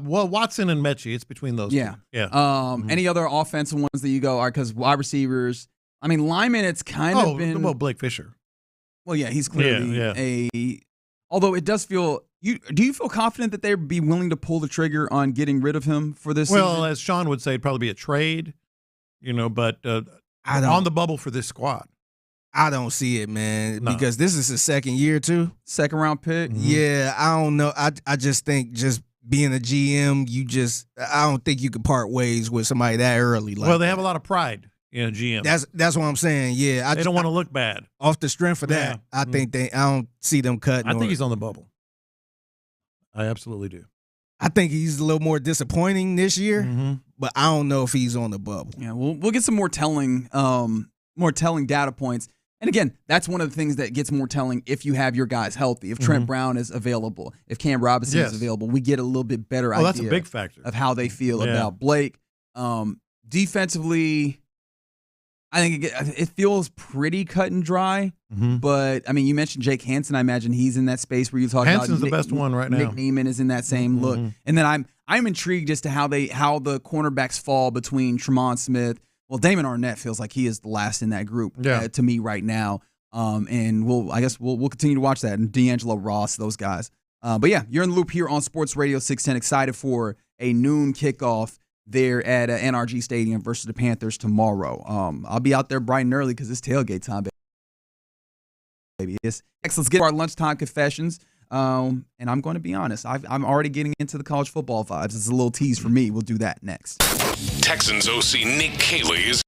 Well, Watson and Mechie, it's between those two. Yeah. Any other offensive ones that you go, because wide receivers, I mean, linemen, it's kind of been. Well, Blake Fisher. Well, yeah, he's clearly although it does feel, do you feel confident that they'd be willing to pull the trigger on getting rid of him for this season? Well, as Sean would say, it'd probably be a trade, but on the bubble for this squad. I don't see it, man, because this is his second year, too. Second round pick? Mm-hmm. Yeah, I don't know. I just think being a GM, I don't think you could part ways with somebody that early. Well, they have a lot of pride in a GM. That's what I'm saying. Yeah, they don't want to look bad. Off the strength of that, I think I don't see them cutting. I think he's on the bubble. I absolutely do. I think he's a little more disappointing this year, but I don't know if he's on the bubble. Yeah, we'll get some more telling data points. And again, that's one of the things that gets more telling if you have your guys healthy. If Trent Brown is available, if Cam Robinson is available, we get a little bit better idea. That's a big factor of how they feel about Blake. Defensively, I think it feels pretty cut and dry. But I mean, you mentioned Jake Hansen. I imagine he's in that space where you talk about. Hansen's the best one right now. Nick Neiman is in that same look. And then I'm intrigued as to how the cornerbacks fall between Tremont Smith. Well, Damon Arnett feels like he is the last in that group to me right now. And I guess we'll continue to watch that. And D'Angelo Ross, those guys. But yeah, you're in the loop here on Sports Radio 610. Excited for a noon kickoff there at NRG Stadium versus the Panthers tomorrow. I'll be out there bright and early because it's tailgate time, baby. Let's get to our lunchtime confessions. And I'm going to be honest, I'm already getting into the college football vibes. It's a little tease for me. We'll do that next. Texans OC Nick Caley is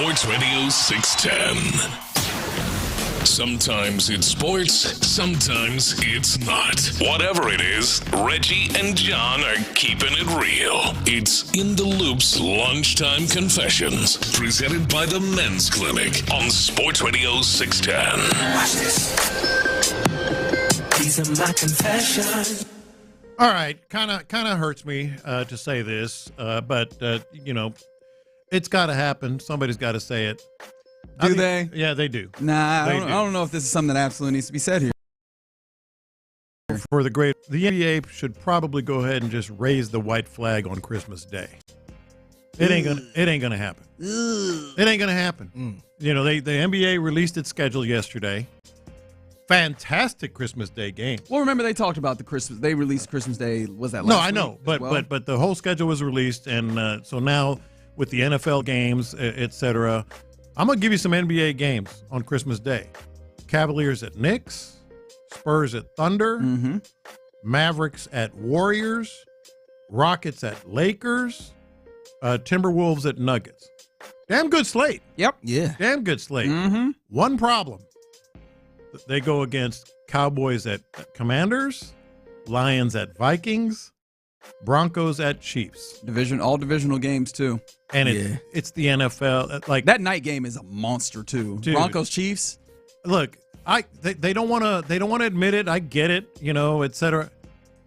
Sports Radio 610. Sometimes it's sports, sometimes it's not. Whatever it is, Reggie and John are keeping it real. It's In the Loop's Lunchtime Confessions, presented by the Men's Clinic on Sports Radio 610. Watch this. These are my confessions. All right, kind of hurts me to say this, but it's got to happen. Somebody's got to say it. Do they? Yeah, they do. Nah, I don't know if this is something that absolutely needs to be said here. For the NBA should probably go ahead and just raise the white flag on Christmas Day. It ain't gonna happen. It ain't gonna happen. The NBA released its schedule yesterday. Fantastic Christmas Day game. Well, remember they talked about they released Christmas Day. Was that last No, week? I know, but the whole schedule was released, and so now with the NFL games, etc. I'm going to give you some NBA games on Christmas Day. Cavaliers at Knicks, Spurs at Thunder, Mavericks at Warriors, Rockets at Lakers, Timberwolves at Nuggets. Damn good slate. Yep. Yeah. Damn good slate. One problem. They go against Cowboys at Commanders, Lions at Vikings, Broncos at Chiefs. All divisional games too. And it's the NFL. Like that night game is a monster too. Dude, Broncos Chiefs. Look, they don't want to admit it. I get it, etc.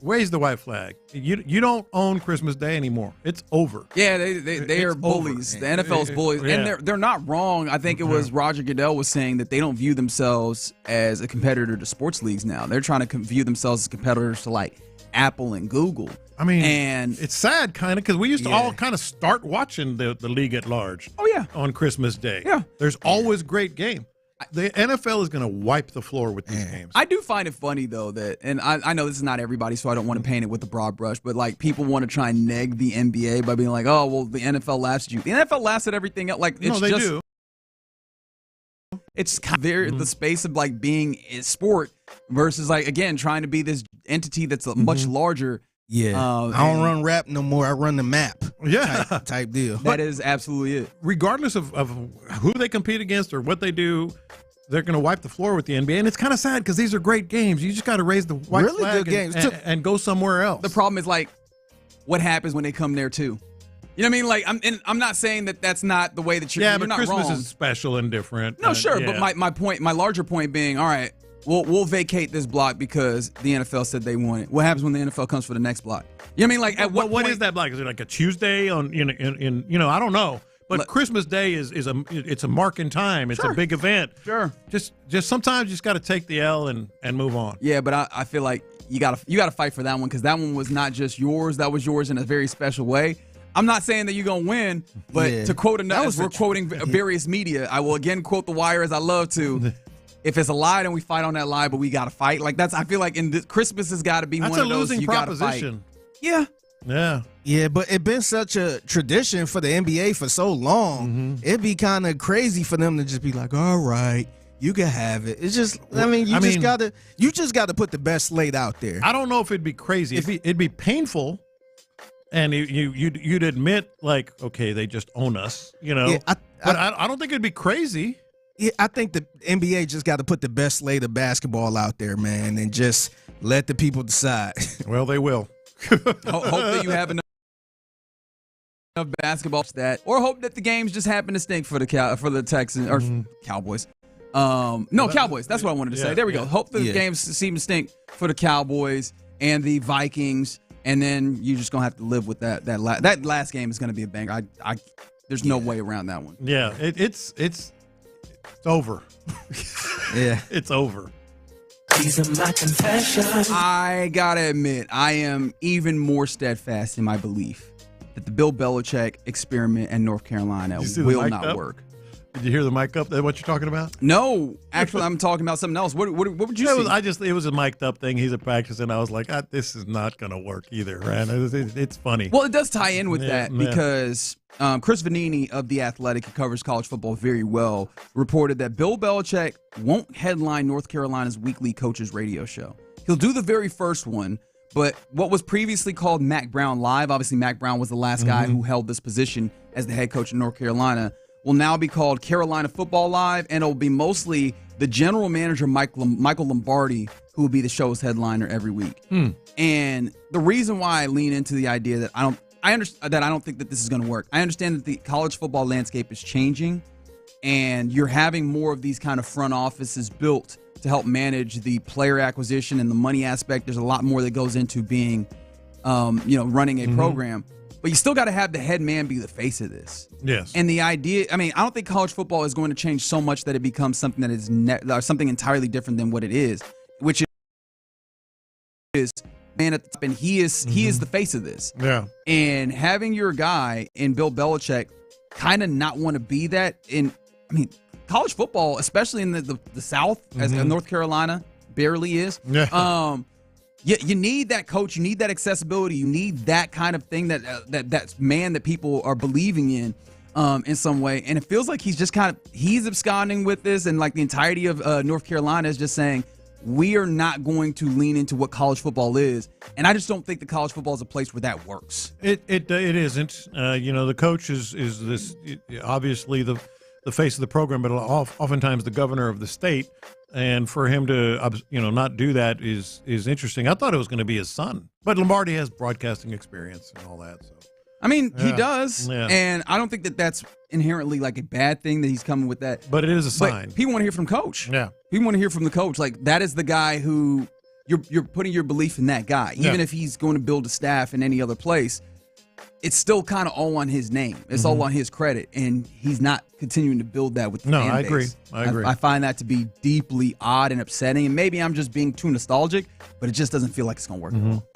Raise the white flag. You don't own Christmas Day anymore. It's over. Yeah, they are bullies. The NFL's bullies, and they're not wrong. I think it was Roger Goodell was saying that they don't view themselves as a competitor to sports leagues now. They're trying to view themselves as competitors to like Apple and Google. I mean, and it's sad kind of because we used to all kind of start watching the league at large. Oh yeah, on Christmas Day. Yeah, there's always great game. The NFL is going to wipe the floor with these games. I do find it funny though that, and I know this is not everybody, so I don't want to paint it with a broad brush, but like people want to try and neg the NBA by being like, oh well, the NFL laughs at you. The NFL laughs at everything else. Like it's they do. It's kind of the space of like being a sport versus like again trying to be this entity that's much larger. Yeah, I don't run rap no more. I run the map. Yeah, type deal. That is absolutely it. Regardless of who they compete against or what they do, they're going to wipe the floor with the NBA, and it's kind of sad because these are great games. You just got to raise the white flag and go somewhere else. The problem is like, what happens when they come there too? You know what I mean? Like, I'm not saying that that's not the way that you're. Yeah, you're but not Christmas wrong. is special and different. No, sure, but my larger point being, all right, we'll vacate this block because the NFL said they want it. What happens when the NFL comes for the next block? You know what I mean? Like, at what point is that block? Is it like a Tuesday on in I don't know. But Christmas Day is a mark in time. It's a big event. Sure. Just sometimes you just got to take the L and move on. Yeah, but I feel like you gotta fight for that one because that one was not just yours. That was yours in a very special way. I'm not saying that you're gonna win, but to quote we're quoting various media, I will again quote The Wire as I love to. If it's a lie, then we fight on that lie, but we gotta fight. Like I feel like Christmas has got to be one of those. That's a losing you proposition. Gotta fight. Yeah. Yeah, but it's been such a tradition for the NBA for so long. It'd be kind of crazy for them to just be like, all right, you can have it. It's just, you just gotta put the best slate out there. I don't know if it'd be crazy. It'd be painful, and you'd admit like, okay, they just own us, Yeah, but I don't think it'd be crazy. Yeah, I think the NBA just got to put the best slate of basketball out there, man, and just let the people decide. Well, they will. Hope that you have enough basketball or hope that the games just happen to stink for the Texans or Cowboys. Cowboys. That's what I wanted to say. There we go. Hope the games seem to stink for the Cowboys and the Vikings, and then you're just gonna have to live with that. That last game is gonna be a banger. There's no way around that one. Yeah, it's over. Yeah, it's over. These are my confessions. I gotta admit, I am even more steadfast in my belief that the Bill Belichick experiment in North Carolina will not work. Did you hear the mic up? That what you're talking about? No, actually, I'm talking about something else. What would you see? It was a mic'd up thing. He's a practice, and I was like, this is not going to work either, right? It's funny. Well, it does tie in with that because Chris Vanini of The Athletic, who covers college football very well, reported that Bill Belichick won't headline North Carolina's weekly coaches radio show. He'll do the very first one, but what was previously called Mac Brown Live, obviously Mac Brown was the last guy who held this position as the head coach in North Carolina, will now be called Carolina Football Live, and it'll be mostly the general manager, Michael Lombardi, who will be the show's headliner every week. And the reason why I lean into the idea that I don't think that this is going to work. I understand that the college football landscape is changing, and you're having more of these kind of front offices built to help manage the player acquisition and the money aspect. There's a lot more that goes into being, running a program. But you still got to have the head man be the face of this. Yes. And the idea, I don't think college football is going to change so much that it becomes something that is something entirely different than what it is, which is man at the top, and he is the face of this. Yeah. And having your guy in Bill Belichick kind of not want to be that college football, especially in the South, as North Carolina barely is. Yeah. You need that coach. You need that accessibility. You need that kind of thing that man that people are believing in some way. And it feels like he's just he's absconding with this, and like the entirety of North Carolina is just saying, we are not going to lean into what college football is. And I just don't think that college football is a place where that works. It isn't. The coach is this obviously the face of the program, but oftentimes the governor of the state. And for him to, not do that is interesting. I thought it was going to be his son, but Lombardi has broadcasting experience and all that. So, he does, and I don't think that that's inherently like a bad thing that he's coming with that. But it is a sign. But people want to hear from coach. Yeah, people want to hear from the coach. Like that is the guy who you're putting your belief in that guy, even if he's going to build a staff in any other place. It's still kind of all on his name. It's all on his credit, and he's not continuing to build that with the fan base. I agree. I find that to be deeply odd and upsetting, and maybe I'm just being too nostalgic, but it just doesn't feel like it's going to work at all.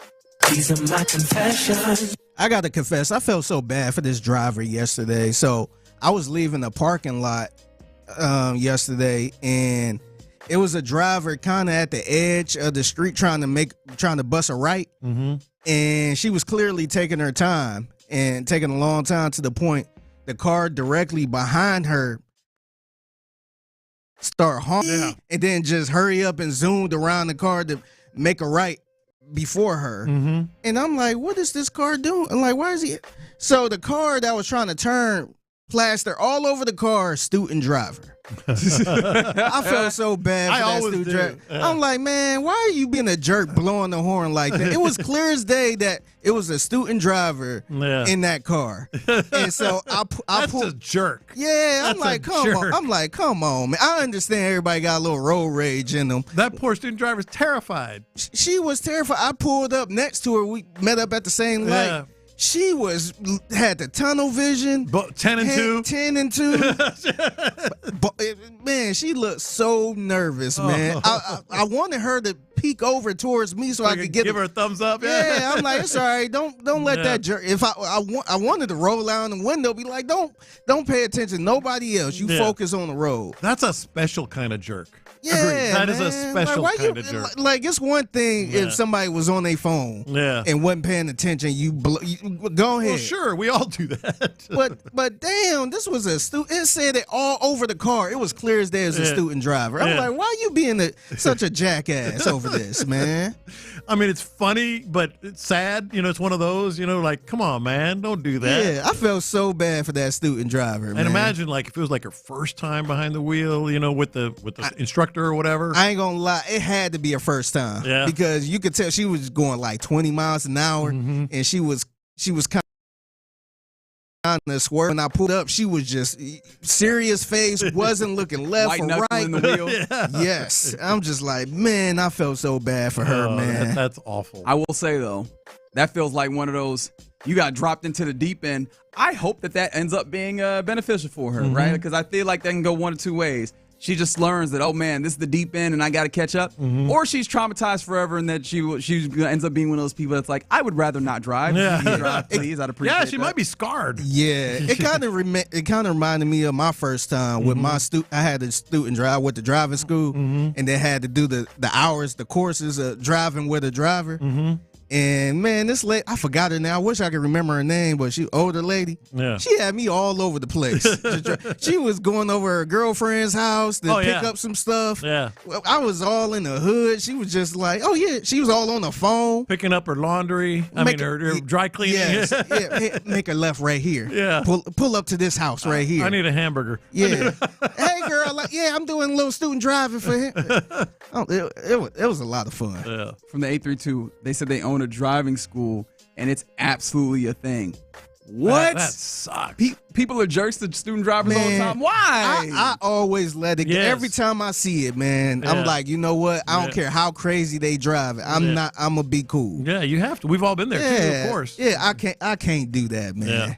These are my confessions. I got to confess, I felt so bad for this driver yesterday. So I was leaving the parking lot yesterday, and it was a driver kind of at the edge of the street trying to bust a right, and she was clearly taking her time. And taking a long time, to the point the car directly behind her start honking and then just hurry up and zoomed around the car to make a right before her. And I'm like, what is this car doing? I'm like, why is he? So the car that was trying to turn, plaster all over the car, student driver. I felt so bad for that student driver. I'm like, man, why are you being a jerk blowing the horn like that? It was clear as day that it was a student driver in that car. And so I pulled a jerk. Yeah, I'm like, come on. I'm like, come on, man. I understand everybody got a little road rage in them. That poor student driver's terrified. She was terrified. I pulled up next to her. We met up at the same light. She had the tunnel vision. 10 and 2. 10 and 2. Man, she looked so nervous, man. I wanted her to peek over towards me so I could give her a thumbs up. Yeah, I'm like, it's all right. Don't let that jerk. If I wanted to roll out the window, be like, don't pay attention to nobody else. You focus on the road. That's a special kind of jerk. Yeah, agreed. That is a special kind of jerk. Like, it's one thing if somebody was on their phone and wasn't paying attention, you go ahead. Well, sure, we all do that. but damn, this was a student. It said it all over the car. It was clear as day as a student driver. I'm like, why are you being such a jackass over this, man? I mean, it's funny, but it's sad. It's one of those, like, come on, man, don't do that. Yeah, I felt so bad for that student driver, man. And imagine, like, if it was like her first time behind the wheel, with the instructor or whatever. I ain't gonna lie, it had to be her first time. Yeah. Because you could tell she was going like 20 miles an hour, and she was kind of swerve. When I pulled up, she was just serious face, wasn't looking left or right. In the wheel. Yes, I'm just like, man, I felt so bad for her, man. That's awful. I will say though, that feels like one of those. You got dropped into the deep end. I hope that ends up being beneficial for her, right? Because I feel like that can go one of two ways. She just learns that, oh man, this is the deep end and I got to catch up. Or she's traumatized forever and that she ends up being one of those people that's like, I would rather not drive. Drive, please. I'd appreciate she might be scarred. Yeah. It kind of reminded me of my first time with my I had a student drive with the driving school and they had to do the hours, the courses of driving with a driver. And man, this lady, I forgot her now. I wish I could remember her name, but she older lady. Yeah. She had me all over the place. She was going over her girlfriend's house to pick up some stuff. Yeah. Well, I was all in the hood. She was just like, oh yeah, she was all on the phone. Picking up her laundry. Her dry cleaning. Yes. Hey, make her left right here. Yeah. Pull up to this house right here. I need a hamburger. Yeah. Hey girl, I'm doing a little student driving for him. It was a lot of fun. Yeah. From the 832, they said they own a driving school, and it's absolutely a thing. What? That sucks. People are jerks to student drivers all the time. Why? I always let it. Yes. Every time I see it, man, Yeah. I'm like, you know what? I don't care how crazy they drive it. I'm gonna be cool. Yeah, you have to. We've all been there too, of course. Yeah, I can't do that, man. Yeah.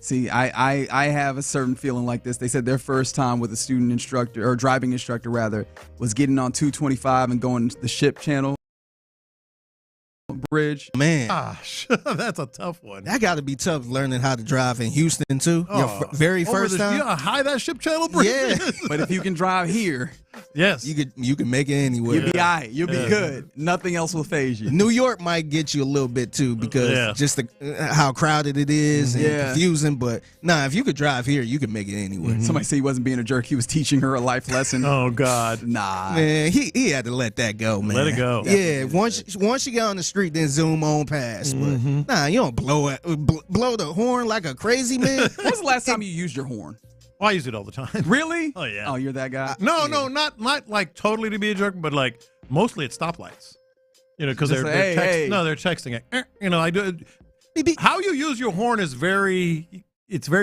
See, I have a certain feeling like this. They said their first time with a student instructor, or driving instructor rather, was getting on 225 and going to the ship channel bridge. Man, Gosh, that's a tough one. that got to be tough learning how to drive in Houston too. Your Oh, very first time. Yeah, high that ship channel bridge. Yeah. But if you can drive here, Yes. You can make it anywhere. you'll be all right. You'll be good. Nothing else will phase you. New York might get you a little bit too because just how crowded it is and confusing. But if you could drive here, you can make it anywhere. Somebody said he wasn't being a jerk. He was teaching her a life lesson. Oh God. Nah. Man, he had to let that go, man. Let it go. Yeah, once you get on the street, then zoom on past. But you don't blow the horn like a crazy man. When was the last time you used your horn? Oh, I use it all the time. Really? Oh yeah. Oh, you're that guy? No, not like totally to be a jerk, but like mostly at stoplights. Because Just they're say, hey. No, they're texting it. I do. How you use your horn is very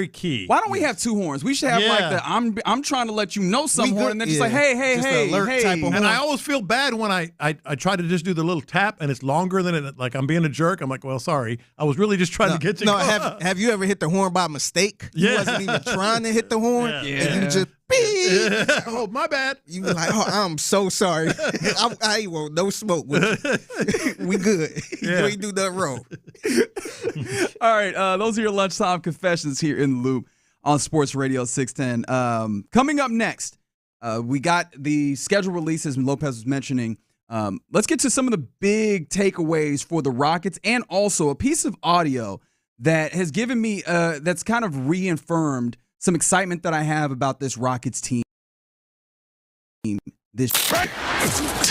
key. Why don't we have two horns? We should have like the I'm trying to let you know some horn, and then just like hey, Just an alert type of horn. And I always feel bad when I try to just do the little tap and it's longer than it. Like I'm being a jerk. I'm like, well, sorry. I was really just trying to get you. No, have you ever hit the horn by mistake? Yeah. You wasn't even trying to hit the horn. Yeah. And you just beep. Oh, my bad. You was like, oh, I'm so sorry. I ain't want no smoke with you. We good. You ain't do nothing wrong. All right, those are your lunchtime confessions here in the Loop on Sports Radio 610. Coming up next, we got the schedule releases Lopez was mentioning. Let's get to some of the big takeaways for the Rockets and also a piece of audio that has given me, that's kind of reaffirmed some excitement that I have about this Rockets team this year.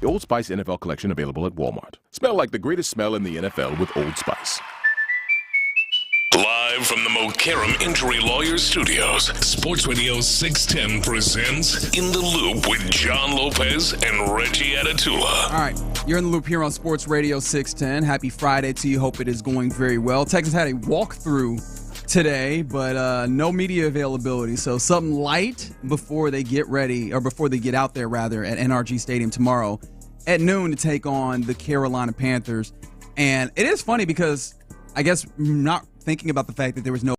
The Old Spice NFL Collection available at Walmart. Smell like the greatest smell in the NFL with Old Spice. Live from the Mokaram Injury Lawyers Studios, Sports Radio 610 presents In the Loop with John Lopez and Reggie Atatula. All right, you're in the loop here on Sports Radio 610. Happy Friday to you. Hope it is going very well. Texans had a walkthrough today, but no media availability. So something light before they get ready, or before they get out there, rather, at NRG Stadium tomorrow at noon to take on the Carolina Panthers. And it is funny because I guess not thinking about the fact that there was no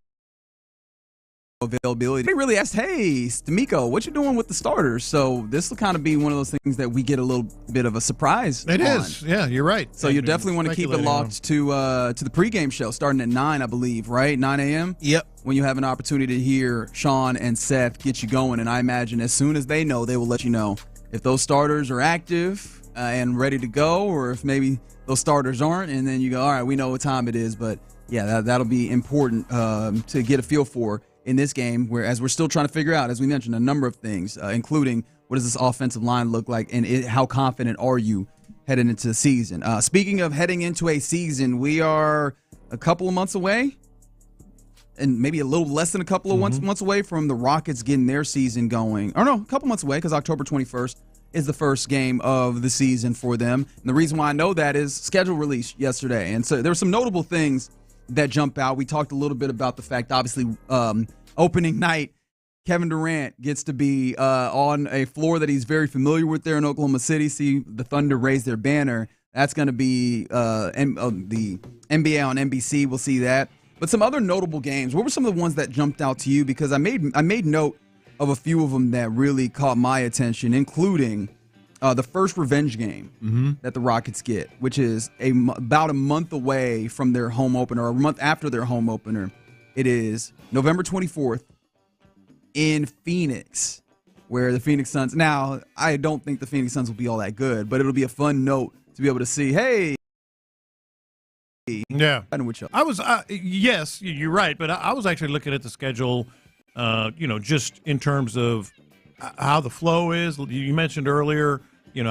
availability. They really asked, hey, DeMeco, what you doing with the starters? So this will kind of be one of those things that we get a little bit of a surprise It on. is. Yeah, you're right. So you definitely want to keep it locked to the pregame show starting at 9, I believe, right? 9 a.m.? Yep. When you have an opportunity to hear Sean and Seth get you going. And I imagine as soon as they know, they will let you know if those starters are active and ready to go, or if maybe those starters aren't. And then you go, all right, we know what time it is. But yeah, that'll be important to get a feel for in this game, whereas we're still trying to figure out, as we mentioned, a number of things, including what does this offensive line look like, and how confident are you heading into the season. Speaking of heading into a season, we are a couple of months away, and maybe a little less than a couple of months away from the Rockets getting their season going. Or no, a couple months away, because October 21st is the first game of the season for them. And the reason why I know that is schedule release yesterday. And so there were some notable things that jump out. We talked a little bit about the fact, obviously, opening night, Kevin Durant gets to be on a floor that he's very familiar with there in Oklahoma City. See the Thunder raise their banner. That's going to be the NBA on NBC. We'll see that. But some other notable games. What were some of the ones that jumped out to you? Because I made note of a few of them that really caught my attention, including the first revenge game that the Rockets get, which is about a month away from their home opener, or a month after their home opener. It is November 24th in Phoenix, where the Phoenix Suns. Now, I don't think the Phoenix Suns will be all that good, but it'll be a fun note to be able to see, hey. Yeah. I was, yes, you're right, but I was actually looking at the schedule, just in terms of how the flow is. You mentioned earlier,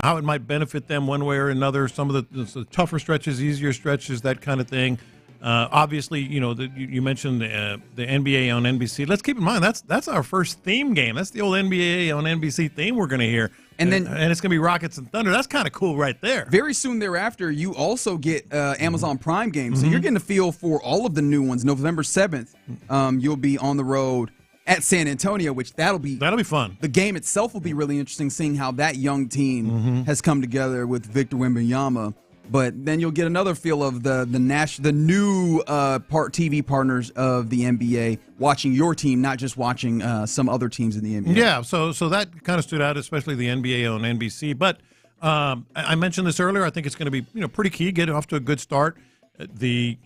how it might benefit them one way or another. Some of the tougher stretches, easier stretches, that kind of thing. Obviously, you mentioned the NBA on NBC. Let's keep in mind that's our first theme game. That's the old NBA on NBC theme we're going to hear, and it's going to be Rockets and Thunder. That's kind of cool, right there. Very soon thereafter, you also get Amazon Prime games, so you're getting a feel for all of the new ones. November 7th, you'll be on the road at San Antonio, which that'll be fun. The game itself will be really interesting, seeing how that young team has come together with Victor Wembanyama. But then you'll get another feel of the new TV partners of the NBA watching your team, not just watching some other teams in the NBA. Yeah, so that kind of stood out, especially the NBA on NBC. But I mentioned this earlier. I think it's going to be pretty key. Get off to a good start. The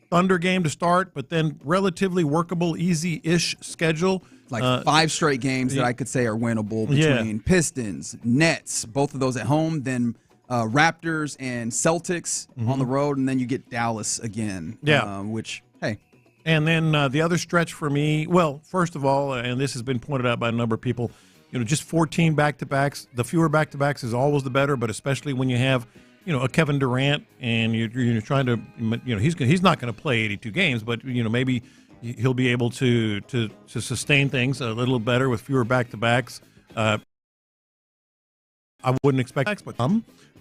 Thunder game to start, but then relatively workable, easy-ish schedule. Like 5 straight games that I could say are winnable between Pistons, Nets, both of those at home, then Raptors and Celtics on the road, and then you get Dallas again. Yeah. Which, hey. And then the other stretch for me, well, first of all, and this has been pointed out by a number of people, just 14 back-to-backs. The fewer back-to-backs is always the better, but especially when you have, a Kevin Durant and you're trying to, he's not going to play 82 games, but, maybe he'll be able to sustain things a little better with fewer back-to-backs. I wouldn't expect but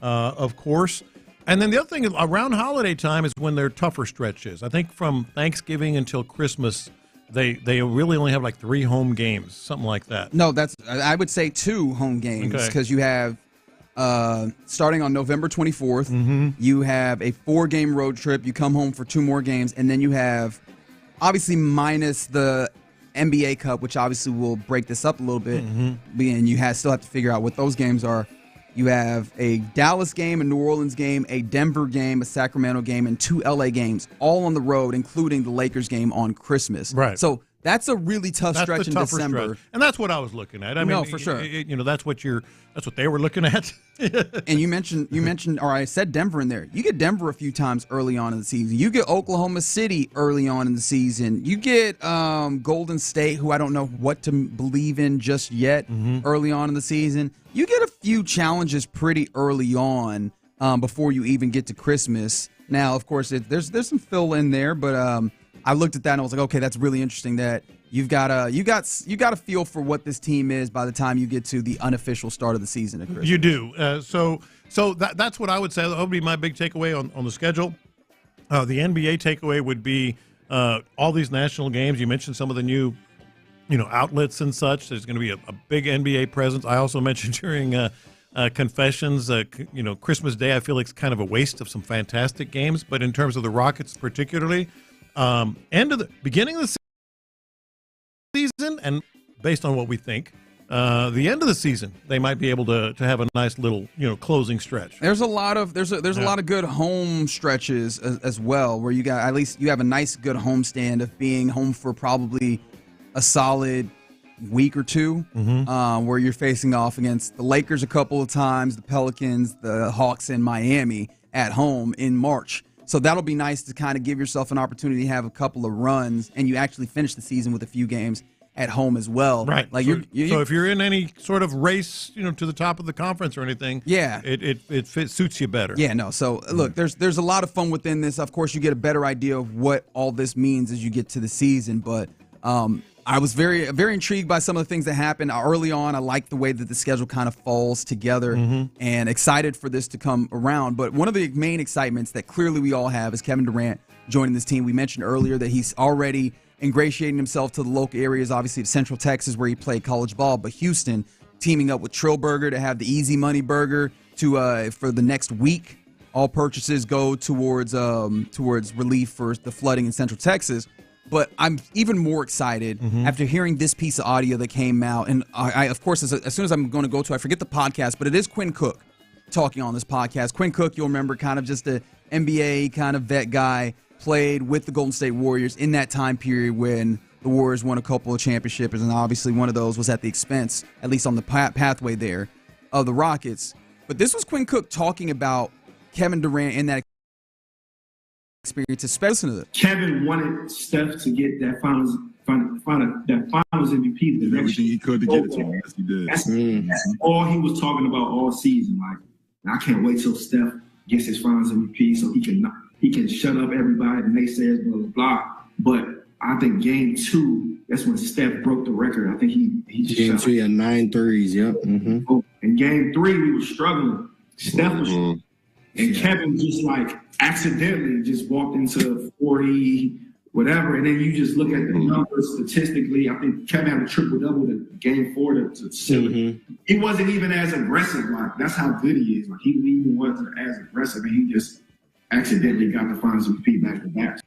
of course. And then the other thing, around holiday time is when they're tougher stretches. I think from Thanksgiving until Christmas, they really only have like 3 home games, something like that. No, I would say 2 home games, because you have starting on November 24th, you have a 4-game road trip. You come home for 2 more games, and then you have, obviously minus the NBA Cup, which obviously will break this up a little bit, and you still have to figure out what those games are. You have a Dallas game, a New Orleans game, a Denver game, a Sacramento game, and 2 LA games, all on the road, including the Lakers game on Christmas. Right. So That's a really tough That's stretch the in tougher December. stretch. And that's what I was looking at. I mean, for sure. That's what they were looking at. And you mentioned, or I said Denver in there. You get Denver a few times early on in the season. You get Oklahoma City early on in the season. You get Golden State, who I don't know what to believe in just yet, early on in the season. You get a few challenges pretty early on before you even get to Christmas. Now, of course, there's some fill in there, but I looked at that and I was like, okay, that's really interesting that you got a feel for what this team is by the time you get to the unofficial start of the season at Christmas. You do. So that's what I would say. That would be my big takeaway on the schedule. The NBA takeaway would be all these national games. You mentioned some of the new, outlets and such. There's going to be a big NBA presence. I also mentioned during Confessions, Christmas Day, I feel like it's kind of a waste of some fantastic games. But in terms of the Rockets particularly, beginning of the season, and based on what we think, the end of the season, they might be able to have a nice little closing stretch. There's a lot of a lot of good home stretches as well, where you have a nice good homestand of being home for probably a solid week or two, where you're facing off against the Lakers a couple of times, the Pelicans, the Hawks, and Miami at home in March. So that'll be nice to kind of give yourself an opportunity to have a couple of runs, and you actually finish the season with a few games at home as well. Right. Like so if you're in any sort of race, to the top of the conference or anything, it suits you better. Yeah, no. So look, there's a lot of fun within this. Of course, you get a better idea of what all this means as you get to the season, but I was very, very intrigued by some of the things that happened early on. I like the way that the schedule kind of falls together, and excited for this to come around. But one of the main excitements that clearly we all have is Kevin Durant joining this team. We mentioned earlier that he's already ingratiating himself to the local areas, obviously to Central Texas where he played college ball, but Houston teaming up with Trill Burger to have the Easy Money Burger for the next week. All purchases go towards relief for the flooding in Central Texas. But I'm even more excited after hearing this piece of audio that came out. And I of course, as soon as I'm going to go to, I forget the podcast, but it is Quinn Cook talking on this podcast. Quinn Cook, you'll remember, kind of just an NBA kind of vet guy, played with the Golden State Warriors in that time period when the Warriors won a couple of championships. And obviously one of those was at the expense, at least on the pathway there, of the Rockets. But this was Quinn Cook talking about Kevin Durant in that experience, especially Kevin wanted Steph to get that finals MVP. Did everything he could to get it to him. Yes, he did. That's all he was talking about all season. Like, I can't wait till Steph gets his finals MVP so he can shut up everybody, the naysayers, blah blah blah. But I think game 2, that's when Steph broke the record. I think he just game 2 had 9 threes. Yep. In game 3, we were struggling. Steph was. And Kevin just accidentally just walked into 40, whatever. And then you just look at the numbers statistically. I think Kevin had a triple-double to game 4 to seal it. He wasn't even as aggressive. That's how good he is. He even wasn't as aggressive, and he just accidentally got the finals MVP back to back.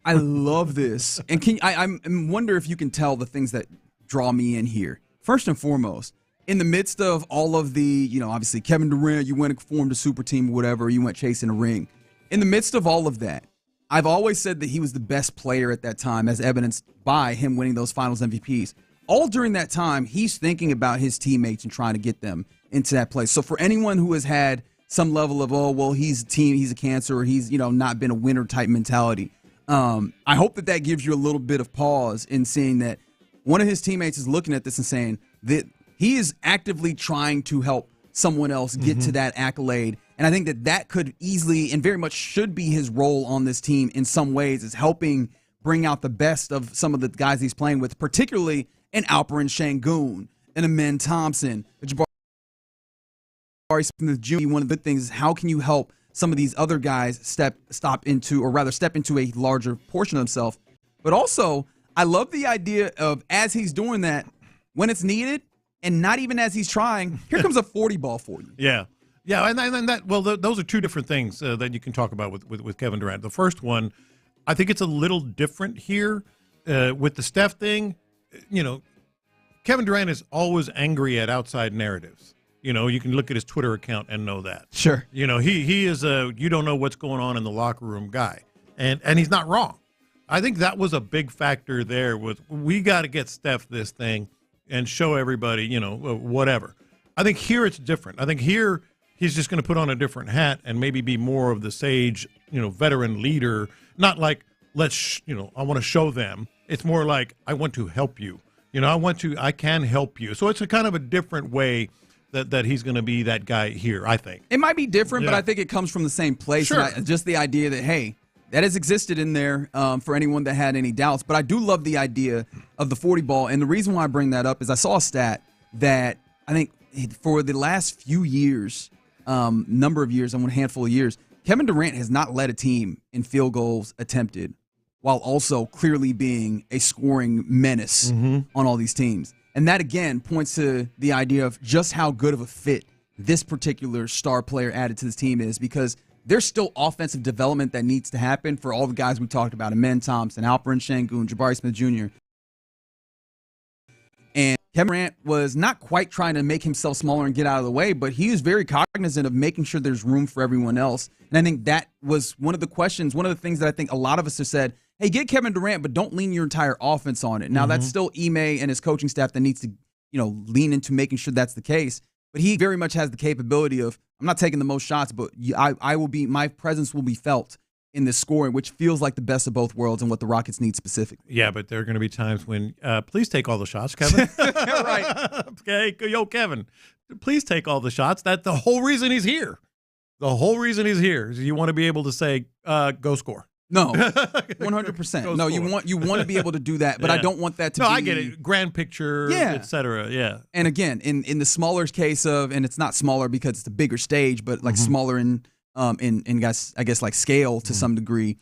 I love this. And I wonder if you can tell the things that draw me in here. First and foremost, in the midst of all of the, obviously Kevin Durant, you went and formed a super team or whatever, you went chasing a ring. In the midst of all of that, I've always said that he was the best player at that time, as evidenced by him winning those finals MVPs. All during that time, he's thinking about his teammates and trying to get them into that place. So for anyone who has had some level of, he's a team, he's a cancer, or he's, not been a winner type mentality, I hope that gives you a little bit of pause in seeing that one of his teammates is looking at this and saying that he is actively trying to help someone else get to that accolade. And I think that could easily and very much should be his role on this team in some ways, is helping bring out the best of some of the guys he's playing with, particularly an Alperen Şengün, an Amen Thompson, Jabari Smith Jr. One of the things is how can you help some of these other guys step into a larger portion of himself. But also, I love the idea of, as he's doing that, when it's needed, and not even as he's trying, here comes a 40 ball for you. Yeah, and that those are two different things that you can talk about with Kevin Durant. The first one, I think it's a little different here with the Steph thing. Kevin Durant is always angry at outside narratives. You can look at his Twitter account and know that. Sure. He is a you don't know what's going on in the locker room guy, and he's not wrong. I think that was a big factor there. Was we got to get Steph this thing and show everybody, whatever. I think here it's different. I think here he's just going to put on a different hat and maybe be more of the sage, veteran leader. Not like I want to show them. It's more like I want to help you. I can help you. So it's a kind of a different way that he's going to be that guy here, I think. It might be different, but I think it comes from the same place. Sure. And just the idea that, hey, that has existed in there for anyone that had any doubts. But I do love the idea of the 40 ball. And the reason why I bring that up is I saw a stat that I think for the last few years, number of years, a handful of years, Kevin Durant has not led a team in field goals attempted while also clearly being a scoring menace on all these teams. And that, again, points to the idea of just how good of a fit this particular star player added to this team is, because there's still offensive development that needs to happen for all the guys we talked about, Amen Thompson, Alperen Sengun, Jabari Smith Jr. And Kevin Durant was not quite trying to make himself smaller and get out of the way, but he was very cognizant of making sure there's room for everyone else. And I think that was one of the questions, one of the things that I think a lot of us have said, hey, get Kevin Durant, but don't lean your entire offense on it. Now, that's still Ime and his coaching staff that needs to, lean into making sure that's the case. But he very much has the capability of, I'm not taking the most shots, but my presence will be felt in this scoring, which feels like the best of both worlds and what the Rockets need specifically. Yeah, but there are going to be times when, please take all the shots, Kevin. Right. Okay, yo, Kevin, please take all the shots. That's the whole reason he's here. The whole reason he's here is you want to be able to say, go score. No, 100%. No, you want to be able to do that, but I don't want that to be. No, I get it. Grand picture, et cetera. Yeah. And again, in the smaller case of, and it's not smaller because it's a bigger stage, but like smaller in guys, I guess like scale to some degree,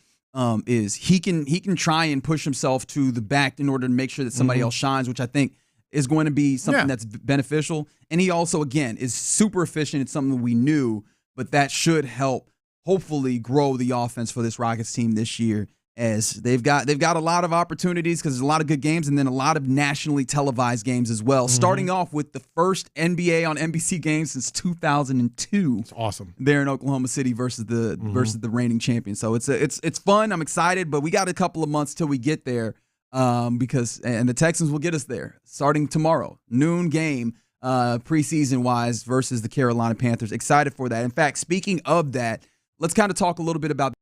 is he can try and push himself to the back in order to make sure that somebody else shines, which I think is going to be something that's beneficial. And he also, again, is super efficient. It's something we knew, but that should help hopefully grow the offense for this Rockets team this year, as they've got a lot of opportunities because there's a lot of good games and then a lot of nationally televised games as well. Starting off with the first NBA on NBC game since 2002. It's awesome. There in Oklahoma City versus the reigning champion. So it's fun. I'm excited, but we got a couple of months till we get there because the Texans will get us there starting tomorrow, noon game. Preseason wise versus the Carolina Panthers. Excited for that. In fact, speaking of that, let's kind of talk a little bit about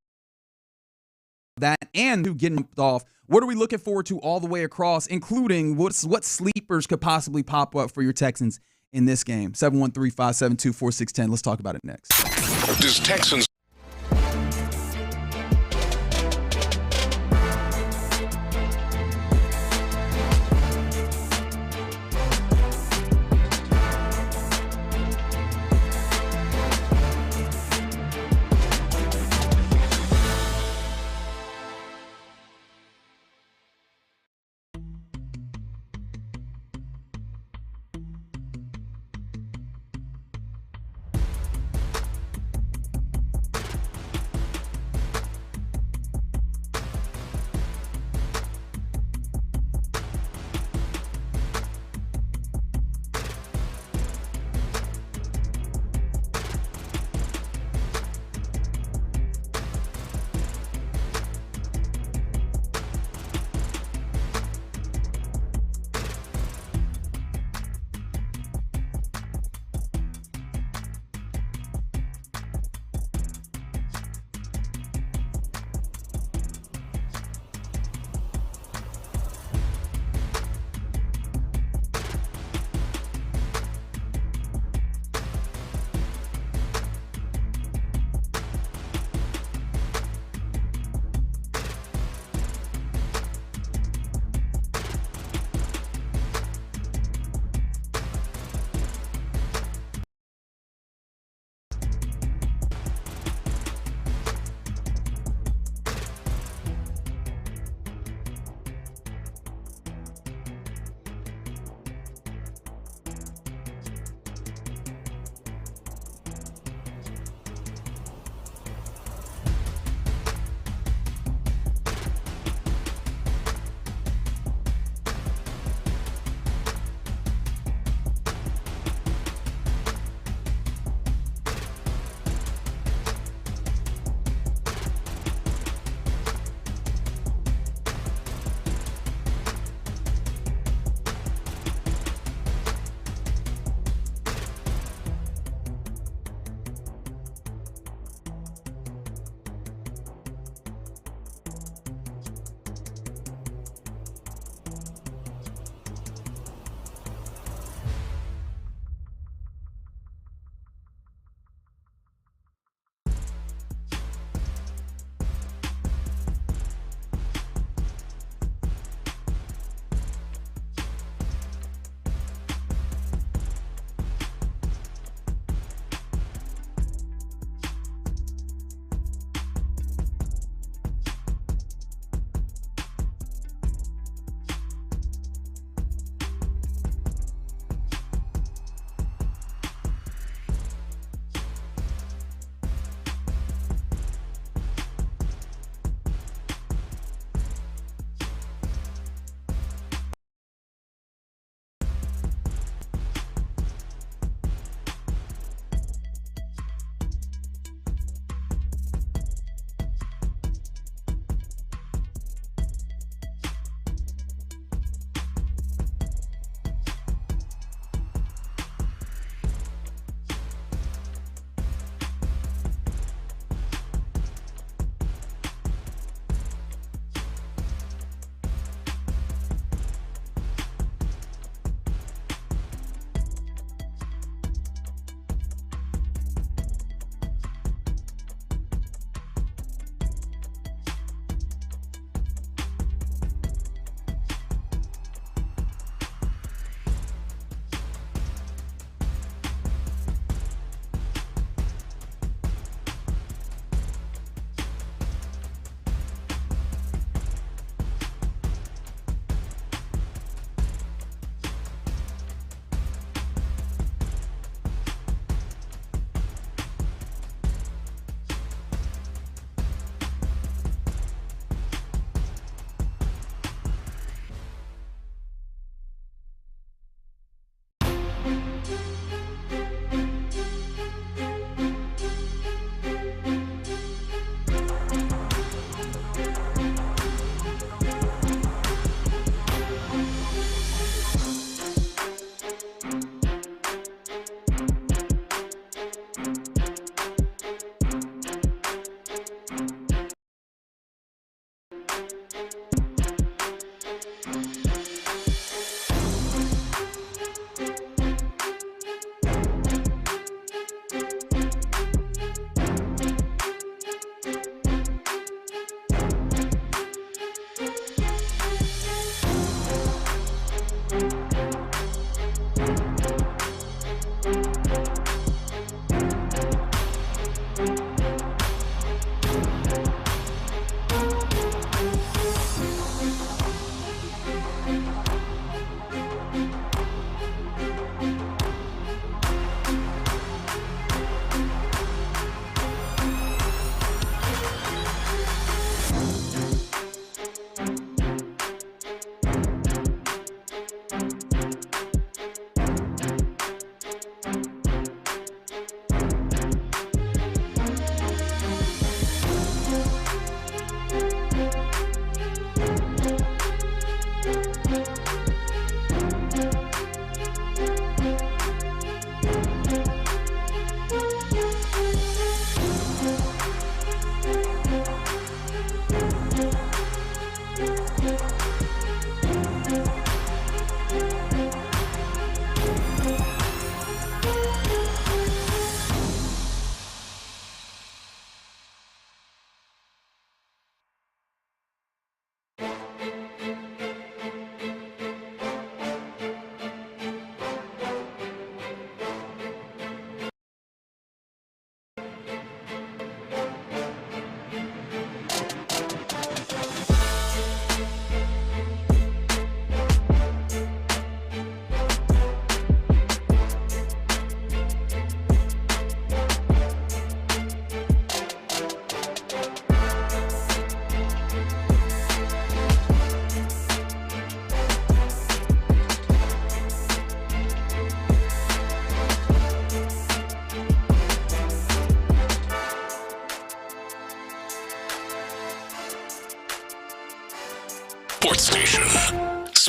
that and getting off. What are we looking forward to all the way across, including what sleepers could possibly pop up for your Texans in this game? 713-572-4610. Let's talk about it next. Does Texans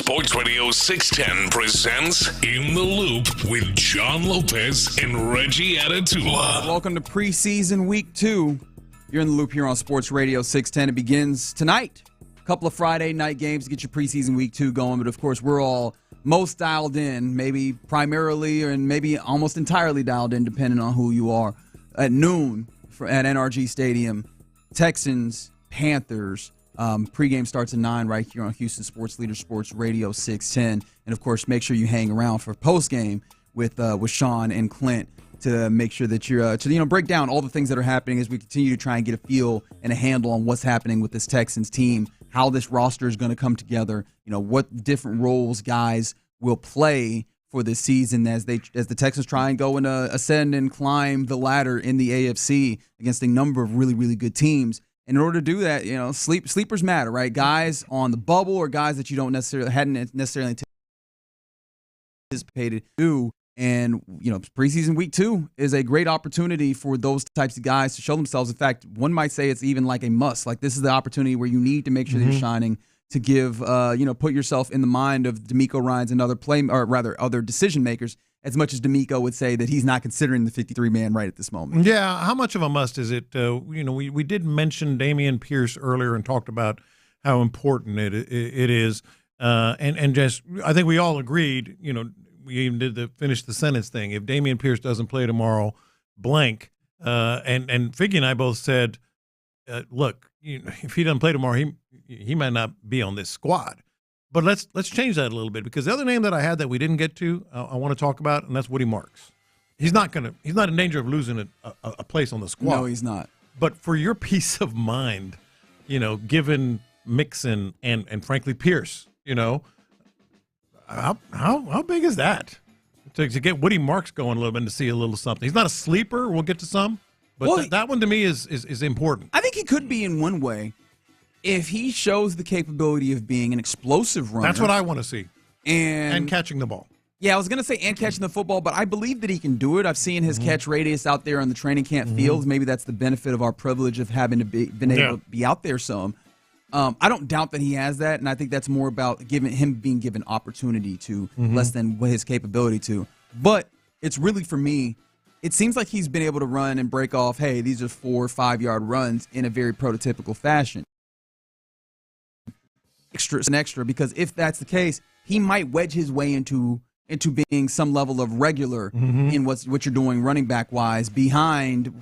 Sports Radio 610 presents In the Loop with John Lopez and Reggie Atatula. Welcome to preseason week 2. You're in the loop here on Sports Radio 610. It begins tonight. A couple of Friday night games to get your preseason week 2 going. But, of course, we're all most dialed in, maybe primarily or maybe almost entirely dialed in, depending on who you are. At noon at NRG Stadium, Texans, Panthers. Pregame starts at 9 right here on Houston Sports Leader Sports Radio 610. And, of course, make sure you hang around for postgame with Sean and Clint to make sure that you're to break down all the things that are happening as we continue to try and get a feel and a handle on what's happening with this Texans team, how this roster is going to come together, what different roles guys will play for this season as the Texans try and go and ascend and climb the ladder in the AFC against a number of really, really good teams. And in order to do that, sleepers matter, right? Guys on the bubble or guys that you hadn't necessarily anticipated to. And, preseason week 2 is a great opportunity for those types of guys to show themselves. In fact, one might say it's even like a must. Like, this is the opportunity where you need to make sure that you're shining to give, put yourself in the mind of DeMeco Ryans and other decision makers, as much as DeMeco would say that he's not considering the 53-man right at this moment. Yeah, how much of a must is it? We did mention Dameon Pierce earlier and talked about how important it is. And just, I think we all agreed, we even did finish the sentence thing. If Dameon Pierce doesn't play tomorrow, blank. And Figgy and I both said, look, if he doesn't play tomorrow, he might not be on this squad. But let's change that a little bit, because the other name that I had that we didn't get to, I want to talk about, and that's Woody Marks. He's not in danger of losing a place on the squad. No, he's not. But for your peace of mind, given Mixon and frankly Pierce, how big is that to get Woody Marks going a little bit and to see a little something? He's not a sleeper. We'll get to some, but that one to me is important. I think he could be in one way. If he shows the capability of being an explosive runner. That's what I want to see. And catching the ball. Yeah, I was going to say and catching the football, but I believe that he can do it. I've seen his catch radius out there on the training camp fields. Maybe that's the benefit of our privilege of having been able to be out there some. I don't doubt that he has that, and I think that's more about him being given opportunity to less than his capability to. But it's really, for me, it seems like he's been able to run and break off, hey, these are 4 or 5 yard runs in a very prototypical fashion. Extra, because if that's the case, he might wedge his way into being some level of regular in what you're doing running back wise behind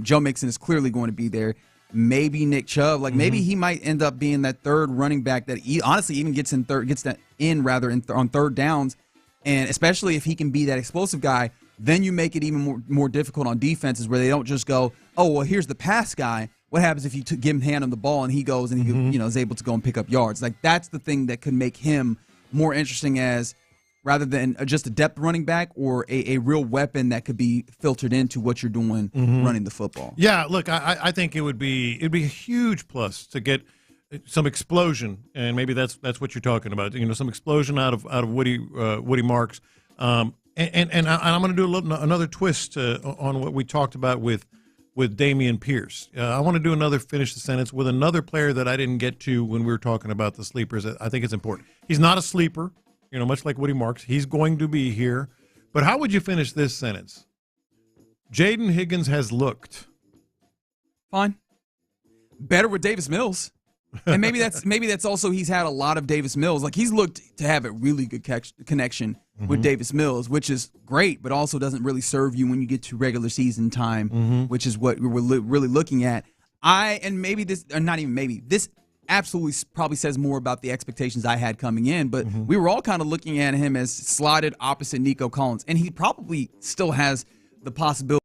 Joe Mixon is clearly going to be there. Maybe Nick Chubb, maybe he might end up being that third running back that honestly even gets on third downs, and especially if he can be that explosive guy, then you make it even more difficult on defenses where they don't just go, oh well, here's the pass guy. What happens if you hand him the ball and he goes and he is able to go and pick up yards? Like, that's the thing that could make him more interesting as rather than just a depth running back or a real weapon that could be filtered into what you're doing running the football. Yeah, look, I think it'd be a huge plus to get some explosion, and maybe that's what you're talking about. Some explosion out of Woody Marks, and I'm going to do another twist on what we talked about with Dameon Pierce. I want to finish the sentence with another player that I didn't get to when we were talking about the sleepers. I think it's important. He's not a sleeper, much like Woody Marks. He's going to be here. But how would you finish this sentence? Jaden Higgins has looked fine. Better with Davis Mills. And maybe that's also he's had a lot of Davis Mills. Like, he's looked to have a really good connection with Davis Mills, which is great, but also doesn't really serve you when you get to regular season time, which is what we're really looking at. This absolutely probably says more about the expectations I had coming in, but we were all kind of looking at him as slotted opposite Nico Collins, and he probably still has the possibility.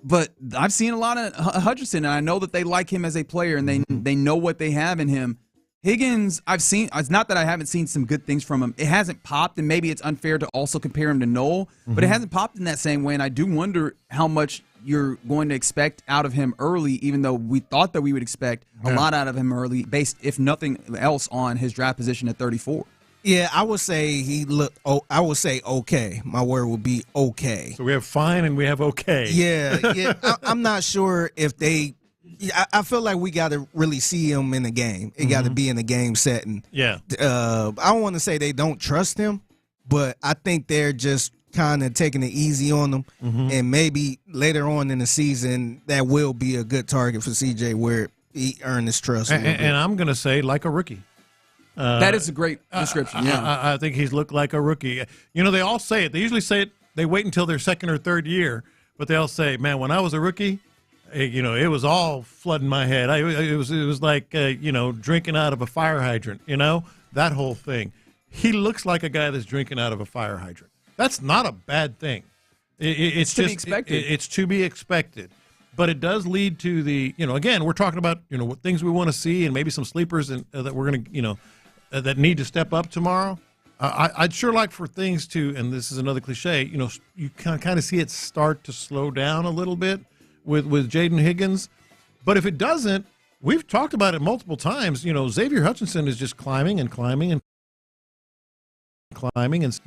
But I've seen a lot of Hutchinson, and I know that they like him as a player, and they know what they have in him. Higgins, it's not that I haven't seen some good things from him. It hasn't popped, and maybe it's unfair to also compare him to Noel, but it hasn't popped in that same way, and I do wonder how much you're going to expect out of him early, even though we thought that we would expect a lot out of him early, based, if nothing else, on his draft position at 34. Yeah, I would say I would say okay. My word would be okay. So we have fine and we have okay. Yeah. I'm not sure if they I feel like we got to really see him in the game. It got to be in a game setting. Yeah. I don't want to say they don't trust him, but I think they're just kind of taking it easy on him. And maybe later on in the season, that will be a good target for CJ where he earned his trust. And I'm going to say like a rookie. That is a great description. I think he's looked like a rookie. You know, they all say it. They usually say it. They wait until their second or third year, but they all say, man, when I was a rookie, it was all flooding my head. It was like, drinking out of a fire hydrant, that whole thing. He looks like a guy that's drinking out of a fire hydrant. That's not a bad thing. It's to just be expected. It's to be expected. But it does lead to the, again, we're talking about, what things we want to see and maybe some sleepers that we're going to, that need to step up tomorrow. I'd sure like for things to, and this is another cliche, you can kind of see it start to slow down a little bit with Jaden Higgins. But if it doesn't, we've talked about it multiple times. Xavier Hutchinson is just climbing and climbing and climbing. And,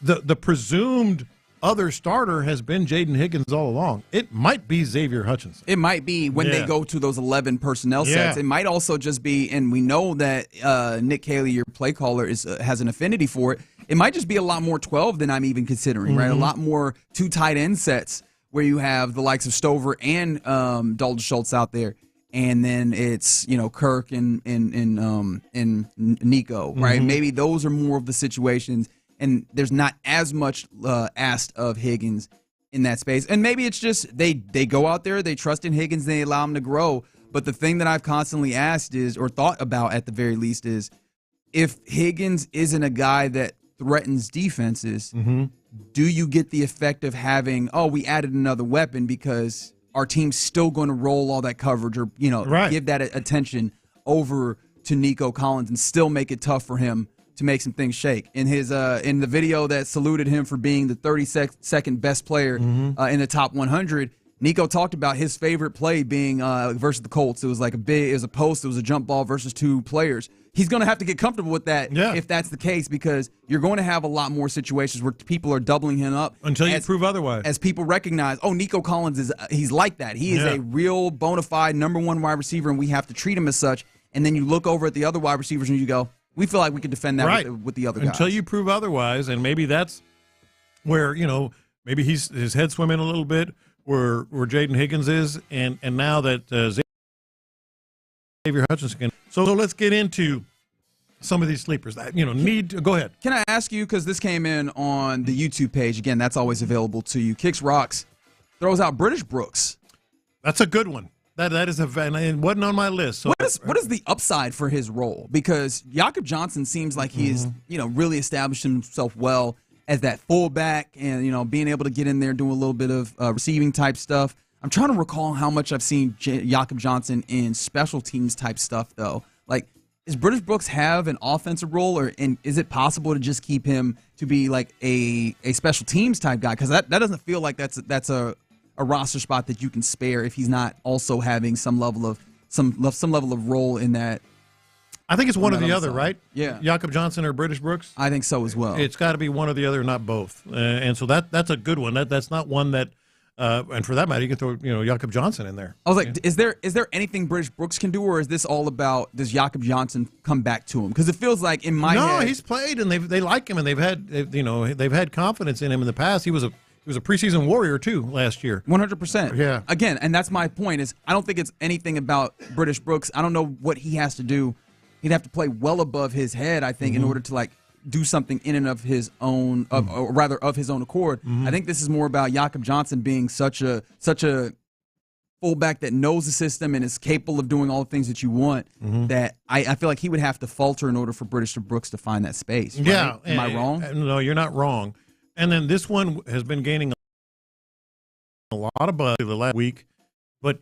the presumed other starter has been Jaden Higgins all along. It might be Xavier Hutchinson. It might be when they go to those 11 personnel sets. It might also just be, and we know that Nick Caley, your play caller, has an affinity for it. It might just be a lot more 12 than I'm even considering, right? A lot more 2 tight end sets where you have the likes of Stover and Dalton Schultz out there. And then it's, Kirk and Nico, right? Maybe those are more of the situations. And there's not as much asked of Higgins in that space. And maybe it's just they go out there, they trust in Higgins, they allow him to grow. But the thing that I've constantly asked is, or thought about at the very least, is if Higgins isn't a guy that threatens defenses, do you get the effect of having, we added another weapon because our team's still going to roll all that coverage or, give that attention over to Nico Collins and still make it tough for him to make some things shake. In his in the video that saluted him for being the 32nd best player in the top 100, Nico talked about his favorite play being versus the Colts. It was like it was a post, it was a jump ball versus 2 players. He's going to have to get comfortable with that if that's the case, because you're going to have a lot more situations where people are doubling him up. Until you prove otherwise. As people recognize, Nico Collins he's like that. He is a real bona fide number 1 wide receiver, and we have to treat him as such. And then you look over at the other wide receivers and you go, we feel like we can defend that with the other guys. Until you prove otherwise, and maybe that's where, maybe his head swimming a little bit where Jaden Higgins is, and now that Xavier Hutchinson can. So let's get into some of these sleepers that, go ahead. Can I ask you, because this came in on the YouTube page, again, that's always available to you. Kicks Rocks throws out British Brooks. That's a good one. That is it wasn't on my list. So what is the upside for his role? Because Jakob Johnson seems like he's really established himself well as that fullback, and being able to get in there doing a little bit of receiving type stuff. I'm trying to recall how much I've seen Jakob Johnson in special teams type stuff though. Like, does British Brooks have an offensive role, and is it possible to just keep him to be like a special teams type guy? Because that doesn't feel like that's a roster spot that you can spare if he's not also having some level of role in that. I think it's one or the other, right? Yeah. Jakob Johnson or British Brooks? I think so as well. It's got to be one or the other, not both. And so that's a good one. That's not one that, and for that matter, you can throw Jakob Johnson in there. I was like, is there anything British Brooks can do, or is this all about does Jakob Johnson come back to him? Because it feels like in my head, he's played and they like him and they've had confidence in him in the past. He was a preseason warrior too last year. 100%. Yeah. Again, and that's my point is I don't think it's anything about British Brooks. I don't know what he has to do. He'd have to play well above his head, I think, in order to do something in and of his own, or rather of his own accord. I think this is more about Jakob Johnson being such a fullback that knows the system and is capable of doing all the things that you want. That I feel like he would have to falter in order for British Brooks to find that space. Right? Yeah. Am I wrong? No, you're not wrong. And then this one has been gaining a lot of buzz the last week, but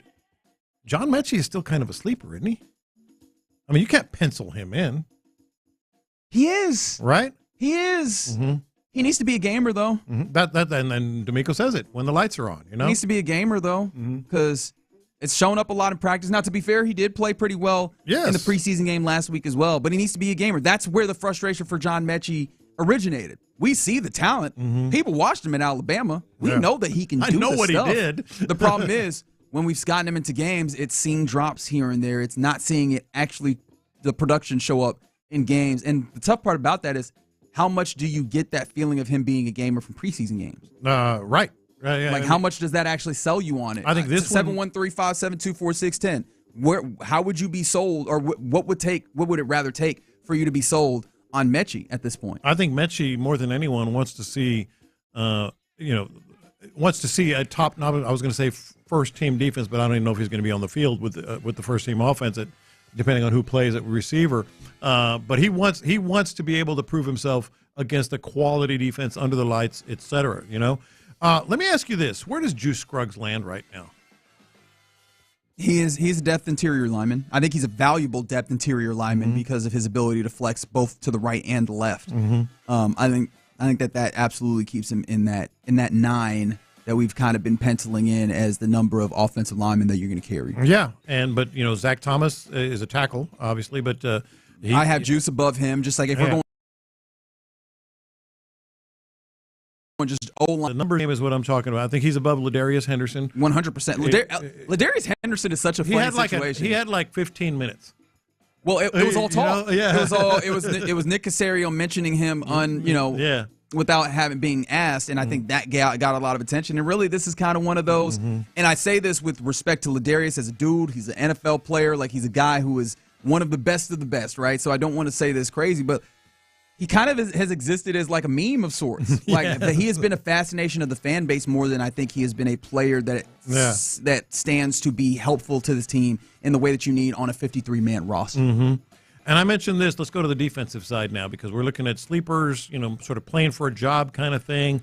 John Mechie is still kind of a sleeper, isn't he? I mean, you can't pencil him in. He is. Right? He is. He needs to be a gamer, though. And then DeMeco says it when the lights are on, He needs to be a gamer, though, because it's shown up a lot in practice. Now, to be fair, he did play pretty well in the preseason game last week as well, but he needs to be a gamer. That's where the frustration for John Mechie originated. We see the talent. People watched him in Alabama. We know that he can do I know the what stuff. he did. The problem is when we've gotten him into games, it's seeing drops here and there. It's not seeing it actually, the production show up in games. And the tough part about that is how much do you get that feeling of him being a gamer from preseason games? Right. Yeah, like, how much does that actually sell you on it? I think this 713-572-4610. How would you be sold, or what would it rather take for you to be sold on Mechie at this point? I think Mechie, more than anyone, wants to see, wants to see a top. I was going to say first team defense, but I don't even know if he's going to be on the field with the first team offense, depending on who plays at receiver. But he wants to be able to prove himself against a quality defense under the lights, etc. Let me ask you this: where does Juice Scruggs land right now? He's a depth interior lineman. I think he's a valuable depth interior lineman because of his ability to flex both to the right and the left. I think that absolutely keeps him in that 9 that we've kind of been penciling in as the number of offensive linemen that you're going to carry. Yeah, but Zach Thomas is a tackle, obviously, but I have Juice above him. Just like if we're going just O-line. The number game is what I'm talking about. I think he's above Ladarius Henderson. 100%. Ladarius Henderson is such a funny situation. He had like 15 minutes. Well, it was all talk. Yeah. It was Nick Caserio mentioning him without being asked, and I think that got a lot of attention. And really, this is kind of one of those. And I say this with respect to Ladarius as a dude. He's an NFL player. Like, he's a guy who is one of the best, right? So I don't want to say this crazy, but he kind of has existed as like a meme of sorts. He has been a fascination of the fan base more than I think he has been a player that stands to be helpful to this team in the way that you need on a 53-man roster. And I mentioned this. Let's go to the defensive side now, because we're looking at sleepers, sort of playing for a job kind of thing.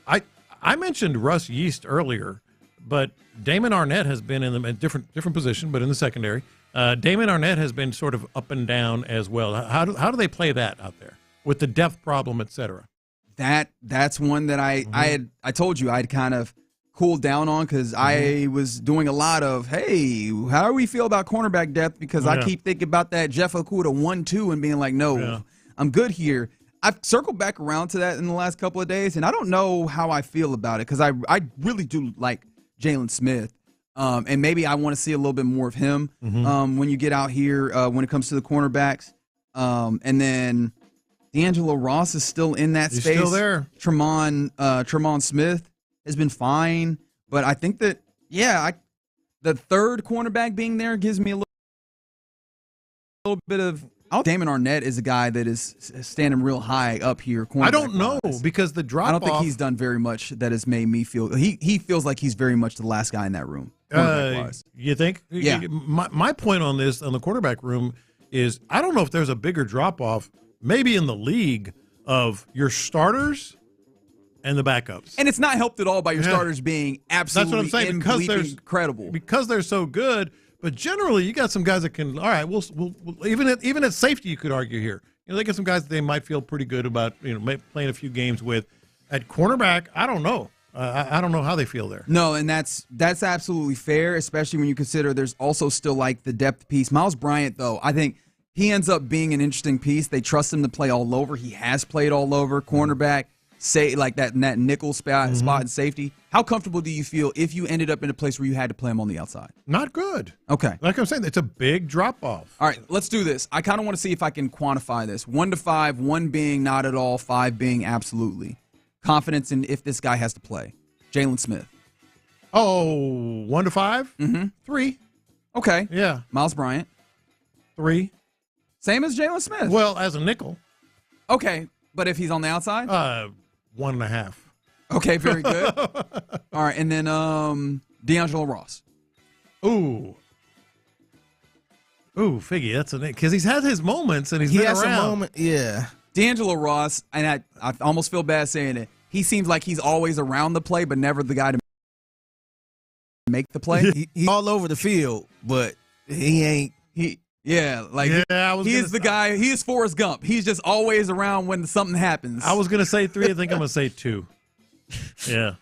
I mentioned Russ Yeast earlier, but Damon Arnett has been in a different position, but in the secondary. Damon Arnett has been sort of up and down as well. How do they play that out there with the depth problem, et cetera? That's one that I told you I'd kind of cooled down on, because I was doing a lot of, hey, how do we feel about cornerback depth? Because I keep thinking about that Jeff Okuda 1-2 and being like, no, I'm good here. I've circled back around to that in the last couple of days, and I don't know how I feel about it, because I really do like Jalen Smith. And maybe I want to see a little bit more of him when you get out here when it comes to the cornerbacks. And then D'Angelo Ross is still in that space. He's still there. Tremont Smith has been fine. But I think that, the third cornerback being there gives me a little bit of – Damon Arnett is a guy that is standing real high up here. I don't know, because the drop-off – I don't think he's done very much that has made me feel – he feels like he's very much the last guy in that room. You think? Yeah. My point on this, on the quarterback room, is I don't know if there's a bigger drop-off maybe in the league of your starters and the backups. And it's not helped at all by your starters being absolutely That's what I'm saying, because incredible. Because they're so good, but generally you got some guys that can, all right, we'll even at safety you could argue here. They get some guys that they might feel pretty good about, playing a few games with. At cornerback, I don't know. I don't know how they feel there. No, and that's absolutely fair, especially when you consider there's also still like the depth piece. Miles Bryant, though, I think he ends up being an interesting piece. They trust him to play all over. He has played all over. Cornerback, say like that nickel spot in safety. How comfortable do you feel if you ended up in a place where you had to play him on the outside? Not good. Okay. Like I'm saying, it's a big drop-off. All right, let's do this. I kind of want to see if I can quantify this. 1 to 5, 1 being not at all, 5 being absolutely. Confidence in if this guy has to play. Jalen Smith. 1 to 5? 3. Okay. Yeah. Miles Bryant. 3. Same as Jalen Smith. Well, as a nickel. Okay, but if he's on the outside? 1.5. Okay, very good. All right, and then D'Angelo Ross. Ooh, Figgy, that's because he's had his moments and he been has around. a moment, yeah. D'Angelo Ross, and I almost feel bad saying it. He seems like he's always around the play, but never the guy to make the play. He's all over the field, but he ain't. He is the guy. He is Forrest Gump. He's just always around when something happens. I was going to say 3. I think I'm going to say 2. Yeah.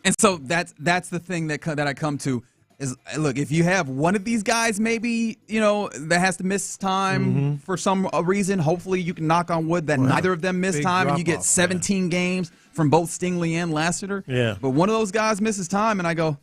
And so that's the thing that I come to is, look, if you have one of these guys maybe, that has to miss time for some reason, hopefully you can knock on wood that neither of them miss time and you get 17 games from both Stingley and Lassiter. Yeah. But one of those guys misses time and I go,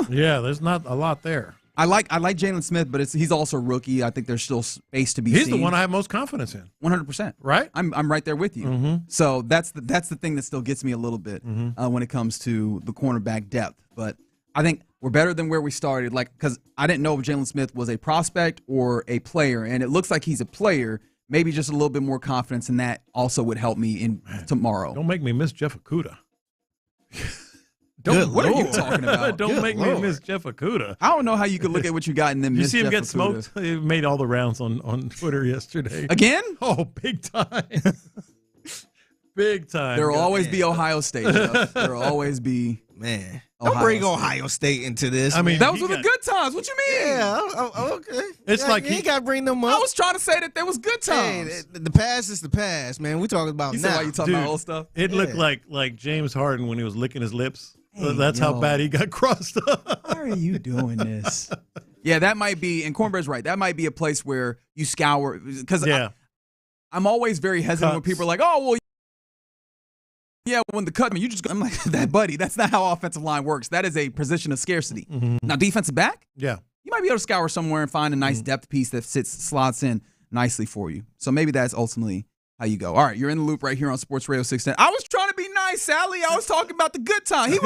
Yeah, there's not a lot there. I like Jalen Smith, but he's also a rookie. I think there's still space to be He's seen. the one I have most confidence in. 100%. Right? I'm right there with you. Mm-hmm. So that's the thing that still gets me a little bit when it comes to the cornerback depth. But I think we're better than where we started. Because I didn't know if Jalen Smith was a prospect or a player, and it looks like he's a player. Maybe just a little bit more confidence in that also would help me in tomorrow. Don't make me miss Jeff Akuta. What are you talking about? Don't make me miss Jeff Akuta. I don't know how you could look at what you got and then You miss see him Jeff get Okuda. smoked? He made all the rounds on Twitter yesterday. Again? Oh, big time. Big time. There will always be Ohio State, Jeff. There will always be Don't bring Ohio State into this. I mean, that was with the good times. What you mean? Yeah, okay. It's like you ain't got to bring them up. I was trying to say that there was good times. Hey, the past is the past, man. We talking about You now. said why you talking about old stuff? It looked like James Harden when he was licking his lips. That's how bad he got crossed up. Why are you doing this? Yeah, that might be, and Cornbread's right, that might be a place where you scour, because I'm always very hesitant when people are like, oh, well, yeah, when the cut, I'm like, that buddy, that's not how offensive line works. That is a position of scarcity. Now, defensive back? Yeah. You might be able to scour somewhere and find a nice depth piece that slots in nicely for you. So maybe that's ultimately how you go. All right, you're in the loop right here on Sports Radio 610. I was trying to be nice, Sally. I was talking about the good time. He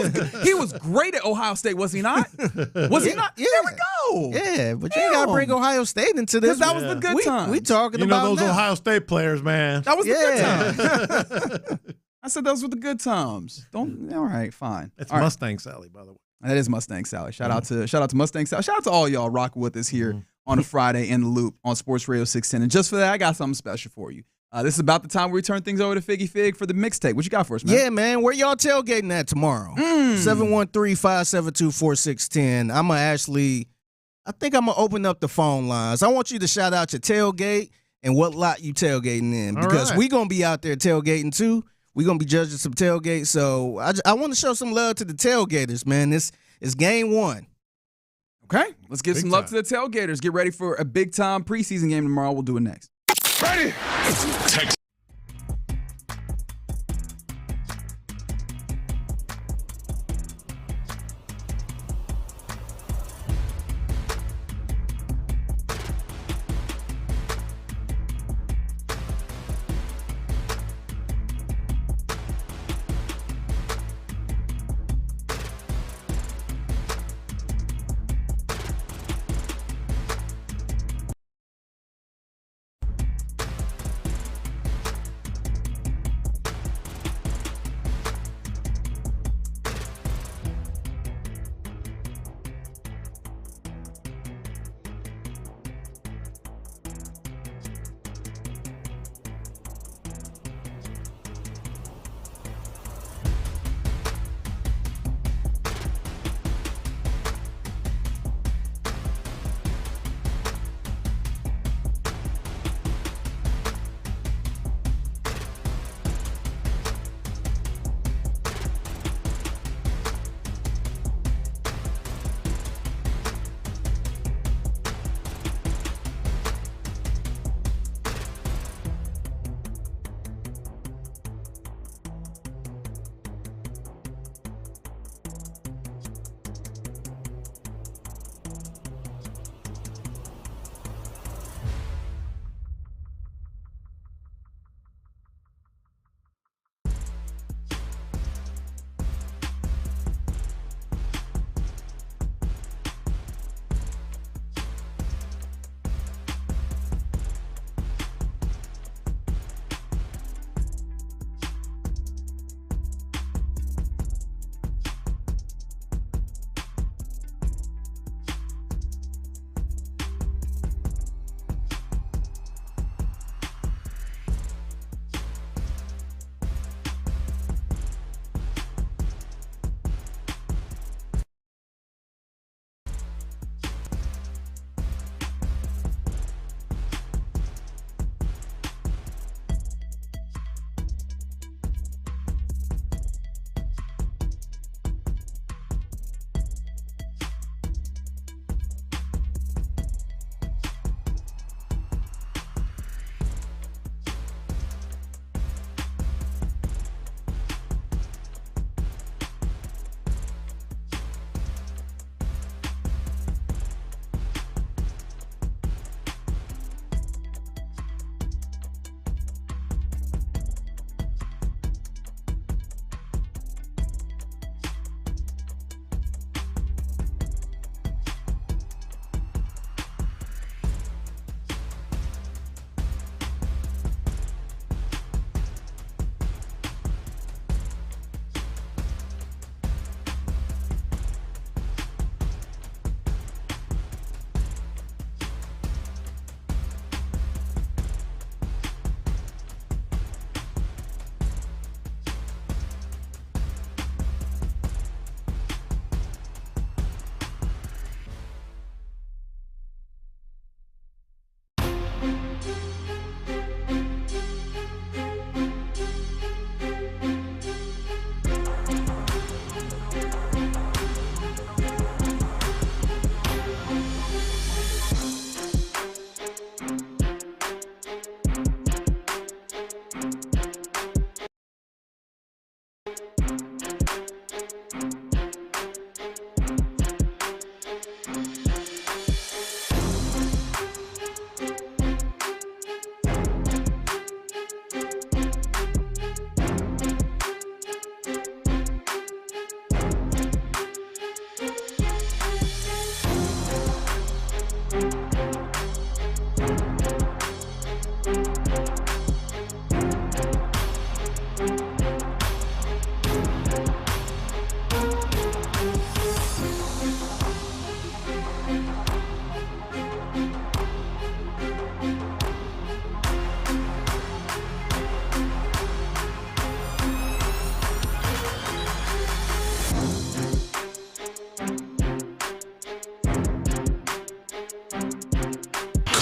was great at Ohio State, was he not? Was he not? Yeah. There we go. Yeah, but you ain't got to bring Ohio State into this. That was the good time. We talking about those now. Ohio State players, man. That was the good time. I said those were the good times. All right, fine. It's all Mustang Sally, by the way. That is Mustang Sally. Shout out to Mustang Sally. Shout out to all y'all rocking with us here on a Friday in the Loop on Sports Radio 610. And just for that, I got something special for you. This is about the time we turn things over to Figgy Fig for the mixtape. What you got for us, man? Yeah, man. Where y'all tailgating at tomorrow? 713-572-4610. I think I'm going to open up the phone lines. I want you to shout out your tailgate and what lot you tailgating in. Because we going to be out there tailgating too. We're going to be judging some tailgates. So I want to show some love to the tailgaters, man. This is game one. Okay. Let's give some love to the tailgaters. Get ready for a big-time preseason game tomorrow. We'll do it next. Ready?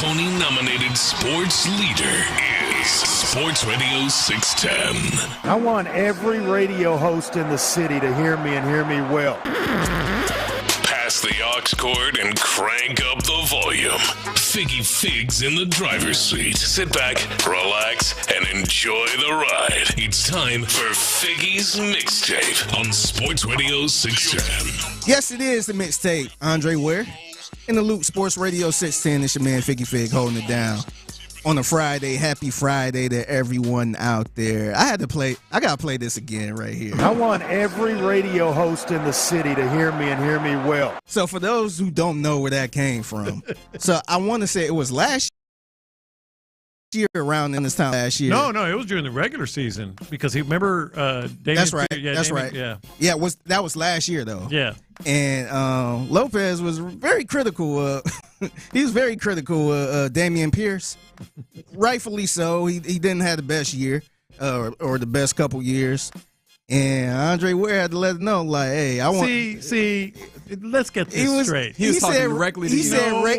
Coney-nominated sports leader is Sports Radio 610. I want every radio host in the city to hear me and hear me well. Pass the aux cord and crank up the volume. Figgy Figs in the driver's seat. Sit back, relax, and enjoy the ride. It's time for Figgy's Mixtape on Sports Radio 610. Yes, it is the mixtape. Andre Ware in the loop. Sports Radio 610. It's your man Figgy Fig holding it down on a Friday. Happy Friday to everyone out there. I gotta play this again right here. I want every radio host in the city to hear me and hear me well. So for those who don't know where that came from, so I want to say it was last year, around in this time last year. No, it was during the regular season because he remember Damian. That's right. Yeah, that's Damian, right. Yeah. Yeah, that was last year though. Yeah. And Lopez was very critical. He was very critical of Damian Pierce. Rightfully so. He didn't have the best year or the best couple years. And Andre Ware had to let him know, like, hey, I want. See, let's get this straight. He was talking directly to you.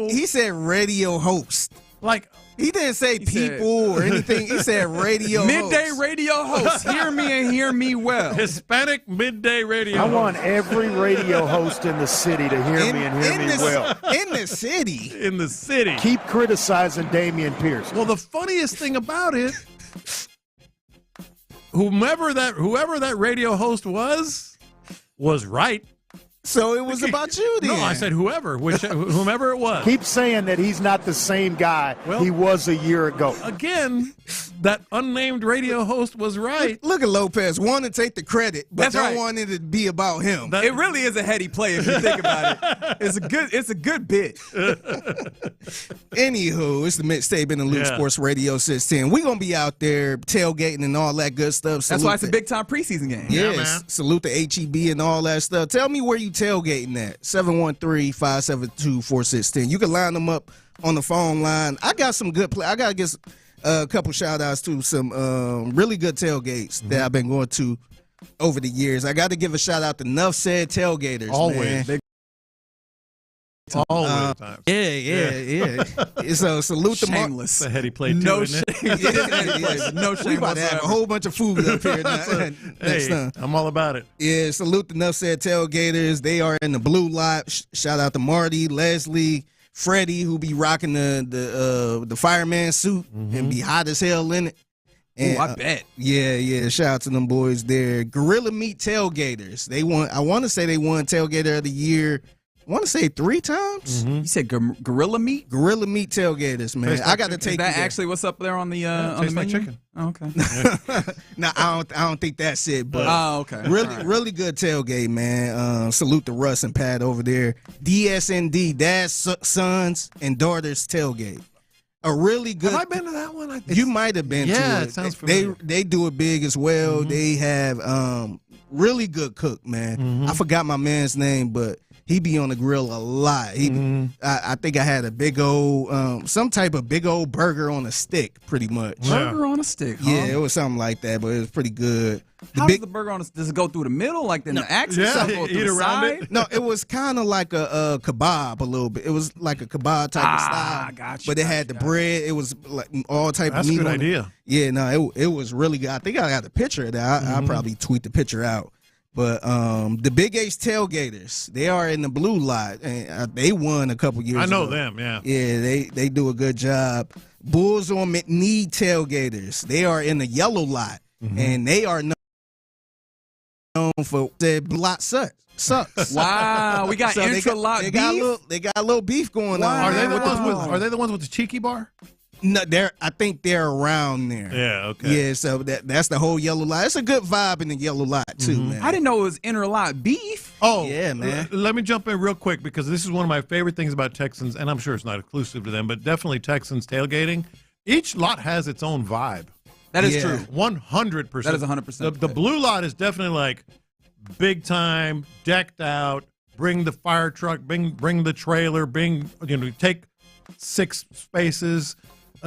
He said radio host. Like, he didn't say people or anything. He said radio midday host. radio host. Hear me and hear me well. Hispanic midday radio I host. want every radio host in the city to hear me and hear me well. In the city. In the city. Keep criticizing Damian Pierce. Well, the funniest thing about it, whoever that radio host was right. So it was about you then. No, I said whomever it was. Keep saying that he's not the same guy he was a year ago. Again, that unnamed radio host was right. Look at Lopez. Want to take the credit, but That's don't right. want it to be about him. It really is a heady play if you think about it. It's a good bit. Anywho, it's the mixtape in the Loop Sports Radio 610. We're going to be out there tailgating and all that good stuff. That's why it's a big-time preseason game. Yes. Salute the HEB and all that stuff. Tell me where you tailgating at. 713-572-4610. You can line them up on the phone line. I got some good play. I got to get a couple shout-outs to some really good tailgates that I've been going to over the years. I got to give a shout-out to Nuff Said Tailgaters. Always. Man. Always. Yeah. So salute the Shameless. That's a heady play too, No isn't shame. it? No shame We about to have a whole bunch of food up here next time. I'm all about it. Yeah, salute the Nuff Said Tailgaters. They are in the blue lot. Shout out to Marty, Leslie, Freddie, who be rocking the fireman suit and be hot as hell in it. And, I bet. Yeah. Shout out to them boys there. Gorilla Meat Tailgaters. I want to say they won Tailgater of the Year. I want to say 3 times. You said gorilla meat? Gorilla Meat Tailgaters, man. I got to take Is that you there. actually what's up there on the on the tastes like menu? chicken. Oh, okay. No, I don't think that's it. But okay. really good tailgate, man. Salute to Russ and Pat over there. DSND, Dad's Sons and Daughters Tailgate. A really good. Have I been to that one? I think You might have been to it. Yeah, it sounds familiar. They do it big as well. They have really good cook, man. I forgot my man's name, but he be on the grill a lot. I think I had a big old, some type of big old burger on a stick, pretty much. Burger on a stick, huh? Yeah, it was something like that, but it was pretty good. How does the burger on a does it go through the middle, like in the axis? Yeah, go through eat the around side? it. No, it was kind of like a kebab a little bit. It was like a kebab type of style. Gotcha, but it had the bread. It was like all type That's of a meat good on it. idea. Yeah, no, it was really good. I think I got the picture of that. I'll probably tweet the picture out. But the Big H Tailgaters, they are in the blue lot, and they won a couple years ago. I know them, yeah. Yeah, they do a good job. Bulls on McNeed Tailgaters, they are in the yellow lot, and they are known for their lot sucks. Wow, we got intra-lot beef? They got a little beef going on. Are they man. are they the ones with the cheeky bar? No, I think they're around there. Yeah, okay. Yeah, so that's the whole yellow lot. It's a good vibe in the yellow lot too, man. I didn't know it was inter-lot beef. Oh, yeah, man. Let me jump in real quick because this is one of my favorite things about Texans, and I'm sure it's not exclusive to them, but definitely Texans tailgating. Each lot has its own vibe. That is true. 100%. That is 100%. The blue lot is definitely like big time, decked out, bring the fire truck, bring the trailer, take 6 spaces.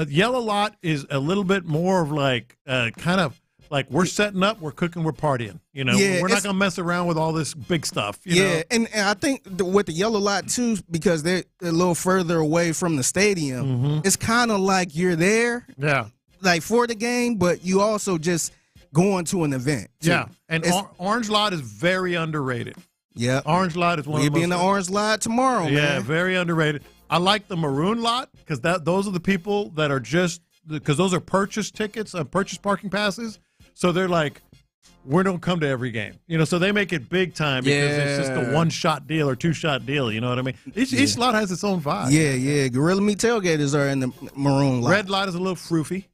Yellow lot is a little bit more of like kind of Like, we're setting up, we're cooking, we're partying. You know, we're not going to mess around with all this big stuff. You know? And I think with the yellow lot, too, because they're a little further away from the stadium, it's kind of like you're there. Yeah. Like, for the game, but you also just going to an event. Too. Yeah. And Orange Lot is very underrated. Yeah. Orange Lot is one of the We'll be in the Orange Lot tomorrow, man. Yeah, very underrated. I like the Maroon Lot because those are the people that are just – because those are purchase tickets, purchase parking passes. So they're like, we don't come to every game. You know, so they make it big time because it's just a one-shot deal or two-shot deal. You know what I mean? Each lot has its own vibe. Yeah. Gorilla Meat tailgaters are in the Maroon Lot. Red Lot is a little froofy.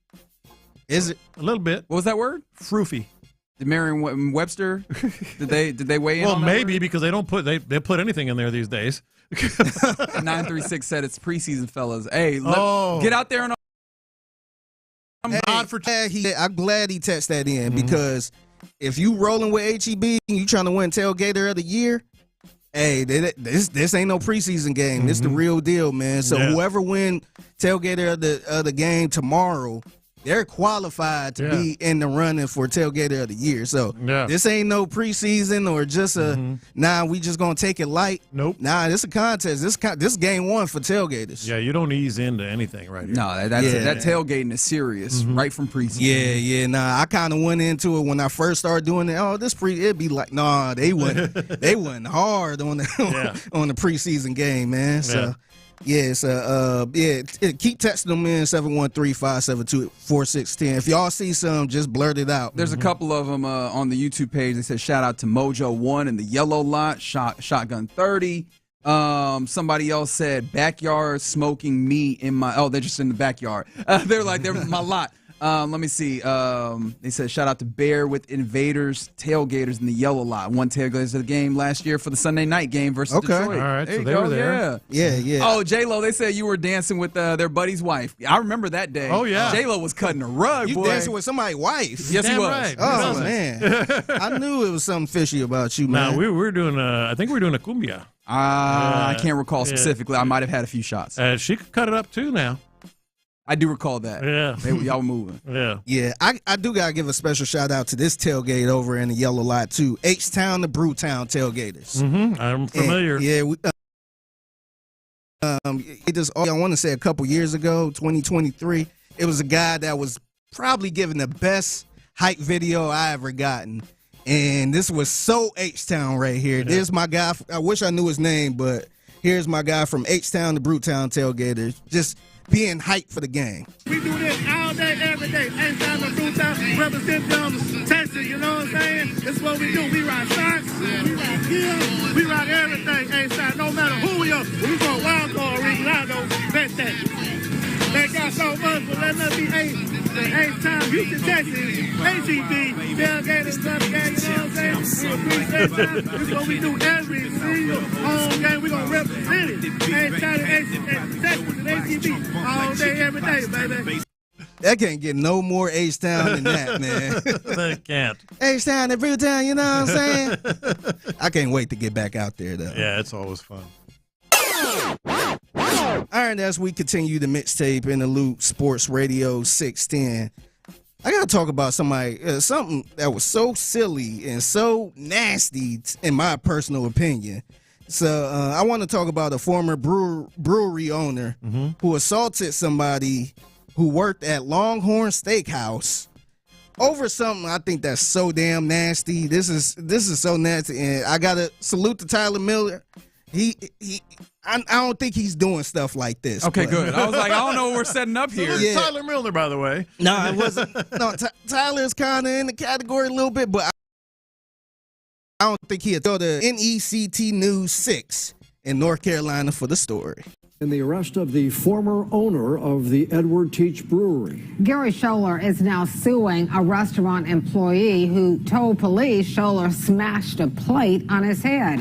Is it? A little bit. What was that word? Froofy. Did Merriam-Webster, did they weigh in well, on that maybe word? because they don't put they put anything in there these days. 936 said it's preseason, fellas. Hey, get out there and I'm glad he texted that in because if you rolling with HEB and you trying to win tailgater of the year, hey, this ain't no preseason game. This the real deal, man. So whoever win tailgater of the game tomorrow, they're qualified to be in the running for tailgater of the year. So this ain't no preseason or just we just gonna take it light. Nope. Nah, this a contest. This game one for tailgaters. Yeah, you don't ease into anything right here. No, that tailgating is serious right from preseason. Yeah. Nah, I kind of went into it when I first started doing it. Oh, it'd be like, nah, they went hard on the on the preseason game, man. So. Keep texting them in 713-572-4610. If y'all see some, just blurt it out. There's a couple of them on the YouTube page. They said shout out to Mojo1 in the yellow lot, Shotgun 30. Somebody else said backyard smoking meat in my. Oh, they're just in the backyard. They're my lot. Let me see. They said shout out to Bear with Invaders tailgaters in the yellow lot. One tailgaters of the game last year for the Sunday night game versus Detroit. All right, there so you they go. were there. Yeah. Oh, J-Lo, they said you were dancing with their buddy's wife. I remember that day. Oh, yeah. J-Lo was cutting a rug, You boy. dancing with somebody's wife? Yes, he was. Right. Oh, man. I knew it was something fishy about you, man. Nah, we were doing I think we were doing a cumbia. I can't recall specifically. I might have had a few shots. She could cut it up, too, now. I do recall that. Yeah. Y'all were moving. Yeah. I do got to give a special shout out to this tailgate over in the yellow lot, too. H-Town to Brewtown tailgaters. I'm familiar. I want to say a couple years ago, 2023, it was a guy that was probably giving the best hype video I ever gotten. And this was so H-Town right here. Yeah. There's my guy. I wish I knew his name, but here's my guy from H-Town to Brewtown tailgaters. Just being hyped for the game. We do this all day, every day. H-Town to Brewtown, represent them, Texas, you know what I'm saying? That's what we do. We ride shots, we ride gear, we ride everything, H-Town, no matter who we are. We go wild card, Rinaldo, bet that. They got so much, but let us be H-Town, Houston, Texas, HEB, tailgaters, club game, you know what I'm saying? We appreciate that. This is what we do every single home game. We gonna represent it. H-Town, Texas, and HEB, all day, every day, baby. That can't get no more H-Town than that, man. They can't. H-Town and Brewtown, you know what I'm saying? I can't wait to get back out there, though. Yeah, it's always fun. All right, as we continue the mixtape in the loop, Sports Radio 610, I got to talk about something that was so silly and so nasty, in my personal opinion. So I want to talk about a former brewery owner who assaulted somebody who worked at Longhorn Steakhouse over something I think that's so damn nasty. This is so nasty, and I got to salute to Tyler Miller. I don't think he's doing stuff like this. Okay, good. I was like, I don't know what we're setting up here. Yeah. Tyler Miller, by the way. No, it wasn't. No, Tyler's kind of in the category a little bit, but I don't think he'll throw the NECT News 6 in North Carolina for the story. In the arrest of the former owner of the Edward Teach Brewery. Gary Scholler is now suing a restaurant employee who told police Scholler smashed a plate on his head.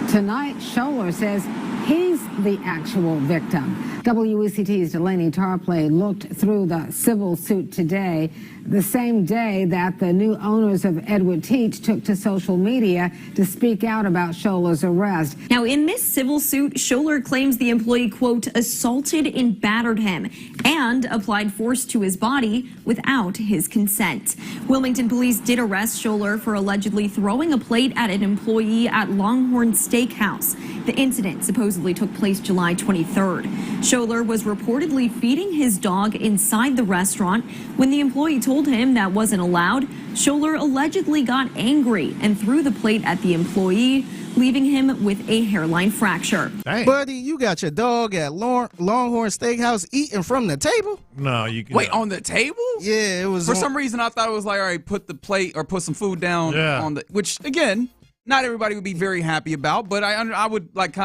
Tonight, Scholler says he's the actual victim. WECT's Delaney Tarpley looked through the civil suit today, the same day that the new owners of Edward Teach took to social media to speak out about Scholar's arrest. Now, in this civil suit, Scholar claims the employee, quote, assaulted and battered him and applied force to his body without his consent. Wilmington police did arrest Scholar for allegedly throwing a plate at an employee at Longhorn Steakhouse. The incident supposedly took place July 23rd. Scholar was reportedly feeding his dog inside the restaurant. When the employee told him that wasn't allowed, Scholar allegedly got angry and threw the plate at the employee, leaving him with a hairline fracture. Dang. Buddy, you got your dog at Longhorn Steakhouse eating from the table? No, you can. Wait, on the table? Yeah, it was. For some reason, I thought it was like, all right, put the plate or put some food down on the. Which again, not everybody would be very happy about, but I would like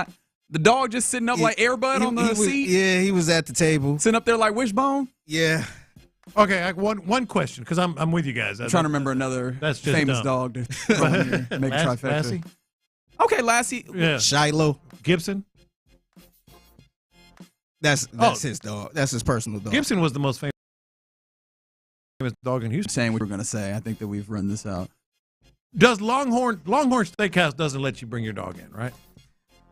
the dog just sitting up like Air Bud on the seat. Yeah, he was at the table, sitting up there like Wishbone. Yeah. Okay, one question because I'm with you guys. I'm trying to remember another famous dog to throw in here, make a trifecta. Lassie? Okay, Lassie. Yeah. Shiloh Gibson. That's his dog. That's his personal dog. Gibson was the most famous dog in Houston. Saying what we're going to say. I think that we've run this out. Does Longhorn Steakhouse doesn't let you bring your dog in, right?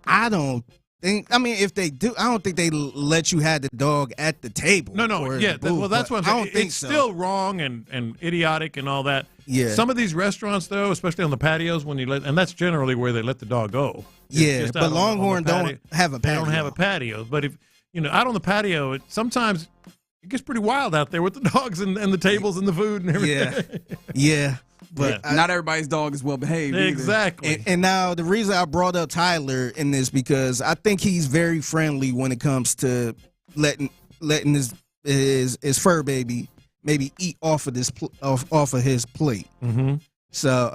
I don't think. I mean, if they do, I don't think they let you have the dog at the table. No. Yeah. Well, that's what I'm saying. I don't think it's so. still wrong and idiotic and all that. Yeah. Some of these restaurants, though, especially on the patios, and that's generally where they let the dog go. Yeah, but Longhorn don't have a patio. They don't have a patio. But if out on the patio, sometimes it gets pretty wild out there with the dogs and the tables and the food and everything. Yeah. But not everybody's dog is well behaved. Exactly. And now the reason I brought up Tyler in this because I think he's very friendly when it comes to letting his fur baby maybe eat off of his plate. Mm-hmm. So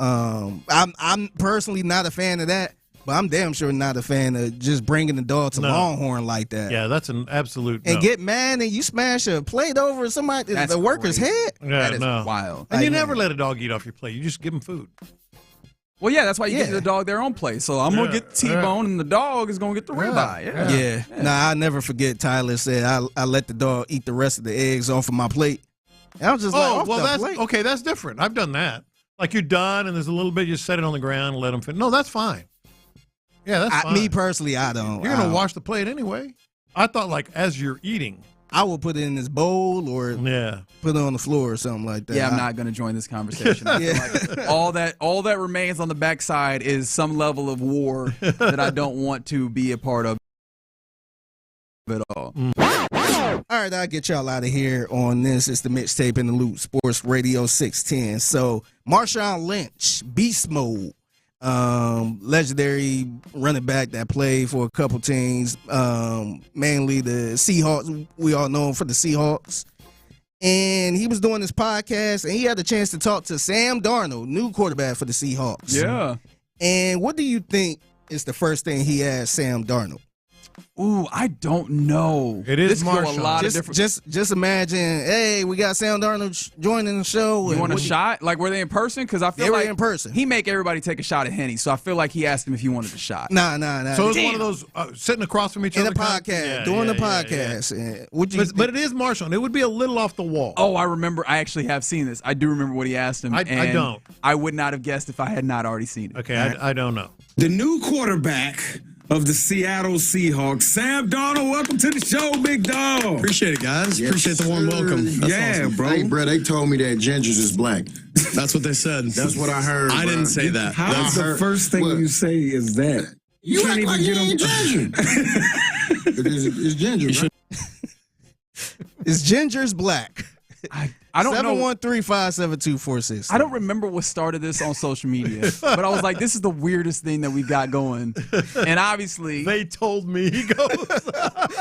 I'm personally not a fan of that. But I'm damn sure not a fan of just bringing the dog to Longhorn like that. Yeah, that's an absolute and get mad and you smash a plate over the worker's head. Yeah, that is wild. And you never let a dog eat off your plate. You just give him food. Well, yeah, that's why you give the dog their own plate. So I'm going to get the T-bone and the dog is going to get the ribeye. Yeah. Nah, I'll never forget Tyler said I let the dog eat the rest of the eggs off of my plate. And I was just plate. Okay, that's different. I've done that. Like you're done and there's a little bit, you set it on the ground and let them finish. No, that's fine. Yeah, that's fine. Me personally, I don't. You're going to wash the plate anyway. I thought like as you're eating. I would put it in this bowl or put it on the floor or something like that. Yeah, I'm not going to join this conversation. I feel like all that remains on the backside is some level of war that I don't want to be a part of at all. All right, I'll get y'all out of here on this. It's the Mixtape in the Loop, Sports Radio 610. So, Marshawn Lynch, Beast Mode. Legendary running back that played for a couple teams, mainly the Seahawks. We all know him for the Seahawks. And he was doing this podcast, and he had the chance to talk to Sam Darnold, new quarterback for the Seahawks. Yeah. And what do you think is the first thing he asked Sam Darnold? Ooh, I don't know. It is Marshawn. Just imagine, hey, we got Sam Darnold joining the show. You want a shot? Like, were they in person? Because I feel they like were in person. He make everybody take a shot at Henny, so I feel like he asked him if he wanted a shot. Nah. So it was one of those sitting across from each other. In a podcast, doing the podcast. Yeah. But it is Marshawn. It would be a little off the wall. Oh, I remember. I actually have seen this. I do remember what he asked him. I don't. I would not have guessed if I had not already seen it. Okay, I don't know. The new quarterback of the Seattle Seahawks, Sam Darnold. Welcome to the show, big dog. Appreciate it, guys. Yes, appreciate the warm welcome. That's awesome. Bro. Hey, bro, they told me that Gingers is black. That's what they said. That's what I heard. I didn't say that. That's the first thing you say is that. You can't even get him. It's Ginger, right? Is Ginger's black? I don't know. 713-572-46. I don't remember what started this on social media, but I was like, this is the weirdest thing that we've got going. And obviously, they told me. He goes,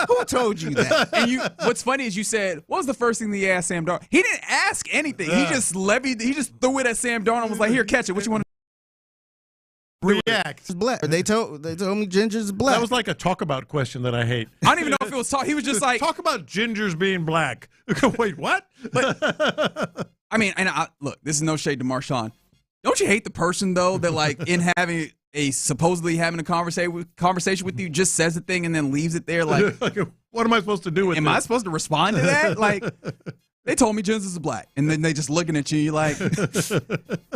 who told you that? And what's funny is you said, what was the first thing that he asked Sam Darnold? He didn't ask anything. He just threw it at Sam Darnold and was like, here, catch it. What you want to react? It's black. They told me Ginger's black. That was like a talk about question that I hate. I don't even know if it was talk. He was just like, talk about Gingers being black. Wait, what? But I mean, and look, this is no shade to Marshawn. Don't you hate the person though that like in having a supposedly having a conversation with you, just says the thing and then leaves it there. Like, what am I supposed to do with Am I supposed to respond to that? Like, they told me Genesis is black, and then they just looking at you. You're like,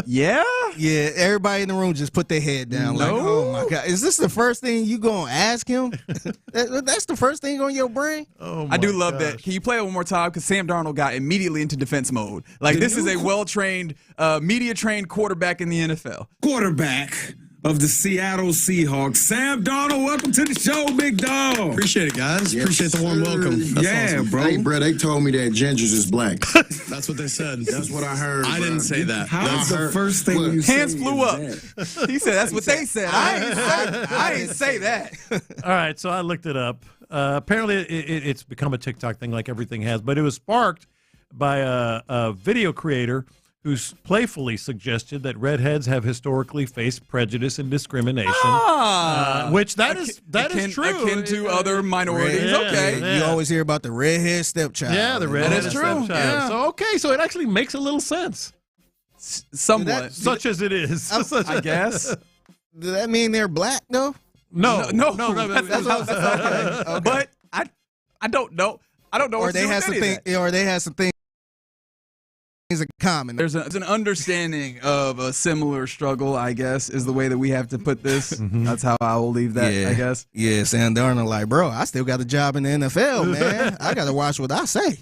yeah. Everybody in the room just put their head down. No. Like, oh my God, is this the first thing you gonna ask him? That's the first thing on your brain. Oh, I do love that. Can you play it one more time? Because Sam Darnold got immediately into defense mode. Like, this is a well-trained, media-trained quarterback in the NFL. Quarterback of the Seattle Seahawks, Sam Darnold. Welcome to the show, big dog. Appreciate it, guys. Yes, Appreciate the warm welcome. That's awesome. Bro. Hey, bro, they told me that Gingers is black. That's what they said. That's what I heard. I didn't say that. How's the first thing you Hands say flew up. He said, that's what they said. I didn't say that. All right, so I looked it up. Apparently, it's become a TikTok thing like everything has, but it was sparked by a video creator who playfully suggested that redheads have historically faced prejudice and discrimination, which that is true. Akin to other minorities. Okay. You always hear about the redhead stepchild. Yeah, the redhead is true. stepchild. Yeah. So it actually makes a little sense. Somewhat. Such as it is. I guess. Does that mean they're black, though? No. That's okay. But I don't know. I don't know. Or they have some things in common. There's an understanding of a similar struggle, I guess, is the way that we have to put this. That's how I will leave that, I guess. Yeah, Sam Darnold like, bro, I still got a job in the NFL, man. I got to watch what I say.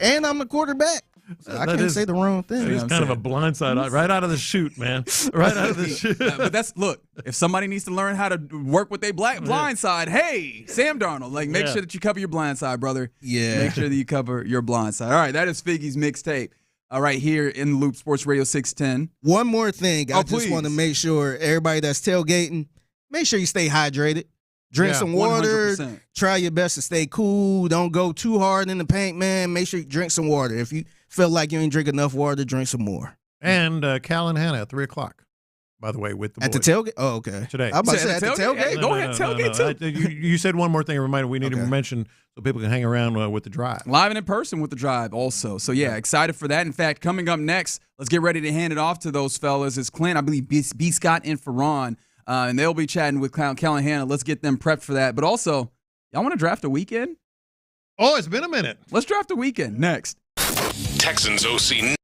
And I'm the quarterback. So I can't say the wrong thing. It's kind of a blindside right out of the chute, man. Right out of the chute. But look, if somebody needs to learn how to work with their blind side, hey, Sam Darnold, make sure that you cover your blind side, brother. Yeah. Make sure that you cover your blind side. All right, that is Figgy's mixtape. Right here in the Loop, Sports Radio 610. One more thing. I just want to make sure everybody that's tailgating, make sure you stay hydrated. Drink some water. 100%. Try your best to stay cool. Don't go too hard in the paint, man. Make sure you drink some water. If you feel like you ain't drink enough water, drink some more. And Cal and Hannah at 3 o'clock, by the way, with the boys. At the tailgate? Oh, okay. Today. I'm about to say at the tailgate? Go ahead, tailgate too. You said one more thing. A reminder we need to mention so people can hang around with the drive. Live and in person with the drive also. So, excited for that. In fact, coming up next, let's get ready to hand it off to those fellas. It's Clint, I believe, B. Scott, and Ferran. And they'll be chatting with Cal and Hannah. Let's get them prepped for that. But also, y'all want to draft a weekend? Oh, it's been a minute. Let's draft a weekend next. Texans OC.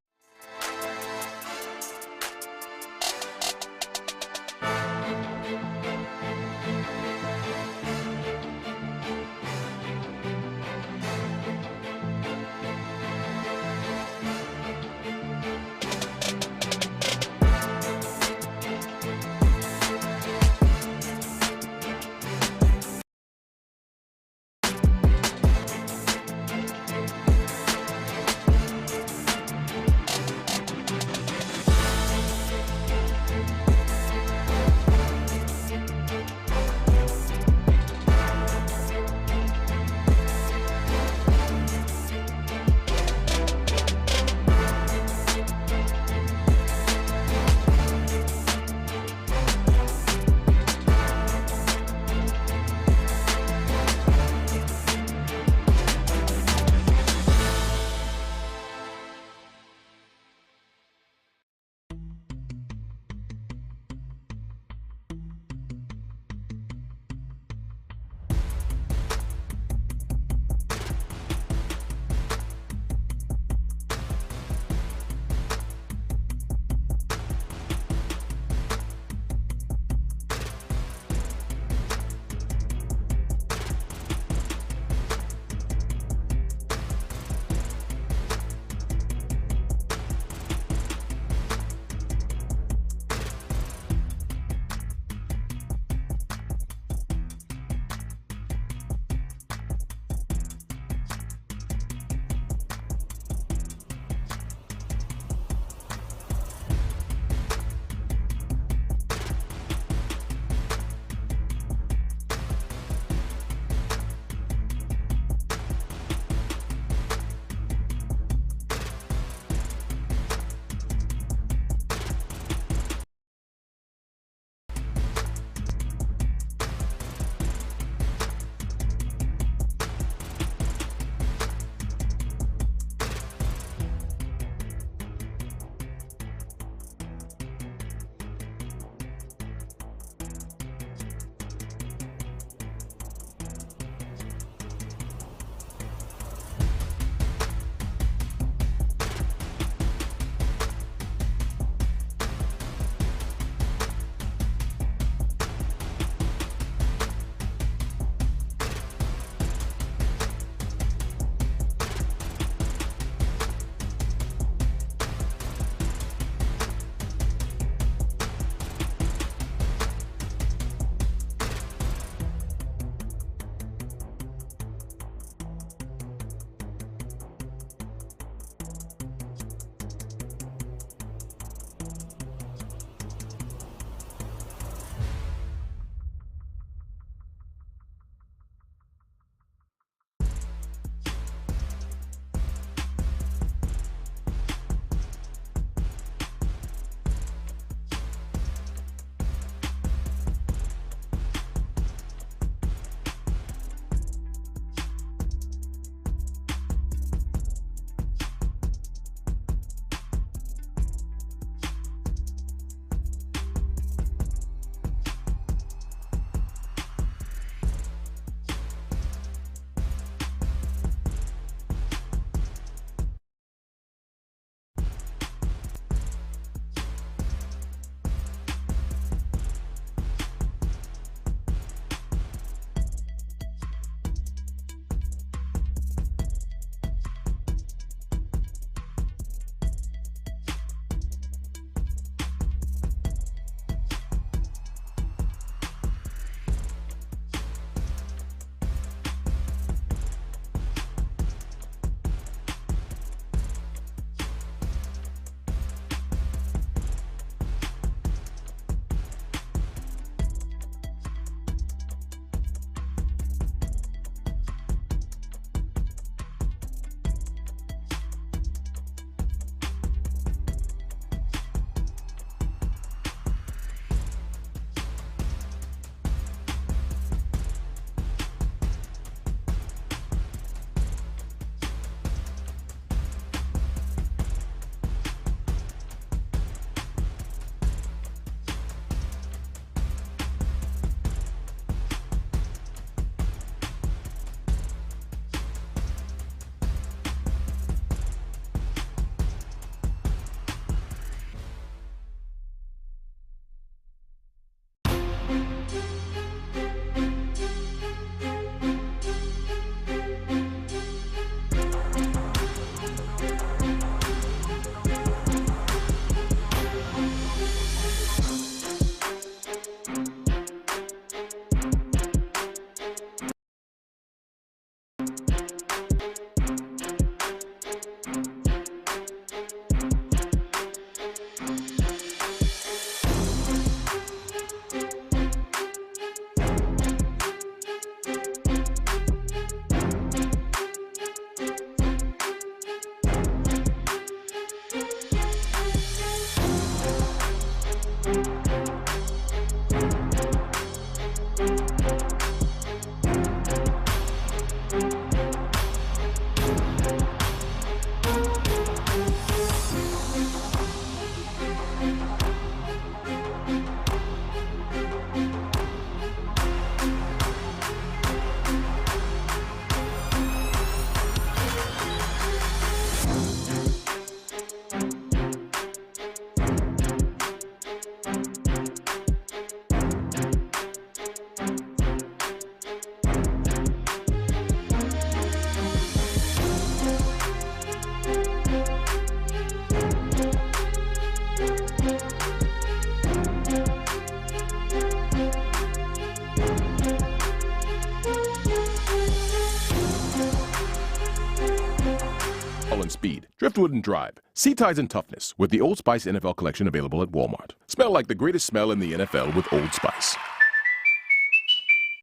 Lift wouldn't drive. See ties and toughness with the Old Spice NFL collection available at Walmart. Smell like the greatest smell in the NFL with Old Spice.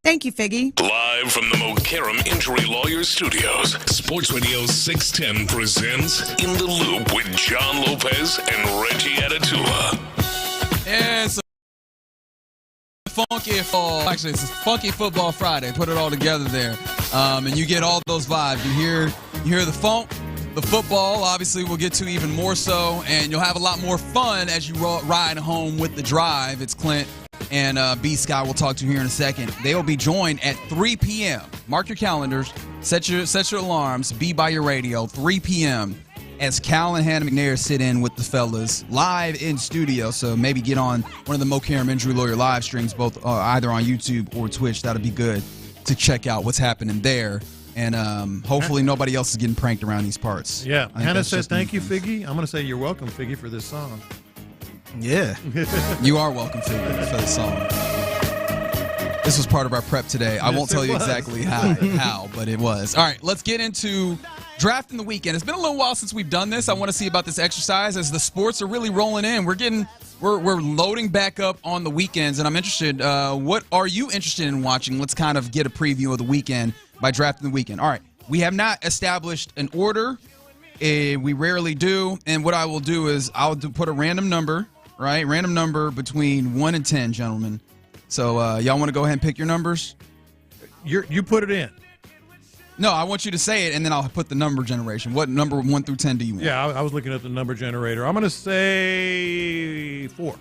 Thank you, Figgy. Live from the Mokaram Injury Lawyers Studios, Sports Radio 610 presents In the Loop with John Lopez and Reggie Atatula. It's it's a funky football Friday. Put it all together there, and you get all those vibes. You hear the funk, the football. Obviously, we'll get to even more so, and you'll have a lot more fun as you ride home with the drive. It's Clint and B. Scott we'll talk to here in a second. They will be joined at 3 p.m. Mark your calendars. Set your alarms. Be by your radio. 3 p.m. as Cal and Hannah McNair sit in with the fellas live in studio. So maybe get on one of the Mokaram Injury Lawyer live streams, both either on YouTube or Twitch. That'll be good to check out what's happening there. And hopefully nobody else is getting pranked around these parts. Yeah. Hannah said, thank you, Figgy. I'm going to say you're welcome, Figgy, for this song. Yeah. You are welcome, Figgy, for this song. This was part of our prep today. I won't tell you exactly how, but it was. All right, let's get into drafting the weekend. It's been a little while since we've done this. I want to see about this exercise as the sports are really rolling in. We're loading back up on the weekends, and I'm interested. What are you interested in watching? Let's kind of get a preview of the weekend by drafting the weekend. All right, we have not established an order. We rarely do, and what I will do is put a random number, right? Random number between 1 and 10, gentlemen. So y'all want to go ahead and pick your numbers? You put it in. No, I want you to say it, and then I'll put the number generation. What number 1 through 10 do you want? Yeah, I was looking at the number generator. I'm going to say 4.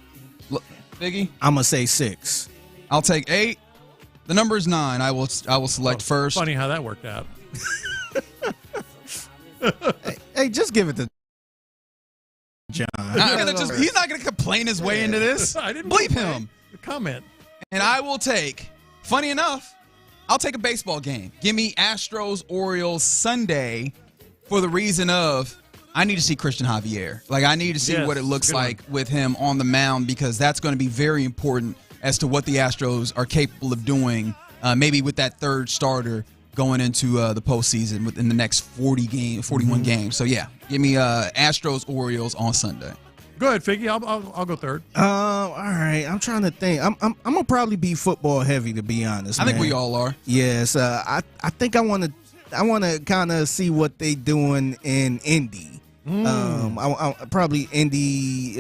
Biggie? I'm going to say 6. I'll take 8. The number is 9. I will select first. Funny how that worked out. hey, just give it to John. He's not going to complain his way into this. I didn't bleep him. Comment. And I will take, funny enough, I'll take a baseball game. Give me Astros-Orioles Sunday for the reason of I need to see Christian Javier. Like, I need to see what it looks like with him on the mound, because that's going to be very important as to what the Astros are capable of doing, maybe with that third starter going into the postseason within the next 41 games. So, yeah, give me Astros-Orioles on Sunday. Go ahead, Figgy. I'll go third. All right. I'm trying to think. I'm gonna probably be football heavy, to be honest. I think we all are. Yes. I think I want to kind of see what they doing in Indy. I probably Indy.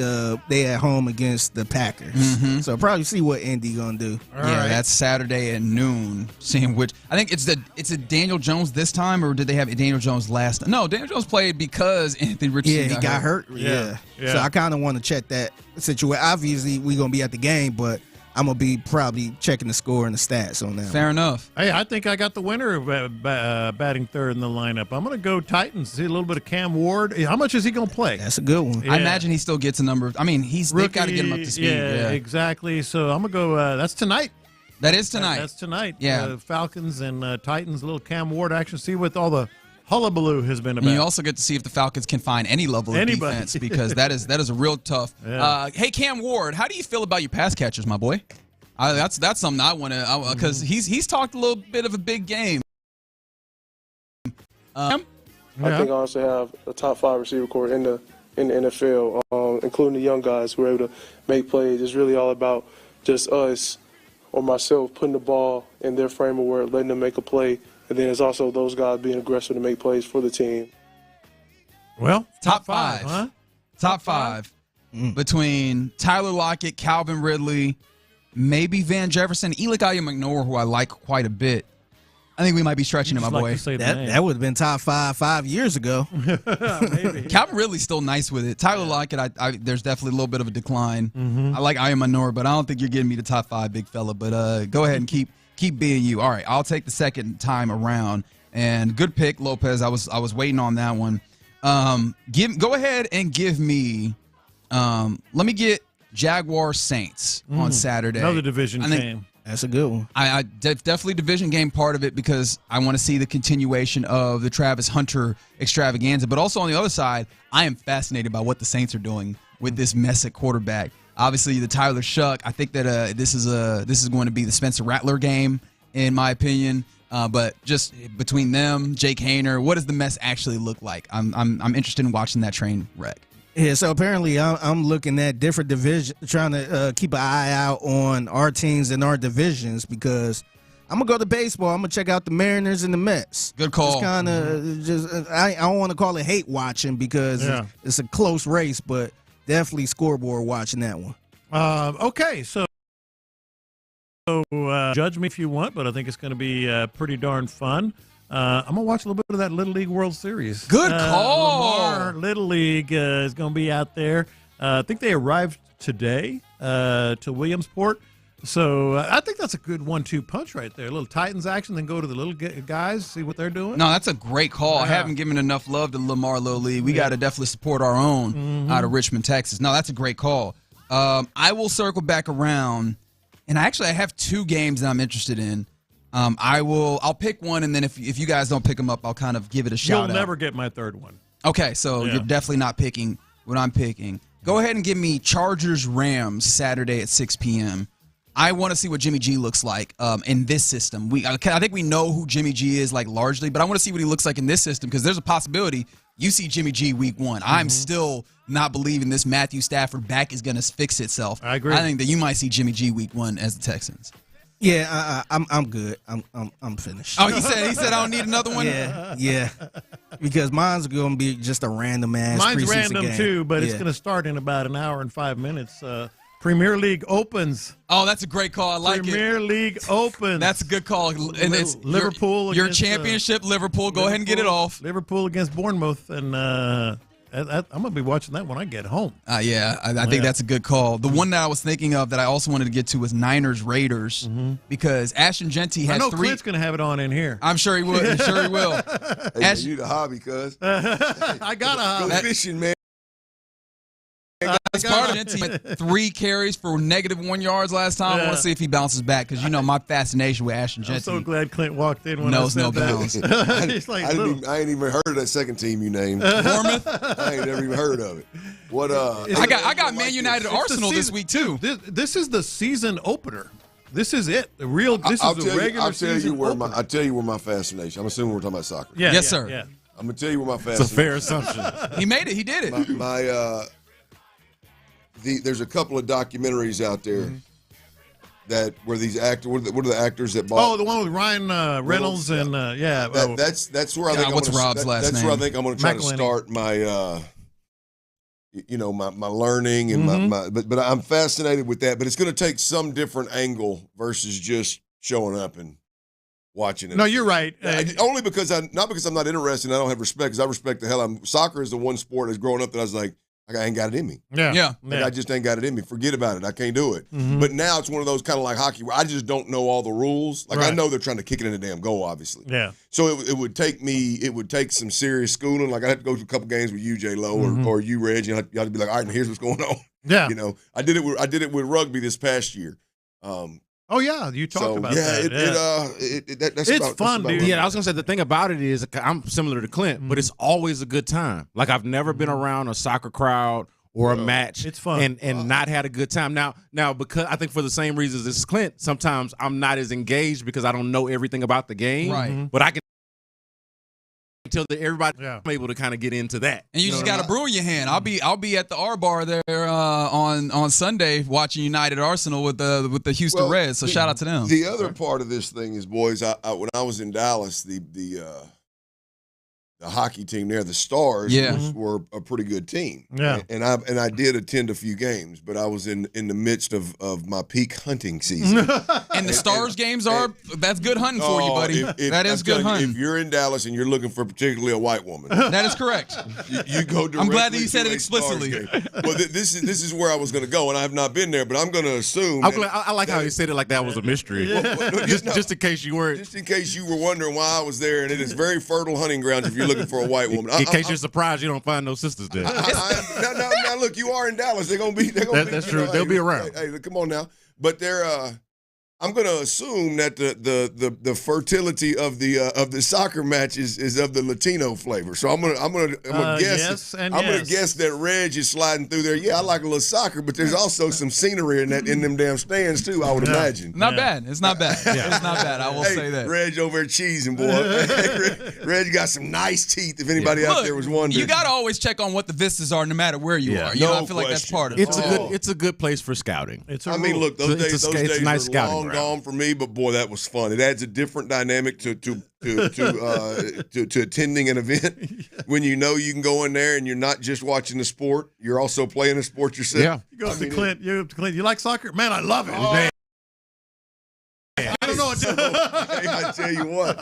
They at home against the Packers. Mm-hmm. So I'll probably see what Indy gonna do. All right. That's Saturday at noon. Seeing which I think it's a Daniel Jones this time, or did they have Daniel Jones last time? No, Daniel Jones played because Anthony Richardson got hurt. Yeah. So I kind of want to check that situation. Obviously, we're gonna be at the game, but I'm going to be probably checking the score and the stats on that. Fair enough. Hey, I think I got the winner of batting third in the lineup. I'm going to go Titans, see a little bit of Cam Ward. How much is he going to play? That's a good one. Yeah. I imagine he still gets a number of – I mean, they've got to get him up to speed. Yeah, exactly. So I'm going to go that's tonight. That is tonight. That's tonight. Yeah. Falcons and Titans, a little Cam Ward action. See what all the hullabaloo has been about. And you also get to see if the Falcons can find any level of defense, because that is a real tough. Yeah. Hey, Cam Ward, how do you feel about your pass catchers, my boy? That's something I want to, because he's talked a little bit of a big game. I think I also have a top 5 receiver core in the NFL, including the young guys who are able to make plays. It's really all about just us or myself putting the ball in their frame of work, letting them make a play, and then it's also those guys being aggressive to make plays for the team. Well, top 5, huh? Top 5 between Tyler Lockett, Calvin Ridley, maybe Van Jefferson, Eli McNair, who I like quite a bit. I think we might be stretching it, my boy. That would have been top 5 years ago. Maybe. Calvin Ridley's still nice with it. Tyler Lockett, there's definitely a little bit of a decline. Mm-hmm. I like McNair, but I don't think you're getting me to top 5, big fella. But go ahead and keep being you. All right, I'll take the second time around. And good pick, Lopez. I was waiting on that one. Go ahead and give me. Let me get Jaguars Saints on Saturday. Another division game. That's a good one. I definitely division game part of it, because I want to see the continuation of the Travis Hunter extravaganza. But also on the other side, I am fascinated by what the Saints are doing with this mess at quarterback. Obviously, the Tyler Shuck. I think that this is going to be the Spencer Rattler game, in my opinion. But just between them, Jake Haener, what does the mess actually look like? I'm interested in watching that train wreck. Yeah, so apparently I'm looking at different divisions, trying to keep an eye out on our teams and our divisions because I'm going to go to baseball. I'm going to check out the Mariners and the Mets. Good call. It's kind of I don't want to call it hate watching because it's a close race, but definitely scoreboard watching that one. Okay, so judge me if you want, but I think it's going to be pretty darn fun. I'm going to watch a little bit of that Little League World Series. Good call. Lamar Little League is going to be out there. I think they arrived today to Williamsport. So I think that's a good 1-2 punch right there. A little Titans action, then go to the little guys, see what they're doing. No, that's a great call. I haven't given enough love to Lamar Little League. We got to definitely support our own out of Richmond, Texas. No, that's a great call. I will circle back around, and I have 2 games that I'm interested in. I'll pick one, and then if you guys don't pick them up, I'll kind of give it a shout out. You'll never get my third one. Okay, so you're definitely not picking what I'm picking. Go ahead and give me Chargers-Rams Saturday at 6 p.m. I want to see what Jimmy G looks like in this system. I think we know who Jimmy G is largely, but I want to see what he looks like in this system because there's a possibility you see Jimmy G week 1. I'm still not believing this Matthew Stafford back is going to fix itself. I agree. I think that you might see Jimmy G week 1 as the Texans. Yeah, I'm good. I'm finished. Oh, he said I don't need another one. Yeah, because mine's gonna be just a random ass. Mine's preseason random game. too, but it's gonna start in about an hour and 5 minutes. Premier League opens. Oh, that's a great call. I like Premier League opens. That's a good call. And it's Liverpool. Your against, championship, Liverpool. Go ahead and get it off. Liverpool against Bournemouth, and I'm gonna be watching that when I get home. I think that's a good call. The one that I was thinking of that I also wanted to get to was Niners Raiders because Ashton Genty had 3. I know Clint's gonna have it on in here. I'm sure he would. I'm sure he will. Hey, you the hobby, cuz. I got a hobby. Go fishing, man. As part of Genty had 3 carries for -1 yards last time. I want to see if he bounces back because my fascination with Ashton Genty. I'm so glad Clint walked in when knows I said no bounds. He's like, I ain't even heard of that second team you named. Bournemouth. I ain't never even heard of it. What? I got Man United Arsenal this week too. This is the season opener. This is it. The real. This is the regular season opener. I'll tell you where my fascination. I'm assuming we're talking about soccer. Yeah, yes, sir. Yeah. I'm gonna tell you where my fascination. It's a fair assumption. He made it. He did it. There's a couple of documentaries out there that where these actors. What are the actors that bought? Oh, the one with Ryan Reynolds and That's where I think. What's Rob's last name? That's where I think I'm going to try to start my. My learning and but I'm fascinated with that. But it's going to take some different angle versus just showing up and watching it. No, you're right. Only because not because I'm not interested and I don't have respect, because I respect the hell out of soccer is the one sport that's growing up that I was like, I ain't got it in me. Yeah. I just ain't got it in me. Forget about it. I can't do it. But now it's one of those kind of like hockey where I just don't know all the rules. I know they're trying to kick it in the damn goal, obviously. Yeah. So it would take some serious schooling. Like I had to go to a couple games with you, J Lo, or you, Reg. You had to be like, all right, and here's what's going on. Yeah. I did it with rugby this past year. Oh yeah, you talked about that. That's fun, dude. Yeah, I was gonna say the thing about it is I'm similar to Clint, but it's always a good time. Like I've never been around a soccer crowd or a match. It's fun and not had a good time. Now because I think for the same reasons as Clint, sometimes I'm not as engaged because I don't know everything about the game. Right. But I can tell that everybody I'm able to kind of get into that. And you just got a brew in your hand. I'll be at the R Bar there on Sunday watching United Arsenal with the Houston Reds. So shout out to them. The other part of this thing is, boys, when I was in Dallas, the hockey team there, the Stars, were a pretty good team. Yeah. And I did attend a few games, but I was in the midst of my peak hunting season. And the Stars games that's good hunting for you, buddy. That is good hunting. If you're in Dallas and you're looking for particularly a white woman, that is correct. You go directly. I'm glad that you said to it a Stars explicitly. game. Well, this is where I was going to go, and I have not been there, but I'm going to assume. I like how he said it like that was a mystery. Just in case you weren't. Just in case you were wondering why I was there, and it is very fertile hunting grounds if you're looking for a white woman. In case you're surprised you don't find no sisters there. Now, look, you are in Dallas. They're gonna be. That's true. They'll be around. Hey, come on now. But they're. I'm going to assume that the fertility of the soccer match is of the Latino flavor. So I'm gonna guess. Yes and I'm yes. gonna guess that Reg is sliding through there. Yeah, I like a little soccer, but there's also some scenery in them damn stands too. I would imagine. Not bad. It's not bad. It's not bad. I will say that. Reg over there cheesing, boy. Reg got some nice teeth. If anybody out there was wondering, you got to always check on what the vistas are, no matter where you are. You know, I feel like that's part of it. It's a good place for scouting. I mean, look, those days nice are long gone for me, but boy, that was fun. It adds a different dynamic to attending an event when you know you can go in there and you're not just watching the sport, you're also playing a sport yourself. Yeah. You go up to Clint. You like soccer? Man, I love it. Oh. I don't know what to do. I tell you what.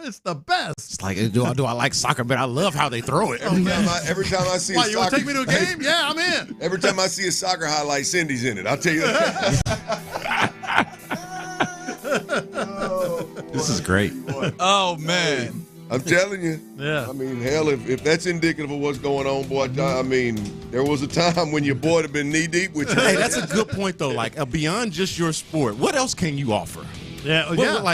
It's the best. It's like, do I like soccer? But I love how they throw it. Every time I see Why, a you soccer, want to take me to a game? Yeah, I'm in. Every time I see a soccer highlight, Cindy's in it. I'll tell you that. This is great. Oh, man. I'm telling you. Yeah. I mean, hell, if that's indicative of what's going on, boy, I mean, there was a time when your boy had been knee-deep with you. Hey, that's a good point, though. Like, beyond just your sport, what else can you offer? Yeah,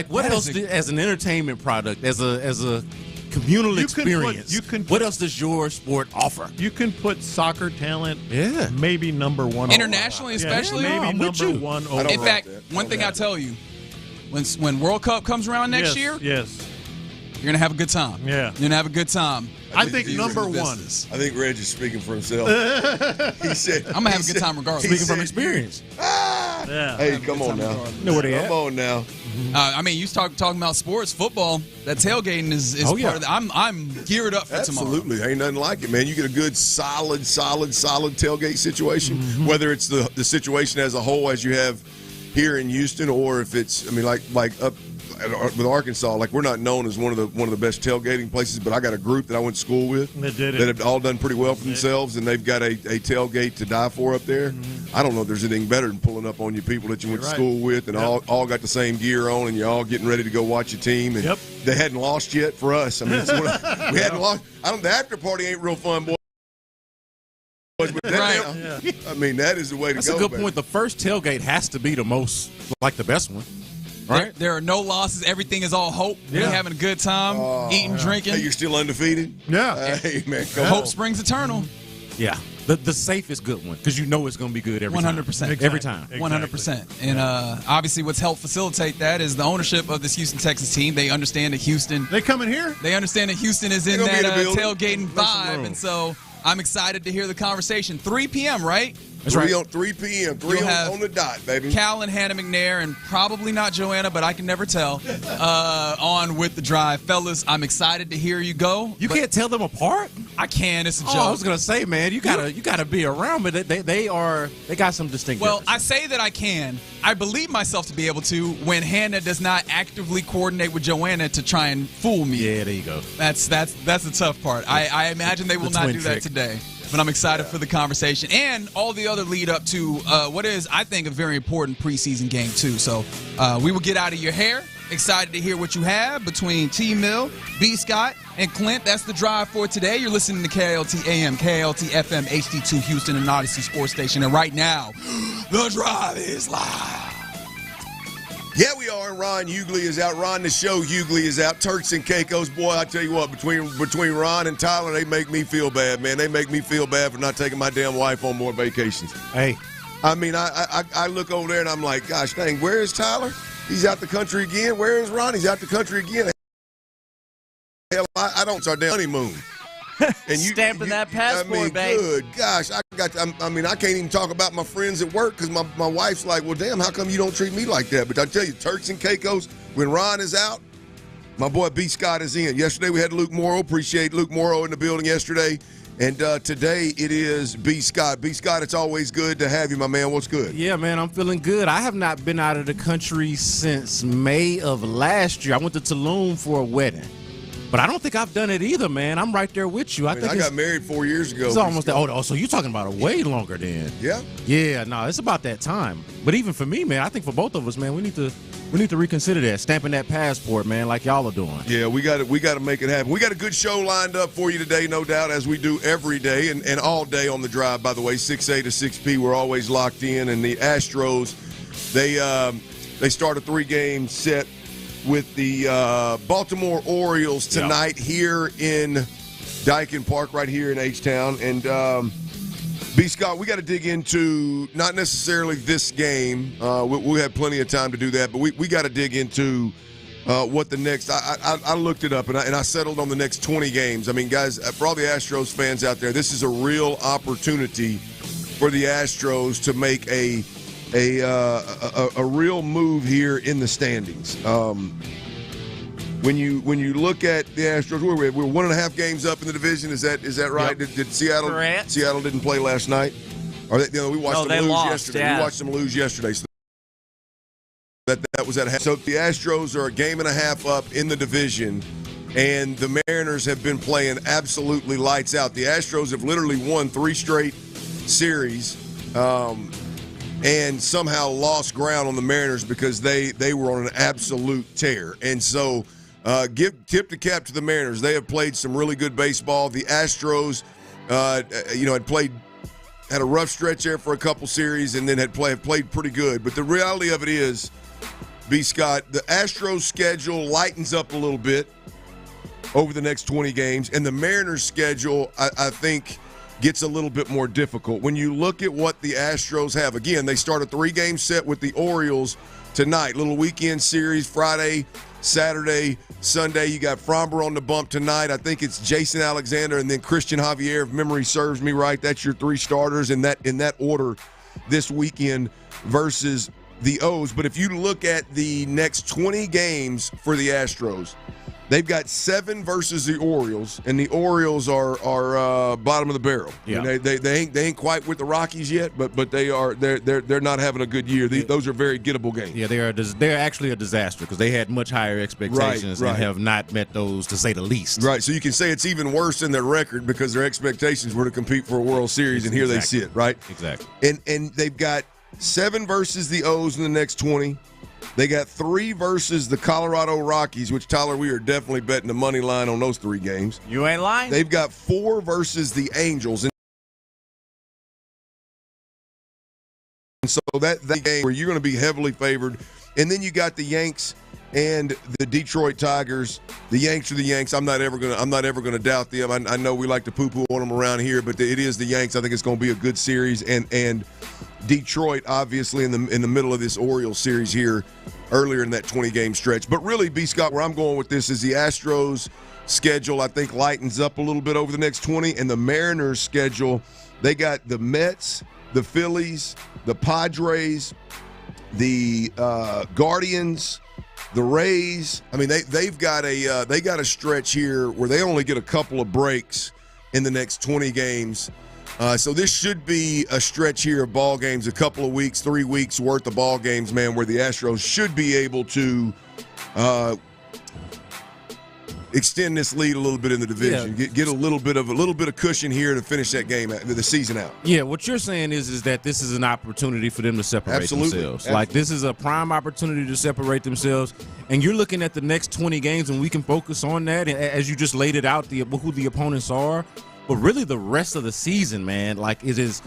what else as an entertainment product, as a communal experience? What else does your sport offer? You can put soccer talent, yeah, maybe number one internationally, especially. Maybe number one overall. In fact, one thing I tell you, when World Cup comes around next year, you're gonna have a good time. Yeah, you're gonna have a good time. I think number one. I think Reg is speaking for himself. He said, "I'm gonna have a good time regardless." Speaking from experience. Yeah. Hey, come on now. Know where they at? Come on now. I mean, you talking about sports, football. That tailgating is part of that. I'm geared up for tomorrow. Absolutely, ain't nothing like it, man. You get a good, solid tailgate situation. Whether it's the situation as a whole, as you have here in Houston, or if it's, I mean, like up with Arkansas, like we're not known as one of the best tailgating places, but I got a group that I went to school with that have all done pretty well for themselves, and they've got a tailgate to die for up there. I don't know if there's anything better than pulling up on your people that you went to school with, and all got the same gear on, and you're all getting ready to go watch your team, and they hadn't lost yet for us. I mean, we hadn't lost. The after party ain't real fun, boy. I mean, that is the way to go. That's a good point. The first tailgate has to be the best one. Right? There are no losses. Everything is all hope. We're having a good time, eating, drinking. Hey, you're still undefeated? Yeah. Hey, man, hope springs eternal. Yeah. The safest good one, because you know it's going to be good every time. 100%. Every time. 100%. And obviously what's helped facilitate that is the ownership of this Houston Texans team. They understand that Houston. They coming here? They understand that Houston is in that tailgating vibe. And so I'm excited to hear the conversation. 3 p.m., right? That's right. 3 p.m. 3 on the dot, baby. Cal and Hannah McNair, and probably not Joanna, but I can never tell, on with the drive. Fellas, I'm excited to hear you go. You can't tell them apart? I can. It's a joke. I was gonna say, man, you gotta be around, but they got some distinct. Well, I say that I can. I believe myself to be able to when Hannah does not actively coordinate with Joanna to try and fool me. Yeah, there you go. That's the tough part. I imagine they will not do that today. But I'm excited for the conversation and all the other lead up to what is, I think, a very important preseason game, too. So we will get out of your hair. Excited to hear what you have between T-Mill, B. Scott, and Clint. That's the drive for today. You're listening to KLT AM, KLT FM, HD2 Houston, and Odyssey Sports Station. And right now, the drive is live. Yeah, we are. Ron Hughley is out. Ron the Show Hughley is out. Turks and Caicos, boy, I tell you what, between Ron and Tyler, they make me feel bad, man. They make me feel bad for not taking my damn wife on more vacations. Hey. I mean, I look over there and I'm like, gosh dang, where is Tyler? He's out the country again. Where is Ron? He's out the country again. Hell, I don't start damn honeymoon. And stamping that passport, babe. Good gosh, I can't even talk about my friends at work because my wife's like, well, damn, how come you don't treat me like that? But I tell you, Turks and Caicos, when Ron is out, my boy B. Scott is in. Yesterday we had Luke Morrow. Appreciate Luke Morrow in the building yesterday. And today it is B. Scott. B. Scott, it's always good to have you, my man. What's good? Yeah, man, I'm feeling good. I have not been out of the country since May of last year. I went to Tulum for a wedding. But I don't think I've done it either, man. I'm right there with you. I got married 4 years ago. It's almost that. Oh, so you're talking about a way longer then? Yeah. Yeah, no, it's about that time. But even for me, man, I think for both of us, man, we need to reconsider that, stamping that passport, man, like y'all are doing. Yeah, we got to make it happen. We got a good show lined up for you today, no doubt, as we do every day and all day on the drive. By the way, 6A to 6P, we're always locked in, and the Astros They start a 3-game set with the Baltimore Orioles tonight here in Dyken Park, right here in H-Town. And B. Scott, we got to dig into not necessarily this game. We'll have plenty of time to do that, but we got to dig into what the next. I looked it up and I settled on the next 20 games. I mean, guys, for all the Astros fans out there, this is a real opportunity for the Astros to make a real move here in the standings. When you look at the Astros, we're 1.5 games up in the division. Is that right? Yep. Did Seattle? Correct. Seattle didn't play last night. Or we watched them lose yesterday. Yeah. We watched them lose yesterday. So that was at half. So the Astros are 1.5 games up in the division, and the Mariners have been playing absolutely lights out. The Astros have literally won 3 straight series, and somehow lost ground on the Mariners because they were on an absolute tear. And so tip the cap to the Mariners. They have played some really good baseball. The Astros, had a rough stretch there for a couple series and then have played pretty good. But the reality of it is, B. Scott, the Astros schedule lightens up a little bit over the next 20 games, and the Mariners schedule, I think, gets a little bit more difficult. When you look at what the Astros have, again, they start a 3-game set with the Orioles tonight. Little weekend series, Friday, Saturday, Sunday. You got Fromber on the bump tonight. I think it's Jason Alexander and then Christian Javier, if memory serves me right. That's your 3 starters in that order this weekend versus the O's. But if you look at the next 20 games for the Astros, they've got 7 versus the Orioles, and the Orioles are bottom of the barrel. Yeah. I mean, they ain't quite with the Rockies yet, but they're not having a good year. Those are very gettable games. Yeah, they're actually a disaster because they had much higher expectations and have not met those, to say the least. Right. So you can say it's even worse than their record because their expectations were to compete for a World Series, and here they sit. Right. Exactly. And they've got 7 versus the O's in the next 20. They got 3 versus the Colorado Rockies, which, Tyler, we are definitely betting the money line on those 3 games. You ain't lying. They've got 4 versus the Angels. And so that game where you're going to be heavily favored. And then you got the Yanks and the Detroit Tigers. The Yanks are the Yanks. I'm not ever gonna doubt them. I know we like to poo-poo on them around here, but it is the Yanks. I think it's going to be a good series. And Detroit, obviously, in the middle of this Orioles series here, earlier in that 20-game stretch. But really, B. Scott, where I'm going with this is the Astros schedule, I think, lightens up a little bit over the next 20, and the Mariners schedule, they got the Mets, the Phillies, the Padres, the Guardians, the Rays. I mean, they got a stretch here where they only get a couple of breaks in the next 20 games. So this should be a stretch here of ball games, a couple of weeks, 3 weeks worth of ball games, man, where the Astros should be able to extend this lead a little bit in the division. Yeah. Get a little bit of cushion here to finish that game, the season out. Yeah, what you're saying is that this is an opportunity for them to separate themselves. Absolutely. Like, this is a prime opportunity to separate themselves, and you're looking at the next 20 games, and we can focus on that. And as you just laid it out, who the opponents are. But really, the rest of the season, man, like, it is.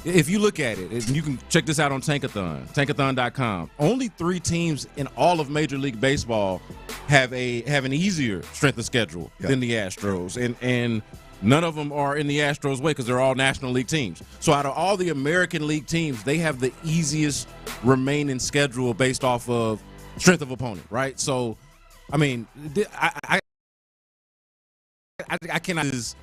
If you look at it, and you can check this out on Tankathon, tankathon.com. Only 3 teams in all of Major League Baseball have an easier strength of schedule than the Astros, and none of them are in the Astros' way because they're all National League teams. So out of all the American League teams, they have the easiest remaining schedule based off of strength of opponent, right? So, I mean, I cannot. Is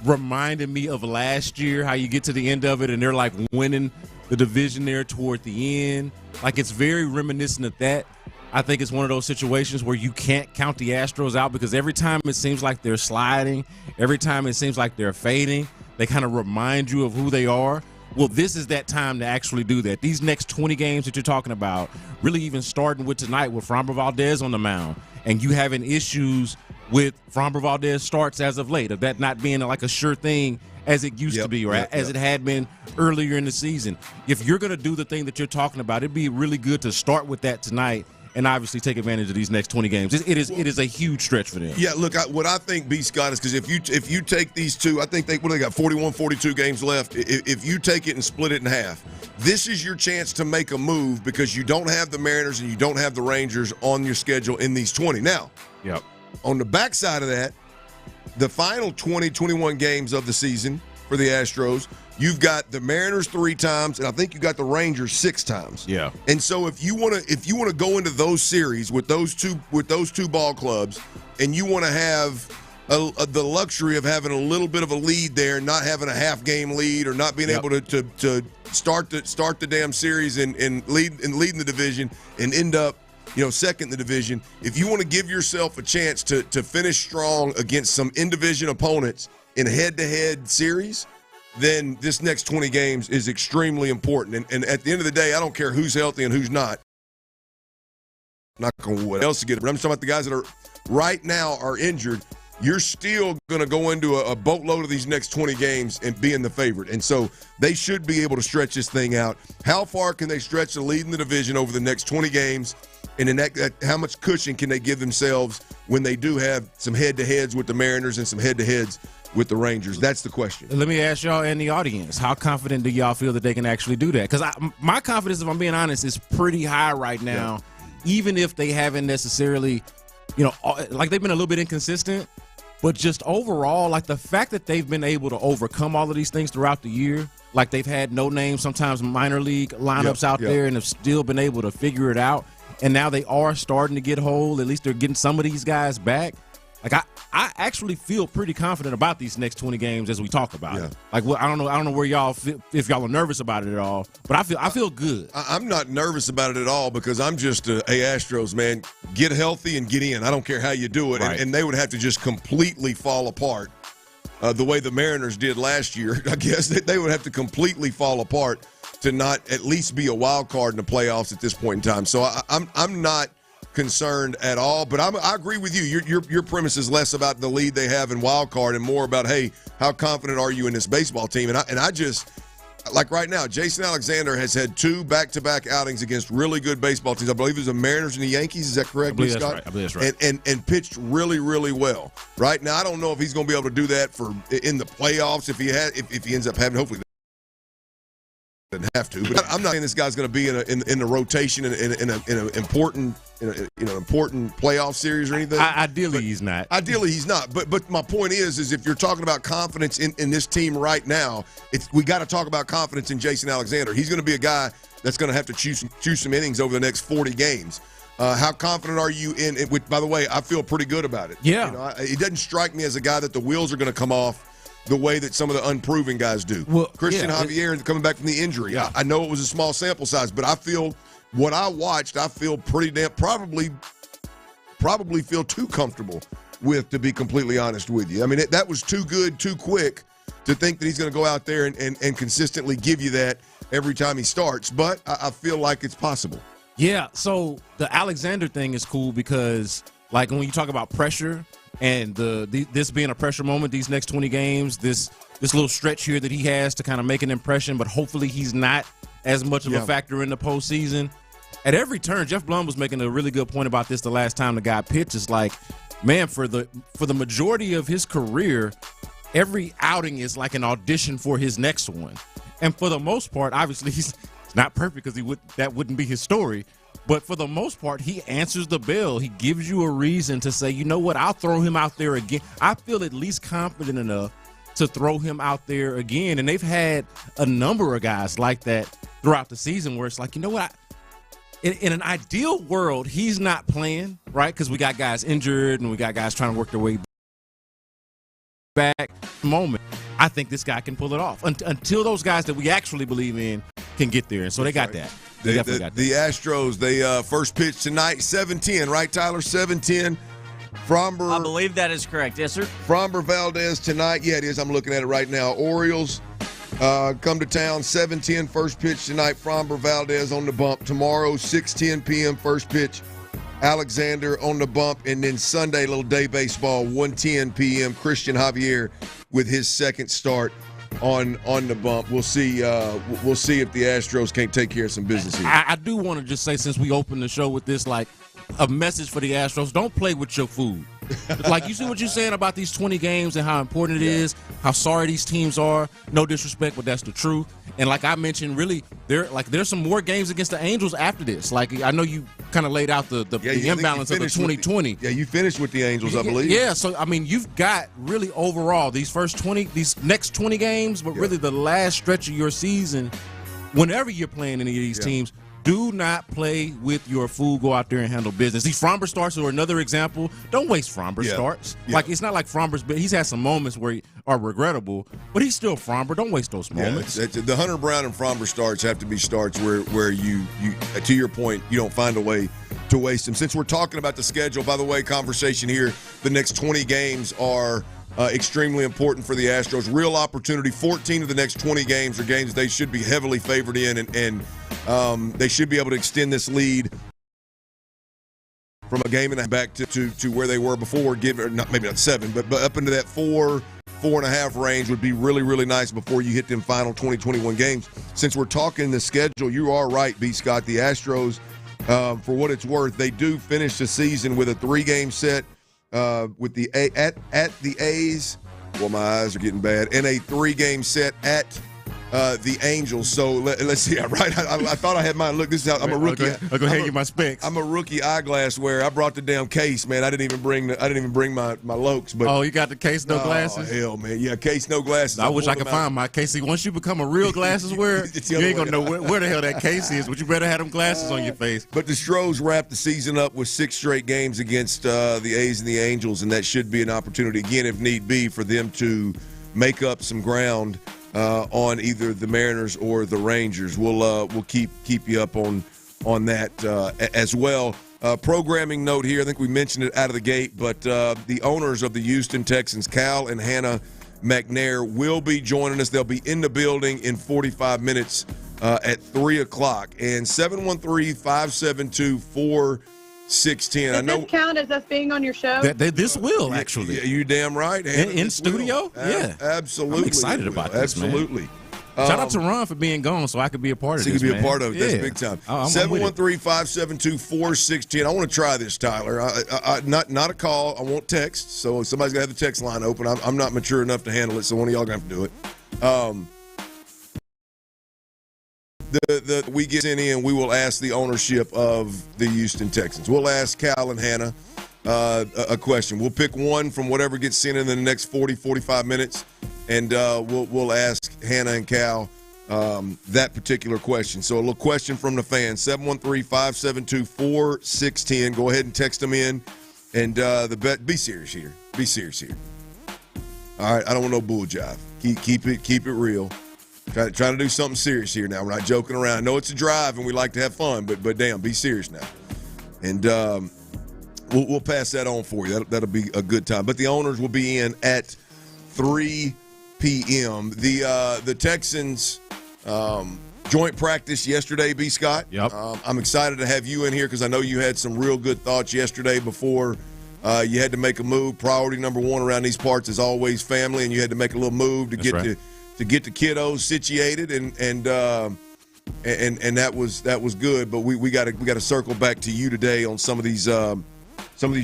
reminded me of last year, how you get to the end of it and they're like winning the division there toward the end. Like, it's very reminiscent of that. I think it's one of those situations where you can't count the Astros out because every time it seems like they're sliding, every time it seems like they're fading, they kind of remind you of who they are. Well, this is that time to actually do that. These next 20 games that you're talking about, really even starting with tonight with Framber Valdez on the mound, and you having issues with Framber Valdez starts as of late, of that not being like a sure thing as it used to be, or as it had been earlier in the season. If you're going to do the thing that you're talking about, it'd be really good to start with that tonight and obviously take advantage of these next 20 games. It is a huge stretch for them. Yeah, look, what I think, B. Scott, is because if you take these two, I think they got 41, 42 games left. If you take it and split it in half, this is your chance to make a move because you don't have the Mariners and you don't have the Rangers on your schedule in these 20. Now, on the backside of that, the final 20, 21 games of the season for the Astros, you've got the Mariners 3 times, and I think you got the Rangers 6 times. Yeah. And so if you want to go into those series with those two ball clubs, and you want to have the luxury of having a little bit of a lead there, not having a half game lead, or not being able to start the damn series and leading the division and end up second in the division. If you want to give yourself a chance to finish strong against some in-division opponents in head-to-head series, then this next 20 games is extremely important. And at the end of the day, I don't care who's healthy and who's not. I'm not going to what else to get it. But I'm talking about the guys that are right now are injured. You're still going to go into a boatload of these next 20 games and being the favorite. And so they should be able to stretch this thing out. How far can they stretch the lead in the division over the next 20 games? And then how much cushion can they give themselves when they do have some head-to-heads with the Mariners and some head-to-heads with the Rangers? That's the question. Let me ask y'all and the audience, how confident do y'all feel that they can actually do that? Because my confidence, if I'm being honest, is pretty high right now, even if they haven't necessarily, like they've been a little bit inconsistent. But just overall, like the fact that they've been able to overcome all of these things throughout the year, like they've had no name, sometimes minor league lineups out there and have still been able to figure it out. And now they are starting to get whole. At least they're getting some of these guys back. Like I actually feel pretty confident about these next 20 games as we talk about it. Like I don't know where y'all feel, if y'all are nervous about it at all, but I feel good. I'm not nervous about it at all because I'm just Astros, man. Get healthy and get in. I don't care how you do it, and they would have to just completely fall apart the way the Mariners did last year. I guess they would have to completely fall apart to not at least be a wild card in the playoffs at this point in time. So I'm not concerned at all, but I agree with you. Your premise is less about the lead they have in wild card and more about, hey, how confident are you in this baseball team? And I just, like right now, Jason Alexander has had 2 back-to-back outings against really good baseball teams. I believe it was the Mariners and the Yankees. Is that correct, Scott? I believe that's right. And pitched really, really well. Right now, I don't know if he's going to be able to do that in the playoffs if he ends up having, hopefully doesn't have to. But I'm not saying this guy's going to be in the rotation in an important playoff series or anything. Ideally, he's not. Ideally, he's not. But my point is if you're talking about confidence in this team right now, we got to talk about confidence in Jason Alexander. He's going to be a guy that's going to have to choose some innings over the next 40 games. How confident are you in it? By the way, I feel pretty good about it. Yeah. It doesn't strike me as a guy that the wheels are going to come off the way that some of the unproven guys do. Well, Christian Javier coming back from the injury. I know it was a small sample size, but I feel what I watched, I feel pretty damn probably feel too comfortable with, to be completely honest with you. I mean, that was too good, too quick to think that he's going to go out there and consistently give you that every time he starts. But I feel like it's possible. Yeah, so the Alexander thing is cool because, like, when you talk about pressure and this being a pressure moment, these next 20 games, this little stretch here that he has to kind of make an impression, but hopefully he's not as much of a factor in the postseason. At every turn, Jeff Blum was making a really good point about this the last time the guy pitched. It's like, man, for the majority of his career, every outing is like an audition for his next one. And for the most part, obviously he's not perfect because that wouldn't be his story. But for the most part, he answers the bell. He gives you a reason to say, you know what, I'll throw him out there again. I feel at least confident enough to throw him out there again. And they've had a number of guys like that throughout the season where it's like, you know what, in an ideal world, he's not playing, right? Because we got guys injured and we got guys trying to work their way back. Moment, I think this guy can pull it off until those guys that we actually believe in can get there. And so they got that. The Astros, they first pitch tonight, 7:10, right, Tyler? 7:10. Fromber. I believe that is correct. Yes, sir. Fromber Valdez tonight. Yeah, it is. I'm looking at it right now. Orioles come to town, 7:10, first pitch tonight. Fromber Valdez on the bump. Tomorrow, 6:10 p.m., first pitch. Alexander on the bump. And then Sunday, little day baseball, 1:10 p.m., Christian Javier with his second start on the bump. We'll see. We'll see if the Astros can't take care of some business here. I do want to just say, since we opened the show with this, like a message for the Astros: don't play with your food. Like, you see what you're saying about these 20 games and how important it is, how sorry these teams are. No disrespect, but that's the truth. And like I mentioned, really, there's some more games against the Angels after this. Like, I know you kind of laid out the imbalance of the 2020. You finished with the Angels, I believe. Yeah, so I mean, you've got really overall these next 20 games, but really the last stretch of your season, whenever you're playing any of these teams, do not play with your food. Go out there and handle business. These Fromber starts are another example. Don't waste Fromber starts. Like, it's not like Fromber's, but he's had some moments where are regrettable, but he's still Fromber. Don't waste those moments. The Hunter Brown and Fromber starts have to be starts where you to your point, you don't find a way to waste them. Since we're talking about the schedule, by the way, conversation here, the next 20 games are extremely important for the Astros. Real opportunity. 14 of the next 20 games are games they should be heavily favored in, and they should be able to extend this lead from a game and a half back to where they were before. Maybe not 7, but up into that 4.5 range would be really, really nice before you hit them final 2021 games. Since we're talking the schedule, you are right, B. Scott. The Astros, for what it's worth, they do finish the season with a 3-game set. With the at the A's, well, my eyes are getting bad, and a 3-game set at the Angels. So let's see. Right, I thought I had mine. Look, this is how I'm a rookie. I'll go ahead and get my specs. I'm a rookie eyeglass wearer. I brought the damn case, man. I didn't even bring my Lokes. But you got the case, no glasses. Hell, man, yeah, case, no glasses. I wish I could find my case. See, once you become a real glasses wearer, you ain't gonna know where the hell that case is. But you better have them glasses on your face. But the Stros wrap the season up with 6 straight games against the A's and the Angels, and that should be an opportunity again, if need be, for them to make up some ground on either the Mariners or the Rangers. We'll keep you up on that as well. Programming note here, I think we mentioned it out of the gate, but the owners of the Houston Texans, Cal and Hannah McNair, will be joining us. They'll be in the building in 45 minutes at 3 o'clock. And 713-572-4610. Does this count as us being on your show? This will, actually. Yeah, you damn right. Hannah, in studio? Yeah. Absolutely. I'm excited about this, Absolutely. Man. Shout out to Ron for being gone so I could be a part of this, So you can be a part of it. That's big time. 713-572-4610. I want to try this, Tyler. Not a call. I want text. So somebody's got to have the text line open. I'm not mature enough to handle it, so one of y'all going to have to do it. We get in, we will ask the ownership of the Houston Texans. We'll ask Cal and Hannah a question. We'll pick one from whatever gets sent in the next 40-45 minutes, and we'll ask Hannah and Cal that particular question. So a little question from the fans, 713-572-4610. Go ahead and text them in, and be serious here. Be serious here. All right, I don't want no bull jive. Keep it real. Trying to do something serious here now. We're not joking around. I know it's a drive and we like to have fun, but damn, be serious now. And we'll pass that on for you. That'll be a good time. But the owners will be in at 3 p.m. The Texans joint practice yesterday, B. Scott. Yep. I'm excited to have you in here because I know you had some real good thoughts yesterday before you had to make a move. Priority number one around these parts is always family, and you had to make a little move to get the kiddos situated, and that was good. But we got to circle back to you today on some of these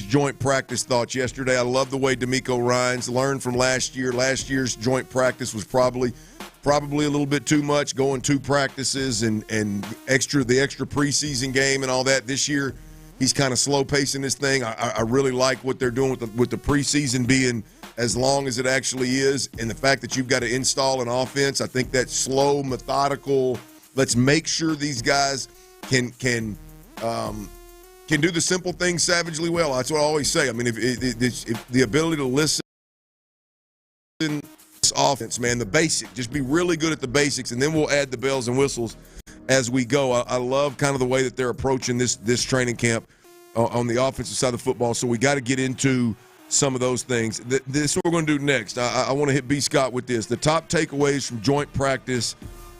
joint practice thoughts yesterday. I love the way DeMeco Ryans learned from last year. Last year's joint practice was probably a little bit too much, going 2 practices and the extra preseason game and all that. This year, he's kind of slow pacing this thing. I really like what they're doing with the preseason being as long as it actually is, and the fact that you've got to install an offense. I think that slow, methodical. Let's make sure these guys can do the simple things savagely well. That's what I always say. I mean, if the ability to listen, this offense, man, the basic, just be really good at the basics, and then we'll add the bells and whistles as we go. I love kind of the way that they're approaching this training camp on the offensive side of the football. So we got to get into some of those things. This is what we're going to do next. I want to hit B. Scott with this. The top takeaways from joint practice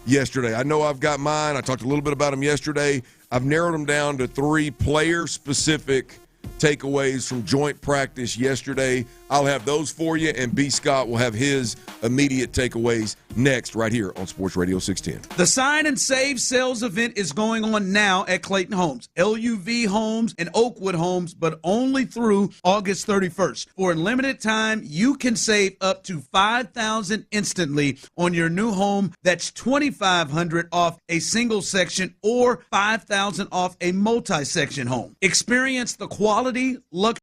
yesterday. I know I've got mine. I talked a little bit about them yesterday. I've narrowed them down to 3 player-specific takeaways from joint practice yesterday. I'll have those for you, and B. Scott will have his immediate takeaways next right here on Sports Radio 610. The Sign and Save sales event is going on now at Clayton Homes, LUV Homes, and Oakwood Homes, but only through August 31st. For a limited time, you can save up to $5,000 instantly on your new home. That's $2,500 off a single section or $5,000 off a multi-section home. Experience the quality, luxury.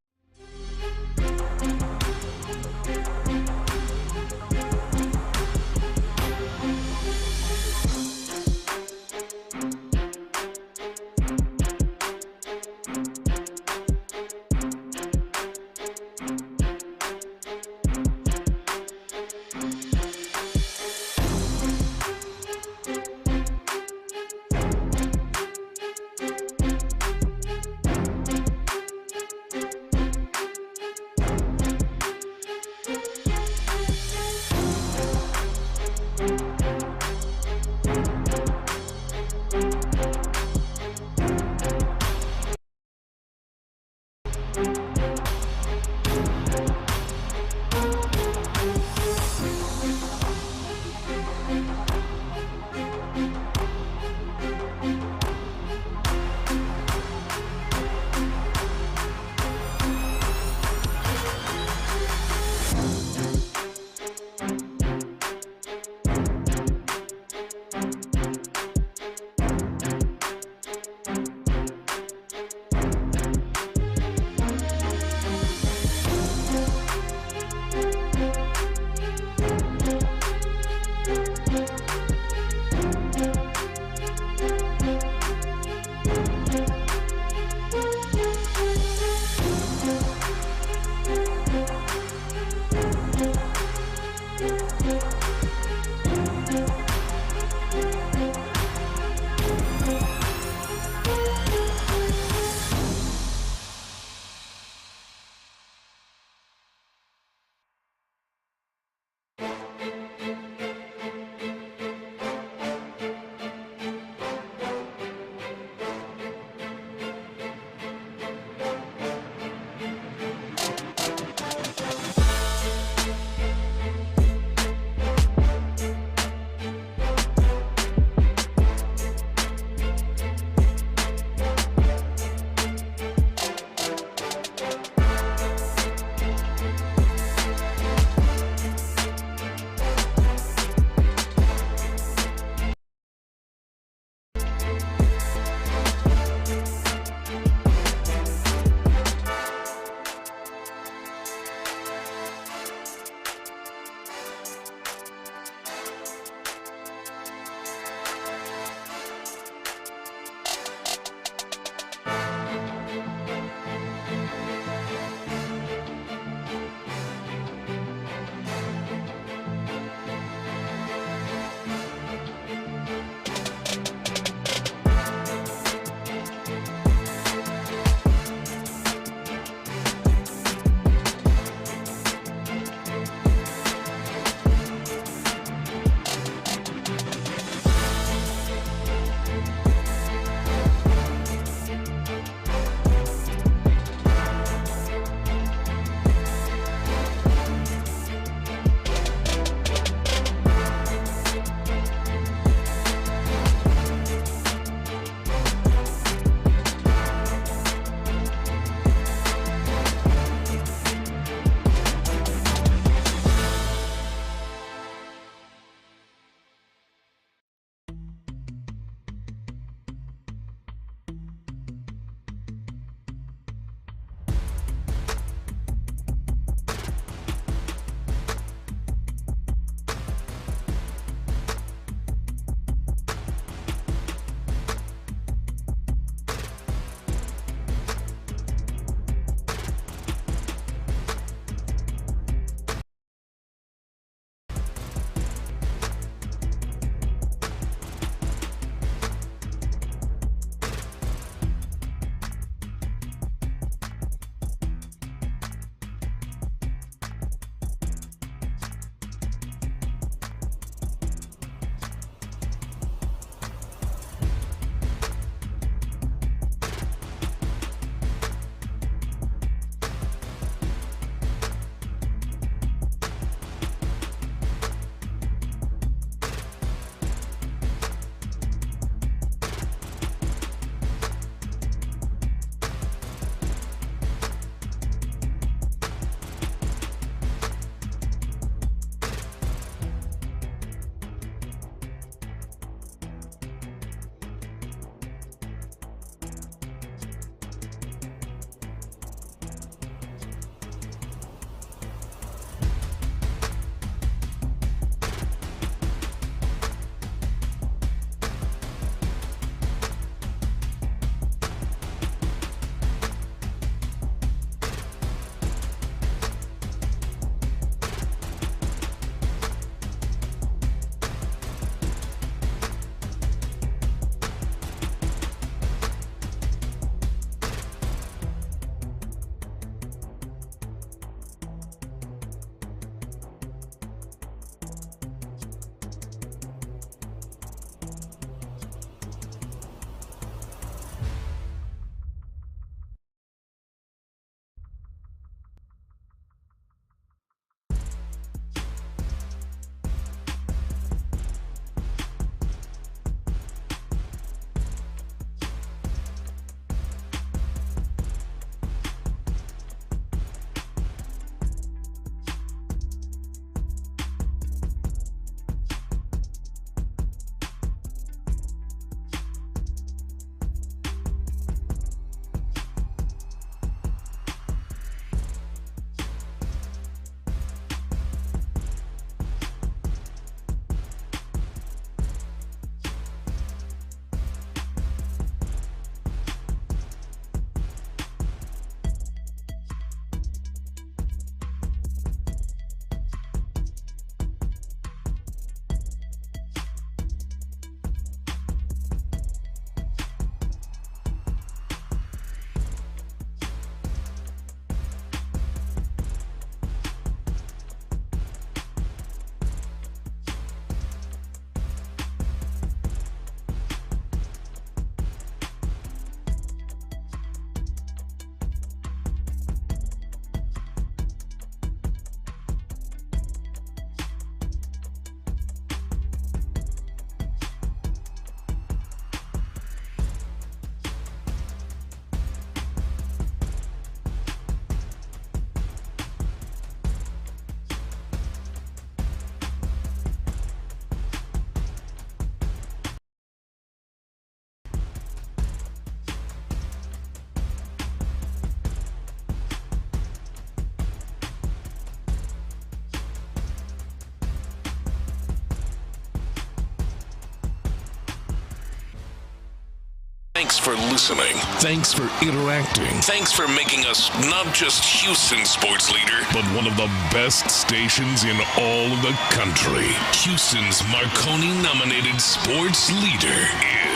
Thanks for listening. Thanks for interacting. Thanks for making us not just Houston's sports leader, but one of the best stations in all of the country. Houston's Marconi-nominated sports leader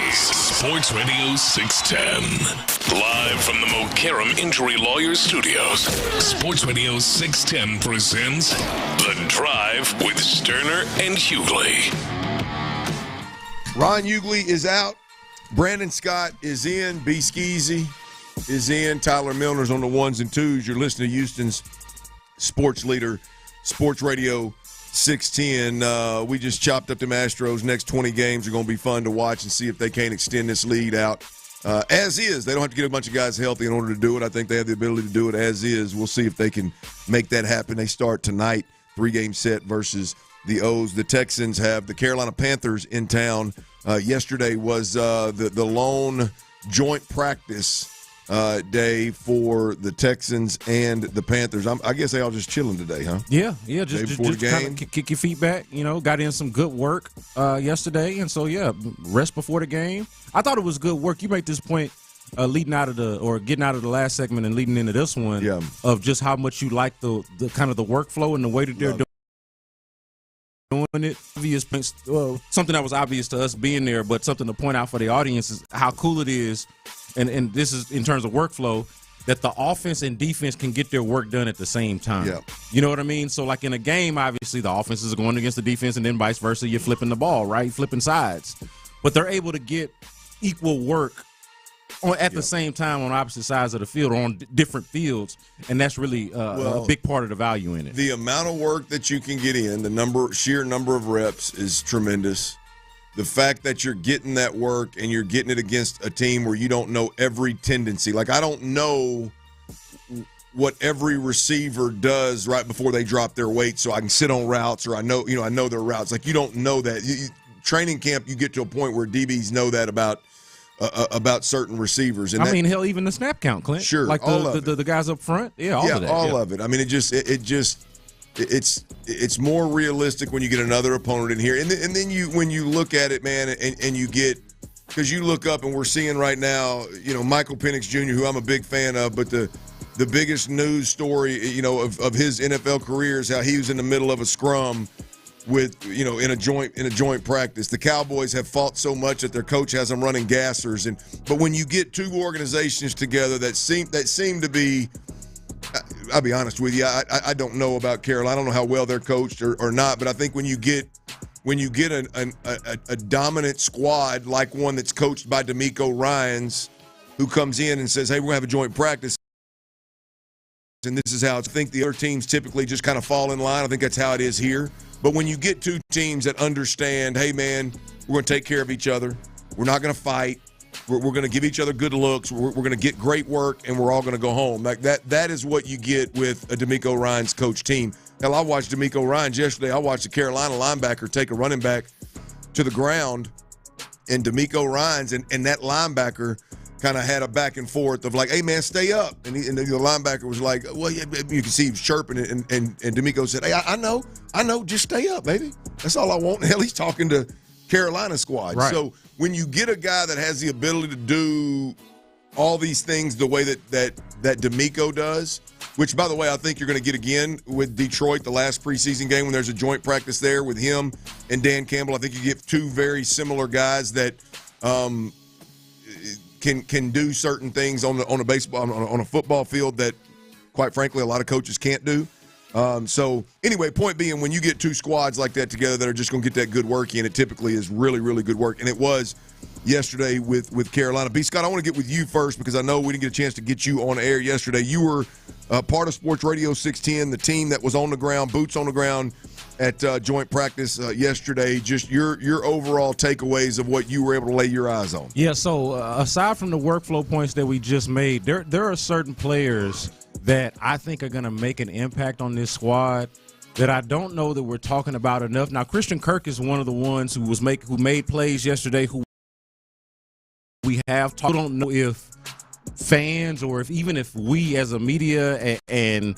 is Sports Radio 610. Live from the Mokaram Injury Lawyers Studios, Sports Radio 610 presents The Drive with Stoerner and Hughley. Ron Hughley is out. Brandon Scott is in. B. Skeezy is in. Tyler Milner's on the ones and twos. You're listening to Houston's sports leader, Sports Radio 610. We just chopped up them Astros. Next 20 games are going to be fun to watch and see if they can't extend this lead out. As is. They don't have to get a bunch of guys healthy in order to do it. I think they have the ability to do it as is. We'll see if they can make that happen. They start tonight, 3-game set versus the O's. The Texans have the Carolina Panthers in town. Yesterday was the lone joint practice day for the Texans and the Panthers. I guess they all just chilling today, huh? Yeah, just kind of kick your feet back. Got in some good work yesterday, and so rest before the game. I thought it was good work. You make this point getting out of the last segment and leading into this one of just how much you like the kind of the workflow and the way that they're doing it. Something that was obvious to us being there, but something to point out for the audience is how cool it is, and this is in terms of workflow, that the offense and defense can get their work done at the same time. Yeah. You know what I mean? So like in a game, obviously the offense is going against the defense, and then vice versa, you're flipping the ball, right? Flipping sides. But they're able to get equal work at the same time on opposite sides of the field or on different fields, and that's really a big part of the value in it. The amount of work that you can get in, the sheer number of reps is tremendous. The fact that you're getting that work and you're getting it against a team where you don't know every tendency. Like, I don't know what every receiver does right before they drop their weight so I can sit on routes, or I know their routes. Like, you don't know that. Training camp, you get to a point where DBs know that about certain receivers. And hell, even the snap count, Clint. Sure, like the guys up front. All of that. All of it. I mean, it's more realistic when you get another opponent in here, and then when you look at it, man, and you get, because you look up and we're seeing right now, Michael Penix Jr., who I'm a big fan of, but the biggest news story, of his NFL career is how he was in the middle of a scrum with in a joint practice. The Cowboys have fought so much that their coach has them running gassers, but when you get two organizations together that seem to be, I'll be honest with you, I don't know about Carolina. I don't know how well they're coached or not, but I think when you get a dominant squad like one that's coached by DeMeco Ryans, who comes in and says, hey, we're gonna have a joint practice, and this is how I think the other teams typically just kind of fall in line. I think that's how it is here. But when you get two teams that understand, hey, man, we're going to take care of each other. We're not going to fight. We're going to give each other good looks. We're going to get great work, and we're all going to go home. Like that is what you get with a DeMeco Ryans coach team. Hell, I watched DeMeco Ryans yesterday. I watched a Carolina linebacker take a running back to the ground, and DeMeco Ryans and that linebacker kind of had a back and forth of like, hey, man, stay up. And the linebacker was like, well, yeah, you can see he was chirping it. And DeMeco said, hey, I know, just stay up, baby. That's all I want. Hell, he's talking to Carolina squad. Right. So when you get a guy that has the ability to do all these things the way that DeMeco does, which, by the way, I think you're going to get again with Detroit, the last preseason game when there's a joint practice there with him and Dan Campbell. I think you get two very similar guys that can do certain things on a football field that, quite frankly, a lot of coaches can't do. So anyway, point being, when you get two squads like that together that are just going to get that good work in, it typically is really, really good work. And it was yesterday with Carolina. B. Scott, I want to get with you first because I know we didn't get a chance to get you on air yesterday. You were part of Sports Radio 610, the team that was on the ground, boots on the ground at joint practice yesterday. Just your overall takeaways of what you were able to lay your eyes on. Yeah, so aside from the workflow points that we just made, there are certain players that I think are going to make an impact on this squad that I don't know that we're talking about enough. Now, Christian Kirk is one of the ones who made plays yesterday who we have talked. I don't know if fans or if we as a media and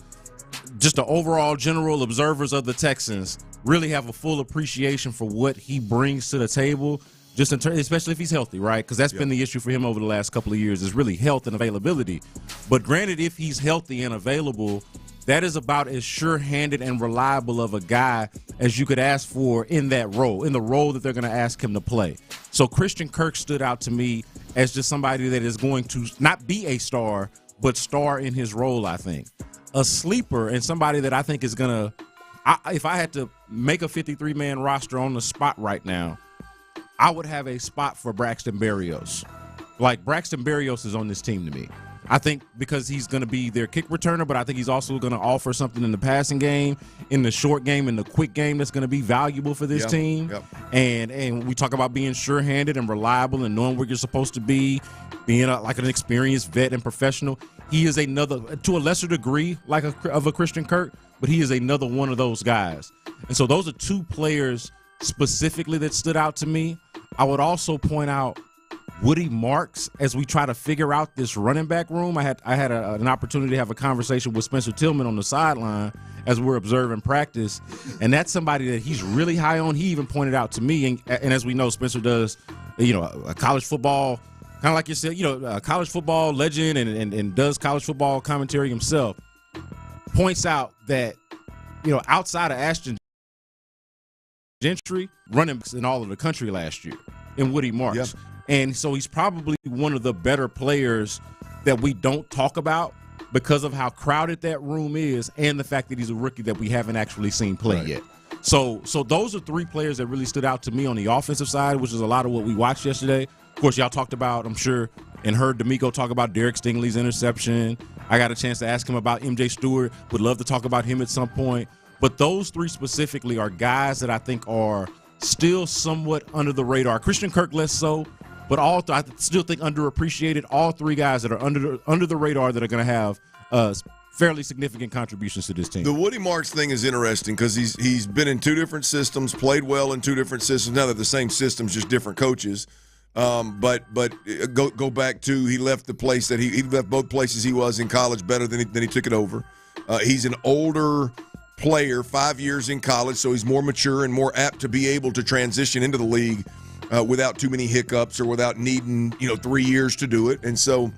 just the overall general observers of the Texans really have a full appreciation for what he brings to the table. just especially if he's healthy, right? Because that's been the issue for him over the last couple of years is really health and availability. But granted, if he's healthy and available, that is about as sure-handed and reliable of a guy as you could ask for in that role, in the role that they're going to ask him to play. So Christian Kirk stood out to me as just somebody that is going to not be a star, but star in his role, I think. A sleeper and somebody that I think is going to if I had to make a 53-man roster on the spot right now, I would have a spot for Braxton Berrios. Like, Braxton Berrios is on this team to me. I think because he's going to be their kick returner, but I think he's also going to offer something in the passing game, in the short game, in the quick game that's going to be valuable for this team. Yep. And we talk about being sure-handed and reliable and knowing where you're supposed to be, being like an experienced vet and professional. He is another, to a lesser degree, of a Christian Kirk, but he is another one of those guys. And so those are two players specifically that stood out to me. I would also point out Woody Marks as we try to figure out this running back room. I had an opportunity to have a conversation with Spencer Tillman on the sideline as we're observing practice, and that's somebody that he's really high on. He even pointed out to me, and as we know, Spencer does, a college football, kind of like you said, a college football legend and does college football commentary himself, points out that, outside of Ashton Gentry, running backs in all of the country last year in Woody Marks. Yep. And so he's probably one of the better players that we don't talk about because of how crowded that room is and the fact that he's a rookie that we haven't actually seen play yet. So those are three players that really stood out to me on the offensive side, which is a lot of what we watched yesterday. Of course, y'all talked about, I'm sure, and heard DeMeco talk about Derek Stingley's interception. I got a chance to ask him about MJ Stewart. Would love to talk about him at some point. But those three specifically are guys that I think are still somewhat under the radar. Christian Kirk less so, but I still think underappreciated. All three guys that are under the radar that are going to have fairly significant contributions to this team. The Woody Marks thing is interesting because he's been in two different systems, played well in two different systems. Now they're the same systems, just different coaches. But go back to he left the place that he left both places he was in college better than he took it over. He's an older player, 5 years in college, so he's more mature and more apt to be able to transition into the league without too many hiccups or without needing 3 years to do it. And so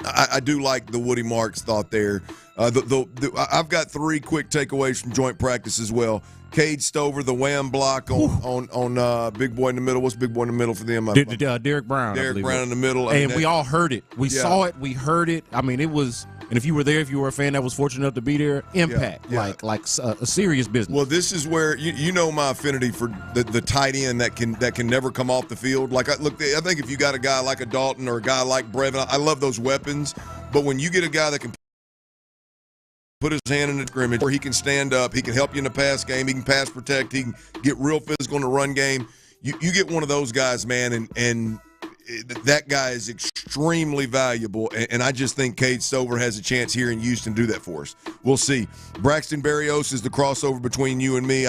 I do like the Woody Marks thought there. I've got three quick takeaways from joint practice as well. Cade Stover, the wham block on Big Boy in the middle. What's Big Boy in the middle for them? Derek Brown. Derek Brown in the middle. And we all heard it. We saw it. We heard it. I mean, it was – and if you were there, if you were a fan that was fortunate enough to be there, impact, like a serious business. Well, this is where you know my affinity for the tight end that can never come off the field. Like, I think if you got a guy like a Dalton or a guy like Brevin, I love those weapons. But when you get a guy that can put his hand in the scrimmage, where he can stand up, he can help you in the pass game, he can pass protect, he can get real physical in the run game. You get one of those guys, man, and that guy is extremely valuable, and I just think Cade Stover has a chance here in Houston to do that for us. We'll see. Braxton Berrios is the crossover between you and me.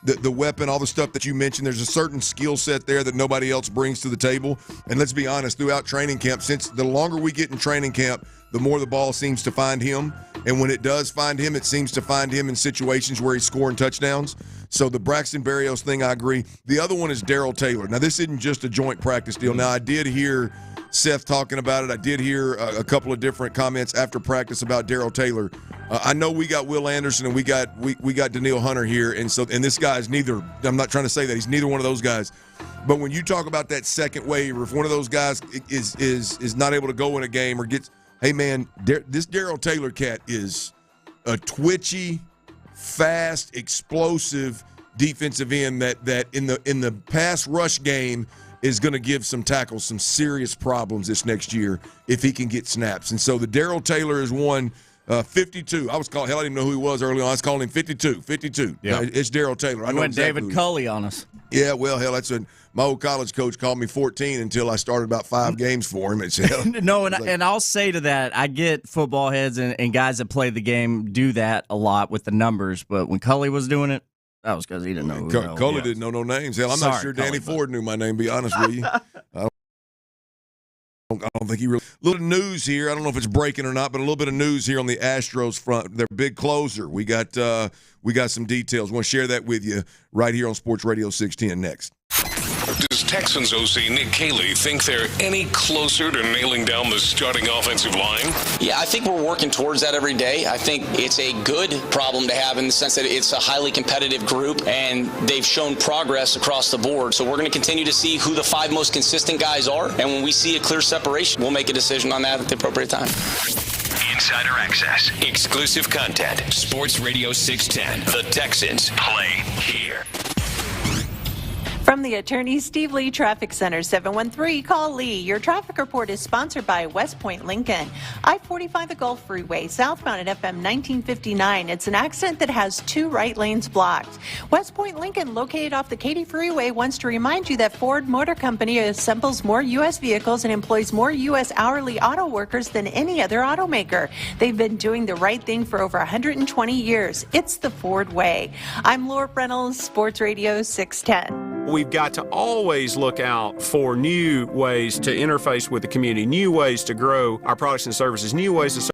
The weapon, all the stuff that you mentioned, there's a certain skill set there that nobody else brings to the table. And let's be honest, throughout training camp, since the longer we get in training camp, the more the ball seems to find him. And when it does find him, it seems to find him in situations where he's scoring touchdowns. So the Braxton Berrios thing, I agree. The other one is Darrell Taylor. Now, this isn't just a joint practice deal. Now, I did hear Seth talking about it. I did hear a couple of different comments after practice about Darrell Taylor. I know we got Will Anderson and we got Daniil Hunter here, and this guy is neither. I'm not trying to say that he's neither one of those guys. But when you talk about that second wave, or if one of those guys is not able to go in a game or gets, hey man, this Darrell Taylor cat is a twitchy, fast, explosive defensive end that in the pass rush game is going to give some tackles some serious problems this next year if he can get snaps. And so the Darrell Taylor is one. 52. I didn't even know who he was early on. I was calling him 52. 52. Yeah. It's Darrell Taylor. I know went exactly David Culley on us. Yeah, well, hell, that's what my old college coach called me 14 until I started about 5 games for him. And I'll say to that, I get football heads and guys that play the game do that a lot with the numbers, but when Culley was doing it, that was because he didn't know who Culley didn't know no names. Hell, I'm not sure Danny Ford knew my name, to be honest with you. I don't think he really. A little news here. I don't know if it's breaking or not, but a little bit of news here on the Astros front. Their big closer. We got some details. I want to share that with you right here on Sports Radio 610 next. Does Texans OC Nick Caley think they're any closer to nailing down the starting offensive line? Yeah, I think we're working towards that every day. I think it's a good problem to have in the sense that it's a highly competitive group, and they've shown progress across the board. So we're going to continue to see who the 5 most consistent guys are, and when we see a clear separation, we'll make a decision on that at the appropriate time. Insider access, exclusive content, Sports Radio 610. The Texans play here. From the Attorney Steve Lee Traffic Center, 713, call Lee. Your traffic report is sponsored by West Point Lincoln. I-45 the Gulf Freeway, southbound at FM 1959. It's an accident that has 2 right lanes blocked. West Point Lincoln, located off the Katy Freeway, wants to remind you that Ford Motor Company assembles more U.S. vehicles and employs more U.S. hourly auto workers than any other automaker. They've been doing the right thing for over 120 years. It's the Ford way. I'm Laura Reynolds, Sports Radio 610. We've got to always look out for new ways to interface with the community, new ways to grow our products and services, new ways to serve.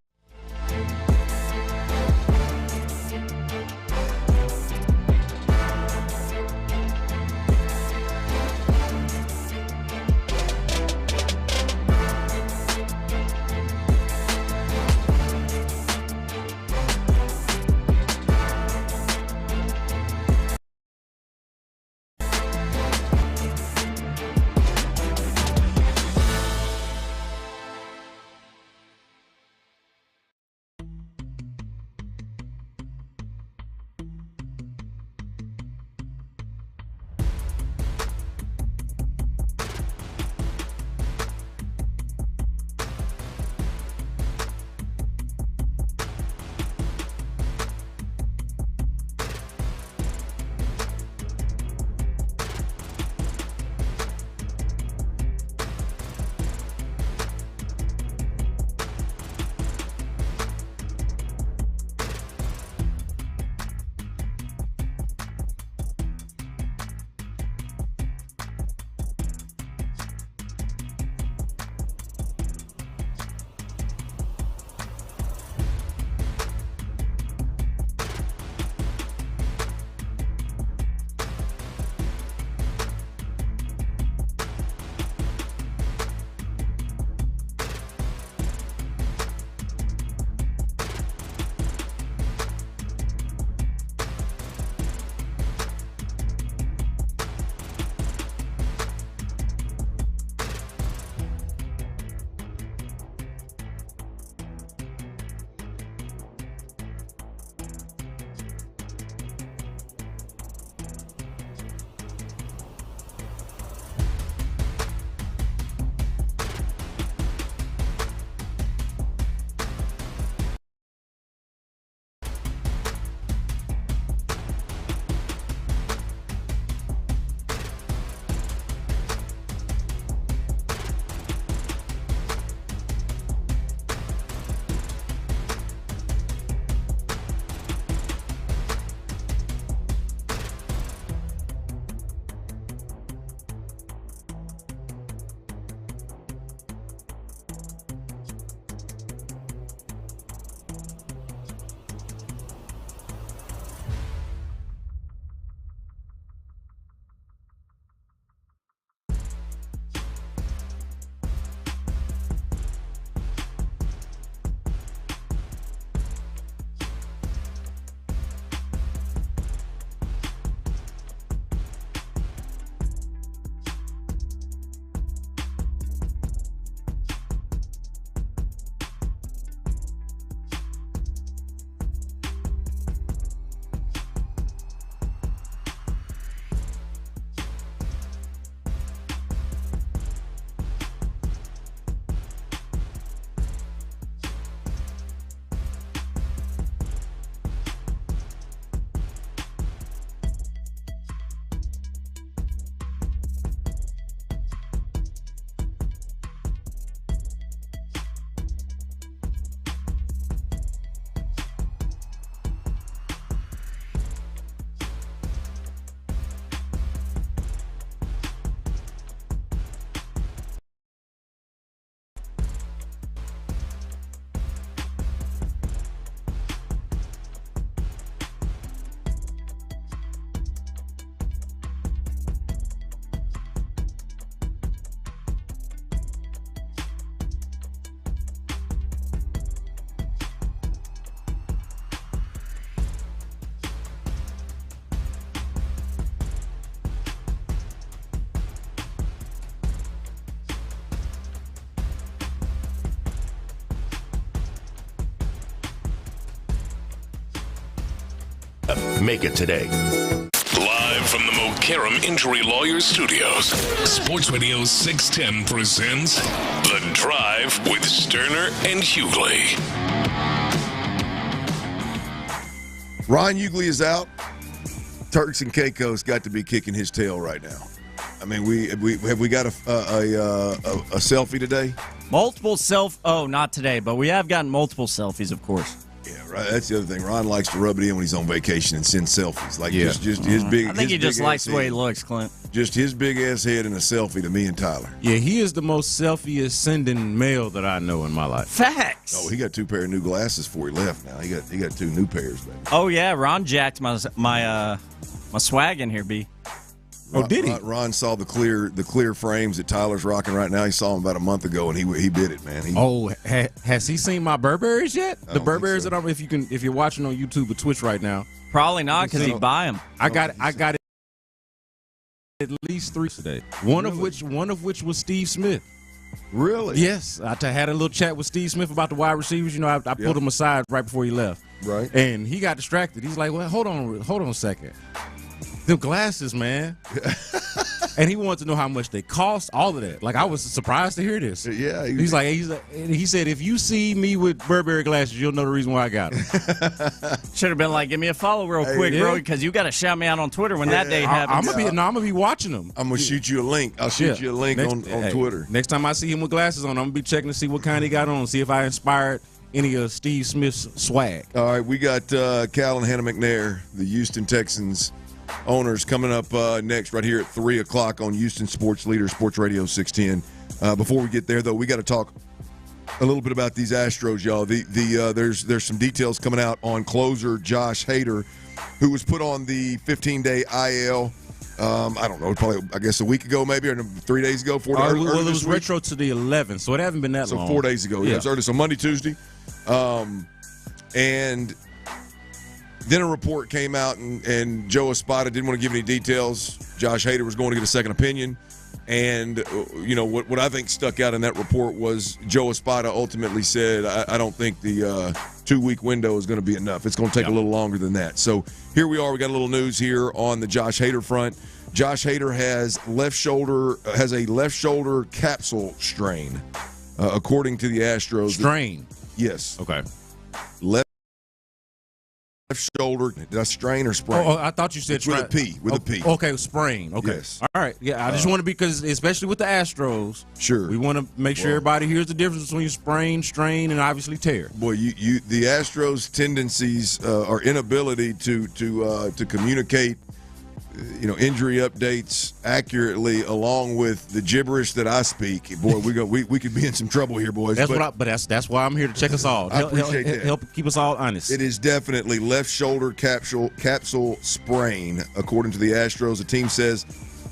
Make it today. Live from the Mokaram Injury Lawyers Studios, Sports Radio 610 presents The Drive with Stoerner and Hughley. Ryan Hughley is out. Turks and Caicos got to be kicking his tail right now. I mean, we got a selfie today? Multiple not today, but we have gotten multiple selfies, of course. Yeah, right. That's the other thing. Ron likes to rub it in when he's on vacation and send selfies. Like just his big. I think he just likes the way he looks, Clint. Just his big ass head and a selfie to me and Tyler. Yeah, he is the most selfie sending male that I know in my life. Facts. Oh, he got 2 pair of new glasses before he left. Now he got 2 new pairs, baby. Oh yeah, Ron jacked my swag in here, B. Oh, did he? Ron saw the clear frames that Tyler's rocking right now. He saw them about a month ago, and he bit it, man. Has he seen my Burberrys yet? The Burberrys that if you're watching on YouTube or Twitch right now. Probably not, because he'd buy them. I got at least 3 today. One of which was Steve Smith. Really? Yes. I had a little chat with Steve Smith about the wide receivers. You know, I pulled him aside right before he left. Right. And he got distracted. He's like, well, hold on a second. Them glasses, man. And he wanted to know how much they cost, all of that. Like, I was surprised to hear this. Yeah. He said, if you see me with Burberry glasses, you'll know the reason why I got them. Should have been like, give me a follow real quick, bro, because you got to shout me out on Twitter when that day happens. I'm gonna be watching them. I'm gonna shoot you a link. I'll shoot you a link on Twitter. Next time I see him with glasses on, I'm gonna be checking to see what kind he got on, see if I inspired any of Steve Smith's swag. All right, we got Cal and Hannah McNair, the Houston Texans owners, coming up next right here at 3 o'clock on Houston Sports Leader, Sports Radio 610. Before we get there, though, we got to talk a little bit about these Astros, y'all. There's some details coming out on closer Josh Hader, who was put on the 15-day IL. I don't know, probably, I guess, a week ago maybe, or 3 days ago, 4 days ago. Well, it was retro to the 11th, so it hasn't been that long. So 4 days ago, yeah. So Monday, Tuesday. And then a report came out, and Joe Espada didn't want to give any details. Josh Hader was going to get a second opinion. And, you know, what I think stuck out in that report was Joe Espada ultimately said, I don't think the 2-week window is going to be enough. It's going to take a little longer than that. So here we are. We got a little news here on the Josh Hader front. Josh Hader has a left shoulder capsule strain, according to the Astros. Strain? Yes. Okay. Left shoulder. Did I strain or sprain? Oh, I thought you said with a P. With a P. Okay, sprain. Okay. Yes. All right. Yeah, I just want to, because especially with the Astros, sure, we want to make sure everybody hears the difference between sprain, strain, and obviously tear. Boy, the Astros' tendencies or inability to communicate, injury updates accurately, along with the gibberish that I speak. Boy, we could be in some trouble here, boys. That's why I'm here to check us all. I appreciate that. Help keep us all honest. It is definitely left shoulder capsule sprain, according to the Astros. The team says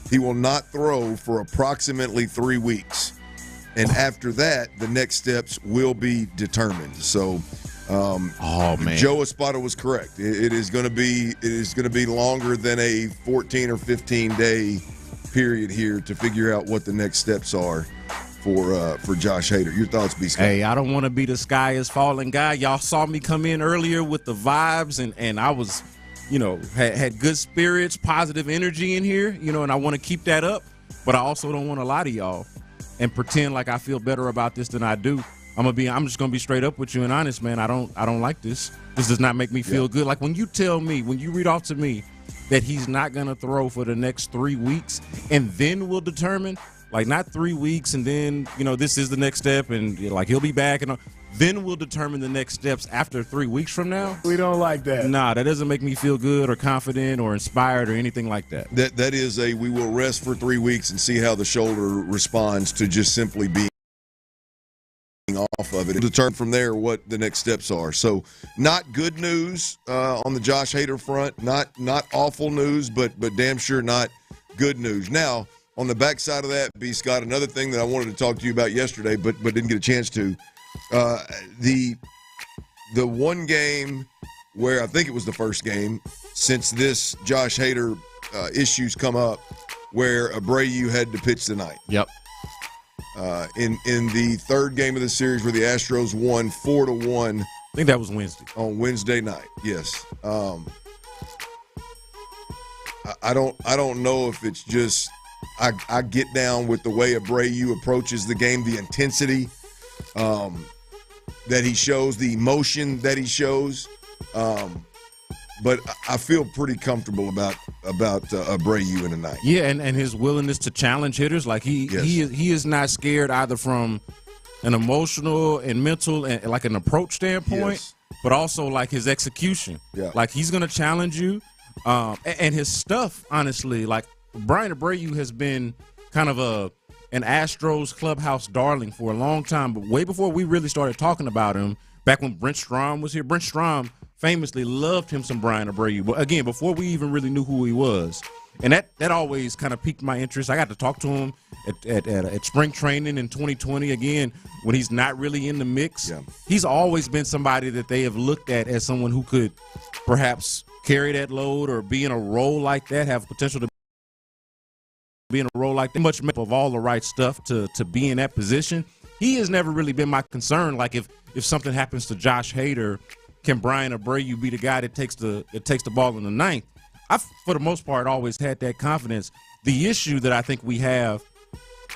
he will not throw for approximately 3 weeks, and after that, the next steps will be determined. So. Man. Joe Espada was correct. It is going to be longer than a 14 or 15 day period here to figure out what the next steps are for Josh Hader. Your thoughts, B. Scott? Hey, I don't want to be the sky is falling guy. Y'all saw me come in earlier with the vibes, and I was, had good spirits, positive energy in here, and I want to keep that up, but I also don't want to lie to y'all and pretend like I feel better about this than I do. I'm just gonna be straight up with you and honest, man. I don't like this. This does not make me feel good. Like when you read off to me that he's not gonna throw for the next 3 weeks, and then we'll determine, like not 3 weeks, and then this is the next step, and like he'll be back, and then we'll determine the next steps after 3 weeks from now. We don't like that. Nah, that doesn't make me feel good or confident or inspired or anything like that. That is we will rest for 3 weeks and see how the shoulder responds to just simply being off of it, and determine from there what the next steps are. So, not good news on the Josh Hader front. Not awful news, but damn sure not good news. Now, on the backside of that, B. Scott, another thing that I wanted to talk to you about yesterday, but didn't get a chance to. The one game where I think it was the first game since this Josh Hader issues come up, where Abreu had to pitch tonight. Yep. In the third game of the series where the Astros won 4-1. I think that was Wednesday. On Wednesday night, yes. I don't know if it's just I get down with the way Abreu approaches the game, the intensity that he shows, the emotion that he shows. But I feel pretty comfortable about Abreu in the night. Yeah, and his willingness to challenge hitters. Like he is not scared either from an emotional and mental and like an approach standpoint, but also like his execution. Yeah. Like he's gonna challenge you. And his stuff, honestly, like Brian Abreu has been kind of an Astros clubhouse darling for a long time, but way before we really started talking about him, back when Brent Strom was here, Brent Strom famously loved him some Brian Abreu. But again, before we even really knew who he was. And that always kind of piqued my interest. I got to talk to him at spring training in 2020, again, when he's not really in the mix. Yeah. He's always been somebody that they have looked at as someone who could perhaps carry that load or be in a role like that, have potential to be in a role like that. Much of all the right stuff to be in that position. He has never really been my concern. Like if something happens to Josh Hader, can Brian Abreu be the guy that takes the ball in the ninth? I, for the most part, always had that confidence. The issue that I think we have,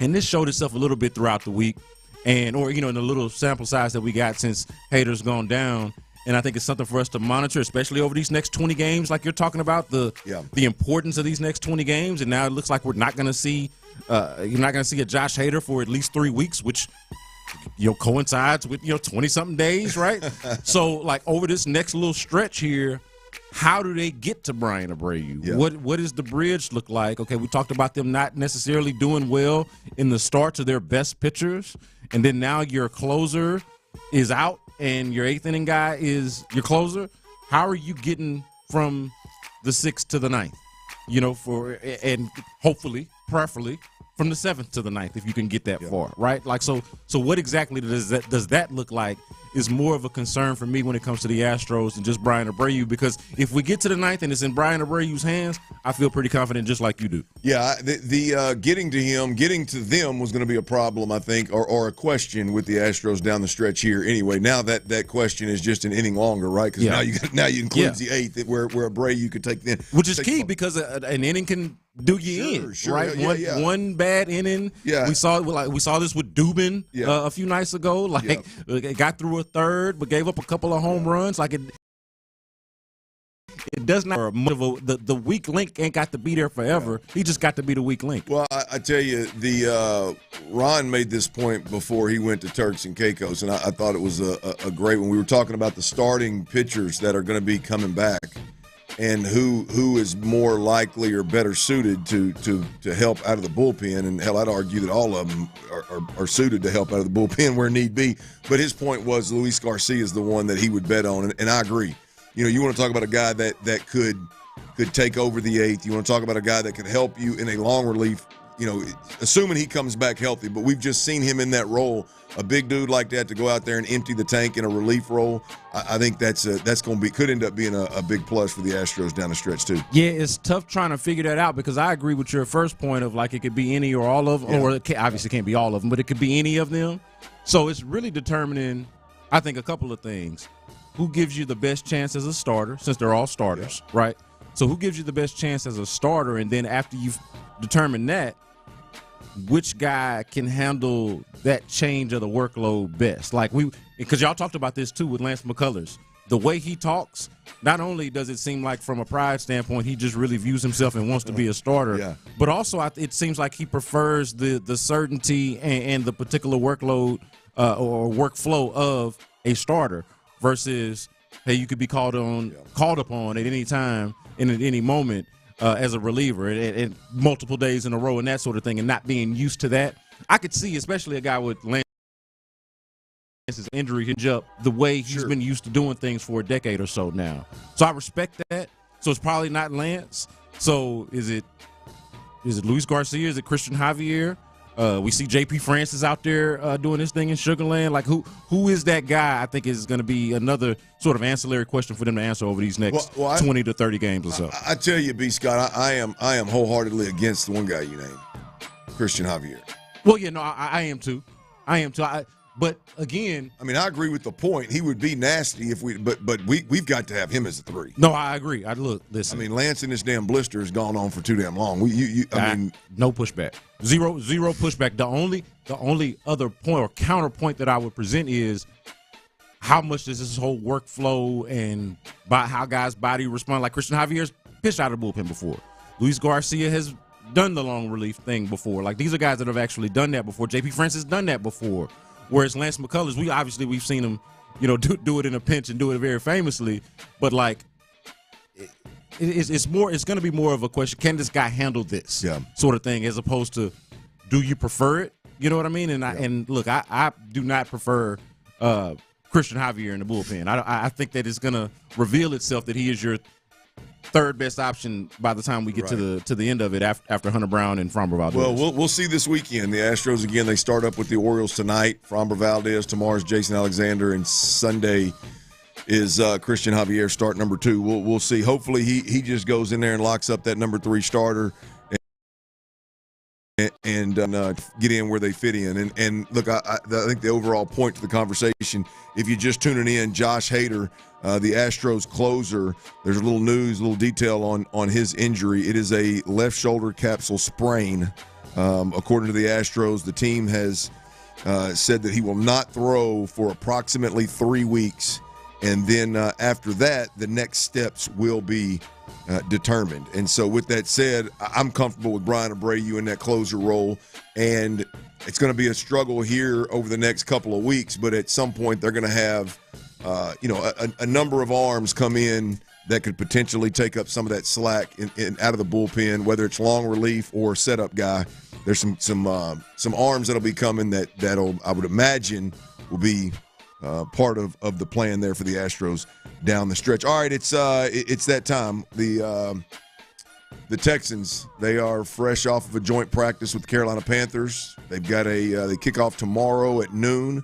and this showed itself a little bit throughout the week, in the little sample size that we got since Hader's gone down, and I think it's something for us to monitor, especially over these next 20 games, like you're talking about, the importance of these next 20 games. And now it looks like we're not going to see you're not going to see a Josh Hader for at least 3 weeks, which coincides with 20-something days, right? So like over this next little stretch here, how do they get to Brian Abreu? Yeah. What does the bridge look like? Okay, we talked about them not necessarily doing well in the start to their best pitchers, and then now your closer is out and your eighth inning guy is your closer. How are you getting from the 6th to the 9th? And hopefully, preferably, from the 7th to the 9th, if you can get that far, right? Like, so what exactly does that look like is more of a concern for me when it comes to the Astros than just Brian Abreu, because if we get to the 9th and it's in Brian Abreu's hands, I feel pretty confident just like you do. Yeah, the getting to them was going to be a problem, I think, or a question with the Astros down the stretch here anyway. Now that question is just an inning longer, right? Because now you include the 8th where Abreu could take them. Which is key because an inning can do you in, right? One bad inning. Yeah. We saw this with Dubin a few nights ago. It got through a third, but gave up a couple of home runs. Like it does not. The weak link ain't got to be there forever. He just got to be the weak link. Well, I tell you, Ron made this point before he went to Turks and Caicos, and I thought it was a great one. We were talking about the starting pitchers that are going to be coming back, and who is more likely or better suited to help out of the bullpen. And hell, I'd argue that all of them are suited to help out of the bullpen where need be. But his point was Luis Garcia is the one that he would bet on, and I agree. You want to talk about a guy that could take over the 8th. You want to talk about a guy that could help you in a long relief, assuming he comes back healthy. But we've just seen him in that role, a big dude like that, to go out there and empty the tank in a relief role. I think that's going to could end up being a big plus for the Astros down the stretch too. Yeah, it's tough trying to figure that out because I agree with your first point of like it could be any or all of them, or it obviously can't be all of them, but it could be any of them. So it's really determining, I think, a couple of things. Who gives you the best chance as a starter, since they're all starters, right? So who gives you the best chance as a starter, and then after you've determined that, which guy can handle that change of the workload best? Like because y'all talked about this too with Lance McCullers. The way he talks, not only does it seem like from a pride standpoint he just really views himself and wants to be a starter, but also it seems like he prefers the certainty and the particular workload or workflow of a starter versus, hey, you could be called upon at any time and at any moment as a reliever and multiple days in a row and that sort of thing, and not being used to that. I could see, especially a guy with Lance's injury hinge up the way he's been used to doing things for a decade or so now. So I respect that. So it's probably not Lance. So is it Luis Garcia? Is it Christian Javier? We see J.P. Francis out there doing this thing in Sugar Land. Like, who is that guy? I think is going to be another sort of ancillary question for them to answer over these next 20 to 30 games or so. I tell you, B. Scott, I am wholeheartedly against the one guy you named, Christian Javier. Well, yeah, no, I am too. But again, I mean, I agree with the point. He would be nasty if but we've got to have him as a 3. No, I agree. Listen. I mean, Lance in this damn blister has gone on for too damn long. I mean, no pushback. Zero pushback. The only other point or counterpoint that I would present is how much does this whole workflow and by how guys' body respond? Like Christian Javier's pitched out of the bullpen before. Luis Garcia has done the long relief thing before. Like, these are guys that have actually done that before. J.P. Francis done that before. Whereas Lance McCullers, we've seen him, do it in a pinch and do it very famously. But like, it's going to be more of a question: can this guy handle this sort of thing, as opposed to, do you prefer it? You know what I mean? And look, I do not prefer Christian Javier in the bullpen. I think that it's going to reveal itself that he is your third best option by the time we get to the end of it after Hunter Brown and Framber Valdez. Well, we'll see this weekend. The Astros, again, they start up with the Orioles tonight. Framber Valdez, tomorrow's Jason Alexander, and Sunday is Christian Javier, start number 2. We'll see. Hopefully he just goes in there and locks up that number 3 starter and get in where they fit in. And look, I think the overall point to the conversation, if you're just tuning in, Josh Hader, the Astros closer, there's a little detail on his injury. It is a left shoulder capsule sprain. According to the Astros, the team has said that he will not throw for approximately 3 weeks. And then after that, the next steps will be determined. And so with that said, I'm comfortable with Brian Abreu in that closer role. And it's going to be a struggle here over the next couple of weeks. But at some point, they're going to have a number of arms come in that could potentially take up some of that slack out of the bullpen, whether it's long relief or setup guy. There's some arms that'll be coming that'll, I would imagine, will be part of the plan there for the Astros down the stretch. All right, it's that time. The Texans, they are fresh off of a joint practice with the Carolina Panthers. They've got they kick off tomorrow at noon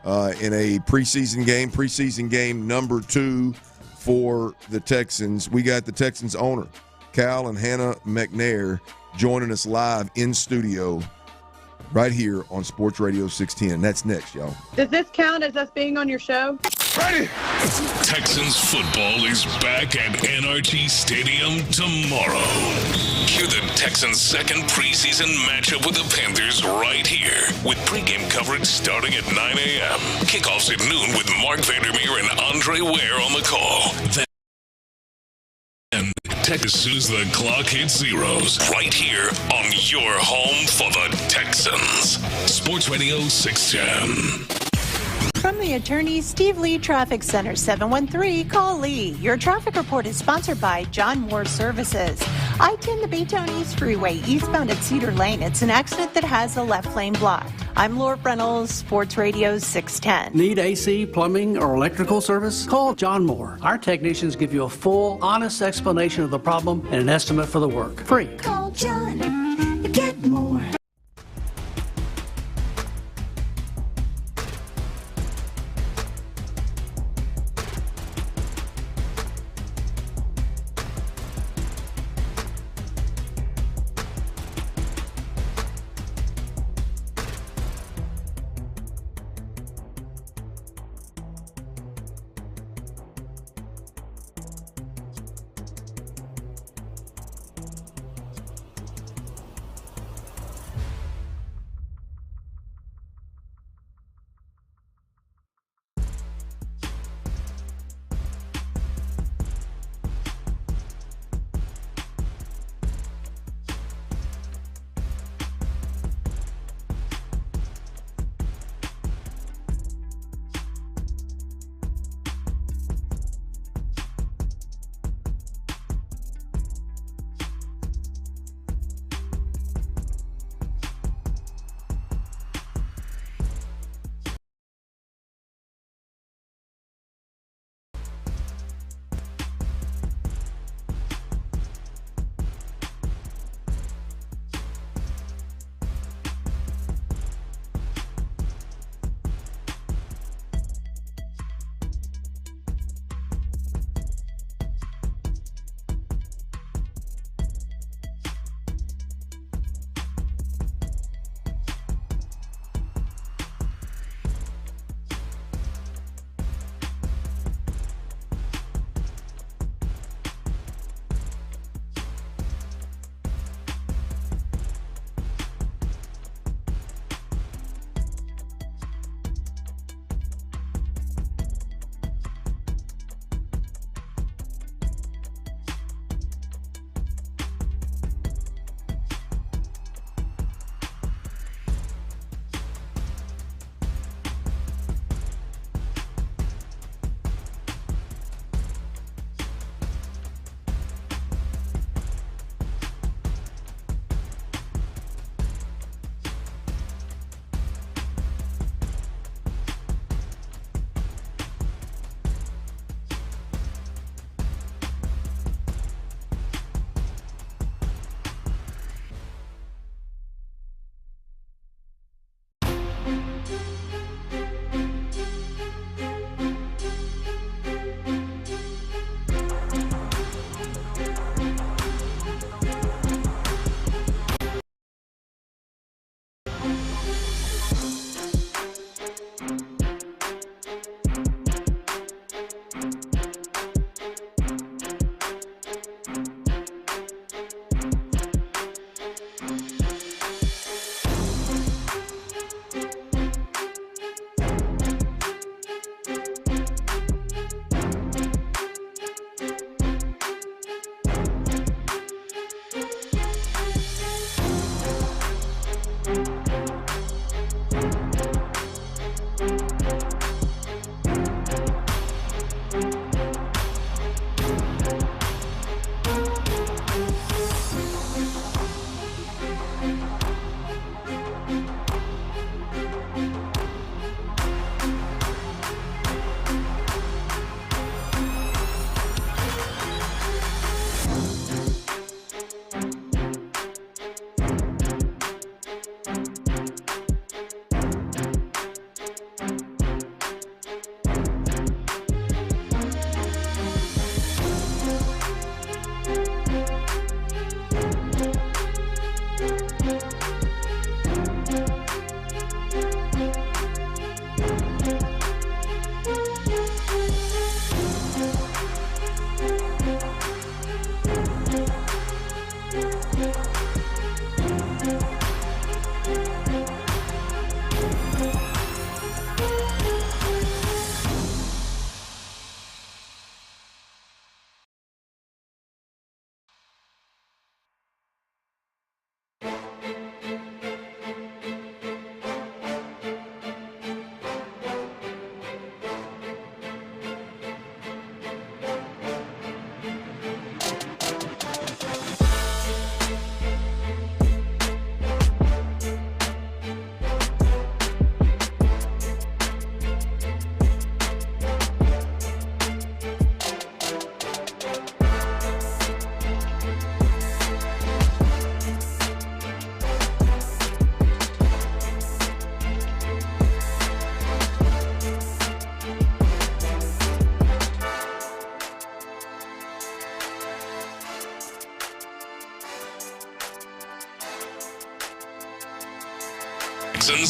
in a preseason game number 2 for the Texans. We got the Texans owner, Cal and Hannah McNair, joining us live in studio right here on Sports Radio 610. That's next, y'all. Does this count as us being on your show? Ready! Texans football is back at NRG Stadium tomorrow. Hear the Texans' second preseason matchup with the Panthers right here, with pregame coverage starting at 9 a.m. Kickoffs at noon with Mark Vandermeer and Andre Ware on the call. Then, as soon as the clock hits zeros, right here on your home for the Texans. Sports Radio 610. From the attorney Steve Lee Traffic Center, 713, call Lee. Your traffic report is sponsored by John Moore Services. I-10 the Baytown East Freeway, eastbound at Cedar Lane. It's an accident that has a left lane blocked. I'm Laura Reynolds, Sports Radio 610. Need AC, plumbing, or electrical service? Call John Moore. Our technicians give you a full, honest explanation of the problem and an estimate for the work. Free. Call John. Get more.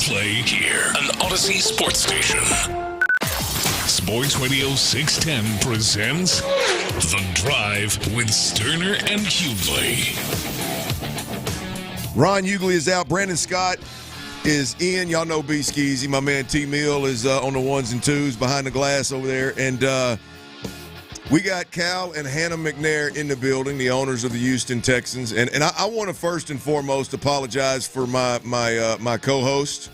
play here, an Odyssey sports station. Sports Radio 610 presents The Drive with Stoerner and Hughley. Ron Hughley is out. Brandon Scott is in. Y'all know B Skeezy. My man T Mill is on the ones and twos behind the glass over there. And we got Cal and Hannah McNair in the building, the owners of the Houston Texans. And I want to first and foremost apologize for my co-host,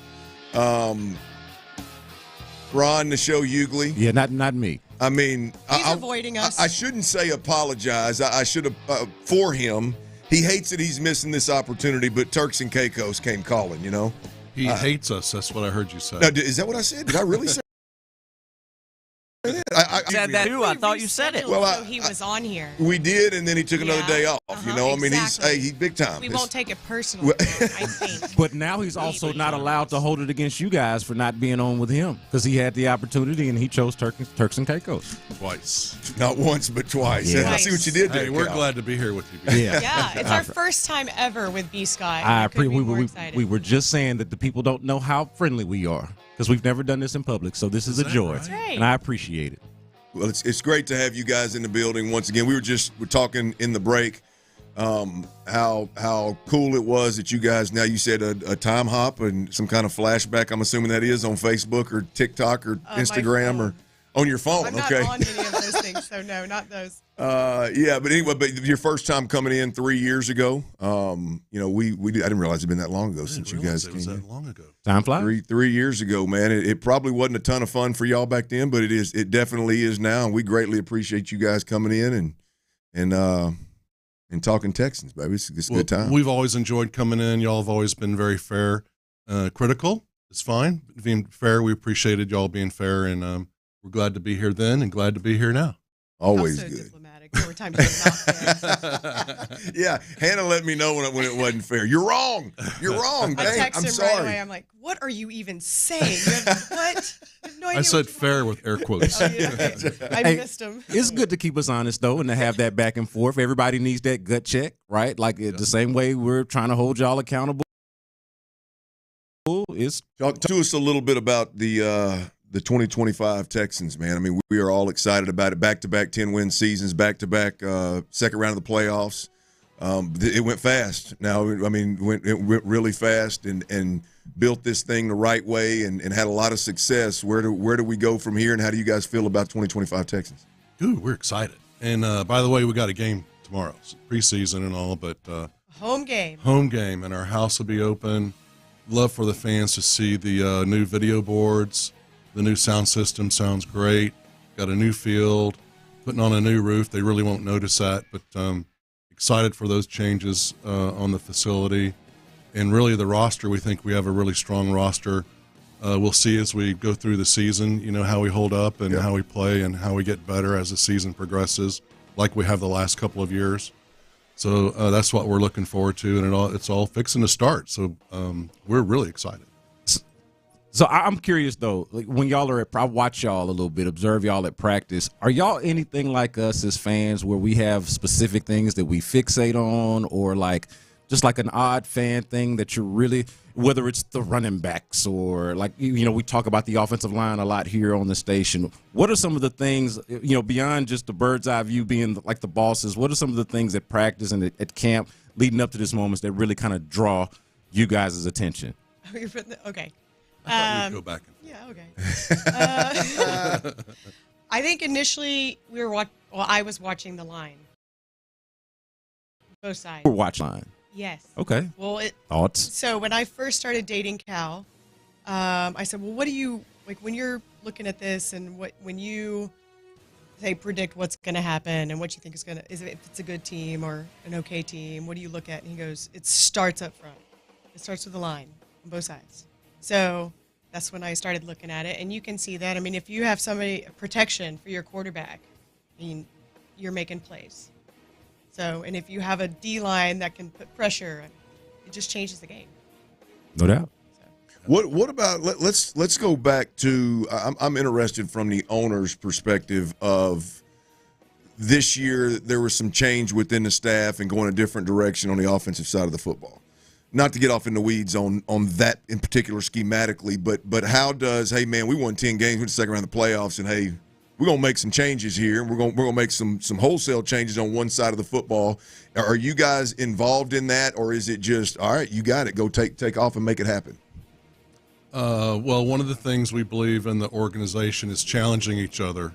Ron the Show Hughley. Yeah, not me. I mean, he's avoiding us. I shouldn't say apologize. I should have for him. He hates that he's missing this opportunity, but Turks and Caicos came calling, you know. He hates us. That's what I heard you say. No, is that what I said? Did I really say that? I said that too. I thought you said it. Well, so he was on here. We did, and then he took another day off. You know, I mean, he's big time. We won't take it personally, I think. But now he's also not allowed to hold it against you guys for not being on with him because he had the opportunity and he chose Turks and Caicos. Twice. Not once, but twice. Yeah. I see what you did there. Hey, we're Cal. glad to be here with you. Yeah, it's our first time ever with B Sky. We were just saying that the people don't know how friendly we are because we've never done this in public. So this is a joy, and I appreciate it. Well, it's great to have you guys in the building once again. We're talking in the break how cool it was that you guys, now you said a time hop and some kind of flashback, I'm assuming that is on Facebook or TikTok or Instagram or on your phone. I'm not okay. on any of those things, so no, not those. Yeah, but anyway, your first time coming in 3 years ago. You know, I didn't realize it'd been that long ago since you guys came. It was that long ago. Time flies. 3 years ago, man. It probably wasn't a ton of fun for y'all back then, but it definitely is now, and we greatly appreciate you guys coming in and talking Texans, baby. It's a good time. We've always enjoyed coming in. Y'all have always been very fair, critical. It's fine being fair. We appreciated y'all being fair, and we're glad to be here then and glad to be here now. Always also good. Diplomatic. There were times you're not fair. Yeah, Hannah let me know when it wasn't fair. You're wrong. You're wrong. I Dang, text I'm him sorry. right away. I'm like, what are you even saying? What? I have no idea. I said fair with air quotes. Oh, yeah, okay. I missed him. It's good to keep us honest, though, and to have that back and forth. Everybody needs that gut check, right? Like the same way we're trying to hold y'all accountable. Talk to us a little bit about the 2025 Texans, man. I mean, we are all excited about it. Back-to-back 10-win seasons, back-to-back second round of the playoffs. It went fast. Now, I mean, it went really fast and built this thing the right way and had a lot of success. Where do we go from here, and how do you guys feel about 2025 Texans? Dude, we're excited. And by the way, we got a game tomorrow. It's preseason and all, but Home game, and our house will be open. Love for the fans to see the new video boards. The new sound system sounds great. Got a new field, putting on a new roof. They really won't notice that, but excited for those changes on the facility. And really the roster, we think we have a really strong roster. We'll see as we go through the season, you know, how we hold up and how we play and how we get better as the season progresses, like we have the last couple of years. So that's what we're looking forward to, and it's all fixing to start. So we're really excited. So I'm curious, though, like when y'all are I watch y'all a little bit, observe y'all at practice. Are y'all anything like us as fans where we have specific things that we fixate on, or like just like an odd fan thing that you're really, whether it's the running backs or like, you know, we talk about the offensive line a lot here on the station. What are some of the things, you know, beyond just the bird's eye view being like the bosses, what are some of the things at practice and at camp leading up to this moments that really kind of draw you guys' attention? Okay. I thought we'd go back. Yeah, okay. I think initially I was watching the line. Both sides. We're watching line. Yes. Okay. Well, thoughts? So when I first started dating Cal, I said, well, what do you, like when you're looking at this and when you say predict what's going to happen and what you think if it's a good team or an okay team, what do you look at? And he goes, it starts up front. It starts with the line on both sides. So that's when I started looking at it. And you can see that. I mean, if you have protection for your quarterback, I mean, you're making plays. So, and if you have a D-line that can put pressure, it just changes the game. No doubt. What about let's go back to I'm interested from the owner's perspective of this year. There was some change within the staff and going a different direction on the offensive side of the football. not to get off in the weeds on that in particular schematically, but how does, hey man, we won 10 games in the second round of the playoffs, and hey, we're gonna make some changes here, and we're gonna make some wholesale changes on one side of the football. Are you guys involved in that, or is it just, all right, you got it, go take off and make it happen? Well, one of the things we believe in the organization is challenging each other.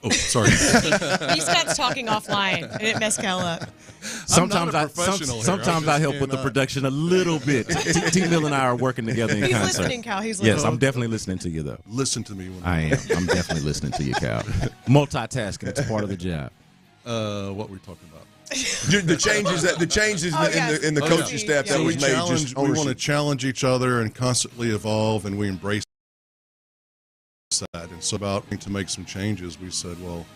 Oh, sorry. He starts talking offline, and it messed Cal up. Sometimes I help with the production a little bit. T. Mill and I are working together in concert. He's listening, Cal. He's listening. Yes, I'm definitely listening to you, though. Listen to me. I am. I'm definitely listening to you, Cal. Multitasking. It's part of the job. What we're talking about. The changes in the coaching staff that was made. We want to challenge each other and constantly evolve, and we embrace that. And so about to make some changes, we said, well,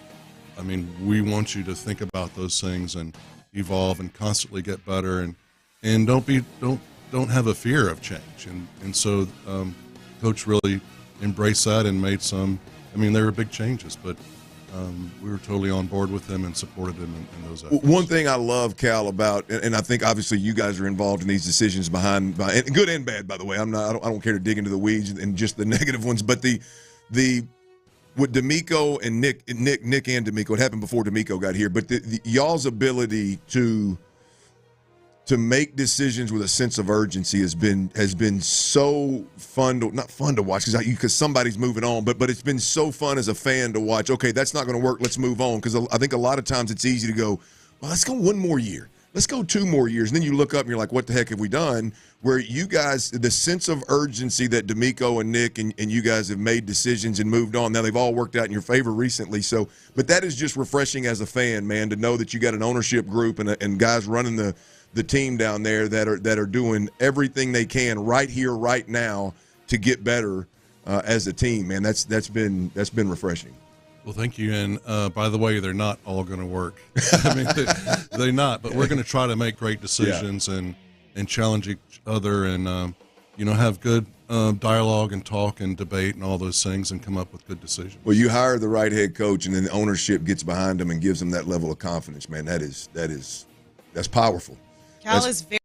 I mean, we want you to think about those things and evolve and constantly get better, and don't have a fear of change. And so Coach really embraced that and made some. I mean, there were big changes, but we were totally on board with him and supported him in those efforts. One thing I love, Cal, about, and I think obviously you guys are involved in these decisions behind good and bad, by the way. I don't care to dig into the weeds and just the negative ones, but with DeMeco and Nick and DeMeco, it happened before DeMeco got here, but y'all's ability to make decisions with a sense of urgency has been so fun not fun to watch because somebody's moving on, but it's been so fun as a fan to watch. Okay, that's not going to work. Let's move on, because I think a lot of times it's easy to go, well, let's go one more year. Let's go 2 more years. And then you look up and you're like, what the heck have we done? Where you guys, the sense of urgency that DeMeco and Nick and you guys have made decisions and moved on. Now they've all worked out in your favor recently. So, but that is just refreshing as a fan, man, to know that you got an ownership group and guys running the team down there that are doing everything they can right here, right now to get better as a team, man. That's been refreshing. Well, thank you. And by the way, they're not all going to work. I mean, they're not. But we're going to try to make great decisions and challenge each other and have good dialogue and talk and debate and all those things and come up with good decisions. Well, you hire the right head coach, and then the ownership gets behind them and gives them that level of confidence, man. That's powerful. Cal is very,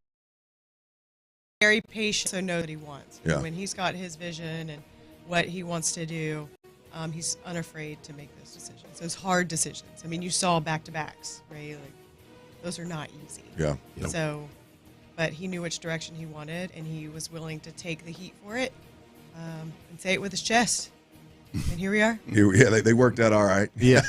very patient, so know that he wants. Yeah. When he's got his vision and what he wants to do, he's unafraid to make those decisions, those hard decisions. I mean, you saw back-to-backs, right? Like, those are not easy. Yeah. So, but he knew which direction he wanted, and he was willing to take the heat for it and say it with his chest. And here we are. Yeah, they worked out all right. Yeah.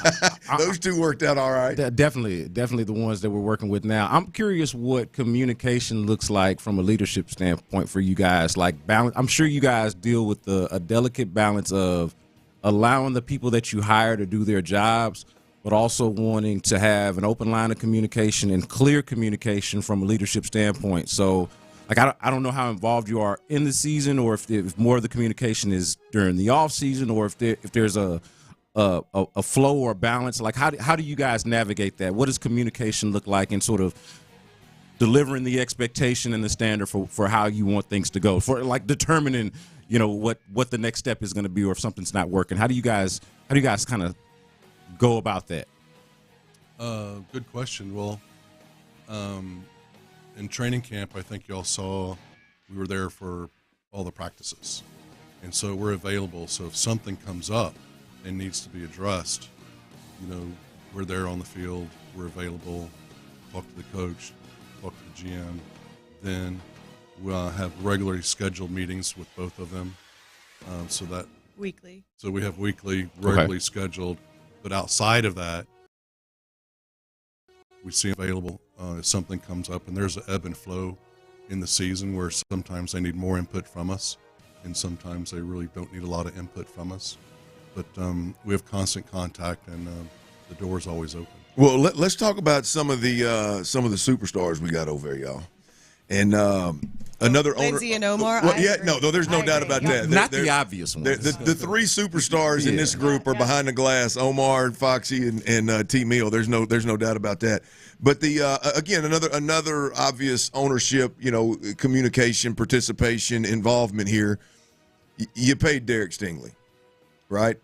Those two worked out all right. Definitely the ones that we're working with now. I'm curious what communication looks like from a leadership standpoint for you guys. Like, balance. I'm sure you guys deal with a delicate balance of allowing the people that you hire to do their jobs, but also wanting to have an open line of communication and clear communication from a leadership standpoint. So, like, I don't know how involved you are in the season, or if more of the communication is during the off season, or if there's a flow or balance. Like, how do you guys navigate that? What does communication look like in sort of delivering the expectation and the standard for how you want things to go, for like determining what the next step is going to be, or if something's not working? How do you guys kind of go about that? Good question. Well, in training camp, I think y'all saw we were there for all the practices, and so we're available. So if something comes up and needs to be addressed, we're there on the field. We're available. Talk to the coach, talk to the GM. Then we'll have regularly scheduled meetings with both of them. Weekly. So we have weekly, regularly scheduled. But outside of that, we see available if something comes up, and there's an ebb and flow in the season where sometimes they need more input from us, and sometimes they really don't need a lot of input from us. But we have constant contact, and the door's always open. Well, let's talk about some of the superstars we got over there, y'all. And another Lindsay owner, and Omar. There's no doubt about that. Not the obvious ones. The 3 superstars in this group are behind the glass: Omar, Foxy, and T. Meal. There's no doubt about that. But again, another obvious ownership, communication, participation, involvement here. You paid Derek Stingley, right?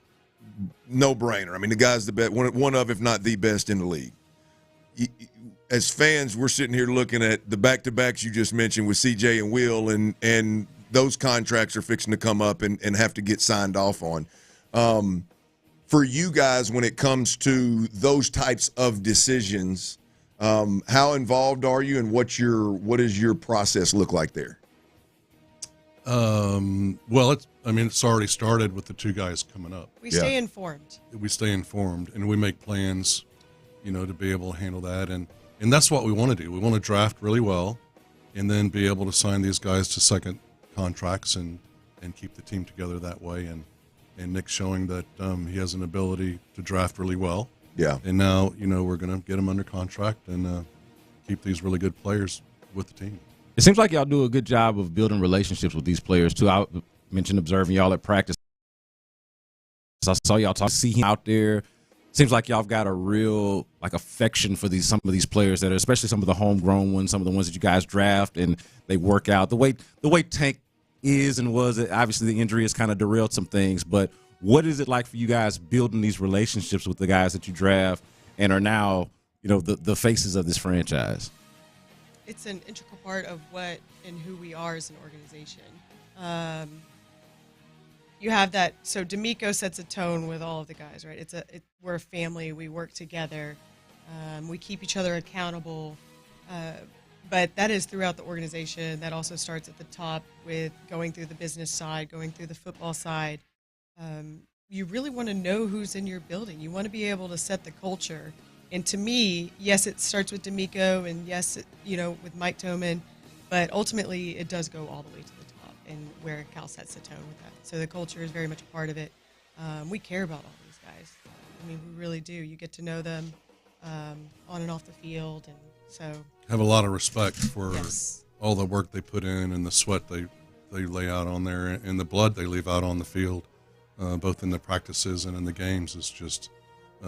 No brainer. I mean, the guy's the best, one of, if not the best in the league. as fans, we're sitting here looking at the back-to-backs you just mentioned with CJ and Will, and those contracts are fixing to come up and have to get signed off on. For you guys, when it comes to those types of decisions, how involved are you, and what does your process look like there? Well, it's already started with the two guys coming up. We stay informed. We stay informed, and we make plans, to be able to handle that. And that's what we want to do. We want to draft really well and then be able to sign these guys to second contracts and keep the team together that way. And Nick's showing that he has an ability to draft really well. Yeah. And now, we're going to get him under contract and keep these really good players with the team. It seems like y'all do a good job of building relationships with these players, too. I mentioned observing y'all at practice. I saw y'all see him out there. Seems like y'all have got a real affection for some of these players that are, especially some of the homegrown ones, some of the ones that you guys draft and they work out. The way Tank is and was, obviously the injury has kind of derailed some things, but what is it like for you guys building these relationships with the guys that you draft and are now, the faces of this franchise? It's an integral part of what and who we are as an organization. You have that. So DeMeco sets a tone with all of the guys, right? We're a family. We work together. We keep each other accountable. But that is throughout the organization. That also starts at the top with going through the business side, going through the football side. You really want to know who's in your building. You want to be able to set the culture. And to me, yes, it starts with DeMeco, and yes, with Mike Toman, but ultimately it does go all the way to the top, and where Cal sets the tone with that. So the culture is very much a part of it. We care about all these guys. I mean, we really do. You get to know them on and off the field, and so have a lot of respect for all the work they put in and the sweat they lay out on there and the blood they leave out on the field, both in the practices and in the games, is just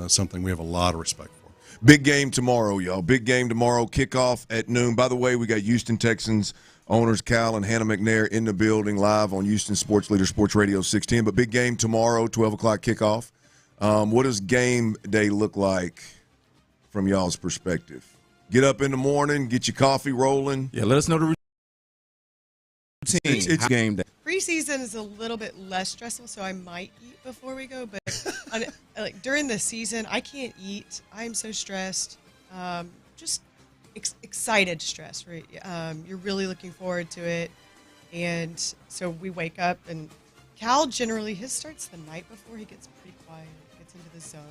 something we have a lot of respect for. Big game tomorrow, y'all. Big game tomorrow, kickoff at noon. By the way, we got Houston Texans owners Cal and Hannah McNair in the building live on Houston Sports Leader Sports Radio 610. But big game tomorrow, 12 o'clock kickoff. What does game day look like from y'all's perspective? Get up in the morning, get your coffee rolling. Yeah, let us know the routine. It's game day. Preseason is a little bit less stressful, so I might eat before we go. But during the season, I can't eat. I'm so stressed. Just excited stress, right? You're really looking forward to it. And so we wake up, and Cal generally, his starts the night before. He gets pretty quiet, gets into the zone.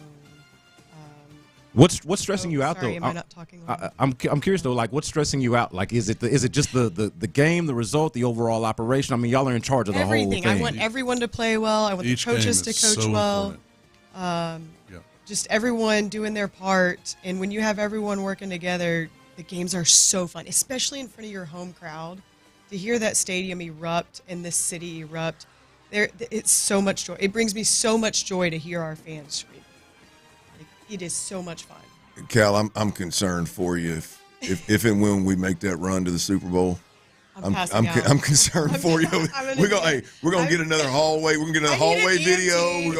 What's stressing you out, sorry, though? Am I not talking loud? I'm curious, though. What's stressing you out? Is it just the game, the result, the overall operation? I mean, y'all are in charge of the Everything. whole thing. I want everyone to play well. I want Each the coaches game to is coach so well. important. Just everyone doing their part. And when you have everyone working together, the games are so fun, especially in front of your home crowd. To hear that stadium erupt and this city erupt, it's so much joy. It brings me so much joy to hear our fans scream. It is so much fun. Cal, I'm concerned for you if and when we make that run to the Super Bowl. I'm concerned for you. We're gonna get another hallway. We're gonna get another hallway video.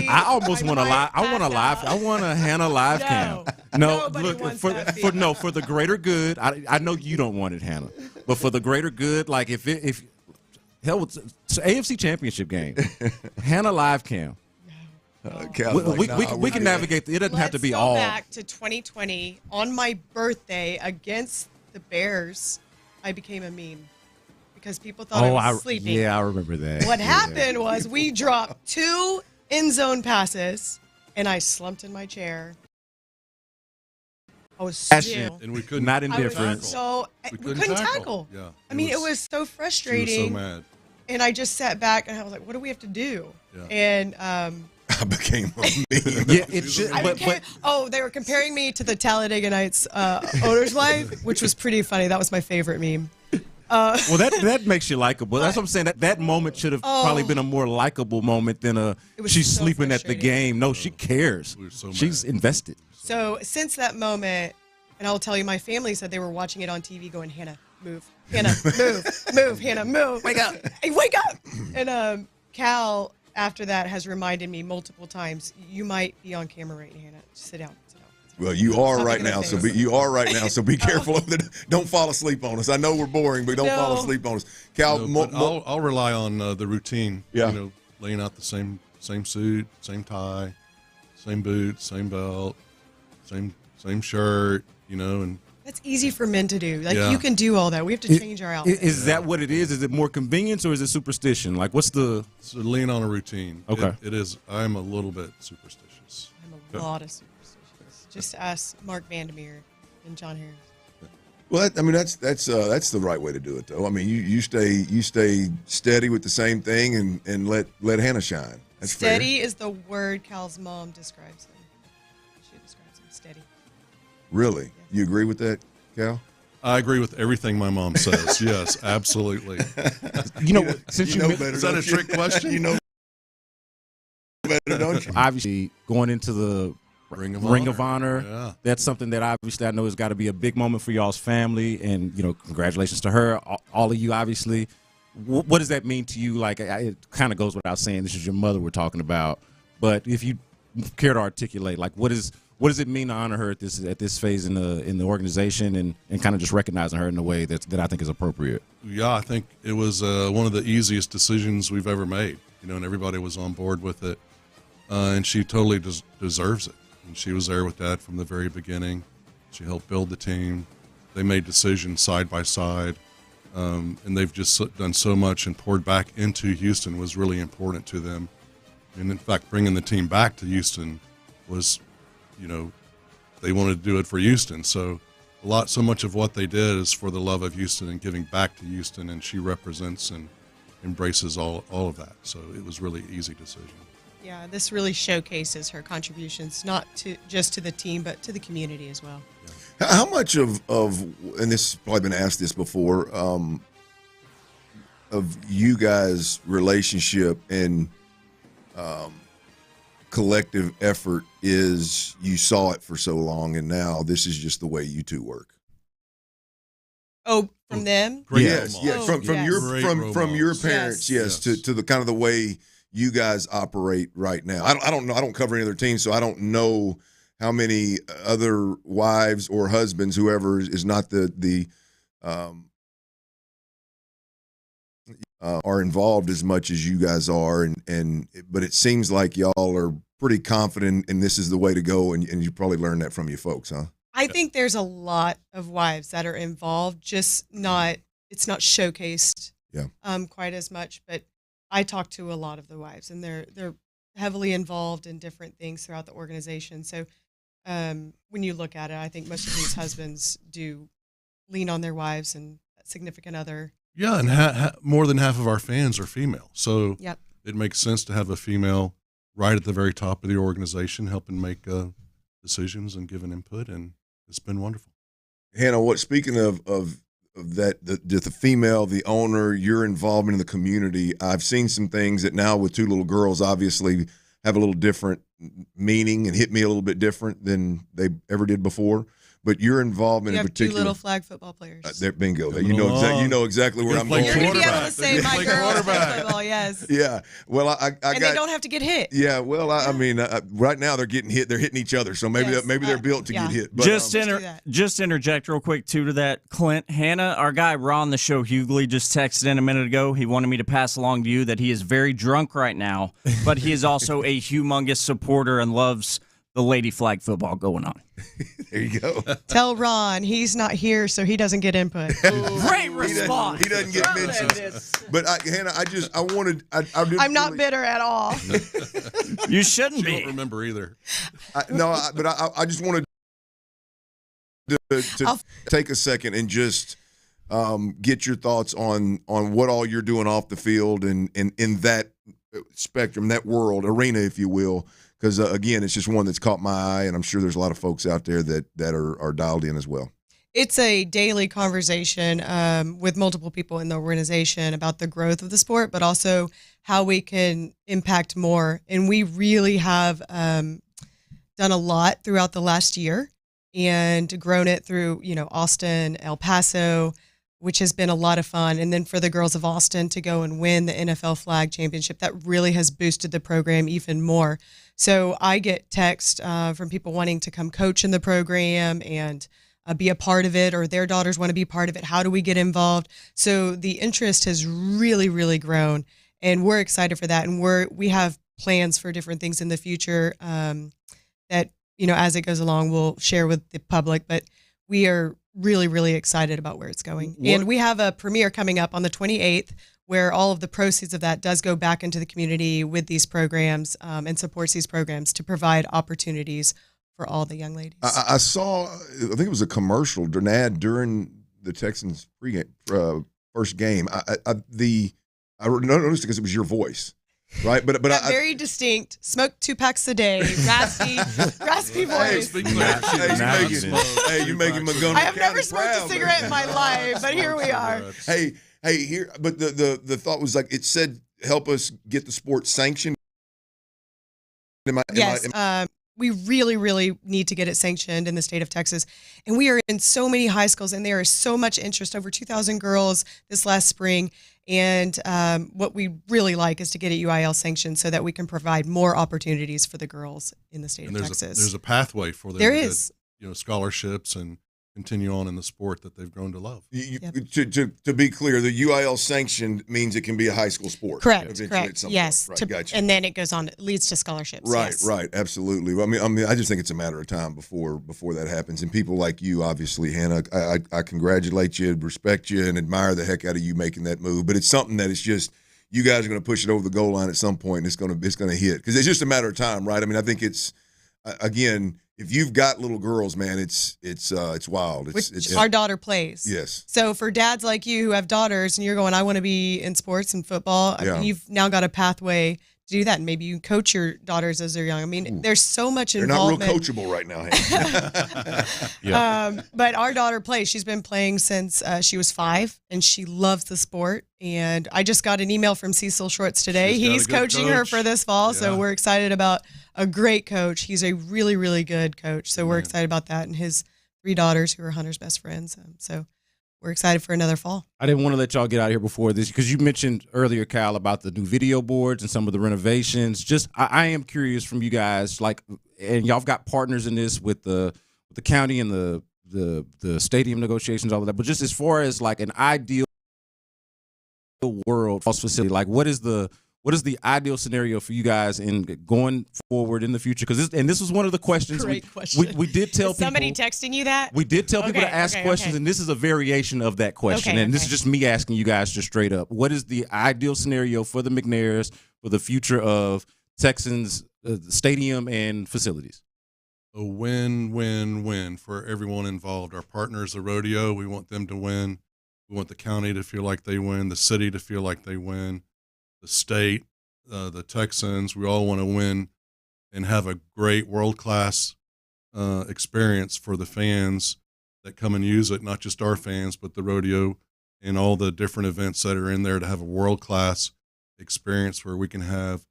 I almost want a live. I want a Hannah live cam. No, look for the greater good. I know you don't want it, Hannah, but for the greater good, if hell, it's AFC Championship game, Hannah live cam. We can navigate. It doesn't have to be all. Let's go back to 2020 on my birthday against the Bears. I became a meme because people thought I was sleeping. Yeah, I remember that. What happened was we dropped 2 end zone passes, and I slumped in my chair. I was still. And we couldn't. Not indifferent. We couldn't tackle. Yeah. I mean, it was so frustrating. She was so mad. And I just sat back and I was like, "What do we have to do?" Yeah. And I became a meme. Yeah, it should. They were comparing me to the Talladega Nights owner's wife, which was pretty funny. That was my favorite meme. Well, that makes you likable. That's what I'm saying. That moment should have probably been a more likable moment than she's so sleeping at the game. No, she cares. She's invested. So since that moment, and I'll tell you, my family said they were watching it on TV going, "Hannah, move. Hannah, move. Hannah, move. Wake up. Hey, wake up." And Cal, after that, has reminded me multiple times, "You might be on camera right now, Hannah. Just sit down. Well, you are right now, so be careful of it. Don't fall asleep on us. I know we're boring, but don't fall asleep on us. Cal, I'll rely on the routine. Yeah. Laying out the same suit, same tie, same boots, same belt, same shirt. And that's easy for men to do. You can do all that. We have to change our outfit. Is that what it is? Is it more convenience or is it superstition? Like, what's the? So lean on a routine. Okay. It is. I'm a little bit superstitious. I'm a lot of superstitious. Just ask Mark Vandermeer and John Harris. Well, that's the right way to do it, though. I mean, you stay steady with the same thing and let Hannah shine. That's steady fair. is the word Cal's mom describes him. She describes him steady. Really? Yeah. You agree with that, Cal? I agree with everything my mom says. Yes, absolutely. Since you know better, is that a trick question? You know better, don't you? Obviously, going into the Ring of Honor. Yeah. That's something that obviously I know has got to be a big moment for y'all's family, and congratulations to her, all of you. Obviously, what does that mean to you? Like, it kind of goes without saying. This is your mother we're talking about, but if you care to articulate, like, what does it mean to honor her at this phase in the organization, and kind of just recognizing her in a way that I think is appropriate? Yeah, I think it was one of the easiest decisions we've ever made. And everybody was on board with it, and she totally deserves it. And she was there with Dad from the very beginning. She helped build the team. They made decisions side by side, and they've just done so much and poured back into Houston was really important to them. And in fact, bringing the team back to Houston was, they wanted to do it for Houston. So so much of what they did is for the love of Houston and giving back to Houston, and she represents and embraces all of that. So it was really an easy decision. Yeah, this really showcases her contributions, not just to the team, but to the community as well. Yeah. How much of and this has probably been asked this before, of you guys' relationship and collective effort is you saw it for so long, and now this is just the way you two work? Oh, from them? Yes. From your parents, yes. To the kind of the way you guys operate right now. I don't know. I don't cover any other teams, so I don't know how many other wives or husbands, whoever is not the are involved as much as you guys are, but it seems like y'all are pretty confident, and this is the way to go, and you probably learned that from your folks, huh? I think there's a lot of wives that are involved, just it's not showcased quite as much, but I talk to a lot of the wives, and they're heavily involved in different things throughout the organization. So when you look at it, I think most of these husbands do lean on their wives and significant other. Yeah, and more than half of our fans are female. So yep. It makes sense to have a female right at the very top of the organization helping make decisions and giving input, and it's been wonderful. Hannah, speaking of that, the female, the owner, your involvement in the community, I've seen some things that now with two little girls obviously have a little different meaning and hit me a little bit different than they ever did before. But your involvement in particular. You have two little flag football players. Bingo. You know exactly where I'm going. You're going to be able to say my girls play football, yes. Yeah. Well, and they don't have to get hit. Yeah. Well, I mean, right now they're getting hit. They're hitting each other, so maybe they're built to get hit. But, just interject real quick too to that, Clint. Hannah, our guy Ron the Show Hughley just texted in a minute ago. He wanted me to pass along to you that he is very drunk right now, but he is also a humongous supporter and loves the lady flag football going on. There you go. Tell Ron he's not here, so he doesn't get input. Great response. He doesn't get mentioned. But Hannah, I'm not bitter at all. You shouldn't be. I don't remember either. I just wanted to take a second and just get your thoughts on what all you're doing off the field and in that spectrum, that world, arena, if you will. Because, again, it's just one that's caught my eye, and I'm sure there's a lot of folks out there that are dialed in as well. It's a daily conversation with multiple people in the organization about the growth of the sport, but also how we can impact more. And we really have done a lot throughout the last year and grown it through, Austin, El Paso, which has been a lot of fun. And then for the girls of Austin to go and win the NFL flag championship, that really has boosted the program even more. So I get text from people wanting to come coach in the program and be a part of it, or their daughters want to be part of it. How do we get involved? So the interest has really, really grown, and we're excited for that. And we have plans for different things in the future that, as it goes along, we'll share with the public. But we are really, really excited about where it's going. And we have a premiere coming up on the 28th where all of the proceeds of that does go back into the community with these programs and supports these programs to provide opportunities for all the young ladies. I saw, I think it was a commercial, an ad during the Texans pregame, first game. I noticed because it was your voice. Right, but very distinct. Smoke 2 packs a day, raspy voice. Hey, you making Montgomery I have County never smoked proud, a cigarette in my life, but here we are. Hey, here. But the thought was like it said, help us get the sport sanctioned. We really, really need to get it sanctioned in the state of Texas. And we are in so many high schools, and there is so much interest, over 2,000 girls this last spring. And what we really like is to get it UIL sanctioned so that we can provide more opportunities for the girls in the state of Texas. There's a pathway for them to get, scholarships and continue on in the sport that they've grown to love. To be clear, the UIL sanctioned means it can be a high school sport. Correct. Yes. Right, gotcha. And then it goes on, it leads to scholarships. Right, yes. right, absolutely. I mean, I just think it's a matter of time before that happens. And people like you, obviously, Hannah, I congratulate you, respect you, and admire the heck out of you making that move. But it's something that it's just you guys are going to push it over the goal line at some point, and it's going to hit because it's just a matter of time, right? I mean, I think it's again. If you've got little girls, man, it's wild. It's our daughter plays. Yes. So for dads like you who have daughters and you're going, I want to be in sports and football, I mean, you've now got a pathway to do that. And maybe you can coach your daughters as they're young. I mean, there's so much involvement. They're not real coachable right now. But our daughter plays. She's been playing since she was 5, and she loves the sport. And I just got an email from Cecil Schwartz today. He's coaching her for this fall, so we're excited about a great coach. He's a really, really good coach, so we're excited about that. And his 3 daughters, who are Hunter's best friends. So we're excited for another fall. I didn't want to let y'all get out of here before this because you mentioned earlier, Cal, about the new video boards and some of the renovations. Just I am curious from you guys, and y'all have got partners in this with the county and the stadium negotiations, all of that. But just as far as like an ideal world facility, like what is the ideal scenario for you guys in going forward in the future? Because this was one of the questions. Great question. We did tell people. Somebody texting you that? We did tell people to ask questions, and this is a variation of that question. This is just me asking you guys just straight up. What is the ideal scenario for the McNairs for the future of Texans stadium and facilities? A win-win-win for everyone involved. Our partners, the rodeo, we want them to win. We want the county to feel like they win, the city to feel like they win, the state, the Texans. We all want to win and have a great world-class experience for the fans that come and use it, not just our fans, but the rodeo and all the different events that are in there, to have a world-class experience where we can have,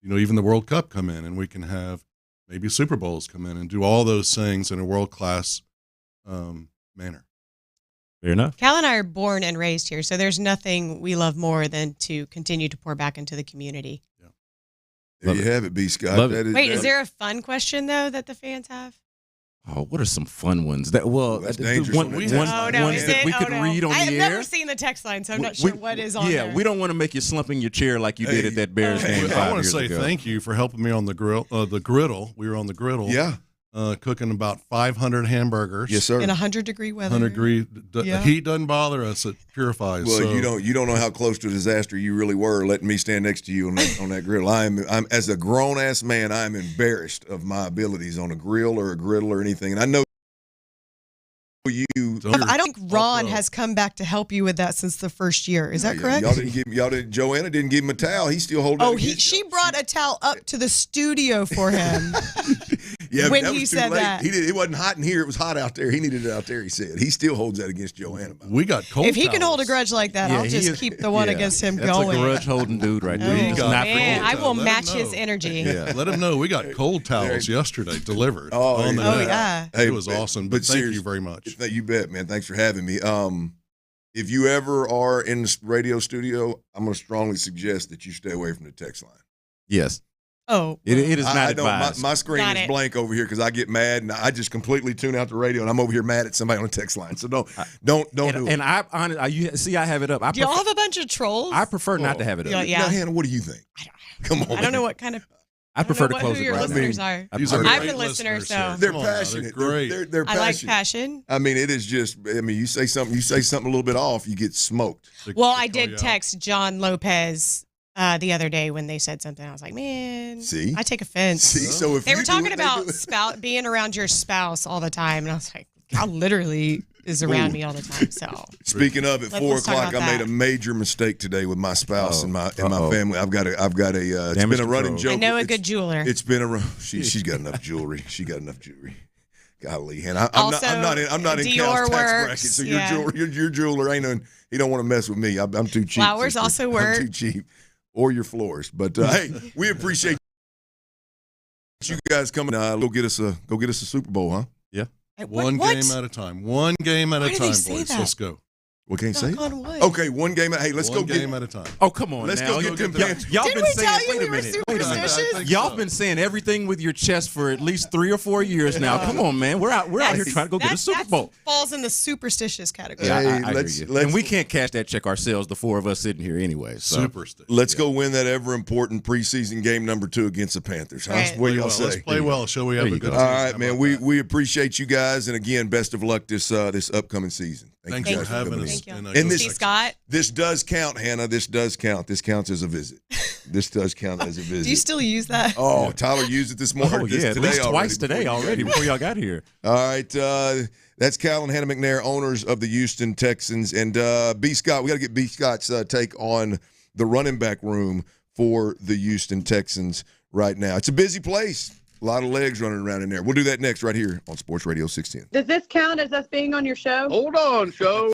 even the World Cup come in, and we can have maybe Super Bowls come in and do all those things in a world-class manner. Fair enough. Cal and I are born and raised here, so there's nothing we love more than to continue to pour back into the community. Yeah. There you have it, B. Scott. Wait, is there a fun question, though, that the fans have? Oh, what are some fun ones? That's dangerous. One that we could read on the air. I've never seen the text line, so I'm not sure what is on there. Yeah, we don't want to make you slump in your chair like you did at that Bears game 5 years ago. I want to say thank you for helping me on the griddle. We were on the griddle. Yeah. Cooking about 500 hamburgers. Yes, sir. In 100-degree weather. 100-degree. The heat doesn't bother us. It purifies. Well, you don't know how close to a disaster you really were letting me stand next to you on that grill. I'm as a grown ass man, I'm embarrassed of my abilities on a grill or a griddle or anything. And I know you. I don't think Ron has come back to help you with that since the first year. Is that correct? Joanna didn't give him a towel. He's still holding. Oh, she brought a towel up to the studio for him. Yeah, when he said that. It wasn't hot in here. It was hot out there. He needed it out there, he said. He still holds that against Joanna. We got cold If he can hold a grudge like that, I'll just keep the one against him going. That's a grudge-holding dude right there. I will match his energy. Yeah, let him know. We got cold towels yesterday delivered. Yeah. It was awesome. But thank you very much. You bet, man. Thanks for having me. if you ever are in the radio studio, I'm going to strongly suggest that you stay away from the text line. Yes. Oh, it is not I advised. My screen is blank over here because I get mad and I just completely tune out the radio and I'm over here mad at somebody on the text line. So don't do it. And I have it up. Do y'all have a bunch of trolls? I prefer not to have it up. Yeah. Now, Hannah, what do you think? Come on. I don't know what kind of. I prefer to close who it your right listeners now. are. I'm the listener, so they're passionate. Great. They're I passionate. like passion. I mean, it is just. I mean, you say something a little bit off, you get smoked. Well, I did text John Lopez the other day when they said something. I was like, man, See? I take offense. See, so if they you were do talking it, they about do it. being around your spouse all the time, and I was like, Kyle literally is around me all the time. So speaking of, at 4 let's talk o'clock, about I made that. a major mistake today with my spouse and my family. I've got a. It's been a running joke. I know a good jeweler. It's been a. She's got enough jewelry. She got enough jewelry. Golly, and I'm not in Dior Cal's tax works, bracket. So yeah. your jeweler he don't want to mess with me. I'm too cheap. Flowers sister. also work. I'm too cheap, or your floors. But hey, we appreciate you guys coming. Go get us a Super Bowl, huh? Yeah. One game at a time. One game at a time, boys. that? Let's go. What can you say? on wood. Okay, one game. Hey, let's One go game get. at a time. Oh, come on. Let's now. go get them Panthers. Y'all Didn't been we saying, tell you wait we a were minute. Wait a minute. superstitious? Y'all been saying everything with your chest for at least 3 or 4 years now. Come on, man. We're out here trying to go get a Super Bowl. Falls in the superstitious category. Yeah, Hey, I hear let's- you. And we can't cash that check ourselves, the 4 of us sitting here anyway. So. Superstition. Let's go win that ever important preseason game number 2 against the Panthers. Huh? Right. What do y'all Well, say? let's play well. Shall we have a good All season? right, How man. about We appreciate you guys, and again, best of luck this upcoming season. Thank you you guys for having coming us. in. Thank you. And See, Scott, this does count, Hannah. This does count. This counts as a visit. This does count as a visit. do you still use that? Oh, Tyler used it this morning. Oh, yeah, at today least already, twice today already before y'all got here. All right, that's Cal and Hannah McNair, owners of the Houston Texans. And B. Scott, we got to get B. Scott's take on the running back room for the Houston Texans right now. It's a busy place. A lot of legs running around in there. We'll do that next right here on Sports Radio 610. Does this count as us being on your show? Hold on, show.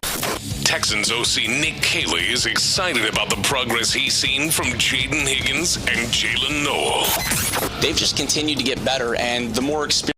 Texans OC Nick Caley is excited about the progress he's seen from Jaden Higgins and Jalen Noel. They've just continued to get better, and the more experience.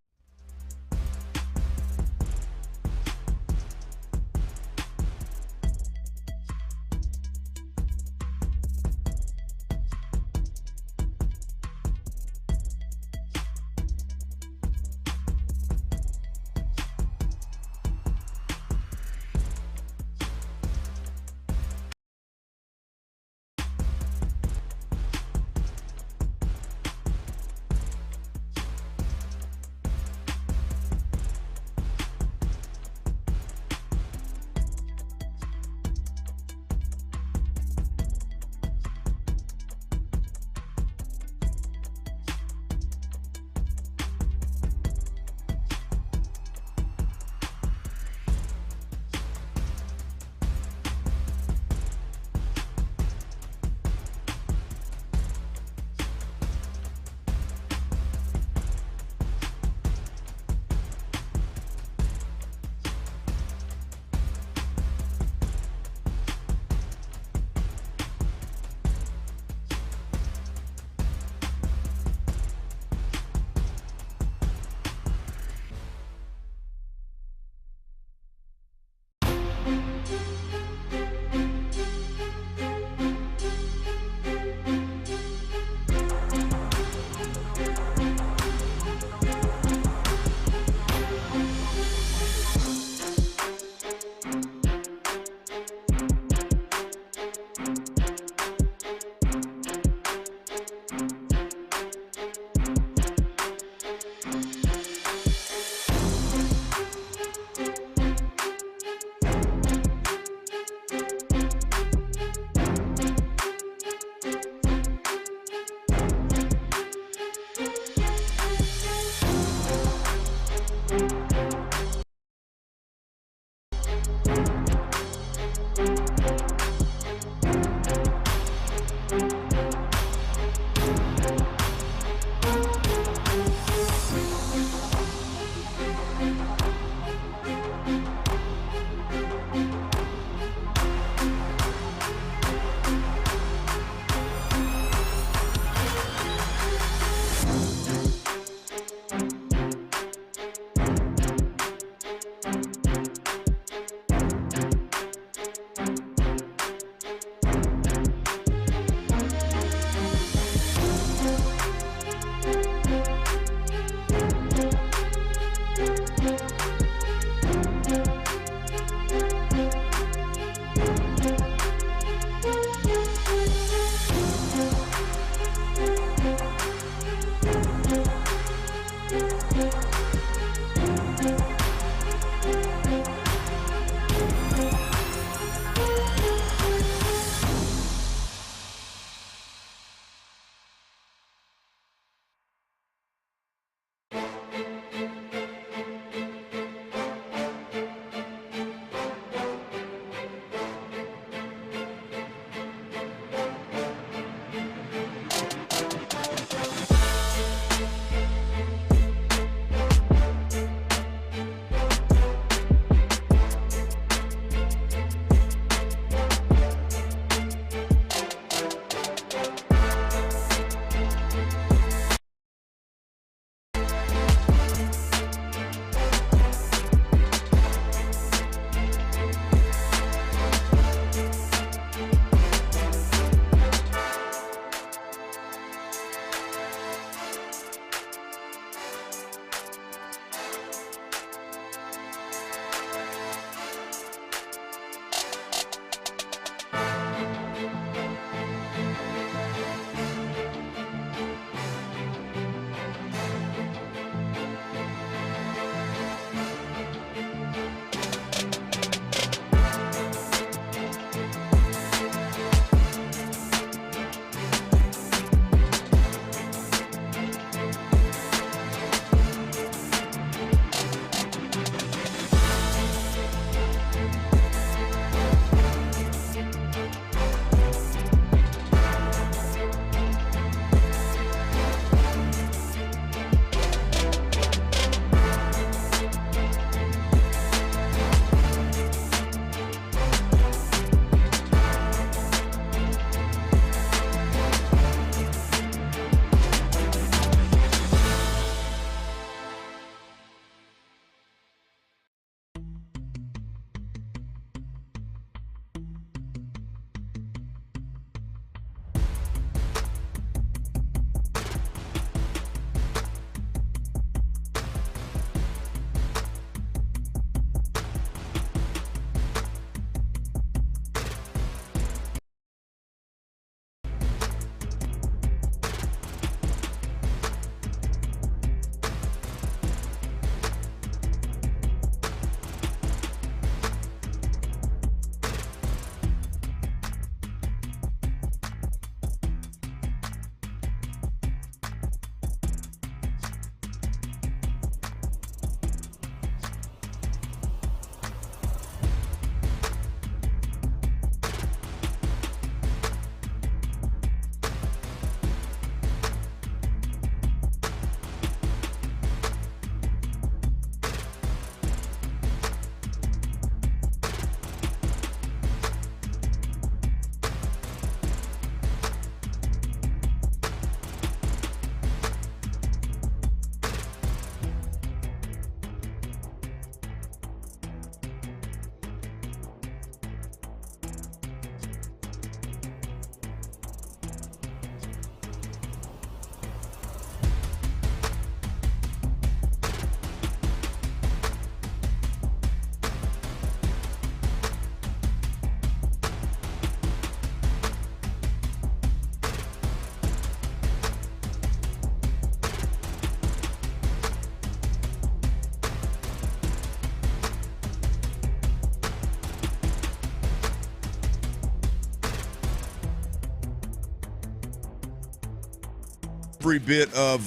every bit of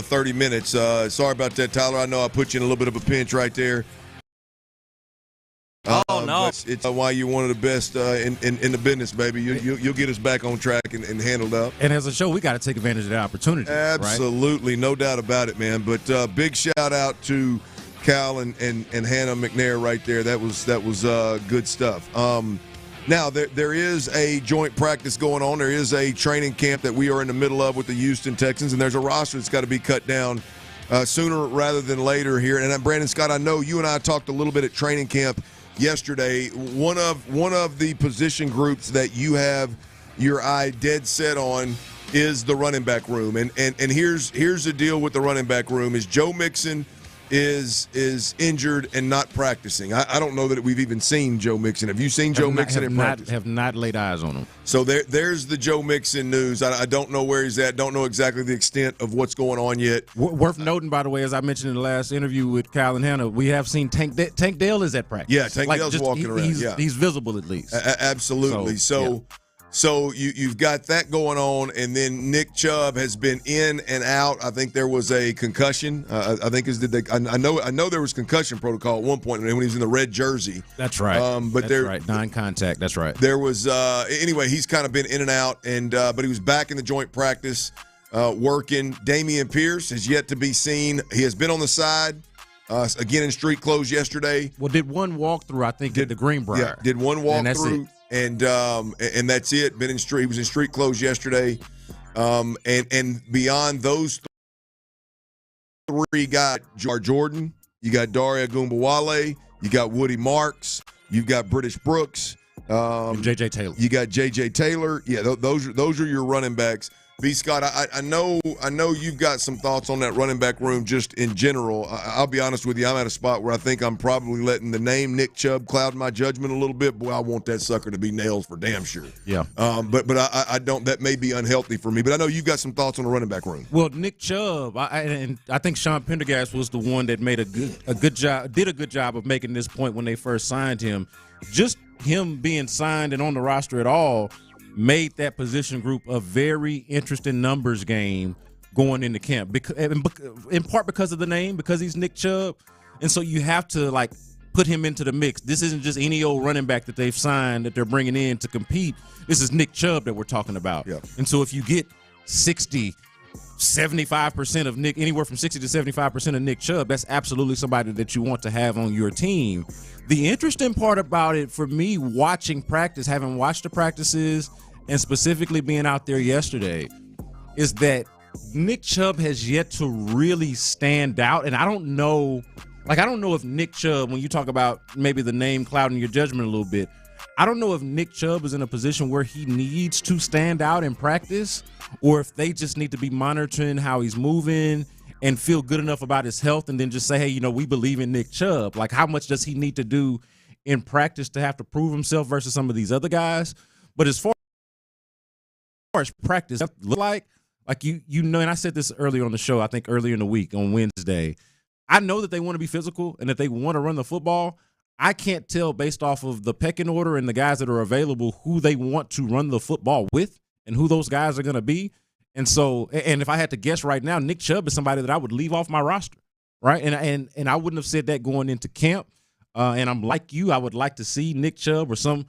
30 minutes. Sorry about that, Tyler. I know I put you in a little bit of a pinch right there. Oh, no. It's why you're one of the best in the business, baby. You'll get us back on track and handled up. And as a show, we got to take advantage of that opportunity. Absolutely, right? No doubt about it, man. But big shout out to Cal and Hannah McNair right there. That was good stuff. Now, there is a joint practice going on. There is a training camp that we are in the middle of with the Houston Texans, and there's a roster that's got to be cut down sooner rather than later here. And Brandon Scott, I know you and I talked a little bit at training camp yesterday. One of the position groups that you have your eye dead set on is the running back room. And here's the deal with the running back room is Joe Mixon is injured and not practicing. I don't know that we've even seen Joe Mixon. Have you seen Joe Mixon in practice? Have not laid eyes on him. So there's the Joe Mixon news. I don't know where he's at. Don't know exactly the extent of what's going on yet. Worth noting, by the way, as I mentioned in the last interview with Kyle and Hannah, we have seen Tank Dale is at practice. Yeah, Tank Dale's walking around. He's visible at least. Absolutely. So you've got that going on, and then Nick Chubb has been in and out. I think there was a concussion. I know there was concussion protocol at one point when he was in the red jersey. That's right. That's right. Non-contact. That's right. There was anyway. He's kind of been in and out, and but he was back in the joint practice working. Dameon Pierce has yet to be seen. He has been on the side. Again in street clothes yesterday. Well, did one walkthrough, I think, at the Greenbrier. Yeah, did one walkthrough. And that's it. Been in street. He was in street clothes yesterday. And beyond those three, you got Jordan, you got Daria Gumbawale, you got Woody Marks, you've got British Brooks, and J.J. Taylor. You got J.J. Taylor. Yeah, those are your running backs. B. Scott, I know you've got some thoughts on that running back room just in general. I'll be honest with you, I'm at a spot where I think I'm probably letting the name Nick Chubb cloud my judgment a little bit. Boy, I want that sucker to be nails for damn sure. Yeah. But I don't. That may be unhealthy for me. But I know you've got some thoughts on the running back room. Well, Nick Chubb, and I think Sean Pendergast was the one that made a good job of making this point when they first signed him. Just him being signed and on the roster at all made that position group a very interesting numbers game going into camp, in part because of the name, because he's Nick Chubb. And so you have to, put him into the mix. This isn't just any old running back that they've signed that they're bringing in to compete. This is Nick Chubb that we're talking about. Yeah. And so if you get 75% of Nick, anywhere from 60 to 75% of Nick Chubb, that's absolutely somebody that you want to have on your team. The interesting part about it for me, watching practice, having watched the practices, and specifically being out there yesterday, is that Nick Chubb has yet to really stand out. And I don't know if Nick Chubb, when you talk about maybe the name clouding your judgment a little bit, I don't know if Nick Chubb is in a position where he needs to stand out in practice, or if they just need to be monitoring how he's moving and feel good enough about his health and then just say, hey, we believe in Nick Chubb. How much does he need to do in practice to have to prove himself versus some of these other guys? But as far as practice look like and I said this earlier on the show, I think earlier in the week on Wednesday, I know that they want to be physical and that they want to run the football. I can't tell based off of the pecking order and the guys that are available who they want to run the football with and who those guys are going to be. And so, and if I had to guess right now, Nick Chubb is somebody that I would leave off my roster, right? And I wouldn't have said that going into camp. And I'm like you, I would like to see Nick Chubb or some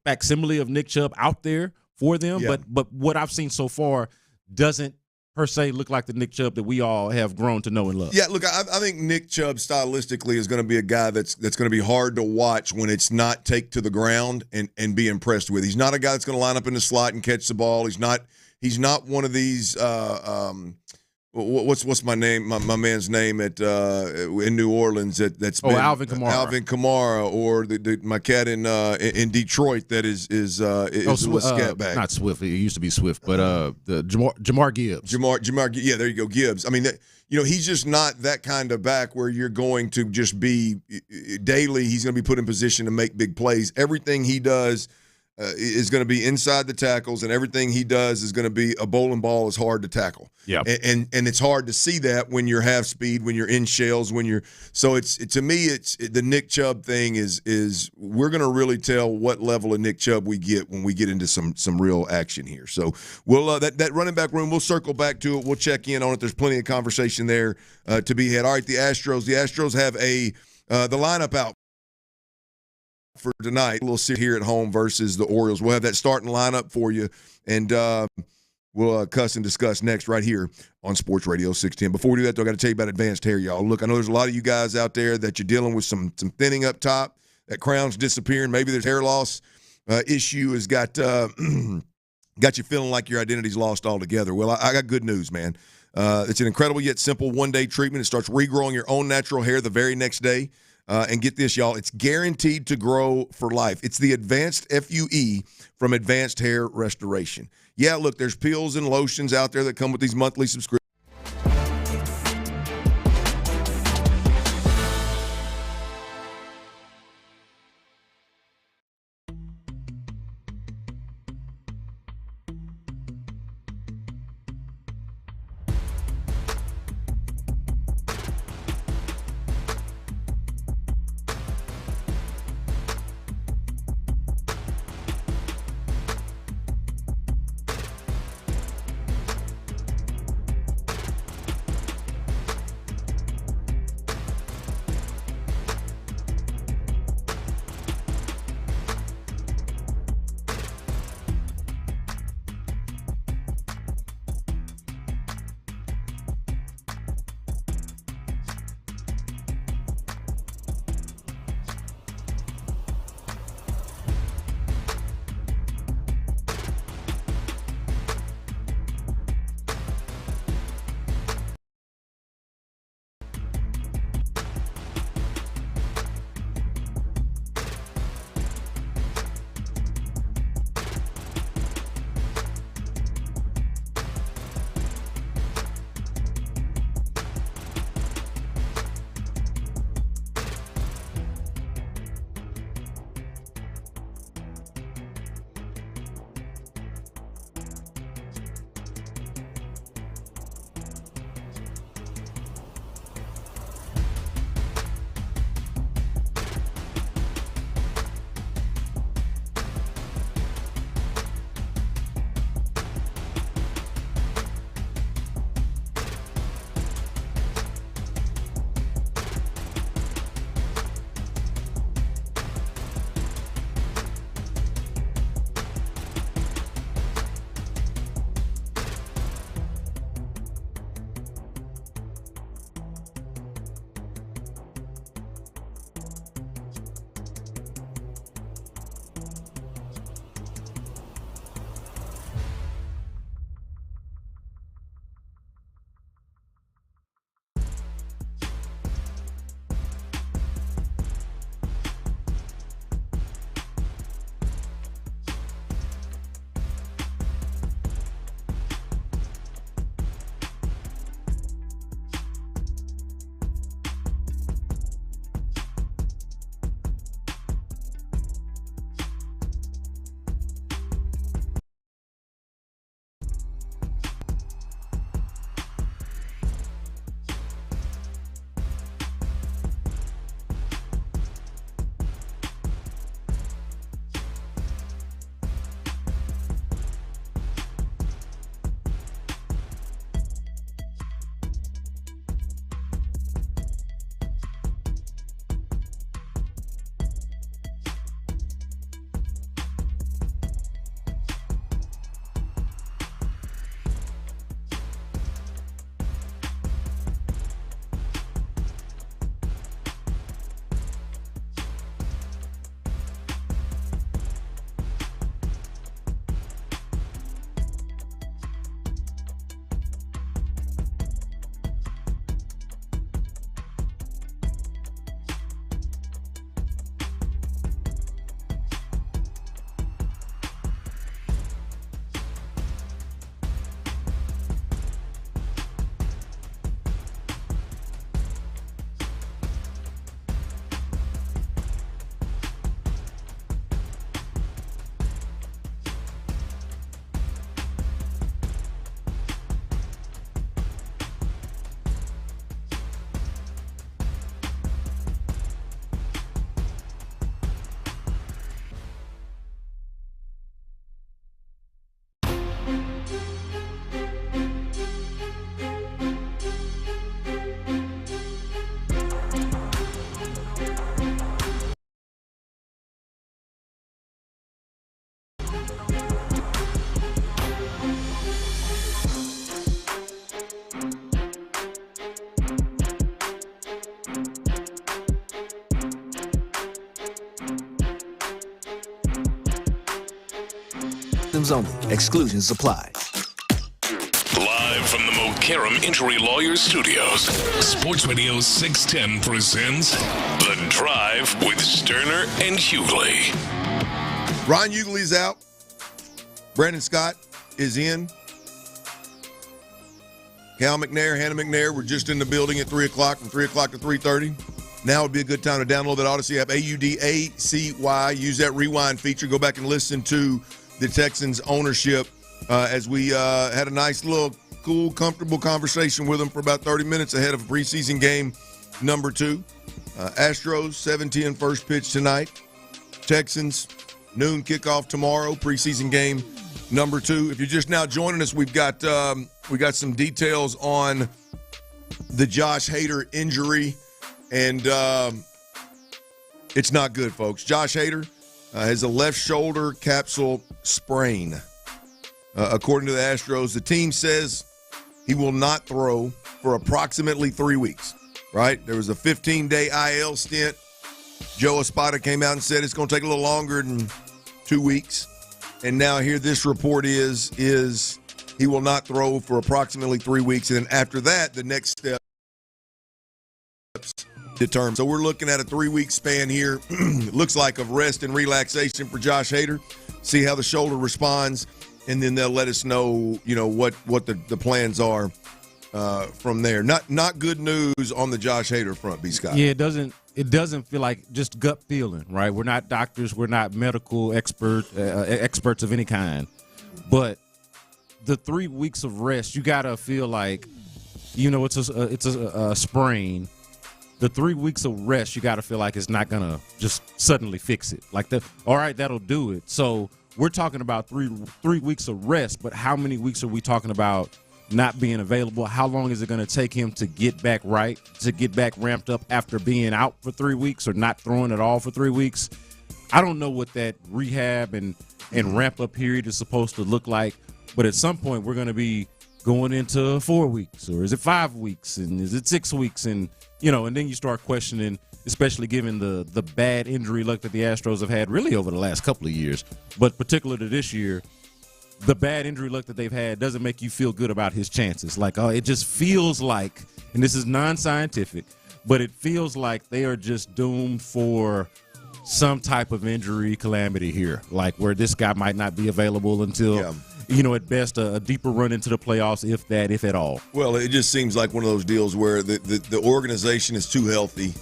facsimile of Nick Chubb out there for them. Yeah. But what I've seen so far doesn't per se look like the Nick Chubb that we all have grown to know and love. Yeah, look, I think Nick Chubb stylistically is going to be a guy that's going to be hard to watch when it's not take to the ground and be impressed with. He's not a guy that's going to line up in the slot and catch the ball. He's not one of these what's my name? My man's name at in New Orleans that's been Alvin Kamara. Alvin Kamara, or my cat in Detroit that is a scat back. Not Swift. It used to be Swift, but the Jamar Gibbs. Jamar. Yeah, there you go, Gibbs. I mean, he's just not that kind of back where you're going to just be daily. He's going to be put in position to make big plays. Everything he does is going to be inside the tackles, and everything he does is going to be a bowling ball is hard to tackle. Yeah, and it's hard to see that when you're half speed, when you're in shells, it's to me the Nick Chubb thing is we're going to really tell what level of Nick Chubb we get when we get into some real action here. So we'll that running back room, we'll circle back to it. We'll check in on it. There's plenty of conversation there to be had. All right, the Astros have the lineup out for tonight. We'll sit here at home versus the Orioles. We'll have that starting lineup for you, and we'll cuss and discuss next right here on Sports Radio 610. Before we do that, though, I got to tell you about advanced hair, y'all. Look, I know there's a lot of you guys out there that you're dealing with some thinning up top. That crown's disappearing. Maybe there's hair loss issue has got you feeling like your identity's lost altogether. Well, I got good news, man. It's an incredible yet simple one-day treatment. It starts regrowing your own natural hair the very next day. And get this, y'all, it's guaranteed to grow for life. It's the Advanced FUE from Advanced Hair Restoration. Yeah, look, there's pills and lotions out there that come with these monthly subscriptions. Homes only. Exclusions apply. Live from the Mokaram Injury Lawyers Studios, Sports Radio 610 presents The Drive with Stoerner and Hughley. Ryan Hughley's out. Brandon Scott is in. Cal McNair, Hannah McNair were just in the building at 3 o'clock, from 3 o'clock to 3:30. Now would be a good time to download that Odyssey app, AUDACY. Use that rewind feature. Go back and listen to the Texans ownership as we had a nice little cool, comfortable conversation with them for about 30 minutes ahead of preseason game number 2. Astros, 7:10 first pitch tonight. Texans, noon kickoff tomorrow, preseason game number 2. If you're just now joining us, we got some details on the Josh Hader injury, and it's not good, folks. Josh Hader has a left shoulder capsule sprain. According to the Astros, the team says he will not throw for approximately 3 weeks, right? There was a 15-day IL stint. Joe Espada came out and said it's going to take a little longer than 2 weeks. And now here this report is he will not throw for approximately 3 weeks. And then after that, the next step determined. So we're looking at a 3-week span here. Looks like of rest and relaxation for Josh Hader. See how the shoulder responds. And then they'll let us know, what the plans are from there. Not good news on the Josh Hader front, B. Scott. Yeah, it doesn't feel like just gut feeling, right? We're not doctors, we're not medical experts of any kind. But the 3 weeks of rest, you gotta feel like, it's a sprain. The 3 weeks of rest, you gotta feel like it's not gonna just suddenly fix it. Like all right, that'll do it. So we're talking about three weeks of rest, but how many weeks are we talking about not being available? How long is it going to take him to get back right, to get back ramped up after being out for 3 weeks or not throwing at all for 3 weeks? I don't know what that rehab and ramp-up period is supposed to look like, but at some point we're going to be going into 4 weeks, or is it 5 weeks, and is it 6 weeks? And, and then you start questioning, especially given the bad injury luck that the Astros have had really over the last couple of years, but particular to this year, the bad injury luck that they've had doesn't make you feel good about his chances. Like, it just feels like, and this is non-scientific, but it feels like they are just doomed for some type of injury calamity here, like where this guy might not be available until, at best, a deeper run into the playoffs, if at all. Well, it just seems like one of those deals where the organization is too healthy.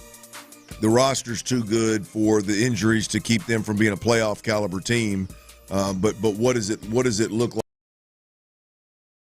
The roster's too good for the injuries to keep them from being a playoff caliber team. But what does it look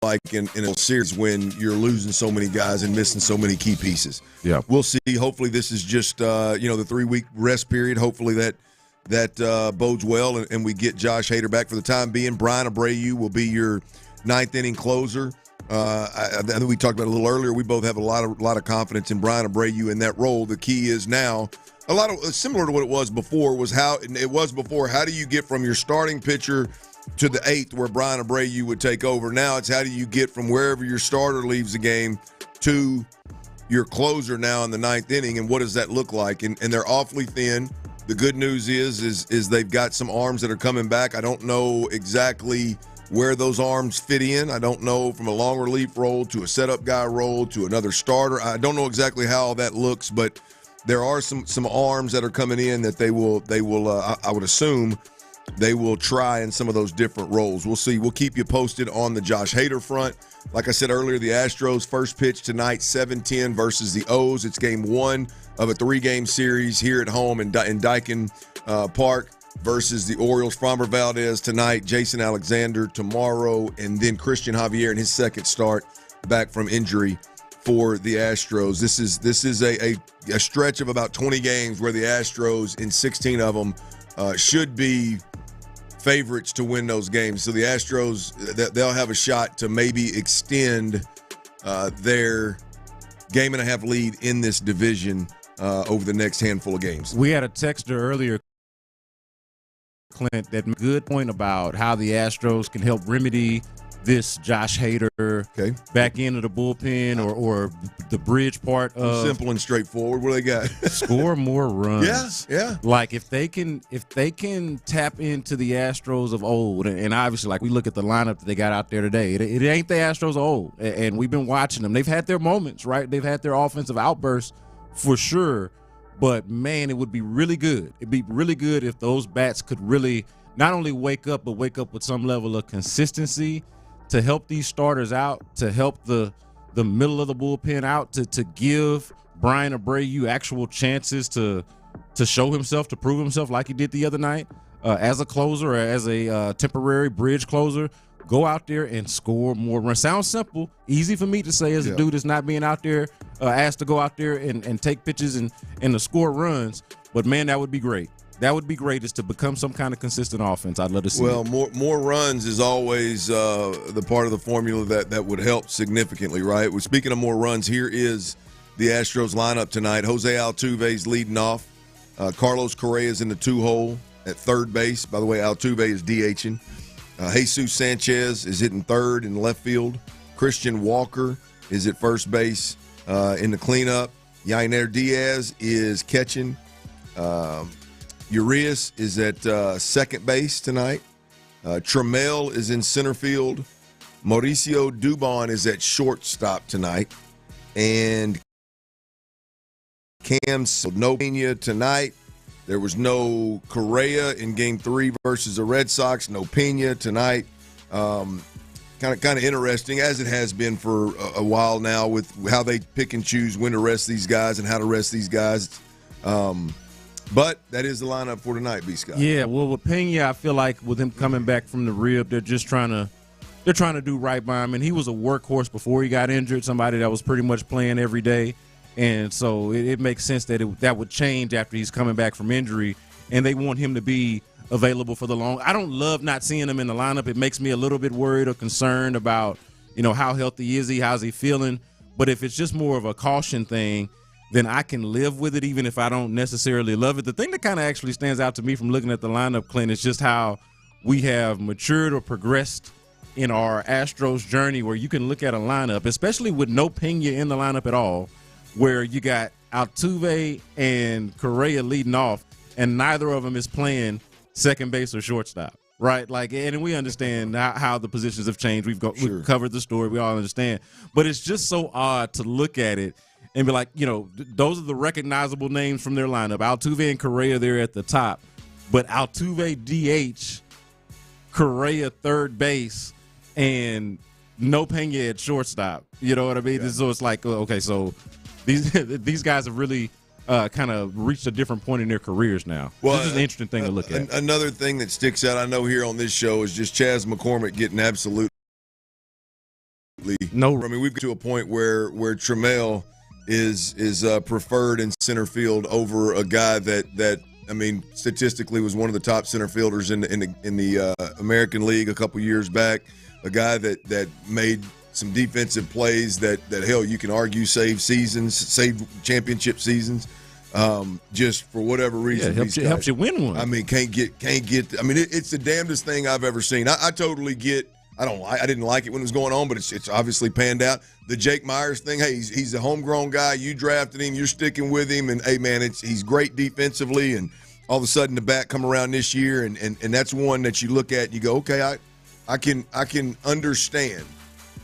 like in a series when you're losing so many guys and missing so many key pieces? Yeah, we'll see. Hopefully, this is just the 3-week rest period. Hopefully that bodes well, and we get Josh Hader back for the time being. Brian Abreu will be your ninth inning closer. I think we talked about it a little earlier. We both have a lot of confidence in Brian Abreu in that role. The key is now a lot of similar to what it was before. How do you get from your starting pitcher to the eighth where Brian Abreu would take over? Now it's how do you get from wherever your starter leaves the game to your closer now in the ninth inning, and what does that look like? And they're awfully thin. The good news is they've got some arms that are coming back. I don't know exactly where those arms fit in. I don't know from a long relief role to a setup guy role to another starter. I don't know exactly how all that looks, but there are some arms that are coming in that they will I would assume they will try in some of those different roles. We'll see. We'll keep you posted on the Josh Hader front. Like I said earlier, the Astros first pitch tonight, 7:10 versus the O's. It's game 1 of a 3-game series here at home in Daikin Park versus the Orioles. Framber Valdez tonight, Jason Alexander tomorrow, and then Christian Javier in his second start back from injury for the Astros. This is a stretch of about 20 games where the Astros, in 16 of them, should be favorites to win those games. So the Astros, they'll have a shot to maybe extend their game-and-a-half lead in this division over the next handful of games. We had a texter earlier, Clint, that made a good point about how the Astros can help remedy this Josh Hader back into the bullpen or the bridge part of simple and straightforward. What do they got? Score more runs. Yeah. Like if they can tap into the Astros of old, and obviously like we look at the lineup that they got out there today, it ain't the Astros of old, and we've been watching them. They've had their moments, right? They've had their offensive outbursts for sure, but man, it would be really good. It'd be really good if those bats could really not only wake up, but wake up with some level of consistency to help these starters out, to help the middle of the bullpen out, to give Brian Abreu actual chances to show himself, to prove himself like he did the other night as a closer or as a temporary bridge closer. Go out there and score more runs. Sounds simple, easy for me to say as a dude that's not being out there asked to go out there and take pitches and to score runs. But, man, that would be great. That would be great, is to become some kind of consistent offense. I'd love to see it. Well, more runs is always the part of the formula that would help significantly, right? Well, speaking of more runs, here is the Astros lineup tonight. Jose Altuve's leading off. Carlos Correa's in the 2-hole at third base. By the way, Altuve is DHing. Jesus Sanchez is hitting third in left field. Christian Walker is at first base in the cleanup. Yainer Diaz is catching. Urias is at second base tonight. Trammell is in center field. Mauricio Dubon is at shortstop tonight. And no Pena tonight. There was no Correa in Game 3 versus the Red Sox. No Pena tonight. Kind of interesting, as it has been for a while now, with how they pick and choose when to rest these guys and how to rest these guys. But that is the lineup for tonight, B. Scott. Yeah, well, with Pena, I feel like with him coming back from the rib, they're trying to do right by him. And he was a workhorse before he got injured, somebody that was pretty much playing every day. And so it makes sense that that would change after he's coming back from injury, and they want him to be available for the long. I don't love not seeing him in the lineup. It makes me a little bit worried or concerned about, how healthy is he, how's he feeling. But if it's just more of a caution thing, then I can live with it even if I don't necessarily love it. The thing that kind of actually stands out to me from looking at the lineup, Clint, is just how we have matured or progressed in our Astros journey, where you can look at a lineup, especially with no Pena in the lineup at all, where you got Altuve and Correa leading off, and neither of them is playing second base or shortstop, right? Like, and we understand how the positions have changed. We've covered the story. We all understand. But it's just so odd to look at it and be like, those are the recognizable names from their lineup. Altuve and Correa, they're at the top. But Altuve DH, Correa third base, and no Pena at shortstop. You know what I mean? Yeah. So it's like, okay, so these guys have really kind of reached a different point in their careers now. Well, this is an interesting thing to look at. Another thing that sticks out, I know, here on this show is just Chas McCormick getting absolutely no. I mean, we've got to a point where Trammell is preferred in center field over a guy that I mean, statistically was one of the top center fielders in the American League a couple years back. A guy that made some defensive plays that hell, you can argue saved championship seasons. Just for whatever reason, helps you win one. I mean, can't get. I mean, it's the damnedest thing I've ever seen. I totally get. I didn't like it when it was going on, but it's obviously panned out. The Jake Myers thing, hey, he's a homegrown guy. You drafted him, you're sticking with him, and hey, man, he's great defensively. And all of a sudden, the bat come around this year, and that's one that you look at and you go, okay, I can understand,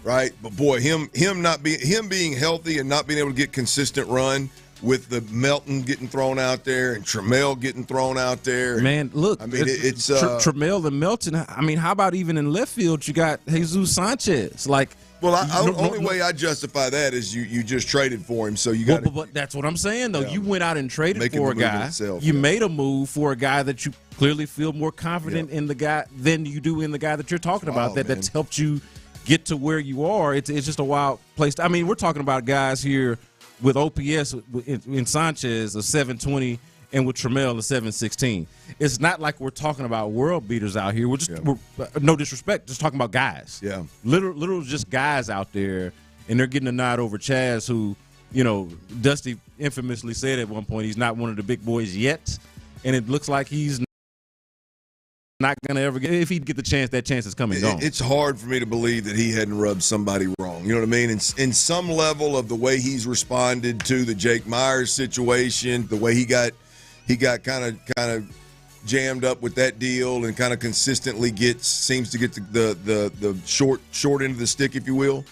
right? But boy, him being healthy and not being able to get consistent run, with the Melton getting thrown out there and Trammell getting thrown out there. Man, look, I mean, it's Trammell and Melton. I mean, how about even in left field, you got Jesus Sanchez? Like, well, the only way I justify that is you just traded for him, so you got. But that's what I'm saying, though. You went out and traded for a guy. You made a move for a guy that you clearly feel more confident in the guy than you do in the guy that you're talking about. That's helped you get to where you are. It's just a wild place. I mean, we're talking about guys here with OPS in Sanchez of 720 and with Trammell of 716. It's not like we're talking about world beaters out here. We're no disrespect, just talking about guys. Yeah. Literal just guys out there, and they're getting a nod over Chaz, who, Dusty infamously said at one point he's not one of the big boys yet, and it looks like he's not going to ever get. If he'd get the chance, that chance is coming gone. It's hard for me to believe that he hadn't rubbed somebody wrong. You know what I mean? In some level of the way he's responded to the Jake Myers situation, the way he got kind of jammed up with that deal, and kind of consistently seems to get the short end of the stick, if you will.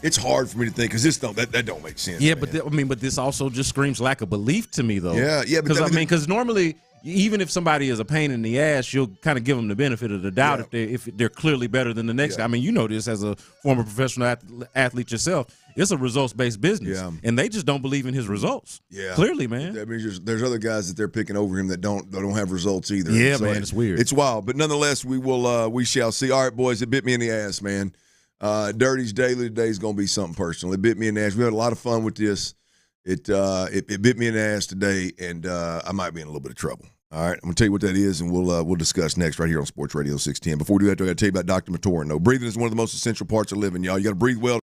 It's hard for me to think, because that don't make sense. Yeah, man. but this also just screams lack of belief to me, though. Yeah, because normally, even if somebody is a pain in the ass, you'll kind of give them the benefit of the doubt if they're clearly better than the next guy. I mean, you know this as a former professional athlete yourself. It's a results-based business, and they just don't believe in his results. Yeah, clearly, man. That means there's other guys that they're picking over him that don't have results either. Yeah, so man, it's weird. It's wild, but nonetheless, we shall see. All right, boys, it bit me in the ass, man. Dirty's Daily today is going to be something personal. It bit me in the ass. We had a lot of fun with this. It bit me in the ass today, and I might be in a little bit of trouble. All right, I'm going to tell you what that is, and we'll discuss next right here on Sports Radio 610. Before we do that, I got to tell you about Dr. Matoran. No, breathing is one of the most essential parts of living, y'all. You got to breathe well.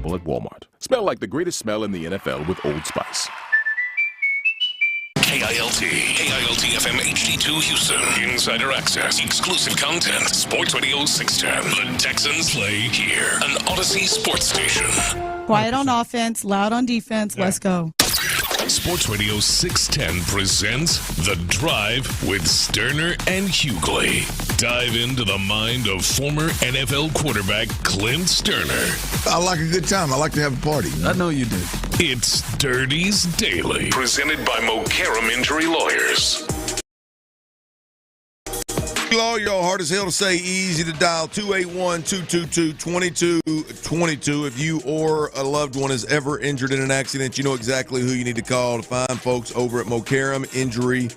available at Walmart. Smell like the greatest smell in the NFL with Old Spice. KILT FM HD2 Houston. Insider access, exclusive content. Sports Radio 610. The Texans play here. An Odyssey sports station. Quiet on offense, loud on defense. Let's go. Sports Radio 610 presents The Drive with Stoerner and Hughley. Dive into the mind of former NFL quarterback Clint Stoerner. I like a good time. I like to have a party. I know you do. It's Dirty's Daily, presented by Mokaram Injury Lawyers. Lawyer, hard as hell to say, easy to dial, 281-222-2222. If you or a loved one is ever injured in an accident, you know exactly who you need to call to find folks over at Mokaram Injury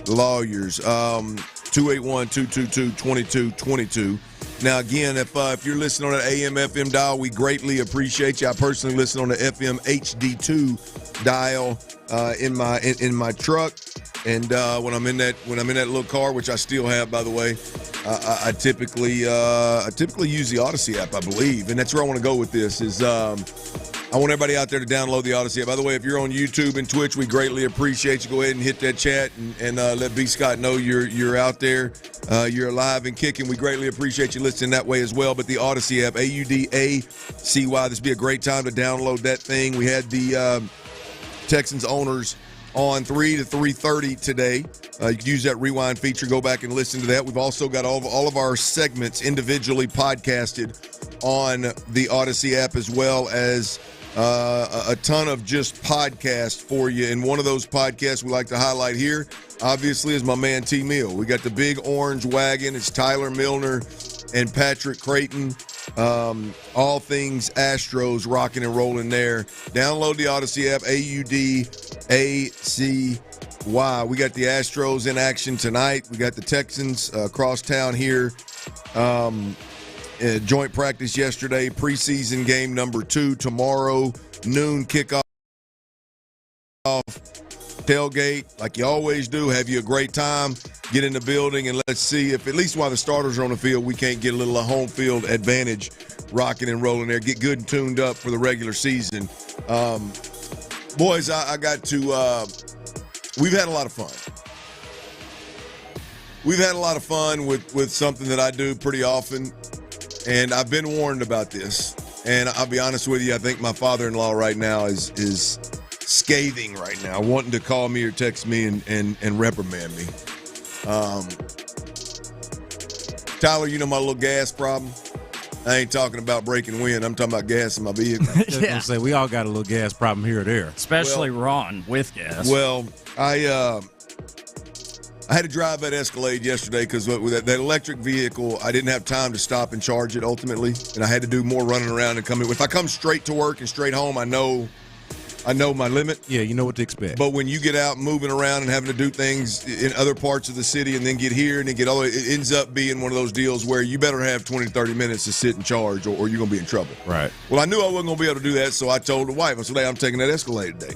Lawyers. 281-222-2222. Now, again, if you're listening on an AM FM dial, we greatly appreciate you. I personally listen on the FM HD2 dial in my truck. And when I'm in that little car, which I still have, by the way, I typically use the Odyssey app, I believe, and that's where I want to go with this. I want everybody out there to download the Odyssey app. By the way, if you're on YouTube and Twitch, we greatly appreciate you. Go ahead and hit that chat and let B. Scott know you're out there, you're alive and kicking. We greatly appreciate you listening that way as well. But the Odyssey app, AUDACY, this would be a great time to download that thing. We had the Texans owners on 3 to 3:30 today. You can use that rewind feature. Go back and listen to that. We've also got all of our segments individually podcasted on the Odyssey app, as well as a ton of just podcasts for you. And one of those podcasts we like to highlight here, obviously, is my man T. Mill. We got the big orange wagon. It's Tyler Milner and Patrick Creighton. All things Astros rocking and rolling there. Download the Odyssey app, AUDACY. We got the Astros in action tonight. We got the Texans across town here. Joint practice yesterday. Preseason game number 2 tomorrow. Noon kickoff. Tailgate, like you always do. Have you a great time. Get in the building, and let's see if, at least while the starters are on the field, we can't get a little home field advantage rocking and rolling there. Get good and tuned up for the regular season. Boys, I got to we've had a lot of fun. We've had a lot of fun with something that I do pretty often, and I've been warned about this. And I'll be honest with you, I think my father-in-law right now is scathing right now, wanting to call me or text me and reprimand me. Tyler, you know my little gas problem? I ain't talking about breaking wind. I'm talking about gas in my vehicle. Yeah. Say, we all got a little gas problem here or there. Especially Ron with gas. Well, I had to drive that Escalade yesterday because with that electric vehicle, I didn't have time to stop and charge it ultimately, and I had to do more running around and coming. If I come straight to work and straight home, I know my limit. Yeah, you know what to expect. But when you get out moving around and having to do things in other parts of the city and then get here and then get all the way, it ends up being one of those deals where you better have 20 to 30 minutes to sit and charge or you're going to be in trouble. Right. Well, I knew I wasn't going to be able to do that, so I told the wife, I said, hey, I'm taking that Escalade today,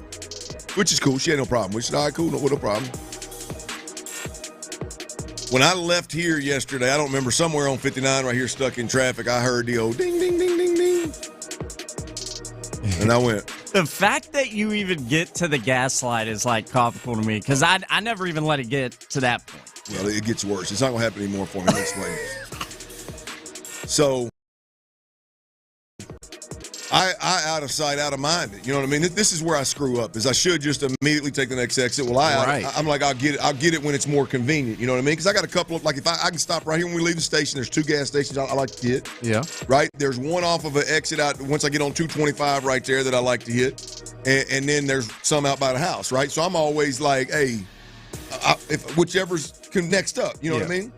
which is cool. She had no problem. We said, all right, cool, no problem. When I left here yesterday, I don't remember, somewhere on 59 right here stuck in traffic, I heard the old ding, ding, ding, ding, ding. And I went. The fact that you even get to the gaslight is like comical to me because I never even let it get to that point. Well, it gets worse. It's not going to happen anymore for me. Let me explain this. So, I out of sight, out of mind. You know what I mean? This is where I screw up. Is I should just immediately take the next exit. Well, I'm like, I'll get it when it's more convenient. You know what I mean? Because I got a couple of, like, if I can stop right here when we leave the station. There's 2 gas stations I like to hit. Yeah. Right. There's one off of an exit out once I get on 225 right there that I like to hit, and then there's some out by the house. Right. So I'm always like, hey, if whichever's next up. You know what I mean?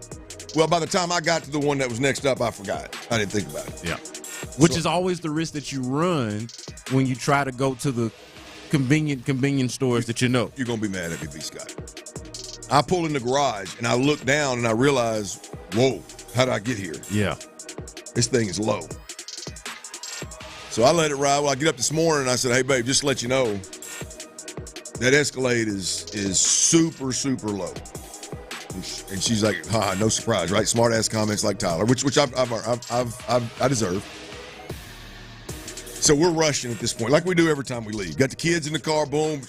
Well, by the time I got to the one that was next up, I forgot. I didn't think about it. Yeah. Which is always the risk that you run when you try to go to the convenient stores that you know. You're going to be mad at me, B. Scott. I pull in the garage, and I look down, and I realize, whoa, how did I get here? Yeah. This thing is low. So I let it ride. Well, I get up this morning, and I said, hey, babe, just to let you know, that Escalade is super, super low. And she's like, no surprise, right? Smart-ass comments like Tyler, which I deserve. So we're rushing at this point, like we do every time we leave. Got the kids in the car, boom.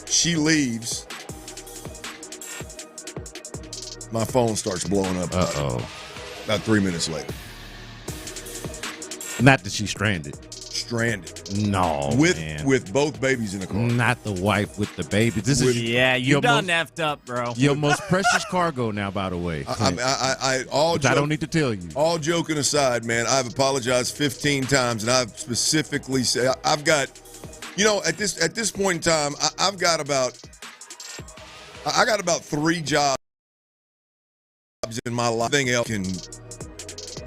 She leaves. My phone starts blowing up. About 3 minutes later. Not that she's stranded. No, with both babies in the car. Not the wife with the baby. This is you done effed up, bro. Your most precious cargo now, by the way. I don't need to tell you. All joking aside, man, I've apologized 15 times, and I've specifically said I've got, at this point in time, I got about 3 jobs in my life. Anything else can,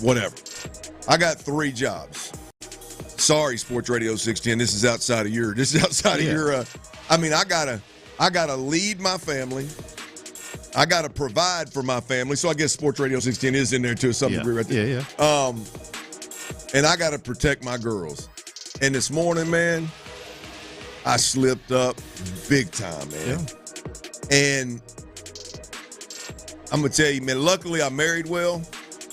whatever. I got 3 jobs. Sorry, Sports Radio 610. This is outside of your. I gotta lead my family. I gotta provide for my family. So I guess Sports Radio 610 is in there to some degree, right there. Yeah. And I gotta protect my girls. And this morning, man, I slipped up big time, man. Yeah. And I'm gonna tell you, man. Luckily, I married well.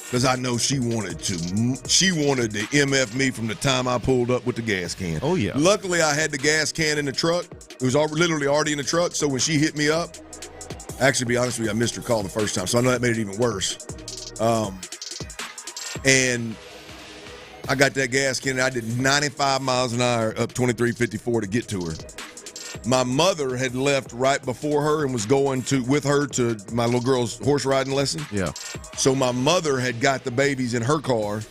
Because I know she wanted to MF me from the time I pulled up with the gas can. Oh, yeah. Luckily, I had the gas can in the truck. It was literally already in the truck. So when she hit me up, actually, to be honest with you, I missed her call the first time. So I know that made it even worse. And I got that gas can, and I did 95 miles an hour up 2354 to get to her. My mother had left right before her and was going with her to my little girl's horse riding lesson. Yeah. So my mother had got the babies in her car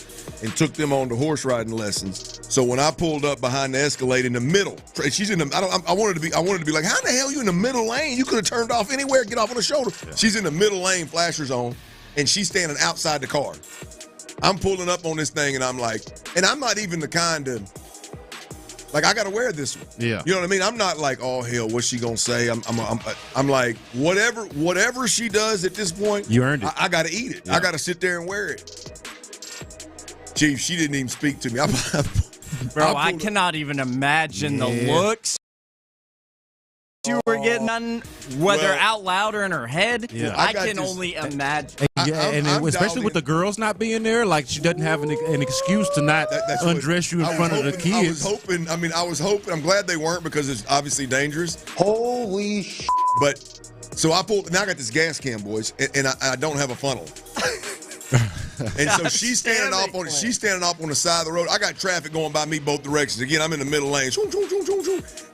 and took them on to horse riding lessons. So when I pulled up behind the Escalade in the middle, she's in the. I wanted to be like, how the hell are you in the middle lane? You could have turned off anywhere, get off on the shoulder. Yeah. She's in the middle lane, flashers on, and she's standing outside the car. I'm pulling up on this thing, and I'm like, and I'm not even the kind of. Like, I got to wear this one. Yeah. You know what I mean? I'm not like, oh, hell, what's she going to say? I'm like, whatever she does at this point, you earned it. I got to eat it. Yeah. I got to sit there and wear it. Chief, she didn't even speak to me. Bro, I cannot even imagine the looks you were getting, whether out loud or in her head. Yeah. I can only imagine. Especially with the girls not being there, like she doesn't have an excuse to not undress you in front of the kids. I was hoping. I'm glad they weren't because it's obviously dangerous. Holy shit. But so I pulled. Now I got this gas can, boys, and I don't have a funnel. And so she's standing off on the side of the road. I got traffic going by me both directions. Again, I'm in the middle lane.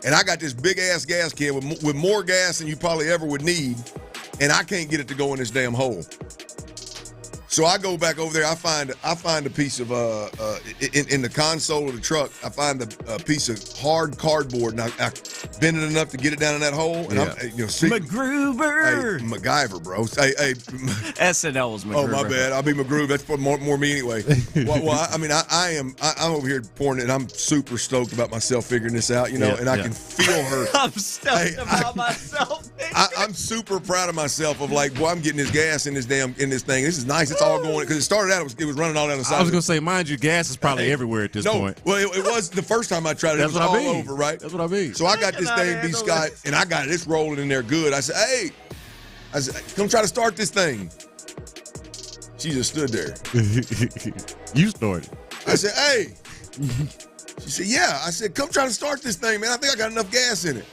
And I got this big ass gas can with more gas than you probably ever would need, and I can't get it to go in this damn hole. So I go back over there. I find a piece of in the console of the truck. I find a piece of hard cardboard, and I bend it enough to get it down in that hole. And MacGruber, hey, MacGyver, bro. Hey, SNL was MacGruber. Oh my bad. I'll be MacGruber. That's more me anyway. I'm over here pouring it. And I'm super stoked about myself figuring this out. And I can feel her. I'm stoked about myself. I'm super proud of myself of like, boy, I'm getting this gas in this thing. This is nice. It's all going because it started out. It was running all down the side. I was gonna say, mind you, gas is probably everywhere at this point. Well, it was the first time I tried it. It was all over, right? That's what I mean. So I got this thing, B. Scott, and I got it. It's rolling in there good. I said, hey, come try to start this thing. She just stood there. You started. I said, hey. She said, yeah. I said, come try to start this thing, man. I think I got enough gas in it.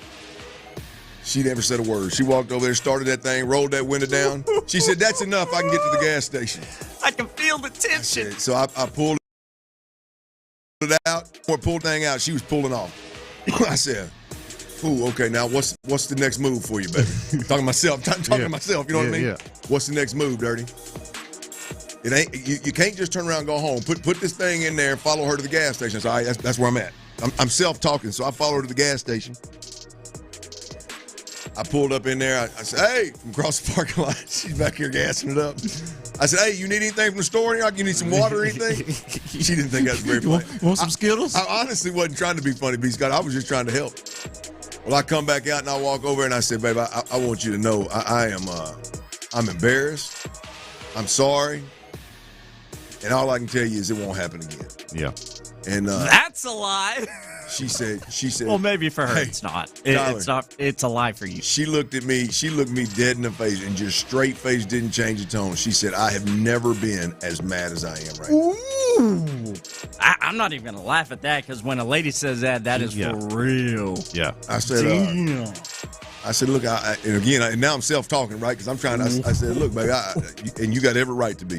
She never said a word. She walked over there, started that thing, rolled that window down. She said, that's enough. I can get to the gas station. I can feel the tension. So I pulled it out, or pulled the thing out. She was pulling off. I said, ooh, okay, now what's the next move for you, baby? Talking to myself, to myself, you know what I mean? Yeah. What's the next move, Dirty? It ain't you can't just turn around and go home. Put this thing in there and follow her to the gas station. So that's where I'm at. I'm self-talking, so I follow her to the gas station. I pulled up in there. I said, hey, from across the parking lot. She's back here gassing it up. I said, hey, you need anything from the store? You need some water or anything? She didn't think that was very funny. Want some Skittles? I honestly wasn't trying to be funny, B. Scott. I was just trying to help. Well, I come back out and I walk over and I said, babe, I want you to know I'm embarrassed. I'm sorry. And all I can tell you is it won't happen again. Yeah. And that's a lie. She said. Well, maybe for her it's not. It's not. It's a lie for you. She looked at me. She looked me dead in the face and just straight face, didn't change the tone. She said, "I have never been as mad as I am right now." Ooh. I'm not even gonna laugh at that because when a lady says that is for real. Yeah. I said, look, and again, now I'm self-talking, right? Because I'm trying to, I said, look, baby, and you got every right to be.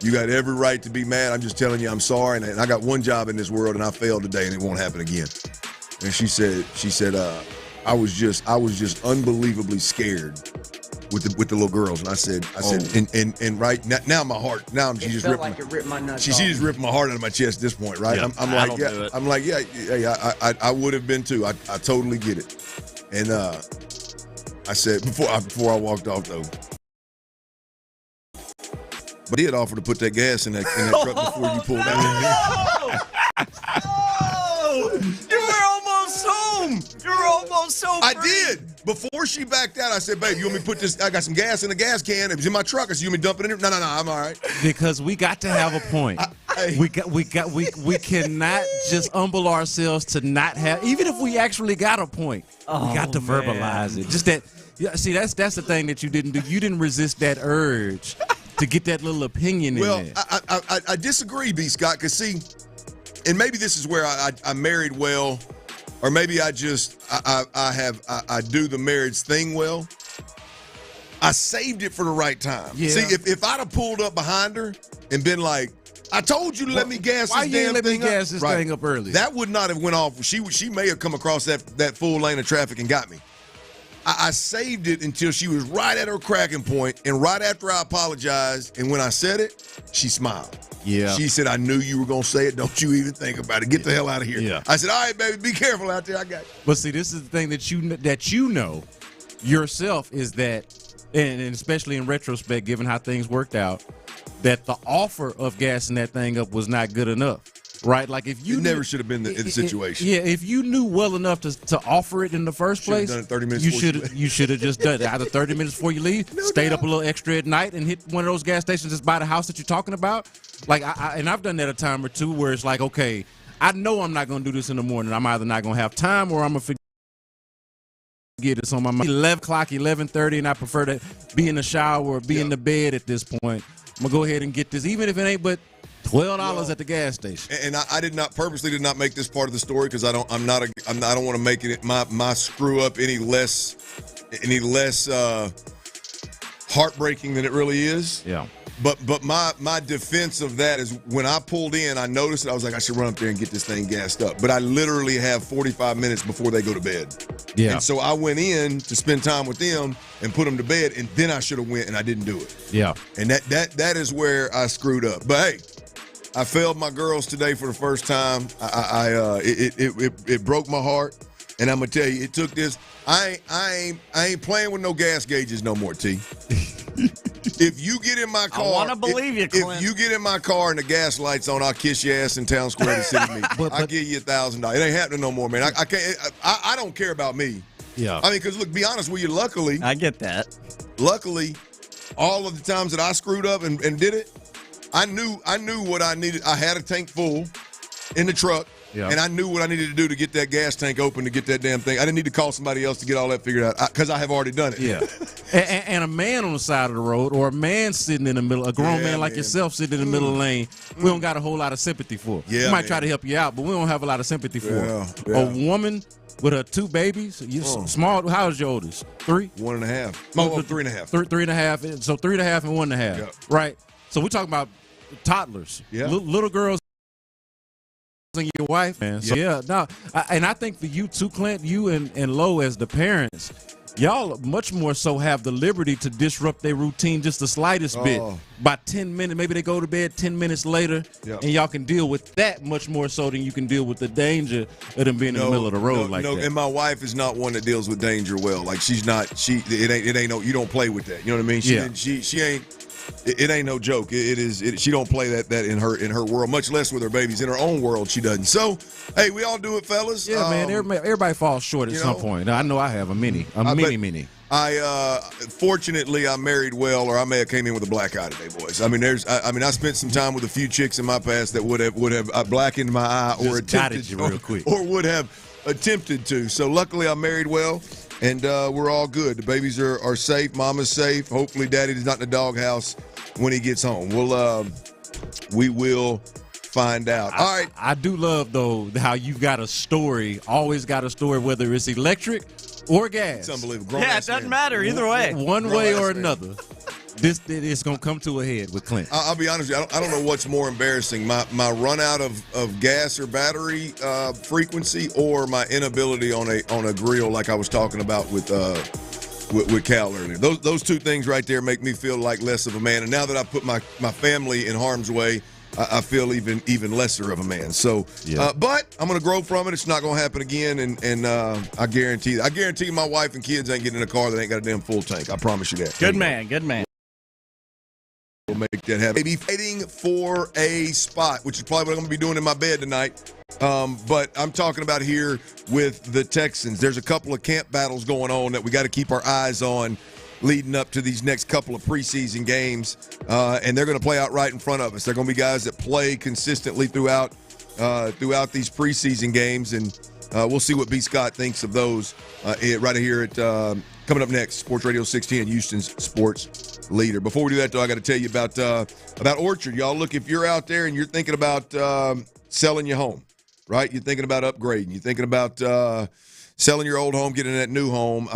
You got every right to be mad. I'm just telling you I'm sorry, and I got one job in this world, and I failed today, and it won't happen again. And she said, I was just unbelievably scared with the little girls, and I said, and right now my heart, she just ripped my nuts. She just ripped my heart out of my chest at this point, right? Yeah, I'm like, I would have been too. I totally get it. And I said before I walked off though, but he had offered to put that gas in that truck before you pulled out. You were almost home. You were almost home. I did. Before she backed out, I said, babe, you want me to put this? I got some gas in the gas can. It was in my truck. I said, you want me to dump it in there? No, I'm all right. Because we got to have a point. We cannot just humble ourselves to not have, even if we actually got a point. We got to verbalize it. Just that. Yeah, see, that's the thing that you didn't do. You didn't resist that urge to get that little opinion in there. Well, I disagree, B. Scott, because see, and maybe this is where I married well, or maybe I do the marriage thing well. I saved it for the right time. Yeah. See, if I'd have pulled up behind her and been like, I told you to let me gas this damn thing up. Gas this thing up early? That would not have went off. She may have come across that full lane of traffic and got me. I saved it until she was right at her cracking point, and right after I apologized, and when I said it, she smiled. Yeah. She said, I knew you were going to say it. Don't you even think about it. Get the hell out of here. Yeah. I said, all right, baby, be careful out there. I got you. But see, this is the thing that you know yourself is that, and especially in retrospect, given how things worked out, that the offer of gassing that thing up was not good enough. Right, like if you never should have been in the situation. Yeah, if you knew well enough to offer it in the first place, done it 30 minutes you should have just done it either 30 minutes before you leave, stayed up a little extra at night, and hit one of those gas stations that's by the house that you're talking about. Like, I've done that a time or two where it's like, okay, I know I'm not going to do this in the morning. I'm either not going to have time or I'm going to forget it. So on my mind, 11 o'clock, 11:30, and I prefer to be in the shower or be in the bed at this point. I'm gonna go ahead and get this, even if it ain't but $12 at the gas station. And I purposely did not make this part of the story because I don't want to make it my screw up any less heartbreaking than it really is. Yeah. But my defense of that is when I pulled in, I noticed it. I was like, I should run up there and get this thing gassed up. But I literally have 45 minutes before they go to bed. Yeah. And so I went in to spend time with them and put them to bed, and then I should have went, and I didn't do it. Yeah. And that is where I screwed up. But hey, I failed my girls today for the first time. It broke my heart, and I'm gonna tell you, it took this. I ain't playing with no gas gauges no more, T. If you get in my car, I want to believe you, Clint. If you get in my car and the gas light's on, I'll kiss your ass in Town Square to city meeting. I'll give you $1,000. It ain't happening no more, man. I can't. I don't care about me. Yeah. I mean, because look, be honest with you. Luckily, I get that. Luckily, all of the times that I screwed up and did it, I knew what I needed. I had a tank full in the truck. Yeah. And I knew what I needed to do to get that gas tank open to get that damn thing. I didn't need to call somebody else to get all that figured out because I have already done it. Yeah. and a man on the side of the road or a man sitting in the middle, a grown man like yourself sitting in the middle of the lane, we don't got a whole lot of sympathy for. Yeah, we might try to help you out, but we don't have a lot of sympathy for. Yeah. A woman with her 2 babies, small. How old is your oldest? 3? 1.5. Oh, 3.5. 3.5. So 3.5 and 1.5. Yeah. Right. So we're talking about toddlers. Yeah. Little girls. And your wife, man. So, and I think for you too, Clint, you and Lo as the parents, y'all much more so have the liberty to disrupt their routine just the slightest bit. By 10 minutes, maybe they go to bed 10 minutes later, and y'all can deal with that much more so than you can deal with the danger of them being in the middle of the road like that. And my wife is not one that deals with danger well. Like it ain't no, you don't play with that. You know what I mean? She ain't. It ain't no joke. She don't play that in her world, much less with her babies. In her own world, she doesn't. So, hey, we all do it, fellas. Yeah, man. Everybody falls short at some point. I know I have a mini. Fortunately, I married well, or I may have came in with a black eye today, boys. I mean, I spent some time with a few chicks in my past that would have blackened my eye or attempted real quick. or would have attempted to. So luckily, I married well, and we're all good. The babies are safe. Mama's safe. Hopefully, Daddy's not in the doghouse when he gets home. We will find out. All right. I do love, though, how you've got a story, always got a story, whether it's electric or gas. It's unbelievable. Yeah, it doesn't matter either way. One way or another. It's going to come to a head with Clint. I'll be honest with you. I don't know what's more embarrassing, my run out of gas or battery frequency, or my inability on a grill like I was talking about with Cal earlier. Those two things right there make me feel like less of a man. And now that I put my family in harm's way, I feel even lesser of a man. So, yeah. But I'm going to grow from it. It's not going to happen again, and I guarantee my wife and kids ain't getting in a car that ain't got a damn full tank. I promise you that. Good man. We'll make that happen. Maybe fighting for a spot, which is probably what I'm going to be doing in my bed tonight. But I'm talking about here with the Texans. There's a couple of camp battles going on that we got to keep our eyes on leading up to these next couple of preseason games, and they're going to play out right in front of us. They're going to be guys that play consistently throughout these preseason games, and we'll see what B. Scott thinks of those right here at coming up next. Sports Radio 610, Houston's sports leader. Before we do that, though, I got to tell you about Orchard. Y'all, look, if you're out there and you're thinking about selling your home, right? You're thinking about upgrading. You're thinking about selling your old home, getting that new home.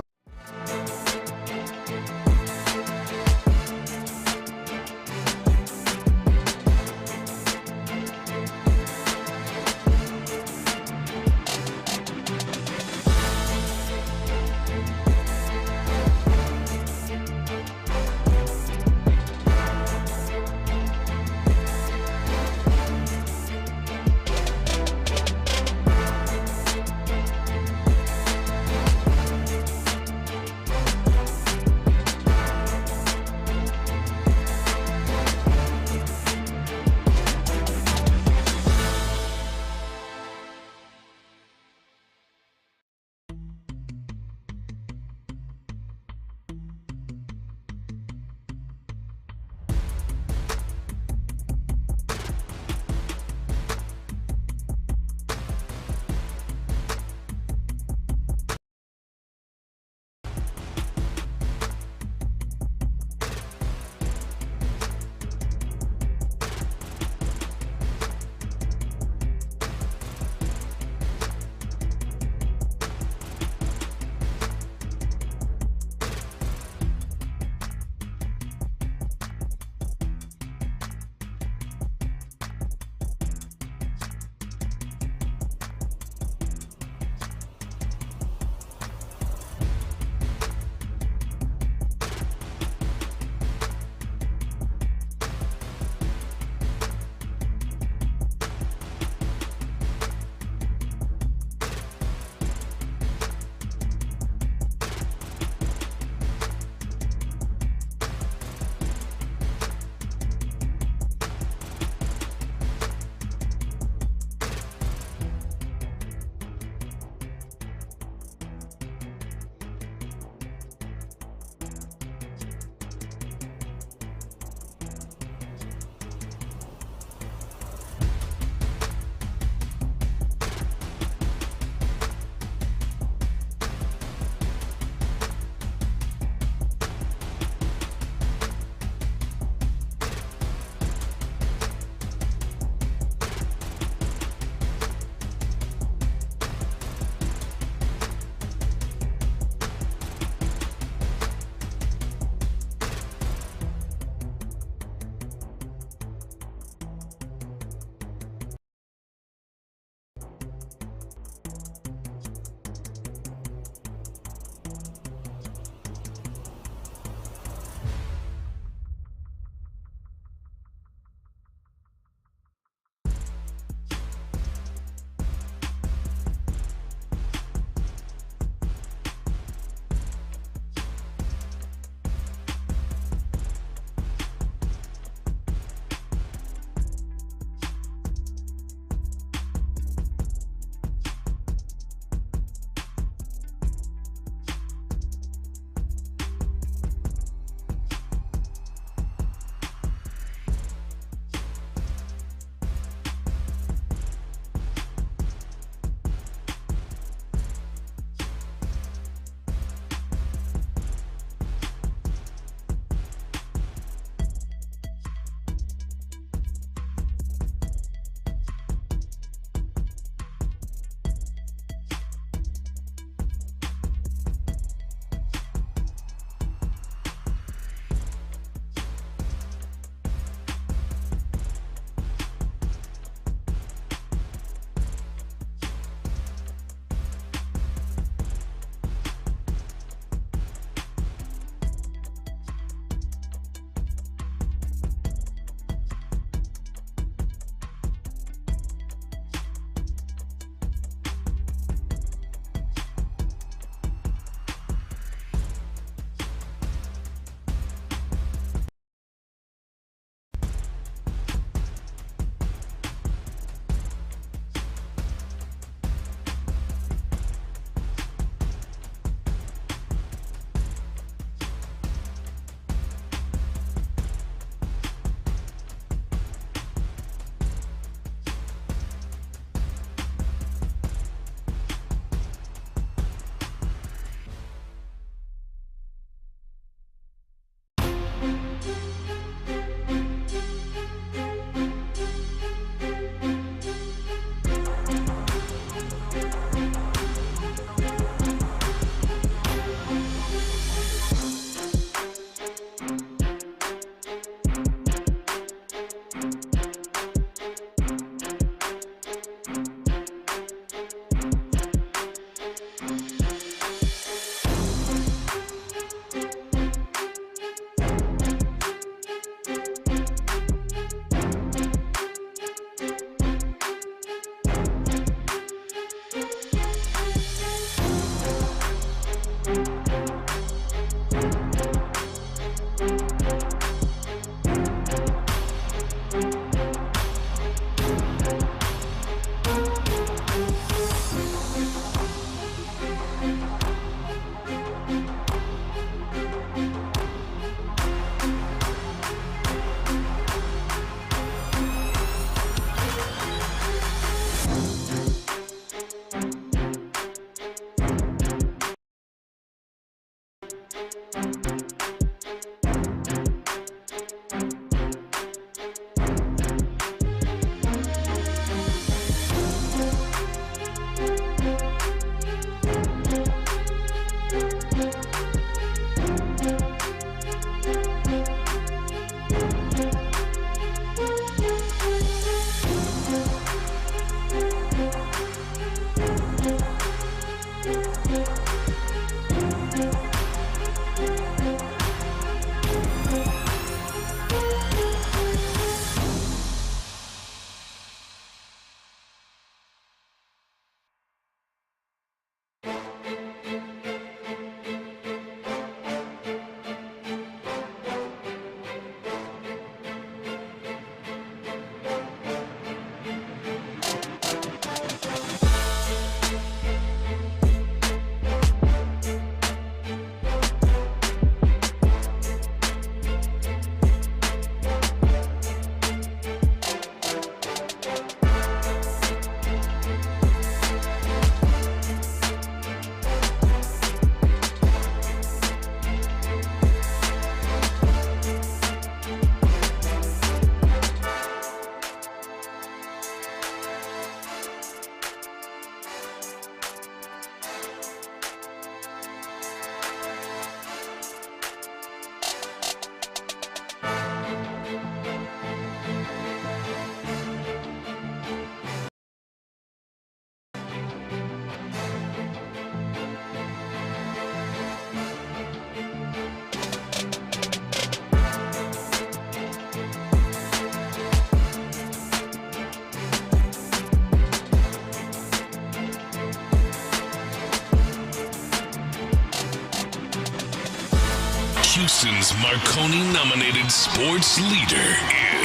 Houston's Marconi-nominated sports leader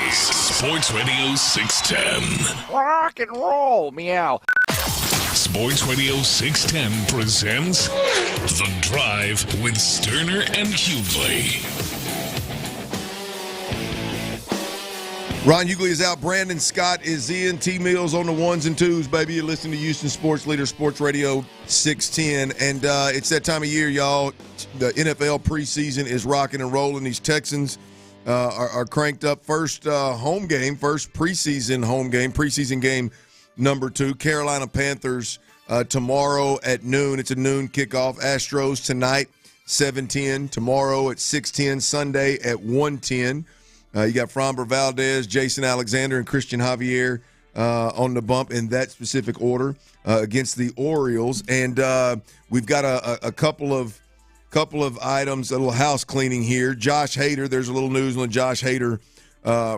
is Sports Radio 610. Rock and roll, meow. Sports Radio 610 presents The Drive with Stoerner and Hughley. Ron Hughley is out. Brandon Scott is in. T-Mills on the ones and twos, baby. You're listening to Houston Sports Leader, Sports Radio 610. And it's that time of year, y'all. The NFL preseason is rocking and rolling. These Texans are cranked up. First preseason home game, preseason game number 2. Carolina Panthers tomorrow at noon. It's a noon kickoff. Astros tonight, 7:10. Tomorrow at 6:10. Sunday at 1:10. You got Framber Valdez, Jason Alexander, and Christian Javier on the bump in that specific order against the Orioles. And we've got a couple of items, a little house cleaning here. Josh Hader, there's a little news on the Josh Hader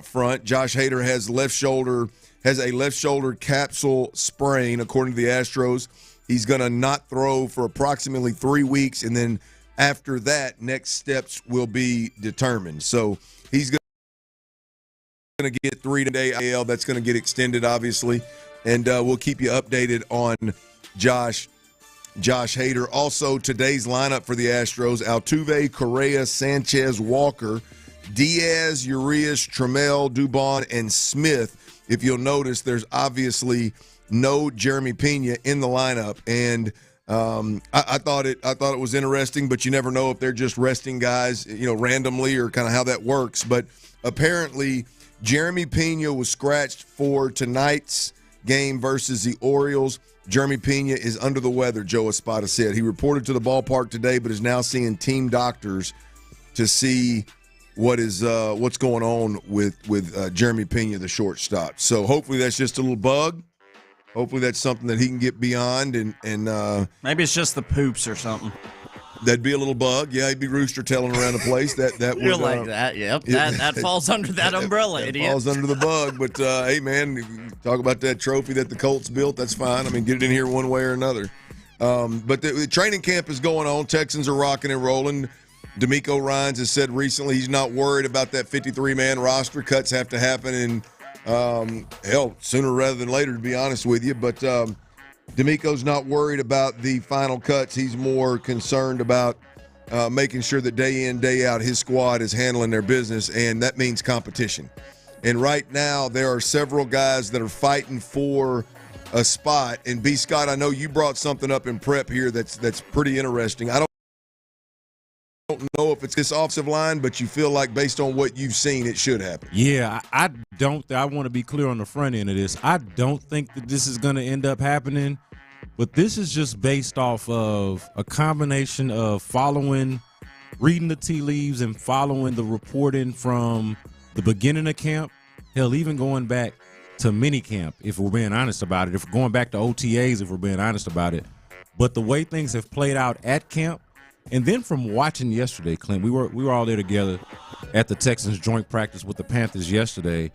front. Josh Hader has a left shoulder capsule sprain, according to the Astros. He's going to not throw for approximately 3 weeks, and then after that, next steps will be determined. So he's going to get 3-day IL. That's going to get extended, obviously, and we'll keep you updated on Josh Hader. Also, today's lineup for the Astros: Altuve, Correa, Sanchez, Walker, Diaz, Urias, Trammell, Dubon, and Smith. If you'll notice, there's obviously no Jeremy Pena in the lineup, and I thought it was interesting, but you never know if they're just resting guys, randomly, or kind of how that works. But apparently, Jeremy Pena was scratched for tonight's game versus the Orioles. Jeremy Pena is under the weather, Joe Espada said. He reported to the ballpark today, but is now seeing team doctors to see what's going on with Jeremy Pena, the shortstop. So hopefully that's just a little bug. Hopefully that's something that he can get beyond, and maybe it's just the poops or something. That'd be a little bug. Yeah, he'd be rooster tailing around the place. That You're would, like that. Yep. That falls under that umbrella, that idiot. falls under the bug. But hey, man, talk about that trophy that the Colts built. That's fine. I mean, get it in here one way or another. But the training camp is going on. Texans are rocking and rolling. DeMeco Ryans has said recently he's not worried about that 53-man roster. Cuts have to happen, and sooner rather than later, to be honest with you. But DeMeco's not worried about the final cuts. He's more concerned about making sure that day in, day out, his squad is handling their business, and that means competition. And right now, there are several guys that are fighting for a spot. And B. Scott, I know you brought something up in prep here that's pretty interesting. I don't know if it's this offensive line, but you feel like based on what you've seen, it should happen. Yeah, I want to be clear on the front end of this. I don't think that this is going to end up happening, but this is just based off of a combination of reading the tea leaves and following the reporting from the beginning of camp, hell, even going back to mini camp, if we're being honest about it, if we're going back to OTAs, if we're being honest about it. But the way things have played out at camp, and then from watching yesterday, Clint, we were all there together at the Texans joint practice with the Panthers yesterday,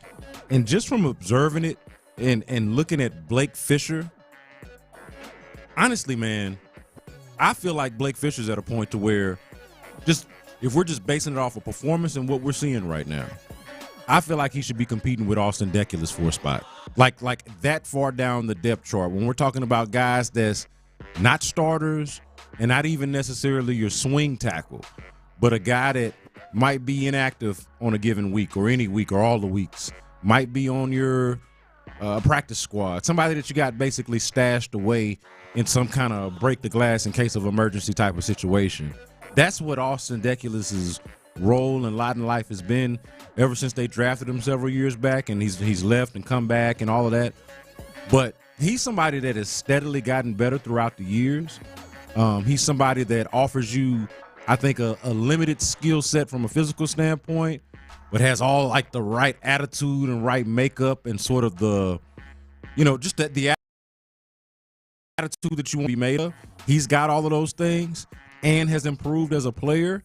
and just from observing it and looking at Blake Fisher, honestly, man, I feel like Blake Fisher's at a point to where if we're just basing it off of performance and what we're seeing right now, I feel like he should be competing with Austin Deculus for a spot. Like that far down the depth chart. When we're talking about guys that's not starters and not even necessarily your swing tackle, but a guy that might be inactive on a given week or any week or all the weeks, might be on your practice squad, somebody that you got basically stashed away in some kind of break the glass in case of emergency type of situation. That's what Austin Deculus's role and lot in life has been ever since they drafted him several years back, and he's left and come back and all of that. But he's somebody that has steadily gotten better throughout the years. He's somebody that offers you, I think, a limited skill set from a physical standpoint, but has all like the right attitude and right makeup and sort of the, just the attitude that you want to be made of. He's got all of those things and has improved as a player.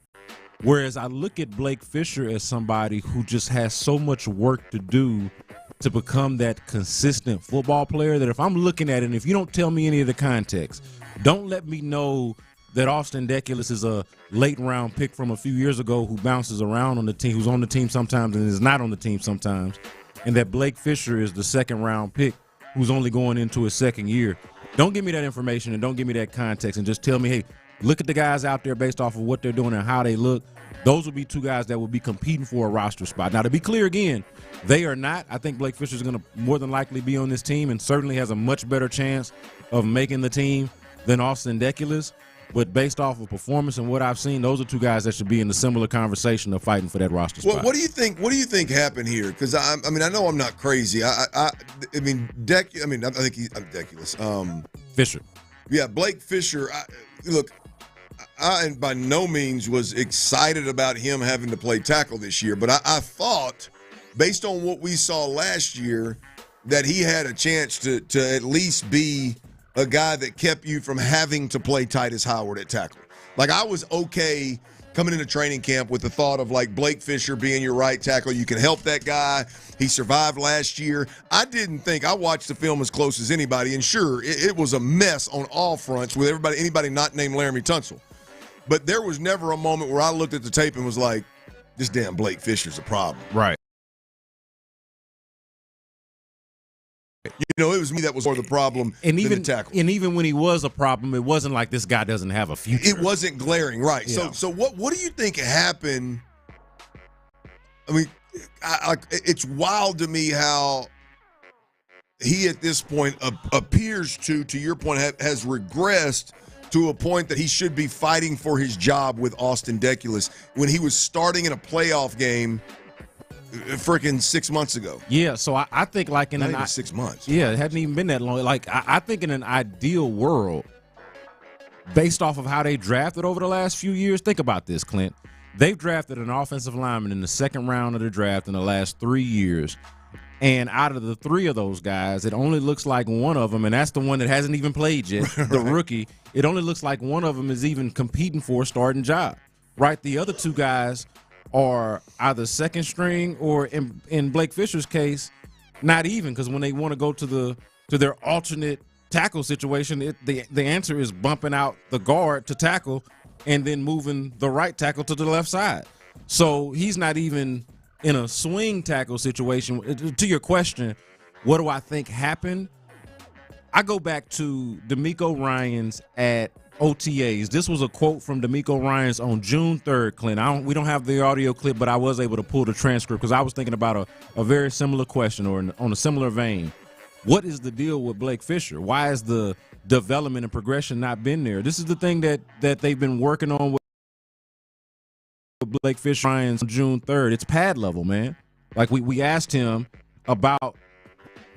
Whereas I look at Blake Fisher as somebody who just has so much work to do to become that consistent football player that if I'm looking at it, and if you don't tell me any of the context, don't let me know that Austin Deculus is a late-round pick from a few years ago who bounces around on the team, who's on the team sometimes and is not on the team sometimes, and that Blake Fisher is the second-round pick who's only going into his second year. Don't give me that information and don't give me that context and just tell me, hey, look at the guys out there based off of what they're doing and how they look. Those would be two guys that would be competing for a roster spot. Now, to be clear again, they are not. I think Blake Fisher is going to more than likely be on this team and certainly has a much better chance of making the team than Austin Deculus. But based off of performance and what I've seen, those are two guys that should be in a similar conversation of fighting for that roster spot. Well, what do you think? What do you think happened here? Because I mean, I know I'm not crazy. I think I'm Deculus. Fisher. Yeah, Blake Fisher. Look, I by no means was excited about him having to play tackle this year, but I thought, based on what we saw last year, that he had a chance to at least be a guy that kept you from having to play Titus Howard at tackle. Like, I was okay coming into training camp with the thought of, like, Blake Fisher being your right tackle. You can help that guy. He survived last year. I watched the film as close as anybody, and sure, it was a mess on all fronts with anybody not named Laramie Tunsil. But there was never a moment where I looked at the tape and was like, this damn Blake Fisher's a problem. Right. You know, it was me that was more the problem than the tackle. And even when he was a problem, it wasn't like this guy doesn't have a future. It wasn't glaring, right? Yeah. So what do you think happened? I mean, it's wild to me how he at this point appears to your point, has regressed to a point that he should be fighting for his job with Austin Deculus when he was starting in a playoff game freaking 6 months ago. Yeah, so I think like in 6 months. Yeah, it hadn't even been that long. Like I think in an ideal world, based off of how they drafted over the last few years, think about this, Clint. They've drafted an offensive lineman in the second round of the draft in the last 3 years. And out of the three of those guys, it only looks like one of them, and that's the one that hasn't even played yet, the rookie. It only looks like one of them is even competing for a starting job, right? The other two guys are either second string or, in Blake Fisher's case, not even, because when they want to go to their alternate tackle situation, the answer is bumping out the guard to tackle and then moving the right tackle to the left side. So he's not even in a swing tackle situation. To your question, what do I think happened? I go back to DeMeco Ryans at OTAs. This was a quote from DeMeco Ryans on June 3rd, Clint. We don't have the audio clip, but I was able to pull the transcript because I was thinking about a very similar question or on a similar vein. What is the deal with Blake Fisher? Why has the development and progression not been there? This is the thing that they've been working on with Blake Fisher Ryans on June 3rd. It's pad level, man. Like we asked him about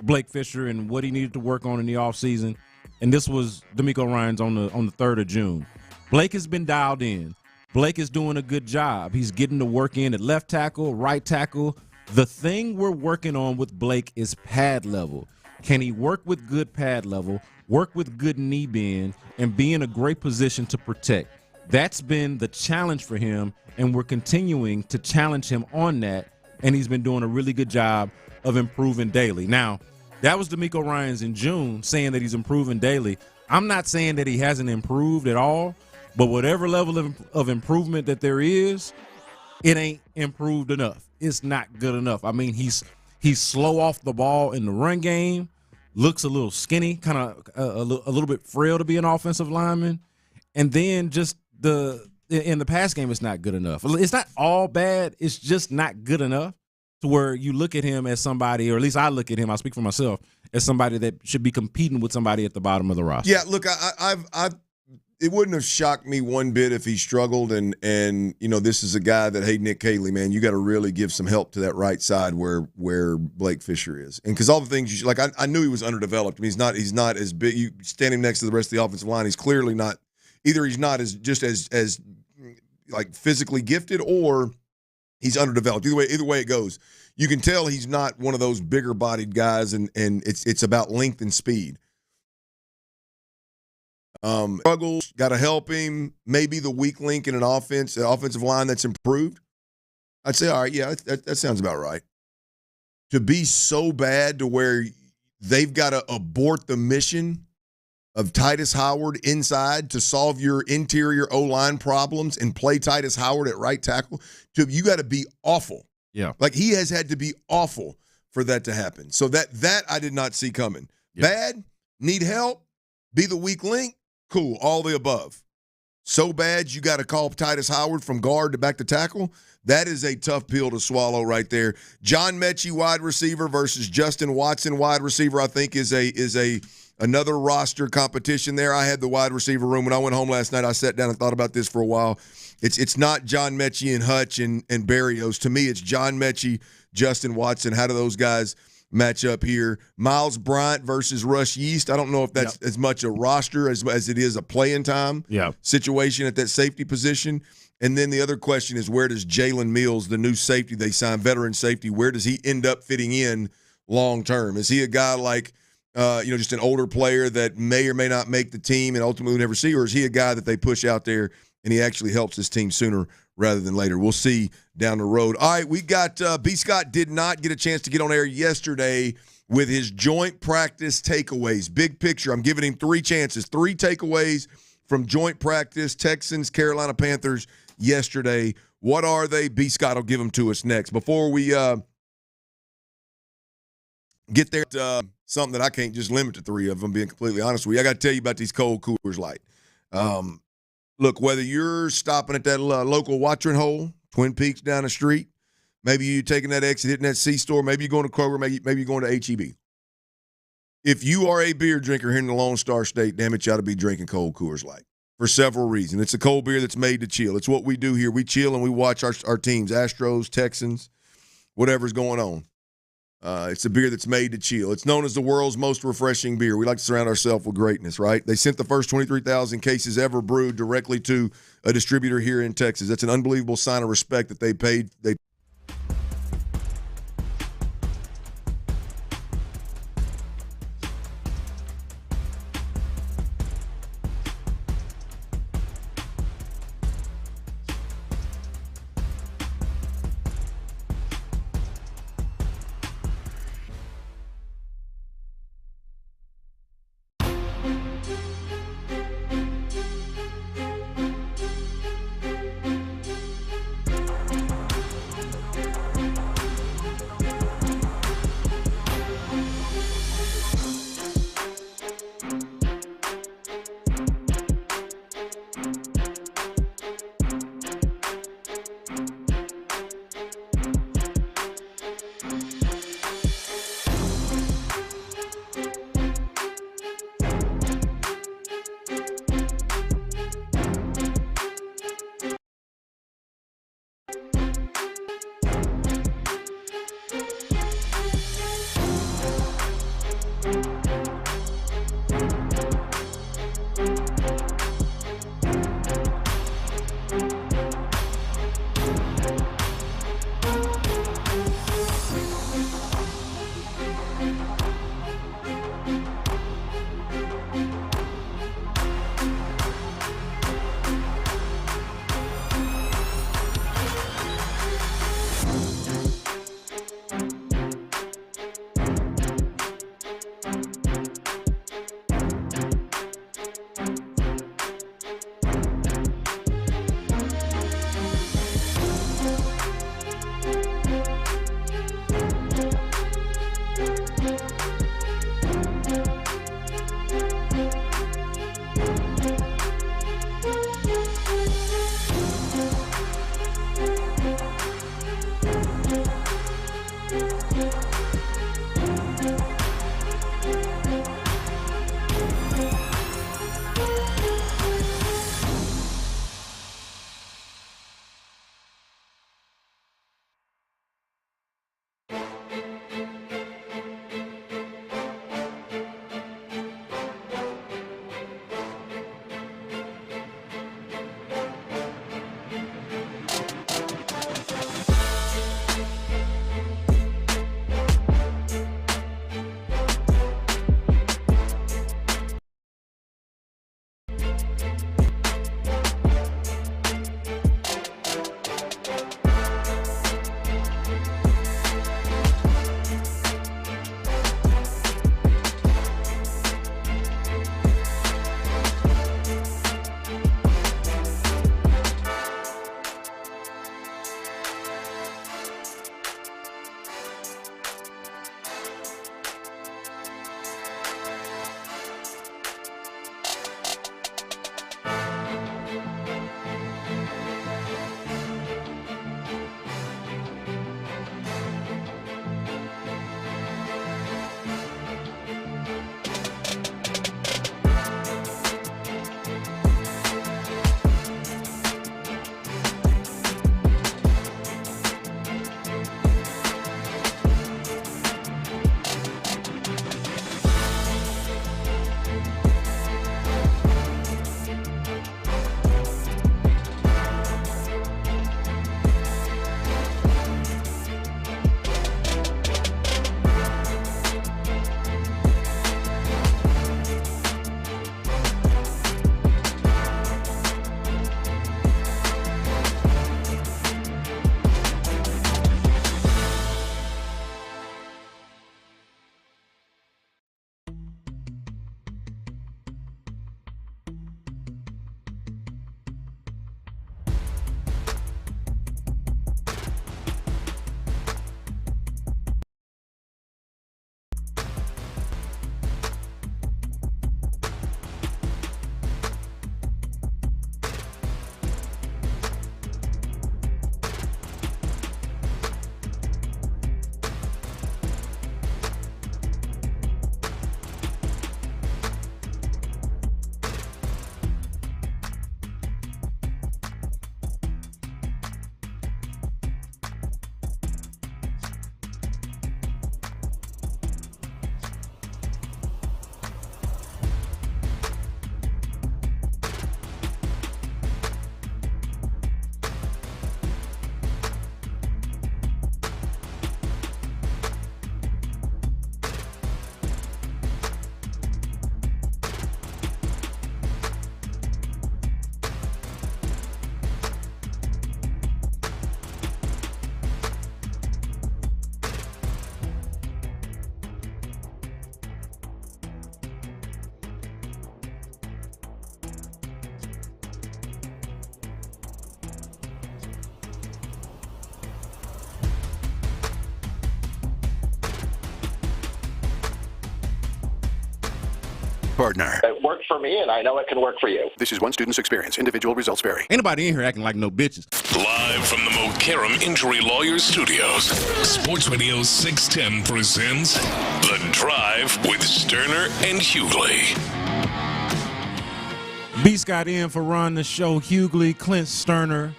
Blake Fisher and what he needed to work on in the offseason. And this was DeMeco Ryans on the 3rd of June. Blake has been dialed in. Blake is doing a good job. He's getting to work in at left tackle, right tackle. The thing we're working on with Blake is pad level. Can he work with good pad level, work with good knee bend, and be in a great position to protect? That's been the challenge for him, and we're continuing to challenge him on that, and he's been doing a really good job of improving daily. Now, that was DeMeco Ryans in June saying that he's improving daily. I'm not saying that he hasn't improved at all, but whatever level of improvement that there is, it ain't improved enough. It's not good enough. I mean, he's slow off the ball in the run game, looks a little skinny, kind of a little bit frail to be an offensive lineman, and then just in the pass game, it's not good enough. It's not all bad. It's just not good enough to where you look at him as somebody, or at least I look at him, I'll speak for myself, as somebody that should be competing with somebody at the bottom of the roster. Yeah, look, it wouldn't have shocked me one bit if he struggled, and you know, this is a guy that, hey, Nick Caley, man, you got to really give some help to that right side where Blake Fisher is, and because all the things I knew he was underdeveloped. I mean, he's not as big. You stand him next to the rest of the offensive line, he's clearly not. Either he's not as like physically gifted, or he's underdeveloped. Either way it goes. You can tell he's not one of those bigger bodied guys, and it's about length and speed. Struggles, got to help him. Maybe the weak link in an offensive line that's improved. I'd say, all right, yeah, that sounds about right. To be so bad to where they've got to abort the mission of Titus Howard inside to solve your interior O-line problems and play Titus Howard at right tackle, you got to be awful. Yeah. Like, he has had to be awful for that to happen. So that I did not see coming. Yeah. Bad, need help, be the weak link, cool, all the above. So bad you got to call Titus Howard from guard to back to tackle. That is a tough pill to swallow right there. John Mechie, wide receiver, versus Justin Watson, wide receiver, I think is another roster competition there. I had the wide receiver room. When I went home last night, I sat down and thought about this for a while. It's not John Mechie and Hutch and Berrios. To me, it's John Mechie, Justin Watson. How do those guys match up here? Miles Bryant versus Rush Yeast. I don't know if that's as much a roster as it is a playing time situation at that safety position. And then the other question is, where does Jalen Mills, the new safety they signed, veteran safety, where does he end up fitting in long term? Is he a guy like, just an older player that may or may not make the team and ultimately never see, or is he a guy that they push out there and he actually helps his team sooner rather than later? We'll see down the road. All right, we got B. Scott did not get a chance to get on air yesterday with his joint practice takeaways. Big picture, I'm giving him 3 chances, 3 takeaways from joint practice, Texans, Carolina Panthers yesterday. What are they? B. Scott will give them to us next. Before we get there, something that I can't just limit to 3 of them, being completely honest with you. I got to tell you about these cold Coors Light. Look, whether you're stopping at that local watering hole, Twin Peaks down the street, maybe you're taking that exit, hitting that C-store, maybe you're going to Kroger, maybe you're going to H-E-B. If you are a beer drinker here in the Lone Star State, damn it, you ought to be drinking cold Coors Light for several reasons. It's a cold beer that's made to chill. It's what we do here. We chill and we watch our teams, Astros, Texans, whatever's going on. It's a beer that's made to chill. It's known as the world's most refreshing beer. We like to surround ourselves with greatness, right? They sent the first 23,000 cases ever brewed directly to a distributor here in Texas. That's an unbelievable sign of respect that they paid. partner. It worked for me, and I know it can work for you. This is one student's experience. Individual results vary. Ain't nobody in here acting like no bitches. Live from the McCarran Injury Lawyers Studios, Sports Radio 610 presents The Drive with Stoerner and Hughley. B. Scott in for Run the Show. Hughley, Clint Stoerner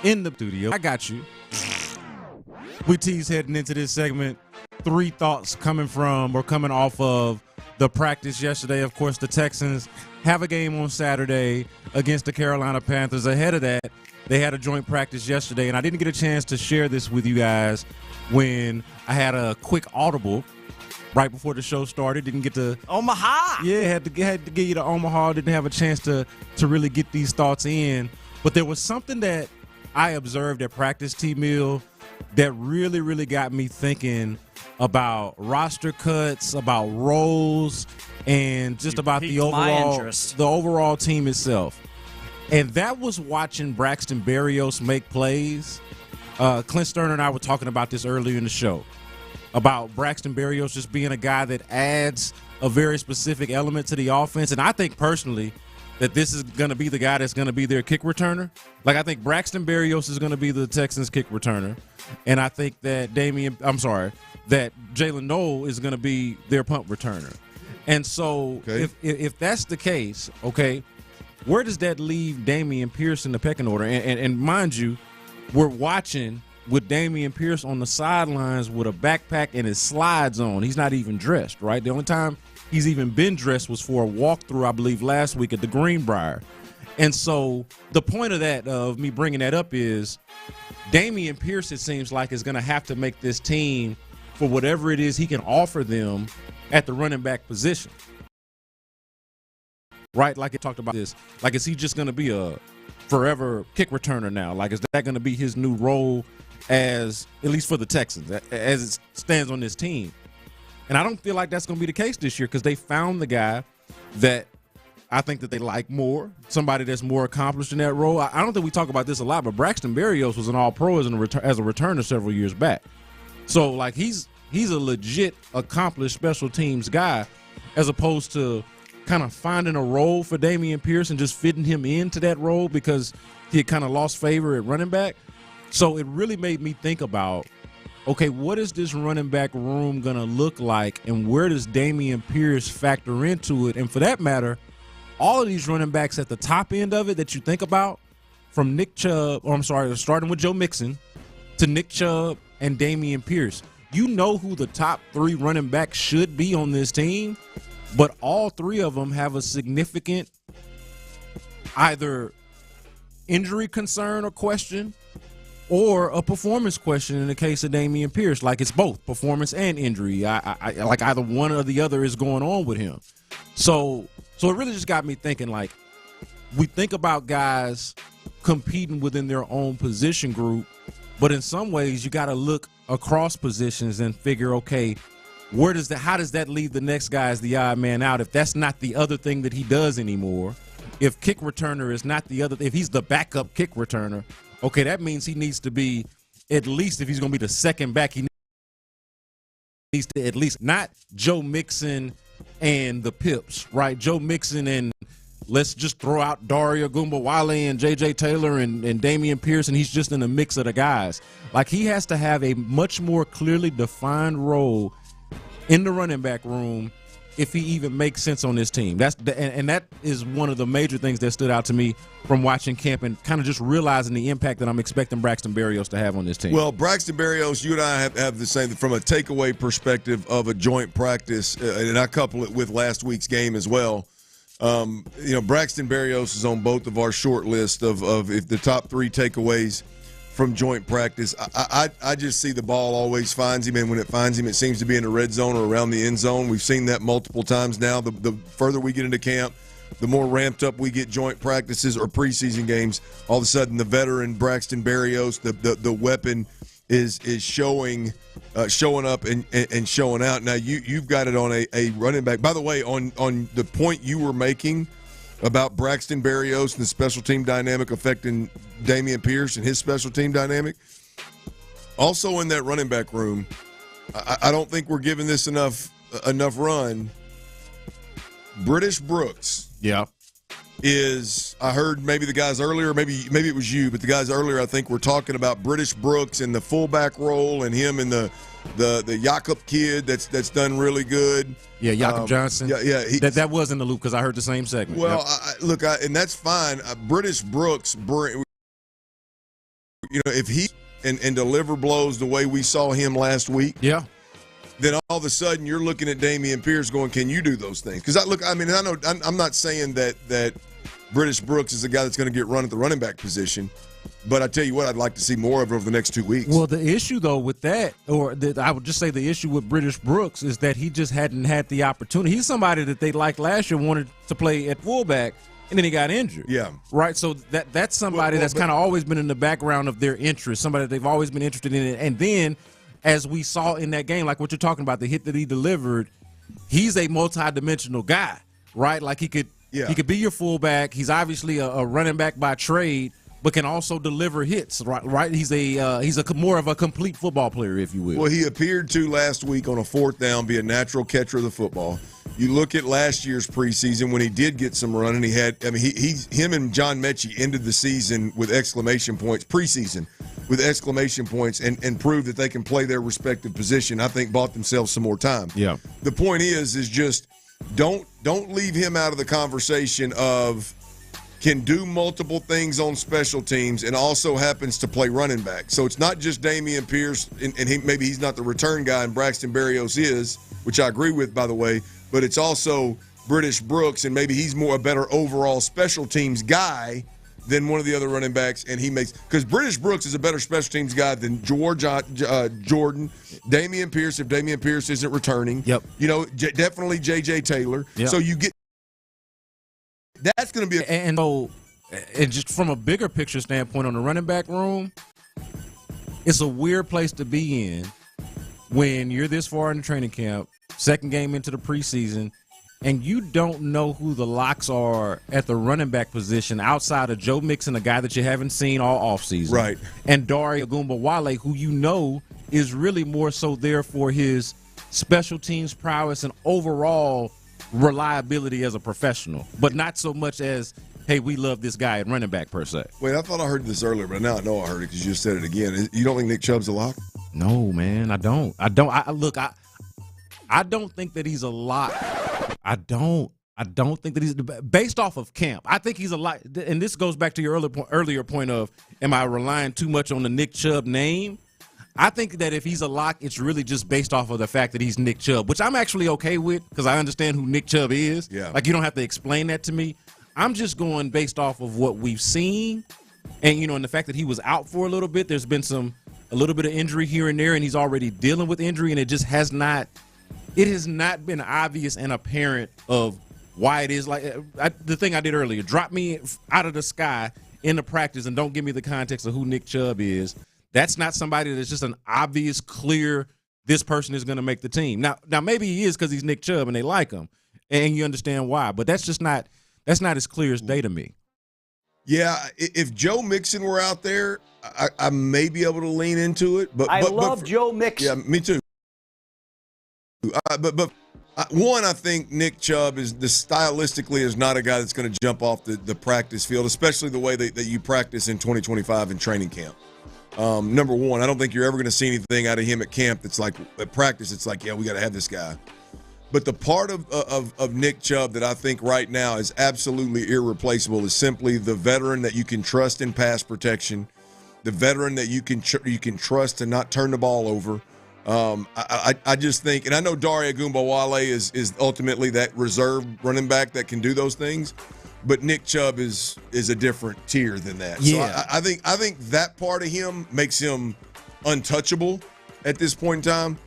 in the studio. I got you. We tease heading into this segment. 3 thoughts coming off of the practice yesterday. Of course, the Texans have a game on Saturday against the Carolina Panthers. Ahead of that, they had a joint practice yesterday, and I didn't get a chance to share this with you guys when I had a quick audible right before the show started. Didn't get to Omaha. Yeah, had to get you to Omaha. Didn't have a chance to really get these thoughts in. But there was something that I observed at practice, T-Mill, that really, really got me thinking about roster cuts, about roles, and just about the overall team itself. And that was watching Braxton Berrios make plays. Clint Stoerner and I were talking about this earlier in the show, about Braxton Berrios just being a guy that adds a very specific element to the offense. And I think personally that this is going to be the guy that's going to be their kick returner. Like, I think Braxton Berrios is going to be the Texans kick returner. And I think that that Jalen Noel is going to be their punt returner. And so if that's the case, okay, where does that leave Damian Pierce in the pecking order? And mind you, we're watching with Damian Pierce on the sidelines with a backpack and his slides on. He's not even dressed, right? The only time he's even been dressed was for a walkthrough, I believe, last week at the Greenbrier. And so the point of that, of me bringing that up, is Damian Pierce, it seems like, is going to have to make this team for whatever it is he can offer them at the running back position. Right? Like it talked about this. Like, is he just going to be a forever kick returner now? Like, is that going to be his new role as, at least for the Texans, as it stands on this team? And I don't feel like that's going to be the case this year, because they found the guy that I think that they like more, somebody that's more accomplished in that role. I don't think we talk about this a lot, but Braxton Berrios was an all-pro as a returner several years back. So, like, he's a legit accomplished special teams guy, as opposed to kind of finding a role for Damian Pierce and just fitting him into that role because he had kind of lost favor at running back. So it really made me think about, okay, what is this running back room going to look like, and where does Damian Pierce factor into it? And for that matter, all of these running backs at the top end of it that you think about, from Nick Chubb, starting with Joe Mixon to Nick Chubb and Damian Pierce, you know who the top 3 running backs should be on this team, but all 3 of them have a significant either injury concern or question, or a performance question in the case of Damian Pierce. Like, it's both performance and injury. I like either one or the other is going on with him. So it really just got me thinking, like, we think about guys competing within their own position group, but in some ways you got to look across positions and figure, okay, how does that leave the next guy as the odd man out if that's not the other thing that he does anymore? If kick returner is not the other, if he's the backup kick returner, okay, that means he needs to be, at least if he's going to be the second back, he needs to at least not Joe Mixon and the Pips, right? Joe Mixon and let's just throw out Dario Gumbawale and J.J. Taylor and Damian Pierce, and he's just in the mix of the guys. Like, he has to have a much more clearly defined role in the running back room if he even makes sense on this team. And that is one of the major things that stood out to me from watching camp and kind of just realizing the impact that I'm expecting Braxton Berrios to have on this team. Well, Braxton Berrios, you and I have the same from a takeaway perspective of a joint practice, and I couple it with last week's game as well. Braxton Berrios is on both of our short list of if the top 3 takeaways from joint practice. I just see the ball always finds him, and when it finds him, it seems to be in the red zone or around the end zone. We've seen that multiple times now. The further we get into camp, the more ramped up we get joint practices or preseason games. All of a sudden, the veteran Braxton Berrios, the weapon, is showing up and showing out. Now you've got it on a running back. By the way, on the point you were making about Braxton Berrios and the special team dynamic affecting Damian Pierce and his special team dynamic, also in that running back room, I don't think we're giving this enough run. British Brooks. Yeah. I heard maybe the guys earlier, maybe it was you, but the guys earlier I think were talking about British Brooks and the fullback role and him and the Jakob kid that's done really good. Yeah, Jakob Johnson. Yeah. That was in the loop because I heard the same segment. Well, look, and that's fine. British Brooks, if he and deliver blows the way we saw him last week. Yeah. Then all of a sudden you're looking at Dameon Pierce going, can you do those things? Because I know I'm not saying that British Brooks is a guy that's going to get run at the running back position, but I tell you what, I'd like to see more of over the next 2 weeks. Well, the issue though with that, I would just say the issue with British Brooks is that he just hadn't had the opportunity. He's somebody that they liked last year, wanted to play at fullback, and then he got injured. Yeah. Right. So that's somebody that's kind of always been in the background of their interest, somebody that they've always been interested in, and then, as we saw in that game, like what you're talking about, the hit that he delivered, he's a multi-dimensional guy, right? Like he could be your fullback. He's obviously a running back by trade, but can also deliver hits, right? He's a more of a complete football player, if you will. Well, he appeared to last week on a fourth down be a natural catcher of the football. You look at last year's preseason when he did get some run, and him and John Mechie ended the season with exclamation points, preseason with exclamation points, and proved that they can play their respective position. I think bought themselves some more time. Yeah. The point is just don't leave him out of the conversation of can do multiple things on special teams and also happens to play running back. So it's not just Dameon Pierce, and maybe he's not the return guy, and Braxton Berrios is, which I agree with, by the way, but it's also British Brooks, and maybe he's a better overall special teams guy than one of the other running backs, and because British Brooks is a better special teams guy than Jordan, Dameon Pierce, if Dameon Pierce isn't returning. Yep. Definitely J.J. Taylor. Yep. So you get that's going to be and just from a bigger picture standpoint on the running back room, it's a weird place to be in when you're this far in the training camp, second game into the preseason, and you don't know who the locks are at the running back position outside of Joe Mixon, a guy that you haven't seen all offseason. Right. And Dare Ogunbowale, who you know is really more so there for his special teams prowess and overall reliability as a professional, but not so much as, hey, we love this guy at running back per se. Wait, I thought I heard this earlier, but now I know I heard it because you just said it again. You don't think Nick Chubb's a lock? No, man, I don't. I don't think that he's a lock. I don't think that he's based off of camp. I think he's a lot, and this goes back to your earlier point of, am I relying too much on the Nick Chubb name? I think that if he's a lock, it's really just based off of the fact that he's Nick Chubb, which I'm actually okay with because I understand who Nick Chubb is. Yeah. Like, you don't have to explain that to me. I'm just going based off of what we've seen, and and the fact that he was out for a little bit. There's been a little bit of injury here and there, and he's already dealing with injury, and it just has not been obvious and apparent of why it is like the thing I did earlier. Drop me out of the sky in the practice and don't give me the context of who Nick Chubb is. That's not somebody that's just an obvious, clear, this person is going to make the team. Now maybe he is because he's Nick Chubb and they like him, and you understand why. But that's not as clear as day to me. Yeah, if Joe Mixon were out there, I may be able to lean into it. But I love Joe Mixon. Yeah, me too. One, I think Nick Chubb stylistically is not a guy that's going to jump off the practice field, especially the way that you practice in 2025 in training camp. Number one, I don't think you're ever going to see anything out of him at camp that's like at practice. It's like, yeah, we got to have this guy. But the part of Nick Chubb that I think right now is absolutely irreplaceable is simply the veteran that you can trust in pass protection, the veteran that you can trust to not turn the ball over. I just think, and I know Dare Ogunbowale is ultimately that reserve running back that can do those things, but Nick Chubb is a different tier than that. Yeah. So I think that part of him makes him untouchable at this point in time.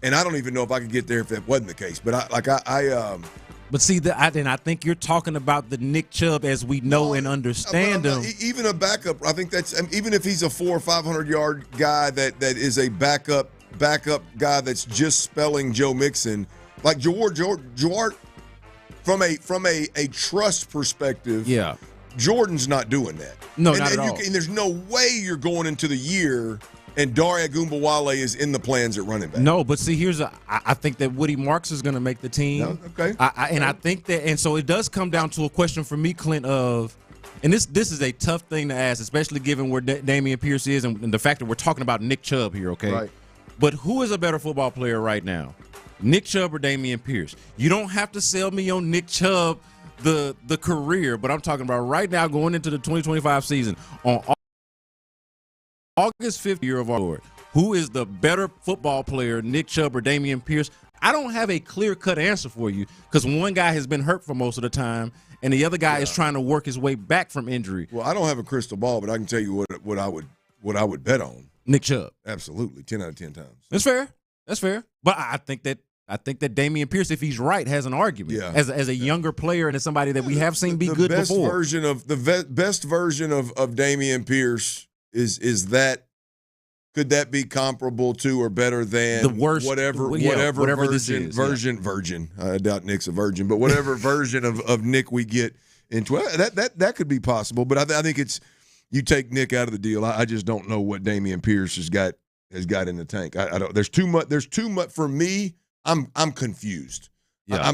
And I don't even know if I could get there if that wasn't the case. But But see, I think you're talking about the Nick Chubb as we know and understand him. Even a backup, I think that's even if he's a 400 or 500 yard guy that is a backup guy that's just spelling Joe Mixon, like George from a trust perspective. Yeah, Jordan's not doing that. No, not at all. And there's no way you're going into the year and Dare Ogunbowale is in the plans at running back. No, but see, I think that Woody Marks is going to make the team. No? Okay. I think that, and so it does come down to a question for me, Clint, of, and this is a tough thing to ask, especially given where Dameon Pierce is and the fact that we're talking about Nick Chubb here, okay? Right. But who is a better football player right now, Nick Chubb or Dameon Pierce? You don't have to sell me on Nick Chubb, the career, but I'm talking about right now going into the 2025 season on August 5th, year of our Lord. Who is the better football player, Nick Chubb or Dameon Pierce? I don't have a clear-cut answer for you because one guy has been hurt for most of the time, and the other guy is trying to work his way back from injury. Well, I don't have a crystal ball, but I can tell you what I would bet on. Nick Chubb. Absolutely, 10 out of 10 times. That's fair. But I think that Dameon Pierce, if he's right, has an argument. Yeah. As a younger player and as somebody that we have seen be good best before. Best version of Dameon Pierce is that. Could that be comparable to or better than the worst, whatever version? I doubt Nick's a virgin, but whatever version of Nick we get into that could be possible. But I think it's you take Nick out of the deal. I just don't know what Dameon Pierce has got in the tank. I don't. There's too much for me. I'm confused. Yeah,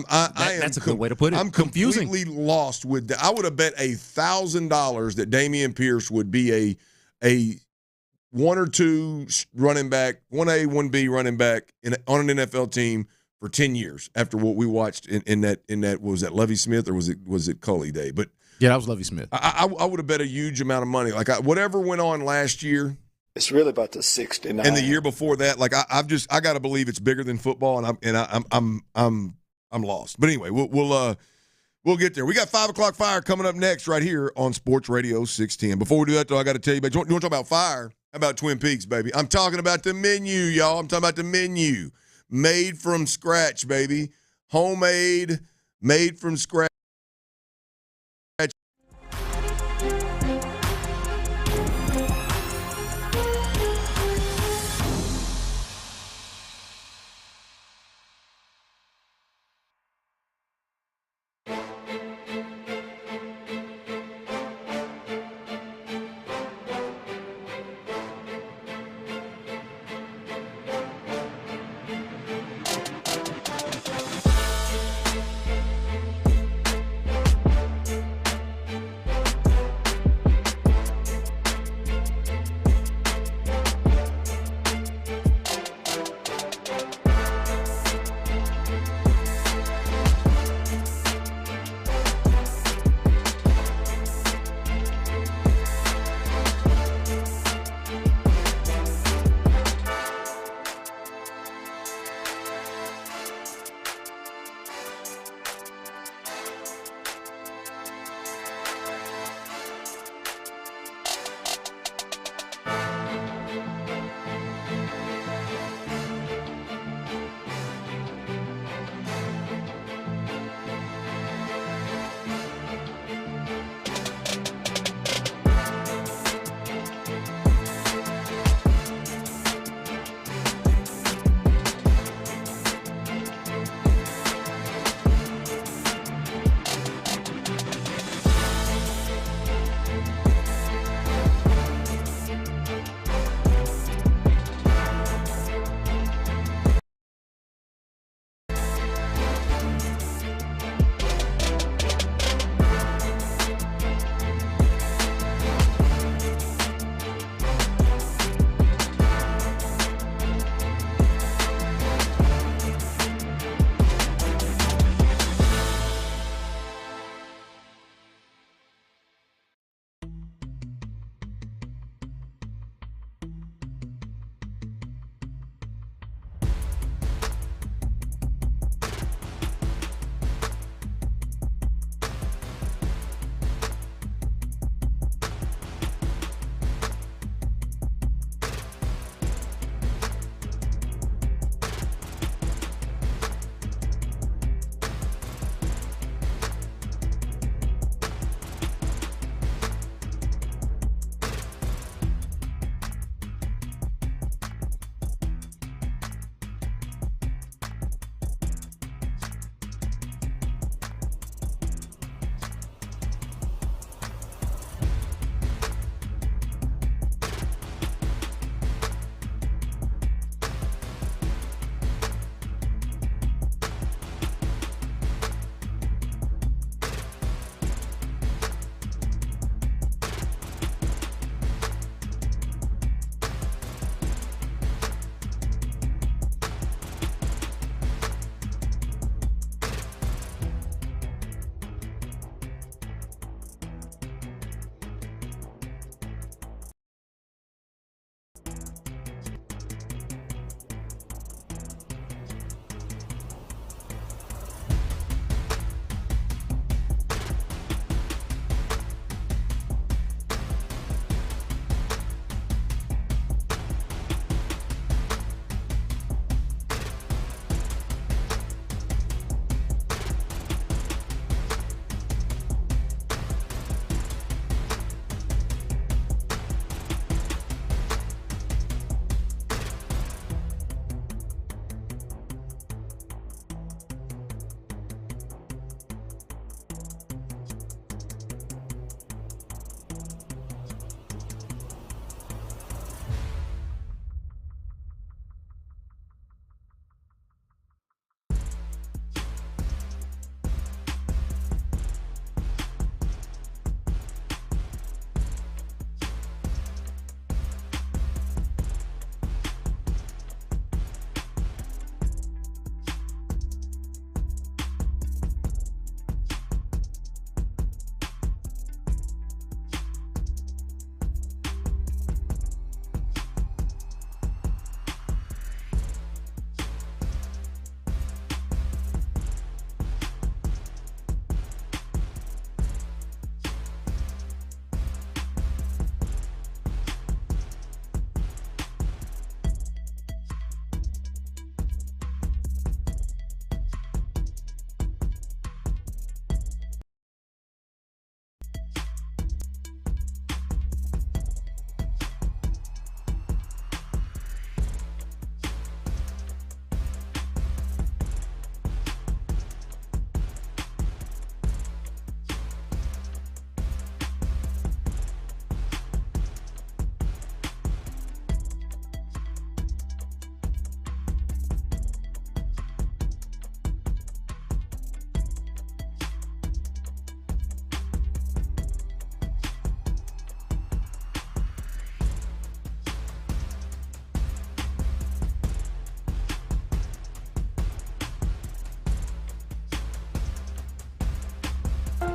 that's a good way to put it. I'm confusing. Completely lost with that. I would have bet $1,000 that Dameon Pierce would be a 1 or 2 running back, 1A, 1B running back on an NFL team for 10 years after what we watched in that was that Lovie Smith or was it Culley Day? But yeah, that was Lovie Smith. I would have bet a huge amount of money. Like whatever went on last year. It's really about the 69. And the year before that, like I got to believe it's bigger than football, and I'm lost. But anyway, we'll get there. We got 5 o'clock fire coming up next right here on Sports Radio 610. Before we do that, though, I got to tell you, you want to talk about fire? How about Twin Peaks, baby? I'm talking about the menu, y'all. I'm talking about the menu. Made from scratch, baby. Homemade, made from scratch.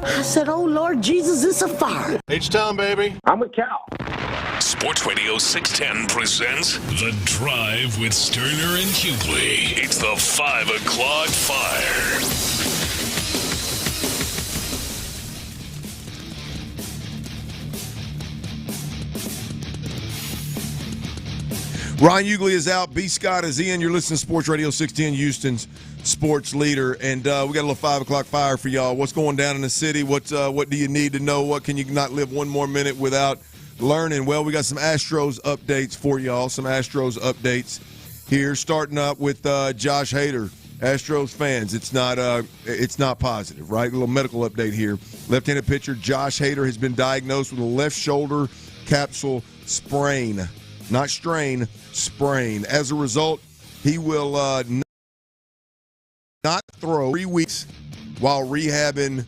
I said, oh, Lord Jesus, it's a fire. H-Town, baby. I'm with Cal. Sports Radio 610 presents The Drive with Stoerner and Hughley. It's the 5 o'clock fire. Ryan Hughley is out. B. Scott is in. You're listening to Sports Radio 610, Houston's sports leader. And we got a little 5 o'clock fire for y'all. What's going down in the city? What do you need to know? What can you not live one more minute without learning? Well, we got some Astros updates for y'all. Some Astros updates here. Starting up with Josh Hader. Astros fans, it's not positive, right? A little medical update here. Left-handed pitcher Josh Hader has been diagnosed with a left shoulder capsule sprain. Not strain, sprain. As a result, he will not throw 3 weeks while rehabbing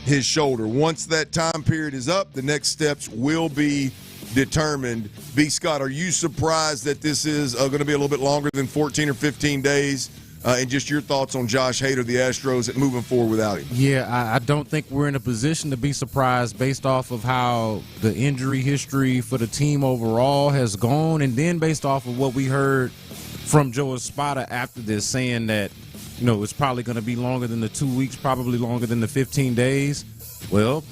his shoulder. Once that time period is up, the next steps will be determined. B. Scott, are you surprised that this is going to be a little bit longer than 14 or 15 days? And just your thoughts on Josh Hader, the Astros, and moving forward without him. Yeah, I don't think we're in a position to be surprised based off of how the injury history for the team overall has gone, and then based off of what we heard from Joe Espada after this, saying that, you know, it's probably going to be longer than the 2 weeks, probably longer than the 15 days. Well,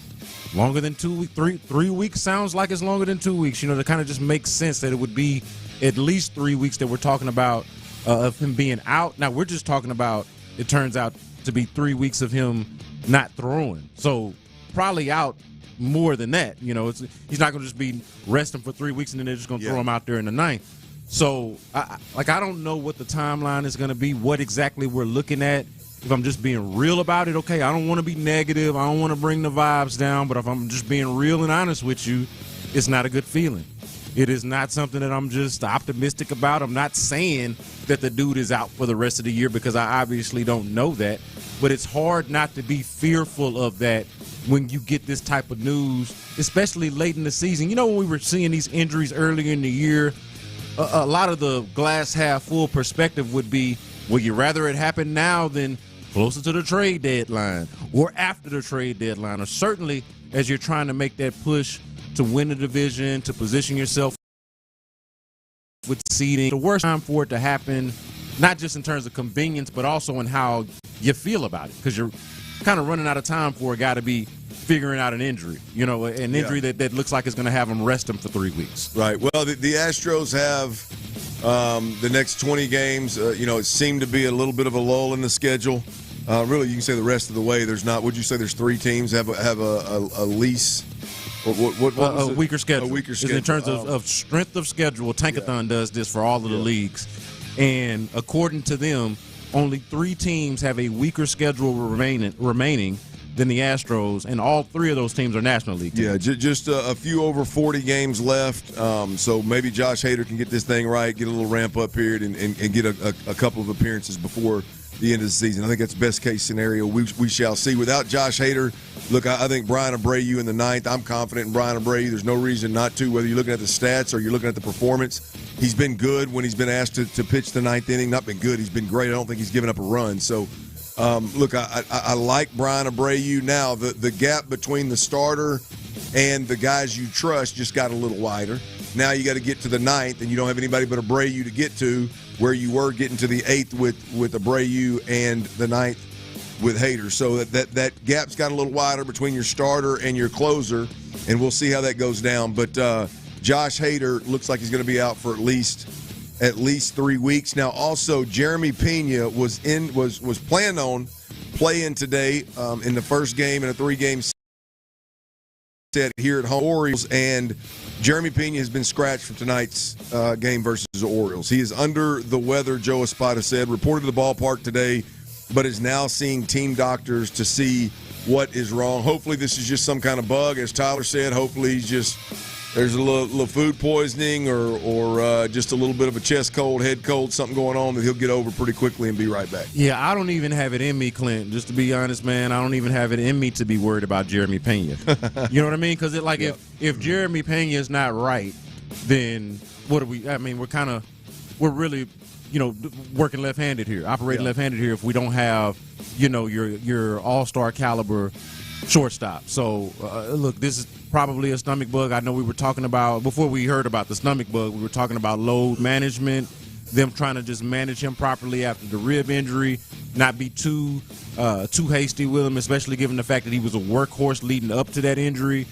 longer than 2 weeks, 3 weeks sounds like it's longer than 2 weeks. You know, that kind of just makes sense that it would be at least 3 weeks that we're talking about of him being out. Now, we're just talking about, it turns out to be 3 weeks of him not throwing. So probably out more than that. You know, he's not going to just be resting for 3 weeks and then they're just going to throw him out there in the ninth. So, I don't know what the timeline is going to be, what exactly we're looking at. If I'm just being real about it, okay, I don't want to be negative. I don't want to bring the vibes down. But if I'm just being real and honest with you, it's not a good feeling. It is not something that I'm just optimistic about. I'm not saying that the dude is out for the rest of the year because I obviously don't know that. But it's hard not to be fearful of that when you get this type of news, especially late in the season. You know, when we were seeing these injuries earlier in the year, a lot of the glass half full perspective would be, would you rather it happen now than closer to the trade deadline or after the trade deadline, or certainly as you're trying to make that push to win the division, to position yourself with seeding. The worst time for it to happen, not just in terms of convenience, but also in how you feel about it, because you're kind of running out of time for a guy to be figuring out an injury, you know, an injury that looks like it's going to have him rest him for 3 weeks. Right. Well, the Astros have the next 20 games. You know, it seemed to be a little bit of a lull in the schedule. Really, you can say the rest of the way. There's not. Would you say there's 3 teams have a lease? What a weaker schedule. A weaker schedule. In terms of strength of schedule, Tankathon does this for all of the leagues. And according to them, only 3 teams have a weaker schedule remaining than the Astros, and all 3 of those teams are National League teams. Yeah, just a few over 40 games left. So maybe Josh Hader can get this thing right, get a little ramp-up period, and get a couple of appearances before the end of the season. I think that's best-case scenario. We shall see. Without Josh Hader, look, I think Brian Abreu in the ninth. I'm confident in Brian Abreu. There's no reason not to, whether you're looking at the stats or you're looking at the performance. He's been good when he's been asked to pitch the ninth inning. Not been good. He's been great. I don't think he's given up a run. So, look, I like Brian Abreu. Now, the gap between the starter and the guys you trust just got a little wider. Now you got to get to the ninth, and you don't have anybody but Abreu to get to, where you were getting to the 8th with Abreu and the 9th with Hader. So that gap's got a little wider between your starter and your closer, and we'll see how that goes down. But Josh Hader looks like he's going to be out for at least 3 weeks. Now, also, Jeremy Pena was planning on playing today in the first game in a 3-game set here at home, Orioles, and Jeremy Pena has been scratched from tonight's game versus the Orioles. He is under the weather, Joe Espada said, reported to the ballpark today, but is now seeing team doctors to see what is wrong. Hopefully this is just some kind of bug, as Tyler said. Hopefully there's a little food poisoning or just a little bit of a chest cold, head cold, something going on that he'll get over pretty quickly and be right back. Yeah, I don't even have it in me, Clint. Just to be honest, man, I don't even have it in me to be worried about Jeremy Pena. You know what I mean? Because if Jeremy Pena is not right, then what are we? I mean, we're really, working left-handed here, operating left-handed here. If we don't have, your all-star caliber shortstop. So, look, this is probably a stomach bug. I know we were talking about, before we heard about the stomach bug, we were talking about load management, them trying to just manage him properly after the rib injury, not be too hasty with him, especially given the fact that he was a workhorse leading up to that injury.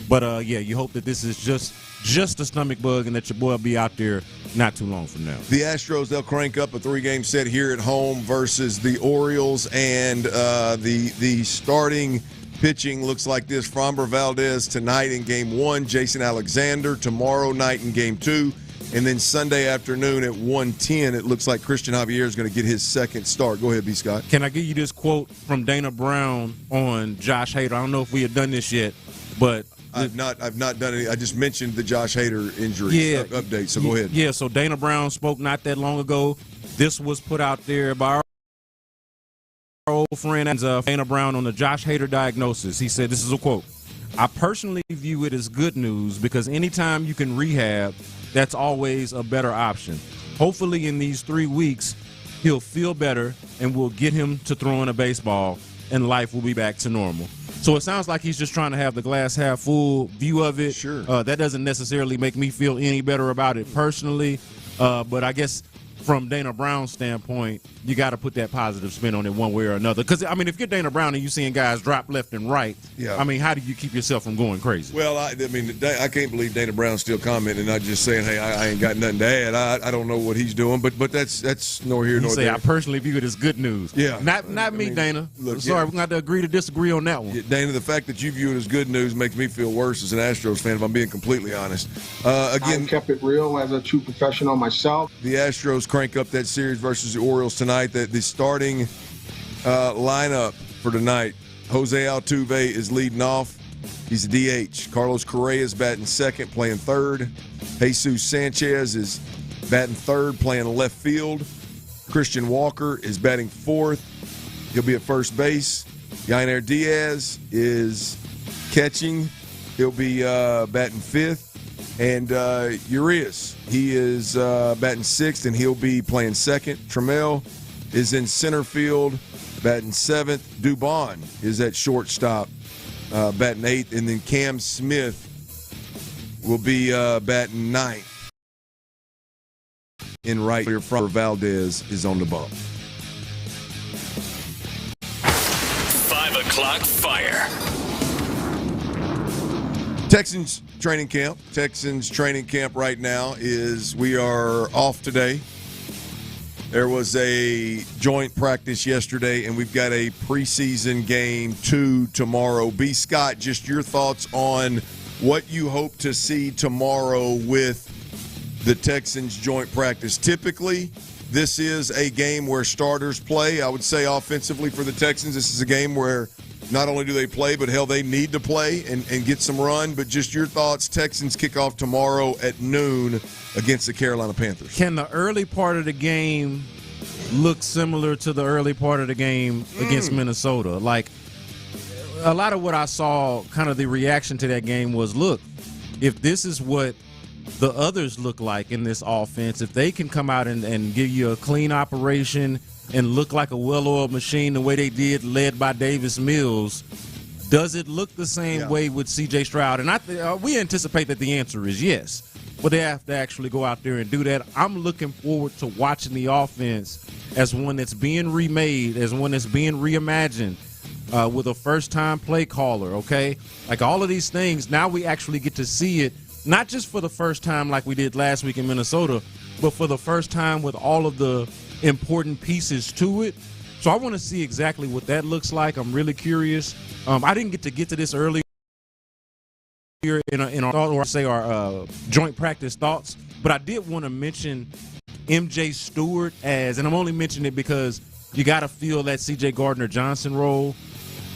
But, yeah, you hope that this is just a stomach bug and that your boy will be out there not too long from now. The Astros, they'll crank up a 3-game set here at home versus the Orioles, and the starting pitching looks like this. Framber Valdez tonight in Game 1, Jason Alexander tomorrow night in Game 2, and then Sunday afternoon at 1:10, it looks like Christian Javier is going to get his second start. Go ahead, B. Scott. Can I give you this quote from Dana Brown on Josh Hader? I don't know if we have done this yet, but I've not done any. I just mentioned the Josh Hader injury update, so go ahead. Yeah, so Dana Brown spoke not that long ago. This was put out there by our old friend Dana Brown on the Josh Hader diagnosis. He said, this is a quote, "I personally view it as good news because anytime you can rehab, that's always a better option. Hopefully in these 3 weeks, he'll feel better and we'll get him to throwing a baseball and life will be back to normal." So it sounds like he's just trying to have the glass half full view of it. Sure. That doesn't necessarily make me feel any better about it personally. But I guess from Dana Brown's standpoint, you got to put that positive spin on it one way or another. Because, I mean, if you're Dana Brown and you're seeing guys drop left and right, I mean, how do you keep yourself from going crazy? Well, I can't believe Dana Brown's still commenting, not just saying, hey, I ain't got nothing to add. I don't know what he's doing, but that's nor here nor there. I personally view it as good news. Yeah. Not me, Dana. Look, sorry, we're going to have to agree to disagree on that one. Yeah, Dana, the fact that you view it as good news makes me feel worse as an Astros fan, if I'm being completely honest. Again, I kept it real as a true professional myself. The Astros crank up that series versus the Orioles tonight. The starting lineup for tonight, Jose Altuve is leading off. He's a DH. Carlos Correa is batting second, playing third. Jesus Sanchez is batting third, playing left field. Christian Walker is batting fourth. He'll be at first base. Yainer Diaz is catching. He'll be batting fifth. And Urias, he is batting sixth, and he'll be playing second. Trammell is in center field, batting seventh. Dubon is at shortstop, batting eighth. And then Cam Smith will be batting ninth. In right here, from Valdez is on the bump. 5 o'clock fire. Texans training camp. Texans training camp right now we are off today. There was a joint practice yesterday, and we've got a preseason game 2 tomorrow. B. Scott, just your thoughts on what you hope to see tomorrow with the Texans joint practice. Typically, this is a game where starters play. I would say offensively for the Texans, this is a game where not only do they play, but hell, they need to play and get some run. But just your thoughts. Texans kick off tomorrow at noon against the Carolina Panthers. Can the early part of the game look similar to the early part of the game against Minnesota? Like, a lot of what I saw, kind of the reaction to that game was, look, if this is what the others look like in this offense, if they can come out and give you a clean operation and look like a well-oiled machine the way they did, led by Davis Mills, does it look the same way with C.J. Stroud? And we anticipate that the answer is yes, but they have to actually go out there and do that. I'm looking forward to watching the offense as one that's being remade, as one that's being reimagined, with a first-time play caller, okay? Like, all of these things, now we actually get to see it, not just for the first time like we did last week in Minnesota, but for the first time with all of the important pieces to it. So I want to see exactly what that looks like. I'm really curious. I didn't get to this earlier in our joint practice thoughts, but I did want to mention MJ Stewart and I'm only mentioning it because you got to feel that C.J. Gardner-Johnson role.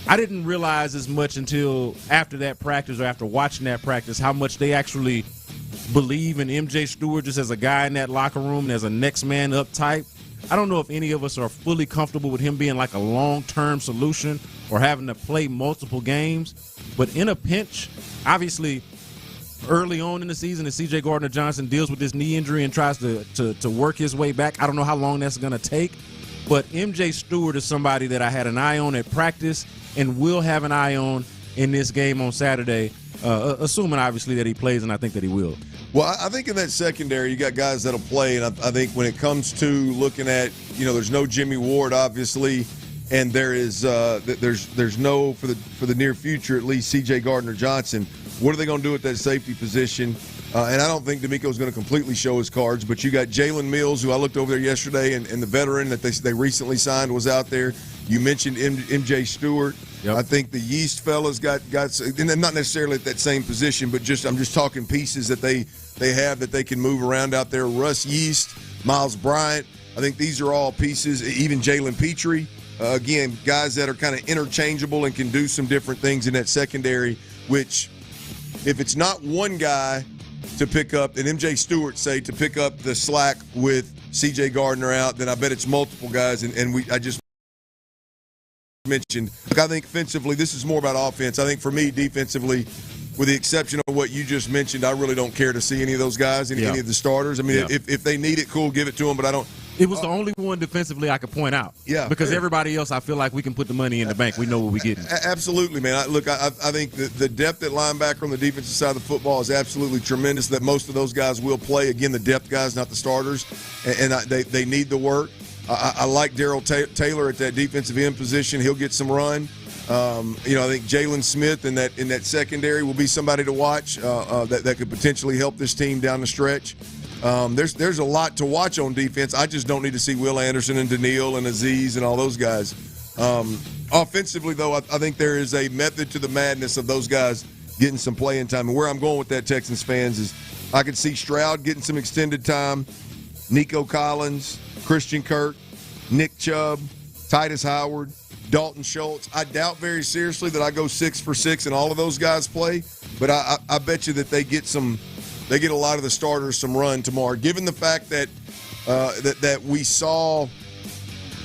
I didn't realize as much until after that practice or after watching that practice how much they actually believe in MJ Stewart just as a guy in that locker room and as a next man up type. I don't know if any of us are fully comfortable with him being like a long-term solution or having to play multiple games. But in a pinch, obviously, early on in the season, as C.J. Gardner-Johnson deals with this knee injury and tries to work his way back, I don't know how long that's going to take. But MJ Stewart is somebody that I had an eye on at practice and will have an eye on in this game on Saturday, assuming obviously that he plays, and I think that he will. Well, I think in that secondary, you got guys that'll play, and I think when it comes to looking at, there's no Jimmy Ward, obviously, and there's no for the near future at least C.J. Gardner-Johnson. What are they going to do at that safety position? And I don't think DeMeco's going to completely show his cards, but you got Jalen Mills, who I looked over there yesterday, and the veteran that they recently signed was out there. You mentioned MJ Stewart. Yep. I think the Yeast fellas got and not necessarily at that same position, but I'm just talking pieces that they have that they can move around out there. Russ Yeast, Miles Bryant. I think these are all pieces, even Jalen Petrie. Again, guys that are kind of interchangeable and can do some different things in that secondary, which if it's not one guy to pick up, and MJ Stewart say to pick up the slack with C.J. Gardner out, then I bet it's multiple guys. I just mentioned, I think offensively, this is more about offense. I think for me, defensively, with the exception of what you just mentioned, I really don't care to see any of those guys, any of the starters. I mean, if they need it, cool, give it to them, but I don't. It was the only one defensively I could point out. Yeah. Because everybody else, I feel like we can put the money in the bank. We know what we're getting. Absolutely, man. I think the depth at linebacker on the defensive side of the football is absolutely tremendous, that most of those guys will play. Again, the depth guys, not the starters, and they need the work. I like Darrell Taylor at that defensive end position. He'll get some run. I think Jalen Smith in that secondary will be somebody to watch that could potentially help this team down the stretch. There's a lot to watch on defense. I just don't need to see Will Anderson and Daniil and Aziz and all those guys. Offensively, though, I think there is a method to the madness of those guys getting some playing time. And where I'm going with that, Texans fans, is I could see Stroud getting some extended time, Nico Collins, Christian Kirk, Nick Chubb, Titus Howard, Dalton Schultz. I doubt very seriously that I go 6 for 6 and all of those guys play, but I bet you that they get a lot of the starters some run tomorrow. Given the fact that that we saw,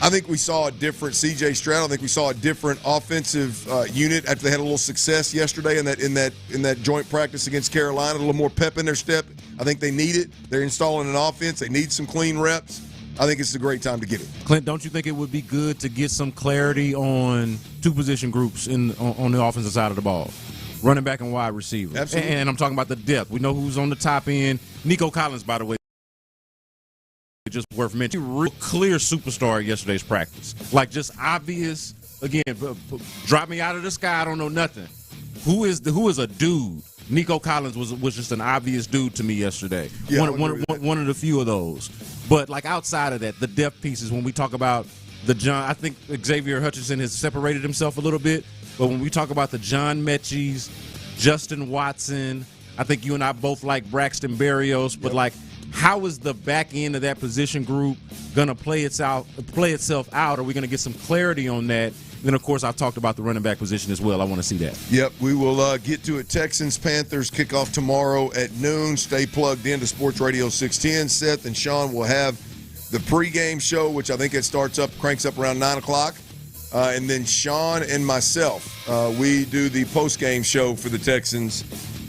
I think we saw a different C.J. Stroud. I think we saw a different offensive unit after they had a little success yesterday in that joint practice against Carolina. A little more pep in their step. I think they need it. They're installing an offense. They need some clean reps. I think it's a great time to get it. Clint, don't you think it would be good to get some clarity on two position groups on the offensive side of the ball? Running back and wide receiver. Absolutely. And I'm talking about the depth. We know who's on the top end. Nico Collins, by the way, just worth mentioning. Real clear superstar at yesterday's practice. Like, just obvious. Again, drop me out of the sky. I don't know nothing. Who is a dude? Nico Collins was just an obvious dude to me yesterday. Yeah, one of the few of those. But, like, outside of that, the depth pieces, when we talk about I think Xavier Hutchinson has separated himself a little bit. But when we talk about the John Mechie's, Justin Watson, I think you and I both like Braxton Berrios. But, like, how is the back end of that position group going to play itself out? Are we going to get some clarity on that? Then, of course, I've talked about the running back position as well. I want to see that. Yep, we will get to it. Texans-Panthers kickoff tomorrow at noon. Stay plugged into Sports Radio 610. Seth and Sean will have the pregame show, which I think it cranks up around 9 o'clock. And then Sean and myself, we do the postgame show for the Texans.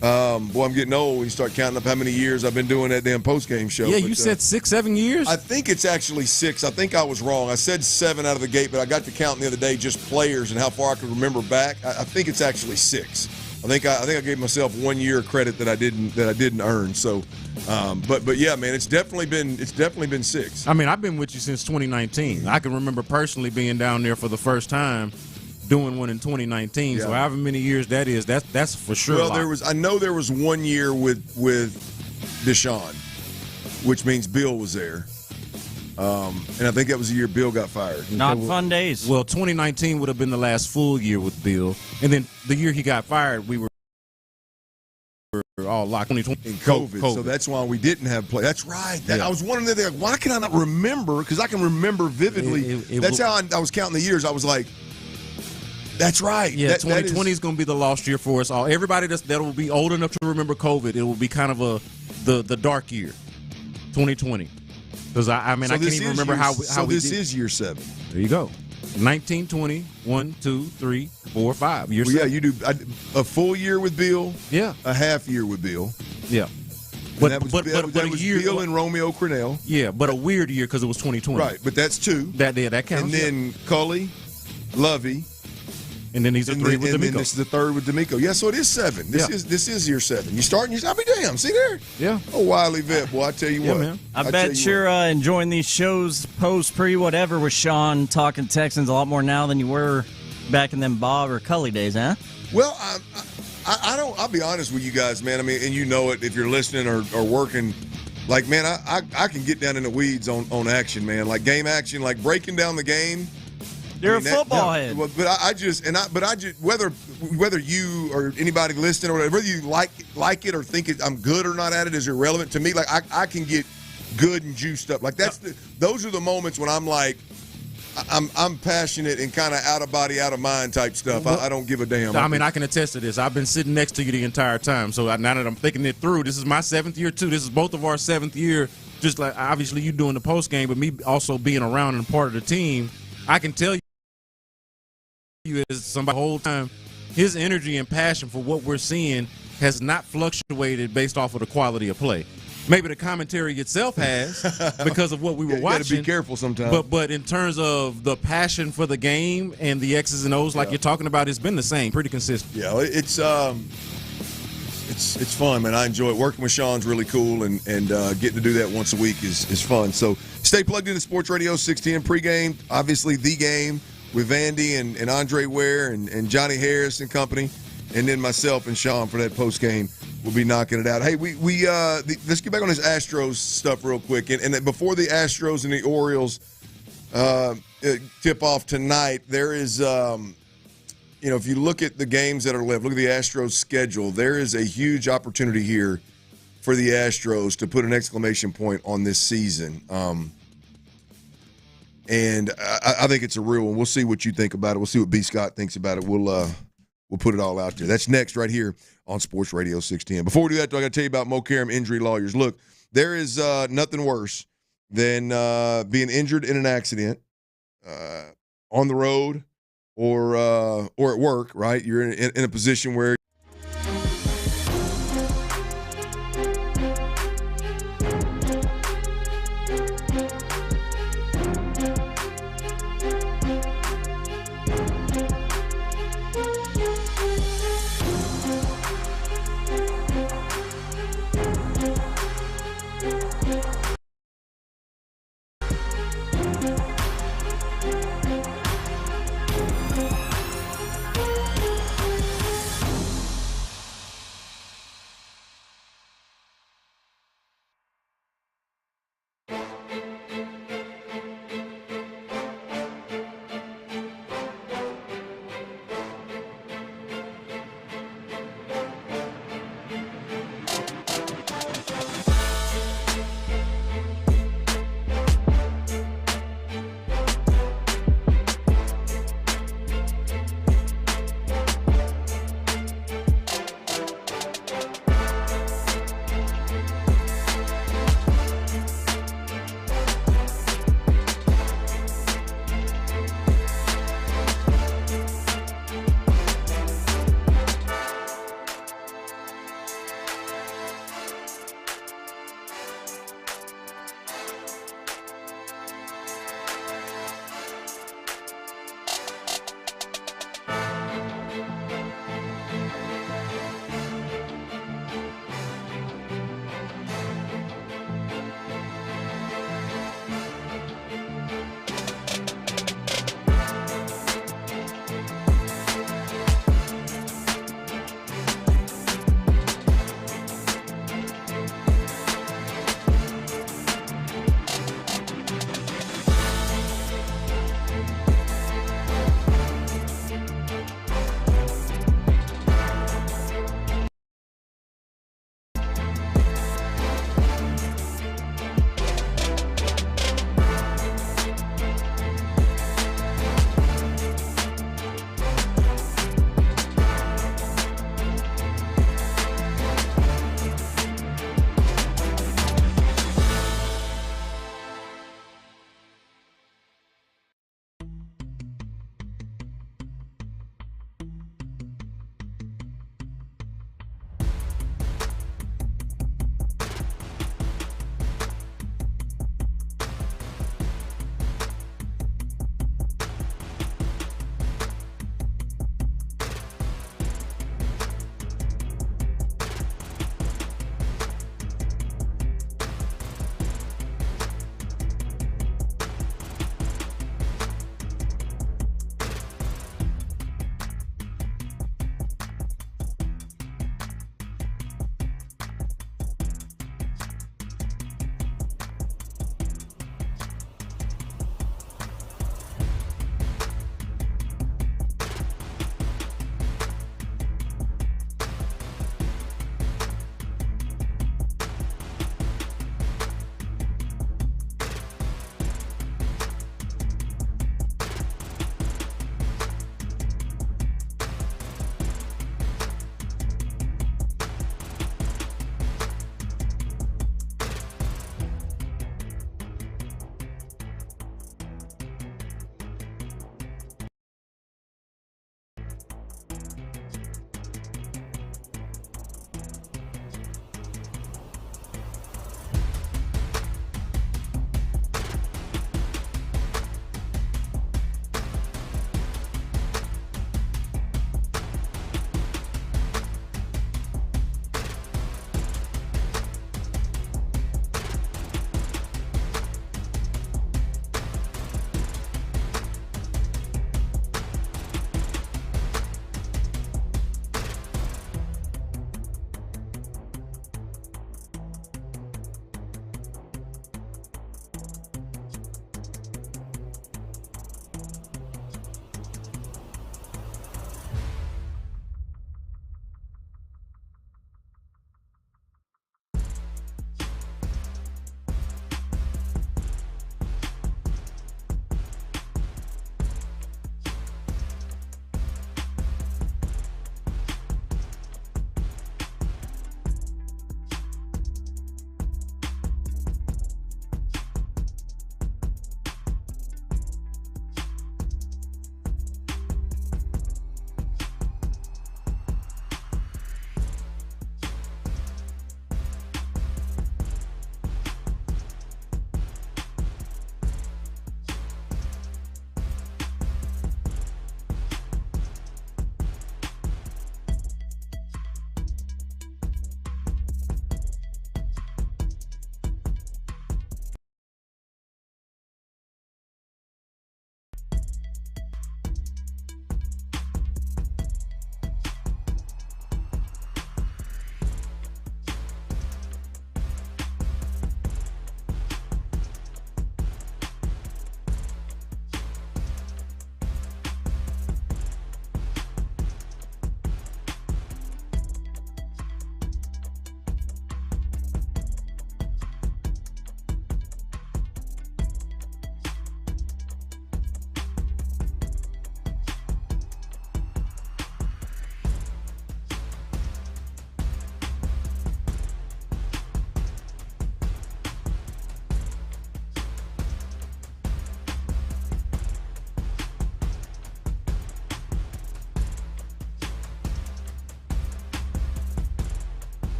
Boy, I'm getting old when you start counting up how many years I've been doing that damn postgame show. Yeah, you said 6-7 years? I think it's actually 6. I think I was wrong. I said 7 out of the gate, but I got to counting the other day just players and how far I could remember back. I think it's actually 6. I think I gave myself 1 year credit that I didn't earn. So, but yeah, man, it's definitely been 6. I mean, I've been with you since 2019. I can remember personally being down there for the first time, doing one in 2019. Yeah. So however many years that is, that's for sure. Well, I know there was 1 year with Deshaun, which means Bill was there. And I think that was the year Bill got fired. Not fun days. Well, 2019 would have been the last full year with Bill. And then the year he got fired, we were all locked in COVID. So that's why we didn't have play. That's right. I was wondering, why can I not remember? Because I can remember vividly. That's how I was counting the years. I was like, that's right. Yeah, 2020 is going to be the lost year for us all. Everybody that will be old enough to remember COVID, it will be kind of the dark year, 2020. Because I can't even remember how we this is year 7. There you go. 19, 20, 1, 2, 3, 4, 5. Year 7. Yeah, you do a full year with Bill. Yeah. A half year with Bill. Yeah. But that was Beal and Romeo Crennel. Yeah, but a weird year because it was 2020. Right, but that's 2. That counts. And then Culley, Lovey. And then these are 3 with DeMeco. And then this is the 3rd with DeMeco. Yeah, so it is 7. This is year 7. You start and I'll be damn. See there? Yeah. Oh, wily vet, boy. I tell you what. Man. I bet you're enjoying these shows post, pre, whatever with Sean talking Texans a lot more now than you were back in them Bob or Culley days, huh? Well, I don't. I'll be honest with you guys, man. I mean, and you know it if you're listening or working. Like, man, I can get down in the weeds on action, man. Like game action, like breaking down the game. You're a football head. But I just whether you or anybody listening or whatever, whether you like it or think I'm good or not at it is irrelevant to me. Like I can get good and juiced up. Like those are the moments when I'm like. I'm passionate and kind of out of body, out of mind type stuff. I don't give a damn. I mean, I can attest to this. I've been sitting next to you the entire time. So now that I'm thinking it through, this is my 7th year too. This is both of our 7th year. Just like obviously you doing the post game, but me also being around and part of the team. I can tell you as somebody the whole time, his energy and passion for what we're seeing has not fluctuated based off of the quality of play. Maybe the commentary itself has because of what we were watching. You got to be careful sometimes. But in terms of the passion for the game and the X's and O's, like you're talking about, it's been the same, pretty consistent. Yeah, it's fun, man. I enjoy it. Working with Sean's really cool, and getting to do that once a week is fun. So stay plugged into Sports Radio 610 pregame. Obviously, the game with Vandy and Andre Ware and Johnny Harris and company, and then myself and Sean for that post game. We'll be knocking it out. Hey, let's get back on this Astros stuff real quick. And before the Astros and the Orioles tip off tonight, there is, if you look at the games that are left, look at the Astros schedule, there is a huge opportunity here for the Astros to put an exclamation point on this season. And I think it's a real one. We'll see what you think about it. We'll see what B. Scott thinks about it. We'll put it all out there. That's next right here on Sports Radio 610. Before we do that, though, I got to tell you about Mo Karam Injury Lawyers. Look, there is nothing worse than being injured in an accident on the road or at work, right? You're in a position where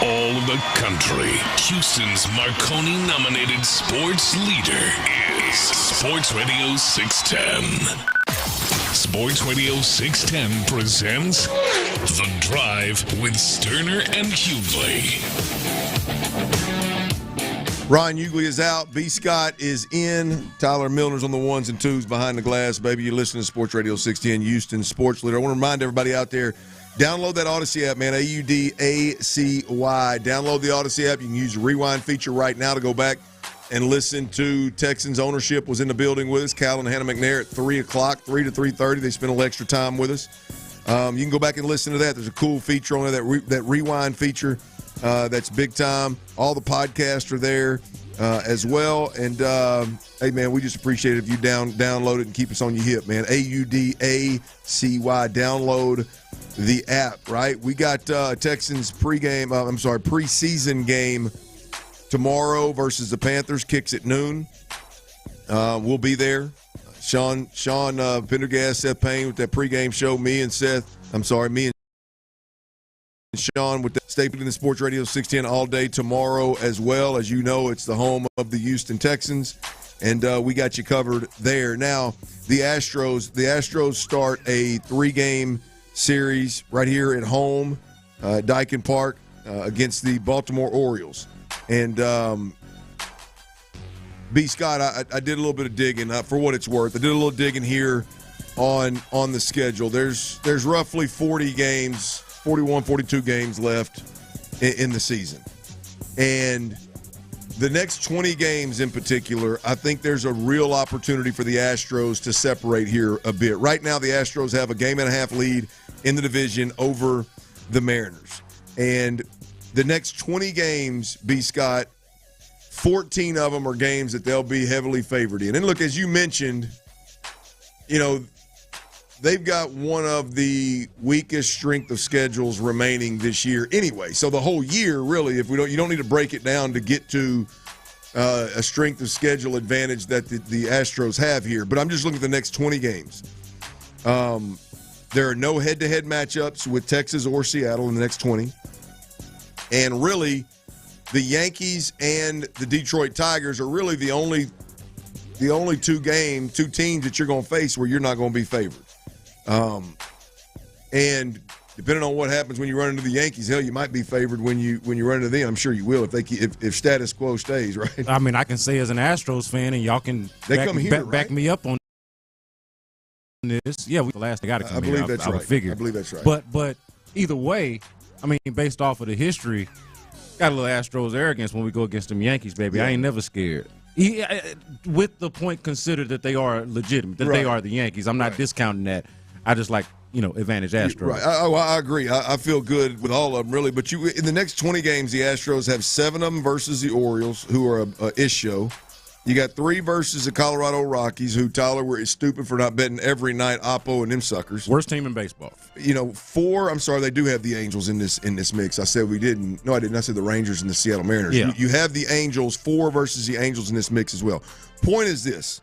all of the country. Houston's Marconi-nominated sports leader is Sports Radio 610. Sports Radio 610 presents The Drive with Stoerner and Hughley. Ryan Hughley is out. B. Scott is in. Tyler Milner's on the ones and twos behind the glass, baby. You're listening to Sports Radio 610, Houston Sports Leader. I want to remind everybody out there, download that Odyssey app, man, AUDACY. Download the Odyssey app. You can use the rewind feature right now to go back and listen to Texans ownership was in the building with us. Cal and Hannah McNair at 3 o'clock, 3 to 3:30. They spent a little extra time with us. You can go back and listen to that. There's a cool feature on there, that rewind feature. That's big time. All the podcasts are there as well. And, hey, man, we just appreciate it if you download it and keep us on your hip, man. AUDACY. Download the app, right? We got Texans preseason game tomorrow versus the Panthers. Kicks at noon. We'll be there. Sean Pendergast, Seth Payne with that pregame show. Me and Sean with that. Stay in the Sports Radio 610 all day tomorrow as well. As you know, it's the home of the Houston Texans, and we got you covered there. Now, the Astros start a 3-game series right here at home, Daikin Park, against the Baltimore Orioles. And B. Scott, I did a little bit of digging for what it's worth. I did a little digging here on the schedule. There's roughly 40 games, 41, 42 games left in the season. And the next 20 games in particular, I think there's a real opportunity for the Astros to separate here a bit. Right now, the Astros have a game-and-a-half lead in the division over the Mariners. And the next 20 games, B. Scott, 14 of them are games that they'll be heavily favored in. And look, as you mentioned, they've got one of the weakest strength of schedules remaining this year anyway. So the whole year, really, you don't need to break it down to get to a strength of schedule advantage that the Astros have here. But I'm just looking at the next 20 games. There are no head-to-head matchups with Texas or Seattle in the next 20. And really, the Yankees and the Detroit Tigers are really the only two teams that you're going to face where you're not going to be favored. And depending on what happens when you run into the Yankees, hell, you might be favored when you run into them. I'm sure you will if status quo stays, right? I mean, I can say as an Astros fan, and y'all can back me up on this. Yeah, the last got to come here. That's right. I believe that's right. But either way, I mean, based off of the history, got a little Astros arrogance when we go against them Yankees, baby. Yeah. I ain't never scared. With the point considered that they are legitimate, that they are the Yankees. I'm not discounting that. I just like, advantage Astros. Right. I agree. I feel good with all of them, really. But in the next 20 games, the Astros have 7 of them versus the Orioles, who are a ish show. You got 3 versus the Colorado Rockies, who Tyler is stupid for not betting every night. Oppo and them suckers. Worst team in baseball. 4. I'm sorry, they do have the Angels in this mix. I said we didn't. No, I didn't. I said the Rangers and the Seattle Mariners. Yeah. You have the Angels, 4 versus the Angels in this mix as well. Point is this: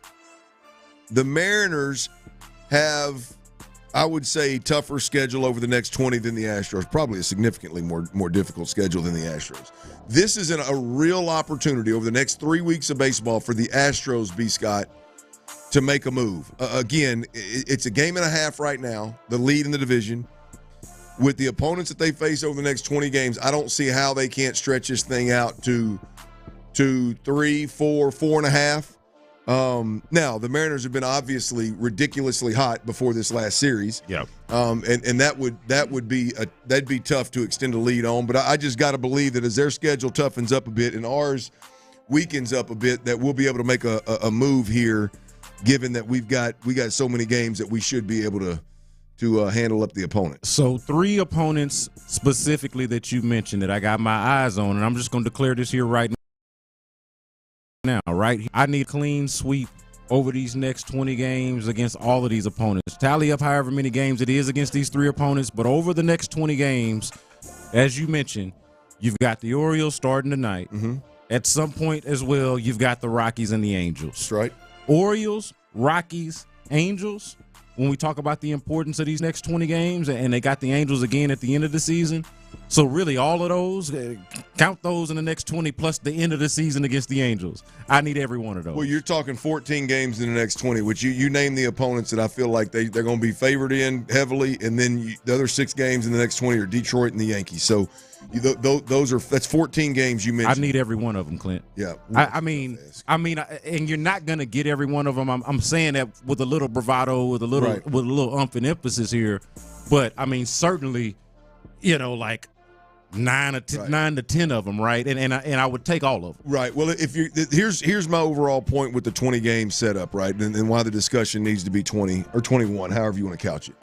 the Mariners have, I would say, tougher schedule over the next 20 than the Astros. Probably a significantly more difficult schedule than the Astros. This is a real opportunity over the next 3 weeks of baseball for the Astros, B. Scott, to make a move. Again, it's a game and a half right now, the lead in the division. With the opponents that they face over the next 20 games, I don't see how they can't stretch this thing out to 3, 4, 4.5. Now, the Mariners have been obviously ridiculously hot before this last series. Yeah. And that'd be tough to extend a lead on. But I just got to believe that as their schedule toughens up a bit and ours weakens up a bit, that we'll be able to make a move here, given that we got so many games that we should be able to handle up the opponent. So 3 opponents specifically that you mentioned that I got my eyes on, and I'm just going to declare this here right now, right? I need a clean sweep over these next 20 games against all of these opponents. Tally up however many games it is against these 3 opponents, but over the next 20 games, as you mentioned, you've got the Orioles starting tonight. Mm-hmm. At some point as well, you've got the Rockies and the Angels. That's right. Orioles, Rockies, Angels, when we talk about the importance of these next 20 games, and they got the Angels again at the end of the season, So really, all of those, count those in the next 20 plus the end of the season against the Angels. I need every one of those. Well, you're talking 14 games in the next 20, which you name the opponents that I feel like they're going to be favored in heavily, and then the other 6 games in the next 20 are Detroit and the Yankees. So that's 14 games you mentioned. I need every one of them, Clint. Yeah. I mean, and you're not going to get every one of them. I'm saying that with a little bravado, with a little umph and emphasis here, but I mean certainly, like 9 to 10 of them, right? And I would take all of them. Right. Well, here's my overall point with the 20 game setup, right? And why the discussion needs to be 20 or 21, however you want to couch it.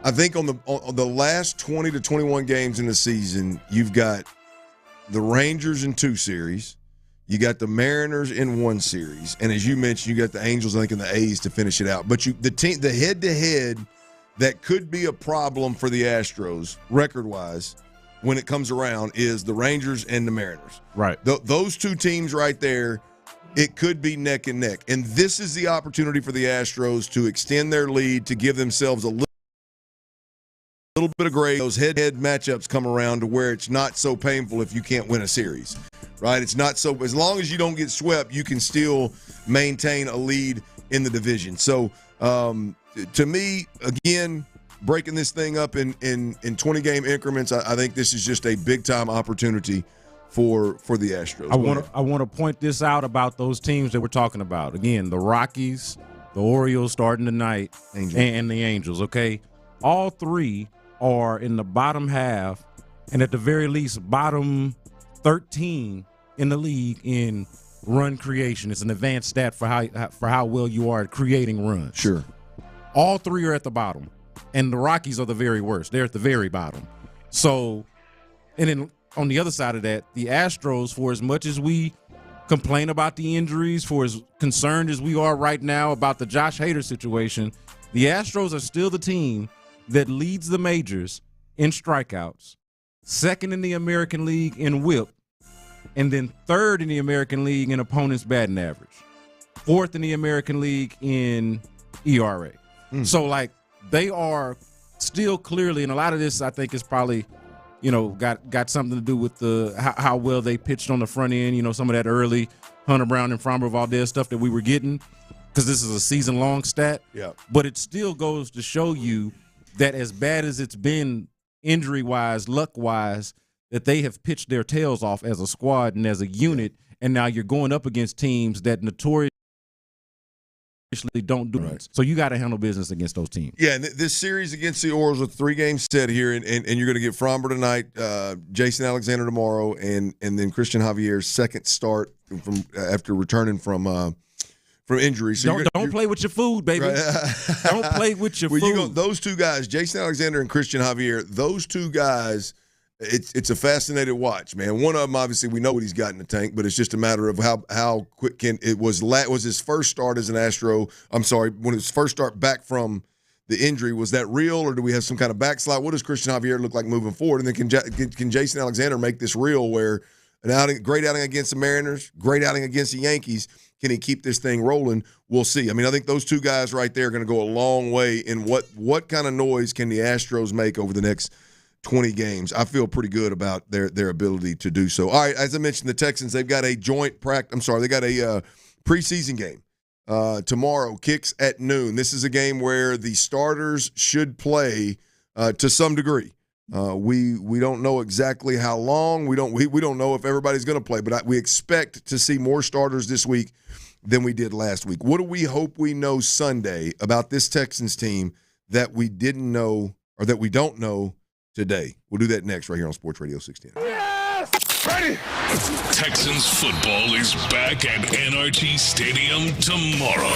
I think on the last 20 to 21 games in the season, you've got the Rangers in 2 series, you got the Mariners in 1 series, and as you mentioned, you got the Angels, I think, and the A's to finish it out. But the head-to-head that could be a problem for the Astros, record-wise, when it comes around, is the Rangers and the Mariners. Right. Those 2 teams right there, it could be neck and neck. And this is the opportunity for the Astros to extend their lead, to give themselves a little bit of grace. Those head-to-head matchups come around to where it's not so painful if you can't win a series, right? It's not so – as long as you don't get swept, you can still maintain a lead in the division. So, to me, again, breaking this thing up in 20-game increments, I think this is just a big-time opportunity for the Astros. I want to point this out about those teams that we're talking about. Again, the Rockies, the Orioles starting tonight, and the Angels, okay? All 3 are in the bottom half and at the very least bottom 13 in the league in run creation. It's an advanced stat for how well you are at creating runs. Sure. All 3 are at the bottom, and the Rockies are the very worst. They're at the very bottom. So, and then on the other side of that, the Astros, for as much as we complain about the injuries, for as concerned as we are right now about the Josh Hader situation, the Astros are still the team that leads the majors in strikeouts, 2nd in the American League in WHIP, and then 3rd in the American League in opponents' batting average, 4th in the American League in ERA. So, they are still clearly, and a lot of this I think is probably, got something to do with how well they pitched on the front end, some of that early Hunter Brown and Framber Valdez stuff that we were getting, because this is a season-long stat. Yeah. But it still goes to show you that as bad as it's been injury-wise, luck-wise, that they have pitched their tails off as a squad and as a unit, and now you're going up against teams that notoriously don't do it. So you got to handle business against those teams. Yeah, and this series against the Orioles, a 3-game set here, and you're going to get Framber tonight, Jason Alexander tomorrow, and then Christian Javier's second start from after returning from injury. So don't play with your food, baby. Right. Don't play with your food. Those 2 guys, Jason Alexander and Christian Javier, those 2 guys, it's a fascinating watch, man. One of them, obviously, we know what he's got in the tank, but it's just a matter of how quick was his first start as an Astro. I'm sorry, when his first start back from the injury, was that real, or do we have some kind of backslide? What does Christian Javier look like moving forward? And then can Jason Alexander make this real, where great outing against the Mariners, great outing against the Yankees? Can he keep this thing rolling? We'll see. I mean, I think those 2 guys right there are going to go a long way in what kind of noise can the Astros make over the next 20 games. I feel pretty good about their ability to do so. All right, as I mentioned, the Texans, they've got a they got a preseason game tomorrow, kicks at noon. This is a game where the starters should play to some degree. We don't know exactly how long. We don't know if everybody's going to play, but we expect to see more starters this week than we did last week. What do we hope we know Sunday about this Texans team that we didn't know or that we don't know today? We'll do that next right here on Sports Radio 610. Yes! Ready! Texans football is back at NRG Stadium tomorrow.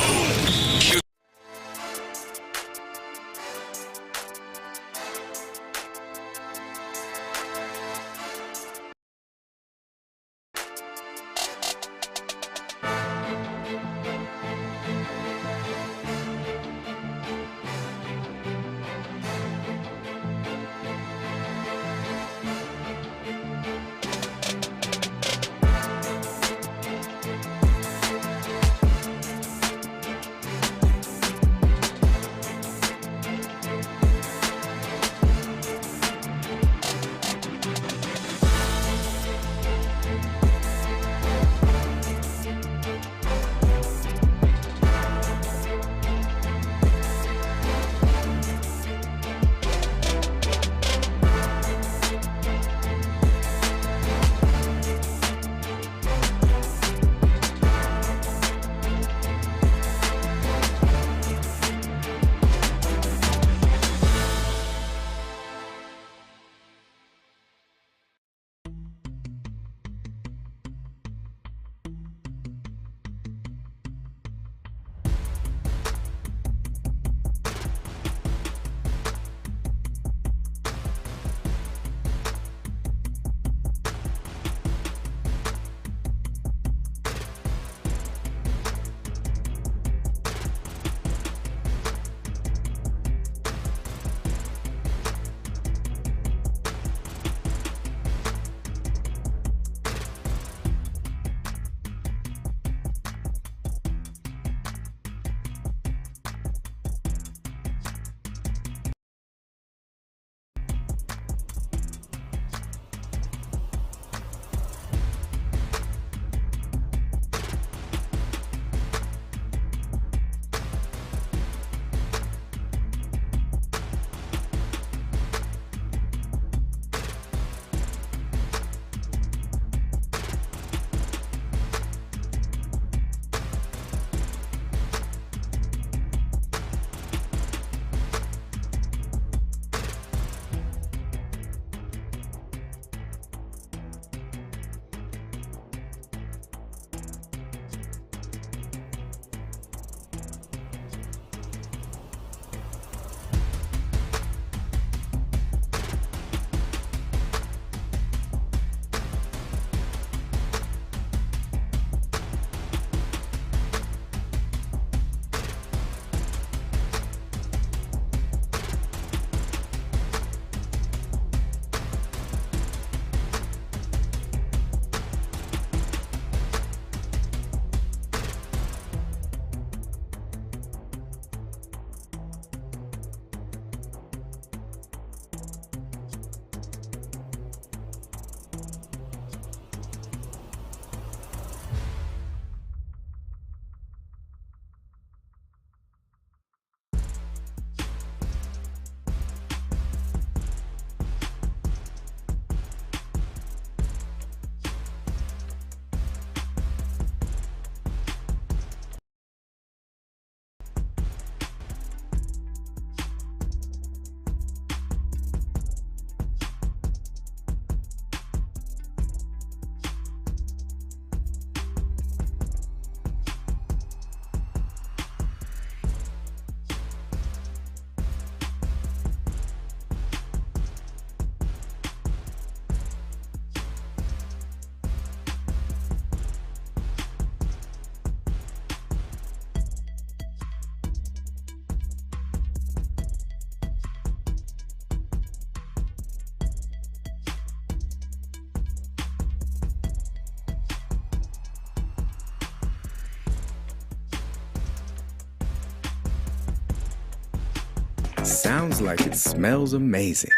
Sounds like it smells amazing.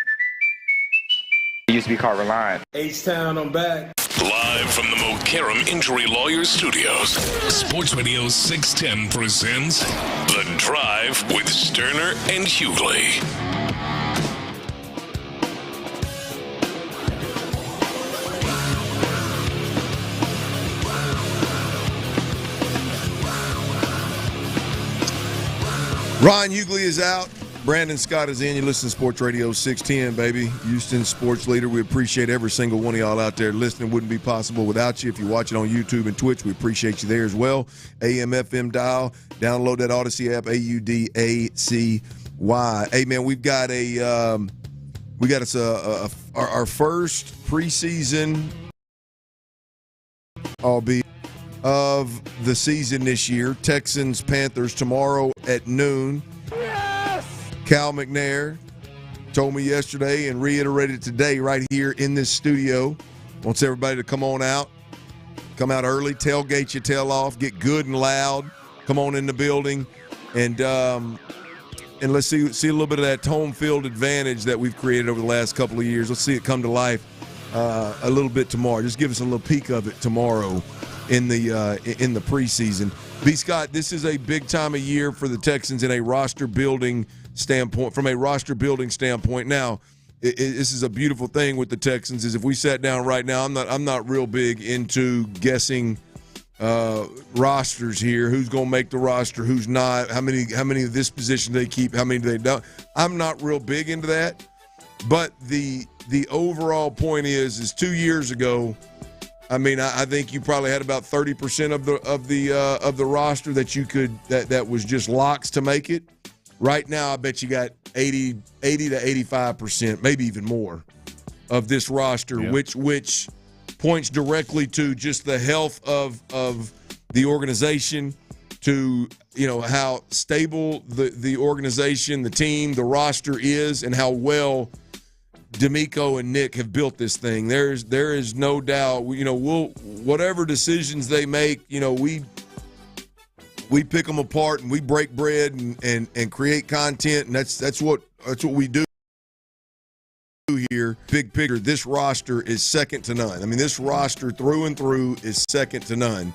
It used to be called Reliant. H-Town, I'm back. Live from the Mokaram Injury Lawyers Studios, Sports Radio 610 presents The Drive with Stoerner and Hughley. Ryan Hughley is out. Brandon Scott is in. You listen to Sports Radio 610, baby. Houston sports leader. We appreciate every single one of y'all out there listening. Wouldn't be possible without you. If you watch it on YouTube and Twitch, we appreciate you there as well. AM, FM dial. Download that Odyssey app, AUDACY. Hey, man, we got our first preseason, albeit of the season this year. Texans Panthers tomorrow at noon. Cal McNair told me yesterday and reiterated today right here in this studio. Wants everybody to come on out. Come out early, tailgate your tail off, get good and loud. Come on in the building, and let's see a little bit of that home field advantage that we've created over the last couple of years. Let's see it come to life a little bit tomorrow. Just give us a little peek of it tomorrow in the preseason. B. Scott, this is a big time of year for the Texans in a roster building standpoint. From a roster building standpoint, now this is a beautiful thing with the Texans. Is if we sat down right now, I'm not real big into guessing rosters here. Who's going to make the roster? Who's not? How many of this position they keep? How many do they don't? I'm not real big into that. But the overall point is 2 years ago. I mean, I think you probably had about 30% of the roster that you could that was just locks to make it. Right now, I bet you got 80 to 85%, maybe even more, of this roster, which points directly to just the health of the organization, to how stable the organization, the team, the roster is, and how well DeMeco and Nick have built this thing. There is no doubt. Whatever decisions they make, we pick them apart and we break bread and create content, and that's what we do here. Big picture, this roster is second to none. I mean, this roster through and through is second to none.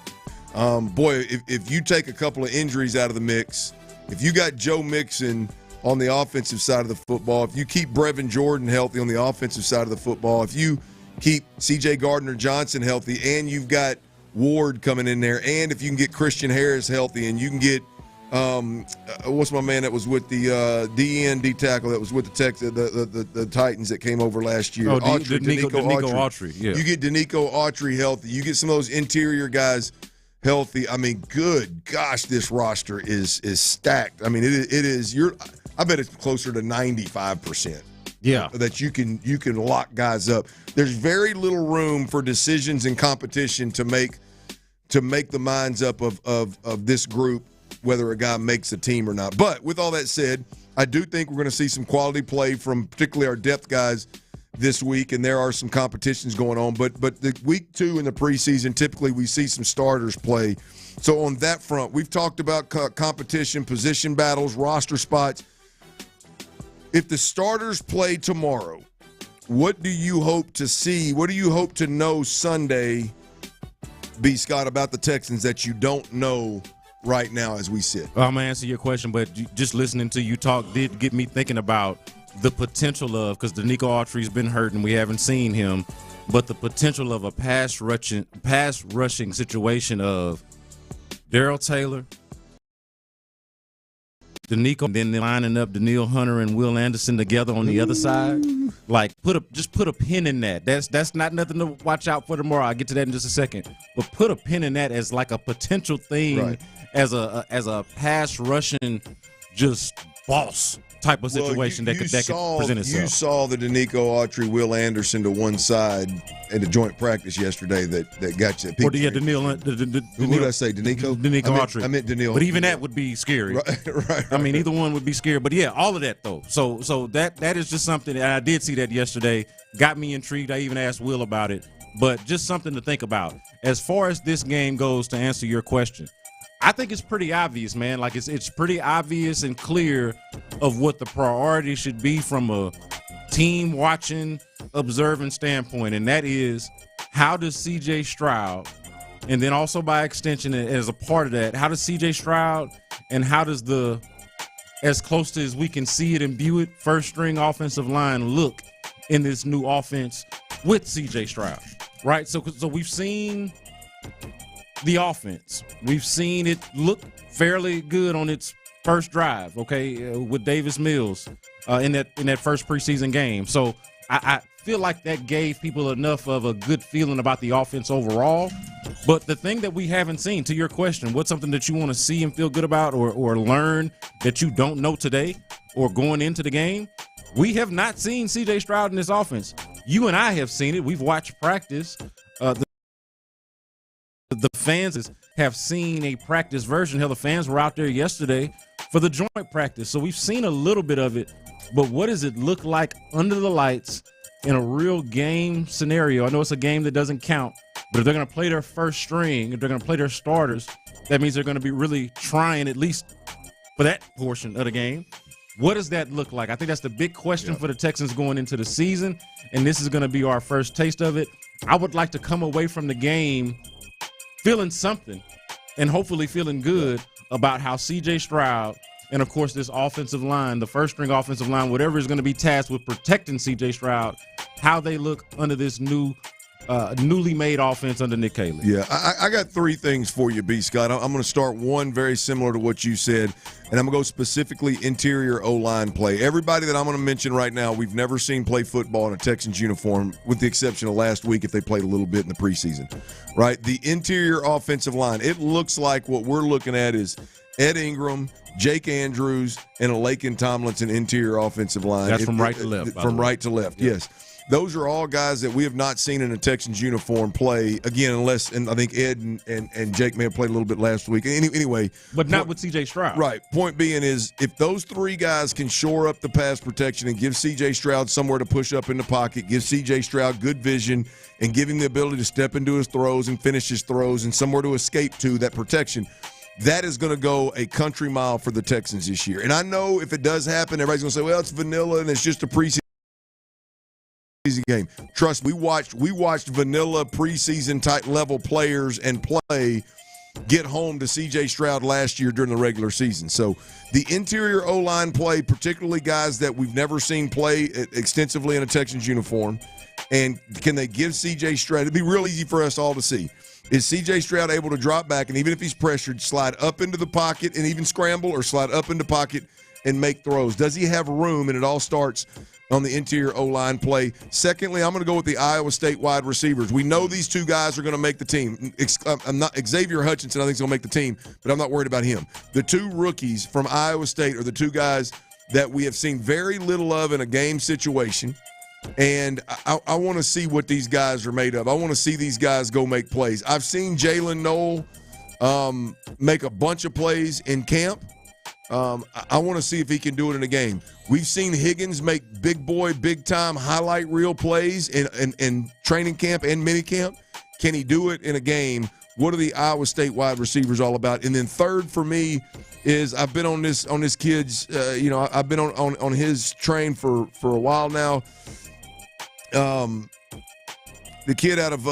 If you take a couple of injuries out of the mix, if you got Joe Mixon on the offensive side of the football, if you keep Brevin Jordan healthy on the offensive side of the football, if you keep C.J. Gardner-Johnson healthy, and you've got Ward coming in there, and if you can get Christian Harris healthy, and you can get what's my man that was with the D tackle that was with the Titans that came over last year? DeMeco Autry. Yeah. You get DeMeco Autry healthy. You get some of those interior guys healthy. I mean, good gosh, this roster is stacked. I mean, it is. I bet it's closer to 95%. Yeah, that you can lock guys up. There's very little room for decisions and competition to make the minds up of this group, whether a guy makes a team or not. But with all that said, I do think we're going to see some quality play from particularly our depth guys this week, and there are some competitions going on. But the week 2 in the preseason, typically we see some starters play. So on that front, we've talked about competition, position battles, roster spots. If the starters play tomorrow, what do you hope to see? What do you hope to know Sunday, B. Scott, about the Texans that you don't know right now as we sit? I'm going to answer your question, but just listening to you talk did get me thinking about the potential of, because DeMeco Autry's been hurt and we haven't seen him, but the potential of a pass rushing situation of Darrell Taylor, DeMeco, and then lining up Danielle Hunter and Will Anderson together on the other side. Like, put a pin in that. That's not nothing to watch out for tomorrow. I'll get to that in just a second. But put a pin in that as like a potential thing, right, as a pass rushing just boss type of situation that could present itself. You saw the DeMeco Autry, Will Anderson to one side at a joint practice yesterday that got you. Or Danielle. Who did I say? DeMeco Autry. I meant Danielle. But even that would be scary. Right. I mean, either one would be scary. But yeah, all of that though. So that is just something. And I did see that yesterday. Got me intrigued. I even asked Will about it. But just something to think about. As far as this game goes, to answer your question, I think it's pretty obvious, man. Like it's pretty obvious and clear of what the priority should be from a team watching, observing standpoint, and that is how does C.J. Stroud, and then also by extension as a part of that, how does C.J. Stroud and how does the, as close to as we can see it and view it, first string offensive line look in this new offense with C.J. Stroud, right? So we've seen the offense. We've seen it look fairly good on its first drive, okay, with Davis Mills in that first preseason game. So I feel like that gave people enough of a good feeling about the offense overall. But the thing that we haven't seen, to your question, what's something that you want to see and feel good about or learn that you don't know today or going into the game? We have not seen C.J. Stroud in this offense. You and I have seen it. We've watched practice. The fans have seen a practice version. Hell, the fans were out there yesterday for the joint practice. So we've seen a little bit of it. But what does it look like under the lights in a real game scenario? I know it's a game that doesn't count, but if they're going to play their first string, if they're going to play their starters, that means they're going to be really trying at least for that portion of the game. What does that look like? I think that's the big question for the Texans going into the season, and this is going to be our first taste of it. I would like to come away from the game feeling something and hopefully feeling good about how C.J. Stroud and, of course, this offensive line, the first-string offensive line, whatever is going to be tasked with protecting C.J. Stroud, how they look under this newly made offense under Nick Caley. Yeah, I got three things for you, B. Scott. I'm going to start one very similar to what you said, and I'm going to go specifically interior O-line play. Everybody that I'm going to mention right now, we've never seen play football in a Texans uniform, with the exception of last week if they played a little bit in the preseason, right? The interior offensive line, it looks like what we're looking at is Ed Ingram, Jake Andrews, and a Lakin Tomlinson interior offensive line. That's from right to left. From right to left, yes. Those are all guys that we have not seen in a Texans uniform play, again, unless, and I think Ed and Jake may have played a little bit last week. Anyway. But not with C.J. Stroud. Right. Point being is, if those three guys can shore up the pass protection and give C.J. Stroud somewhere to push up in the pocket, give C.J. Stroud good vision, and give him the ability to step into his throws and finish his throws and somewhere to escape to, that protection, that is going to go a country mile for the Texans this year. And I know if it does happen, everybody's going to say, well, it's vanilla and it's just a preseason game. Trust me, we watched vanilla preseason type level players and play get home to C.J. Stroud last year during the regular season. So the interior O-line play, particularly guys that we've never seen play extensively in a Texans uniform, and can they give C.J. Stroud, it'd be real easy for us all to see. Is C.J. Stroud able to drop back and even if he's pressured, slide up into the pocket and even scramble, or slide up into pocket and make throws? Does he have room? And it all starts on the interior O-line play. Secondly, I'm going to go with the Iowa State wide receivers. We know these two guys are going to make the team. Xavier Hutchinson, I think, is going to make the team, but I'm not worried about him. The two rookies from Iowa State are the two guys that we have seen very little of in a game situation. And I want to see what these guys are made of. I want to see these guys go make plays. I've seen Jalen Noel make a bunch of plays in camp. I want to see if he can do it in a game. We've seen Higgins make big boy, big-time highlight reel plays in training camp and mini camp. Can he do it in a game? What are the Iowa State wide receivers all about? And then third for me is I've been on this kid's, I've been on his train for a while now. The kid out of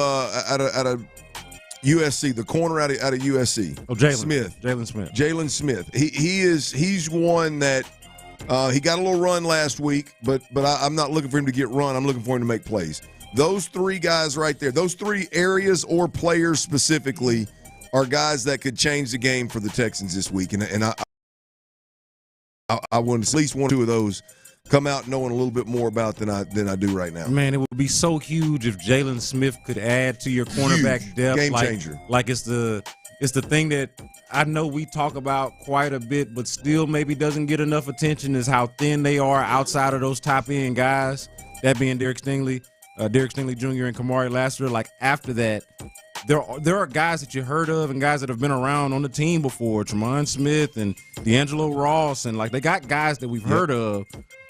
USC, the corner out of USC. Oh, Jalen Smith. He's one that he got a little run last week, but I'm not looking for him to get run. I'm looking for him to make plays. Those three guys right there, those three areas or players specifically, are guys that could change the game for the Texans this week. And I want at least one or two of those come out knowing a little bit more about than I do right now. Man, it would be so huge if Jalen Smith could add to your cornerback depth. Game changer. Like it's the thing that I know we talk about quite a bit, but still maybe doesn't get enough attention, is how thin they are outside of those top end guys. That being Derek Stingley Jr. and Kamari Lassiter. Like after that, there are guys that you heard of and guys that have been around on the team before, Tremont Smith and D'Angelo Ross, and like they got guys that we've heard of.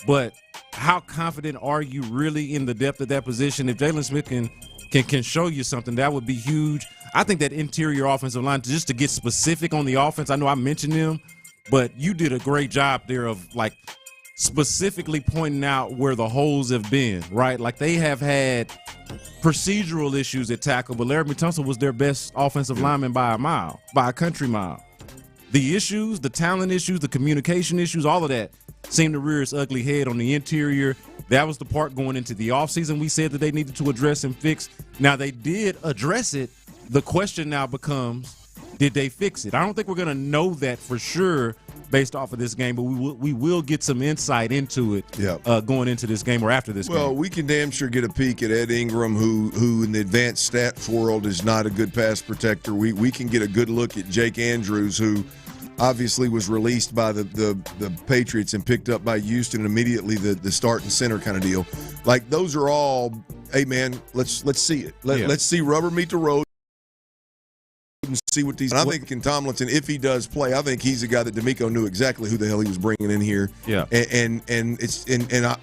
But how confident are you really in the depth of that position? If Jalen Smith can show you something, that would be huge. I think that interior offensive line, just to get specific on the offense, I know I mentioned them, but you did a great job there of like specifically pointing out where the holes have been, right? Like they have had procedural issues at tackle, but Laramie Tunsil was their best offensive lineman by a country mile. The issues, the talent issues, the communication issues, all of that seemed to rear its ugly head on the interior. That was the part going into the offseason we said that they needed to address and fix. Now, they did address it. The question now becomes, did they fix it? I don't think we're going to know that for sure based off of this game, but we will get some insight into it going into this game or after this game. Well, we can damn sure get a peek at Ed Ingram, who in the advanced stats world is not a good pass protector. We can get a good look at Jake Andrews, who obviously was released by the Patriots and picked up by Houston, and immediately the starting center kind of deal. Like, those are all, hey, man, let's see it. Let's see rubber meet the road and see what these – I think in Tomlinson, if he does play, I think he's a guy that DeMeco knew exactly who the hell he was bringing in here. Yeah. And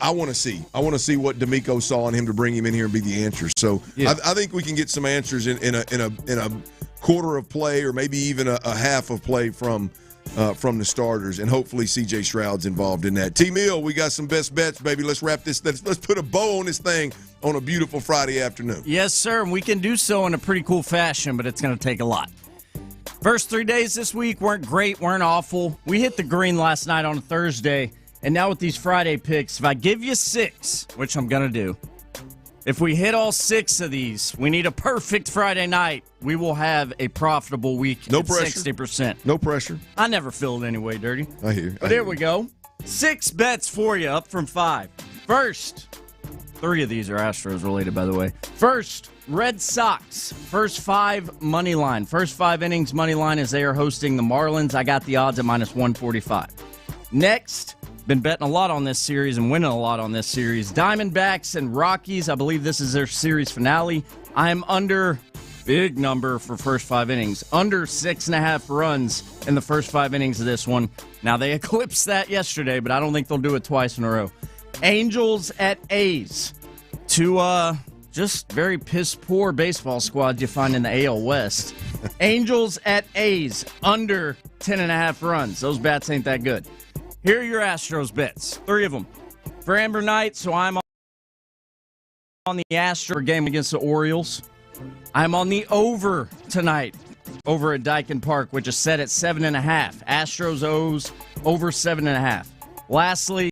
I want to see. I want to see what DeMeco saw in him to bring him in here and be the answer. So I think we can get some answers in a quarter of play or maybe even a half of play from the starters, and hopefully C.J. Stroud's involved in that. T-Mill, we got some best bets, baby. Let's wrap this. Let's put a bow on this thing on a beautiful Friday afternoon. Yes, sir, and we can do so in a pretty cool fashion, but it's going to take a lot. First 3 days this week weren't great, weren't awful. We hit the green last night on a Thursday, and now with these Friday picks, if I give you 6, which I'm going to do, if we hit all 6 of these, we need a perfect Friday night. We will have a profitable week. No pressure. 60%. No pressure. I never feel it anyway, Dirty. I hear. But here we go. 6 bets for you, up from 5. First, 3 of these are Astros related, by the way. First, Red Sox. First 5 money line. First 5 innings money line as they are hosting the Marlins. I got the odds at -145. Next, been betting a lot on this series and winning a lot on this series. Diamondbacks and Rockies. I believe this is their series finale. I am under, big number for first 5 innings, under 6.5 runs in the first 5 innings of this one. Now, they eclipsed that yesterday, but I don't think they'll do it twice in a row. Angels at A's. 2 just very piss-poor baseball squads you find in the AL West. Angels at A's, under 10.5 runs. Those bats ain't that good. Here are your Astros bets, 3 of them. For Amber Night, so I'm on the Astros game against the Orioles. I'm on the over tonight over at Dyken Park, which is set at 7.5. Astros O's over 7.5. Lastly,